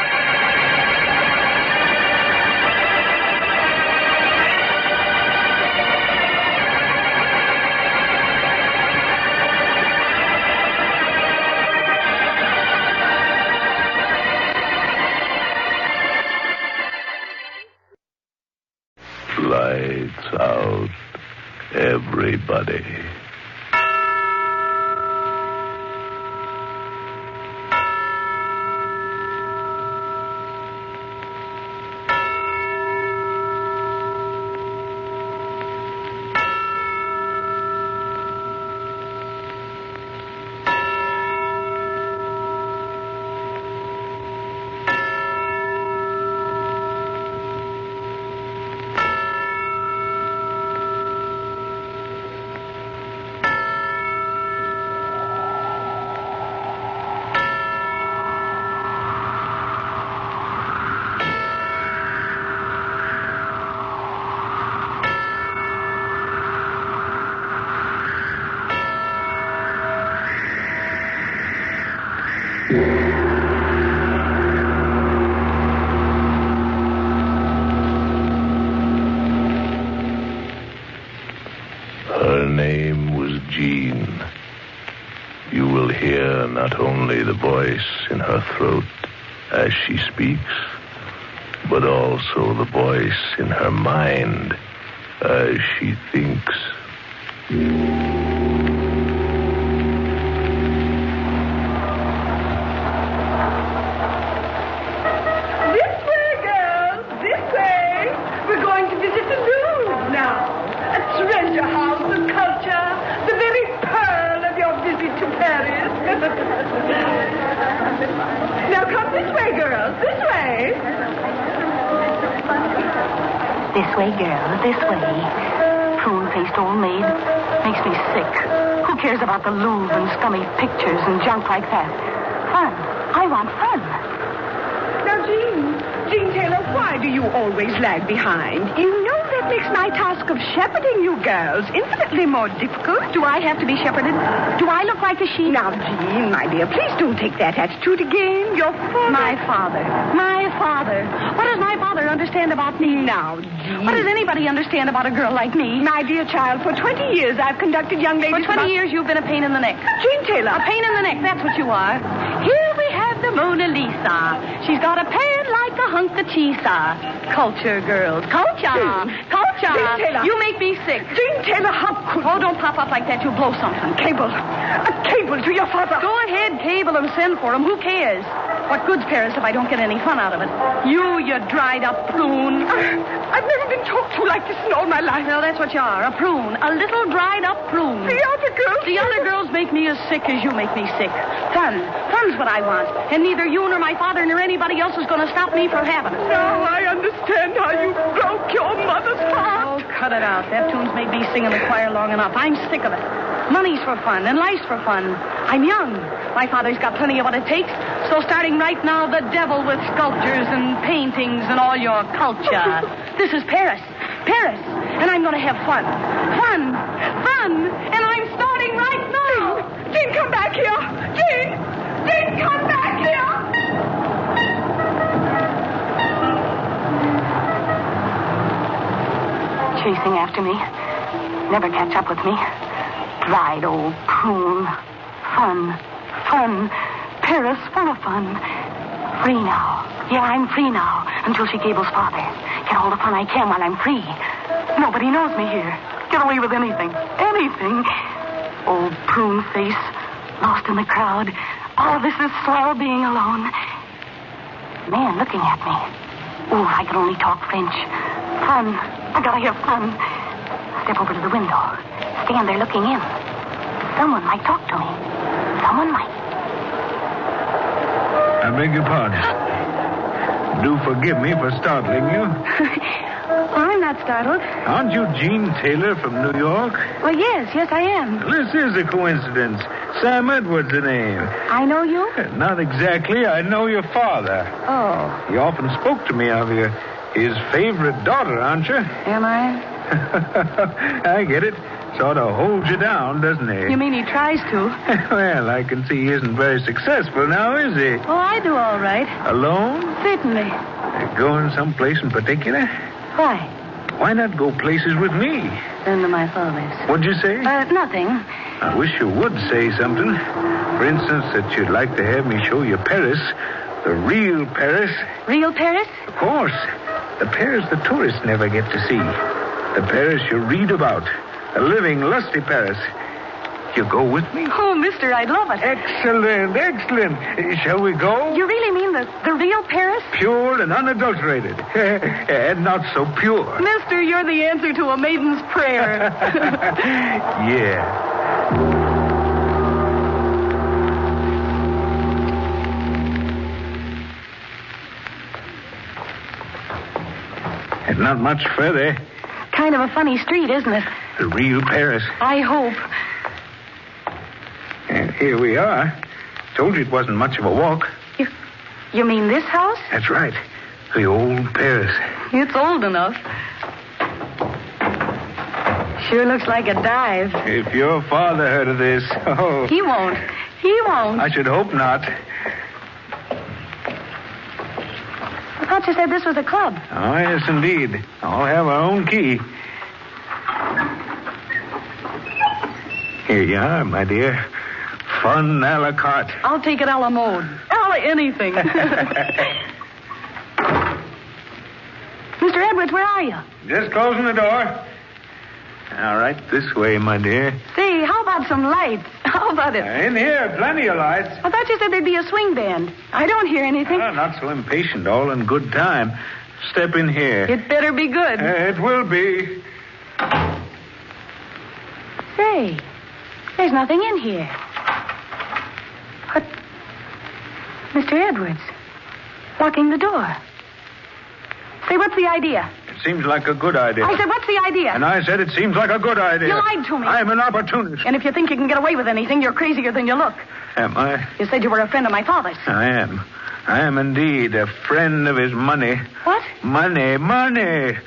Lights out, everybody. not only the voice in her throat as she speaks, but also the voice in her mind as she thinks. Now come this way, girls. This way. This way, girls. This way. Prune-faced old maid. Makes me sick. Who cares about the Louvre and scummy pictures and junk like that? Fun. I want fun. Now, Jean Taylor, why do you always lag behind? You know that makes my task of shepherding you girls infinitely more difficult. Do I have to be shepherded? Do I look like a sheep? Now, Jean, my dear, please don't take that attitude again. Your father... My father. What does my father understand about me? Now, Jean... What does anybody understand about a girl like me? My dear child, for 20 years I've conducted young ladies... For 20 years you've been a pain in the neck. Jean Taylor. A pain in the neck, that's what you are. Here we have the Mona Lisa. She's got a pan like a hunk of cheese. Culture, girls. Culture. Jean Taylor. You make me sick. Jean Taylor, how could... Oh, don't pop up like that. You'll blow something. Cable. A cable to your father. Go ahead, cable him, send for him. Who cares? What good's Paris if I don't get any fun out of it? You dried up prune. I've never been talked to like this in all my life. Well, that's what you are. A prune. A little dried up prune. The other girls make me as sick as you make me sick. Fun. Fun's what I want. And neither you nor my father nor anybody else is going to stop me from having it. Now I understand how you broke your mother's heart. Oh, cut it out. That tune's made me sing in the choir long enough. I'm sick of it. Money's for fun, and life's for fun. I'm young. My father's got plenty of what it takes. So starting right now, the devil with sculptures and paintings and all your culture. This is Paris. Paris. And I'm going to have fun. Fun. And I'm starting right now. Jean, come back here. Jean, come back here. Chasing after me. Never catch up with me. Dried old prune. Fun. Paris, full of fun. Free now. Yeah, I'm free now. Until she cables father. Get all the fun I can while I'm free. Nobody knows me here. Get away with anything. Old prune face. Lost in the crowd. All this is swell being alone. Man looking at me. Oh, if I could only talk French. Fun. I gotta have fun. Step over to the window. Stand there looking in. Someone might talk to me. Someone might. I beg your pardon. Do forgive me for startling you. I'm not startled. Aren't you Jean Taylor from New York? Well, yes, I am. This is a coincidence. Sam Edwards, the name. I know you? Not exactly. I know your father. Oh. He often spoke to me of you. His favorite daughter, aren't you? Am I? I get it. Sort of holds you down, doesn't he? You mean he tries to? Well, I can see he isn't very successful now, is he? Oh, I do all right. Alone? Certainly. Going someplace in particular? Why? Why not go places with me? Then to my father's. What'd you say? Nothing. I wish you would say something. For instance, that you'd like to have me show you Paris. The real Paris. Real Paris? Of course. The Paris the tourists never get to see. The Paris you read about. A living, lusty Paris. You go with me? Oh, mister, I'd love it. Excellent. Shall we go? You really mean the real Paris? Pure and unadulterated. And not so pure. Mister, you're the answer to a maiden's prayer. Yeah. And not much further. Kind of a funny street, isn't it? The real Paris. I hope. And here we are. Told you it wasn't much of a walk. You mean this house? That's right. The old Paris. It's old enough. Sure looks like a dive. If your father heard of this, oh. He won't. I should hope not. I thought you said this was a club. Oh, yes, indeed. All have our own key. Here you are, my dear. Fun a la carte. I'll take it a la mode. A la anything. Mr. Edwards, where are you? Just closing the door. All right, this way, my dear. Say, how about some lights? How about it? In here, plenty of lights. I thought you said there'd be a swing band. I don't hear anything. Not so impatient, all in good time. Step in here. It better be good. It will be. Say, there's nothing in here. What? Mr. Edwards, locking the door. Say, what's the idea? It seems like a good idea. I said, what's the idea? And I said it seems like a good idea. You lied to me. I'm an opportunist. And if you think you can get away with anything, you're crazier than you look. Am I? You said you were a friend of my father's. I am. I am indeed a friend of his money. What? Money.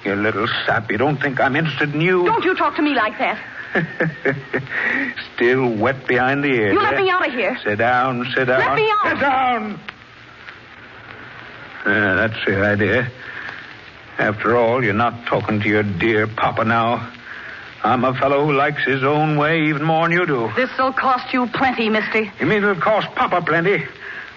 You little sap. You don't think I'm interested in you? Don't you talk to me like that. Still wet behind the ears. You let me out of here. Sit down. Let me out. Sit down. That's the idea. After all, you're not talking to your dear papa now. I'm a fellow who likes his own way even more than you do. This'll cost you plenty, mister. You mean it'll cost papa plenty?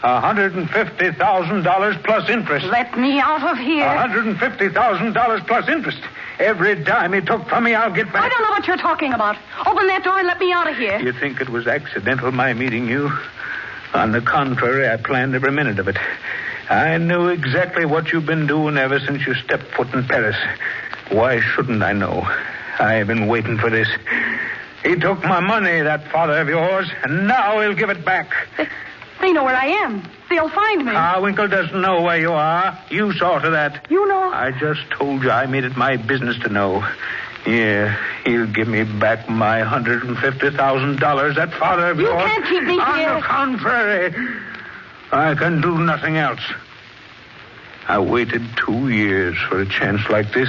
$150,000 plus interest. Let me out of here. $150,000 plus interest. Every dime he took from me, I'll get back. I don't know what you're talking about. Open that door and let me out of here. You think it was accidental, my meeting you? On the contrary, I planned every minute of it. I knew exactly what you've been doing ever since you stepped foot in Paris. Why shouldn't I know? I've been waiting for this. He took my money, that father of yours, and now he'll give it back. They know where I am. They'll find me. Winkle doesn't know where you are. You saw to that. You know? I just told you I made it my business to know. Yeah, he'll give me back my $150,000, that father of yours. You can't keep me here. On the contrary, I can do nothing else. I waited 2 years for a chance like this.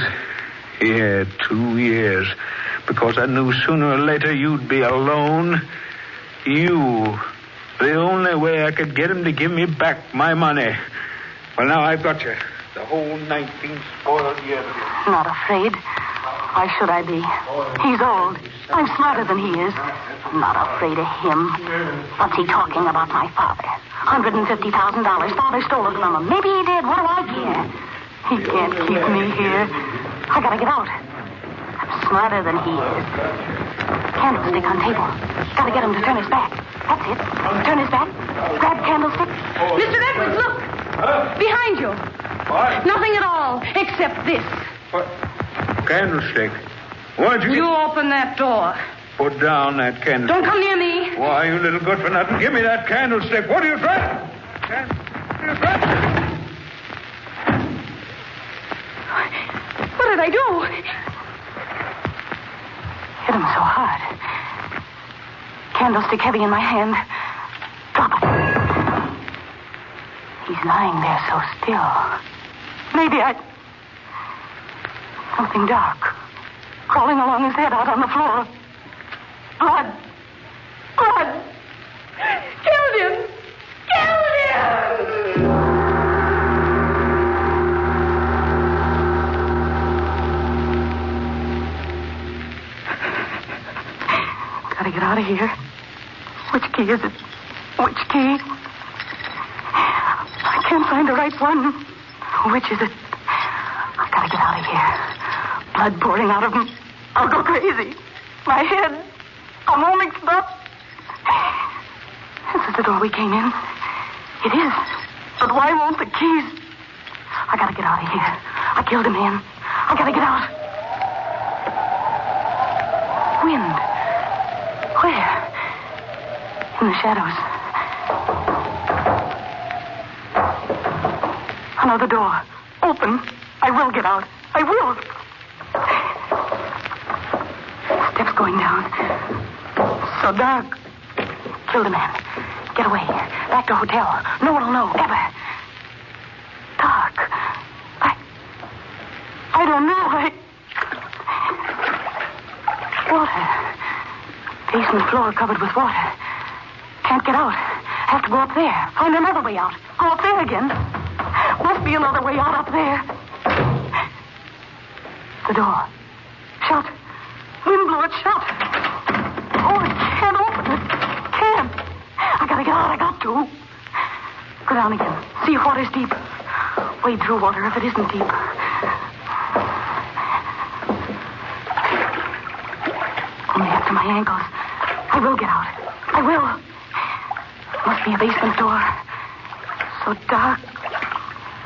Yeah, 2 years. Because I knew sooner or later you'd be alone. You. The only way I could get him to give me back my money. Well, now I've got you. The whole 19 spoiled years of you. Not afraid. Why should I be? He's old. I'm smarter than he is. I'm not afraid of him. What's he talking about, my father? $150,000. Father stole it from him. Maybe he did. What do I care? He can't keep me here. I gotta get out. I'm smarter than he is. Candlestick on table. Gotta get him to turn his back. That's it. Turn his back. Grab candlestick. Mr. Edwards, look. Behind you. What? Nothing at all, except this. What? Candlestick. Why'd you... You open that door. Put down that candlestick. Don't come near me. Why, you little good for nothing. Give me that candlestick. What are you trying? What did I do? Hit him so hard. Candlestick heavy in my hand. Drop it. He's lying there so still. Maybe something dark. Crawling along his head out on the floor. Blood. Killed him. Gotta get out of here. Which key is it? Which key? I can't find the right one. Which is it? I gotta get out of here. Blood pouring out of him. I'll go crazy. My head. I'm all mixed up. This is the door we came in. It is. But why won't the keys? I gotta get out of here. I killed a man. I gotta get out. Wind. Where? In the shadows. Another door. Open. I will get out. I will. Steps going down. So dark. Killed a man. Get away. Back to hotel. No one will know. Ever. Dark. I don't know. Water. Basement floor covered with water. Can't get out. Have to go up there. Find another way out. Go up there again. Must be another way out up there. The door. Shut. Wind blew it shut. Oh, I can't open it. Can't. gotta get out. I got to. Go down again. See if water's deep. Wade through water if it isn't deep. Only up to my ankles. I will get out. I will. Must be a basement door. So dark.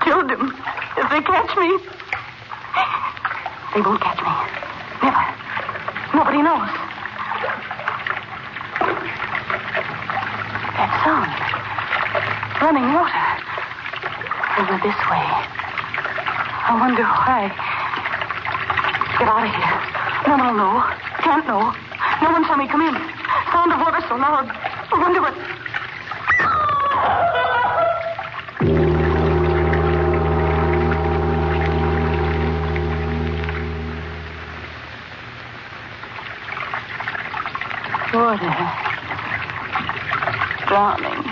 Killed him. If they catch me. They won't catch me. Never. Nobody knows. That sound. Running water. Over this way. I wonder why. Get out of here. No one will know. Can't know. No one saw me come in. Sound of water so loud. I wonder what... Water. Drowning.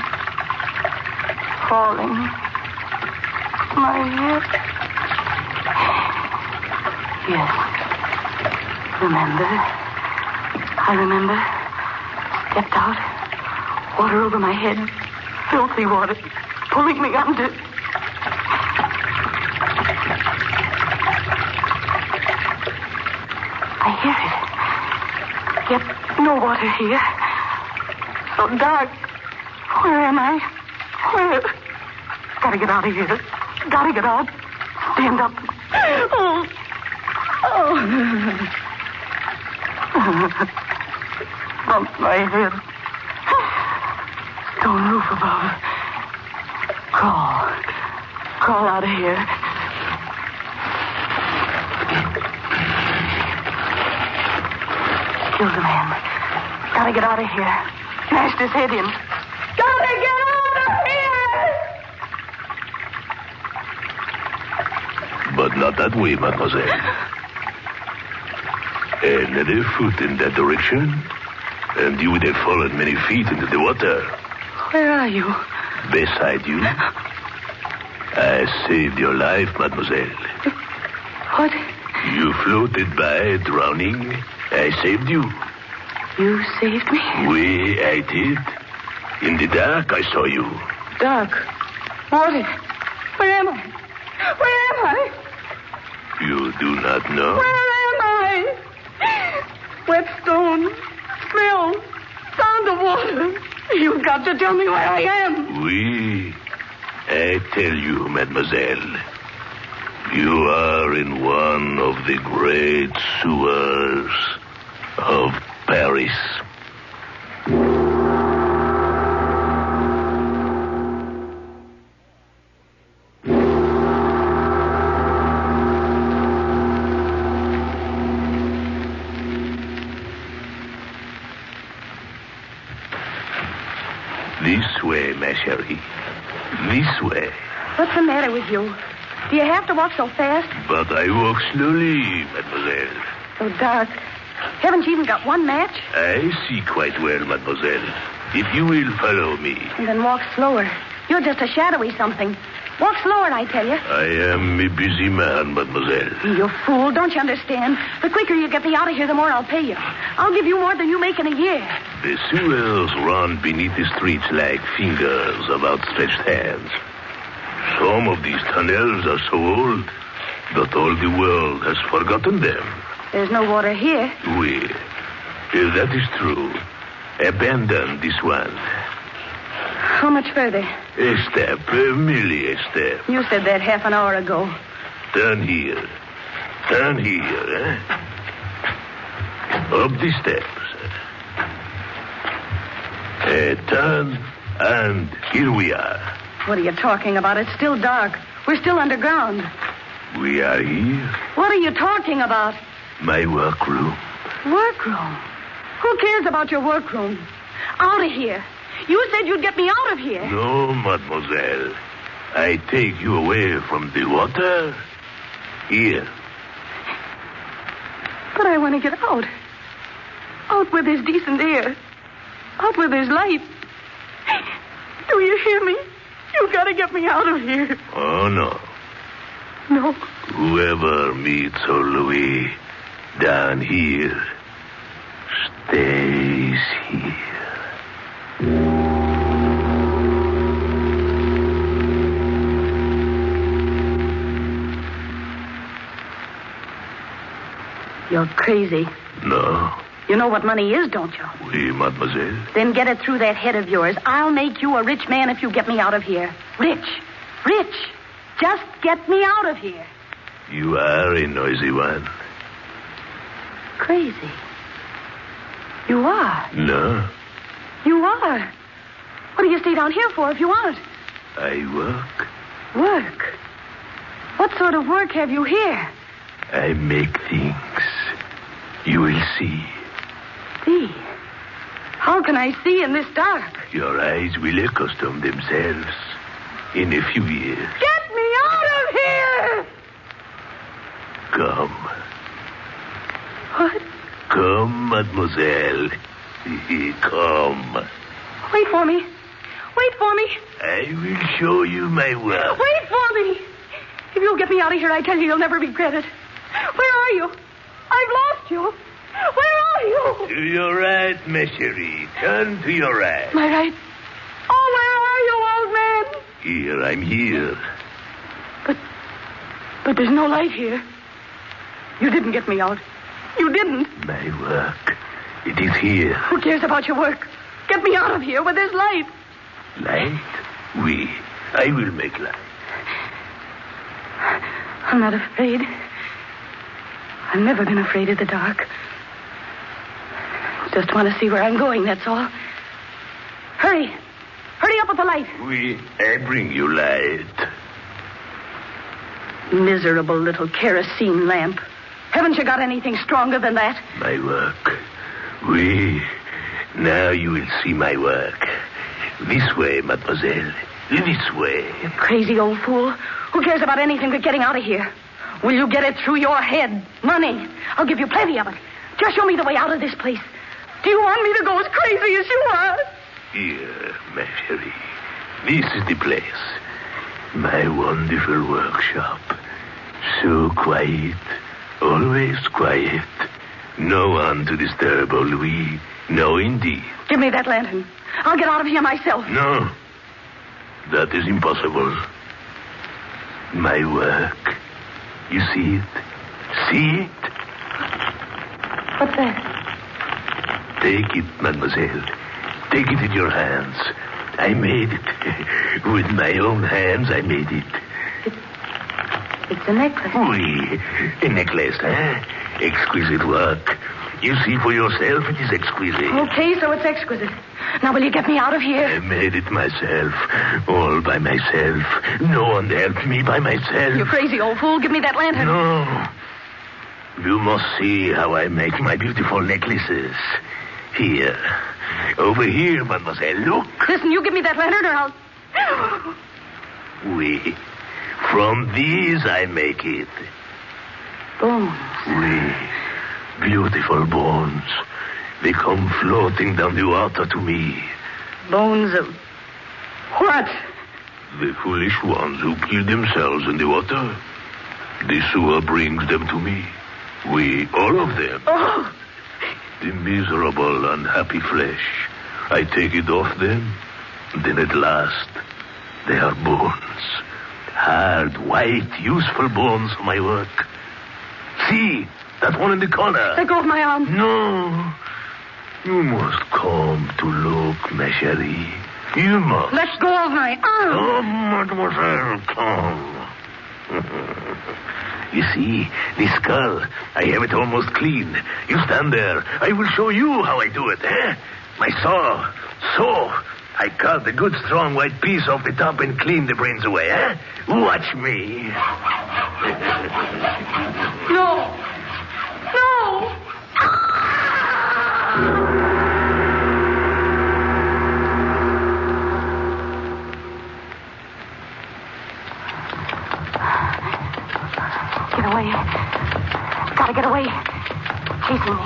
Falling. My head. Yes. Remember. I remember. Stepped out. Water over my head. Filthy water. Pulling me under. I hear it. Yet no water here. So dark. Where am I? Where? Gotta get out of here. Gotta get out. Stand up. Oh. Bump my head. Stone roof above. Crawl out of here. Killed the man. Gotta get out of here. Smashed his head in. Gotta get out of here! But not that way, mademoiselle. Another foot in that direction, and you would have fallen many feet into the water. Where are you? Beside you. I saved your life, mademoiselle. What? You floated by, drowning. I saved you. You saved me? Oui, I did. In the dark, I saw you. Dark. Water. Where am I? Where am I? You do not know? Where am I? Wet stone. Smell. Sound of water. You've got to tell me where I am. Oui. I tell you, mademoiselle. You are in one of the great sewers of Paris. This way, ma chérie. This way. What's the matter with you? Do you have to walk so fast? But I walk slowly, mademoiselle. So dark. Haven't you even got one match? I see quite well, mademoiselle. If you will follow me. And then walk slower. You're just a shadowy something. Walk slower, I tell you. I am a busy man, mademoiselle. You fool. Don't you understand? The quicker you get me out of here, the more I'll pay you. I'll give you more than you make in a year. The sewers run beneath the streets like fingers of outstretched hands. Some of these tunnels are so old that all the world has forgotten them. There's no water here. Oui. If that is true, abandon this one. How much further? A step, merely a step. You said that half an hour ago. Turn here. Turn here, eh? Up the steps. Turn, and here we are. What are you talking about? It's still dark. We're still underground. We are here. What are you talking about? My workroom. Workroom? Who cares about your workroom? Out of here. You said you'd get me out of here. No, mademoiselle. I take you away from the water. Here. But I want to get out. Out where there's decent air. Out where there's light. Do you hear me? You've got to get me out of here. Oh, no. No. Whoever meets old Louis down here stays here. You're crazy. No. You know what money is, don't you? Oui, mademoiselle. Then get it through that head of yours. I'll make you a rich man if you get me out of here. Rich. Rich. Just get me out of here. You are a noisy one. Crazy. You are. No. You are. What do you stay down here for if you aren't? I work. Work? What sort of work have you here? I make things. You will see. See? How can I see in this dark? Your eyes will accustom themselves in a few years. Get me out of here! Come. What? Come, mademoiselle. Come. Wait for me. Wait for me. I will show you my work. Wait for me. If you'll get me out of here, I tell you, you'll never regret it. Where are you? I've lost you. Where are you? To your right, ma chérie. Turn to your right. My right? Oh, where are you, old man? Here, I'm here. But there's no light here. You didn't get me out. You didn't. My work. It is here. Who cares about your work? Get me out of here where there's light. Light? Oui. I will make light. I'm not afraid. I've never been afraid of the dark. Just want to see where I'm going, that's all. Hurry. Hurry up with the light. Oui. I bring you light. Miserable little kerosene lamp. Haven't you got anything stronger than that? My work. Oui. Now you will see my work. This way, mademoiselle. This way. You crazy old fool. Who cares about anything but getting out of here? Will you get it through your head? Money. I'll give you plenty of it. Just show me the way out of this place. Do you want me to go as crazy as you are? Here, ma chérie. This is the place. My wonderful workshop. So quiet. Always quiet. No one to disturb old Louis. No, indeed. Give me that lantern. I'll get out of here myself. No. That is impossible. My work. You see it? See it? What's that? Take it, mademoiselle. Take it in your hands. I made it. With my own hands, I made it. It's a necklace. Oui. A necklace, eh? Exquisite work. You see for yourself, it is exquisite. Okay, so it's exquisite. Now, will you get me out of here? I made it myself. All by myself. No one helped me by myself. You crazy old fool. Give me that lantern. No. You must see how I make my beautiful necklaces. Here. Over here, mademoiselle. Look. Listen, you give me that lantern or I'll... Oui. From these I make it. Bones. Oui. Beautiful bones. They come floating down the water to me. Bones of... what? The foolish ones who kill themselves in the water. The sewer brings them to me. We, all of them. Oh! The miserable, unhappy flesh. I take it off them. Then at last, they are bones. Hard, white, useful bones for my work. See, that one in the corner. Let go of my arm. No. You must come to look, ma chérie. You must. Let go of my arm. Oh, mademoiselle, come. You see, the skull, I have it almost clean. You stand there. I will show you how I do it, eh? My saw. So, I cut the good, strong, white piece off the top and clean the brains away, eh? Watch me. No. No. Get away. Gotta get away. Chasing me.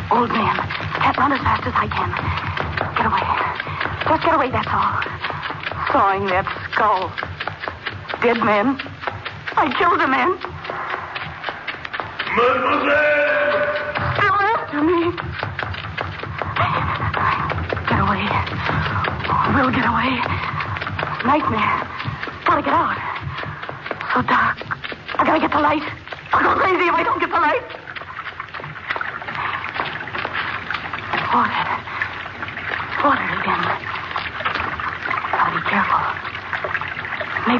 Old man. Can't run as fast as I can. Get away. Just get away, that's all. Sawing that skull. Dead man. I killed a man. Mademoiselle! Still after me. Get away. We'll get away. Nightmare. Gotta get out. So dark. I gotta get the light. I'll go crazy if I don't get the light.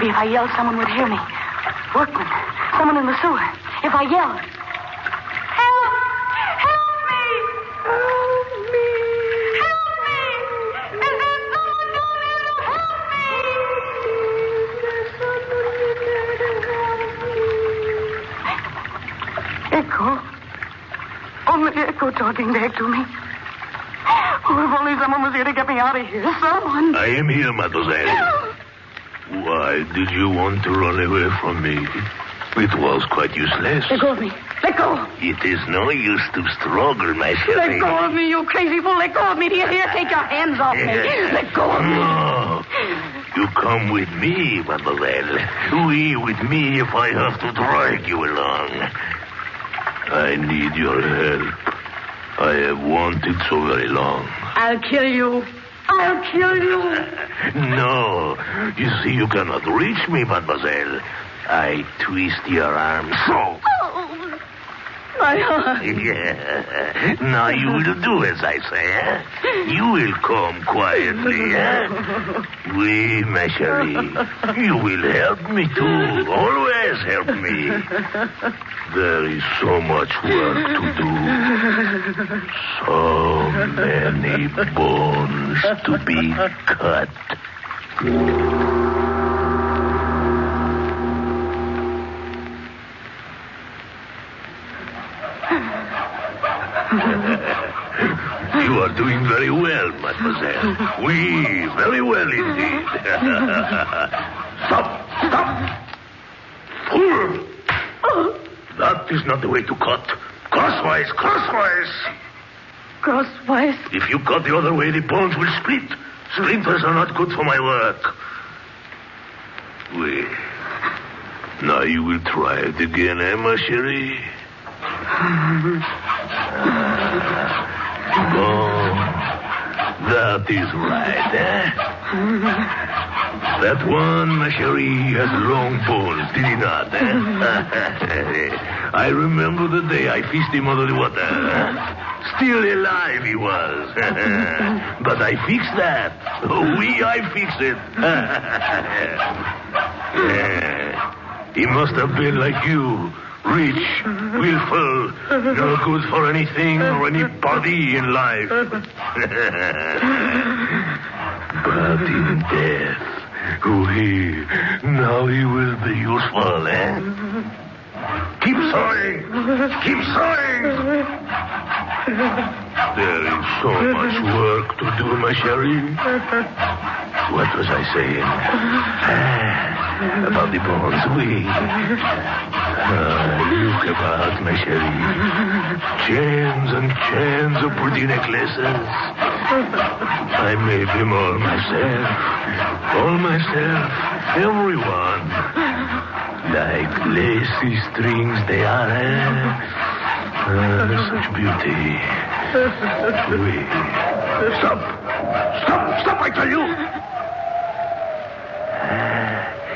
Maybe if I yelled, someone would hear me. Workmen. Someone in the sewer. If I yelled. Help! Help me! Help me! Help me! Is there someone down there to help me? Echo. Only Echo talking back to me. Oh, if only someone was here to get me out of here. Someone. I am here, mademoiselle. Why did you want to run away from me? It was quite useless. Let go of me. Let go. It is no use to struggle, my chérie. Let go of me, you crazy fool. Let go of me. Do you hear? Take your hands off me. Let go of me. No. You come with me, mademoiselle. Oui, with me if I have to drag you along. I need your help. I have wanted so very long. I'll kill you. I'll kill you. No. You see, you cannot reach me, mademoiselle. I twist your arm so. My arm. Yeah. Now you will do as I say, eh? You will come quietly, eh? Oui, ma chérie. You will help me too. Always help me. There is so much work to do. So many bones to be cut. You are doing very well, mademoiselle. Oui, very well indeed. Stop! Stop! Fool! That is not the way to cut. Crosswise, crosswise. Crosswise? If you cut the other way, the bones will split. Splinters are not good for my work. Oui. Now you will try it again, eh, ma chérie? Oh, that is right, eh? That one, ma chérie, has long bones, did he not, eh? I remember the day I fished him out of the water. Still alive he was. But I fixed that. Oui, I fixed it. Yeah. He must have been like you. Rich, willful, no good for anything or anybody in life. But in death, now he will be useful, eh? Keep sawing! Keep sawing! There is so much work to do, ma chérie. What was I saying? About the bones, oui. Look about, ma chérie. Chains and chains of pretty necklaces. I made them all myself. All myself. Everyone. Like lacy strings they are, eh? Such beauty. Oui. Stop! Stop! Stop, I tell you!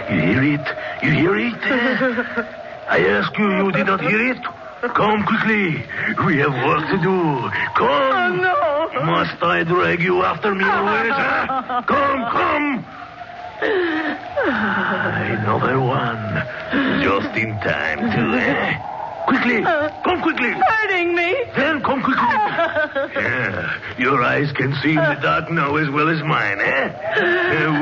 You hear it? You hear it? I ask you, you did not hear it? Come quickly. We have work to do. Come. Oh, no. Must I drag you after me always? Huh? Come, come. Another one. Just in time to, eh? Quickly. Come quickly. Hurting me. Then come quickly. Yeah. Your eyes can see in the dark now as well as mine, eh?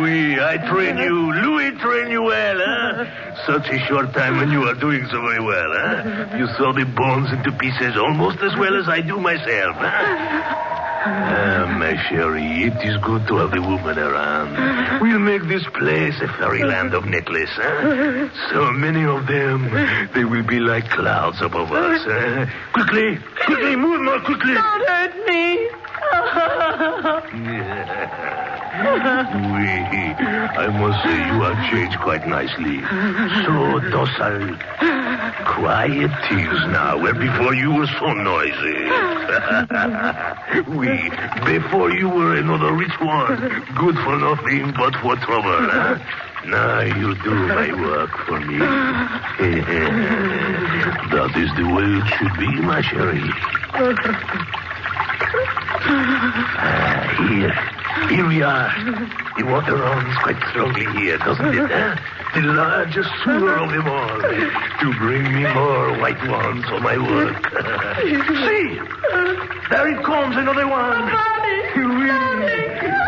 Oui, I train you. Louis train you well, eh? Such a short time and you are doing so very well, eh? You saw the bones into pieces almost as well as I do myself, eh? My chérie, it is good to have a woman around. We'll make this place a fairyland of necklace, eh? So many of them, they will be like clouds above us, eh? Quickly, quickly, move more quickly. Don't hurt me. Oui, I must say you have changed quite nicely. So docile. Quiet tears now, where before you were so noisy. Oui, before you were another rich one, good for nothing but for trouble. Huh? Now you do my work for me. That is the way it should be, my chérie. Here we are. The water runs quite strongly here, doesn't it? The largest sewer of them all. To bring me more white ones for my work. See! There it comes, another one.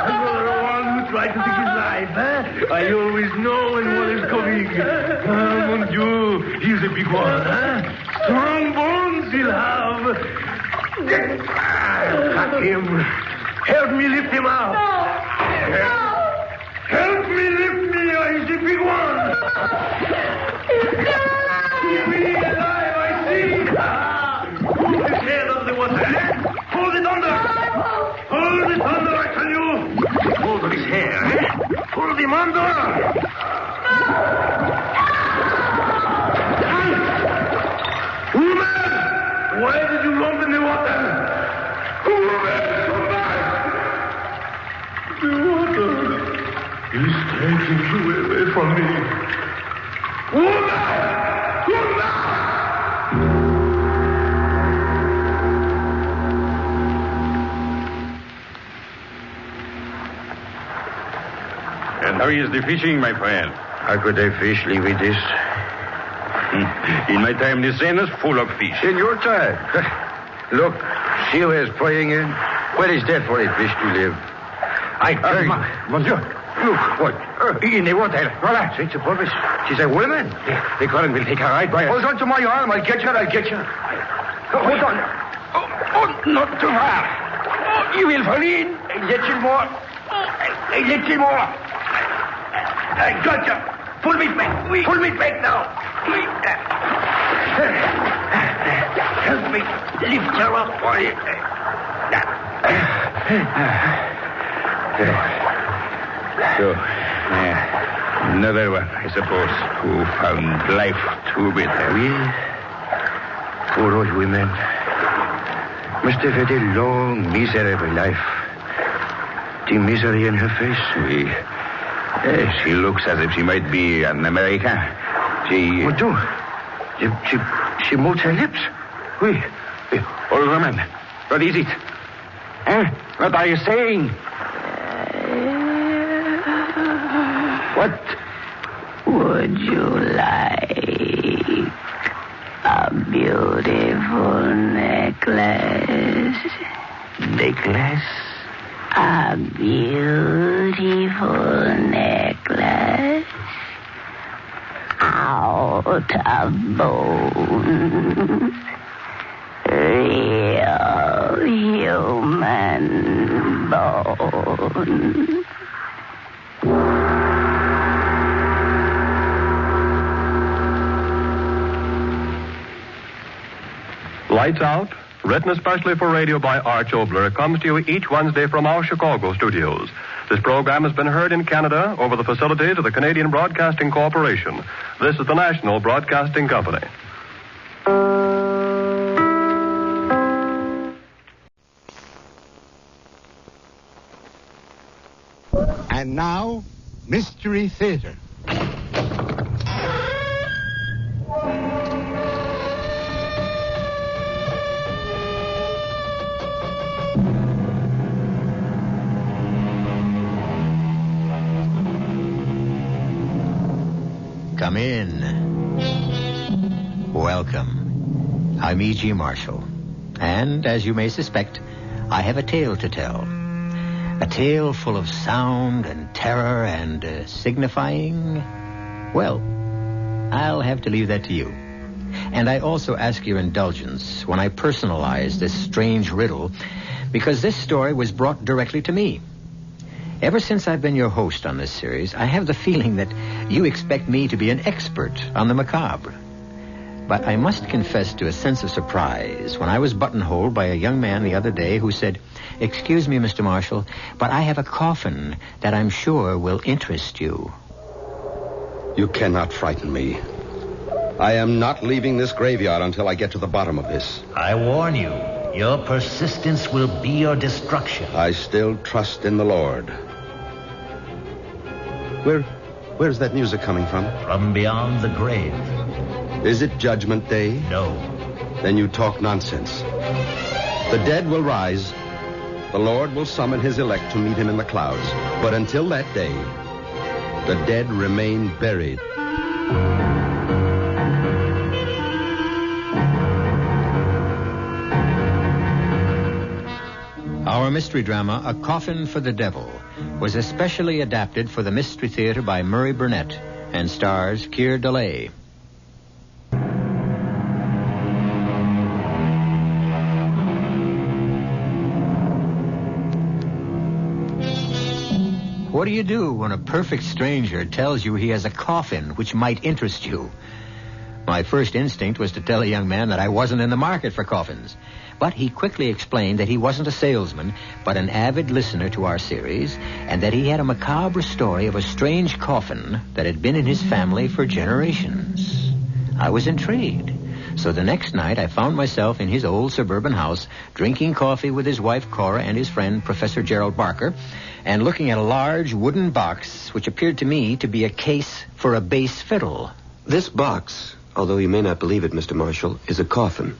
Another one who tried to take his life, I always know when one is coming. Mon Dieu, he's a big one, Strong bones he'll have. Cut him. Help me lift him out. Help me lift me. He's a big one. He's alive, I see. Pull his head out of the water. Hold it under. Hold it under, I tell you. Hold on his hair. Hold him under. Woman! Why did you lump in the water? Woman! The water is taking you away from me. Woman! And how is the fishing, my friend? How could I fish, leave it this? In my time, the Seine is full of fish. In your time? Look, see who is playing in? Where is that for a fish to live? Monsieur. Look, what? In the water. Relax, it's above us. She's a woman. The current will take her right by us. Hold on to my arm. I'll get you. Hold on. Oh, not too far. Oh, you will fall in. A little more. A little more. I got you. Pull me back. Pull me back now. Help me lift her up, boy. So, another one, I suppose, who found life too bitter. Yes. Poor old women. Must have had a long, miserable life. The misery in her face. She looks as if she might be an American. What do? She moves her lips. Oui. Old woman, what is it? What are you saying? What would you like? A beautiful necklace. Necklace? A beautiful necklace. Out of bones. Real human bones. Lights Out, written especially for radio by Arch Obler, comes to you each Wednesday from our Chicago studios. This program has been heard in Canada over the facilities of the Canadian Broadcasting Corporation. This is the National Broadcasting Company. And now, Mystery Theater. Come in. Welcome. I'm E.G. Marshall. And, as you may suspect, I have a tale to tell. A tale full of sound and terror and signifying... Well, I'll have to leave that to you. And I also ask your indulgence when I personalize this strange riddle, because this story was brought directly to me. Ever since I've been your host on this series, I have the feeling that you expect me to be an expert on the macabre. But I must confess to a sense of surprise when I was buttonholed by a young man the other day who said, "Excuse me, Mr. Marshall, but I have a coffin that I'm sure will interest you." You cannot frighten me. I am not leaving this graveyard until I get to the bottom of this. I warn you, your persistence will be your destruction. I still trust in the Lord. Where's that music coming from? From beyond the grave. Is it Judgment Day? No. Then you talk nonsense. The dead will rise, the Lord will summon his elect to meet him in the clouds. But until that day, the dead remain buried. Our mystery drama, A Coffin for the Devil, was especially adapted for the Mystery Theater by Murray Burnett and stars Keir Delay. What do you do when a perfect stranger tells you he has a coffin which might interest you? My first instinct was to tell a young man that I wasn't in the market for coffins. But he quickly explained that he wasn't a salesman, but an avid listener to our series, and that he had a macabre story of a strange coffin that had been in his family for generations. I was intrigued. So the next night I found myself in his old suburban house, drinking coffee with his wife Cora and his friend Professor Gerald Barker, and looking at a large wooden box which appeared to me to be a case for a bass fiddle. This box, although you may not believe it, Mr. Marshall, is a coffin.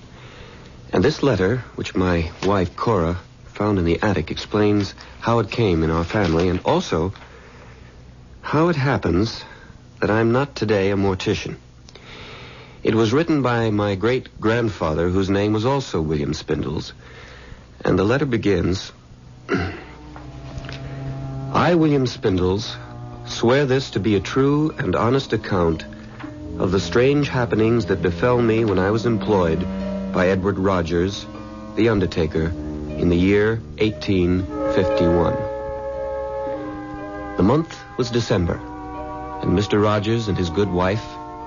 And this letter, which my wife Cora found in the attic, explains how it came in our family and also how it happens that I'm not today a mortician. It was written by my great-grandfather, whose name was also William Spindles. And the letter begins, I, William Spindles, swear this to be a true and honest account of the strange happenings that befell me when I was employed by Edward Rogers, the undertaker, in the year 1851. The month was December, and Mr. Rogers and his good wife,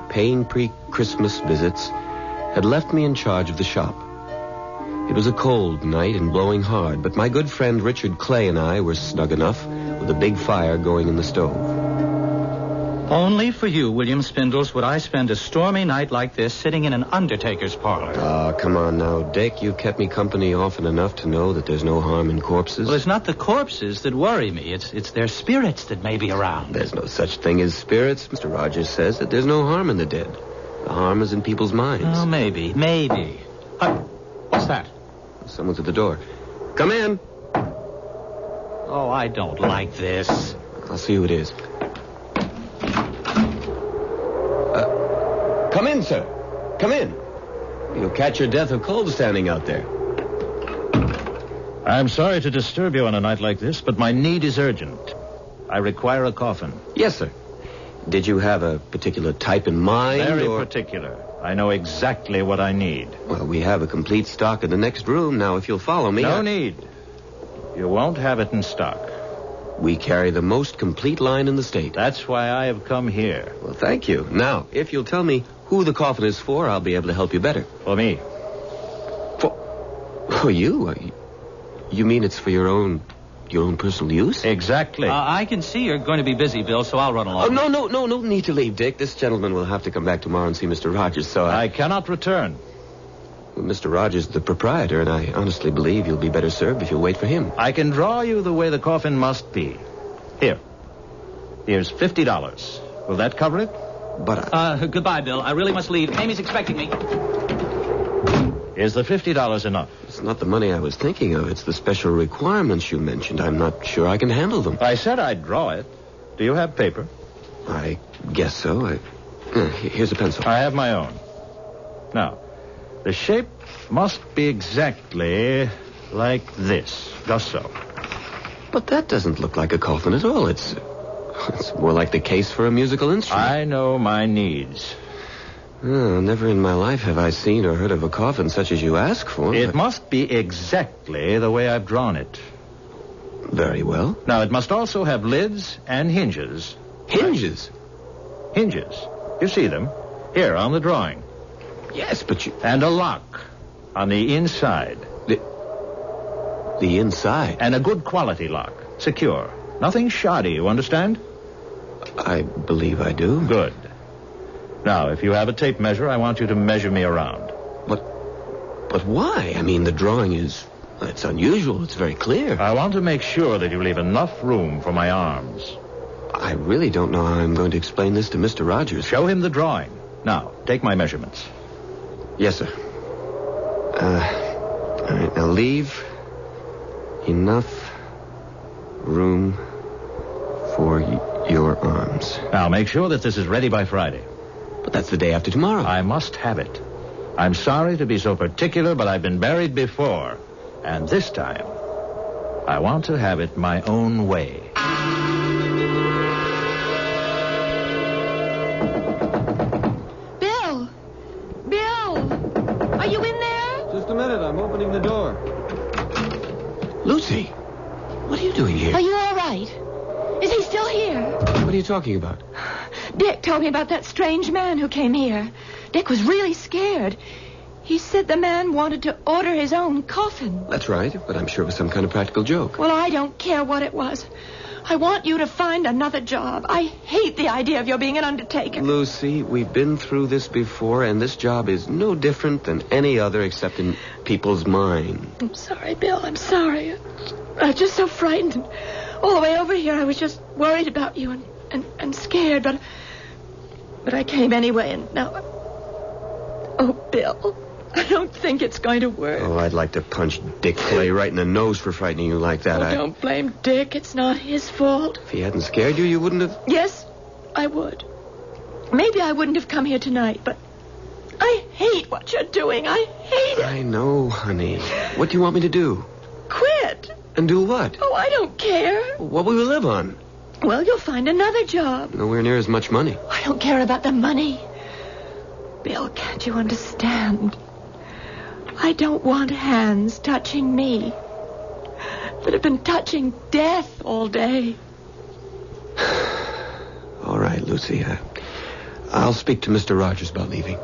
paying pre-Christmas visits, had left me in charge of the shop. It was a cold night and blowing hard, but my good friend Richard Clay and I were snug enough with a big fire going in the stove. Only for you, William Spindles, would I spend a stormy night like this sitting in an undertaker's parlor. Ah, come on now, Dick. You've kept me company often enough to know that there's no harm in corpses. Well, it's not the corpses that worry me. It's their spirits that may be around. There's no such thing as spirits. Mr. Rogers says that there's no harm in the dead. The harm is in people's minds. Oh, maybe. What's that? Someone's at the door. Come in. Oh, I don't like this. I'll see who it is. Come in, sir. Come in. You'll catch your death of cold standing out there. I'm sorry to disturb you on a night like this, but my need is urgent. I require a coffin. Yes, sir. Did you have a particular type in mind? Very particular. I know exactly what I need. Well, we have a complete stock in the next room. Now, if you'll follow me... No need. You won't have it in stock. We carry the most complete line in the state. That's why I have come here. Well, thank you. Now, if you'll tell me who the coffin is for, I'll be able to help you better. For me. For you? You mean it's for your own personal use? Exactly. I can see you're going to be busy, Bill, so I'll run along. Oh, no need to leave, Dick. This gentleman will have to come back tomorrow and see Mr. Rogers, so I cannot return. Well, Mr. Rogers is the proprietor, and I honestly believe you'll be better served if you'll wait for him. I can draw you the way the coffin must be. Here's $50. Will that cover it? But goodbye, Bill. I really must leave. Amy's expecting me. Is the $50 enough? It's not the money I was thinking of. It's the special requirements you mentioned. I'm not sure I can handle them. I said I'd draw it. Do you have paper? I guess so. Here's a pencil. I have my own. Now, the shape must be exactly like this. Just so. But that doesn't look like a coffin at all. It's more like the case for a musical instrument. I know my needs. Oh, never in my life have I seen or heard of a coffin such as you ask for. It must be exactly the way I've drawn it. Very well. Now, it must also have lids and hinges. Hinges? Hinges. You see them? Here, on the drawing. Yes, but you... And a lock on the inside. The inside? And a good quality lock. Secure. Nothing shoddy, you understand? I believe I do. Good. Now, if you have a tape measure, I want you to measure me around. But why? I mean, the drawing is... It's unusual. It's very clear. I want to make sure that you leave enough room for my arms. I really don't know how I'm going to explain this to Mr. Rogers. Show him the drawing. Now, take my measurements. Yes, sir. All right, now leave Enough room for your arms. Now, make sure that this is ready by Friday. But that's the day after tomorrow. I must have it. I'm sorry to be so particular, but I've been married before. And this time, I want to have it my own way. Bill! Bill! Are you in there? Just a minute. I'm opening the door. Lucy, what are you doing here? Are you all right? Is he still here? What are you talking about? Dick told me about that strange man who came here. Dick was really scared. He said the man wanted to order his own coffin. That's right, but I'm sure it was some kind of practical joke. Well, I don't care what it was. I want you to find another job. I hate the idea of your being an undertaker. Lucy, we've been through this before, and this job is no different than any other except in people's minds. I'm sorry, Bill. I'm sorry. I was just so frightened. All the way over here, I was just worried about you and scared, but I came anyway, and now... Oh, Bill, I don't think it's going to work. Oh, I'd like to punch Dick Clay right in the nose for frightening you like that. Oh, don't blame Dick. It's not his fault. If he hadn't scared you, you wouldn't have... Yes, I would. Maybe I wouldn't have come here tonight, but I hate what you're doing. I hate it. I know, honey. What do you want me to do? Quit. And do what? Oh, I don't care. What will you live on? Well, you'll find another job. Nowhere near as much money. I don't care about the money. Bill, can't you understand? I don't want hands touching me that have been touching death all day. All right, Lucy. I'll speak to Mr. Rogers about leaving.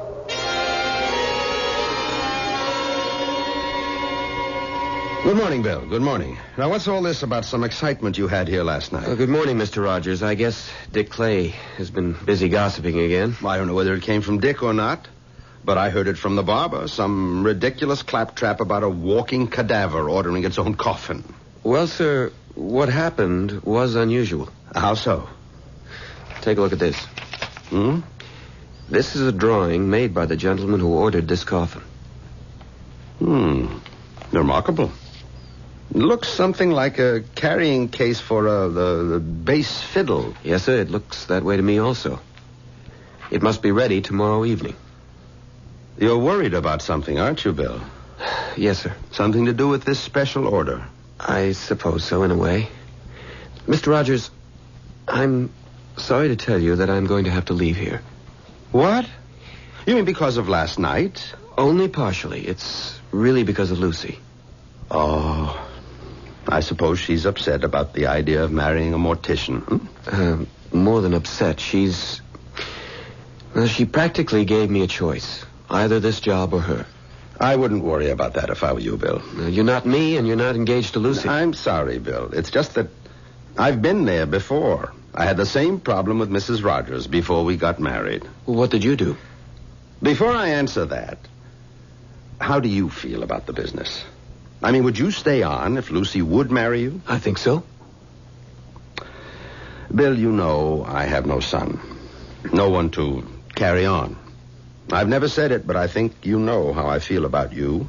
Good morning, Bill. Good morning. Now, what's all this about some excitement you had here last night? Good morning, Mr. Rogers. I guess Dick Clay has been busy gossiping again. Well, I don't know whether it came from Dick or not, but I heard it from the barber. Some ridiculous claptrap about a walking cadaver ordering its own coffin. Well, sir, what happened was unusual. How so? Take a look at this. Hmm? This is a drawing made by the gentleman who ordered this coffin. Remarkable. Looks something like a carrying case for the bass fiddle. Yes, sir. It looks that way to me also. It must be ready tomorrow evening. You're worried about something, aren't you, Bill? Yes, sir. Something to do with this special order? I suppose so, in a way. Mr. Rogers, I'm sorry to tell you that I'm going to have to leave here. What? You mean because of last night? Only partially. It's really because of Lucy. Oh... I suppose she's upset about the idea of marrying a mortician. More than upset. She practically gave me a choice. Either this job or her. I wouldn't worry about that if I were you, Bill. You're not me, and you're not engaged to Lucy. I'm sorry, Bill. It's just that I've been there before. I had the same problem with Mrs. Rogers before we got married. Well, what did you do? Before I answer that, how do you feel about the business? I mean, would you stay on if Lucy would marry you? I think so. Bill, you know I have no son. No one to carry on. I've never said it, but I think you know how I feel about you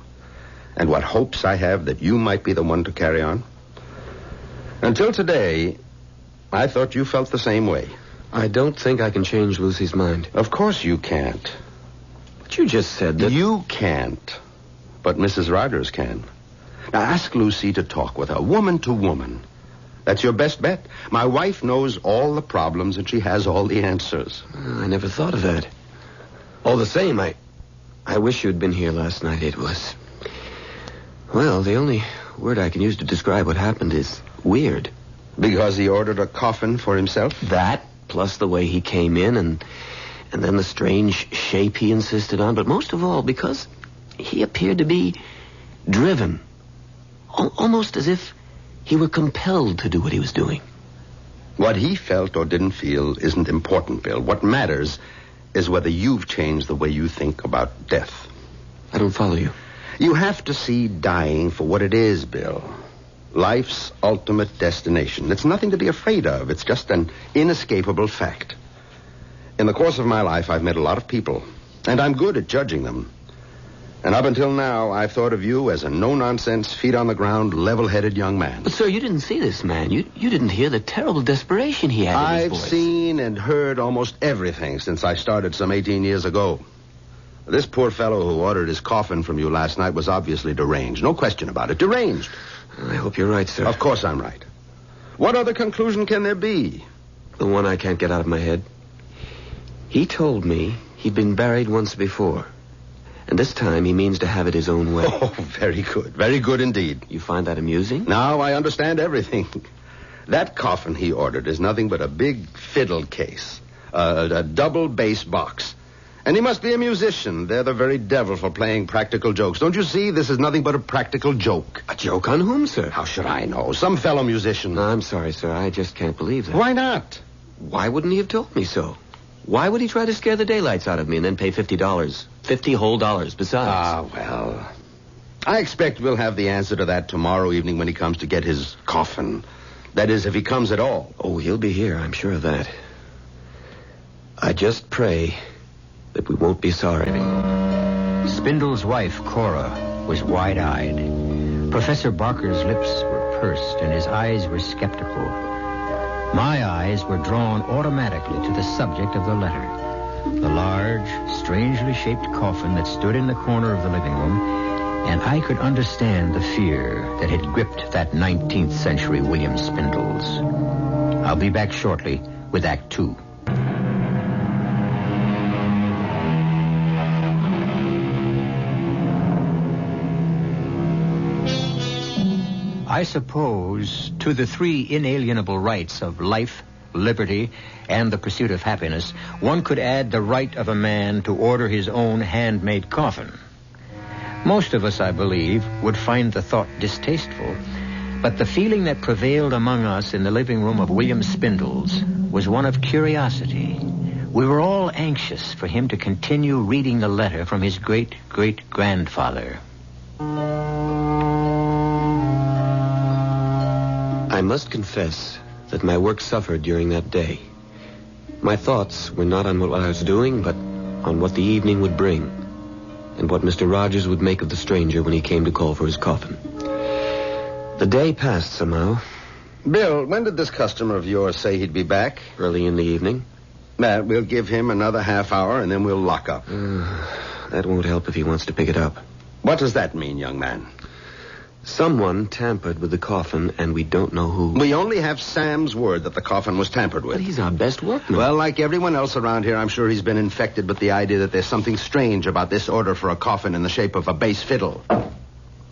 and what hopes I have that you might be the one to carry on. Until today, I thought you felt the same way. I don't think I can change Lucy's mind. Of course you can't. But you just said that... You can't, but Mrs. Rogers can. Now, ask Lucy to talk with her, woman to woman. That's your best bet. My wife knows all the problems, and she has all the answers. I never thought of that. All the same, I wish you'd been here last night. It was... Well, the only word I can use to describe what happened is weird. Because he ordered a coffin for himself? That, plus the way he came in, and then the strange shape he insisted on. But most of all, because he appeared to be driven. Almost as if he were compelled to do what he was doing. What he felt or didn't feel isn't important, Bill. What matters is whether you've changed the way you think about death. I don't follow you. You have to see dying for what it is, Bill. Life's ultimate destination. It's nothing to be afraid of. It's just an inescapable fact. In the course of my life, I've met a lot of people, and I'm good at judging them. And up until now, I've thought of you as a no-nonsense, feet-on-the-ground, level-headed young man. But, sir, you didn't see this man. You didn't hear the terrible desperation he had in his I've voice. seen and heard almost everything since I started some 18 years ago. This poor fellow who ordered his coffin from you last night was obviously deranged. No question about it. Deranged. I hope you're right, sir. Of course I'm right. What other conclusion can there be? The one I can't get out of my head. He told me he'd been buried once before. And this time he means to have it his own way. Oh, very good. Very good indeed. You find that amusing? Now I understand everything. That coffin he ordered is nothing but a big fiddle case. A double bass box. And he must be a musician. They're the very devil for playing practical jokes. Don't you see? This is nothing but a practical joke. A joke on whom, sir? How should I know? Some fellow musician. No, I'm sorry, sir. I just can't believe that. Why not? Why wouldn't he have told me so? Why would he try to scare the daylights out of me and then pay $50? $50 whole dollars besides. Ah, well. I expect we'll have the answer to that tomorrow evening when he comes to get his coffin. That is, if he comes at all. Oh, he'll be here. I'm sure of that. I just pray that we won't be sorry. Spindle's wife, Cora, was wide-eyed. Professor Barker's lips were pursed and his eyes were skeptical. My eyes were drawn automatically to the subject of the letter. The large, strangely shaped coffin that stood in the corner of the living room, and I could understand the fear that had gripped that 19th century William Spindles. I'll be back shortly with Act 2. I suppose to the three inalienable rights of life, liberty, and the pursuit of happiness, one could add the right of a man to order his own handmade coffin. Most of us, I believe, would find the thought distasteful, but the feeling that prevailed among us in the living room of William Spindles was one of curiosity. We were all anxious for him to continue reading the letter from his great-great-grandfather. I must confess that my work suffered during that day. My thoughts were not on what I was doing, but on what the evening would bring, and what Mr. Rogers would make of the stranger when he came to call for his coffin. The day passed somehow. Bill, when did this customer of yours say he'd be back? Early in the evening. We'll give him another half hour, and then we'll lock up. That won't help if he wants to pick it up. What does that mean, young man? Someone tampered with the coffin, and we don't know who. We only have Sam's word that the coffin was tampered with. But he's our best workman. Well, like everyone else around here, I'm sure he's been infected with the idea that there's something strange about this order for a coffin in the shape of a bass fiddle.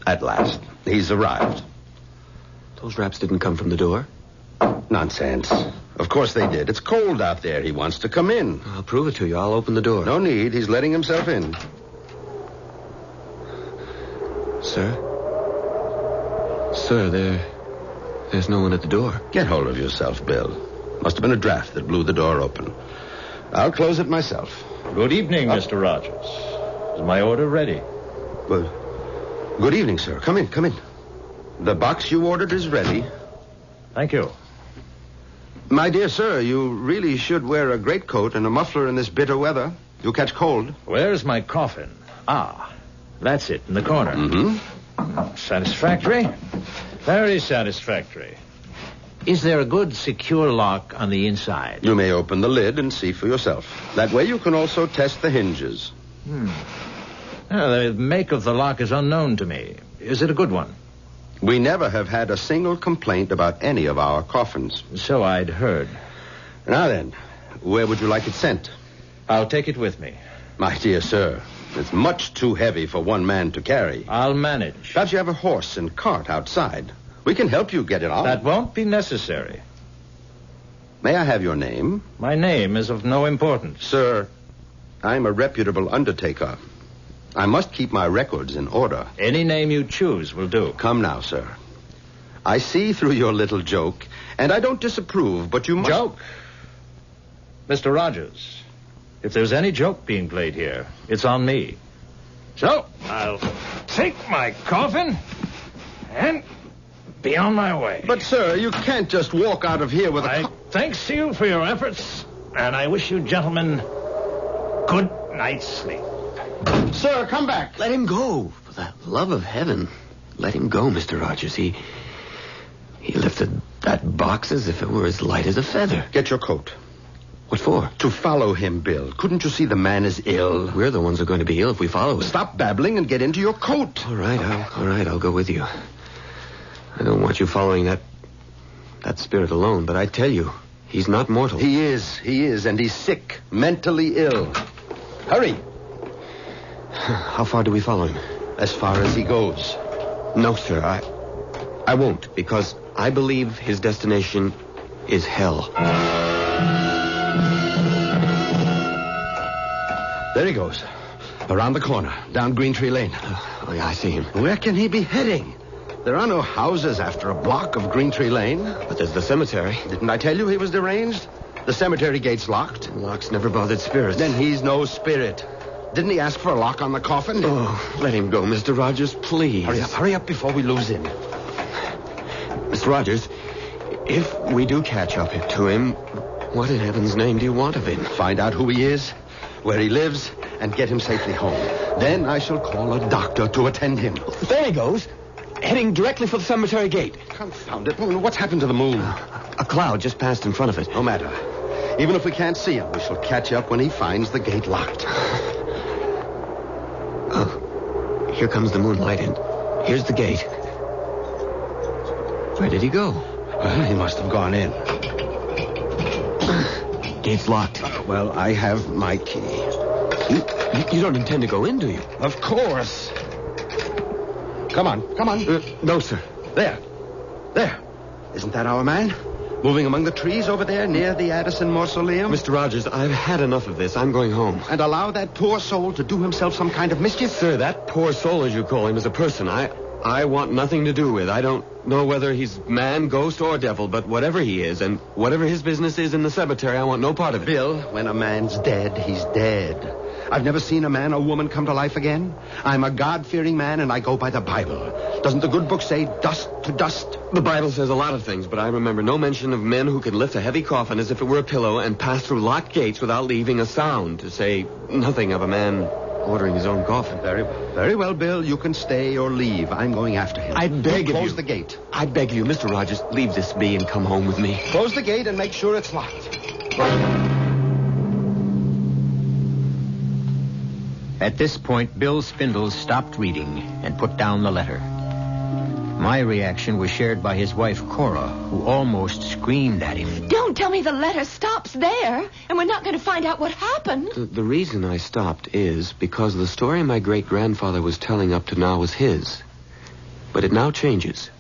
At last, he's arrived. Those raps didn't come from the door? Nonsense. Of course they did. It's cold out there. He wants to come in. I'll prove it to you. I'll open the door. No need. He's letting himself in. Sir? Sir, there's no one at the door. Get hold of yourself, Bill. Must have been a draft that blew the door open. I'll close it myself. Good evening, Mr. Rogers. Is my order ready? Well, good evening, sir. Come in, come in. The box you ordered is ready. Thank you. My dear sir, you really should wear a greatcoat and a muffler in this bitter weather. You'll catch cold. Where's my coffin? Ah, that's it, in the corner. Mm-hmm. Satisfactory? Very satisfactory. Is there a good, secure lock on the inside? You may open the lid and see for yourself. That way you can also test the hinges. The make of the lock is unknown to me. Is it a good one? We never have had a single complaint about any of our coffins. So I'd heard. Now then, where would you like it sent? I'll take it with me. My dear sir, it's much too heavy for one man to carry. I'll manage. Perhaps you have a horse and cart outside. We can help you get it on. That won't be necessary. May I have your name? My name is of no importance. Sir, I'm a reputable undertaker. I must keep my records in order. Any name you choose will do. Come now, sir. I see through your little joke, and I don't disapprove, but you must... Joke? Mr. Rogers, if there's any joke being played here, it's on me. So, I'll take my coffin and be on my way. But, sir, you can't just walk out of here with a... Thanks to you for your efforts, and I wish you gentlemen good night's sleep. Sir, come back. Let him go. For the love of heaven, let him go, Mr. Rogers. He lifted that box as if it were as light as a feather. Get your coat. What for? To follow him, Bill. Couldn't you see the man is ill? We're the ones who are going to be ill if we follow him. Stop babbling and get into your coat. All right, I'll go with you. I don't want you following that spirit alone, but I tell you, he's not mortal. He is, and he's sick, mentally ill. Hurry. How far do we follow him? As far as he goes. No, sir, I won't, because I believe his destination is hell. There he goes. Around the corner, down Green Tree Lane. Oh, yeah, I see him. Where can he be heading? There are no houses after a block of Green Tree Lane. But there's the cemetery. Didn't I tell you he was deranged? The cemetery gate's locked. Locks never bothered spirits. Then he's no spirit. Didn't he ask for a lock on the coffin? Oh, let him go, Mr. Rogers, please. Hurry up before we lose him. Mr. Rogers, if we do catch up to him, what in heaven's name do you want of him? Find out who he is, where he lives, and get him safely home. Then I shall call a doctor to attend him. There he goes, heading directly for the cemetery gate. Confound it. What's happened to the moon? A cloud just passed in front of it. No matter. Even if we can't see him, we shall catch up when he finds the gate locked. Oh, here comes the moonlight, and here's the gate. Where did he go? Well, he must have gone in. Gate's locked. Well, I have my key. You don't intend to go in, do you? Of course. Come on. No, sir. There. Isn't that our man? Moving among the trees over there near the Addison Mausoleum? Mr. Rogers, I've had enough of this. I'm going home. And allow that poor soul to do himself some kind of mischief? Sir, that poor soul, as you call him, is a person I want nothing to do with. I don't know whether he's man, ghost, or devil, but whatever he is, and whatever his business is in the cemetery, I want no part of it. Bill, when a man's dead, he's dead. I've never seen a man or woman come to life again. I'm a God-fearing man, and I go by the Bible. Doesn't the good book say dust to dust? The Bible says a lot of things, but I remember no mention of men who could lift a heavy coffin as if it were a pillow and pass through locked gates without leaving a sound, to say nothing of a man ordering his own coffin. Very well, Bill. You can stay or leave. I'm going after him. I beg of you. Close the gate. I beg you, Mr. Rogers, leave this be and come home with me. Close the gate and make sure it's locked. At this point, Bill Spindles stopped reading and put down the letter. My reaction was shared by his wife, Cora, who almost screamed at him. Don't tell me the letter stops there, and we're not going to find out what happened. The reason I stopped is because the story my great-grandfather was telling up to now was his. But it now changes.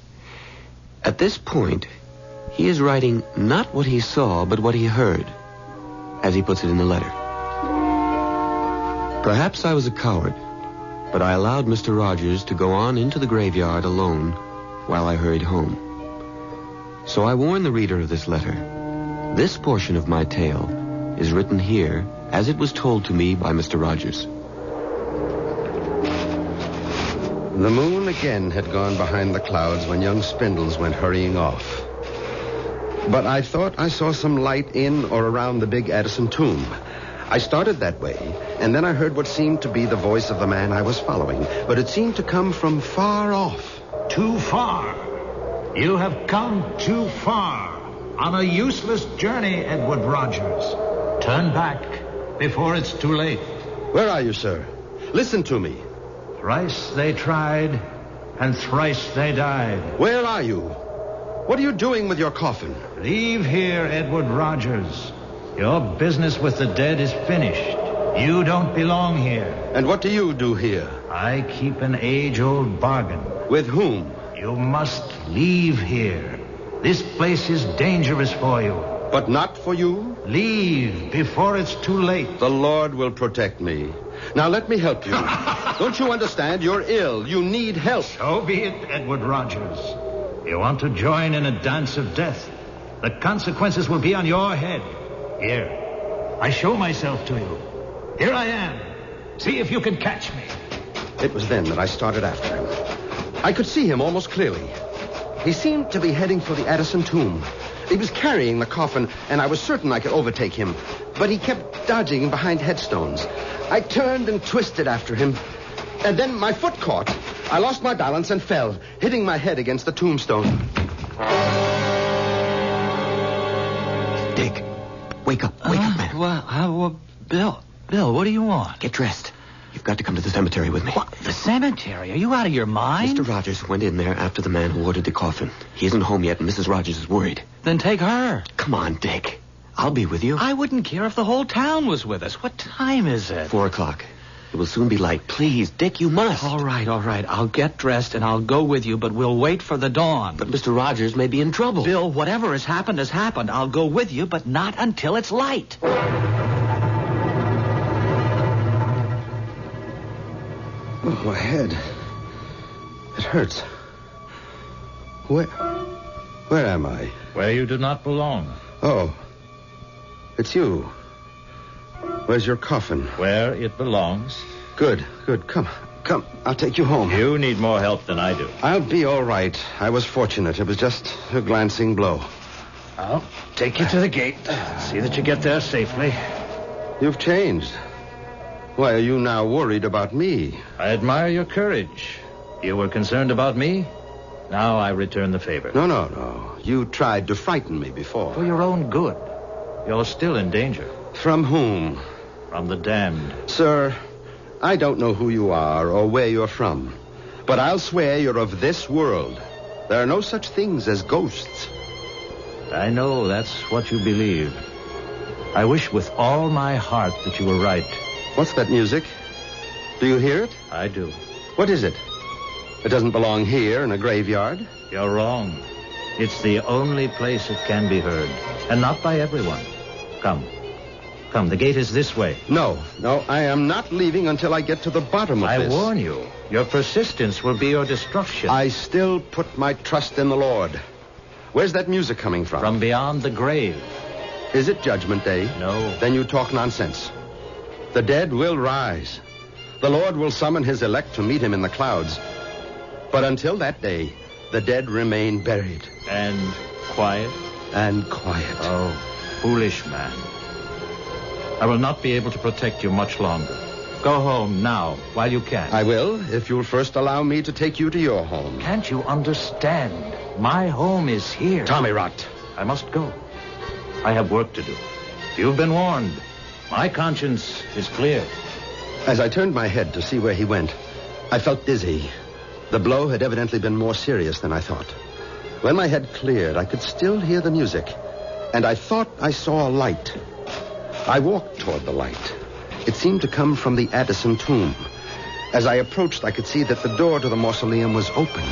At this point, he is writing not what he saw, but what he heard, as he puts it in the letter. Perhaps I was a coward, but I allowed Mr. Rogers to go on into the graveyard alone while I hurried home. So I warn the reader of this letter. This portion of my tale is written here as it was told to me by Mr. Rogers. The moon again had gone behind the clouds when young Spindles went hurrying off. But I thought I saw some light in or around the big Addison tomb. I started that way, and then I heard what seemed to be the voice of the man I was following, but it seemed to come from far off. Too far. You have come too far on a useless journey, Edward Rogers. Turn back before it's too late. Where are you, sir? Listen to me. Thrice they tried, and thrice they died. Where are you? What are you doing with your coffin? Leave here, Edward Rogers. Your business with the dead is finished. You don't belong here. And what do you do here? I keep an age-old bargain. With whom? You must leave here. This place is dangerous for you. But not for you? Leave before it's too late. The Lord will protect me. Now let me help you. Don't you understand? You're ill. You need help. So be it, Edward Rogers. You want to join in a dance of death. The consequences will be on your head. Here, I show myself to you. Here I am. See if you can catch me. It was then that I started after him. I could see him almost clearly. He seemed to be heading for the Addison tomb. He was carrying the coffin, and I was certain I could overtake him. But he kept dodging behind headstones. I turned and twisted after him. And then my foot caught. I lost my balance and fell, hitting my head against the tombstone. Dick, wake up, man. Well, Bill, what do you want? Get dressed. You've got to come to the cemetery with me. What? The cemetery? Are you out of your mind? Mr. Rogers went in there after the man who ordered the coffin. He isn't home yet, and Mrs. Rogers is worried. Then take her. Come on, Dick. I'll be with you. I wouldn't care if the whole town was with us. What time is it? 4:00. It will soon be light. Please, Dick, you must. All right. I'll get dressed and I'll go with you, but we'll wait for the dawn. But Mr. Rogers may be in trouble. Bill, whatever has happened has happened. I'll go with you, but not until it's light. Oh, my head. It hurts. Where am I? Where you do not belong. Oh. It's you. Where's your coffin? Where it belongs. Good. Come. I'll take you home. You need more help than I do. I'll be all right. I was fortunate. It was just a glancing blow. I'll take you to the gate. See that you get there safely. You've changed. Why are you now worried about me? I admire your courage. You were concerned about me. Now I return the favor. No. You tried to frighten me before. For your own good. You're still in danger. From whom? From the damned. Sir, I don't know who you are or where you're from, but I'll swear you're of this world. There are no such things as ghosts. I know that's what you believe. I wish with all my heart that you were right. What's that music? Do you hear it? I do. What is it? It doesn't belong here in a graveyard. You're wrong. It's the only place it can be heard, and not by everyone. Come, the gate is this way. No, I am not leaving until I get to the bottom of this. I warn you, your persistence will be your destruction. I still put my trust in the Lord. Where's that music coming from? From beyond the grave. Is it Judgment Day? No. Then you talk nonsense. The dead will rise. The Lord will summon his elect to meet him in the clouds. But until that day, the dead remain buried. And quiet? And quiet. Oh, foolish man. I will not be able to protect you much longer. Go home now, while you can. I will, if you'll first allow me to take you to your home. Can't you understand? My home is here. Tommy rot. I must go. I have work to do. You've been warned. My conscience is clear. As I turned my head to see where he went, I felt dizzy. The blow had evidently been more serious than I thought. When my head cleared, I could still hear the music, and I thought I saw a light. I walked toward the light. It seemed to come from the Addison tomb. As I approached, I could see that the door to the mausoleum was open.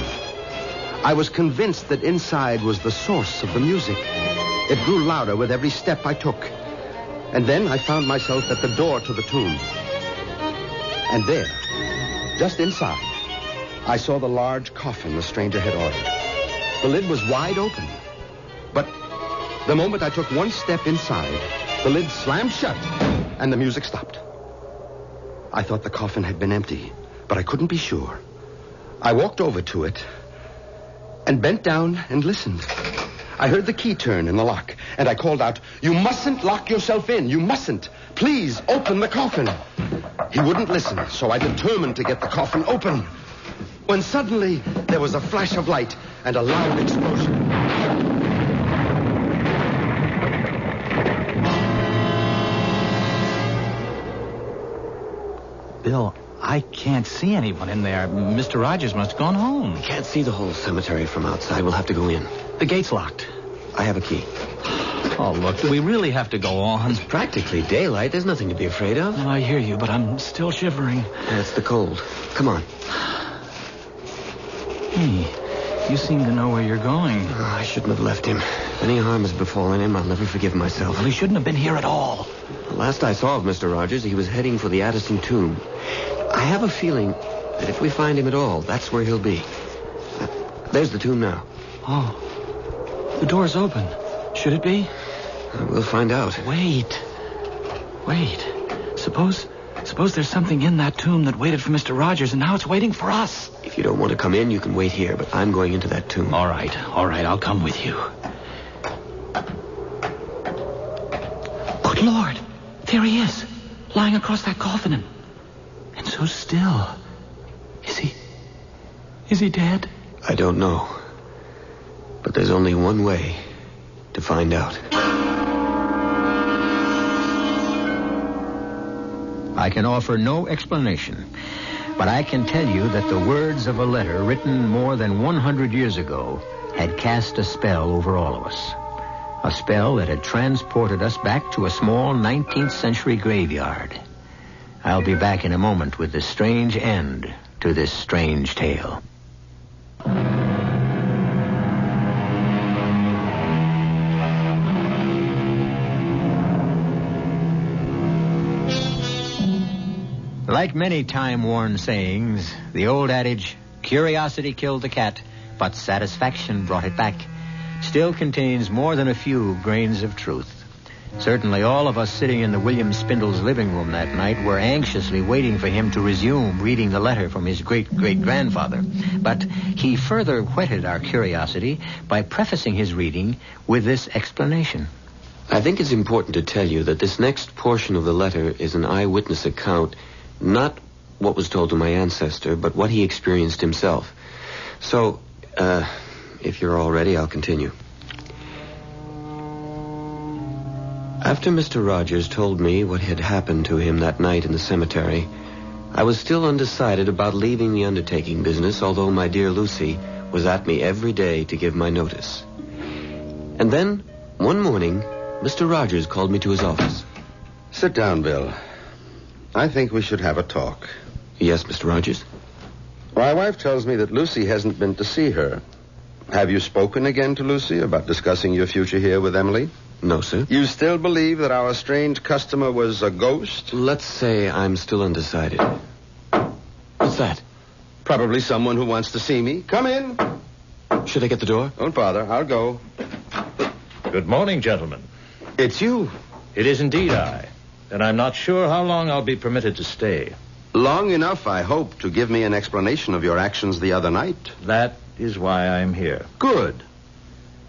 I was convinced that inside was the source of the music. It grew louder with every step I took. And then I found myself at the door to the tomb. And there, just inside, I saw the large coffin the stranger had ordered. The lid was wide open. But the moment I took one step inside, the lid slammed shut, and the music stopped. I thought the coffin had been empty, but I couldn't be sure. I walked over to it and bent down and listened. I heard the key turn in the lock, and I called out, "You mustn't lock yourself in. You mustn't. Please open the coffin." He wouldn't listen, so I determined to get the coffin open. When suddenly there was a flash of light and a loud explosion. Bill, I can't see anyone in there. Mr. Rogers must have gone home. We can't see the whole cemetery from outside. We'll have to go in. The gate's locked. I have a key. Oh, look, do we really have to go on? It's practically daylight. There's nothing to be afraid of. Oh, I hear you, but I'm still shivering. That's the cold. Come on. Hey, you seem to know where you're going. Oh, I shouldn't have left him. If any harm has befallen him, I'll never forgive myself. Well, he shouldn't have been here at all. The last I saw of Mr. Rogers, he was heading for the Addison tomb. I have a feeling that if we find him at all, that's where he'll be. There's the tomb now. Oh, the door's open. Should it be? We'll find out. Wait. Suppose there's something in that tomb that waited for Mr. Rogers, and now it's waiting for us. If you don't want to come in, you can wait here, but I'm going into that tomb. All right, I'll come with you. There he is, lying across that coffin and so still. Is he dead? I don't know. But there's only one way to find out. I can offer no explanation, but I can tell you that the words of a letter written more than 100 years ago had cast a spell over all of us. A spell that had transported us back to a small 19th century graveyard. I'll be back in a moment with the strange end to this strange tale. Like many time-worn sayings, the old adage, curiosity killed the cat, but satisfaction brought it back, still contains more than a few grains of truth. Certainly all of us sitting in the William Spindle's living room that night were anxiously waiting for him to resume reading the letter from his great-great-grandfather. But he further whetted our curiosity by prefacing his reading with this explanation. I think it's important to tell you that this next portion of the letter is an eyewitness account, not what was told to my ancestor, but what he experienced himself. So, if you're all ready, I'll continue. After Mr. Rogers told me what had happened to him that night in the cemetery, I was still undecided about leaving the undertaking business, although my dear Lucy was at me every day to give my notice. And then, one morning, Mr. Rogers called me to his office. Sit down, Bill. I think we should have a talk. Yes, Mr. Rogers? My wife tells me that Lucy hasn't been to see her. Have you spoken again to Lucy about discussing your future here with Emily? No, sir. You still believe that our strange customer was a ghost? Let's say I'm still undecided. What's that? Probably someone who wants to see me. Come in. Should I get the door? Don't bother. I'll go. Good morning, gentlemen. It's you. It is indeed I. And I'm not sure how long I'll be permitted to stay. Long enough, I hope, to give me an explanation of your actions the other night. That is why I'm here. Good.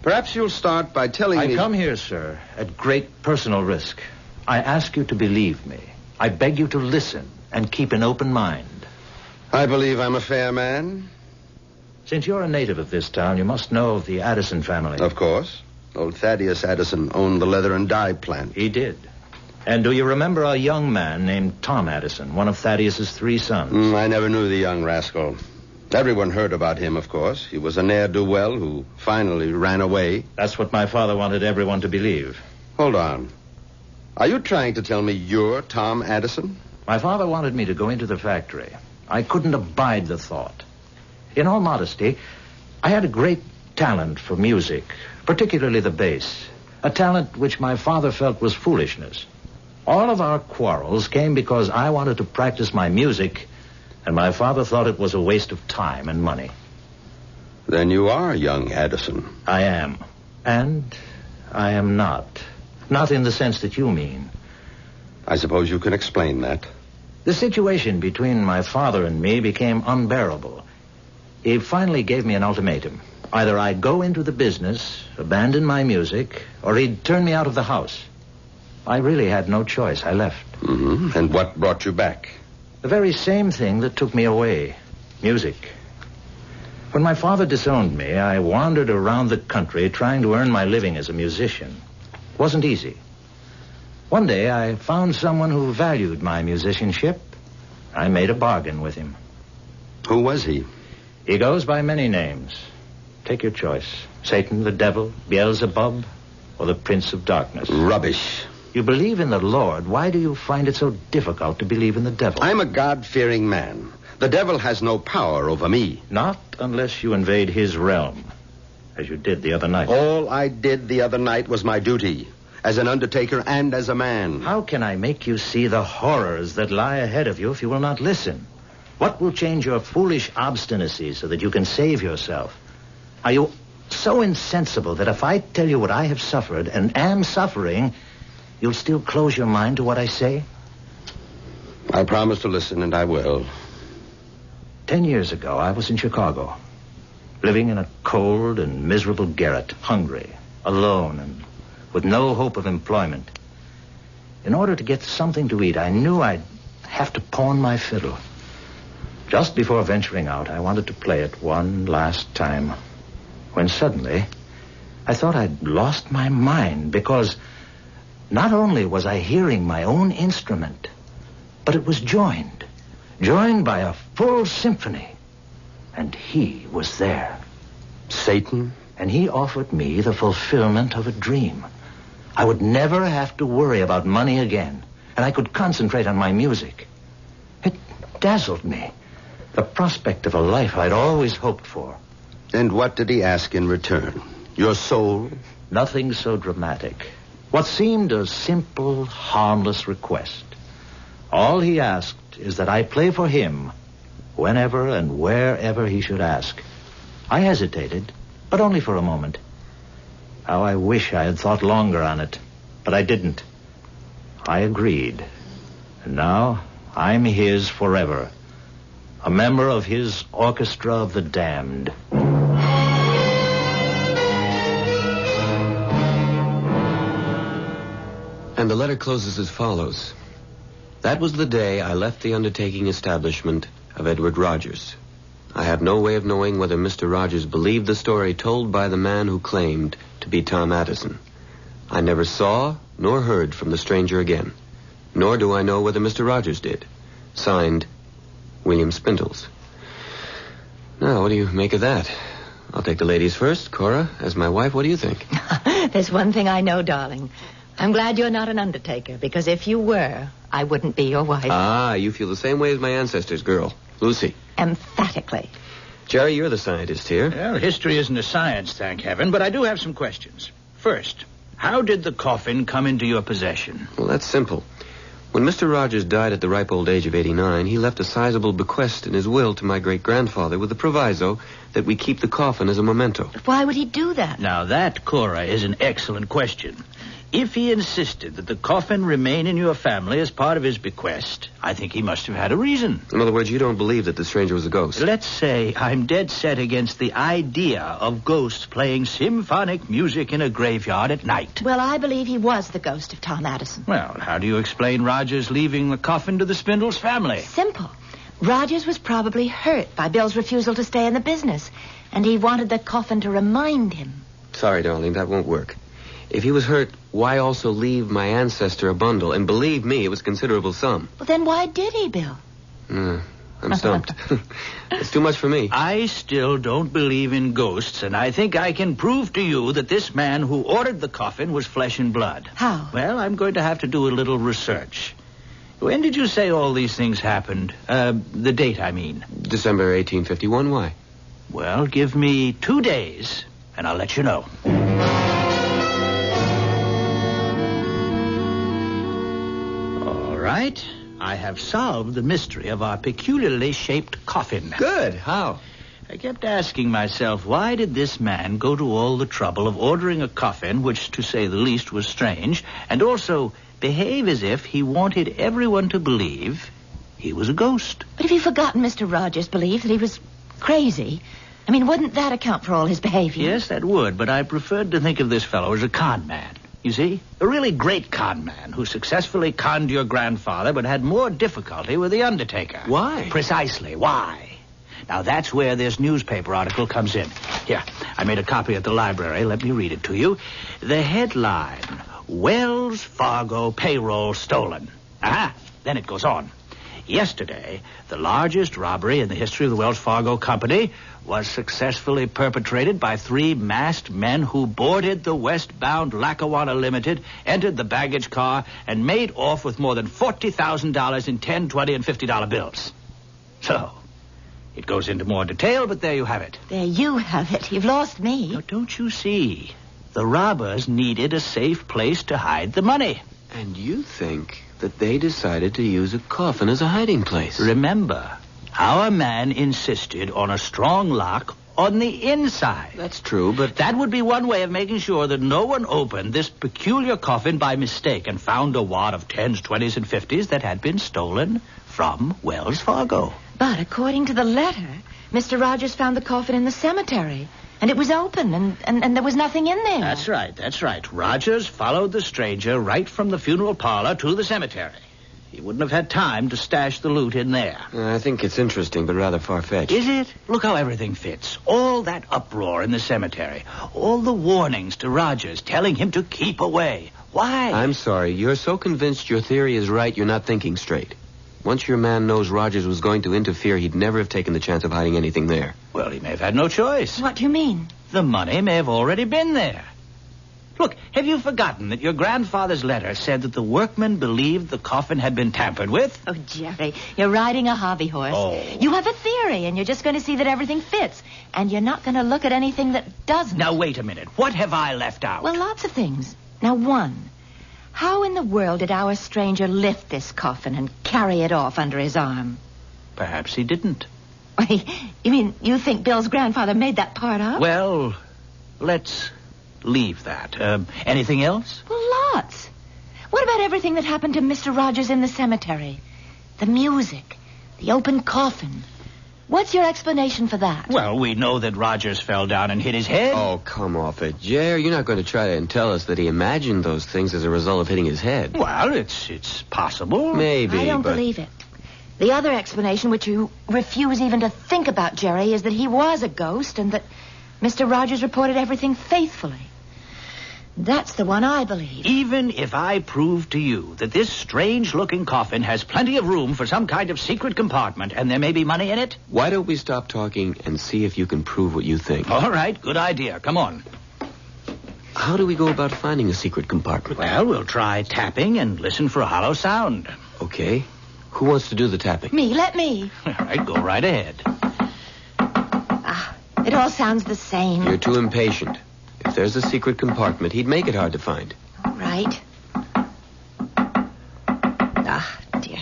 Perhaps you'll start by telling me... I come here, sir, at great personal risk. I ask you to believe me. I beg you to listen and keep an open mind. I believe I'm a fair man. Since you're a native of this town, you must know of the Addison family. Of course. Old Thaddeus Addison owned the leather and dye plant. He did. And do you remember a young man named Tom Addison, one of Thaddeus's 3 sons? I never knew the young rascal. Everyone heard about him, of course. He was a ne'er-do-well who finally ran away. That's what my father wanted everyone to believe. Hold on. Are you trying to tell me you're Tom Addison? My father wanted me to go into the factory. I couldn't abide the thought. In all modesty, I had a great talent for music, particularly the bass, a talent which my father felt was foolishness. All of our quarrels came because I wanted to practice my music, and my father thought it was a waste of time and money. Then you are young Addison. I am. And I am not. Not in the sense that you mean. I suppose you can explain that. The situation between my father and me became unbearable. He finally gave me an ultimatum. Either I'd go into the business, abandon my music, or he'd turn me out of the house. I really had no choice. I left. Mm-hmm. And what brought you back? The very same thing that took me away. Music. When my father disowned me, I wandered around the country trying to earn my living as a musician. It wasn't easy. One day, I found someone who valued my musicianship. I made a bargain with him. Who was he? He goes by many names. Take your choice. Satan, the devil, Beelzebub, or the Prince of Darkness. Rubbish. You believe in the Lord. Why do you find it so difficult to believe in the devil? I'm a God-fearing man. The devil has no power over me. Not unless you invade his realm, as you did the other night. All I did the other night was my duty, as an undertaker and as a man. How can I make you see the horrors that lie ahead of you if you will not listen? What will change your foolish obstinacy so that you can save yourself? Are you so insensible that if I tell you what I have suffered and am suffering, you'll still close your mind to what I say? I promise to listen, and I will. 10 years ago, I was in Chicago, living in a cold and miserable garret, hungry, alone, and with no hope of employment. In order to get something to eat, I knew I'd have to pawn my fiddle. Just before venturing out, I wanted to play it one last time. When suddenly, I thought I'd lost my mind because not only was I hearing my own instrument, but it was joined by a full symphony. And he was there. Satan? And he offered me the fulfillment of a dream. I would never have to worry about money again, and I could concentrate on my music. It dazzled me. The prospect of a life I'd always hoped for. And what did he ask in return? Your soul? Nothing so dramatic. What seemed a simple, harmless request. All he asked is that I play for him whenever and wherever he should ask. I hesitated, but only for a moment. How I wish I had thought longer on it, but I didn't. I agreed. And now I'm his forever. A member of his orchestra of the damned. And the letter closes as follows. That was the day I left the undertaking establishment of Edward Rogers. I have no way of knowing whether Mr. Rogers believed the story told by the man who claimed to be Tom Addison. I never saw nor heard from the stranger again, nor do I know whether Mr. Rogers did. Signed, William Spindles. Now, what do you make of that? I'll take the ladies first. Cora, as my wife, what do you think? There's one thing I know, darling. I'm glad you're not an undertaker, because if you were, I wouldn't be your wife. Ah, you feel the same way as my ancestors, girl. Lucy. Emphatically. Jerry, you're the scientist here. Well, history isn't a science, thank heaven, but I do have some questions. First, how did the coffin come into your possession? Well, that's simple. When Mr. Rogers died at the ripe old age of 89, he left a sizable bequest in his will to my great-grandfather with the proviso that we keep the coffin as a memento. Why would he do that? Now, that, Cora, is an excellent question. If he insisted that the coffin remain in your family as part of his bequest, I think he must have had a reason. In other words, you don't believe that the stranger was a ghost? Let's say I'm dead set against the idea of ghosts playing symphonic music in a graveyard at night. Well, I believe he was the ghost of Tom Addison. Well, how do you explain Rogers leaving the coffin to the Spindles family? Simple. Rogers was probably hurt by Bill's refusal to stay in the business, and he wanted the coffin to remind him. Sorry, darling, that won't work. If he was hurt, why also leave my ancestor a bundle? And believe me, it was a considerable sum. Well, then why did he, Bill? I'm stumped. It's too much for me. I still don't believe in ghosts, and I think I can prove to you that this man who ordered the coffin was flesh and blood. How? Well, I'm going to have to do a little research. When did you say all these things happened? The date, I mean. December 1851. Why? Well, give me 2 days, and I'll let you know. Right? I have solved the mystery of our peculiarly shaped coffin. Good. How? I kept asking myself, why did this man go to all the trouble of ordering a coffin, which, to say the least, was strange, and also behave as if he wanted everyone to believe he was a ghost? But have you forgotten Mr. Rogers' belief that he was crazy? I mean, wouldn't that account for all his behavior? Yes, that would, but I preferred to think of this fellow as a con man. You see, a really great con man who successfully conned your grandfather but had more difficulty with the undertaker. Why? Precisely, why? Now, that's where this newspaper article comes in. Here, I made a copy at the library. Let me read it to you. The headline, Wells Fargo payroll stolen. Aha, then it goes on. Yesterday, the largest robbery in the history of the Wells Fargo Company was successfully perpetrated by 3 masked men who boarded the westbound Lackawanna Limited, entered the baggage car, and made off with more than $40,000 in $10, $20, and $50 bills. So, it goes into more detail, but there you have it. There you have it. You've lost me. Now, don't you see? The robbers needed a safe place to hide the money. And you think that they decided to use a coffin as a hiding place? Remember, our man insisted on a strong lock on the inside. That's true, but that would be one way of making sure that no one opened this peculiar coffin by mistake and found a wad of 10s, 20s, and 50s that had been stolen from Wells Fargo. But according to the letter, Mr. Rogers found the coffin in the cemetery. And it was open, and there was nothing in there. That's right. Rogers followed the stranger right from the funeral parlor to the cemetery. He wouldn't have had time to stash the loot in there. I think it's interesting, but rather far-fetched. Is it? Look how everything fits. All that uproar in the cemetery. All the warnings to Rogers telling him to keep away. Why? I'm sorry. You're so convinced your theory is right, you're not thinking straight. Once your man knows Rogers was going to interfere, he'd never have taken the chance of hiding anything there. Well, he may have had no choice. What do you mean? The money may have already been there. Look, have you forgotten that your grandfather's letter said that the workmen believed the coffin had been tampered with? Oh, Jerry, you're riding a hobby horse. Oh. You have a theory, and you're just going to see that everything fits. And you're not going to look at anything that doesn't. Now, wait a minute. What have I left out? Well, lots of things. Now, one, how in the world did our stranger lift this coffin and carry it off under his arm? Perhaps he didn't. You mean you think Bill's grandfather made that part up? Well, let's leave that. Anything else? Well, lots. What about everything that happened to Mr. Rogers in the cemetery? The music, the open coffin. What's your explanation for that? Well, we know that Rogers fell down and hit his head. Oh, come off it, Jer. You're not going to try and tell us that he imagined those things as a result of hitting his head. Well, it's possible. Maybe, I don't but... believe it. The other explanation, which you refuse even to think about, Jerry, is that he was a ghost and that Mr. Rogers reported everything faithfully. That's the one I believe. Even if I prove to you that this strange-looking coffin has plenty of room for some kind of secret compartment and there may be money in it? Why don't we stop talking and see if you can prove what you think? All right, good idea. Come on. How do we go about finding a secret compartment? Well, we'll try tapping and listen for a hollow sound. Okay. Who wants to do the tapping? Me, let me. All right, go right ahead. It all sounds the same. You're too impatient. If there's a secret compartment, he'd make it hard to find. All right. Dear.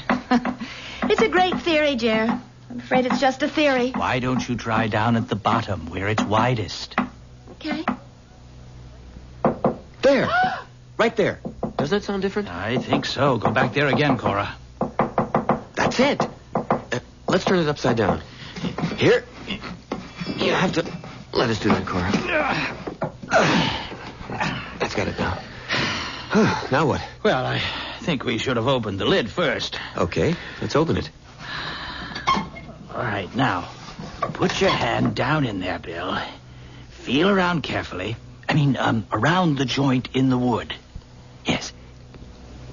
It's a great theory, Jer. I'm afraid it's just a theory. Why don't you try down at the bottom where it's widest? Okay. There. Right there. Doesn't that sound different? I think so. Go back there again, Cora. That's it. Let's turn it upside down. Here. You have to let us do that, Cora. That's got it now. Now what? Well, I think we should have opened the lid first. Okay, let's open it. All right, now, put your hand down in there, Bill. Feel around carefully. Around the joint in the wood. Yes.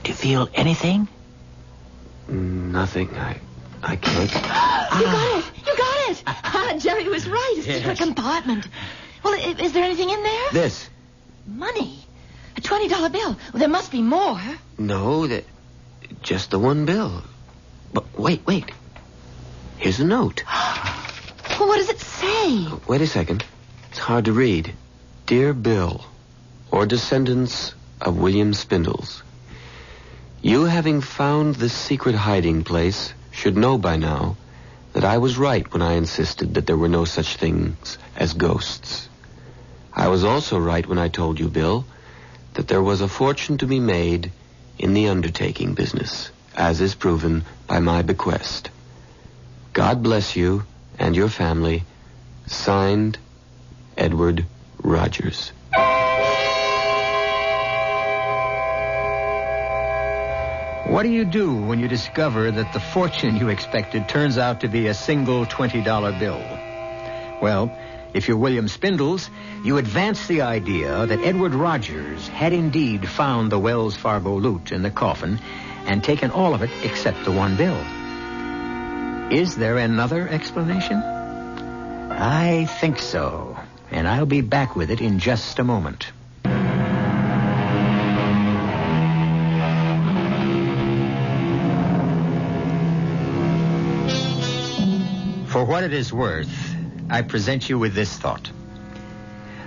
Do you feel anything? Nothing. I can't. You got it. Jerry was right. It's a secret compartment. Well, is there anything in there? This. Money. A $20 bill. Well, there must be more. No, just the one bill. But wait. Here's a note. Well, what does it say? Wait a second. It's hard to read. Dear Bill, or descendants of William Spindles, you having found this secret hiding place should know by now that I was right when I insisted that there were no such things as ghosts. I was also right when I told you, Bill, that there was a fortune to be made in the undertaking business, as is proven by my bequest. God bless you and your family. Signed, Edward Rogers. What do you do when you discover that the fortune you expected turns out to be a single $20 bill? Well, if you're William Spindles, you advance the idea that Edward Rogers had indeed found the Wells Fargo loot in the coffin and taken all of it except the one bill. Is there another explanation? I think so, and I'll be back with it in just a moment. For what it is worth, I present you with this thought.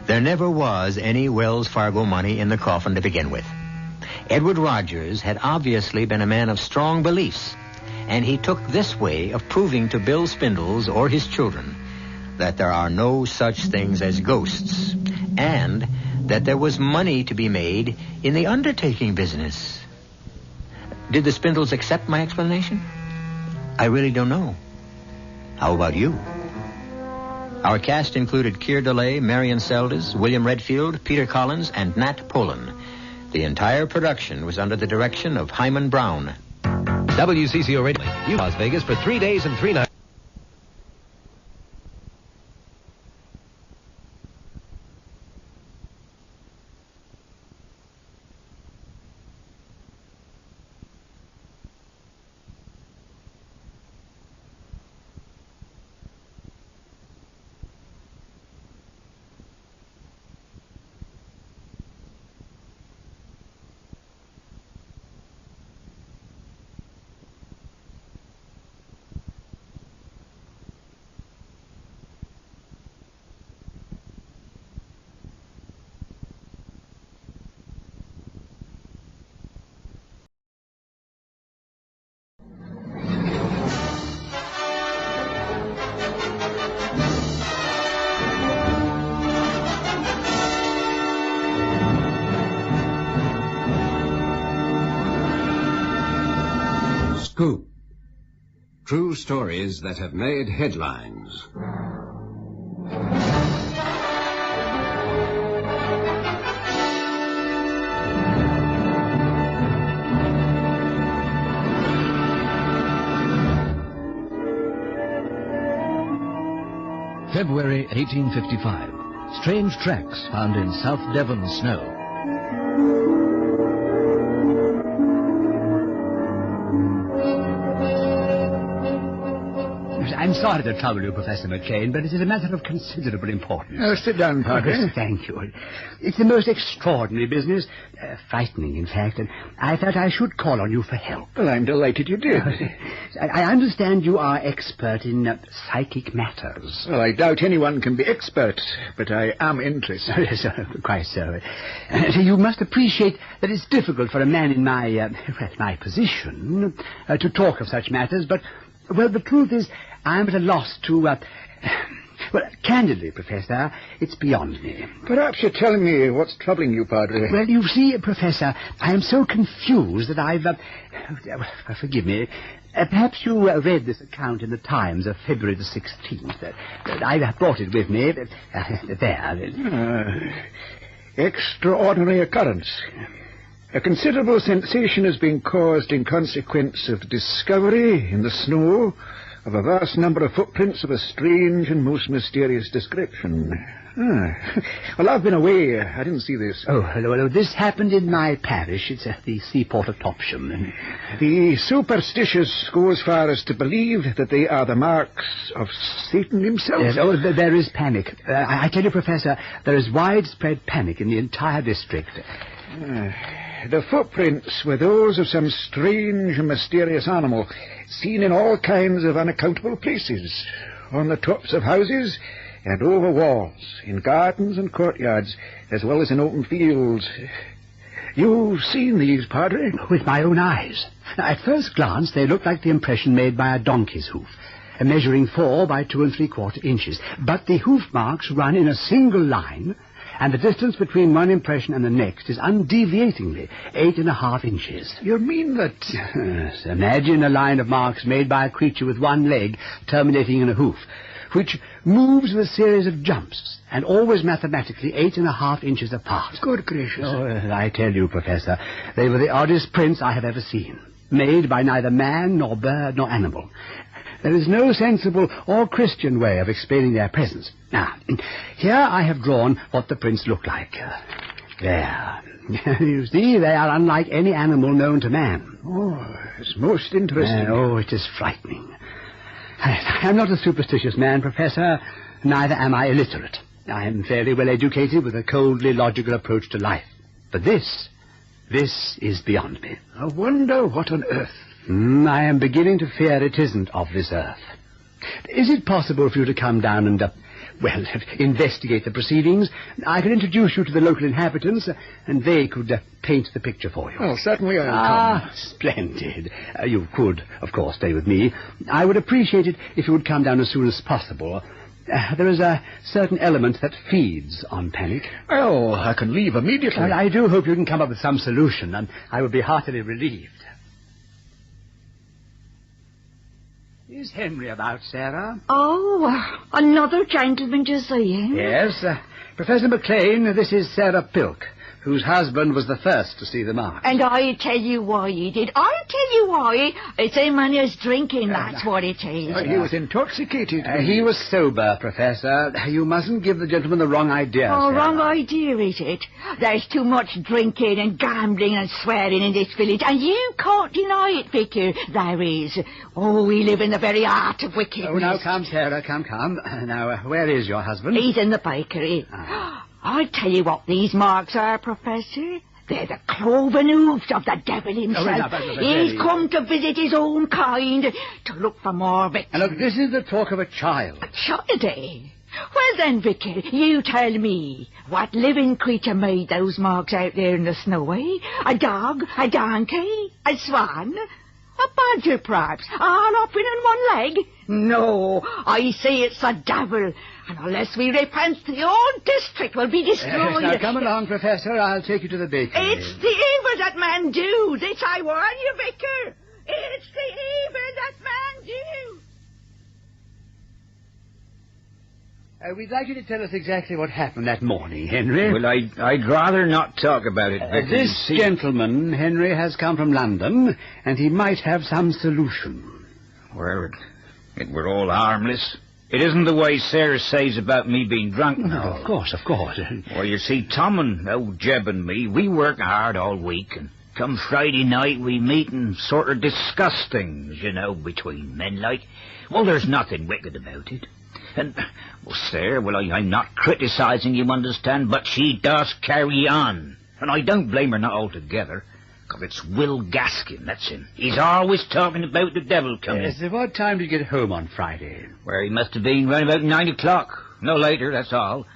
There never was any Wells Fargo money in the coffin to begin with. Edward Rogers had obviously been a man of strong beliefs, and he took this way of proving to Bill Spindles or his children that there are no such things as ghosts, and that there was money to be made in the undertaking business. Did the Spindles accept my explanation? I really don't know. How about you? Our cast included Keir Delay, Marion Seldes, William Redfield, Peter Collins, and Nat Polan. The entire production was under the direction of Hyman Brown. WCCO Radio, Las Vegas for 3 days and 3 nights. Scoop. True stories that have made headlines. February 1855. Strange tracks found in South Devon snow. I'm sorry to trouble you, Professor McLean, but it is a matter of considerable importance. Oh, sit down, Padre. Yes, thank you. It's the most extraordinary business. Frightening, in fact, and I thought I should call on you for help. Well, I'm delighted you did. I understand you are expert in psychic matters. Well, I doubt anyone can be expert, but I am interested. Yes, quite so. You must appreciate that it's difficult for a man in my position to talk of such matters, but, well, the truth is, I'm at a loss to, well, candidly, Professor, it's beyond me. Perhaps you're telling me what's troubling you, Padre. Well, you see, Professor, I am so confused that I've, forgive me, perhaps you read this account in the Times of February the 16th. I've brought it with me. There. Extraordinary occurrence. A considerable sensation has been caused in consequence of discovery in the snow of a vast number of footprints of a strange and most mysterious description. Well, I've been away. I didn't see this. Oh, hello. This happened in my parish. It's at the seaport of Topsham. The superstitious go as far as to believe that they are the marks of Satan himself. Yes, there is panic. I tell you, Professor, there is widespread panic in the entire district. The footprints were those of some strange and mysterious animal, seen in all kinds of unaccountable places, on the tops of houses and over walls, in gardens and courtyards, as well as in open fields. You've seen these, Padre? With my own eyes. At first glance, they look like the impression made by a donkey's hoof, measuring 4 by 2 3/4 inches. But the hoof marks run in a single line, and the distance between one impression and the next is undeviatingly 8.5 inches. You mean that... Yes. Imagine a line of marks made by a creature with one leg terminating in a hoof, which moves in a series of jumps, and always mathematically 8.5 inches apart. Good gracious. Oh, I tell you, Professor, they were the oddest prints I have ever seen, made by neither man nor bird nor animal. There is no sensible or Christian way of explaining their presence. Now, here I have drawn what the prints look like. There. You see, they are unlike any animal known to man. Oh, it's most interesting. It is frightening. I'm not a superstitious man, Professor. Neither am I illiterate. I am fairly well educated with a coldly logical approach to life. But this is beyond me. I wonder what on earth... I am beginning to fear it isn't of this earth. Is it possible for you to come down and, investigate the proceedings? I could introduce you to the local inhabitants, and they could paint the picture for you. Well, certainly I'll come. Splendid. You could, of course, stay with me. I would appreciate it if you would come down as soon as possible. There is a certain element that feeds on panic. Oh, I can leave immediately. Well, I do hope you can come up with some solution, and I would be heartily relieved. Is Henry about, Sarah? Oh, another gentleman to see him? Yes. Professor McLean, this is Sarah Pilk, whose husband was the first to see the marks. And I'll tell you why he did. I'll tell you why. It's him and his drinking, that's what it is. He was intoxicated. He was sober, Professor. You mustn't give the gentleman the wrong idea, Oh, Sarah. wrong idea, is it? There's too much drinking and gambling and swearing in this village, and you can't deny it, Vicar. There is. Oh, we live in the very heart of wickedness. Oh, now, come, Sarah, come. Now, where is your husband? He's in the bakery. I'll tell you what these marks are, Professor. They're the cloven hoofs of the devil himself. He's come to visit his own kind, to look for more victims. And look, this is the talk of a child. A child, eh? Well then, Vicar, you tell me, what living creature made those marks out there in the snow, eh? A dog? A donkey? A swan? A badger, perhaps, all up in one leg? No, I say it's the devil, and unless we repent, the whole district will be destroyed. Now, come along, Professor. I'll take you to the bakery. It's the evil that man do. This I warn you, Vicar. It's the evil that man do. We'd like you to tell us exactly what happened that morning, Henry. Well, I'd rather not talk about it, Vicar. This gentleman, Henry, has come from London, and he might have some solution. Well, it were all harmless. It isn't the way Sarah says about me being drunk. No, of course. Well, you see, Tom and old Jeb and me, we work hard all week, and come Friday night we meet and sort of discuss things, between men like. Well, there's nothing wicked about it. And, well, Sarah, I'm not criticising, you understand, but she does carry on. And I don't blame her not altogether, because it's Will Gaskin, that's him. He's always talking about the devil coming. Yes, what time did you get home on Friday? Well, he must have been round about 9 o'clock. No later, that's all.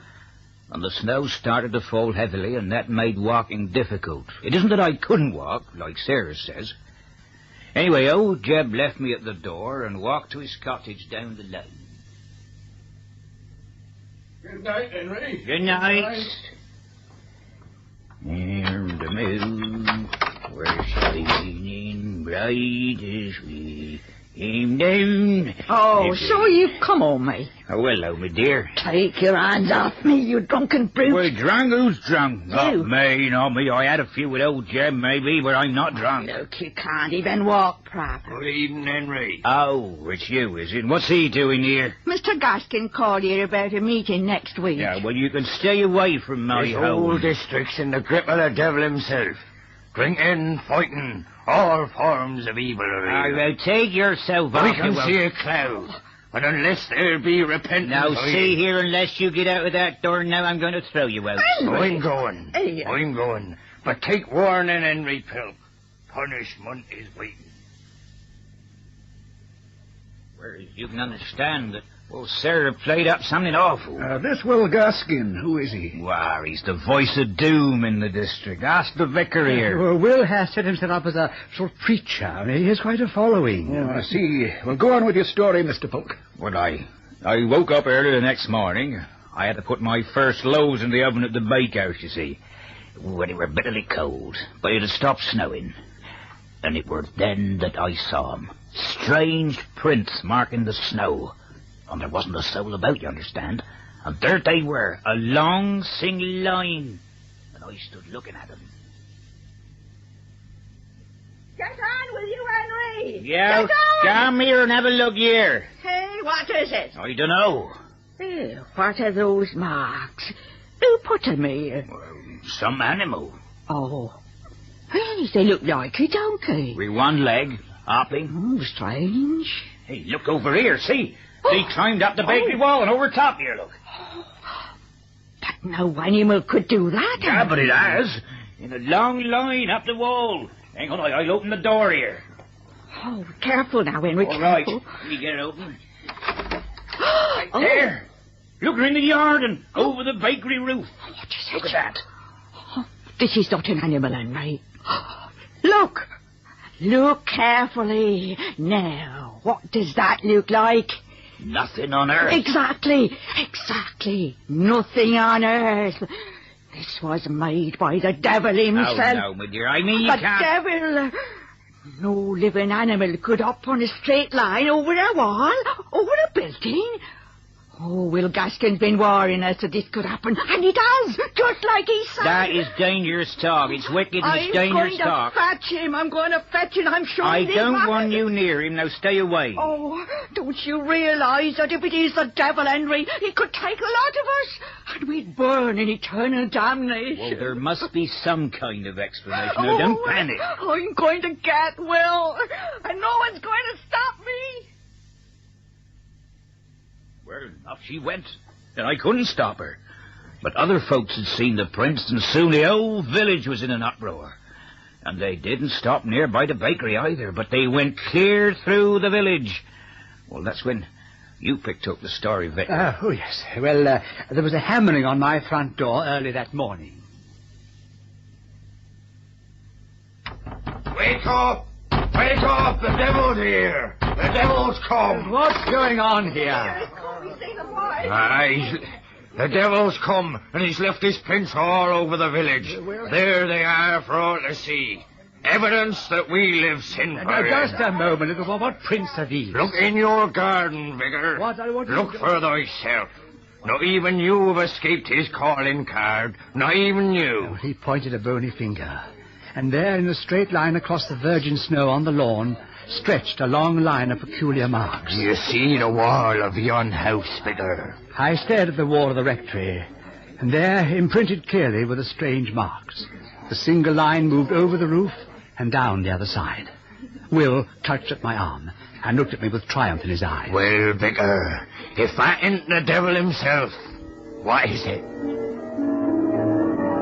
And the snow started to fall heavily, and that made walking difficult. It isn't that I couldn't walk, like Sarah says. Anyway, old Jeb left me at the door and walked to his cottage down the lane. Good night, Henry. Good night. Near the moon, we're shining bright as we came down. Oh, so you've come on me. Oh, hello, my dear. Take your hands off me, you drunken brute. Well, drunk? Who's drunk? You. Not me. I had a few with old Jeb, maybe, but I'm not drunk. Look, you can't even walk proper. Good evening, Henry. Oh, it's you, is it? What's he doing here? Mr. Gaskin called here about a meeting next week. Yeah, well, you can stay away from my This home. whole district's in the grip of the devil himself. Drinking, fighting, all forms of evil are I here. will take yourself off. We can see a cloud, and unless there be repentance... Now, see here, unless you get out of that door now, I'm going to throw you out. I'm going. But take warning, Henry Pilk. Punishment is waiting. Well, you can understand that, Sarah played up something awful. This Will Gaskin, who is he? Why, he's the voice of doom in the district. Ask the vicar here. Well, Will has set himself up as a sort of preacher. I mean, he has quite a following. Oh, I see. Well, go on with your story, Mr. Polk. Well, I woke up early the next morning. I had to put my first loaves in the oven at the bakehouse, you see. When it were bitterly cold, but it had stopped snowing. And it were then that I saw 'em. Strange prints marking the snow. And there wasn't a soul about, you understand. And there they were, a long single line. And I stood looking at them. Get on with you, Henry. Yeah, Get on. come here and have a look here. Hey, what is it? I don't know. What are those marks? Who put them here? Some animal. Oh. Hey, they look like a donkey. With one leg, hopping. Oh, strange. Hey, look over here, see? They climbed up the bakery wall and over top here, look. But no animal could do that. Yeah, but it has. In a long line up the wall. Hang on, I'll open the door here. Oh, careful now, Henry. All right, careful. let me get it open. Right there. Look, we're in the yard and over the bakery roof. What is it? Look at that. Oh, this is not an animal, Henry. Look. Look carefully. Now, what does that look like? Nothing on earth. Exactly. Nothing on earth. This was made by the devil himself. Oh, no, my dear. I mean, you the can't... devil. No living animal could up on a straight line over a wall, over a building. Oh, Will Gaskin's been warning us that this could happen, and he does, just like he said. That is dangerous talk. It's wicked and it's dangerous talk. I'm going to fetch him. I'm sure I don't want you near him. Now stay away. Oh, don't you realise that if it is the devil, Henry, he could take a lot of us, and we'd burn in eternal damnation. Well, there must be some kind of explanation. Now, don't panic. I'm going to get Will, and no one's going to stop me. Well, off she went, and I couldn't stop her. But other folks had seen the prince, and soon the whole village was in an uproar. And they didn't stop near by the bakery either, but they went clear through the village. Well, that's when you picked up the story, Vic. Oh, yes. Well, there was a hammering on my front door early that morning. Wake up! Wake up! The devil's here! The devil's come! What's going on here? The devil's come, and he's left his prints all over the village. There they are for all to see. Evidence that we live sinful. Now, just a moment. What prints are these? Look in your garden, Vicar. Look for thyself. Not even you have escaped his calling card. Not even you. Oh, he pointed a bony finger. And there, in a straight line across the virgin snow on the lawn, stretched a long line of peculiar marks. You see the wall of yon house, Vicar? I stared at the wall of the rectory, and there, imprinted clearly, were the strange marks. The single line moved over the roof and down the other side. Will clutched at my arm and looked at me with triumph in his eye. Well, Vicar, if that ain't the devil himself, what is it?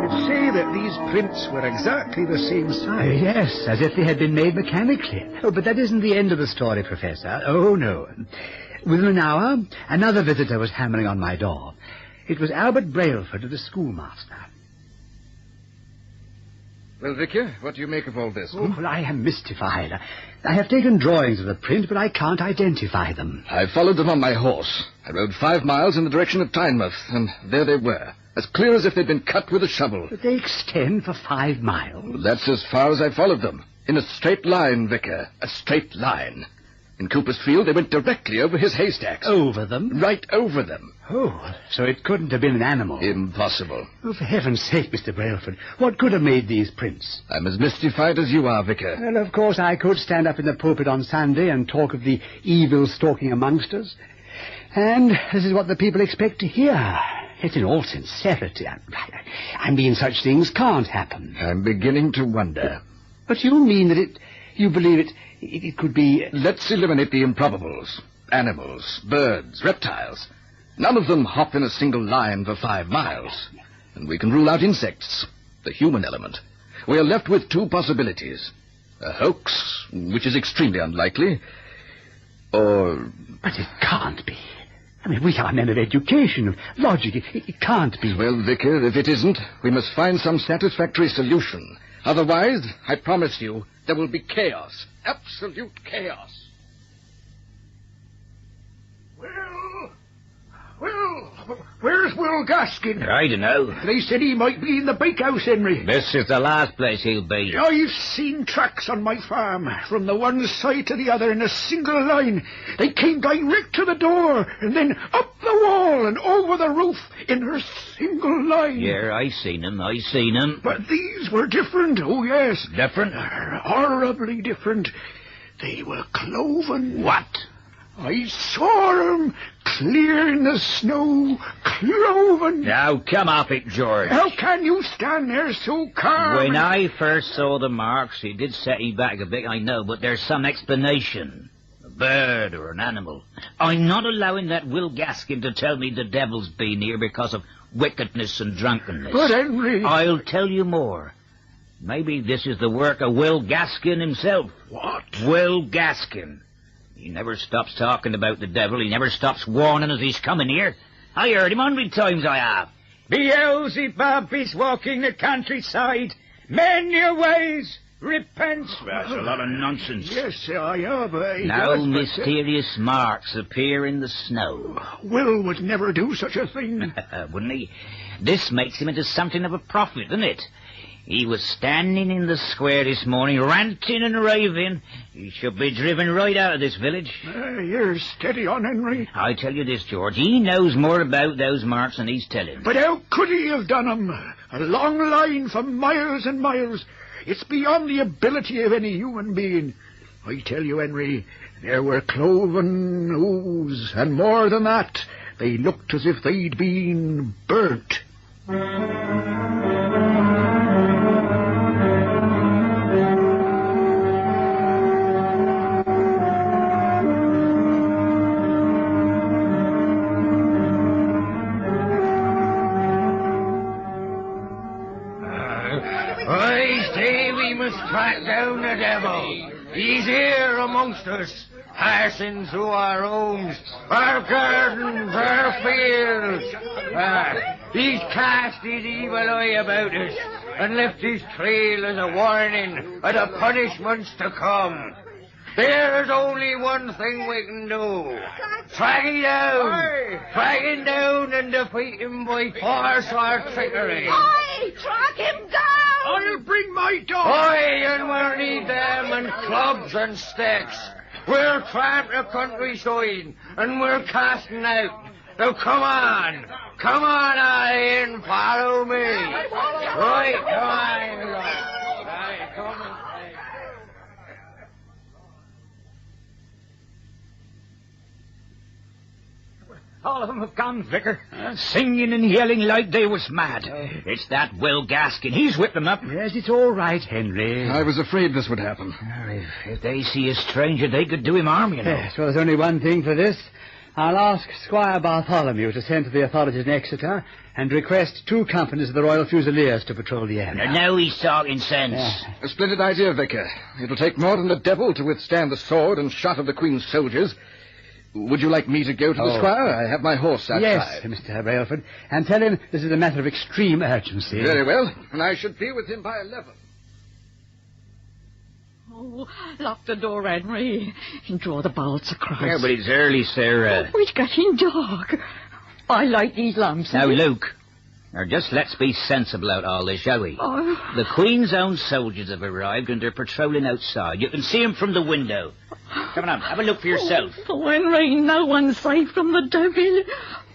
You'd say that these prints were exactly the same size. Yes, as if they had been made mechanically. Oh, but that isn't the end of the story, Professor. Oh, no. Within an hour, another visitor was hammering on my door. It was Albert Brailford, the schoolmaster. Well, Vicar, what do you make of all this? Oh, well, I am mystified. I have taken drawings of the print, but I can't identify them. I followed them on my horse. I rode 5 miles in the direction of Tynemouth, and there they were, as clear as if they'd been cut with a shovel. But they extend for 5 miles. Well, that's as far as I followed them. In a straight line, Vicar. A straight line. In Cooper's Field, they went directly over his haystacks. Over them? Right over them. Oh, so it couldn't have been an animal. Impossible. Oh, for heaven's sake, Mr. Brailford, what could have made these prints? I'm as mystified as you are, Vicar. Well, of course, I could stand up in the pulpit on Sunday and talk of the evil stalking amongst us. And this is what the people expect to hear. Yet in all sincerity, I mean, such things can't happen. I'm beginning to wonder. But you mean that you believe it could be... Let's eliminate the improbables. Animals, birds, reptiles. None of them hop in a single line for 5 miles. And we can rule out insects, the human element. We are left with 2 possibilities. A hoax, which is extremely unlikely, or... But it can't be. I mean, we are men of education, of logic. It can't be. Well, Vicar, if it isn't, we must find some satisfactory solution. Otherwise, I promise you, there will be chaos. Absolute chaos. Well, where's Will Gaskin? I don't know. They said he might be in the bakehouse, Henry. This is the last place he'll be. I've seen tracks on my farm, from the one side to the other in a single line. They came direct to the door, and then up the wall and over the roof in a single line. Yeah, I seen him. But these were different, oh yes. Different? Horribly different. They were cloven. What? I saw them clear in the snow, cloven. Now, come off it, George. How can you stand there so calm? When I first saw the marks, it did set me back a bit, I know, but there's some explanation. A bird or an animal. I'm not allowing that Will Gaskin to tell me the devil's been here because of wickedness and drunkenness. But, Henry... I'll tell you more. Maybe this is the work of Will Gaskin himself. What? Will Gaskin. He never stops talking about the devil. He never stops warning us he's coming here. I heard him 100 times, I have. Beelzebub is walking the countryside. Mend your ways. Repent. That's a lot of nonsense. Yes, I have. Now mysterious marks appear in the snow. Will would never do such a thing. Wouldn't he? This makes him into something of a prophet, doesn't it? He was standing in the square this morning, ranting and raving. He should be driven right out of this village. You're steady on, Henry. I tell you this, George, he knows more about those marks than he's telling. But how could he have done 'em? A long line for miles and miles. It's beyond the ability of any human being. I tell you, Henry, there were cloven hooves, and more than that, they looked as if they'd been burnt. I say we must track down the devil. He's here amongst us, passing through our homes, our gardens, our fields. He's cast his evil eye about us and left his trail as a warning of the punishments to come. There's only one thing we can do. Track him down. Track him down and defeat him by force or trickery. Aye, track him down! I'll bring my dog. Aye, and we'll need them and clubs and sticks. We'll tramp the countryside and we're casting out. Now come on, aye, and follow me. Right, come on. Right, come on. All of them have gone, Vicar. Singing and yelling like they was mad. It's that Will Gaskin. He's whipped them up. Yes, it's all right, Henry. I was afraid this would happen. If they see a stranger, they could do him harm, you know. Yes, well, there's only one thing for this. I'll ask Squire Bartholomew to send to the authorities in Exeter and request 2 companies of the Royal Fusiliers to patrol the area. Now he's talking sense. A splendid idea, Vicar. It'll take more than the devil to withstand the sword and shot of the Queen's soldiers. Would you like me to go to the Squire? I have my horse outside. Yes, Mr. Railford. And tell him this is a matter of extreme urgency. Very well. And I should be with him by 11. Oh, lock the door, Henry, and draw the bolts across. Yeah, but it's early, Sarah. Oh, it's getting dark. I light these lamps. Now, Luke, now just let's be sensible out all this, shall we? Oh. The Queen's own soldiers have arrived and they're patrolling outside. You can see them from the window. Come on, have a look for yourself. Oh, Henry, no one's safe from the devil.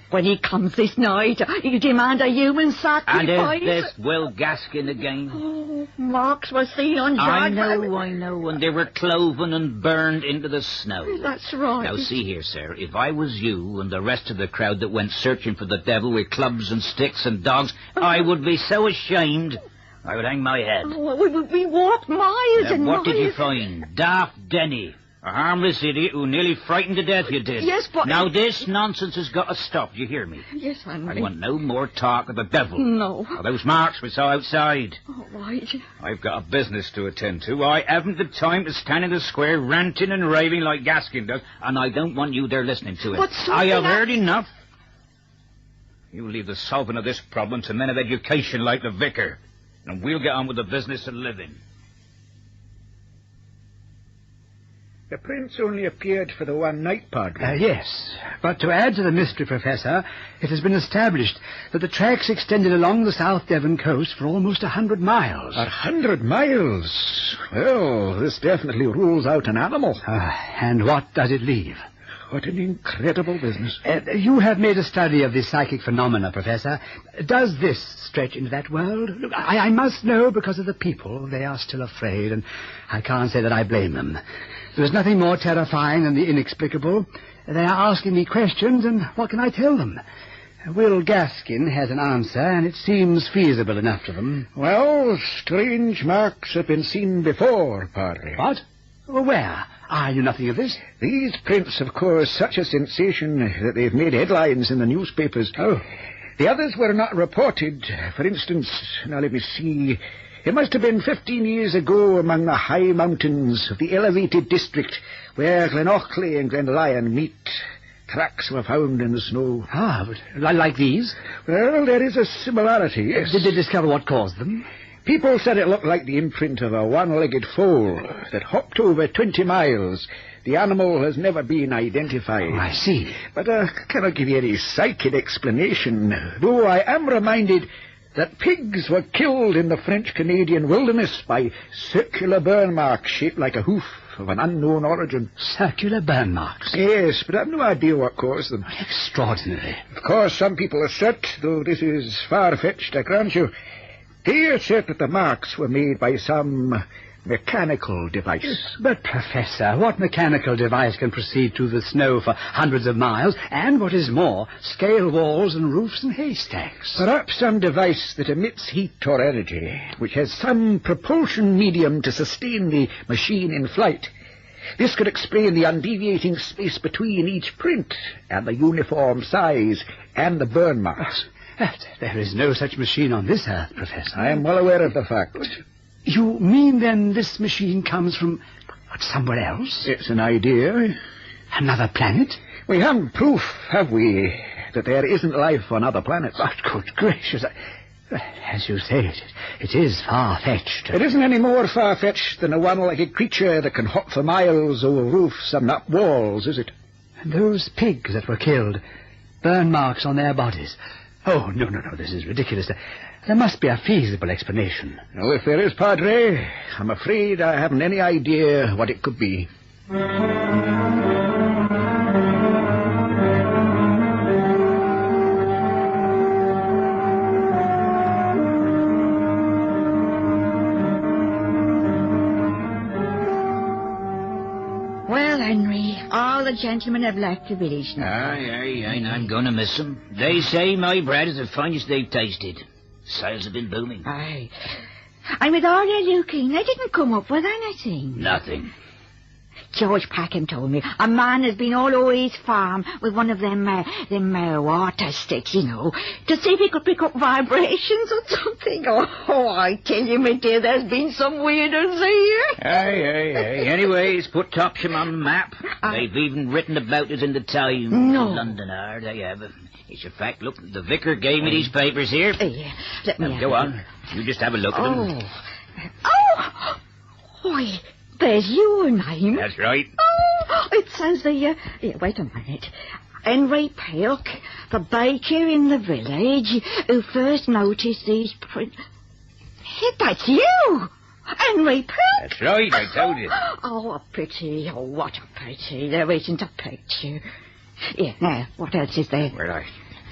When he comes this night, he'll demand a human sacrifice. And there's Will Gaskin again. Oh, marks were seen on I know, and they were cloven and burned into the snow. That's right. Now, see here, sir, if I was you and the rest of the crowd that went searching for the devil with clubs and sticks and dogs, I would be so ashamed I would hang my head. Oh, we walked miles Now, and what miles. did you find? Daft Denny. A harmless idiot who nearly frightened to death you did. Yes, but... Now, this nonsense has got to stop. Do you hear me? Yes, Henry. I want no more talk of the devil. No. Now, those marks we saw outside. All right. I've got a business to attend to. I haven't the time to stand in the square ranting and raving like Gaskin does, and I don't want you there listening to it. But I have heard enough. You leave the solving of this problem to men of education like the vicar, and we'll get on with the business of living. The prince only appeared for the one night, Padre. Yes, but to add to the mystery, Professor, it has been established that the tracks extended along the South Devon coast for almost 100 miles. 100 miles? Well, this definitely rules out an animal. And what does it leave? What an incredible business. You have made a study of the psychic phenomena, Professor. Does this stretch into that world? Look, I must know because of the people. They are still afraid, and I can't say that I blame them. There's nothing more terrifying than the inexplicable. They are asking me questions, and what can I tell them? Will Gaskin has an answer, and it seems feasible enough to them. Well, strange marks have been seen before, Padre. What? Where? I knew nothing of this. These prints have caused such a sensation that they've made headlines in the newspapers. Oh. The others were not reported. For instance, now let me see... It must have been 15 years ago among the high mountains of the elevated district where Glenochley and Glenlyon meet. Tracks were found in the snow. Ah, but like these? Well, there is a similarity, yes. Did they discover what caused them? People said it looked like the imprint of a one-legged foal that hopped over 20 miles. The animal has never been identified. Oh, I see. But I cannot give you any psychic explanation, though I am reminded that pigs were killed in the French-Canadian wilderness by circular burn marks shaped like a hoof of an unknown origin. Circular burn marks? Yes, but I've no idea what caused them. Extraordinary. Of course, some people assert, though this is far-fetched, I grant you, they assert that the marks were made by some mechanical device. But, Professor, what mechanical device can proceed through the snow for hundreds of miles, and, what is more, scale walls and roofs and haystacks? Perhaps some device that emits heat or energy, which has some propulsion medium to sustain the machine in flight. This could explain the undeviating space between each print, and the uniform size, and the burn marks. There is no such machine on this earth, Professor. I am well aware of the fact. You mean, then, this machine comes from somewhere else? It's an idea. Another planet? We haven't proof, have we, that there isn't life on other planets? But, good gracious, as you say, it is far-fetched. It isn't any more far-fetched than a one-legged creature that can hop for miles over roofs and up walls, is it? And those pigs that were killed, burn marks on their bodies. Oh, no, this is ridiculous. There must be a feasible explanation. Oh, if there is, Padre, I'm afraid I haven't any idea what it could be. Well, Henry, all the gentlemen have left the village now. Aye, I'm gonna miss them. They say my bread is the finest they've tasted. Sales have been booming. Aye. And with all their looking, they didn't come up with anything. Nothing. George Packham told me a man has been all over his farm with one of them water sticks, you know, to see if he could pick up vibrations or something. Oh, I tell you, my dear, there's been some weirdos here. Aye. Anyways, put Topsham on the map. They've even written about us in the Times. No. London are, they have. It's a fact. Look, the vicar gave me these papers here. Yeah, let me Go on. You just have a look at them. Oh! Why, there's your name. That's right. Oh, it says the, wait a minute. Henry Pilk, the baker in the village, who first noticed these prints. That's you! Henry Pilk! That's right, I told you. Oh, a pity. Oh, what a pity. There isn't a picture. Yeah, now, what else is there? Well,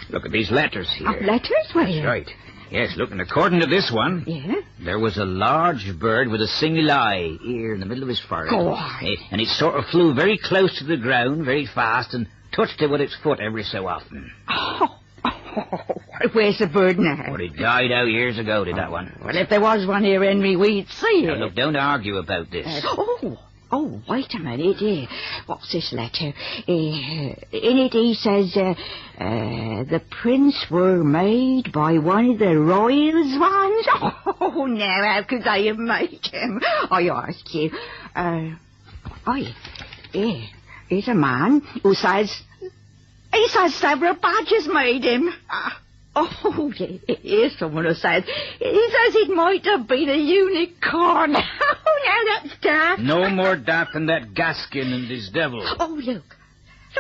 look at these letters here. Letters? Where? That's right. Yes, look, and according to this one, there was a large bird with a single eye here in the middle of his forehead. Go on. And it sort of flew very close to the ground, very fast, and touched it with its foot every so often. Where's the bird now? Well, it died out years ago, did that one? Well, if there was one here, Henry, we'd see Now, it. look, don't argue about this. Oh, wait a minute. What's this letter? In it he says, the prints were made by one of the royal swans. Oh, now, how could they have made them? I ask you. Here's a man who says, he says several badgers made him. Oh, here's someone who says, he says it might have been a unicorn. Oh, now that's daft. No more daft than that Gaskin and his devil. Oh, look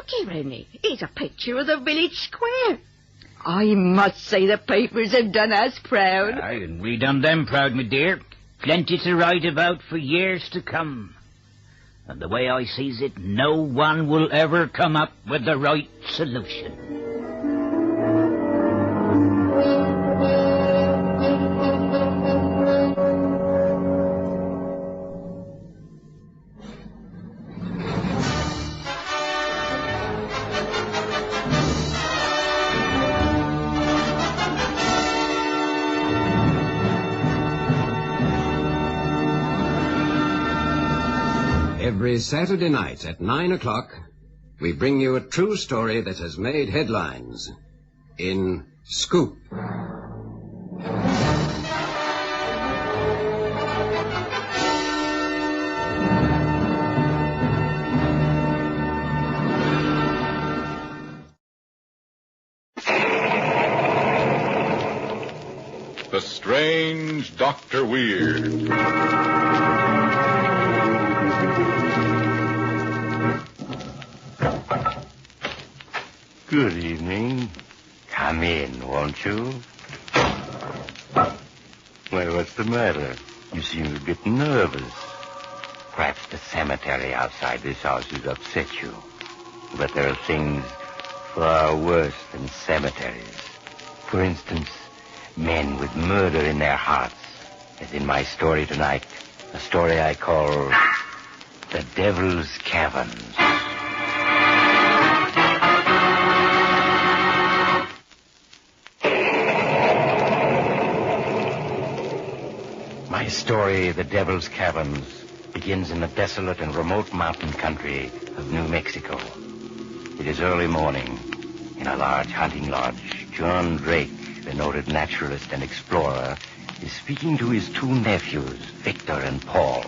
here, Henry. Here's a picture of the village square. I must say the papers have done us proud. Aye, and we done them proud, my dear. Plenty to write about for years to come. And the way I sees it, no one will ever come up with the right solution. Every Saturday night at 9 o'clock, we bring you a true story that has made headlines in Scoop. The Strange Dr. Weird. Good evening. Come in, won't you? Well, what's the matter? You seem a bit nervous. Perhaps the cemetery outside this house has upset you. But there are things far worse than cemeteries. For instance, men with murder in their hearts. As in my story tonight, a story I call The Devil's Caverns. My story, The Devil's Caverns, begins in the desolate and remote mountain country of New Mexico. It is early morning. In a large hunting lodge, John Drake, the noted naturalist and explorer, is speaking to his two nephews, Victor and Paul.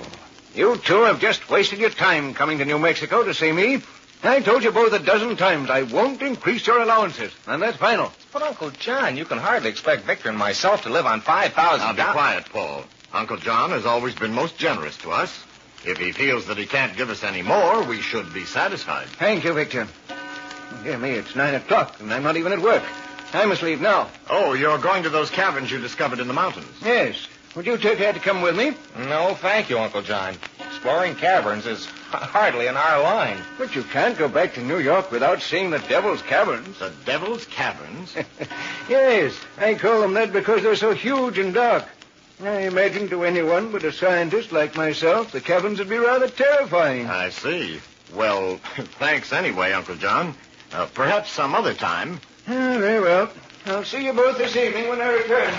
You two have just wasted your time coming to New Mexico to see me. I told you both a dozen times I won't increase your allowances, and that's final. But, Uncle John, you can hardly expect Victor and myself to live on $5,000. Now, be quiet, Paul. Uncle John has always been most generous to us. If he feels that he can't give us any more, we should be satisfied. Thank you, Victor. Dear me, it's 9 o'clock, and I'm not even at work. I must leave now. Oh, you're going to those caverns you discovered in the mountains? Yes. Would you two care to come with me? No, thank you, Uncle John. Exploring caverns is hardly in our line. But you can't go back to New York without seeing the Devil's Caverns. The Devil's Caverns? Yes, I call them that because they're so huge and dark. I imagine to anyone but a scientist like myself, the caverns would be rather terrifying. I see. Well, thanks anyway, Uncle John. Perhaps some other time. Very well. I'll see you both this evening when I return.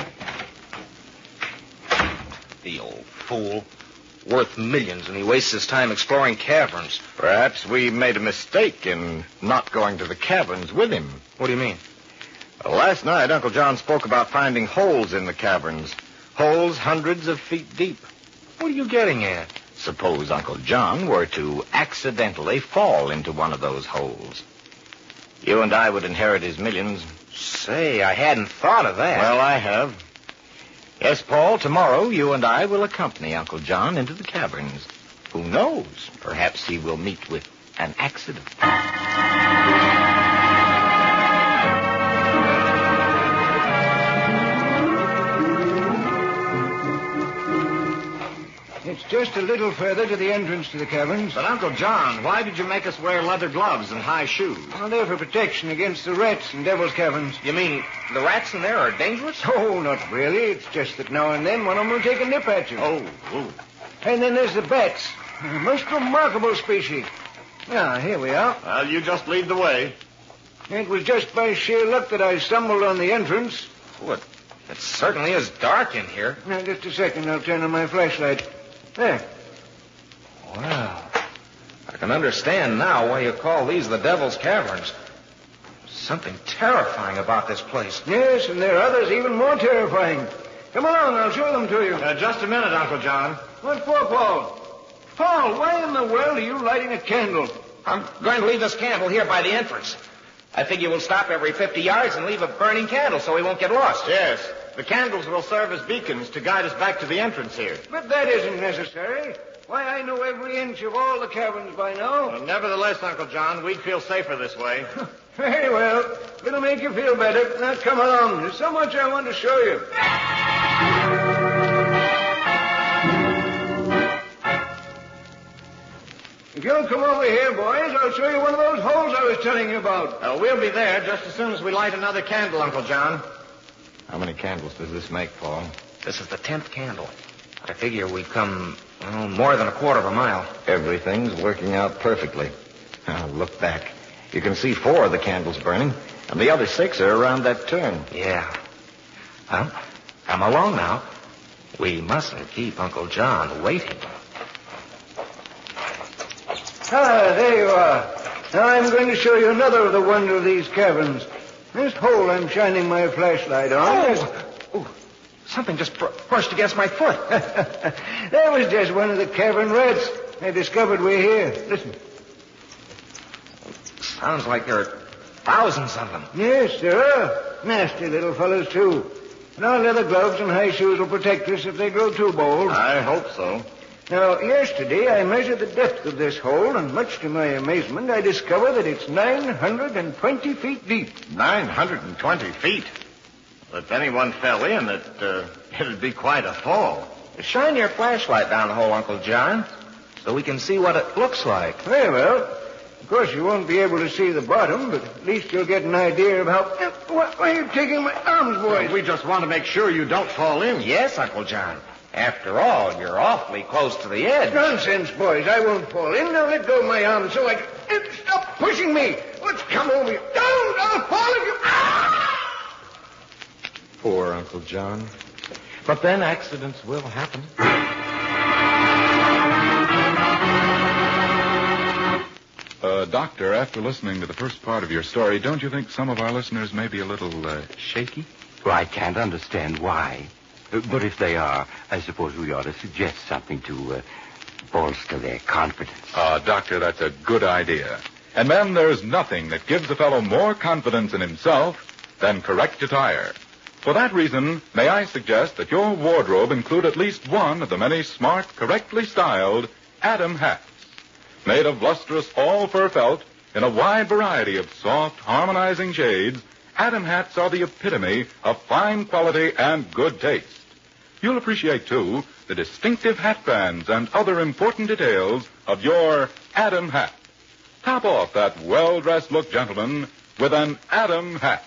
The old fool. Worth millions, and he wastes his time exploring caverns. Perhaps we made a mistake in not going to the caverns with him. What do you mean? Last night, Uncle John spoke about finding holes in the caverns. Holes hundreds of feet deep. What are you getting at? Suppose Uncle John were to accidentally fall into one of those holes. You and I would inherit his millions. Say, I hadn't thought of that. Well, I have. Yes, Paul, tomorrow you and I will accompany Uncle John into the caverns. Who knows? Perhaps he will meet with an accident. It's just a little further to the entrance to the caverns. But, Uncle John, why did you make us wear leather gloves and high shoes? Well, they're for protection against the rats in Devil's Caverns. You mean the rats in there are dangerous? Oh, not really. It's just that now and then one of them will take a nip at you. Oh. And then there's the bats. A most remarkable species. Ah, here we are. Well, you just lead the way. It was just by sheer luck that I stumbled on the entrance. Oh, it certainly is dark in here. Now, just a second. I'll turn on my flashlight. There. Wow. I can understand now why you call these the Devil's Caverns. Something terrifying about this place. Yes, and there are others even more terrifying. Come along, I'll show them to you. Just a minute, Uncle John. What for, Paul? Paul, why in the world are you lighting a candle? I'm going to leave this candle here by the entrance. I figure we'll stop every 50 yards and leave a burning candle so we won't get lost. Yes. The candles will serve as beacons to guide us back to the entrance here. But that isn't necessary. Why, I know every inch of all the caverns by now. Well, nevertheless, Uncle John, we'd feel safer this way. Very well. It'll make you feel better. Now, come along. There's so much I want to show you. If you'll come over here, boys, I'll show you one of those holes I was telling you about. We'll be there just as soon as we light another candle, Uncle John. How many candles does this make, Paul? This is the 10th candle. I figure we've come more than a quarter of a mile. Everything's working out perfectly. Now, look back. You can see 4 of the candles burning, and the other 6 are around that turn. Yeah. Well, come along now. We mustn't keep Uncle John waiting. Ah, there you are. Now I'm going to show you another of the wonder of these caverns. This hole I'm shining my flashlight on. Oh, something just brushed against my foot. That was just one of the cavern rats. I discovered we're here. Listen. Sounds like there are thousands of them. Yes, there are. Nasty little fellows, too. And our leather gloves and high shoes will protect us if they grow too bold. I hope so. Now, yesterday I measured the depth of this hole, and much to my amazement, I discovered that it's 920 feet deep. 920 feet? If anyone fell in, it'd be quite a fall. Shine your flashlight down the hole, Uncle John, so we can see what it looks like. Very well. Of course, you won't be able to see the bottom, but at least you'll get an idea of how... Why are you taking my arms, boys? We just want to make sure you don't fall in. Yes, Uncle John. After all, you're awfully close to the edge. Nonsense, boys. I won't fall in. Now let go of my arms so I can... Stop pushing me. Let's come over here. Don't! I'll fall if you... Ah! Poor Uncle John. But then accidents will happen. Doctor, after listening to the first part of your story, don't you think some of our listeners may be a little shaky? Well, I can't understand why. But if they are, I suppose we ought to suggest something to bolster their confidence. Doctor, that's a good idea. And men, there's nothing that gives a fellow more confidence in himself than correct attire. For that reason, may I suggest that your wardrobe include at least one of the many smart, correctly styled Adam hats. Made of lustrous all-fur felt in a wide variety of soft, harmonizing shades, Adam hats are the epitome of fine quality and good taste. You'll appreciate, too, the distinctive hat bands and other important details of your Adam hat. Top off that well-dressed look, gentlemen, with an Adam hat.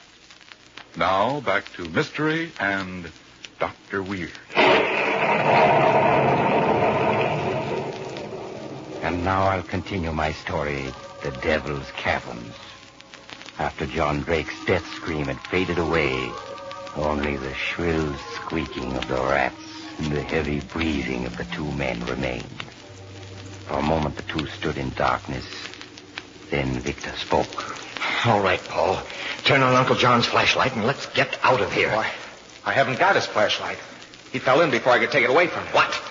Now, back to Mystery and Dr. Weird. And now I'll continue my story, The Devil's Caverns. After John Drake's death scream had faded away, only the shrill squeaking of the rats and the heavy breathing of the two men remained. For a moment, the two stood in darkness. Then Victor spoke. All right, Paul. Turn on Uncle John's flashlight and let's get out of here. Why, I haven't got his flashlight. He fell in before I could take it away from him. What?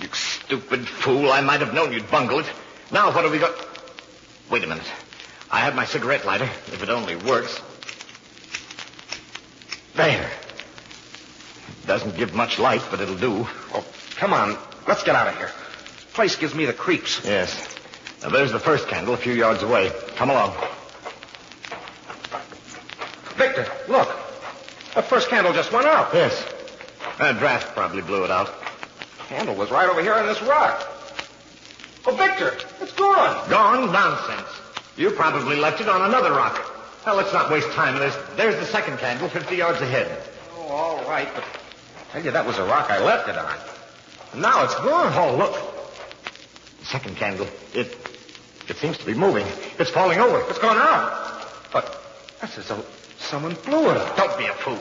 You stupid fool. I might have known you'd bungle it. Now what have we got? Wait a minute. I have my cigarette lighter, if it only works. There. It doesn't give much light, but it'll do. Oh, come on. Let's get out of here. The place gives me the creeps. Yes. Now, there's the first candle a few yards away. Come along. Victor, look. The first candle just went out. Yes. A draft probably blew it out. Candle was right over here on this rock. Oh, Victor, it's gone. Gone? Nonsense. You probably left it on another rock. Now, let's not waste time. There's the second candle 50 yards ahead. Oh, all right, but I tell you, that was a rock I left it on. And now it's gone. Oh, look. The second candle. It seems to be moving. It's falling over. It's gone out. But that's as though someone blew it out. Don't be a fool.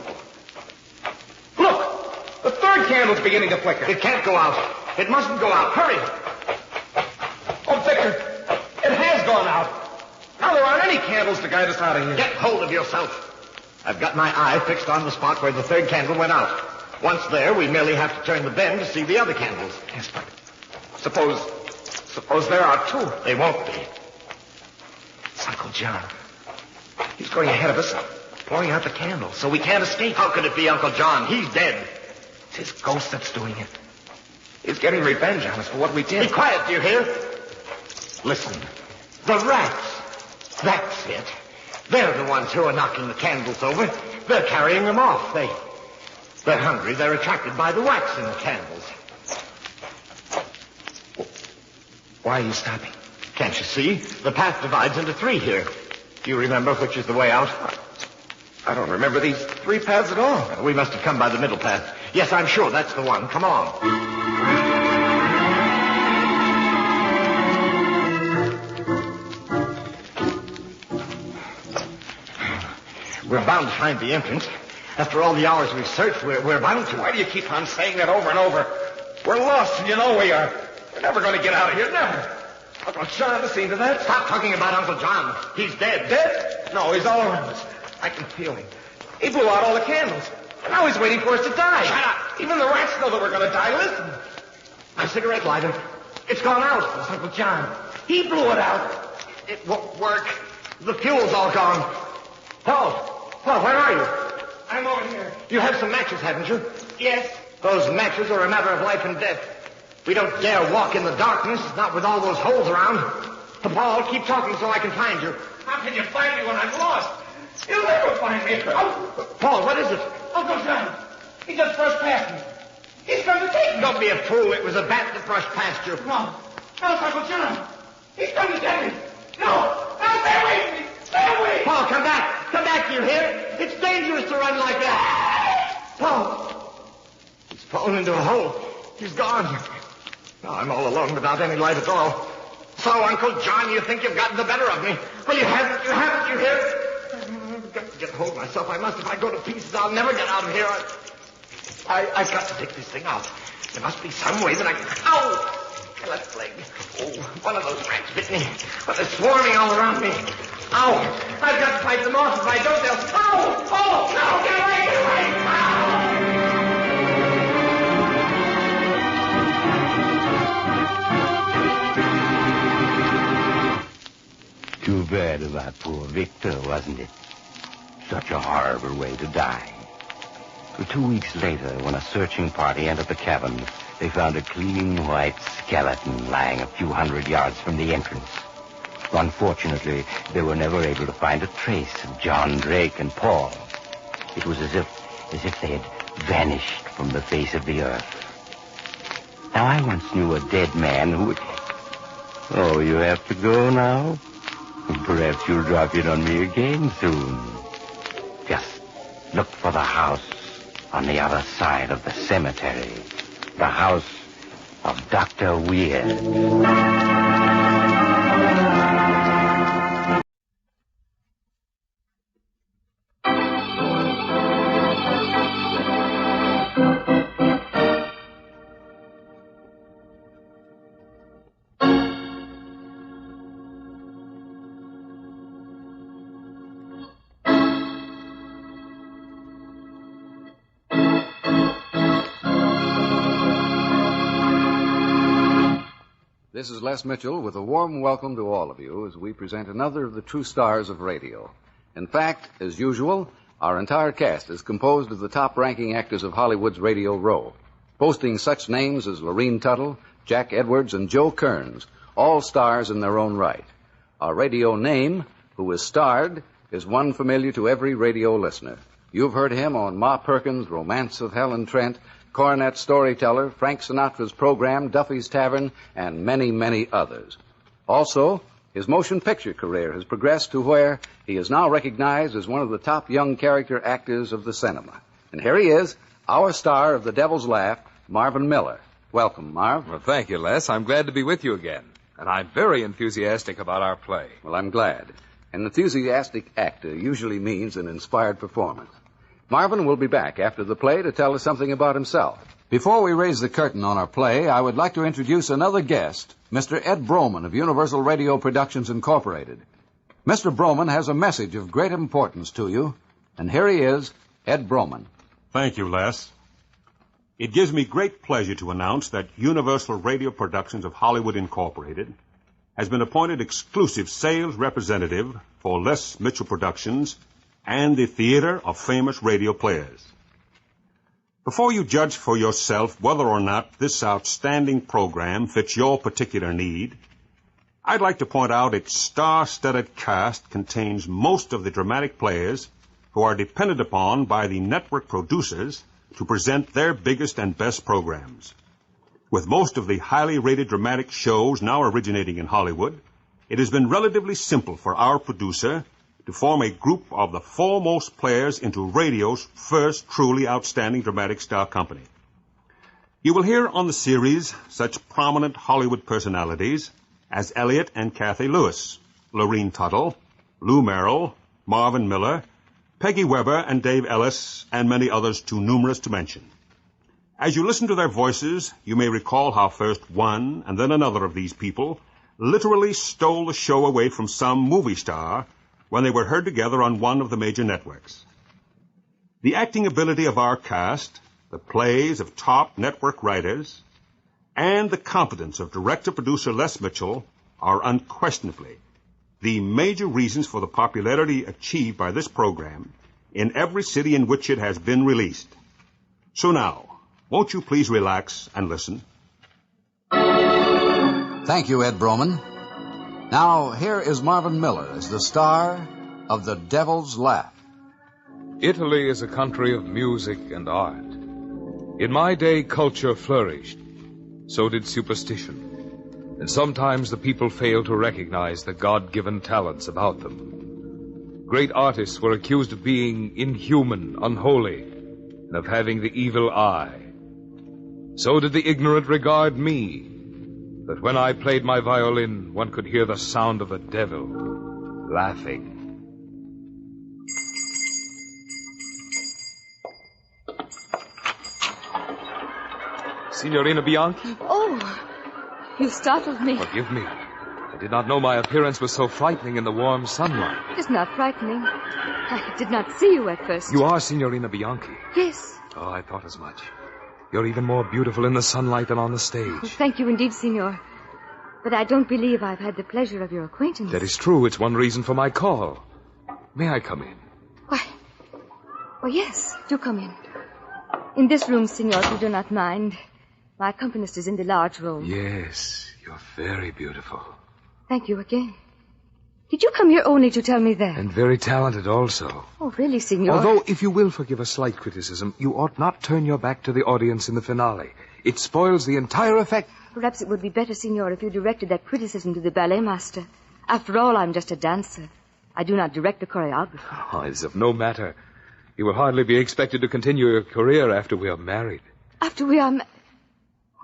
Look! The third candle's beginning to flicker. It can't go out. It mustn't go out. Hurry! Oh, Victor, it has gone out. Now there aren't any candles to guide us out of here. Get hold of yourself. I've got my eye fixed on the spot where the third candle went out. Once there, we merely have to turn the bend to see the other candles. Yes, but suppose there are two. They won't be. It's Uncle John. He's going ahead of us, blowing out the candle, so we can't escape. How could it be Uncle John? He's dead. It's his ghost that's doing it. He's getting revenge on us for what we did. Be quiet, do you hear? Listen. The rats. That's it. They're the ones who are knocking the candles over. They're carrying them off. They're hungry. They're attracted by the wax in the candles. Why are you stopping? Can't you see? The path divides into three here. Do you remember which is the way out? I don't remember these three paths at all. We must have come by the middle path. Yes, I'm sure that's the one. Come along. We're bound to find the entrance. After all the hours we've searched, we're bound to. Why do you keep on saying that over and over? We're lost, and you know we are. We're never going to get out of here, never. Uncle John has seen to that. Stop talking about Uncle John. He's dead. Dead? No, he's all around us. I can feel him. He blew out all the candles. Now he's waiting for us to die. Shut up. Even the rats know that we're going to die. Listen. My cigarette lighter. It's gone out. It's Uncle John. He blew it out. It won't work. The fuel's all gone. Paul, where are you? I'm over here. You have some matches, haven't you? Yes. Those matches are a matter of life and death. We don't dare walk in the darkness, not with all those holes around. Paul, keep talking so I can find you. How can you find me when I'm lost? You'll never find me. Oh, Paul, what is it? Uncle John, he just brushed past me. He's going to take me. Don't be a fool. It was a bat that brushed past you. No, it's Uncle John. He's going to get me. No, stay away from me. Stay away. Paul, come back. Come back, you hear? It's dangerous to run like that. Paul. He's fallen into a hole. He's gone. Now I'm all alone without any light at all. So, Uncle John, you think you've gotten the better of me. Well, you haven't, you hear? I've got to get hold of myself. I must. If I go to pieces, I'll never get out of here. I've got to take this thing out. There must be some way that I can... Ow! My left leg. Oh, one of those rats bit me. But they're swarming all around me. Ow! I've got to fight them off. If I don't, they'll... Ow! Oh, no! Get away! Get away! Ow! Too bad about poor Victor, wasn't it? Such a horrible way to die. 2 weeks later, when a searching party entered the cabin, they found a clean white skeleton lying a few hundred yards from the entrance. Unfortunately, they were never able to find a trace of John Drake and Paul. It was as if they had vanished from the face of the earth. Now, I once knew a dead man who... Oh, you have to go now? Perhaps you'll drop in on me again soon. Just look for the house on the other side of the cemetery. The house of Dr. Weird. This is Les Mitchell with a warm welcome to all of you as we present another of the true stars of radio. In fact, as usual, our entire cast is composed of the top-ranking actors of Hollywood's Radio Row, boasting such names as Lorene Tuttle, Jack Edwards, and Joe Kearns, all stars in their own right. Our radio name, who is starred, is one familiar to every radio listener. You've heard him on Ma Perkins' Romance of Helen Trent, Coronet Storyteller, Frank Sinatra's program, Duffy's Tavern, and many, many others. Also, his motion picture career has progressed to where he is now recognized as one of the top young character actors of the cinema. And here he is, our star of The Devil's Laugh, Marvin Miller. Welcome, Marv. Well, thank you, Les. I'm glad to be with you again. And I'm very enthusiastic about our play. Well, I'm glad. An enthusiastic actor usually means an inspired performance. Marvin will be back after the play to tell us something about himself. Before we raise the curtain on our play, I would like to introduce another guest, Mr. Ed Broman of Universal Radio Productions Incorporated. Mr. Broman has a message of great importance to you, and here he is, Ed Broman. Thank you, Les. It gives me great pleasure to announce that Universal Radio Productions of Hollywood Incorporated has been appointed exclusive sales representative for Les Mitchell Productions and the Theater of Famous Radio Players. Before you judge for yourself whether or not this outstanding program fits your particular need, I'd like to point out its star-studded cast contains most of the dramatic players who are depended upon by the network producers to present their biggest and best programs. With most of the highly rated dramatic shows now originating in Hollywood, it has been relatively simple for our producer to form a group of the foremost players into radio's first truly outstanding dramatic star company. You will hear on the series such prominent Hollywood personalities as Elliot and Kathy Lewis, Lorene Tuttle, Lou Merrill, Marvin Miller, Peggy Weber and Dave Ellis, and many others too numerous to mention. As you listen to their voices, you may recall how first one and then another of these people literally stole the show away from some movie star when they were heard together on one of the major networks. The acting ability of our cast, the plays of top network writers, and the competence of director-producer Les Mitchell are unquestionably the major reasons for the popularity achieved by this program in every city in which it has been released. So now, won't you please relax and listen? Thank you, Ed Broman. Now, here is Marvin Miller as the star of The Devil's Laugh. Italy is a country of music and art. In my day, culture flourished. So did superstition. And sometimes the people failed to recognize the God-given talents about them. Great artists were accused of being inhuman, unholy, and of having the evil eye. So did the ignorant regard me. But when I played my violin, one could hear the sound of the devil laughing. Signorina Bianchi? Oh, you startled me. Forgive me. I did not know my appearance was so frightening in the warm sunlight. It is not frightening. I did not see you at first. You are Signorina Bianchi? Yes. Oh, I thought as much. You're even more beautiful in the sunlight than on the stage. Oh, thank you indeed, Signor. But I don't believe I've had the pleasure of your acquaintance. That is true. It's one reason for my call. May I come in? Oh, yes. Do come in. In this room, Signor, if you do not mind. My accompanist is in the large room. Yes, you're very beautiful. Thank you again. Did you come here only to tell me that? And very talented also. Oh, really, Signor? Although, if you will forgive a slight criticism, you ought not turn your back to the audience in the finale. It spoils the entire effect. Perhaps it would be better, Signor, if you directed that criticism to the ballet master. After all, I'm just a dancer. I do not direct the choreography. Oh, it's of no matter. You will hardly be expected to continue your career after we are married. After we are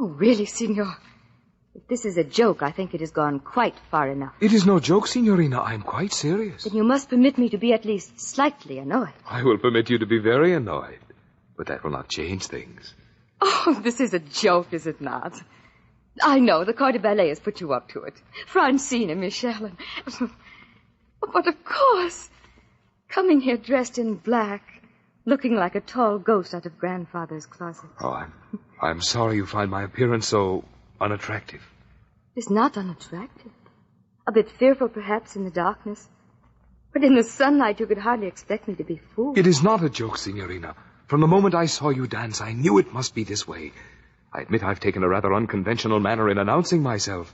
Oh, really, Signor? If this is a joke, I think it has gone quite far enough. It is no joke, Signorina. I'm quite serious. Then you must permit me to be at least slightly annoyed. I will permit you to be very annoyed. But that will not change things. Oh, this is a joke, is it not? I know, the Corps de Ballet has put you up to it. Francine and Michel and... But of course, coming here dressed in black, looking like a tall ghost out of grandfather's closet. Oh, I'm sorry you find my appearance so unattractive. It's not unattractive. A bit fearful, perhaps, in the darkness. But in the sunlight, you could hardly expect me to be fooled. It is not a joke, Signorina. From the moment I saw you dance, I knew it must be this way. I admit I've taken a rather unconventional manner in announcing myself.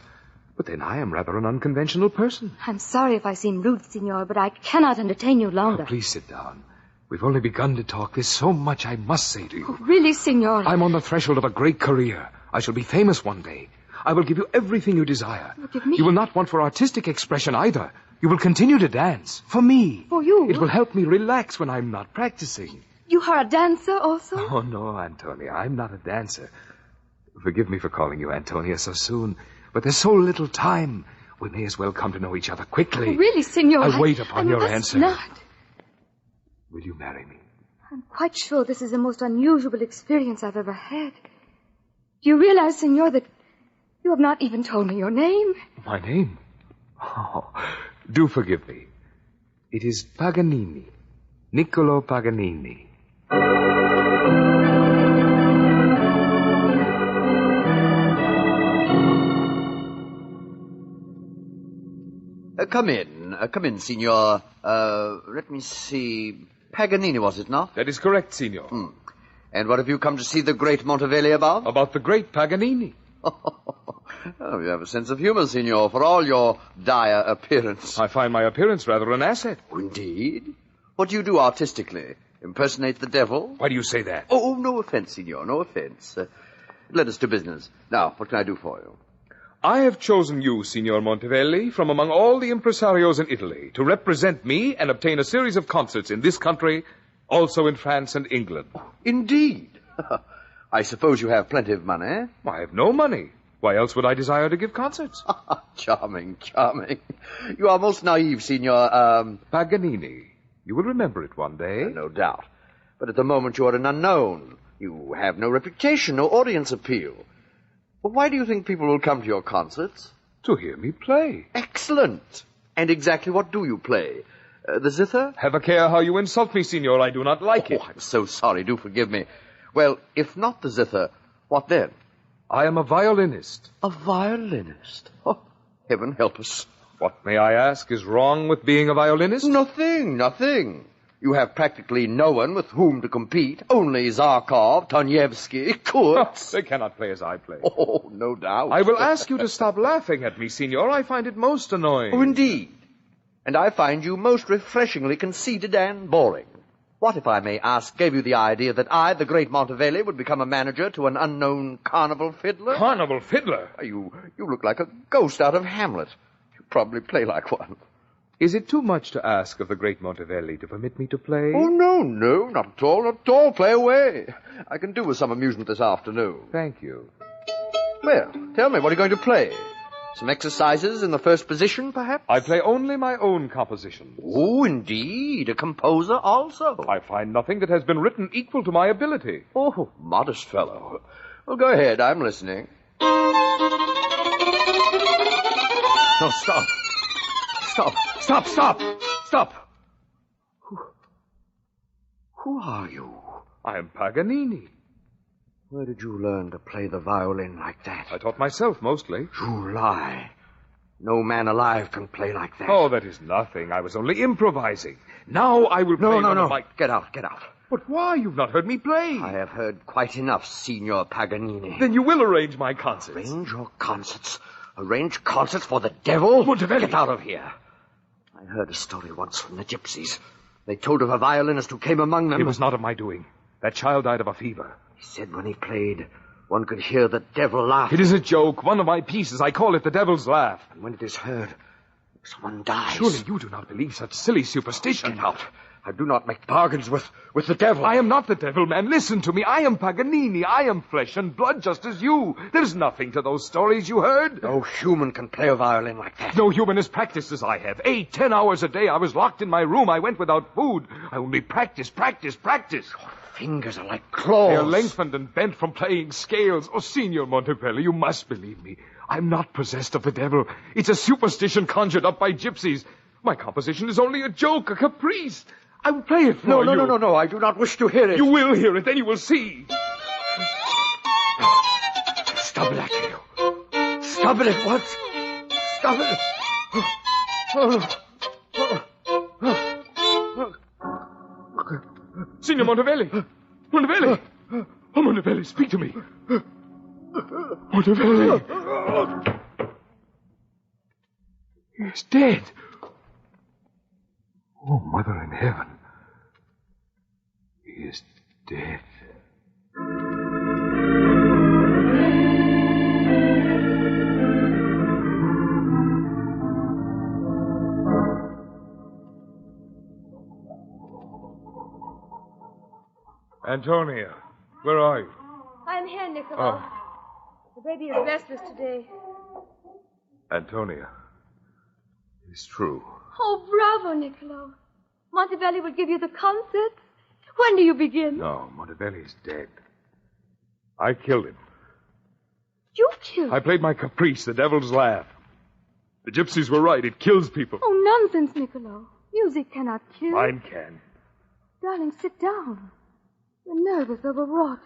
But then I am rather an unconventional person. I'm sorry if I seem rude, Signor, but I cannot entertain you longer. Oh, please sit down. We've only begun to talk. There's so much I must say to you. Oh, really, Signor? I'm on the threshold of a great career. I shall be famous one day. I will give you everything you desire. Give me? You will not want for artistic expression either. You will continue to dance. For me. For you? It will help me relax when I'm not practicing. You are a dancer also? Oh, no, Antonia. I'm not a dancer. Forgive me for calling you Antonia so soon, but there's so little time. We may as well come to know each other quickly. Oh, really, Signor? I wait upon your answer. Not. Will you marry me? I'm quite sure this is the most unusual experience I've ever had. Do you realize, Signor, that you have not even told me your name? My name? Oh, do forgive me. It is Paganini. Niccolo Paganini. Come in, Signor. Let me see. Paganini, was it not? That is correct, Signor. And what have you come to see the great Montevelli about? About the great Paganini. Oh, you have a sense of humor, Signor, for all your dire appearance. I find my appearance rather an asset. Indeed? What do you do artistically? Impersonate the devil? Why do you say that? Oh, no offense, Signor, no offense. Let us to business. Now, what can I do for you? I have chosen you, Signor Montevelli, from among all the impresarios in Italy, to represent me and obtain a series of concerts in this country, also in France and England. Oh, indeed. I suppose you have plenty of money? I have no money. Why else would I desire to give concerts? Charming, charming. You are most naive, Signor, Paganini. You will remember it one day. No doubt. But at the moment you are an unknown. You have no reputation, no audience appeal. Well, why do you think people will come to your concerts? To hear me play. Excellent. And exactly what do you play? The zither? Have a care how you insult me, Signor. I do not like it. Oh, I'm so sorry. Do forgive me. Well, if not the zither, what then? I am a violinist. A violinist? Oh, heaven help us. What, may I ask, is wrong with being a violinist? Nothing, nothing. You have practically no one with whom to compete. Only Zarkov, Tonyevsky, Kurtz. They cannot play as I play. Oh, no doubt. I will ask you to stop laughing at me, Signor. I find it most annoying. Oh, indeed. And I find you most refreshingly conceited and boring. What, if I may ask, gave you the idea that I, the great Montevelli, would become a manager to an unknown carnival fiddler? Carnival fiddler? You look like a ghost out of Hamlet. You probably play like one. Is it too much to ask of the great Montevelli to permit me to play? Oh, no, not at all, not at all. Play away. I can do with some amusement this afternoon. Thank you. Well, tell me, what are you going to play? Some exercises in the first position, perhaps? I play only my own compositions. Oh, indeed. A composer also. I find nothing that has been written equal to my ability. Oh, modest fellow. Well, go ahead. I'm listening. No, stop. Stop. Who are you? I am Paganini. Where did you learn to play the violin like that? I taught myself, mostly. You lie. No man alive can play like that. Oh, that is nothing. I was only improvising. Now I will play one of my... Get out. But why? You've not heard me play. I have heard quite enough, Signor Paganini. Then you will arrange my concerts. Arrange your concerts? Arrange concerts for the devil? Montevelli. Get out of here. I heard a story once from the gypsies. They told of a violinist who came among them. It was not of my doing. That child died of a fever. He said when he played, one could hear the devil laugh. It is a joke, one of my pieces. I call it the devil's laugh. And when it is heard, someone dies. Surely you do not believe such silly superstition. Get out. I do not make bargains with the devil. I am not the devil, man. Listen to me. I am Paganini. I am flesh and blood just as you. There's nothing to those stories you heard. No human can play a violin like that. No human as practiced as I have. 8-10 hours a day. I was locked in my room. I went without food. I only practice. Your fingers are like claws. They are lengthened and bent from playing scales. Oh, Signor Montevelli, you must believe me. I'm not possessed of the devil. It's a superstition conjured up by gypsies. My composition is only a joke, a caprice. I will play it for you. No. I do not wish to hear it. You will hear it, then you will see. Stop it, Accio. Stop it at once. Stop it. Signor Montevelli. Montevelli. Oh, Montevelli, speak to me. Montevelli. He is dead. Oh, Mother in Heaven. He is dead. Antonia, where are you? I'm here, Niccolo. The baby is restless today. Antonia, it's true. Oh, bravo, Niccolo. Montevelli will give you the concert. When do you begin? No, Montevelli is dead. I killed him. You killed him? I played my caprice, the devil's laugh. The gypsies were right. It kills people. Oh, nonsense, Niccolo. Music cannot kill. Mine can. Darling, sit down. You're nervous, overwrought.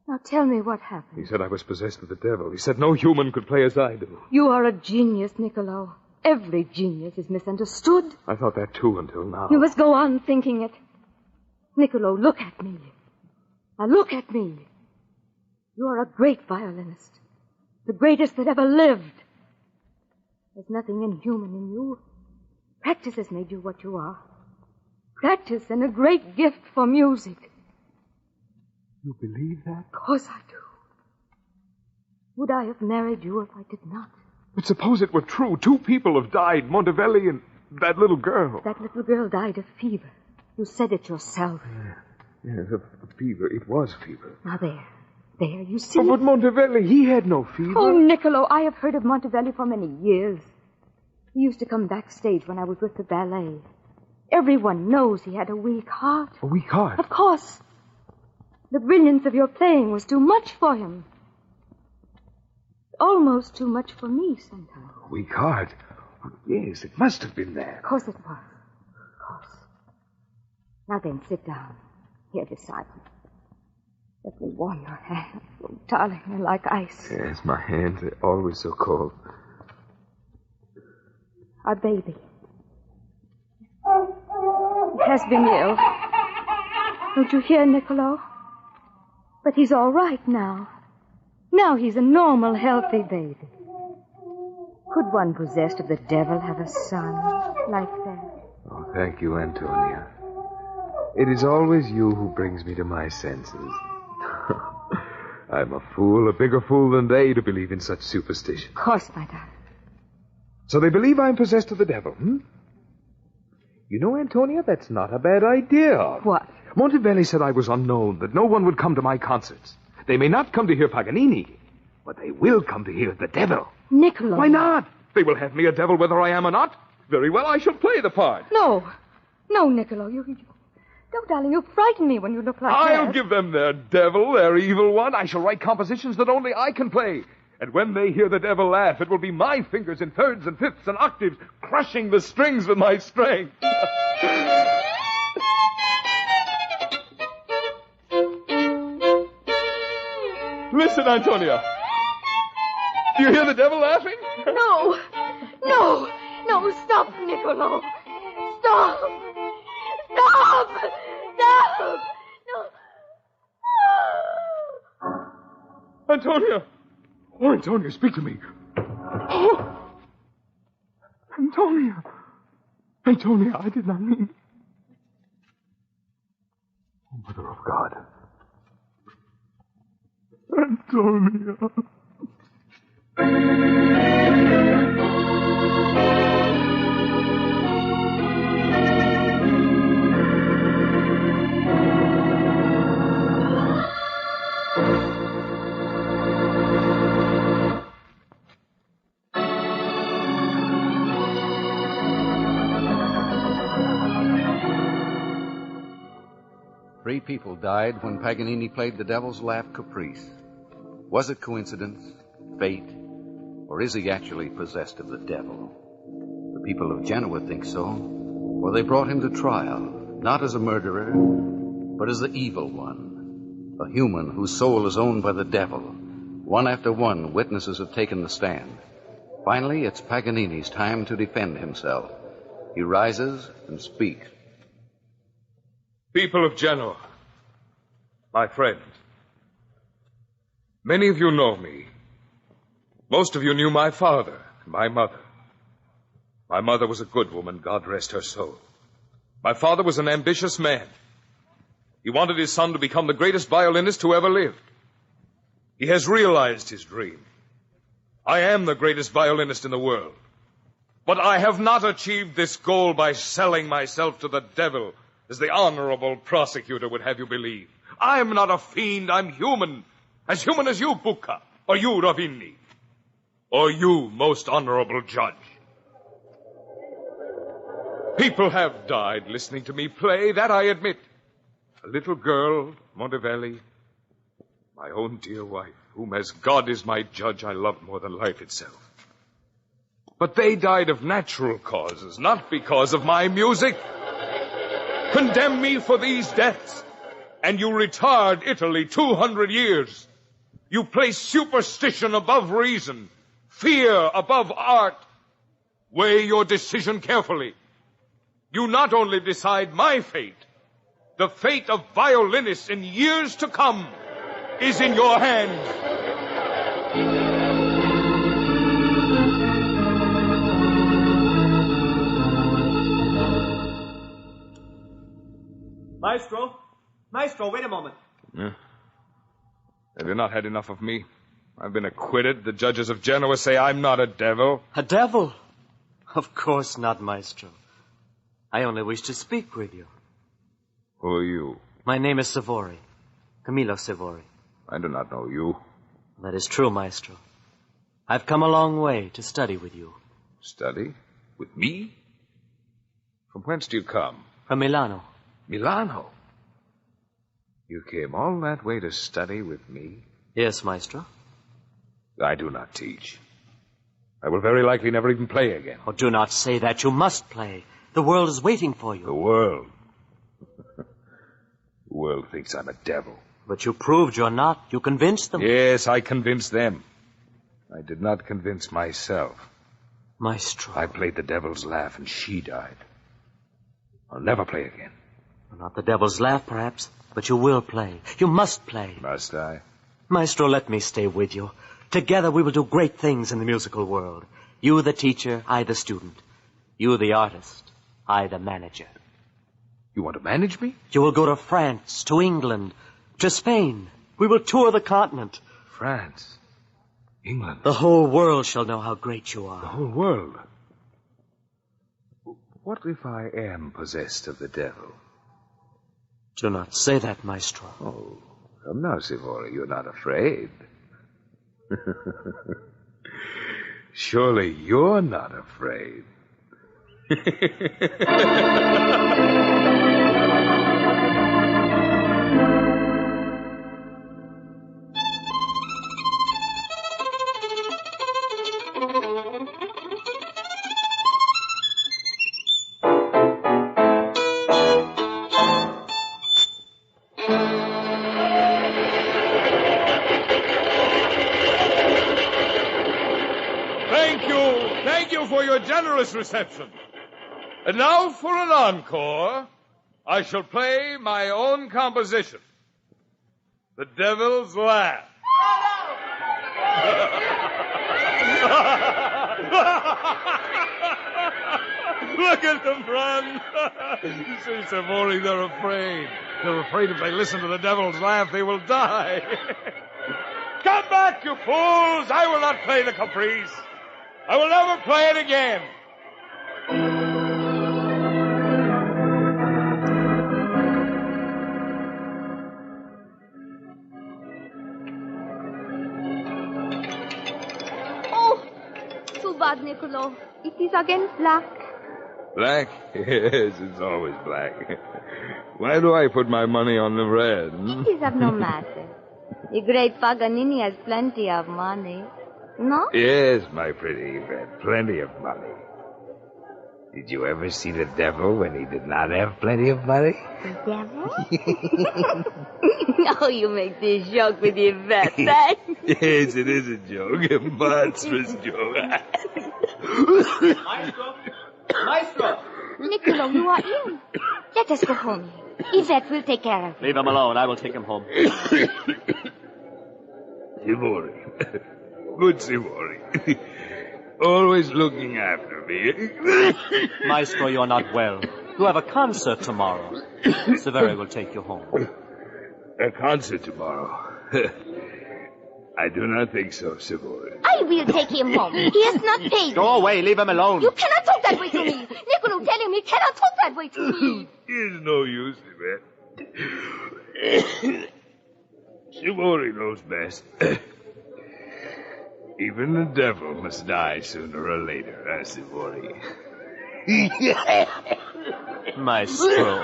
Now tell me what happened. He said I was possessed with the devil. He said no human could play as I do. You are a genius, Niccolo. Every genius is misunderstood. I thought that too until now. You must go on thinking it. Niccolo, look at me. Now look at me. You are a great violinist. The greatest that ever lived. There's nothing inhuman in you. Practice has made you what you are. Practice and a great gift for music. You believe that? Of course I do. Would I have married you if I did not? But suppose it were true. 2 people have died, Montevelli and that little girl. That little girl died of fever. You said it yourself. Yes, of fever. It was fever. Now there, you see. Oh, but Montevelli, he had no fever. Oh, Niccolo, I have heard of Montevelli for many years. He used to come backstage when I was with the ballet. Everyone knows he had a weak heart. A weak heart? Of course. The brilliance of your playing was too much for him. Almost too much for me sometimes. A weak heart? Oh, yes, it must have been that. Of course it was. Of course. Now then, sit down. Here beside me. Let me warm your hands. Oh, darling, they're like ice. Yes, my hands are always so cold. Our baby. He has been ill. Don't you hear, Niccolo? But he's all right now. Now he's a normal, healthy baby. Could one possessed of the devil have a son like that? Oh, thank you, Antonia. It is always you who brings me to my senses. I'm a fool, a bigger fool than they, to believe in such superstition. Of course, my darling. So they believe I'm possessed of the devil, You know, Antonia, that's not a bad idea. What? Montevelli said I was unknown, that no one would come to my concerts. They may not come to hear Paganini, but they will come to hear the devil. Niccolo. Why not? They will have me a devil whether I am or not. Very well, I shall play the part. No. No, Niccolo, you... No, darling, you frighten me when you look like that. I'll give them their devil, their evil one. I shall write compositions that only I can play. And when they hear the devil laugh, it will be my fingers in thirds and fifths and octaves, crushing the strings with my strength. Listen, Antonia. Do you hear the devil laughing? No. No. No, stop, Niccolo. Stop. Stop. Stop. No. Antonia. Oh, Antonia, speak to me. Oh. Antonia. Antonia, I did not mean... Oh, Mother of God. Antonia. 3 people died when Paganini played the Devil's Laugh Caprice. Was it coincidence, fate, or is he actually possessed of the devil? The people of Genoa think so, for they brought him to trial, not as a murderer, but as the evil one, a human whose soul is owned by the devil. One after one, witnesses have taken the stand. Finally, it's Paganini's time to defend himself. He rises and speaks. People of Genoa, my friends, many of you know me. Most of you knew my father and my mother. My mother was a good woman, God rest her soul. My father was an ambitious man. He wanted his son to become the greatest violinist who ever lived. He has realized his dream. I am the greatest violinist in the world. But I have not achieved this goal by selling myself to the devil, as the honorable prosecutor would have you believe. I'm not a fiend, I'm human as you, Bucca, or you, Ravini, or you, most honorable judge. People have died listening to me play, that I admit. A little girl, Montevelli, my own dear wife, whom as God is my judge, I love more than life itself. But they died of natural causes, not because of my music. Condemn me for these deaths, and you retard Italy 200 years. You place superstition above reason, fear above art. Weigh your decision carefully. You not only decide my fate, the fate of violinists in years to come is in your hands. Maestro, wait a moment. Yeah. Have you not had enough of me? I've been acquitted. The judges of Genoa say I'm not a devil. A devil? Of course not, Maestro. I only wish to speak with you. Who are you? My name is Savori. Camillo Savori. I do not know you. That is true, Maestro. I've come a long way to study with you. Study? With me? From whence do you come? From Milano. Milano? You came all that way to study with me? Yes, Maestro. I do not teach. I will very likely never even play again. Oh, do not say that. You must play. The world is waiting for you. The world? The world thinks I'm a devil. But you proved you're not. You convinced them. Yes, I convinced them. I did not convince myself. Maestro. I played the devil's laugh and she died. I'll never play again. Well, not the devil's laugh, perhaps, but you will play. You must play. Must I? Maestro, let me stay with you. Together we will do great things in the musical world. You the teacher, I the student. You the artist, I the manager. You want to manage me? You will go to France, to England, to Spain. We will tour the continent. France. England. The whole world shall know how great you are. The whole world? What if I am possessed of the devil? Do not say that, Maestro. Oh, come now, Sivori. You're not afraid. Surely you're not afraid. Thank you for your generous reception. And now for an encore, I shall play my own composition, The Devil's Laugh. Look at them run. See, Sivori, they're afraid. They're afraid if they listen to the devil's laugh, they will die. Come back, you fools. I will not play the caprice. I will never play it again. Oh, too bad, Niccolo. It is again black. Black? Yes, it's always black. Why do I put my money on the red? It is of no matter. The great Paganini has plenty of money. No? Yes, my pretty, you've had plenty of money. Did you ever see the devil when he did not have plenty of money? The devil? Oh, you make this joke with Yvette, eh? Yes, it is a joke, a monstrous joke. Maestro! Niccolo, you are in. Let us go home. Yvette will take care of him. Leave him alone. I will take him home. Sivori. Good Sivori. Always looking after me. Maestro, you are not well. You have a concert tomorrow. Severi will take you home. A concert tomorrow? I do not think so, Sivori. I will take him home. He is not paid. Go away. Leave him alone. You cannot talk that way to me. Niccolo, tell him he cannot talk that way to me. It's no use, Yvette. Sivori knows best. Even the devil must die sooner or later, Sivori. Maestro.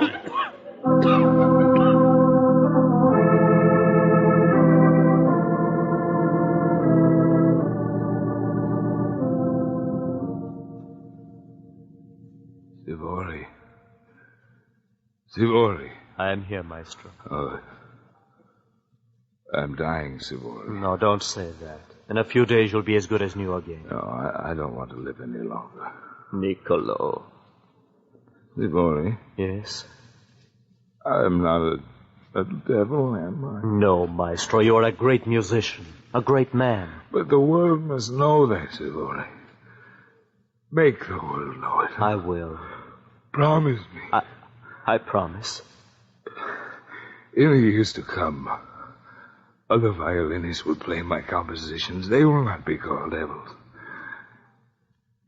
Sivori. Sivori. I am here, Maestro. Oh. I'm dying, Sivori. No, don't say that. In a few days, you'll be as good as new again. No, I don't want to live any longer. Niccolo. Sivori? Yes? I'm not a devil, am I? No, Maestro. You are a great musician. A great man. But the world must know that, Sivori. Make the world know it. I will. Promise me. I promise. In the years to come, other violinists will play my compositions. They will not be called devils.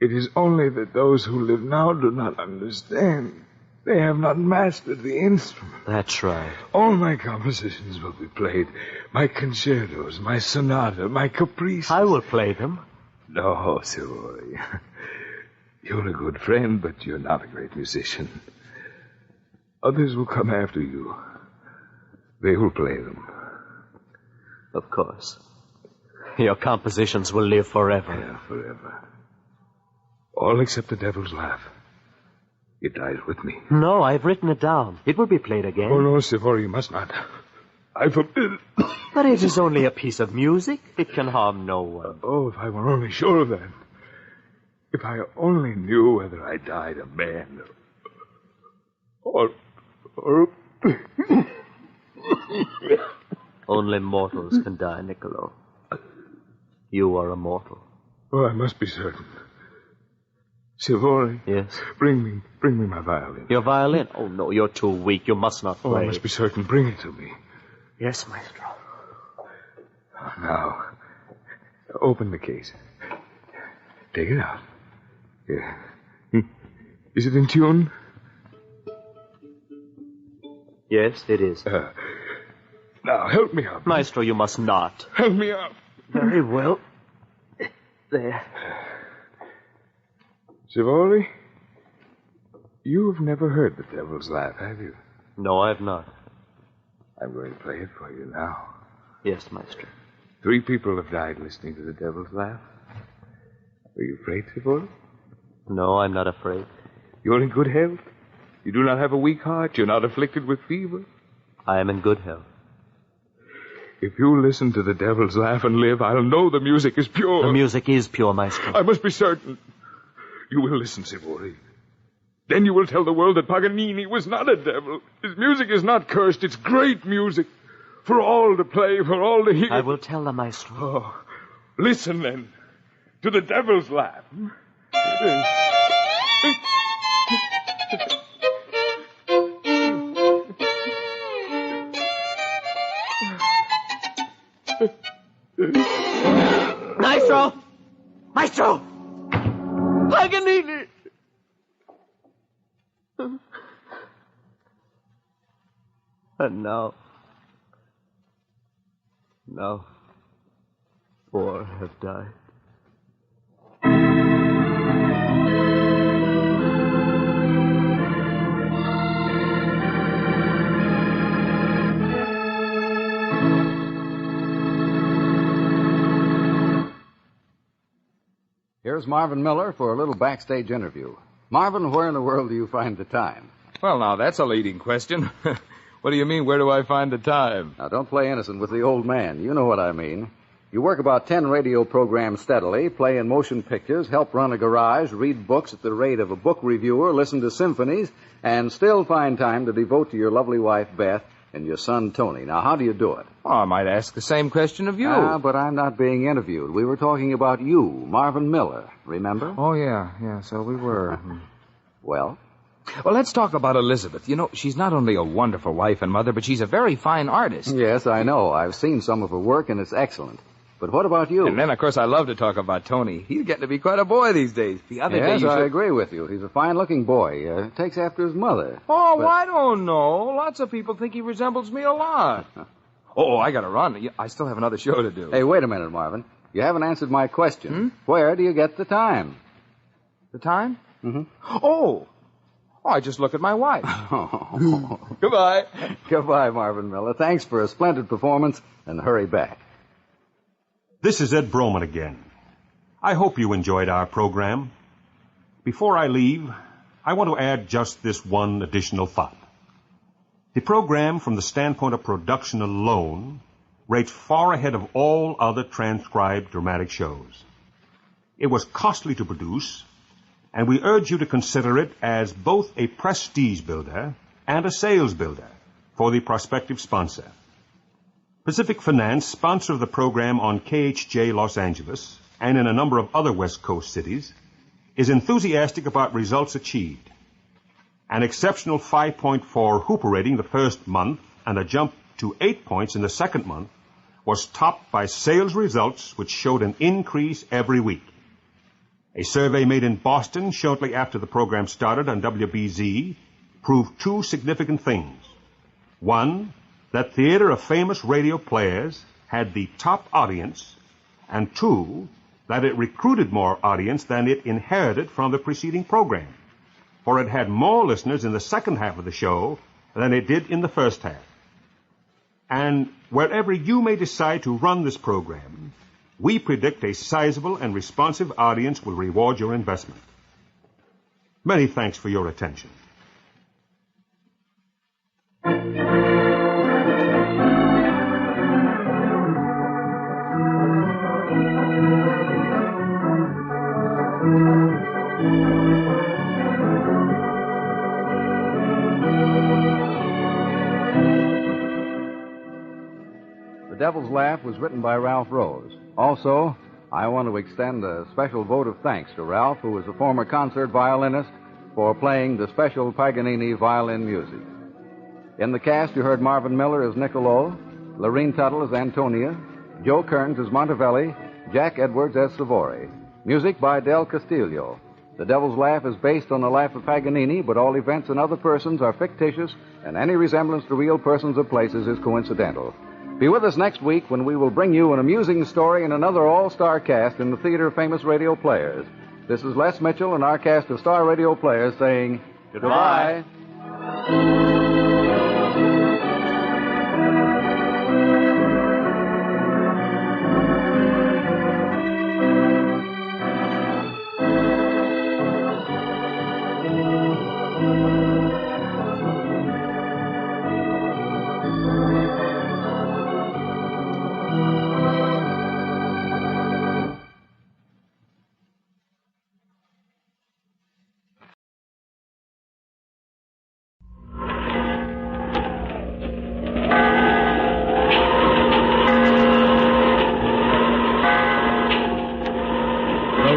It is only that those who live now do not understand. They have not mastered the instrument. That's right. All my compositions will be played. My concertos, my sonata, my caprices. I will play them. No, Sivori. You're a good friend, but you're not a great musician. Others will come after you. They will play them. Of course. Your compositions will live forever. Yeah, forever. All except the devil's laugh. It dies with me. No, I've written it down. It will be played again. Oh, no, Sivori, you must not. I forbid it. But it is only a piece of music. It can harm no one. Oh, if I were only sure of that. If I only knew whether I died a man or... Only mortals can die, Niccolo. You are a mortal. Oh, I must be certain. Sivori. Yes? Bring me my violin. Your violin? Oh, no, you're too weak. You must not play. Oh, I must be certain. Bring it to me. Yes, Maestro. Now, open the case. Take it out. Yeah. Is it in tune? Yes, it is. Now, help me up. Maestro, you must not. Help me up. Very well. There. Sivori, you've never heard the Devil's Laugh, have you? No, I have not. I'm going to play it for you now. Yes, Maestro. 3 people have died listening to the Devil's Laugh. Are you afraid, Sivori? No, I'm not afraid. You're in good health? You do not have a weak heart? You're not afflicted with fever? I am in good health. If you listen to the Devil's Laugh and live, I'll know the music is pure. The music is pure, Maestro. I must be certain. You will listen, Sivori. Then you will tell the world that Paganini was not a devil. His music is not cursed. It's great music. For all to play, for all to hear. I will tell the Maestro. Oh, listen, then, to the Devil's Laugh. Maestro! Maestro! Paganini! And now, 4 have died. Here's Marvin Miller for a little backstage interview. Marvin, where in the world do you find the time? Well, now, that's a leading question. What do you mean, where do I find the time? Now, don't play innocent with the old man. You know what I mean. You work about 10 radio programs steadily, play in motion pictures, help run a garage, read books at the rate of a book reviewer, listen to symphonies, and still find time to devote to your lovely wife, Beth, and your son, Tony. Now, how do you do it? Oh, I might ask the same question of you. But I'm not being interviewed. We were talking about you, Marvin Miller. Remember? Oh, yeah, so we were. Well? Well, let's talk about Elizabeth. You know, she's not only a wonderful wife and mother, but she's a very fine artist. Yes, I know. I've seen some of her work, and it's excellent. But what about you? And then, of course, I love to talk about Tony. He's getting to be quite a boy these days. The other day, I agree with you. He's a fine-looking boy. Takes after his mother. Oh, but... I don't know. Lots of people think he resembles me a lot. I gotta run. I still have another show to do. Hey, wait a minute, Marvin. You haven't answered my question. Where do you get the time? The time? Mm-hmm. Oh, I just look at my wife. Goodbye. Goodbye, Marvin Miller. Thanks for a splendid performance, and hurry back. This is Ed Broman again. I hope you enjoyed our program. Before I leave, I want to add just this one additional thought. The program, from the standpoint of production alone, rates far ahead of all other transcribed dramatic shows. It was costly to produce, and we urge you to consider it as both a prestige builder and a sales builder for the prospective sponsor. Pacific Finance, sponsor of the program on KHJ Los Angeles and in a number of other West Coast cities, is enthusiastic about results achieved. An exceptional 5.4 Hooper rating the first month and a jump to 8 points in the second month was topped by sales results which showed an increase every week. A survey made in Boston shortly after the program started on WBZ proved 2 significant things. 1, that Theater of Famous Radio Players had the top audience, and 2, that it recruited more audience than it inherited from the preceding program, for it had more listeners in the second half of the show than it did in the first half. And wherever you may decide to run this program, we predict a sizable and responsive audience will reward your investment. Many thanks for your attention. The Devil's Laugh was written by Ralph Rose. Also, I want to extend a special vote of thanks to Ralph, who is a former concert violinist, for playing the special Paganini violin music. In the cast, you heard Marvin Miller as Niccolo, Lorene Tuttle as Antonia, Joe Kearns as Montevelli, Jack Edwards as Savory. Music by Del Castillo. The Devil's Laugh is based on the life of Paganini, but all events and other persons are fictitious, and any resemblance to real persons or places is coincidental. Be with us next week when we will bring you an amusing story and another all-star cast in the Theater of Famous Radio Players. This is Les Mitchell and our cast of star radio players saying goodbye.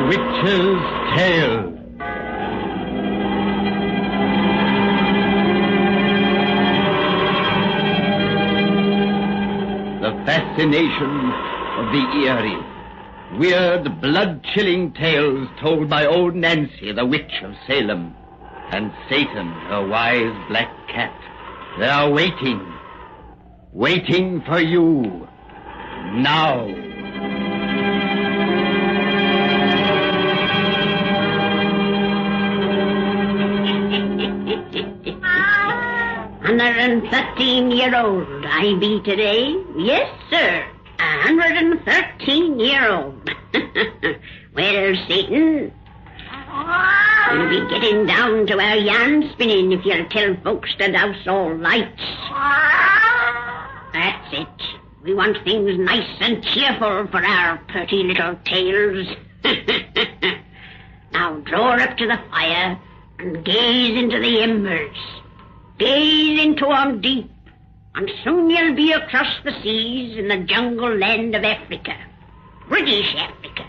Witch's Tale. The fascination of the eerie, weird, blood-chilling tales told by old Nancy, the witch of Salem, and Satan, her wise black cat. They are waiting for you, now. 113-year-old I be today. Yes, sir. 113-year-old. Well, Satan, we'll be getting down to our yarn spinning if you'll tell folks to douse all lights. That's it. We want things nice and cheerful for our pretty little tales. Now draw up to the fire and gaze into the embers. Gaze into 'em deep, and soon you'll be across the seas in the jungle land of Africa. British Africa,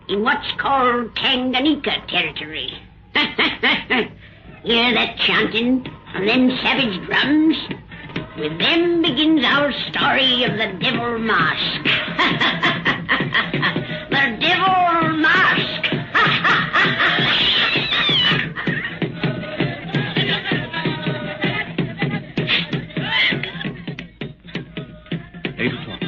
in what's called Tanganyika territory. Hear that chanting and them savage drums? With them begins our story of the Devil Mask. The Devil Mask! 8 o'clock.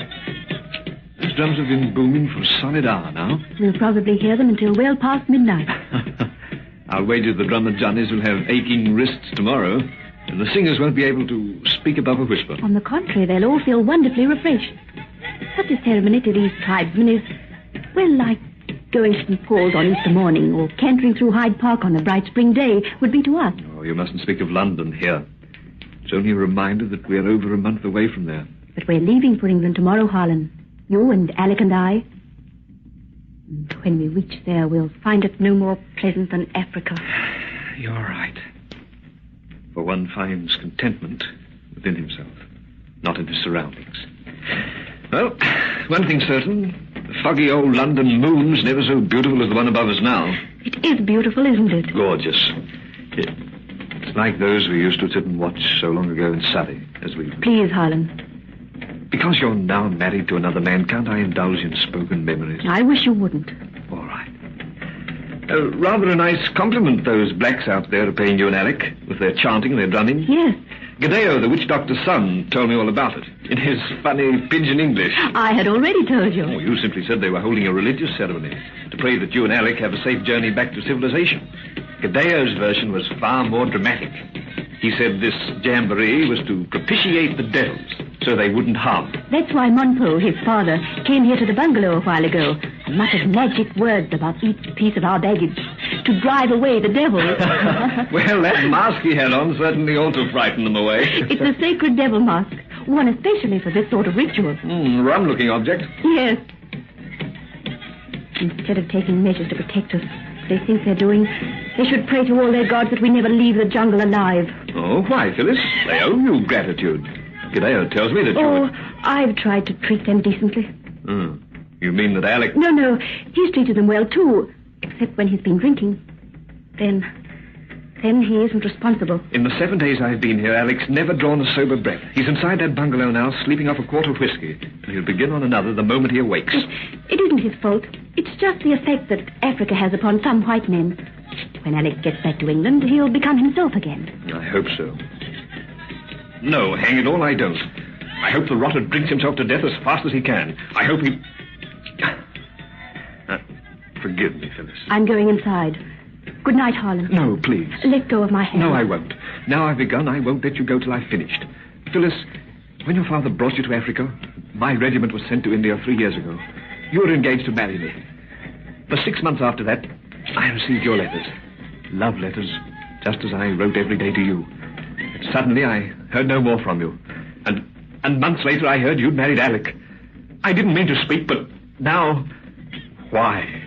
Those drums have been booming for a solid hour now. We'll probably hear them until well past midnight. I'll wager the drummer Johnnies will have aching wrists tomorrow, and the singers won't be able to speak above a whisper. On the contrary, they'll all feel wonderfully refreshed. Such a ceremony to these tribesmen is, well, like going to St. Paul's on Easter morning or cantering through Hyde Park on a bright spring day would be to us. Oh, you mustn't speak of London here. It's only a reminder that we're over a month away from there. But we're leaving for England tomorrow, Harlan. You and Alec and I. And when we reach there, we'll find it no more pleasant than Africa. You're right. For one finds contentment within himself, not in his surroundings. Well, one thing's certain. The foggy old London moon's never so beautiful as the one above us now. It is beautiful, isn't it? Gorgeous. It's like those we used to sit and watch so long ago in Surrey, as we... Please, Harlan. Because you're now married to another man, can't I indulge in spoken memories? I wish you wouldn't. All right. Rather a nice compliment those blacks out there are paying you and Alec, with their chanting and their drumming. Yes. Gadeo, the witch doctor's son, told me all about it, in his funny pidgin English. I had already told you. Oh, you simply said they were holding a religious ceremony to pray that you and Alec have a safe journey back to civilization. Gadeo's version was far more dramatic. He said this jamboree was to propitiate the devils, so they wouldn't harm them. That's why Monpo, his father, came here to the bungalow a while ago and muttered magic words about each piece of our baggage to drive away the devil. Well, that mask he had on certainly ought to frighten them away. It's a sacred devil mask, one especially for this sort of ritual. Rum-looking object. Yes. Instead of taking measures to protect us, they think they're doing, they should pray to all their gods that we never leave the jungle alive. Oh, why, Phyllis? They owe you gratitude. Gadeo tells me that you... Oh, I've tried to treat them decently. You mean that Alec... No. He's treated them well, too. Except when he's been drinking. Then he isn't responsible. In the 7 days I've been here, Alec's never drawn a sober breath. He's inside that bungalow now, sleeping off a quart of whiskey. And he'll begin on another the moment he awakes. It isn't his fault. It's just the effect that Africa has upon some white men. When Alec gets back to England, he'll become himself again. I hope so. No, hang it all, I don't. I hope the rotter drinks himself to death as fast as he can. I hope he... forgive me, Phyllis. I'm going inside. Good night, Harlan. No, please. Let go of my hand. No, I won't. Now I've begun, I won't let you go till I've finished. Phyllis, when your father brought you to Africa, my regiment was sent to India 3 years ago. You were engaged to marry me. For 6 months after that, I received your letters. Love letters, just as I wrote every day to you. And suddenly I heard no more from you. And months later I heard you'd married Alec. I didn't mean to speak, but now... Why?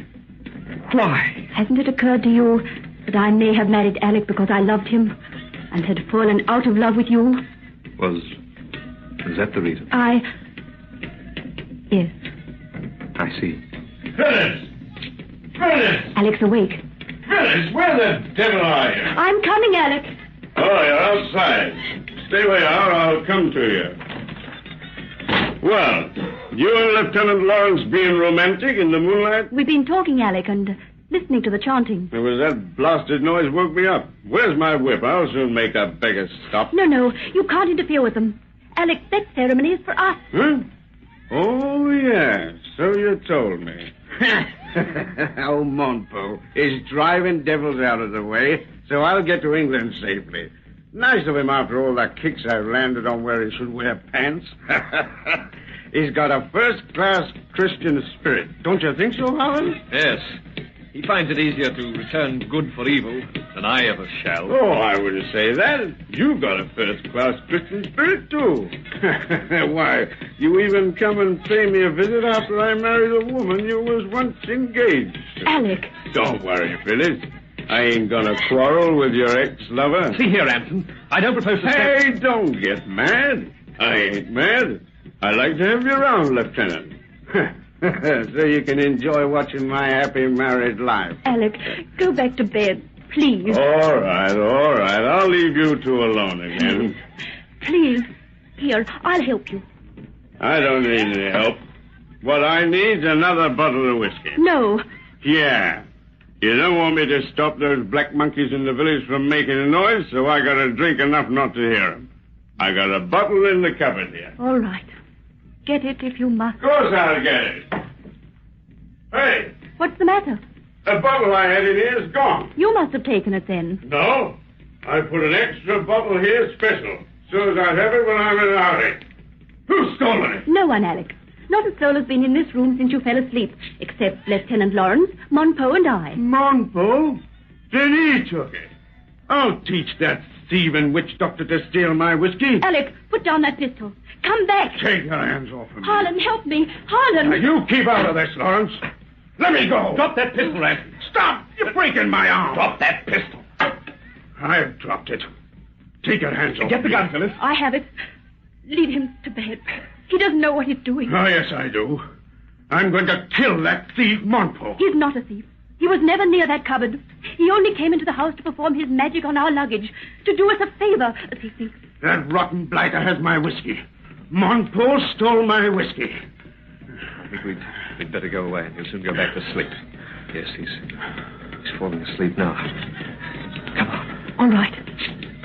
Why? Hasn't it occurred to you that I may have married Alec because I loved him and had fallen out of love with you? Was that the reason? Yes. I see. Phyllis! Alec's awake. Phyllis, where the devil are you? I'm coming, Alec. Oh, you're outside. Stay where you are, I'll come to you. Well, you and Lieutenant Lawrence being romantic in the moonlight? We've been talking, Alec, and listening to the chanting. It was that blasted noise woke me up. Where's my whip? I'll soon make that beggar stop. No, you can't interfere with them. Alec, that ceremony is for us. Huh? Oh, yes, so you told me. Old Montpo is driving devils out of the way, so I'll get to England safely. Nice of him after all the kicks I've landed on where he should wear pants. He's got a first-class Christian spirit. Don't you think so, Holland? Yes. He finds it easier to return good for evil than I ever shall. Oh, I wouldn't say that. You've got a first-class Christian spirit, too. Why, you even come and pay me a visit after I married a woman you was once engaged to. Alec. Don't worry, Phyllis. I ain't gonna quarrel with your ex-lover. See here, Anton. I don't propose to... Hey, don't get mad. I ain't mad. I like to have you around, Lieutenant. So you can enjoy watching my happy married life. Alec, go back to bed, please. All right. I'll leave you two alone again. Please. Here, I'll help you. I don't need any help. What I need's another bottle of whiskey. No. Yeah. You don't want me to stop those black monkeys in the village from making a noise, so I gotta drink enough not to hear them. I got a bottle in the cupboard here. All right. Get it if you must. Of course I'll get it. Hey! What's the matter? The bottle I had in here is gone. You must have taken it then. No. I put an extra bottle here special, so as I'd have it when I'm in a hurry. Who's stolen it? No one, Alec. Not a soul has been in this room since you fell asleep, except Lieutenant Lawrence, Monpo, and I. Monpo? Then he took it. I'll teach that thieving witch doctor to steal my whiskey. Alec, put down that pistol. Come back. Take your hands off of me. Harlan, help me. Harlan. Now, you keep out of this, Lawrence. Let me go. Drop that pistol, Anton. Stop! You're breaking my arm. Drop that pistol. I've dropped it. Take your hands off Get the me. gun, Phyllis. I have it. Lead him to bed. He doesn't know what he's doing. Oh, yes, I do. I'm going to kill that thief, Monpo. He's not a thief. He was never near that cupboard. He only came into the house to perform his magic on our luggage, to do us a favor, as he thinks. That rotten blighter has my whiskey. Monpo stole my whiskey. I think we'd better go away, and he'll soon go back to sleep. Yes, he's falling asleep now. Come on. All right.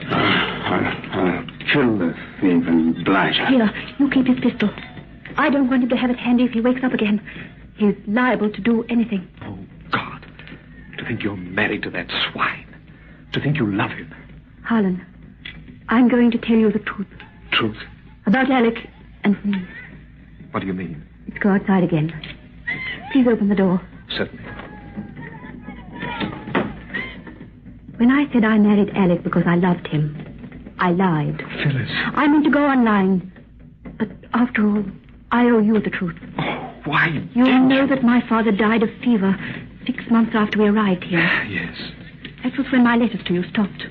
I'll kill the thieving blighter. Here, you keep his pistol. I don't want him to have it handy if he wakes up again. He's liable to do anything. Oh, God. To think you're married to that swine. To think you love him. Harlan, I'm going to tell you the truth. Truth? About Alec and me. What do you mean? Let's go outside again. Please open the door. Certainly. When I said I married Alec because I loved him, I lied. Phyllis. I meant to go on lying. But after all, I owe you the truth. Oh, why? You know that my father died of fever 6 months after we arrived here. Yes. That was when my letters to you stopped.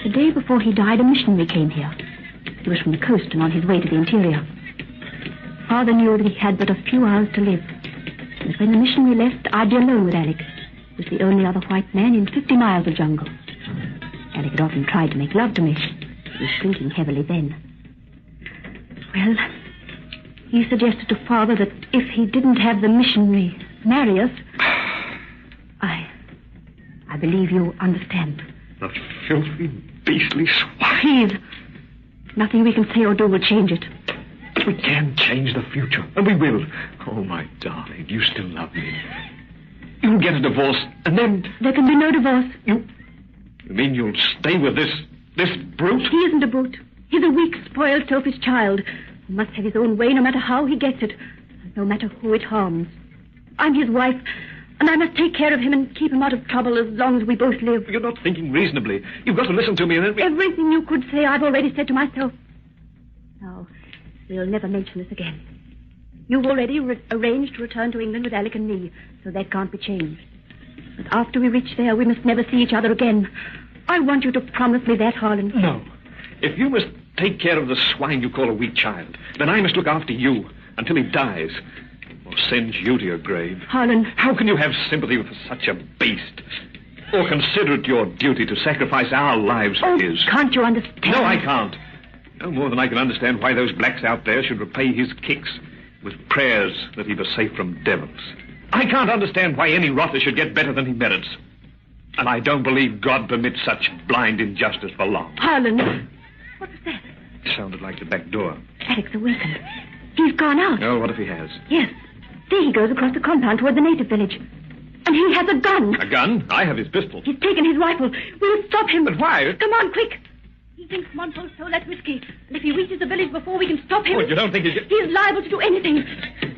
The day before he died, a missionary came here. He was from the coast and on his way to the interior. Father knew that he had but a few hours to live. And when the missionary left, I'd be alone with Alec, who was the only other white man in 50 miles of jungle. Alec had often tried to make love to me. He was drinking heavily then. Well, he suggested to Father that if he didn't have the missionary marry us, I believe you understand. The filthy, beastly swine. Please. Nothing we can say or do will change it. We can change the future, and we will. Oh, my darling, you still love me. You'll get a divorce, and then... There can be no divorce. You mean you'll stay with this brute? He isn't a brute. He's a weak, spoiled, selfish child who must have his own way no matter how he gets it, no matter who it harms. I'm his wife, and I must take care of him and keep him out of trouble as long as we both live. You're not thinking reasonably. You've got to listen to me, and then... Everything you could say I've already said to myself. No, we'll never mention this again. You've already arranged to return to England with Alec and me, so that can't be changed. But after we reach there, we must never see each other again. I want you to promise me that, Harlan. No. If you must take care of the swine you call a weak child, then I must look after you until he dies, or sends you to your grave. Harlan. How can you have sympathy for such a beast? Or consider it your duty to sacrifice our lives for his? Can't you understand? No, I can't. No more than I can understand why those blacks out there should repay his kicks with prayers that he was safe from devils. I can't understand why any rotter should get better than he merits. And I don't believe God permits such blind injustice for long. Harlan, what was that? It sounded like the back door. Alec's awakened. He's gone out. Oh, what if he has? Yes. There he goes across the compound toward the native village. And he has a gun. A gun? I have his pistol. He's taken his rifle. We'll stop him. But why? Come on, quick. He thinks Monto stole that whiskey. And if he reaches the village before we can stop him... Oh, you don't think he's... He's liable to do anything.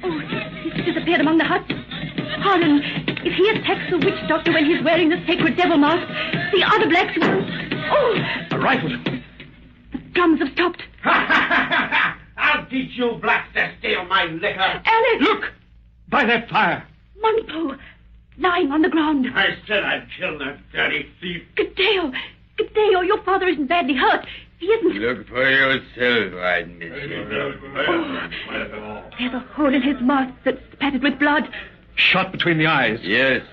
Oh, he's disappeared among the huts. Harlan, if he attacks the witch doctor when he's wearing the sacred devil mask, the other blacks will... Oh! A rifle. The drums have stopped. I'll teach you blacks to steal my liquor. Alec! Look! By that fire. Monto, lying on the ground. I said I'd kill that dirty thief. Gadeo, your father isn't badly hurt. He isn't... Look for yourself, White Monsieur. Oh, there's a hole in his mask that's spattered with blood. Shot between the eyes. Yes.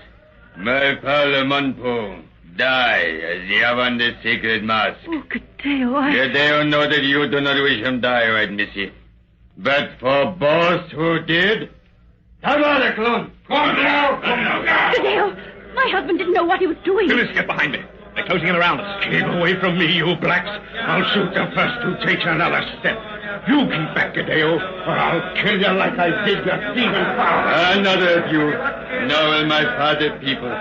My father Monpo died as he have the sacred mask. Oh, Gadeo, Gadeo know that you do not wish him die, White Monsieur. But for both who did... Come on, the clone. Come now. Gadeo, my husband didn't know what he was doing. Phyllis, get behind me. They're closing in around us. Keep away from me, you blacks. I'll shoot the first who takes another step. You keep back, Gadeo, or I'll kill you like I did your thieving father. Another of you. Now will my father people.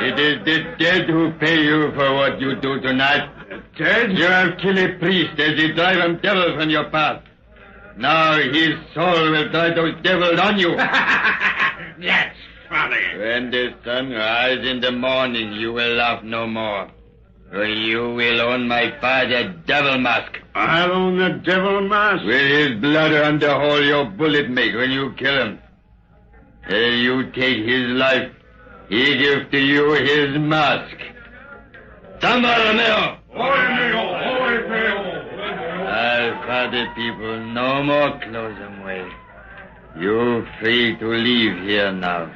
It is the dead who pay you for what you do tonight. Dead? You have killed a priest as he drive them devils from your path. Now his soul will drive those devils on you. That's funny. When the sun rises in the morning, you will laugh no more. For you will own my father's devil mask. I'll own the devil mask? With his blood on the hole your bullet make when you kill him. As you take his life, he gives to you his mask. Samba Romeo! I'll father people no more close them way. You're free to leave here now.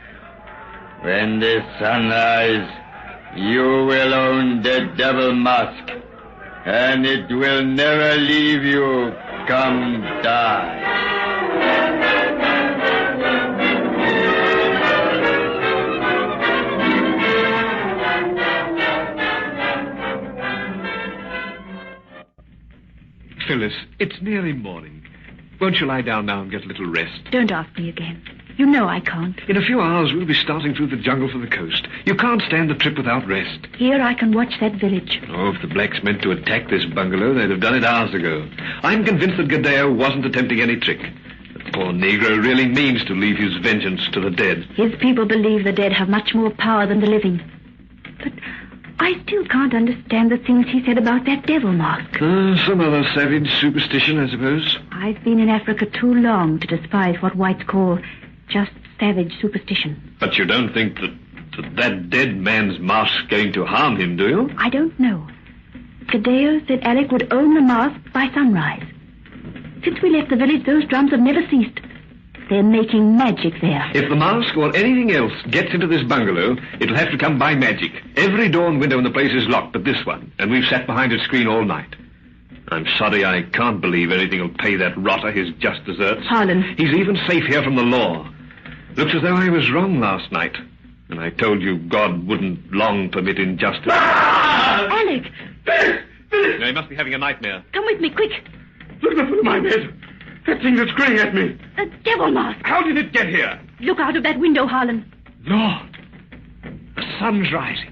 When the sun rises, you will own the devil mask, and it will never leave you, come die. Phyllis, it's nearly morning. Won't you lie down now and get a little rest? Don't ask me again. You know I can't. In a few hours, we'll be starting through the jungle for the coast. You can't stand the trip without rest. Here I can watch that village. Oh, if the blacks meant to attack this bungalow, they'd have done it hours ago. I'm convinced that Gadeo wasn't attempting any trick. The poor Negro really means to leave his vengeance to the dead. His people believe the dead have much more power than the living. But I still can't understand the things he said about that devil mask. Some other savage superstition, I suppose. I've been in Africa too long to despise what whites call just savage superstition. But you don't think that dead man's mask's going to harm him, do you? I don't know. Gadeo said Alec would own the mask by sunrise. Since we left the village, those drums have never ceased. They're making magic there. If the mask or anything else gets into this bungalow, it'll have to come by magic. Every door and window in the place is locked but this one, and we've sat behind a screen all night. I'm sorry I can't believe anything will pay that rotter his just deserts. Harlan. He's even safe here from the law. Looks as though I was wrong last night. And I told you God wouldn't long permit injustice. Alec! Now, he must be having a nightmare. Come with me, quick. Look at the foot of my bed. That thing that's grinning at me. A devil mask. How did it get here? Look out of that window, Harlan. Lord, the sun's rising.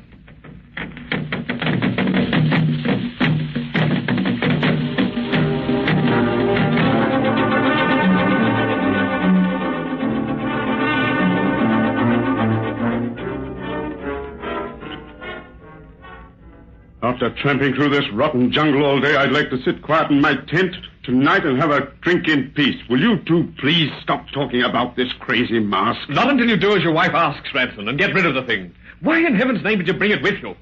After tramping through this rotten jungle all day, I'd like to sit quiet in my tent tonight and have a drink in peace. Will you two please stop talking about this crazy mask? Not until you do as your wife asks, Ranson, and get rid of the thing. Why in heaven's name did you bring it with you?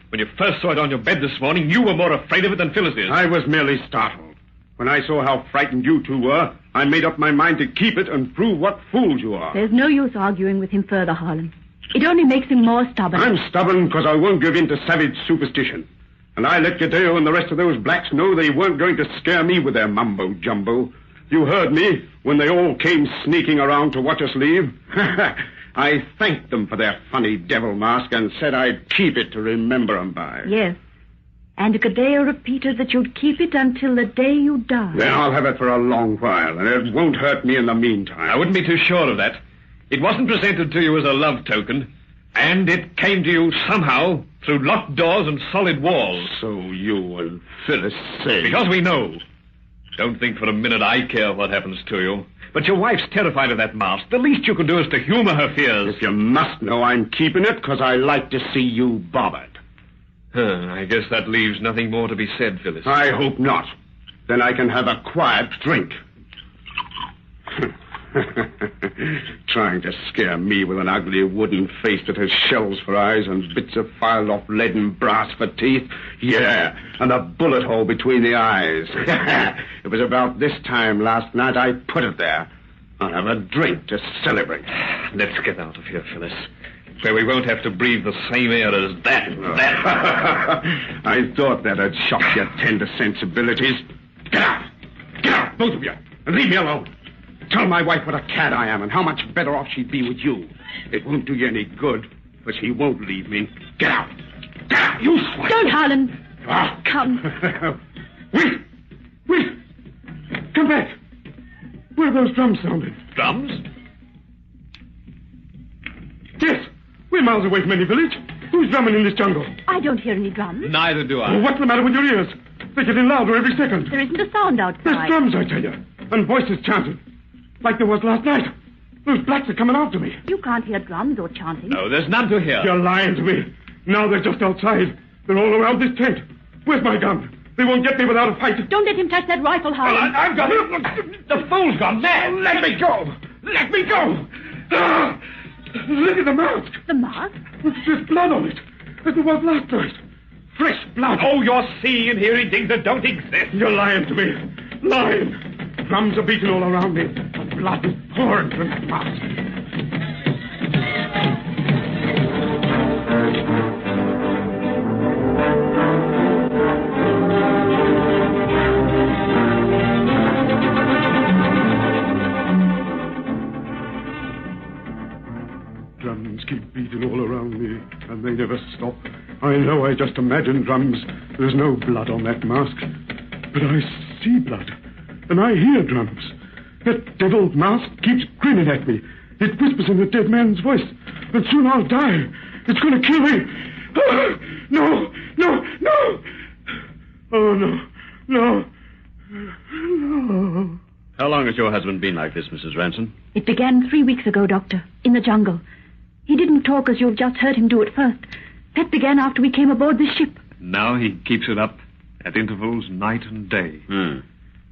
When you first saw it on your bed this morning, you were more afraid of it than Phyllis is. I was merely startled. When I saw how frightened you two were, I made up my mind to keep it and prove what fools you are. There's no use arguing with him further, Harlan. It only makes him more stubborn. I'm stubborn because I won't give in to savage superstition. And I let Gadeo and the rest of those blacks know they weren't going to scare me with their mumbo-jumbo. You heard me when they all came sneaking around to watch us leave. I thanked them for their funny devil mask and said I'd keep it to remember them by. Yes. And Gadeo repeated that you'd keep it until the day you die. Then I'll have it for a long while, and it won't hurt me in the meantime. I wouldn't be too sure of that. It wasn't presented to you as a love token, and it came to you somehow through locked doors and solid walls. So you and Phyllis say... Because we know. Don't think for a minute I care what happens to you. But your wife's terrified of that mask. The least you can do is to humor her fears. If you must know, I'm keeping it because I like to see you bothered. I guess that leaves nothing more to be said, Phyllis. I hope not. Then I can have a quiet drink. Trying to scare me with an ugly wooden face that has shells for eyes and bits of filed off lead and brass for teeth. Yeah, and a bullet hole between the eyes. It was about this time last night I put it there. I'll have a drink to celebrate. Let's get out of here, Phyllis, where we won't have to breathe the same air as that. I thought that'd shock your tender sensibilities. Get out! Get out, both of you, and leave me alone. Tell my wife what a cad I am and how much better off she'd be with you. It won't do you any good, but she won't leave me. Get out! Get out, you swine! Don't, Harlan. Ah. Come. Wait! Come back! Where are those drums sounding? Drums? Yes, we're miles away from any village. Who's drumming in this jungle? I don't hear any drums. Neither do I. Oh, what's the matter with your ears? They're getting louder every second. There isn't a sound outside. There's drums, I tell you, and voices chanting. Like there was last night. Those blacks are coming after me. You can't hear drums or chanting. No, there's none to hear. You're lying to me. Now they're just outside. They're all around this tent. Where's my gun? They won't get me without a fight. Don't let him touch that rifle, Harlan. I've got it. The fool's gone mad. Let me go. Let me go. Ah, look at the mask. The mask? There's blood on it, as there was last night. Fresh blood. Oh, you're seeing and hearing things that don't exist. You're lying to me. Lying. Drums are beating all around me. The blood is pouring from that mask. Drums keep beating all around me, and they never stop. I know I just imagine drums. There's no blood on that mask. But I see blood. And I hear drums. That devil mask keeps grinning at me. It whispers in the dead man's voice. And soon I'll die. It's going to kill me. No. Oh, no. How long has your husband been like this, Mrs. Ranson? It began 3 weeks ago, Doctor, in the jungle. He didn't talk as you've just heard him do at first. That began after we came aboard this ship. Now he keeps it up at intervals night and day.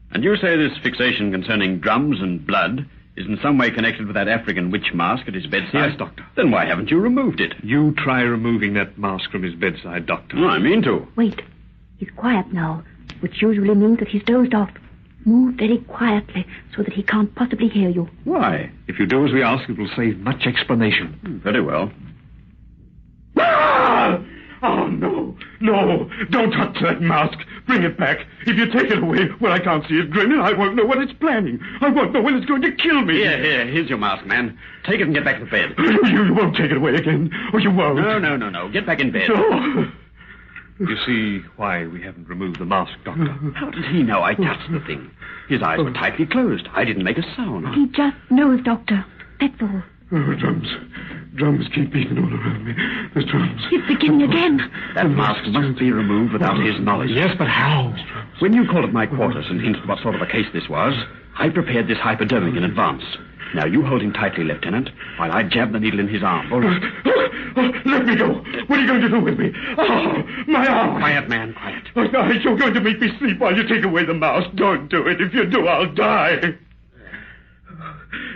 And you say this fixation concerning drums and blood is in some way connected with that African witch mask at his bedside? Yes, Doctor. Then why haven't you removed it? You try removing that mask from his bedside, Doctor. I mean to. Wait. He's quiet now, which usually means that he's dozed off. Move very quietly so that he can't possibly hear you. Why? If you do as we ask, it will save much explanation. Very well. Ah! Oh, no. No, don't touch that mask. Bring it back. If you take it away where I can't see it grinning, I won't know what it's planning. I won't know when it's going to kill me. Here's your mask, man. Take it and get back to bed. You won't take it away again, or you won't. No. Get back in bed. No. You see why we haven't removed the mask, Doctor. How did he know I touched the thing? His eyes were tightly closed. I didn't make a sound. He just knows, Doctor. That's all. Oh, drums. Drums keep beating all around me. The drums. It's beginning again. That mask must be removed without his knowledge. Yes, but how? When you called at my quarters and hinted what sort of a case this was, I prepared this hypodermic in advance. Now, you hold him tightly, Lieutenant, while I jab the needle in his arm. Oh, let me go. What are you going to do with me? Oh, my arm. Quiet, man, quiet. Oh, you're going to make me sleep while you take away the mask. Don't do it. If you do, I'll die.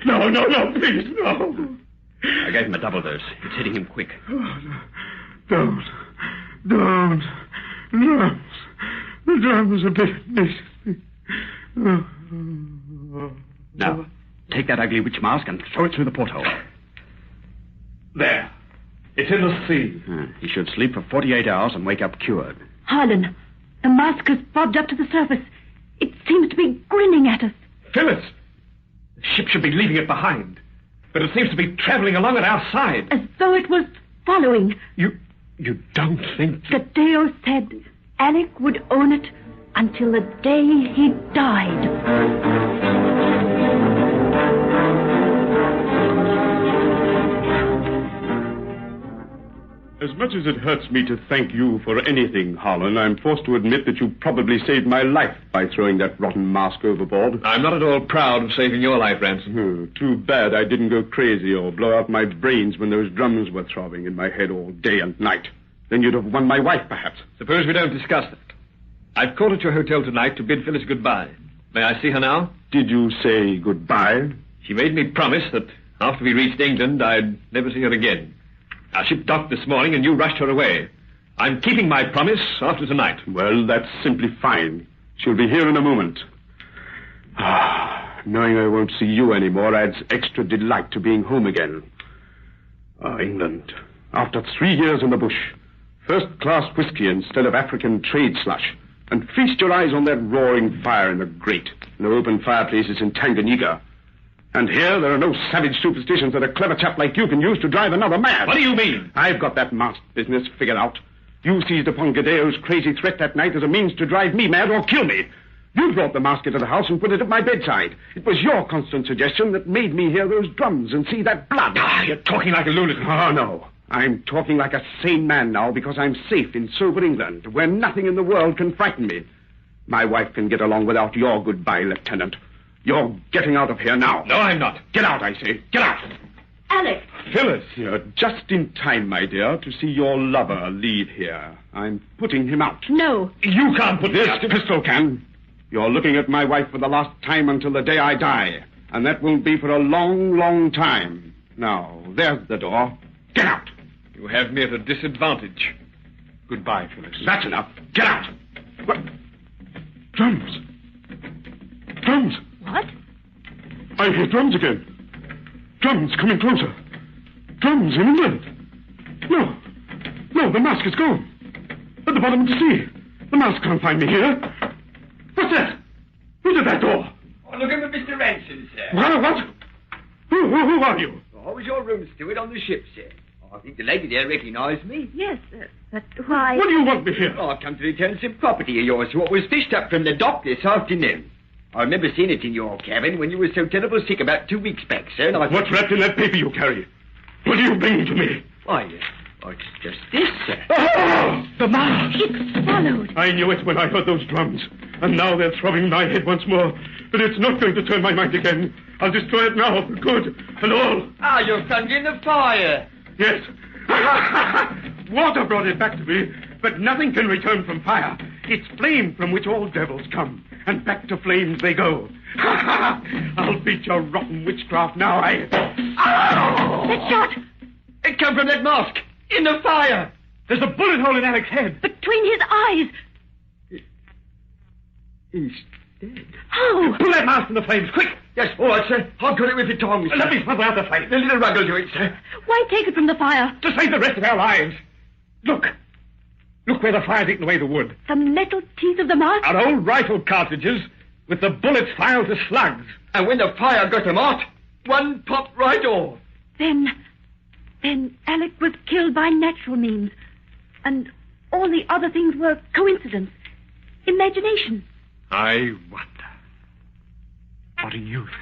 No, please, no. I gave him a double dose. It's hitting him quick. Oh, no. Don't. Drums. The drums are big. Now, take that ugly witch mask and throw it through the porthole. There. It's in the sea. He should sleep for 48 hours and wake up cured. Harlan, the mask has bobbed up to the surface. It seems to be grinning at us. Phyllis! The ship should be leaving it behind. But it seems to be traveling along at our side. As though it was following. You don't think... Tadeo said Alec would own it until the day he died. As much as it hurts me to thank you for anything, Harlan, I'm forced to admit that you probably saved my life by throwing that rotten mask overboard. I'm not at all proud of saving your life, Ransom. Too bad I didn't go crazy or blow out my brains when those drums were throbbing in my head all day and night. Then you'd have won my wife, perhaps. Suppose we don't discuss that. I've called at your hotel tonight to bid Phyllis goodbye. May I see her now? Did you say goodbye? She made me promise that after we reached England, I'd never see her again. Our ship docked this morning and you rushed her away. I'm keeping my promise after tonight. Well, that's simply fine. She'll be here in a moment. Knowing I won't see you anymore adds extra delight to being home again. England. After 3 years in the bush, first-class whiskey instead of African trade slush, and feast your eyes on that roaring fire in the grate, no open fireplaces in Tanganyika. And here there are no savage superstitions that a clever chap like you can use to drive another mad. What do you mean? I've got that masked business figured out. You seized upon Gadeo's crazy threat that night as a means to drive me mad or kill me. You brought the mask into the house and put it at my bedside. It was your constant suggestion that made me hear those drums and see that blood. You're talking like a lunatic. Oh, no. I'm talking like a sane man now because I'm safe in sober England, where nothing in the world can frighten me. My wife can get along without your goodbye, Lieutenant. You're getting out of here now. No, I'm not. Get out, I say. Get out. Alec! Phyllis, you're just in time, my dear, to see your lover leave here. I'm putting him out. No. You can't put this pistol can. You're looking at my wife for the last time until the day I die. And that won't be for a long, long time. Now, there's the door. Get out. You have me at a disadvantage. Goodbye, Phyllis. That's enough. Get out. What? Drums. Drums. What? I hear drums again. Drums coming closer. Drums in England. No, the mask is gone. At the bottom of the sea. The mask can't find me here. What's that? Who's at that door? Oh, look at Mr. Ransom, sir. What? Who are you? I was your room steward on the ship, sir. I think the lady there recognised me. Yes, but why... What do you want me here? I've come to return some property of yours, what was fished up from the dock this afternoon. I remember seeing it in your cabin when you were so terrible sick about 2 weeks back, sir, and I... What's wrapped in that paper you carry? What are you bringing to me? Why, it's just this, sir. Oh! The mask! It's swallowed. I knew it when I heard those drums. And now they're throbbing in my head once more. But it's not going to turn my mind again. I'll destroy it now for good and all. You're thundering the fire. Yes. Water brought it back to me, but nothing can return from fire. It's flame from which all devils come, and back to flames they go. I'll beat your rotten witchcraft now, That shot! It came from that mask, in the fire. There's a bullet hole in Alec's head. Between his eyes. dead. How? Pull that mask from the flames, quick! Yes, all right, sir. I'll cut it with the tongs. Let me smother out the flame. The little rug will do it, sir. Why take it from the fire? To save the rest of our lives. Look. Look where the fire's eaten away the wood. The metal teeth of the mask? Our old rifle cartridges with the bullets filed to slugs. And when the fire got them out, one popped right off. Then Alec was killed by natural means. And all the other things were coincidence. Imagination. I wonder. What do you think?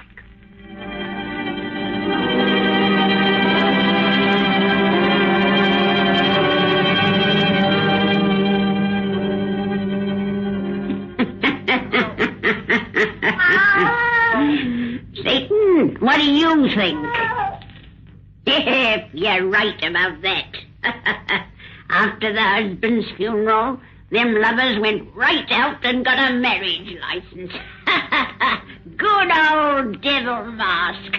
Satan, what do you think? You're right about that. After the husband's funeral, them lovers went right out and got a marriage license. Good old devil mask.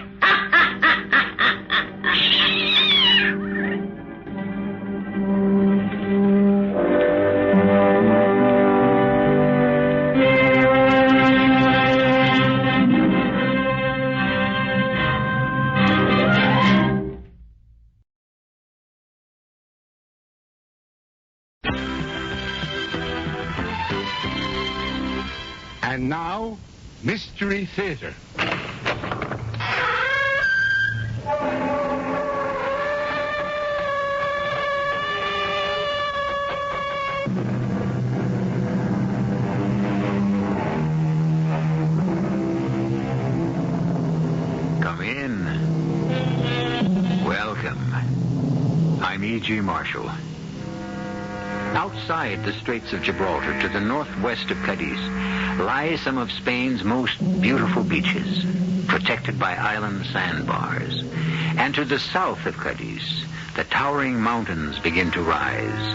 And now, Mystery Theater. Come in. Welcome. I'm E.G. Marshall. Outside the Straits of Gibraltar, to the northwest of Cadiz, lie some of Spain's most beautiful beaches, protected by island sandbars. And to the south of Cadiz, the towering mountains begin to rise,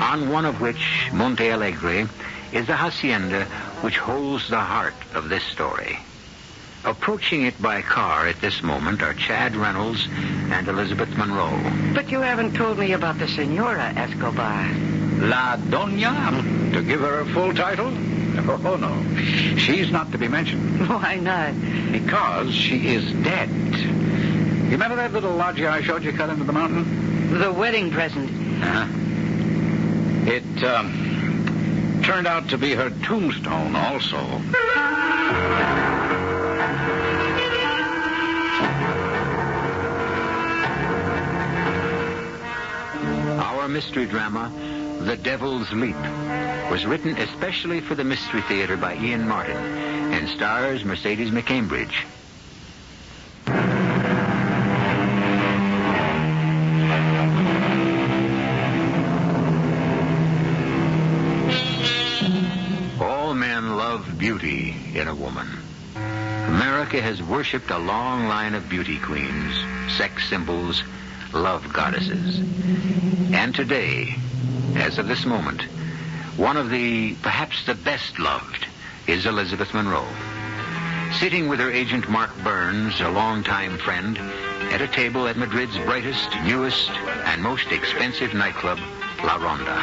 on one of which, Monte Alegre, is the hacienda which holds the heart of this story. Approaching it by car at this moment are Chad Reynolds and Elizabeth Monroe. But you haven't told me about the Senora Escobar. La Doña? To give her a full title? Oh, no. She's not to be mentioned. Why not? Because she is dead. You remember that little loggia I showed you cut into the mountain? The wedding present. It turned out to be her tombstone also. Our mystery drama, The Devil's Leap, was written especially for the Mystery Theater by Ian Martin and stars Mercedes McCambridge. All men love beauty in a woman. America has worshipped a long line of beauty queens, sex symbols, love goddesses. And today, as of this moment, one of the, perhaps the best loved, is Elizabeth Monroe. Sitting with her agent Mark Burns, a longtime friend, at a table at Madrid's brightest, newest, and most expensive nightclub, La Ronda.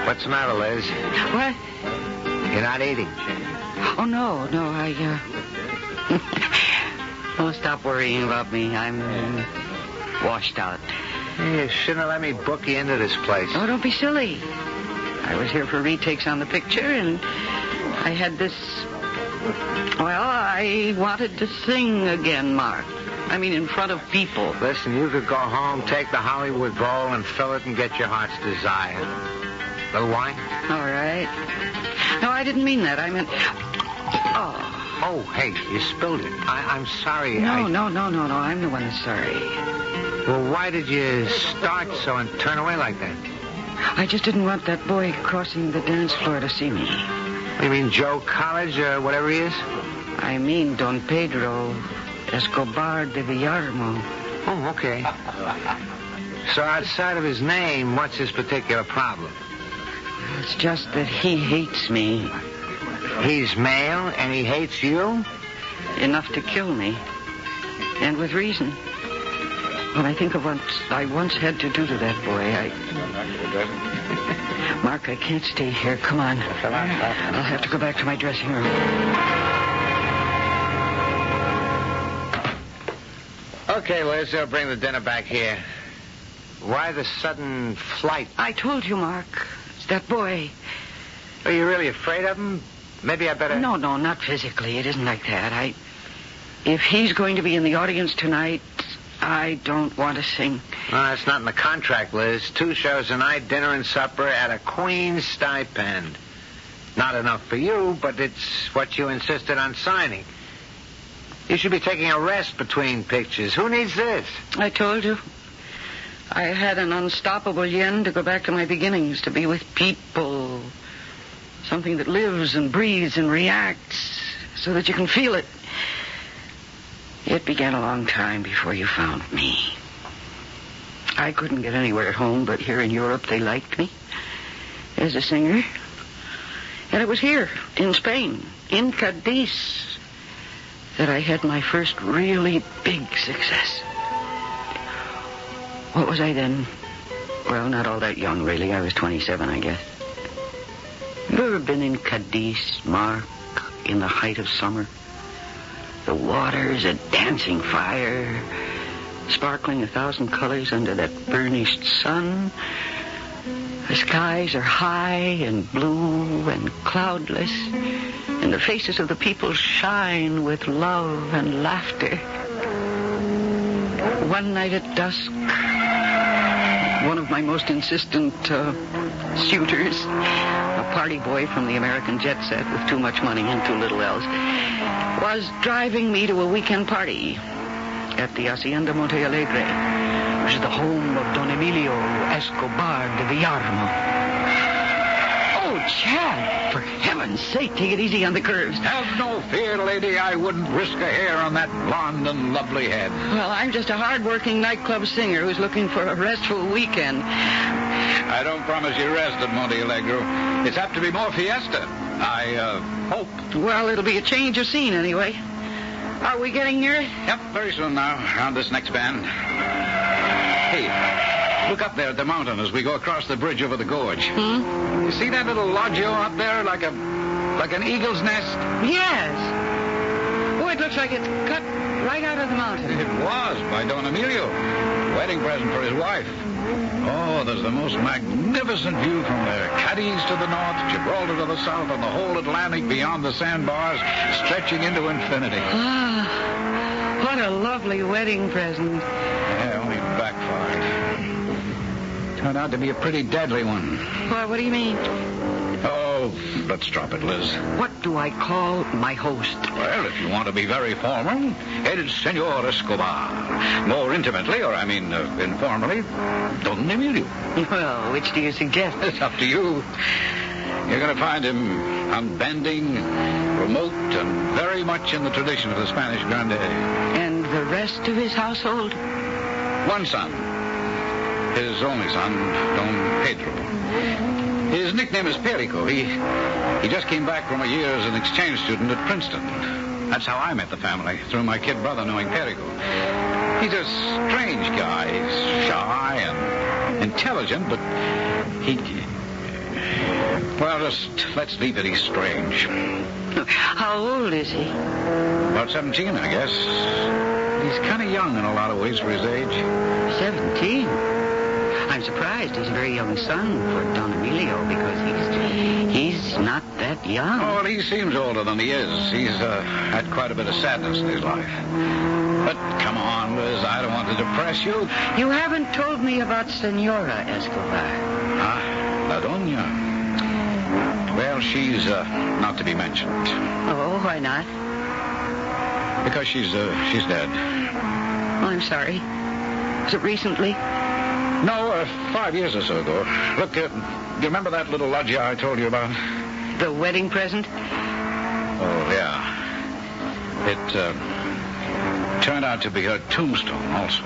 What's the matter, Liz? What? You're not eating. Oh, no, I, Oh, stop worrying about me. I'm washed out. You shouldn't have let me book you into this place. Oh, don't be silly. I was here for retakes on the picture, and I had this... Well, I wanted to sing again, Mark. I mean, in front of people. Listen, you could go home, take the Hollywood bowl, and fill it and get your heart's desire. Little wine? All right. No, I didn't mean that. I meant... Oh, hey, you spilled it. I'm sorry. No, I'm the one that's sorry. Well, why did you start so and turn away like that? I just didn't want that boy crossing the dance floor to see me. You mean Joe College or whatever he is? I mean Don Pedro Escobar de Villarmo. Oh, okay. So outside of his name, what's his particular problem? It's just that he hates me. He's male and he hates you? Enough to kill me. And with reason. When I think of what I once had to do to that boy, Mark, I can't stay here. Come on. I'll have to go back to my dressing room. Okay, Liz, they'll bring the dinner back here. Why the sudden flight? I told you, Mark. It's that boy. Are you really afraid of him? Maybe I better... No, not physically. It isn't like that. If he's going to be in the audience tonight, I don't want to sing. Well, that's not in the contract, Liz. 2 shows a night, dinner and supper at a queen's stipend. Not enough for you, but it's what you insisted on signing. You should be taking a rest between pictures. Who needs this? I told you. I had an unstoppable yen to go back to my beginnings, to be with people. Something that lives and breathes and reacts so that you can feel it. It began a long time before you found me. I couldn't get anywhere at home, but here in Europe they liked me as a singer. And it was here, in Spain, in Cadiz, that I had my first really big success. What was I then? Well, not all that young, really. I was 27, I guess. You ever been in Cadiz, Mark, in the height of summer? The water's a dancing fire, sparkling 1,000 colors under that burnished sun. The skies are high and blue and cloudless, and the faces of the people shine with love and laughter. One night at dusk, one of my most insistent suitors, a party boy from the American jet set with too much money and too little else, was driving me to a weekend party at the Hacienda Monte Alegre, which is the home of Don Emilio Escobar de Villarmo. Oh, Chad, for heaven's sake, take it easy on the curves. Have no fear, lady. I wouldn't risk a hair on that blonde and lovely head. Well, I'm just a hard-working nightclub singer who's looking for a restful weekend. I don't promise you rest at Monte Alegre. It's apt to be more fiesta. I hope. Well, it'll be a change of scene anyway. Are we getting near it? Yep, very soon now, around this next bend. Hey, look up there at the mountain as we go across the bridge over the gorge. You see that little loggia up there like an eagle's nest? Yes. Oh, it looks like it's cut right out of the mountain. It was, by Don Emilio. Wedding present for his wife. Oh, there's the most magnificent view from there. Cadiz to the north, Gibraltar to the south, and the whole Atlantic beyond the sandbars, stretching into infinity. Ah, what a lovely wedding present. Yeah, only backfired. Turned out to be a pretty deadly one. Well, what do you mean? Oh, let's drop it, Liz. What do I call my host? Well, if you want to be very formal, it's Senor Escobar. More intimately, or informally, Don Emilio. Well, which do you suggest? It's up to you. You're going to find him unbending, remote, and very much in the tradition of the Spanish Grande. And the rest of his household? One son. His only son, Don Pedro. His nickname is Perico. He just came back from a year as an exchange student at Princeton. That's how I met the family, through my kid brother knowing Perico. He's a strange guy. He's shy and intelligent, but well, just let's leave it. He's strange. How old is he? About 17, I guess. He's kind of young in a lot of ways for his age. 17? I'm surprised. He's a very young son for Don Emilio because he's not that young. Oh, well, he seems older than he is. He's had quite a bit of sadness in his life. But come on, Liz, I don't want to depress you. You haven't told me about Senora Escobar. La Doña. Well, she's not to be mentioned. Oh, why not? Because she's dead. Oh, I'm sorry. Was it recently? No, 5 years or so ago. Look, you remember that little loggia I told you about? The wedding present? Oh, yeah. It turned out to be her tombstone also.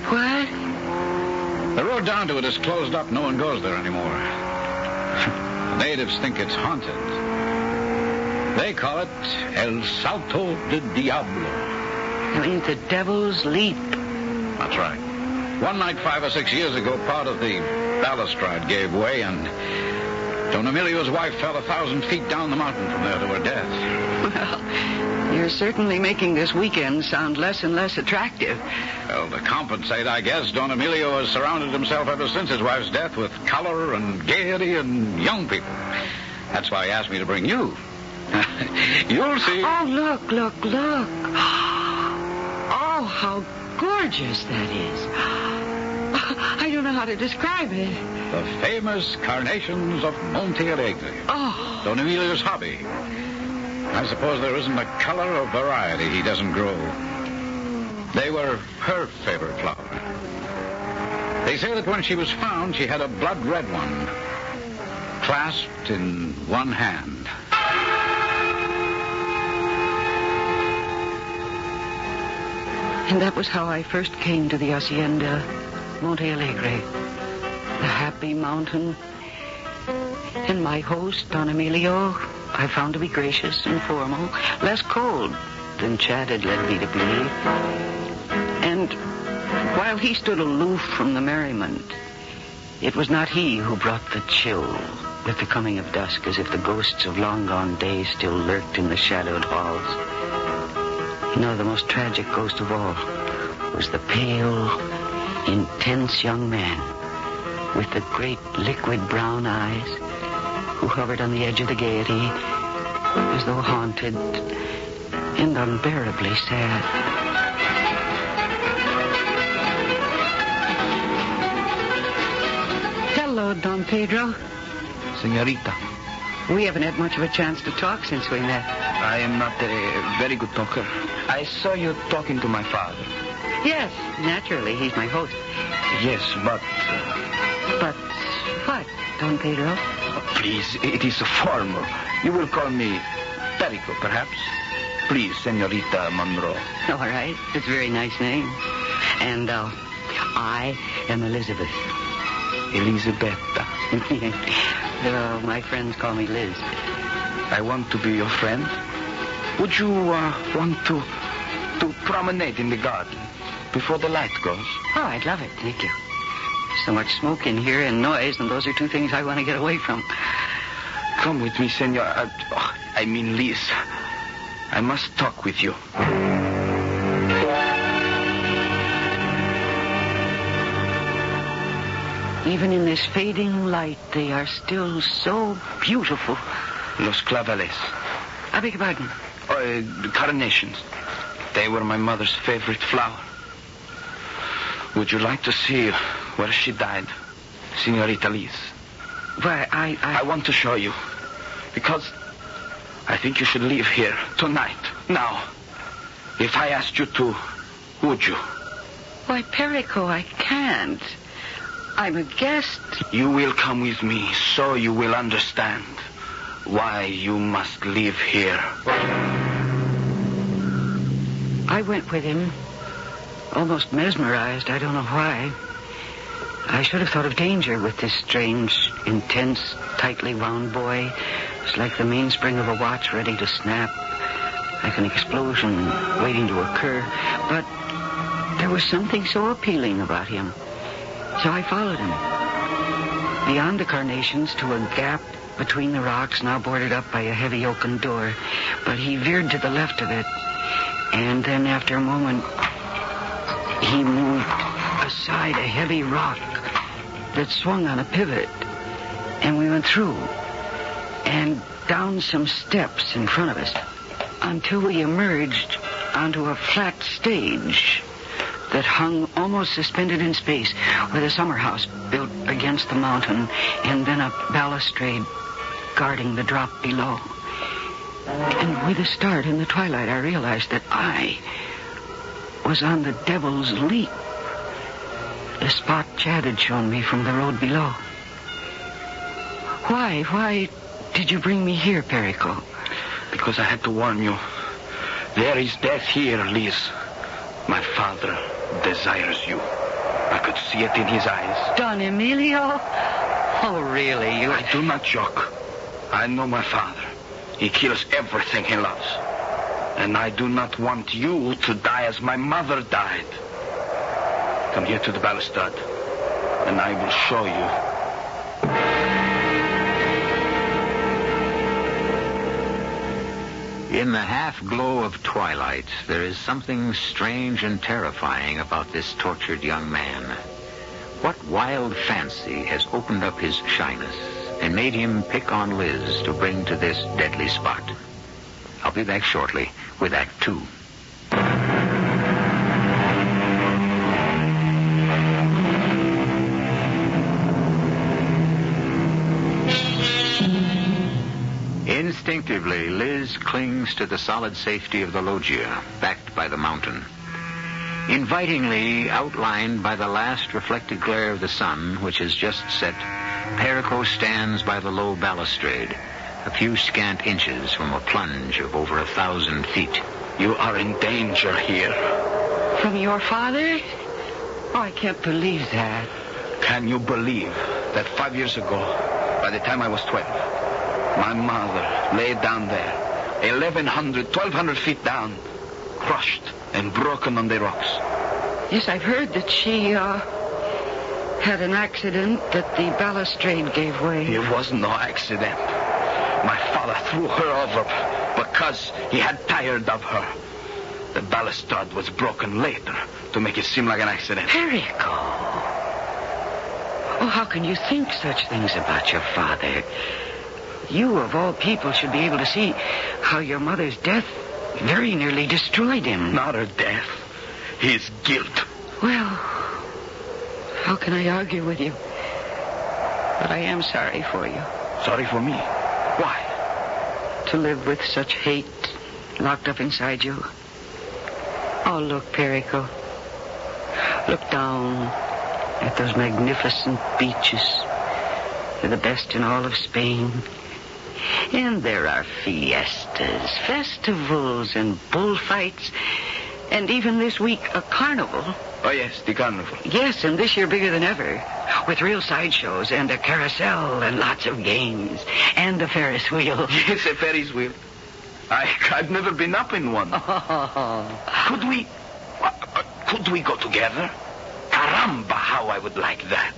What? The road down to it is closed up. No one goes there anymore. The natives think it's haunted. They call it El Salto de Diablo. I mean, the Devil's Leap. That's right. One night 5 or 6 years ago, part of the balustrade gave way, and Don Emilio's wife fell 1,000 feet down the mountain from there to her death. Well, you're certainly making this weekend sound less and less attractive. Well, to compensate, I guess, Don Emilio has surrounded himself ever since his wife's death with color and gaiety and young people. That's why he asked me to bring you. You'll see. Oh, look. Oh, how gorgeous that is. I don't know how to describe it. The famous carnations of Monte Alegre. Oh. Don Emilio's hobby. I suppose there isn't a color or variety he doesn't grow. They were her favorite flower. They say that when she was found, she had a blood-red one, clasped in one hand. And that was how I first came to the Hacienda Monte Alegre, the happy mountain. And my host, Don Emilio, I found to be gracious and formal, less cold than Chad had led me to believe. And while he stood aloof from the merriment, it was not he who brought the chill with the coming of dusk, as if the ghosts of long-gone days still lurked in the shadowed halls. No, the most tragic ghost of all was the pale, intense young man with the great liquid brown eyes who hovered on the edge of the gaiety as though haunted and unbearably sad. Hello, Don Pedro. Senorita. We haven't had much of a chance to talk since we met. I am not a very good talker. I saw you talking to my father. Yes, naturally, he's my host. Yes, but... But what, Don Pedro? Please, it is formal. You will call me Perico, perhaps? Please, Senorita Monroe. All right, it's a very nice name. And I am Elizabeth. Elisabetta. My friends call me Liz. I want to be your friend. Would you want to promenade in the garden before the light goes? Oh, I'd love it. Thank you. So much smoke in here and noise, and those are two things I want to get away from. Come with me, Senor. I mean, Liz. I must talk with you. Even in this fading light, they are still so beautiful. Los claveles. I beg your pardon? The carnations. They were my mother's favorite flower. Would you like to see where she died, Senorita Liz? Why, I want to show you. Because I think you should leave here tonight. Now. If I asked you to, would you? Why, Perico, I can't. I'm a guest. You will come with me, so you will understand why you must live here. I went with him, almost mesmerized. I don't know why. I should have thought of danger with this strange, intense, tightly wound boy. It's like the mainspring of a watch ready to snap, like an explosion waiting to occur. But there was something so appealing about him. So I followed him. Beyond the carnations to a gap between the rocks, now boarded up by a heavy oaken door. But he veered to the left of it. And then after a moment, he moved aside a heavy rock that swung on a pivot. And we went through and down some steps in front of us until we emerged onto a flat stage that hung almost suspended in space, with a summer house built against the mountain and then a balustrade guarding the drop below. And with a start in the twilight, I realized that I was on the Devil's Leap, the spot Chad had shown me from the road below. Why did you bring me here, Perico? Because I had to warn you. There is death here, Liz. My father desires you. I could see it in his eyes. Don Emilio? Oh, really? I do not joke. I know my father. He kills everything he loves. And I do not want you to die as my mother died. Come here to the balustrade, and I will show you. In the half-glow of twilight, there is something strange and terrifying about this tortured young man. What wild fancy has opened up his shyness and made him pick on Liz to bring to this deadly spot? I'll be back shortly with Act 2. Instinctively, Liz clings to the solid safety of the loggia, backed by the mountain. Invitingly outlined by the last reflected glare of the sun, which has just set, Perico stands by the low balustrade, a few scant inches from a plunge of over 1,000 feet. You are in danger here. From your father? Oh, I can't believe that. Can you believe that 5 years ago, by the time I was 12, my mother lay down there, 1,200 feet down, crushed and broken on the rocks? Yes, I've heard that she, had an accident, that the balustrade gave way. It was no accident. My father threw her over because he had tired of her. The balustrade was broken later to make it seem like an accident. Perico! Oh, how can you think such things about your father? You, of all people, should be able to see how your mother's death very nearly destroyed him. Not her death. His guilt. Well, how can I argue with you? But I am sorry for you. Sorry for me? Why? To live with such hate locked up inside you. Oh, look, Perico. Look down at those magnificent beaches. They're the best in all of Spain. And there are fiestas, festivals, and bullfights. And even this week, a carnival. Oh, yes, the carnival. Yes, and this year bigger than ever. With real sideshows and a carousel and lots of games. And a Ferris wheel. Yes, a Ferris wheel. I've never been up in one. Could we go together? Caramba, how I would like that.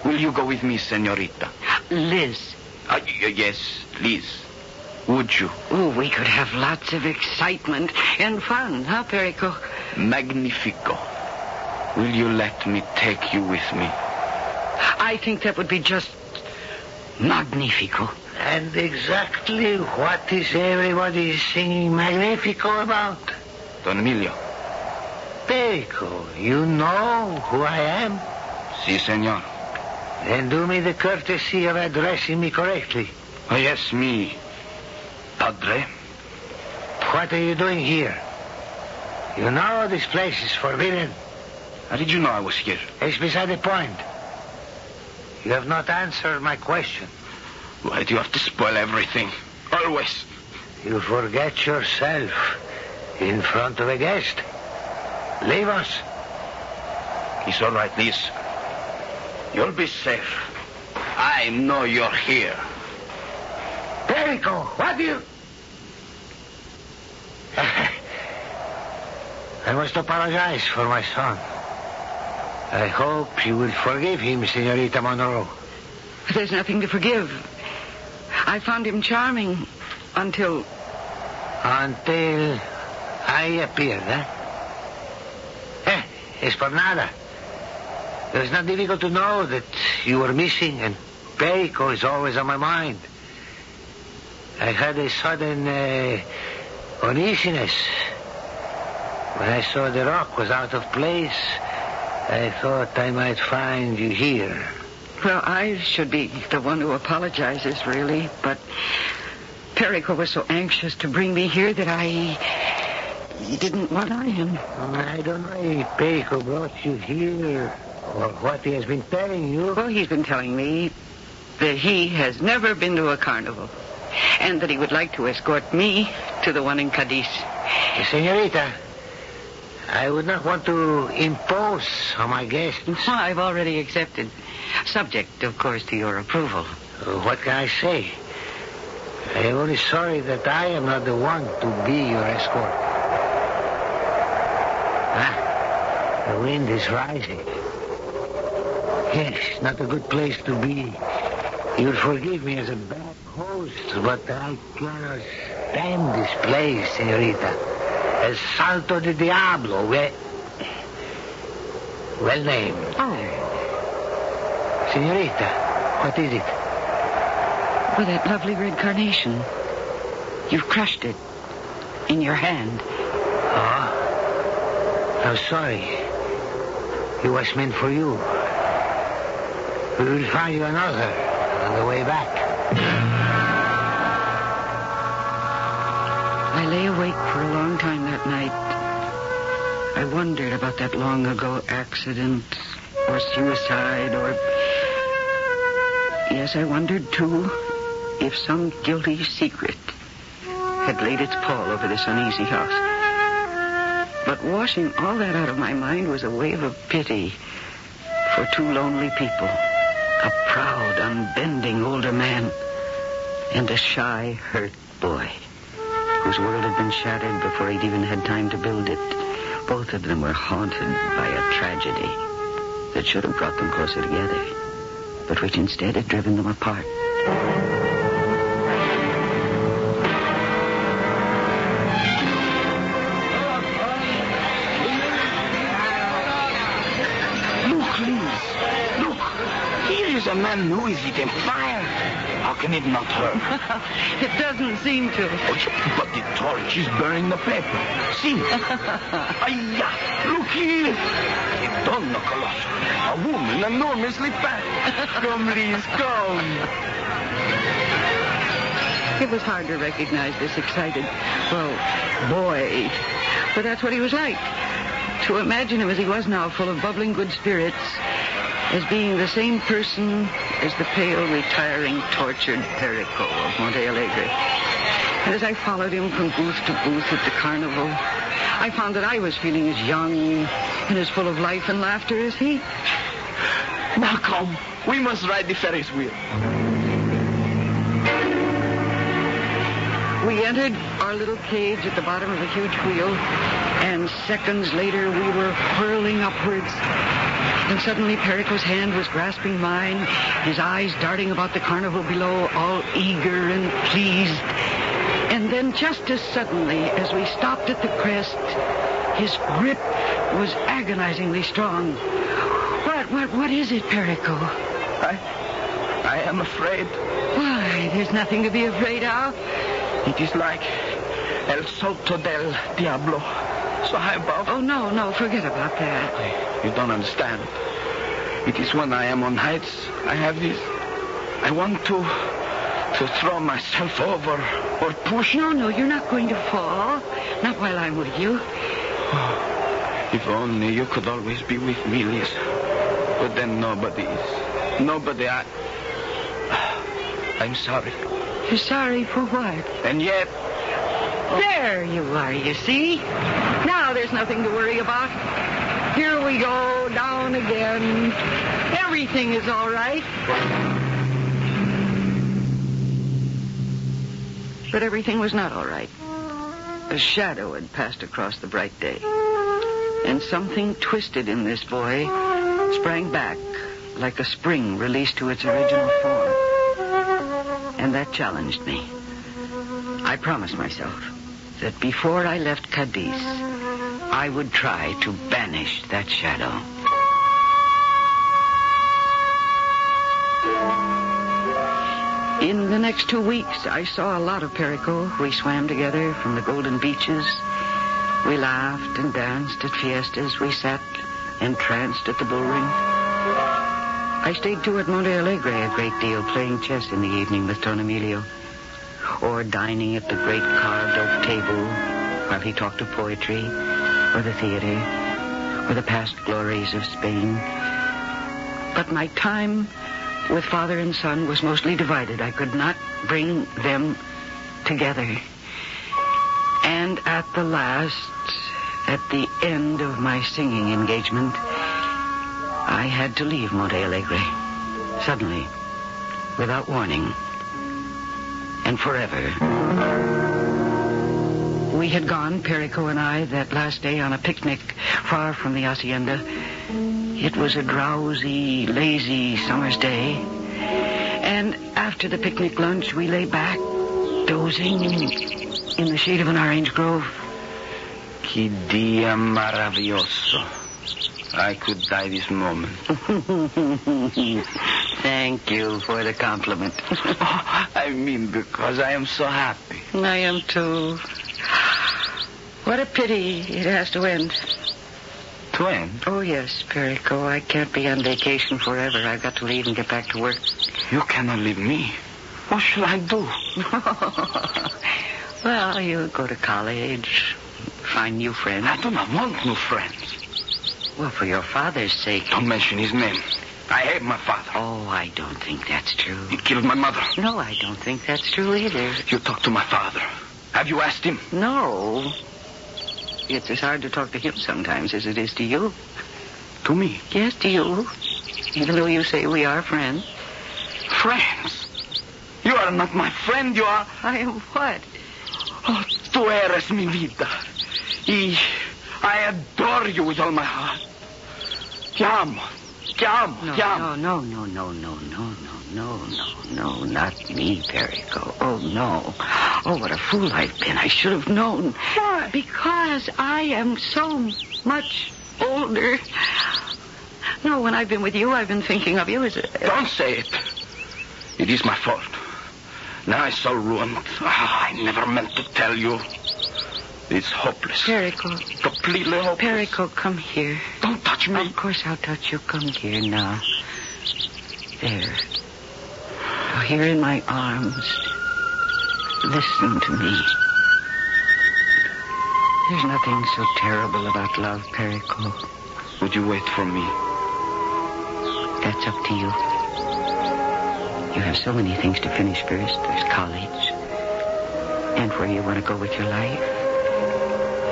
Will you go with me, senorita? Liz. Yes, Liz. Would you? Oh, we could have lots of excitement and fun, huh, Perico? Magnifico. Will you let me take you with me? I think that would be just magnifico. And exactly what is everybody singing Magnifico about? Don Emilio. Perico, you know who I am? Si, senor. Then do me the courtesy of addressing me correctly. Oh, yes, me. Padre. What are you doing here? You know this place is forbidden. How did you know I was here? It's beside the point. You have not answered my question. Why do you have to spoil everything? Always. You forget yourself in front of a guest. Leave us. It's all right, Liz. You'll be safe. I know you're here. Perico, what do you... I must apologize for my son. I hope you will forgive him, Senorita Monroe. There's nothing to forgive. I found him charming until... Until I appeared, eh? Es por nada. It was not difficult to know that you were missing, and Perico is always on my mind. I had a sudden uneasiness. When I saw the rock was out of place, I thought I might find you here. Well, I should be the one who apologizes, really, but Perico was so anxious to bring me here that I didn't want him. I don't know if Perico brought you here or what he has been telling you. Well, he's been telling me that he has never been to a carnival and that he would like to escort me to the one in Cadiz. Senorita, I would not want to impose on my guests. I've already accepted. Subject, of course, to your approval. What can I say? I am only sorry that I am not the one to be your escort. The wind is rising. Yes, not a good place to be. You'll forgive me as a bad host, but I cannot stand this place, senorita. El Salto de Diablo, well named. Oh. Senorita, what is it? Well, that lovely red carnation. You've crushed it in your hand. Oh? I'm sorry. It was meant for you. We will find you another on the way back. I lay awake for a long time that night. I wondered about that long ago accident or suicide or... Yes, I wondered, too, if some guilty secret had laid its pall over this uneasy house. But washing all that out of my mind was a wave of pity for two lonely people. A proud, unbending older man and a shy, hurt boy whose world had been shattered before he'd even had time to build it. Both of them were haunted by a tragedy that should have brought them closer together, but which instead had driven them apart. Look, Liz. Look. Here is a man who is eating fire. How can it not hurt? It doesn't seem to. Oh, but the torch is burning the paper. See? Ayah, look here. A donna colossal. A woman enormously fat. Come, Liz, come. It was hard to recognize this excited, boy. But that's what he was like. To imagine him as he was now, full of bubbling good spirits, as being the same person as the pale, retiring, tortured Perico of Monte Alegre. And as I followed him from booth to booth at the carnival, I found that I was feeling as young and as full of life and laughter as he. Now come, we must ride the Ferris wheel. We entered our little cage at the bottom of a huge wheel, and seconds later we were whirling upwards. And suddenly Perico's hand was grasping mine, his eyes darting about the carnival below, all eager and pleased. And then just as suddenly as we stopped at the crest, his grip was agonizingly strong. What is it, Perico? I am afraid. Why, there's nothing to be afraid of. It is like El Salto del Diablo. So high above. Oh, no, forget about that. You don't understand. It is when I am on heights, I have this. I want to throw myself over or push. No, you're not going to fall. Not while I'm with you. Oh, if only you could always be with me, Liz. But then nobody is. Nobody. I'm sorry. You're sorry for what? And yet... There you are, you see? Now there's nothing to worry about. Here we go, down again. Everything is all right. But everything was not all right. A shadow had passed across the bright day. And something twisted in this boy sprang back like a spring released to its original form. And that challenged me. I promised myself that before I left Cadiz, I would try to banish that shadow. In the next 2 weeks, I saw a lot of Perico. We swam together from the golden beaches. We laughed and danced at fiestas. We sat entranced at the bullring. I stayed, too, at Monte Alegre a great deal, playing chess in the evening with Don Emilio, or dining at the great carved oak table while he talked of poetry, or the theater, or the past glories of Spain. But my time with father and son was mostly divided. I could not bring them together. And at the last, at the end of my singing engagement, I had to leave Monte Alegre. Suddenly, without warning, and forever. We had gone, Perico and I, that last day on a picnic far from the hacienda. It was a drowsy, lazy summer's day. And after the picnic lunch, we lay back, dozing in the shade of an orange grove. Que dia maravilloso. I could die this moment. Thank you for the compliment. I mean, because I am so happy. I am too. What a pity it has to end. To end? Oh, yes, Perico. I can't be on vacation forever. I've got to leave and get back to work. You cannot leave me. What shall I do? Well, you go to college, find new friends. I do not want new friends. Well, for your father's sake. Don't mention his name. I hate my father. Oh, I don't think that's true. He killed my mother. No, I don't think that's true either. You talk to my father. Have you asked him? No. It's as hard to talk to him sometimes as it is to you. To me? Yes, to you. Even though you say we are friends. Friends? You are not my friend, you are... I am what? Oh, tú eres mi vida. Y I adore you with all my heart. Te amo. Te amo. Te amo. No, not me, Perico. Oh, no. Oh, what a fool I've been. I should have known. Why? Because I am so much older. No, when I've been with you, I've been thinking of you as a... Don't say it. It is my fault. Now I'm so ruined. I never meant to tell you. It's hopeless. Perico. Completely hopeless. Perico, come here. Don't touch me. Of course I'll touch you. Come here now. There. Oh, here in my arms. Listen to me. There's nothing so terrible about love, Perico. Would you wait for me? That's up to you. You have so many things to finish first. There's college. And where you want to go with your life.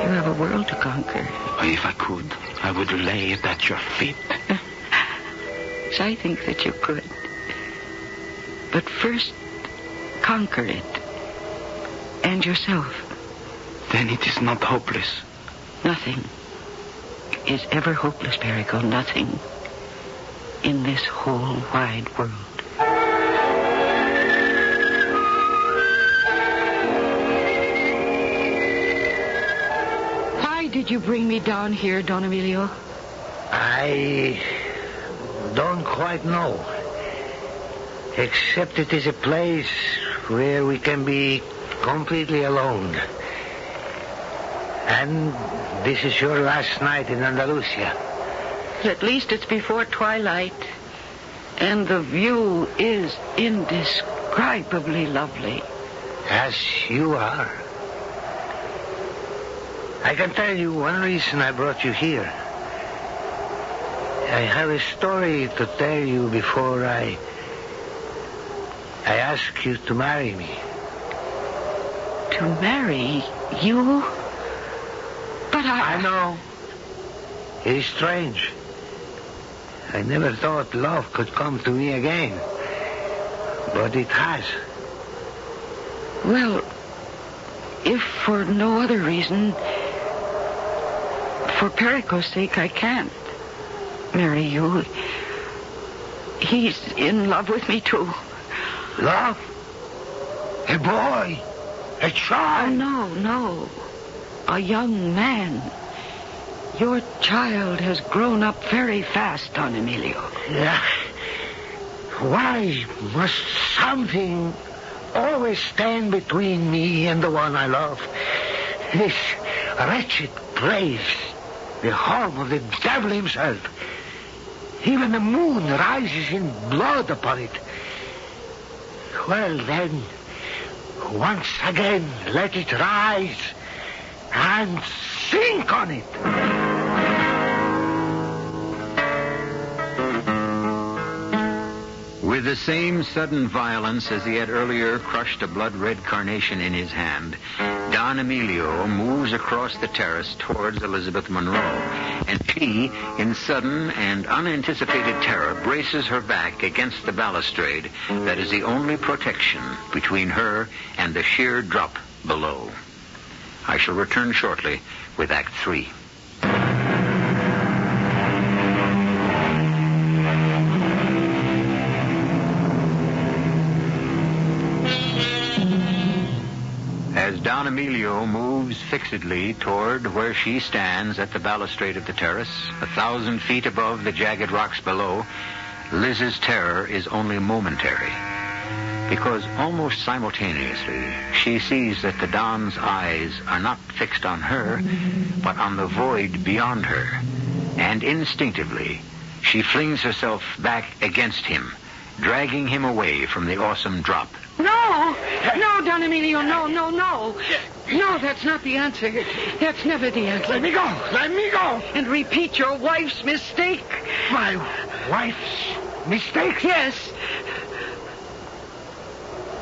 You have a world to conquer. If I could, I would lay it at your feet. So I think that you could. But first, conquer it. And yourself. Then it is not hopeless. Nothing is ever hopeless, Perico. Nothing in this whole wide world. Why did you bring me down here, Don Emilio? I don't quite know. Except it is a place where we can be completely alone. And this is your last night in Andalusia. At least it's before twilight. And the view is indescribably lovely. As you are. I can tell you one reason I brought you here. I have a story to tell you before I ask you to marry me. To marry you? But I know. It is strange. I never thought love could come to me again. But it has. Well, if for no other reason, for Perico's sake, I can't marry you. He's in love with me, too. Love? A boy? A child? Oh, no. A young man. Your child has grown up very fast, Don Emilio. Yeah. Why must something always stand between me and the one I love? This wretched place, the home of the devil himself. Even the moon rises in blood upon it. Well, then, once again, let it rise and sink on it. With the same sudden violence as he had earlier crushed a blood-red carnation in his hand, Don Emilio moves across the terrace towards Elizabeth Monroe, and she, in sudden and unanticipated terror, braces her back against the balustrade that is the only protection between her and the sheer drop below. I shall return shortly with Act 3. As Don Emilio moves fixedly toward where she stands at the balustrade of the terrace, 1,000 feet above the jagged rocks below, Liz's terror is only momentary. Because almost simultaneously, she sees that the Don's eyes are not fixed on her, but on the void beyond her. And instinctively, she flings herself back against him, dragging him away from the awesome drop. No, Don Emilio, no. No, that's not the answer. That's never the answer. Let me go. And repeat your wife's mistake. My wife's mistake? Yes.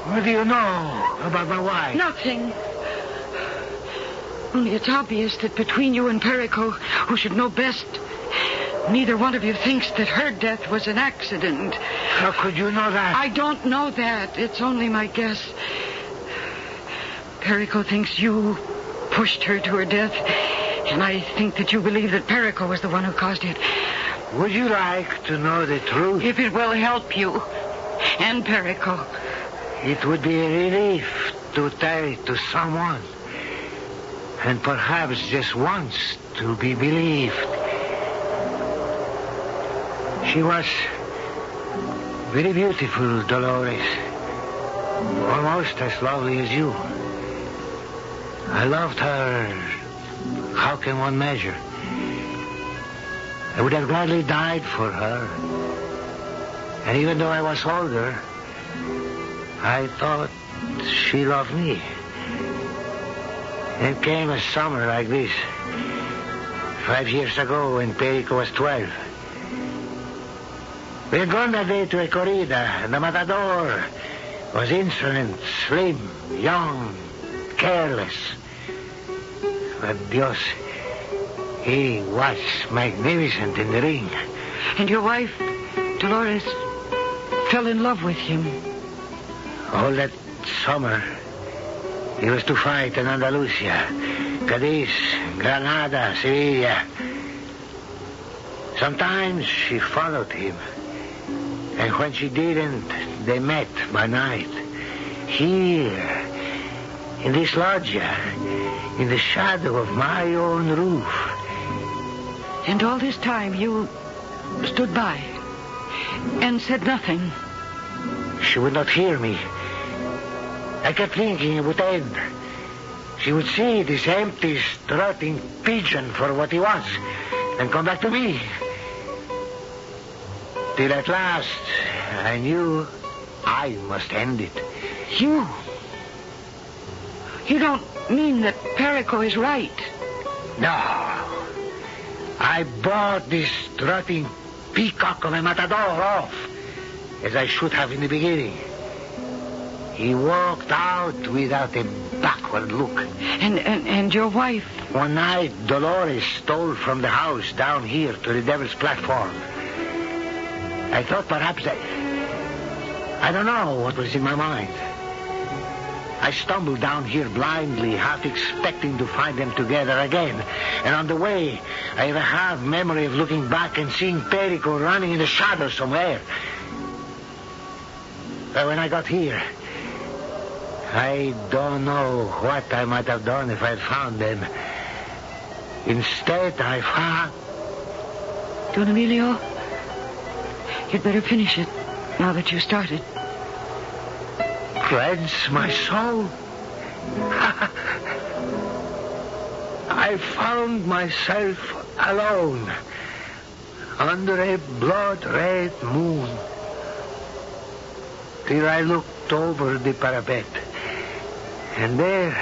What do you know about my wife? Nothing. Only it's obvious that between you and Perico, who should know best, neither one of you thinks that her death was an accident. How could you know that? I don't know that. It's only my guess. Perico thinks you pushed her to her death, and I think that you believe that Perico was the one who caused it. Would you like to know the truth? If it will help you and Perico. It would be a relief to tell it to someone. And perhaps just once to be believed. She was very beautiful, Dolores. Almost as lovely as you. I loved her. How can one measure? I would have gladly died for her. And even though I was older, I thought she loved me. Then came a summer like this. 5 years ago when Perico was 12. We had gone that day to a corrida, and the matador was insolent, slim, young, careless. But Dios, he was magnificent in the ring. And your wife, Dolores, fell in love with him. All that summer, he was to fight in Andalusia, Cadiz, Granada, Sevilla. Sometimes she followed him. And when she didn't, they met by night. Here, in this loggia, in the shadow of my own roof. And all this time you stood by and said nothing. She would not hear me. I kept thinking it would end. She would see this empty, strutting pigeon for what he was and come back to me. Till at last, I knew I must end it. You don't mean that Perico is right? No. I bought this strutting peacock of a matador off, as I should have in the beginning. He walked out without a backward look. And your wife? One night, Dolores stole from the house down here to the Devil's platform. I thought perhaps I don't know what was in my mind. I stumbled down here blindly, half expecting to find them together again. And on the way, I even have memory of looking back and seeing Perico running in the shadows somewhere. But when I got here, I don't know what I might have done if I had found them. Instead, I found... Don Emilio, you'd better finish it now that you started. Cleanse my soul. I found myself alone under a blood-red moon till I looked over the parapet. And there,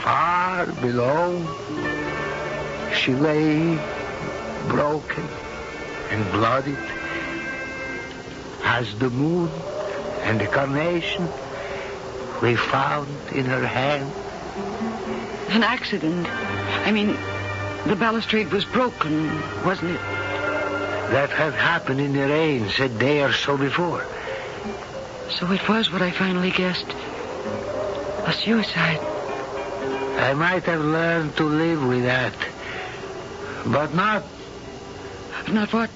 far below, she lay broken and bloodied as the moon and the carnation we found in her hand. An accident. I mean, the balustrade was broken, wasn't it? That had happened in the rains a day or so before. So it was what I finally guessed. A suicide. I might have learned to live with that. But not... Not what?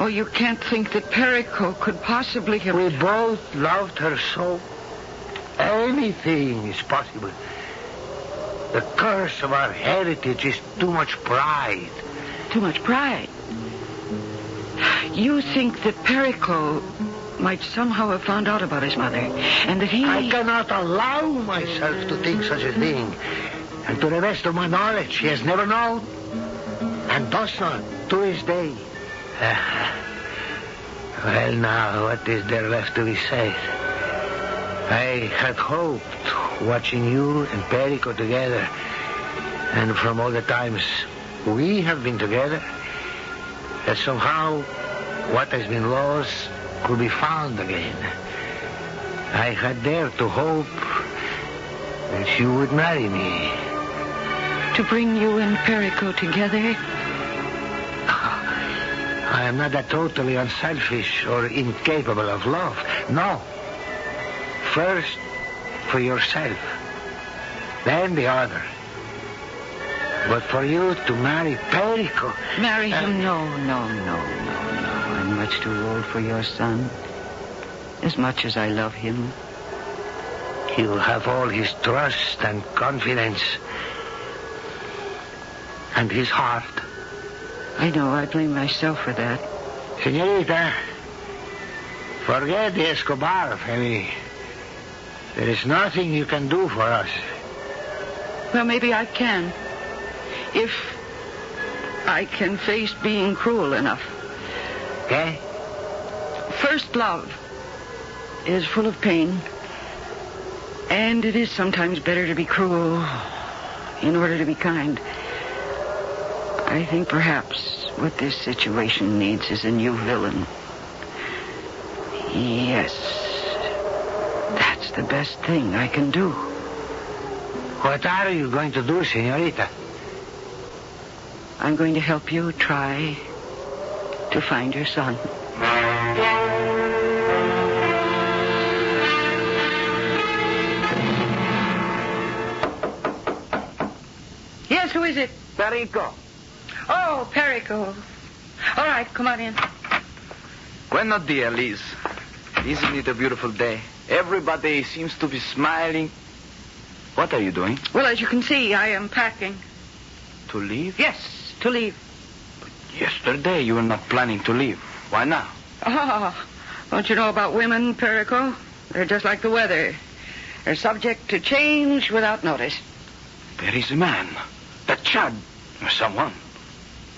Oh, you can't think that Perico could possibly have... We both loved her so. Anything is possible. The curse of our heritage is too much pride. Too much pride? You think that Perico might somehow have found out about his mother, and that he... I cannot allow myself to think such a thing. And to the best of my knowledge, he has never known, and does not to this day. Well, now, what is there left to be said? I had hoped, watching you and Perico together, and from all the times we have been together, that somehow what has been lost could be found again. I had dared to hope that you would marry me. To bring you and Perico together? I am not that totally unselfish or incapable of love. No. First, for yourself. Then the other. But for you to marry Perico... Marry him? No. I'm much too old for your son. As much as I love him. You have all his trust and confidence. And his heart. I know, I blame myself for that. Senorita, forget the Escobar family. There is nothing you can do for us. Well, maybe I can. If I can face being cruel enough. Okay? First love is full of pain. And it is sometimes better to be cruel in order to be kind. I think perhaps what this situation needs is a new villain. Yes. That's the best thing I can do. What are you going to do, senorita? I'm going to help you try to find your son. Yes, who is it? Perico. Oh, Perico. All right, come on in. Buenos dias, Liz. Isn't it a beautiful day? Everybody seems to be smiling. What are you doing? Well, as you can see, I am packing. To leave? Yes, to leave. But yesterday you were not planning to leave. Why now? Oh, don't you know about women, Perico? They're just like the weather. They're subject to change without notice. There is a man. That Chad. Or someone.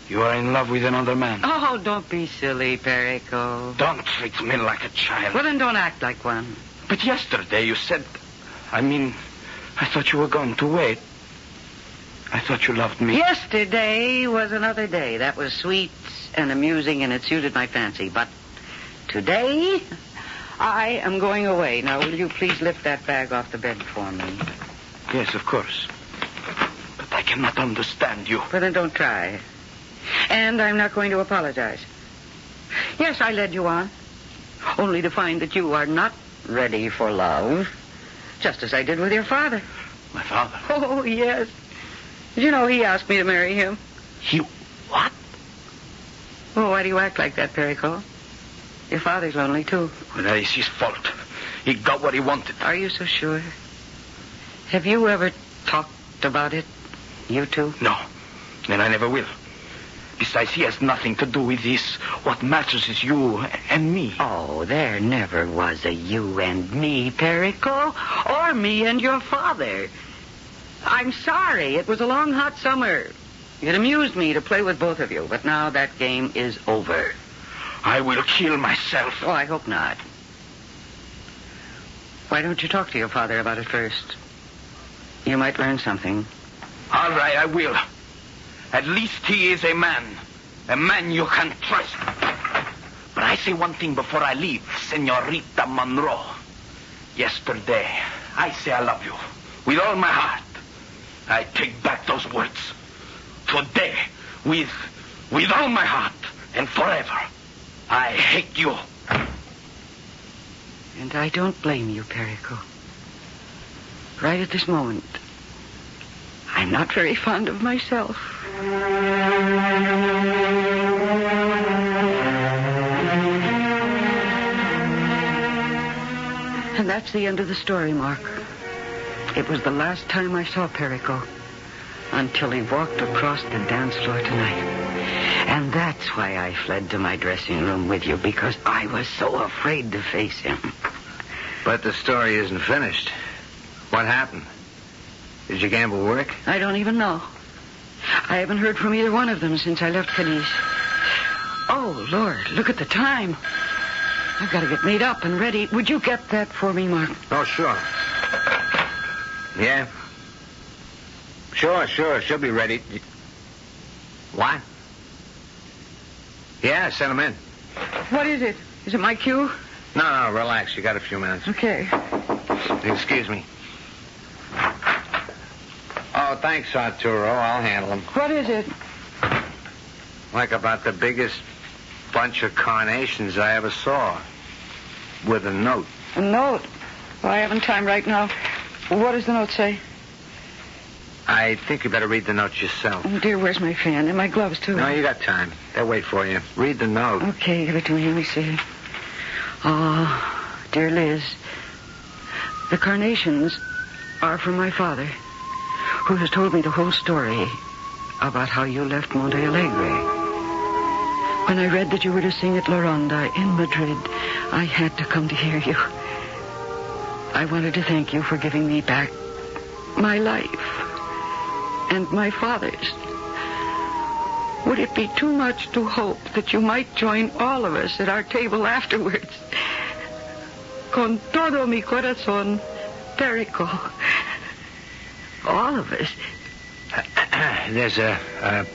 You are in love with another man. Oh, don't be silly, Perico. Don't treat me like a child. Well, then don't act like one. But yesterday you said... I thought you were going to wait. I thought you loved me. Yesterday was another day. That was sweet and amusing, and it suited my fancy. But today, I am going away. Now, will you please lift that bag off the bed for me? Yes, of course. But I cannot understand you. Well, then don't try. And I'm not going to apologize. Yes, I led you on. Only to find that you are not ready for love. Just as I did with your father. My father? Oh, yes. Did you know he asked me to marry him? You... what? Oh, why do you act like that, Perico? Your father's lonely, too. Well, that is his fault. He got what he wanted. Are you so sure? Have you ever talked about it, you two? No. And I never will. Besides, he has nothing to do with this. What matters is you and me. Oh, there never was a you and me, Perico. Or me and your father. I'm sorry. It was a long, hot summer. It amused me to play with both of you. But now that game is over. I will kill myself. Oh, I hope not. Why don't you talk to your father about it first? You might learn something. All right, I will. At least he is a man. A man you can trust. But I say one thing before I leave, Senorita Monroe. Yesterday, I say I love you. With all my heart. I take back those words. Today, with all my heart and forever, I hate you. And I don't blame you, Perico. Right at this moment, I'm not very fond of myself. And that's the end of the story, Mark. It was the last time I saw Perico until he walked across the dance floor tonight. And that's why I fled to my dressing room with you, because I was so afraid to face him. But the story isn't finished. What happened? Did your gamble work? I don't even know. I haven't heard from either one of them since I left Cadiz. Oh, Lord, look at the time. I've got to get made up and ready. Would you get that for me, Mark? Oh, sure. Yeah? Sure. She'll be ready. What? Yeah, send them in. What is it? Is it my cue? No, relax. You got a few minutes. Okay. Excuse me. Oh, thanks, Arturo. I'll handle them. What is it? Like about the biggest bunch of carnations I ever saw. With a note. A note? Well, I haven't time right now. What does the note say? I think you better read the note yourself. Oh, dear, where's my fan? And my gloves, too. No, you got time. They'll wait for you. Read the note. Okay, give it to me. Let me see. Oh, dear Liz, the carnations are from my father, who has told me the whole story about how you left Monte Alegre. When I read that you were to sing at La Ronda in Madrid, I had to come to hear you. I wanted to thank you for giving me back my life and my father's. Would it be too much to hope that you might join all of us at our table afterwards? Con todo mi corazón, Perico. All of us. There's a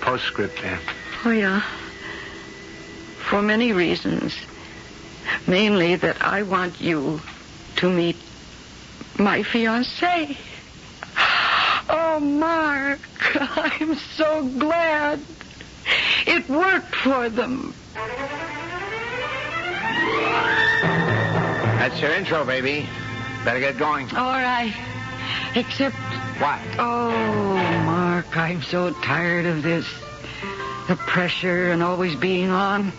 postscript there. Oh, yeah. For many reasons. Mainly that I want you to meet my fiancé. Oh, Mark, I'm so glad. It worked for them. That's your intro, baby. Better get going. All right. Except... What? Oh, Mark, I'm so tired of this. The pressure and always being on.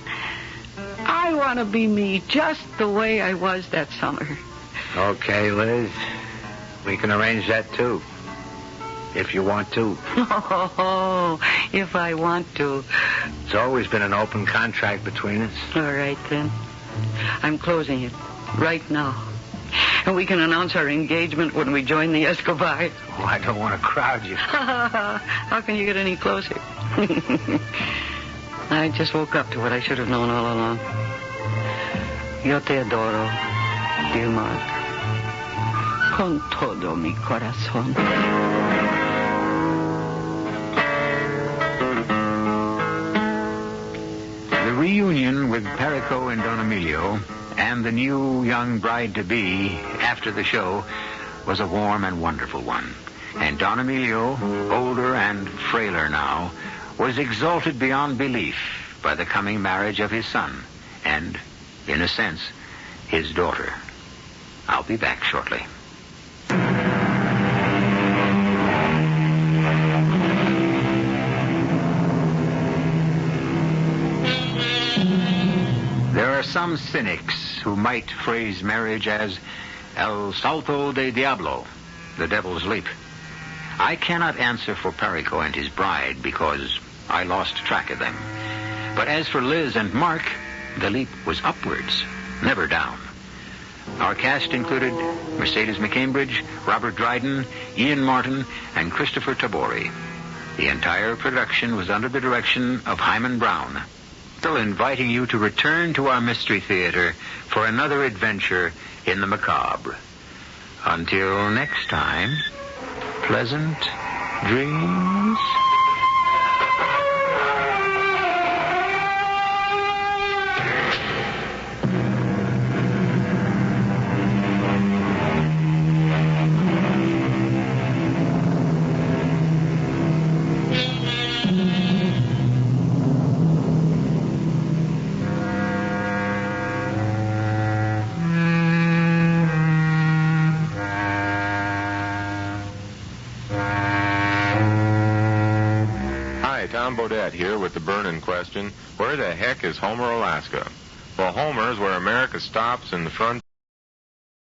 I want to be me just the way I was that summer. Okay, Liz. We can arrange that, too. If you want to. Oh, if I want to. It's always been an open contract between us. All right, then. I'm closing it right now. And we can announce our engagement when we join the Escobar. Oh, I don't want to crowd you. How can you get any closer? I just woke up to what I should have known all along. Yo te adoro, dear Mark. Con todo mi corazón. The reunion with Perico and Don Emilio and the new young bride-to-be after the show was a warm and wonderful one. And Don Emilio, older and frailer now, was exalted beyond belief by the coming marriage of his son and, in a sense, his daughter. I'll be back shortly. There are some cynics who might phrase marriage as el salto de diablo, the devil's leap. I cannot answer for Perico and his bride because I lost track of them. But as for Liz and Mark, the leap was upwards, never down. Our cast included Mercedes McCambridge, Robert Dryden, Ian Martin, and Christopher Tabori. The entire production was under the direction of Hyman Brown, still inviting you to return to our Mystery Theater for another adventure in the macabre. Until next time, pleasant dreams. John Bodette here with the burning question, where the heck is Homer, Alaska? Well, Homer is where America stops in the front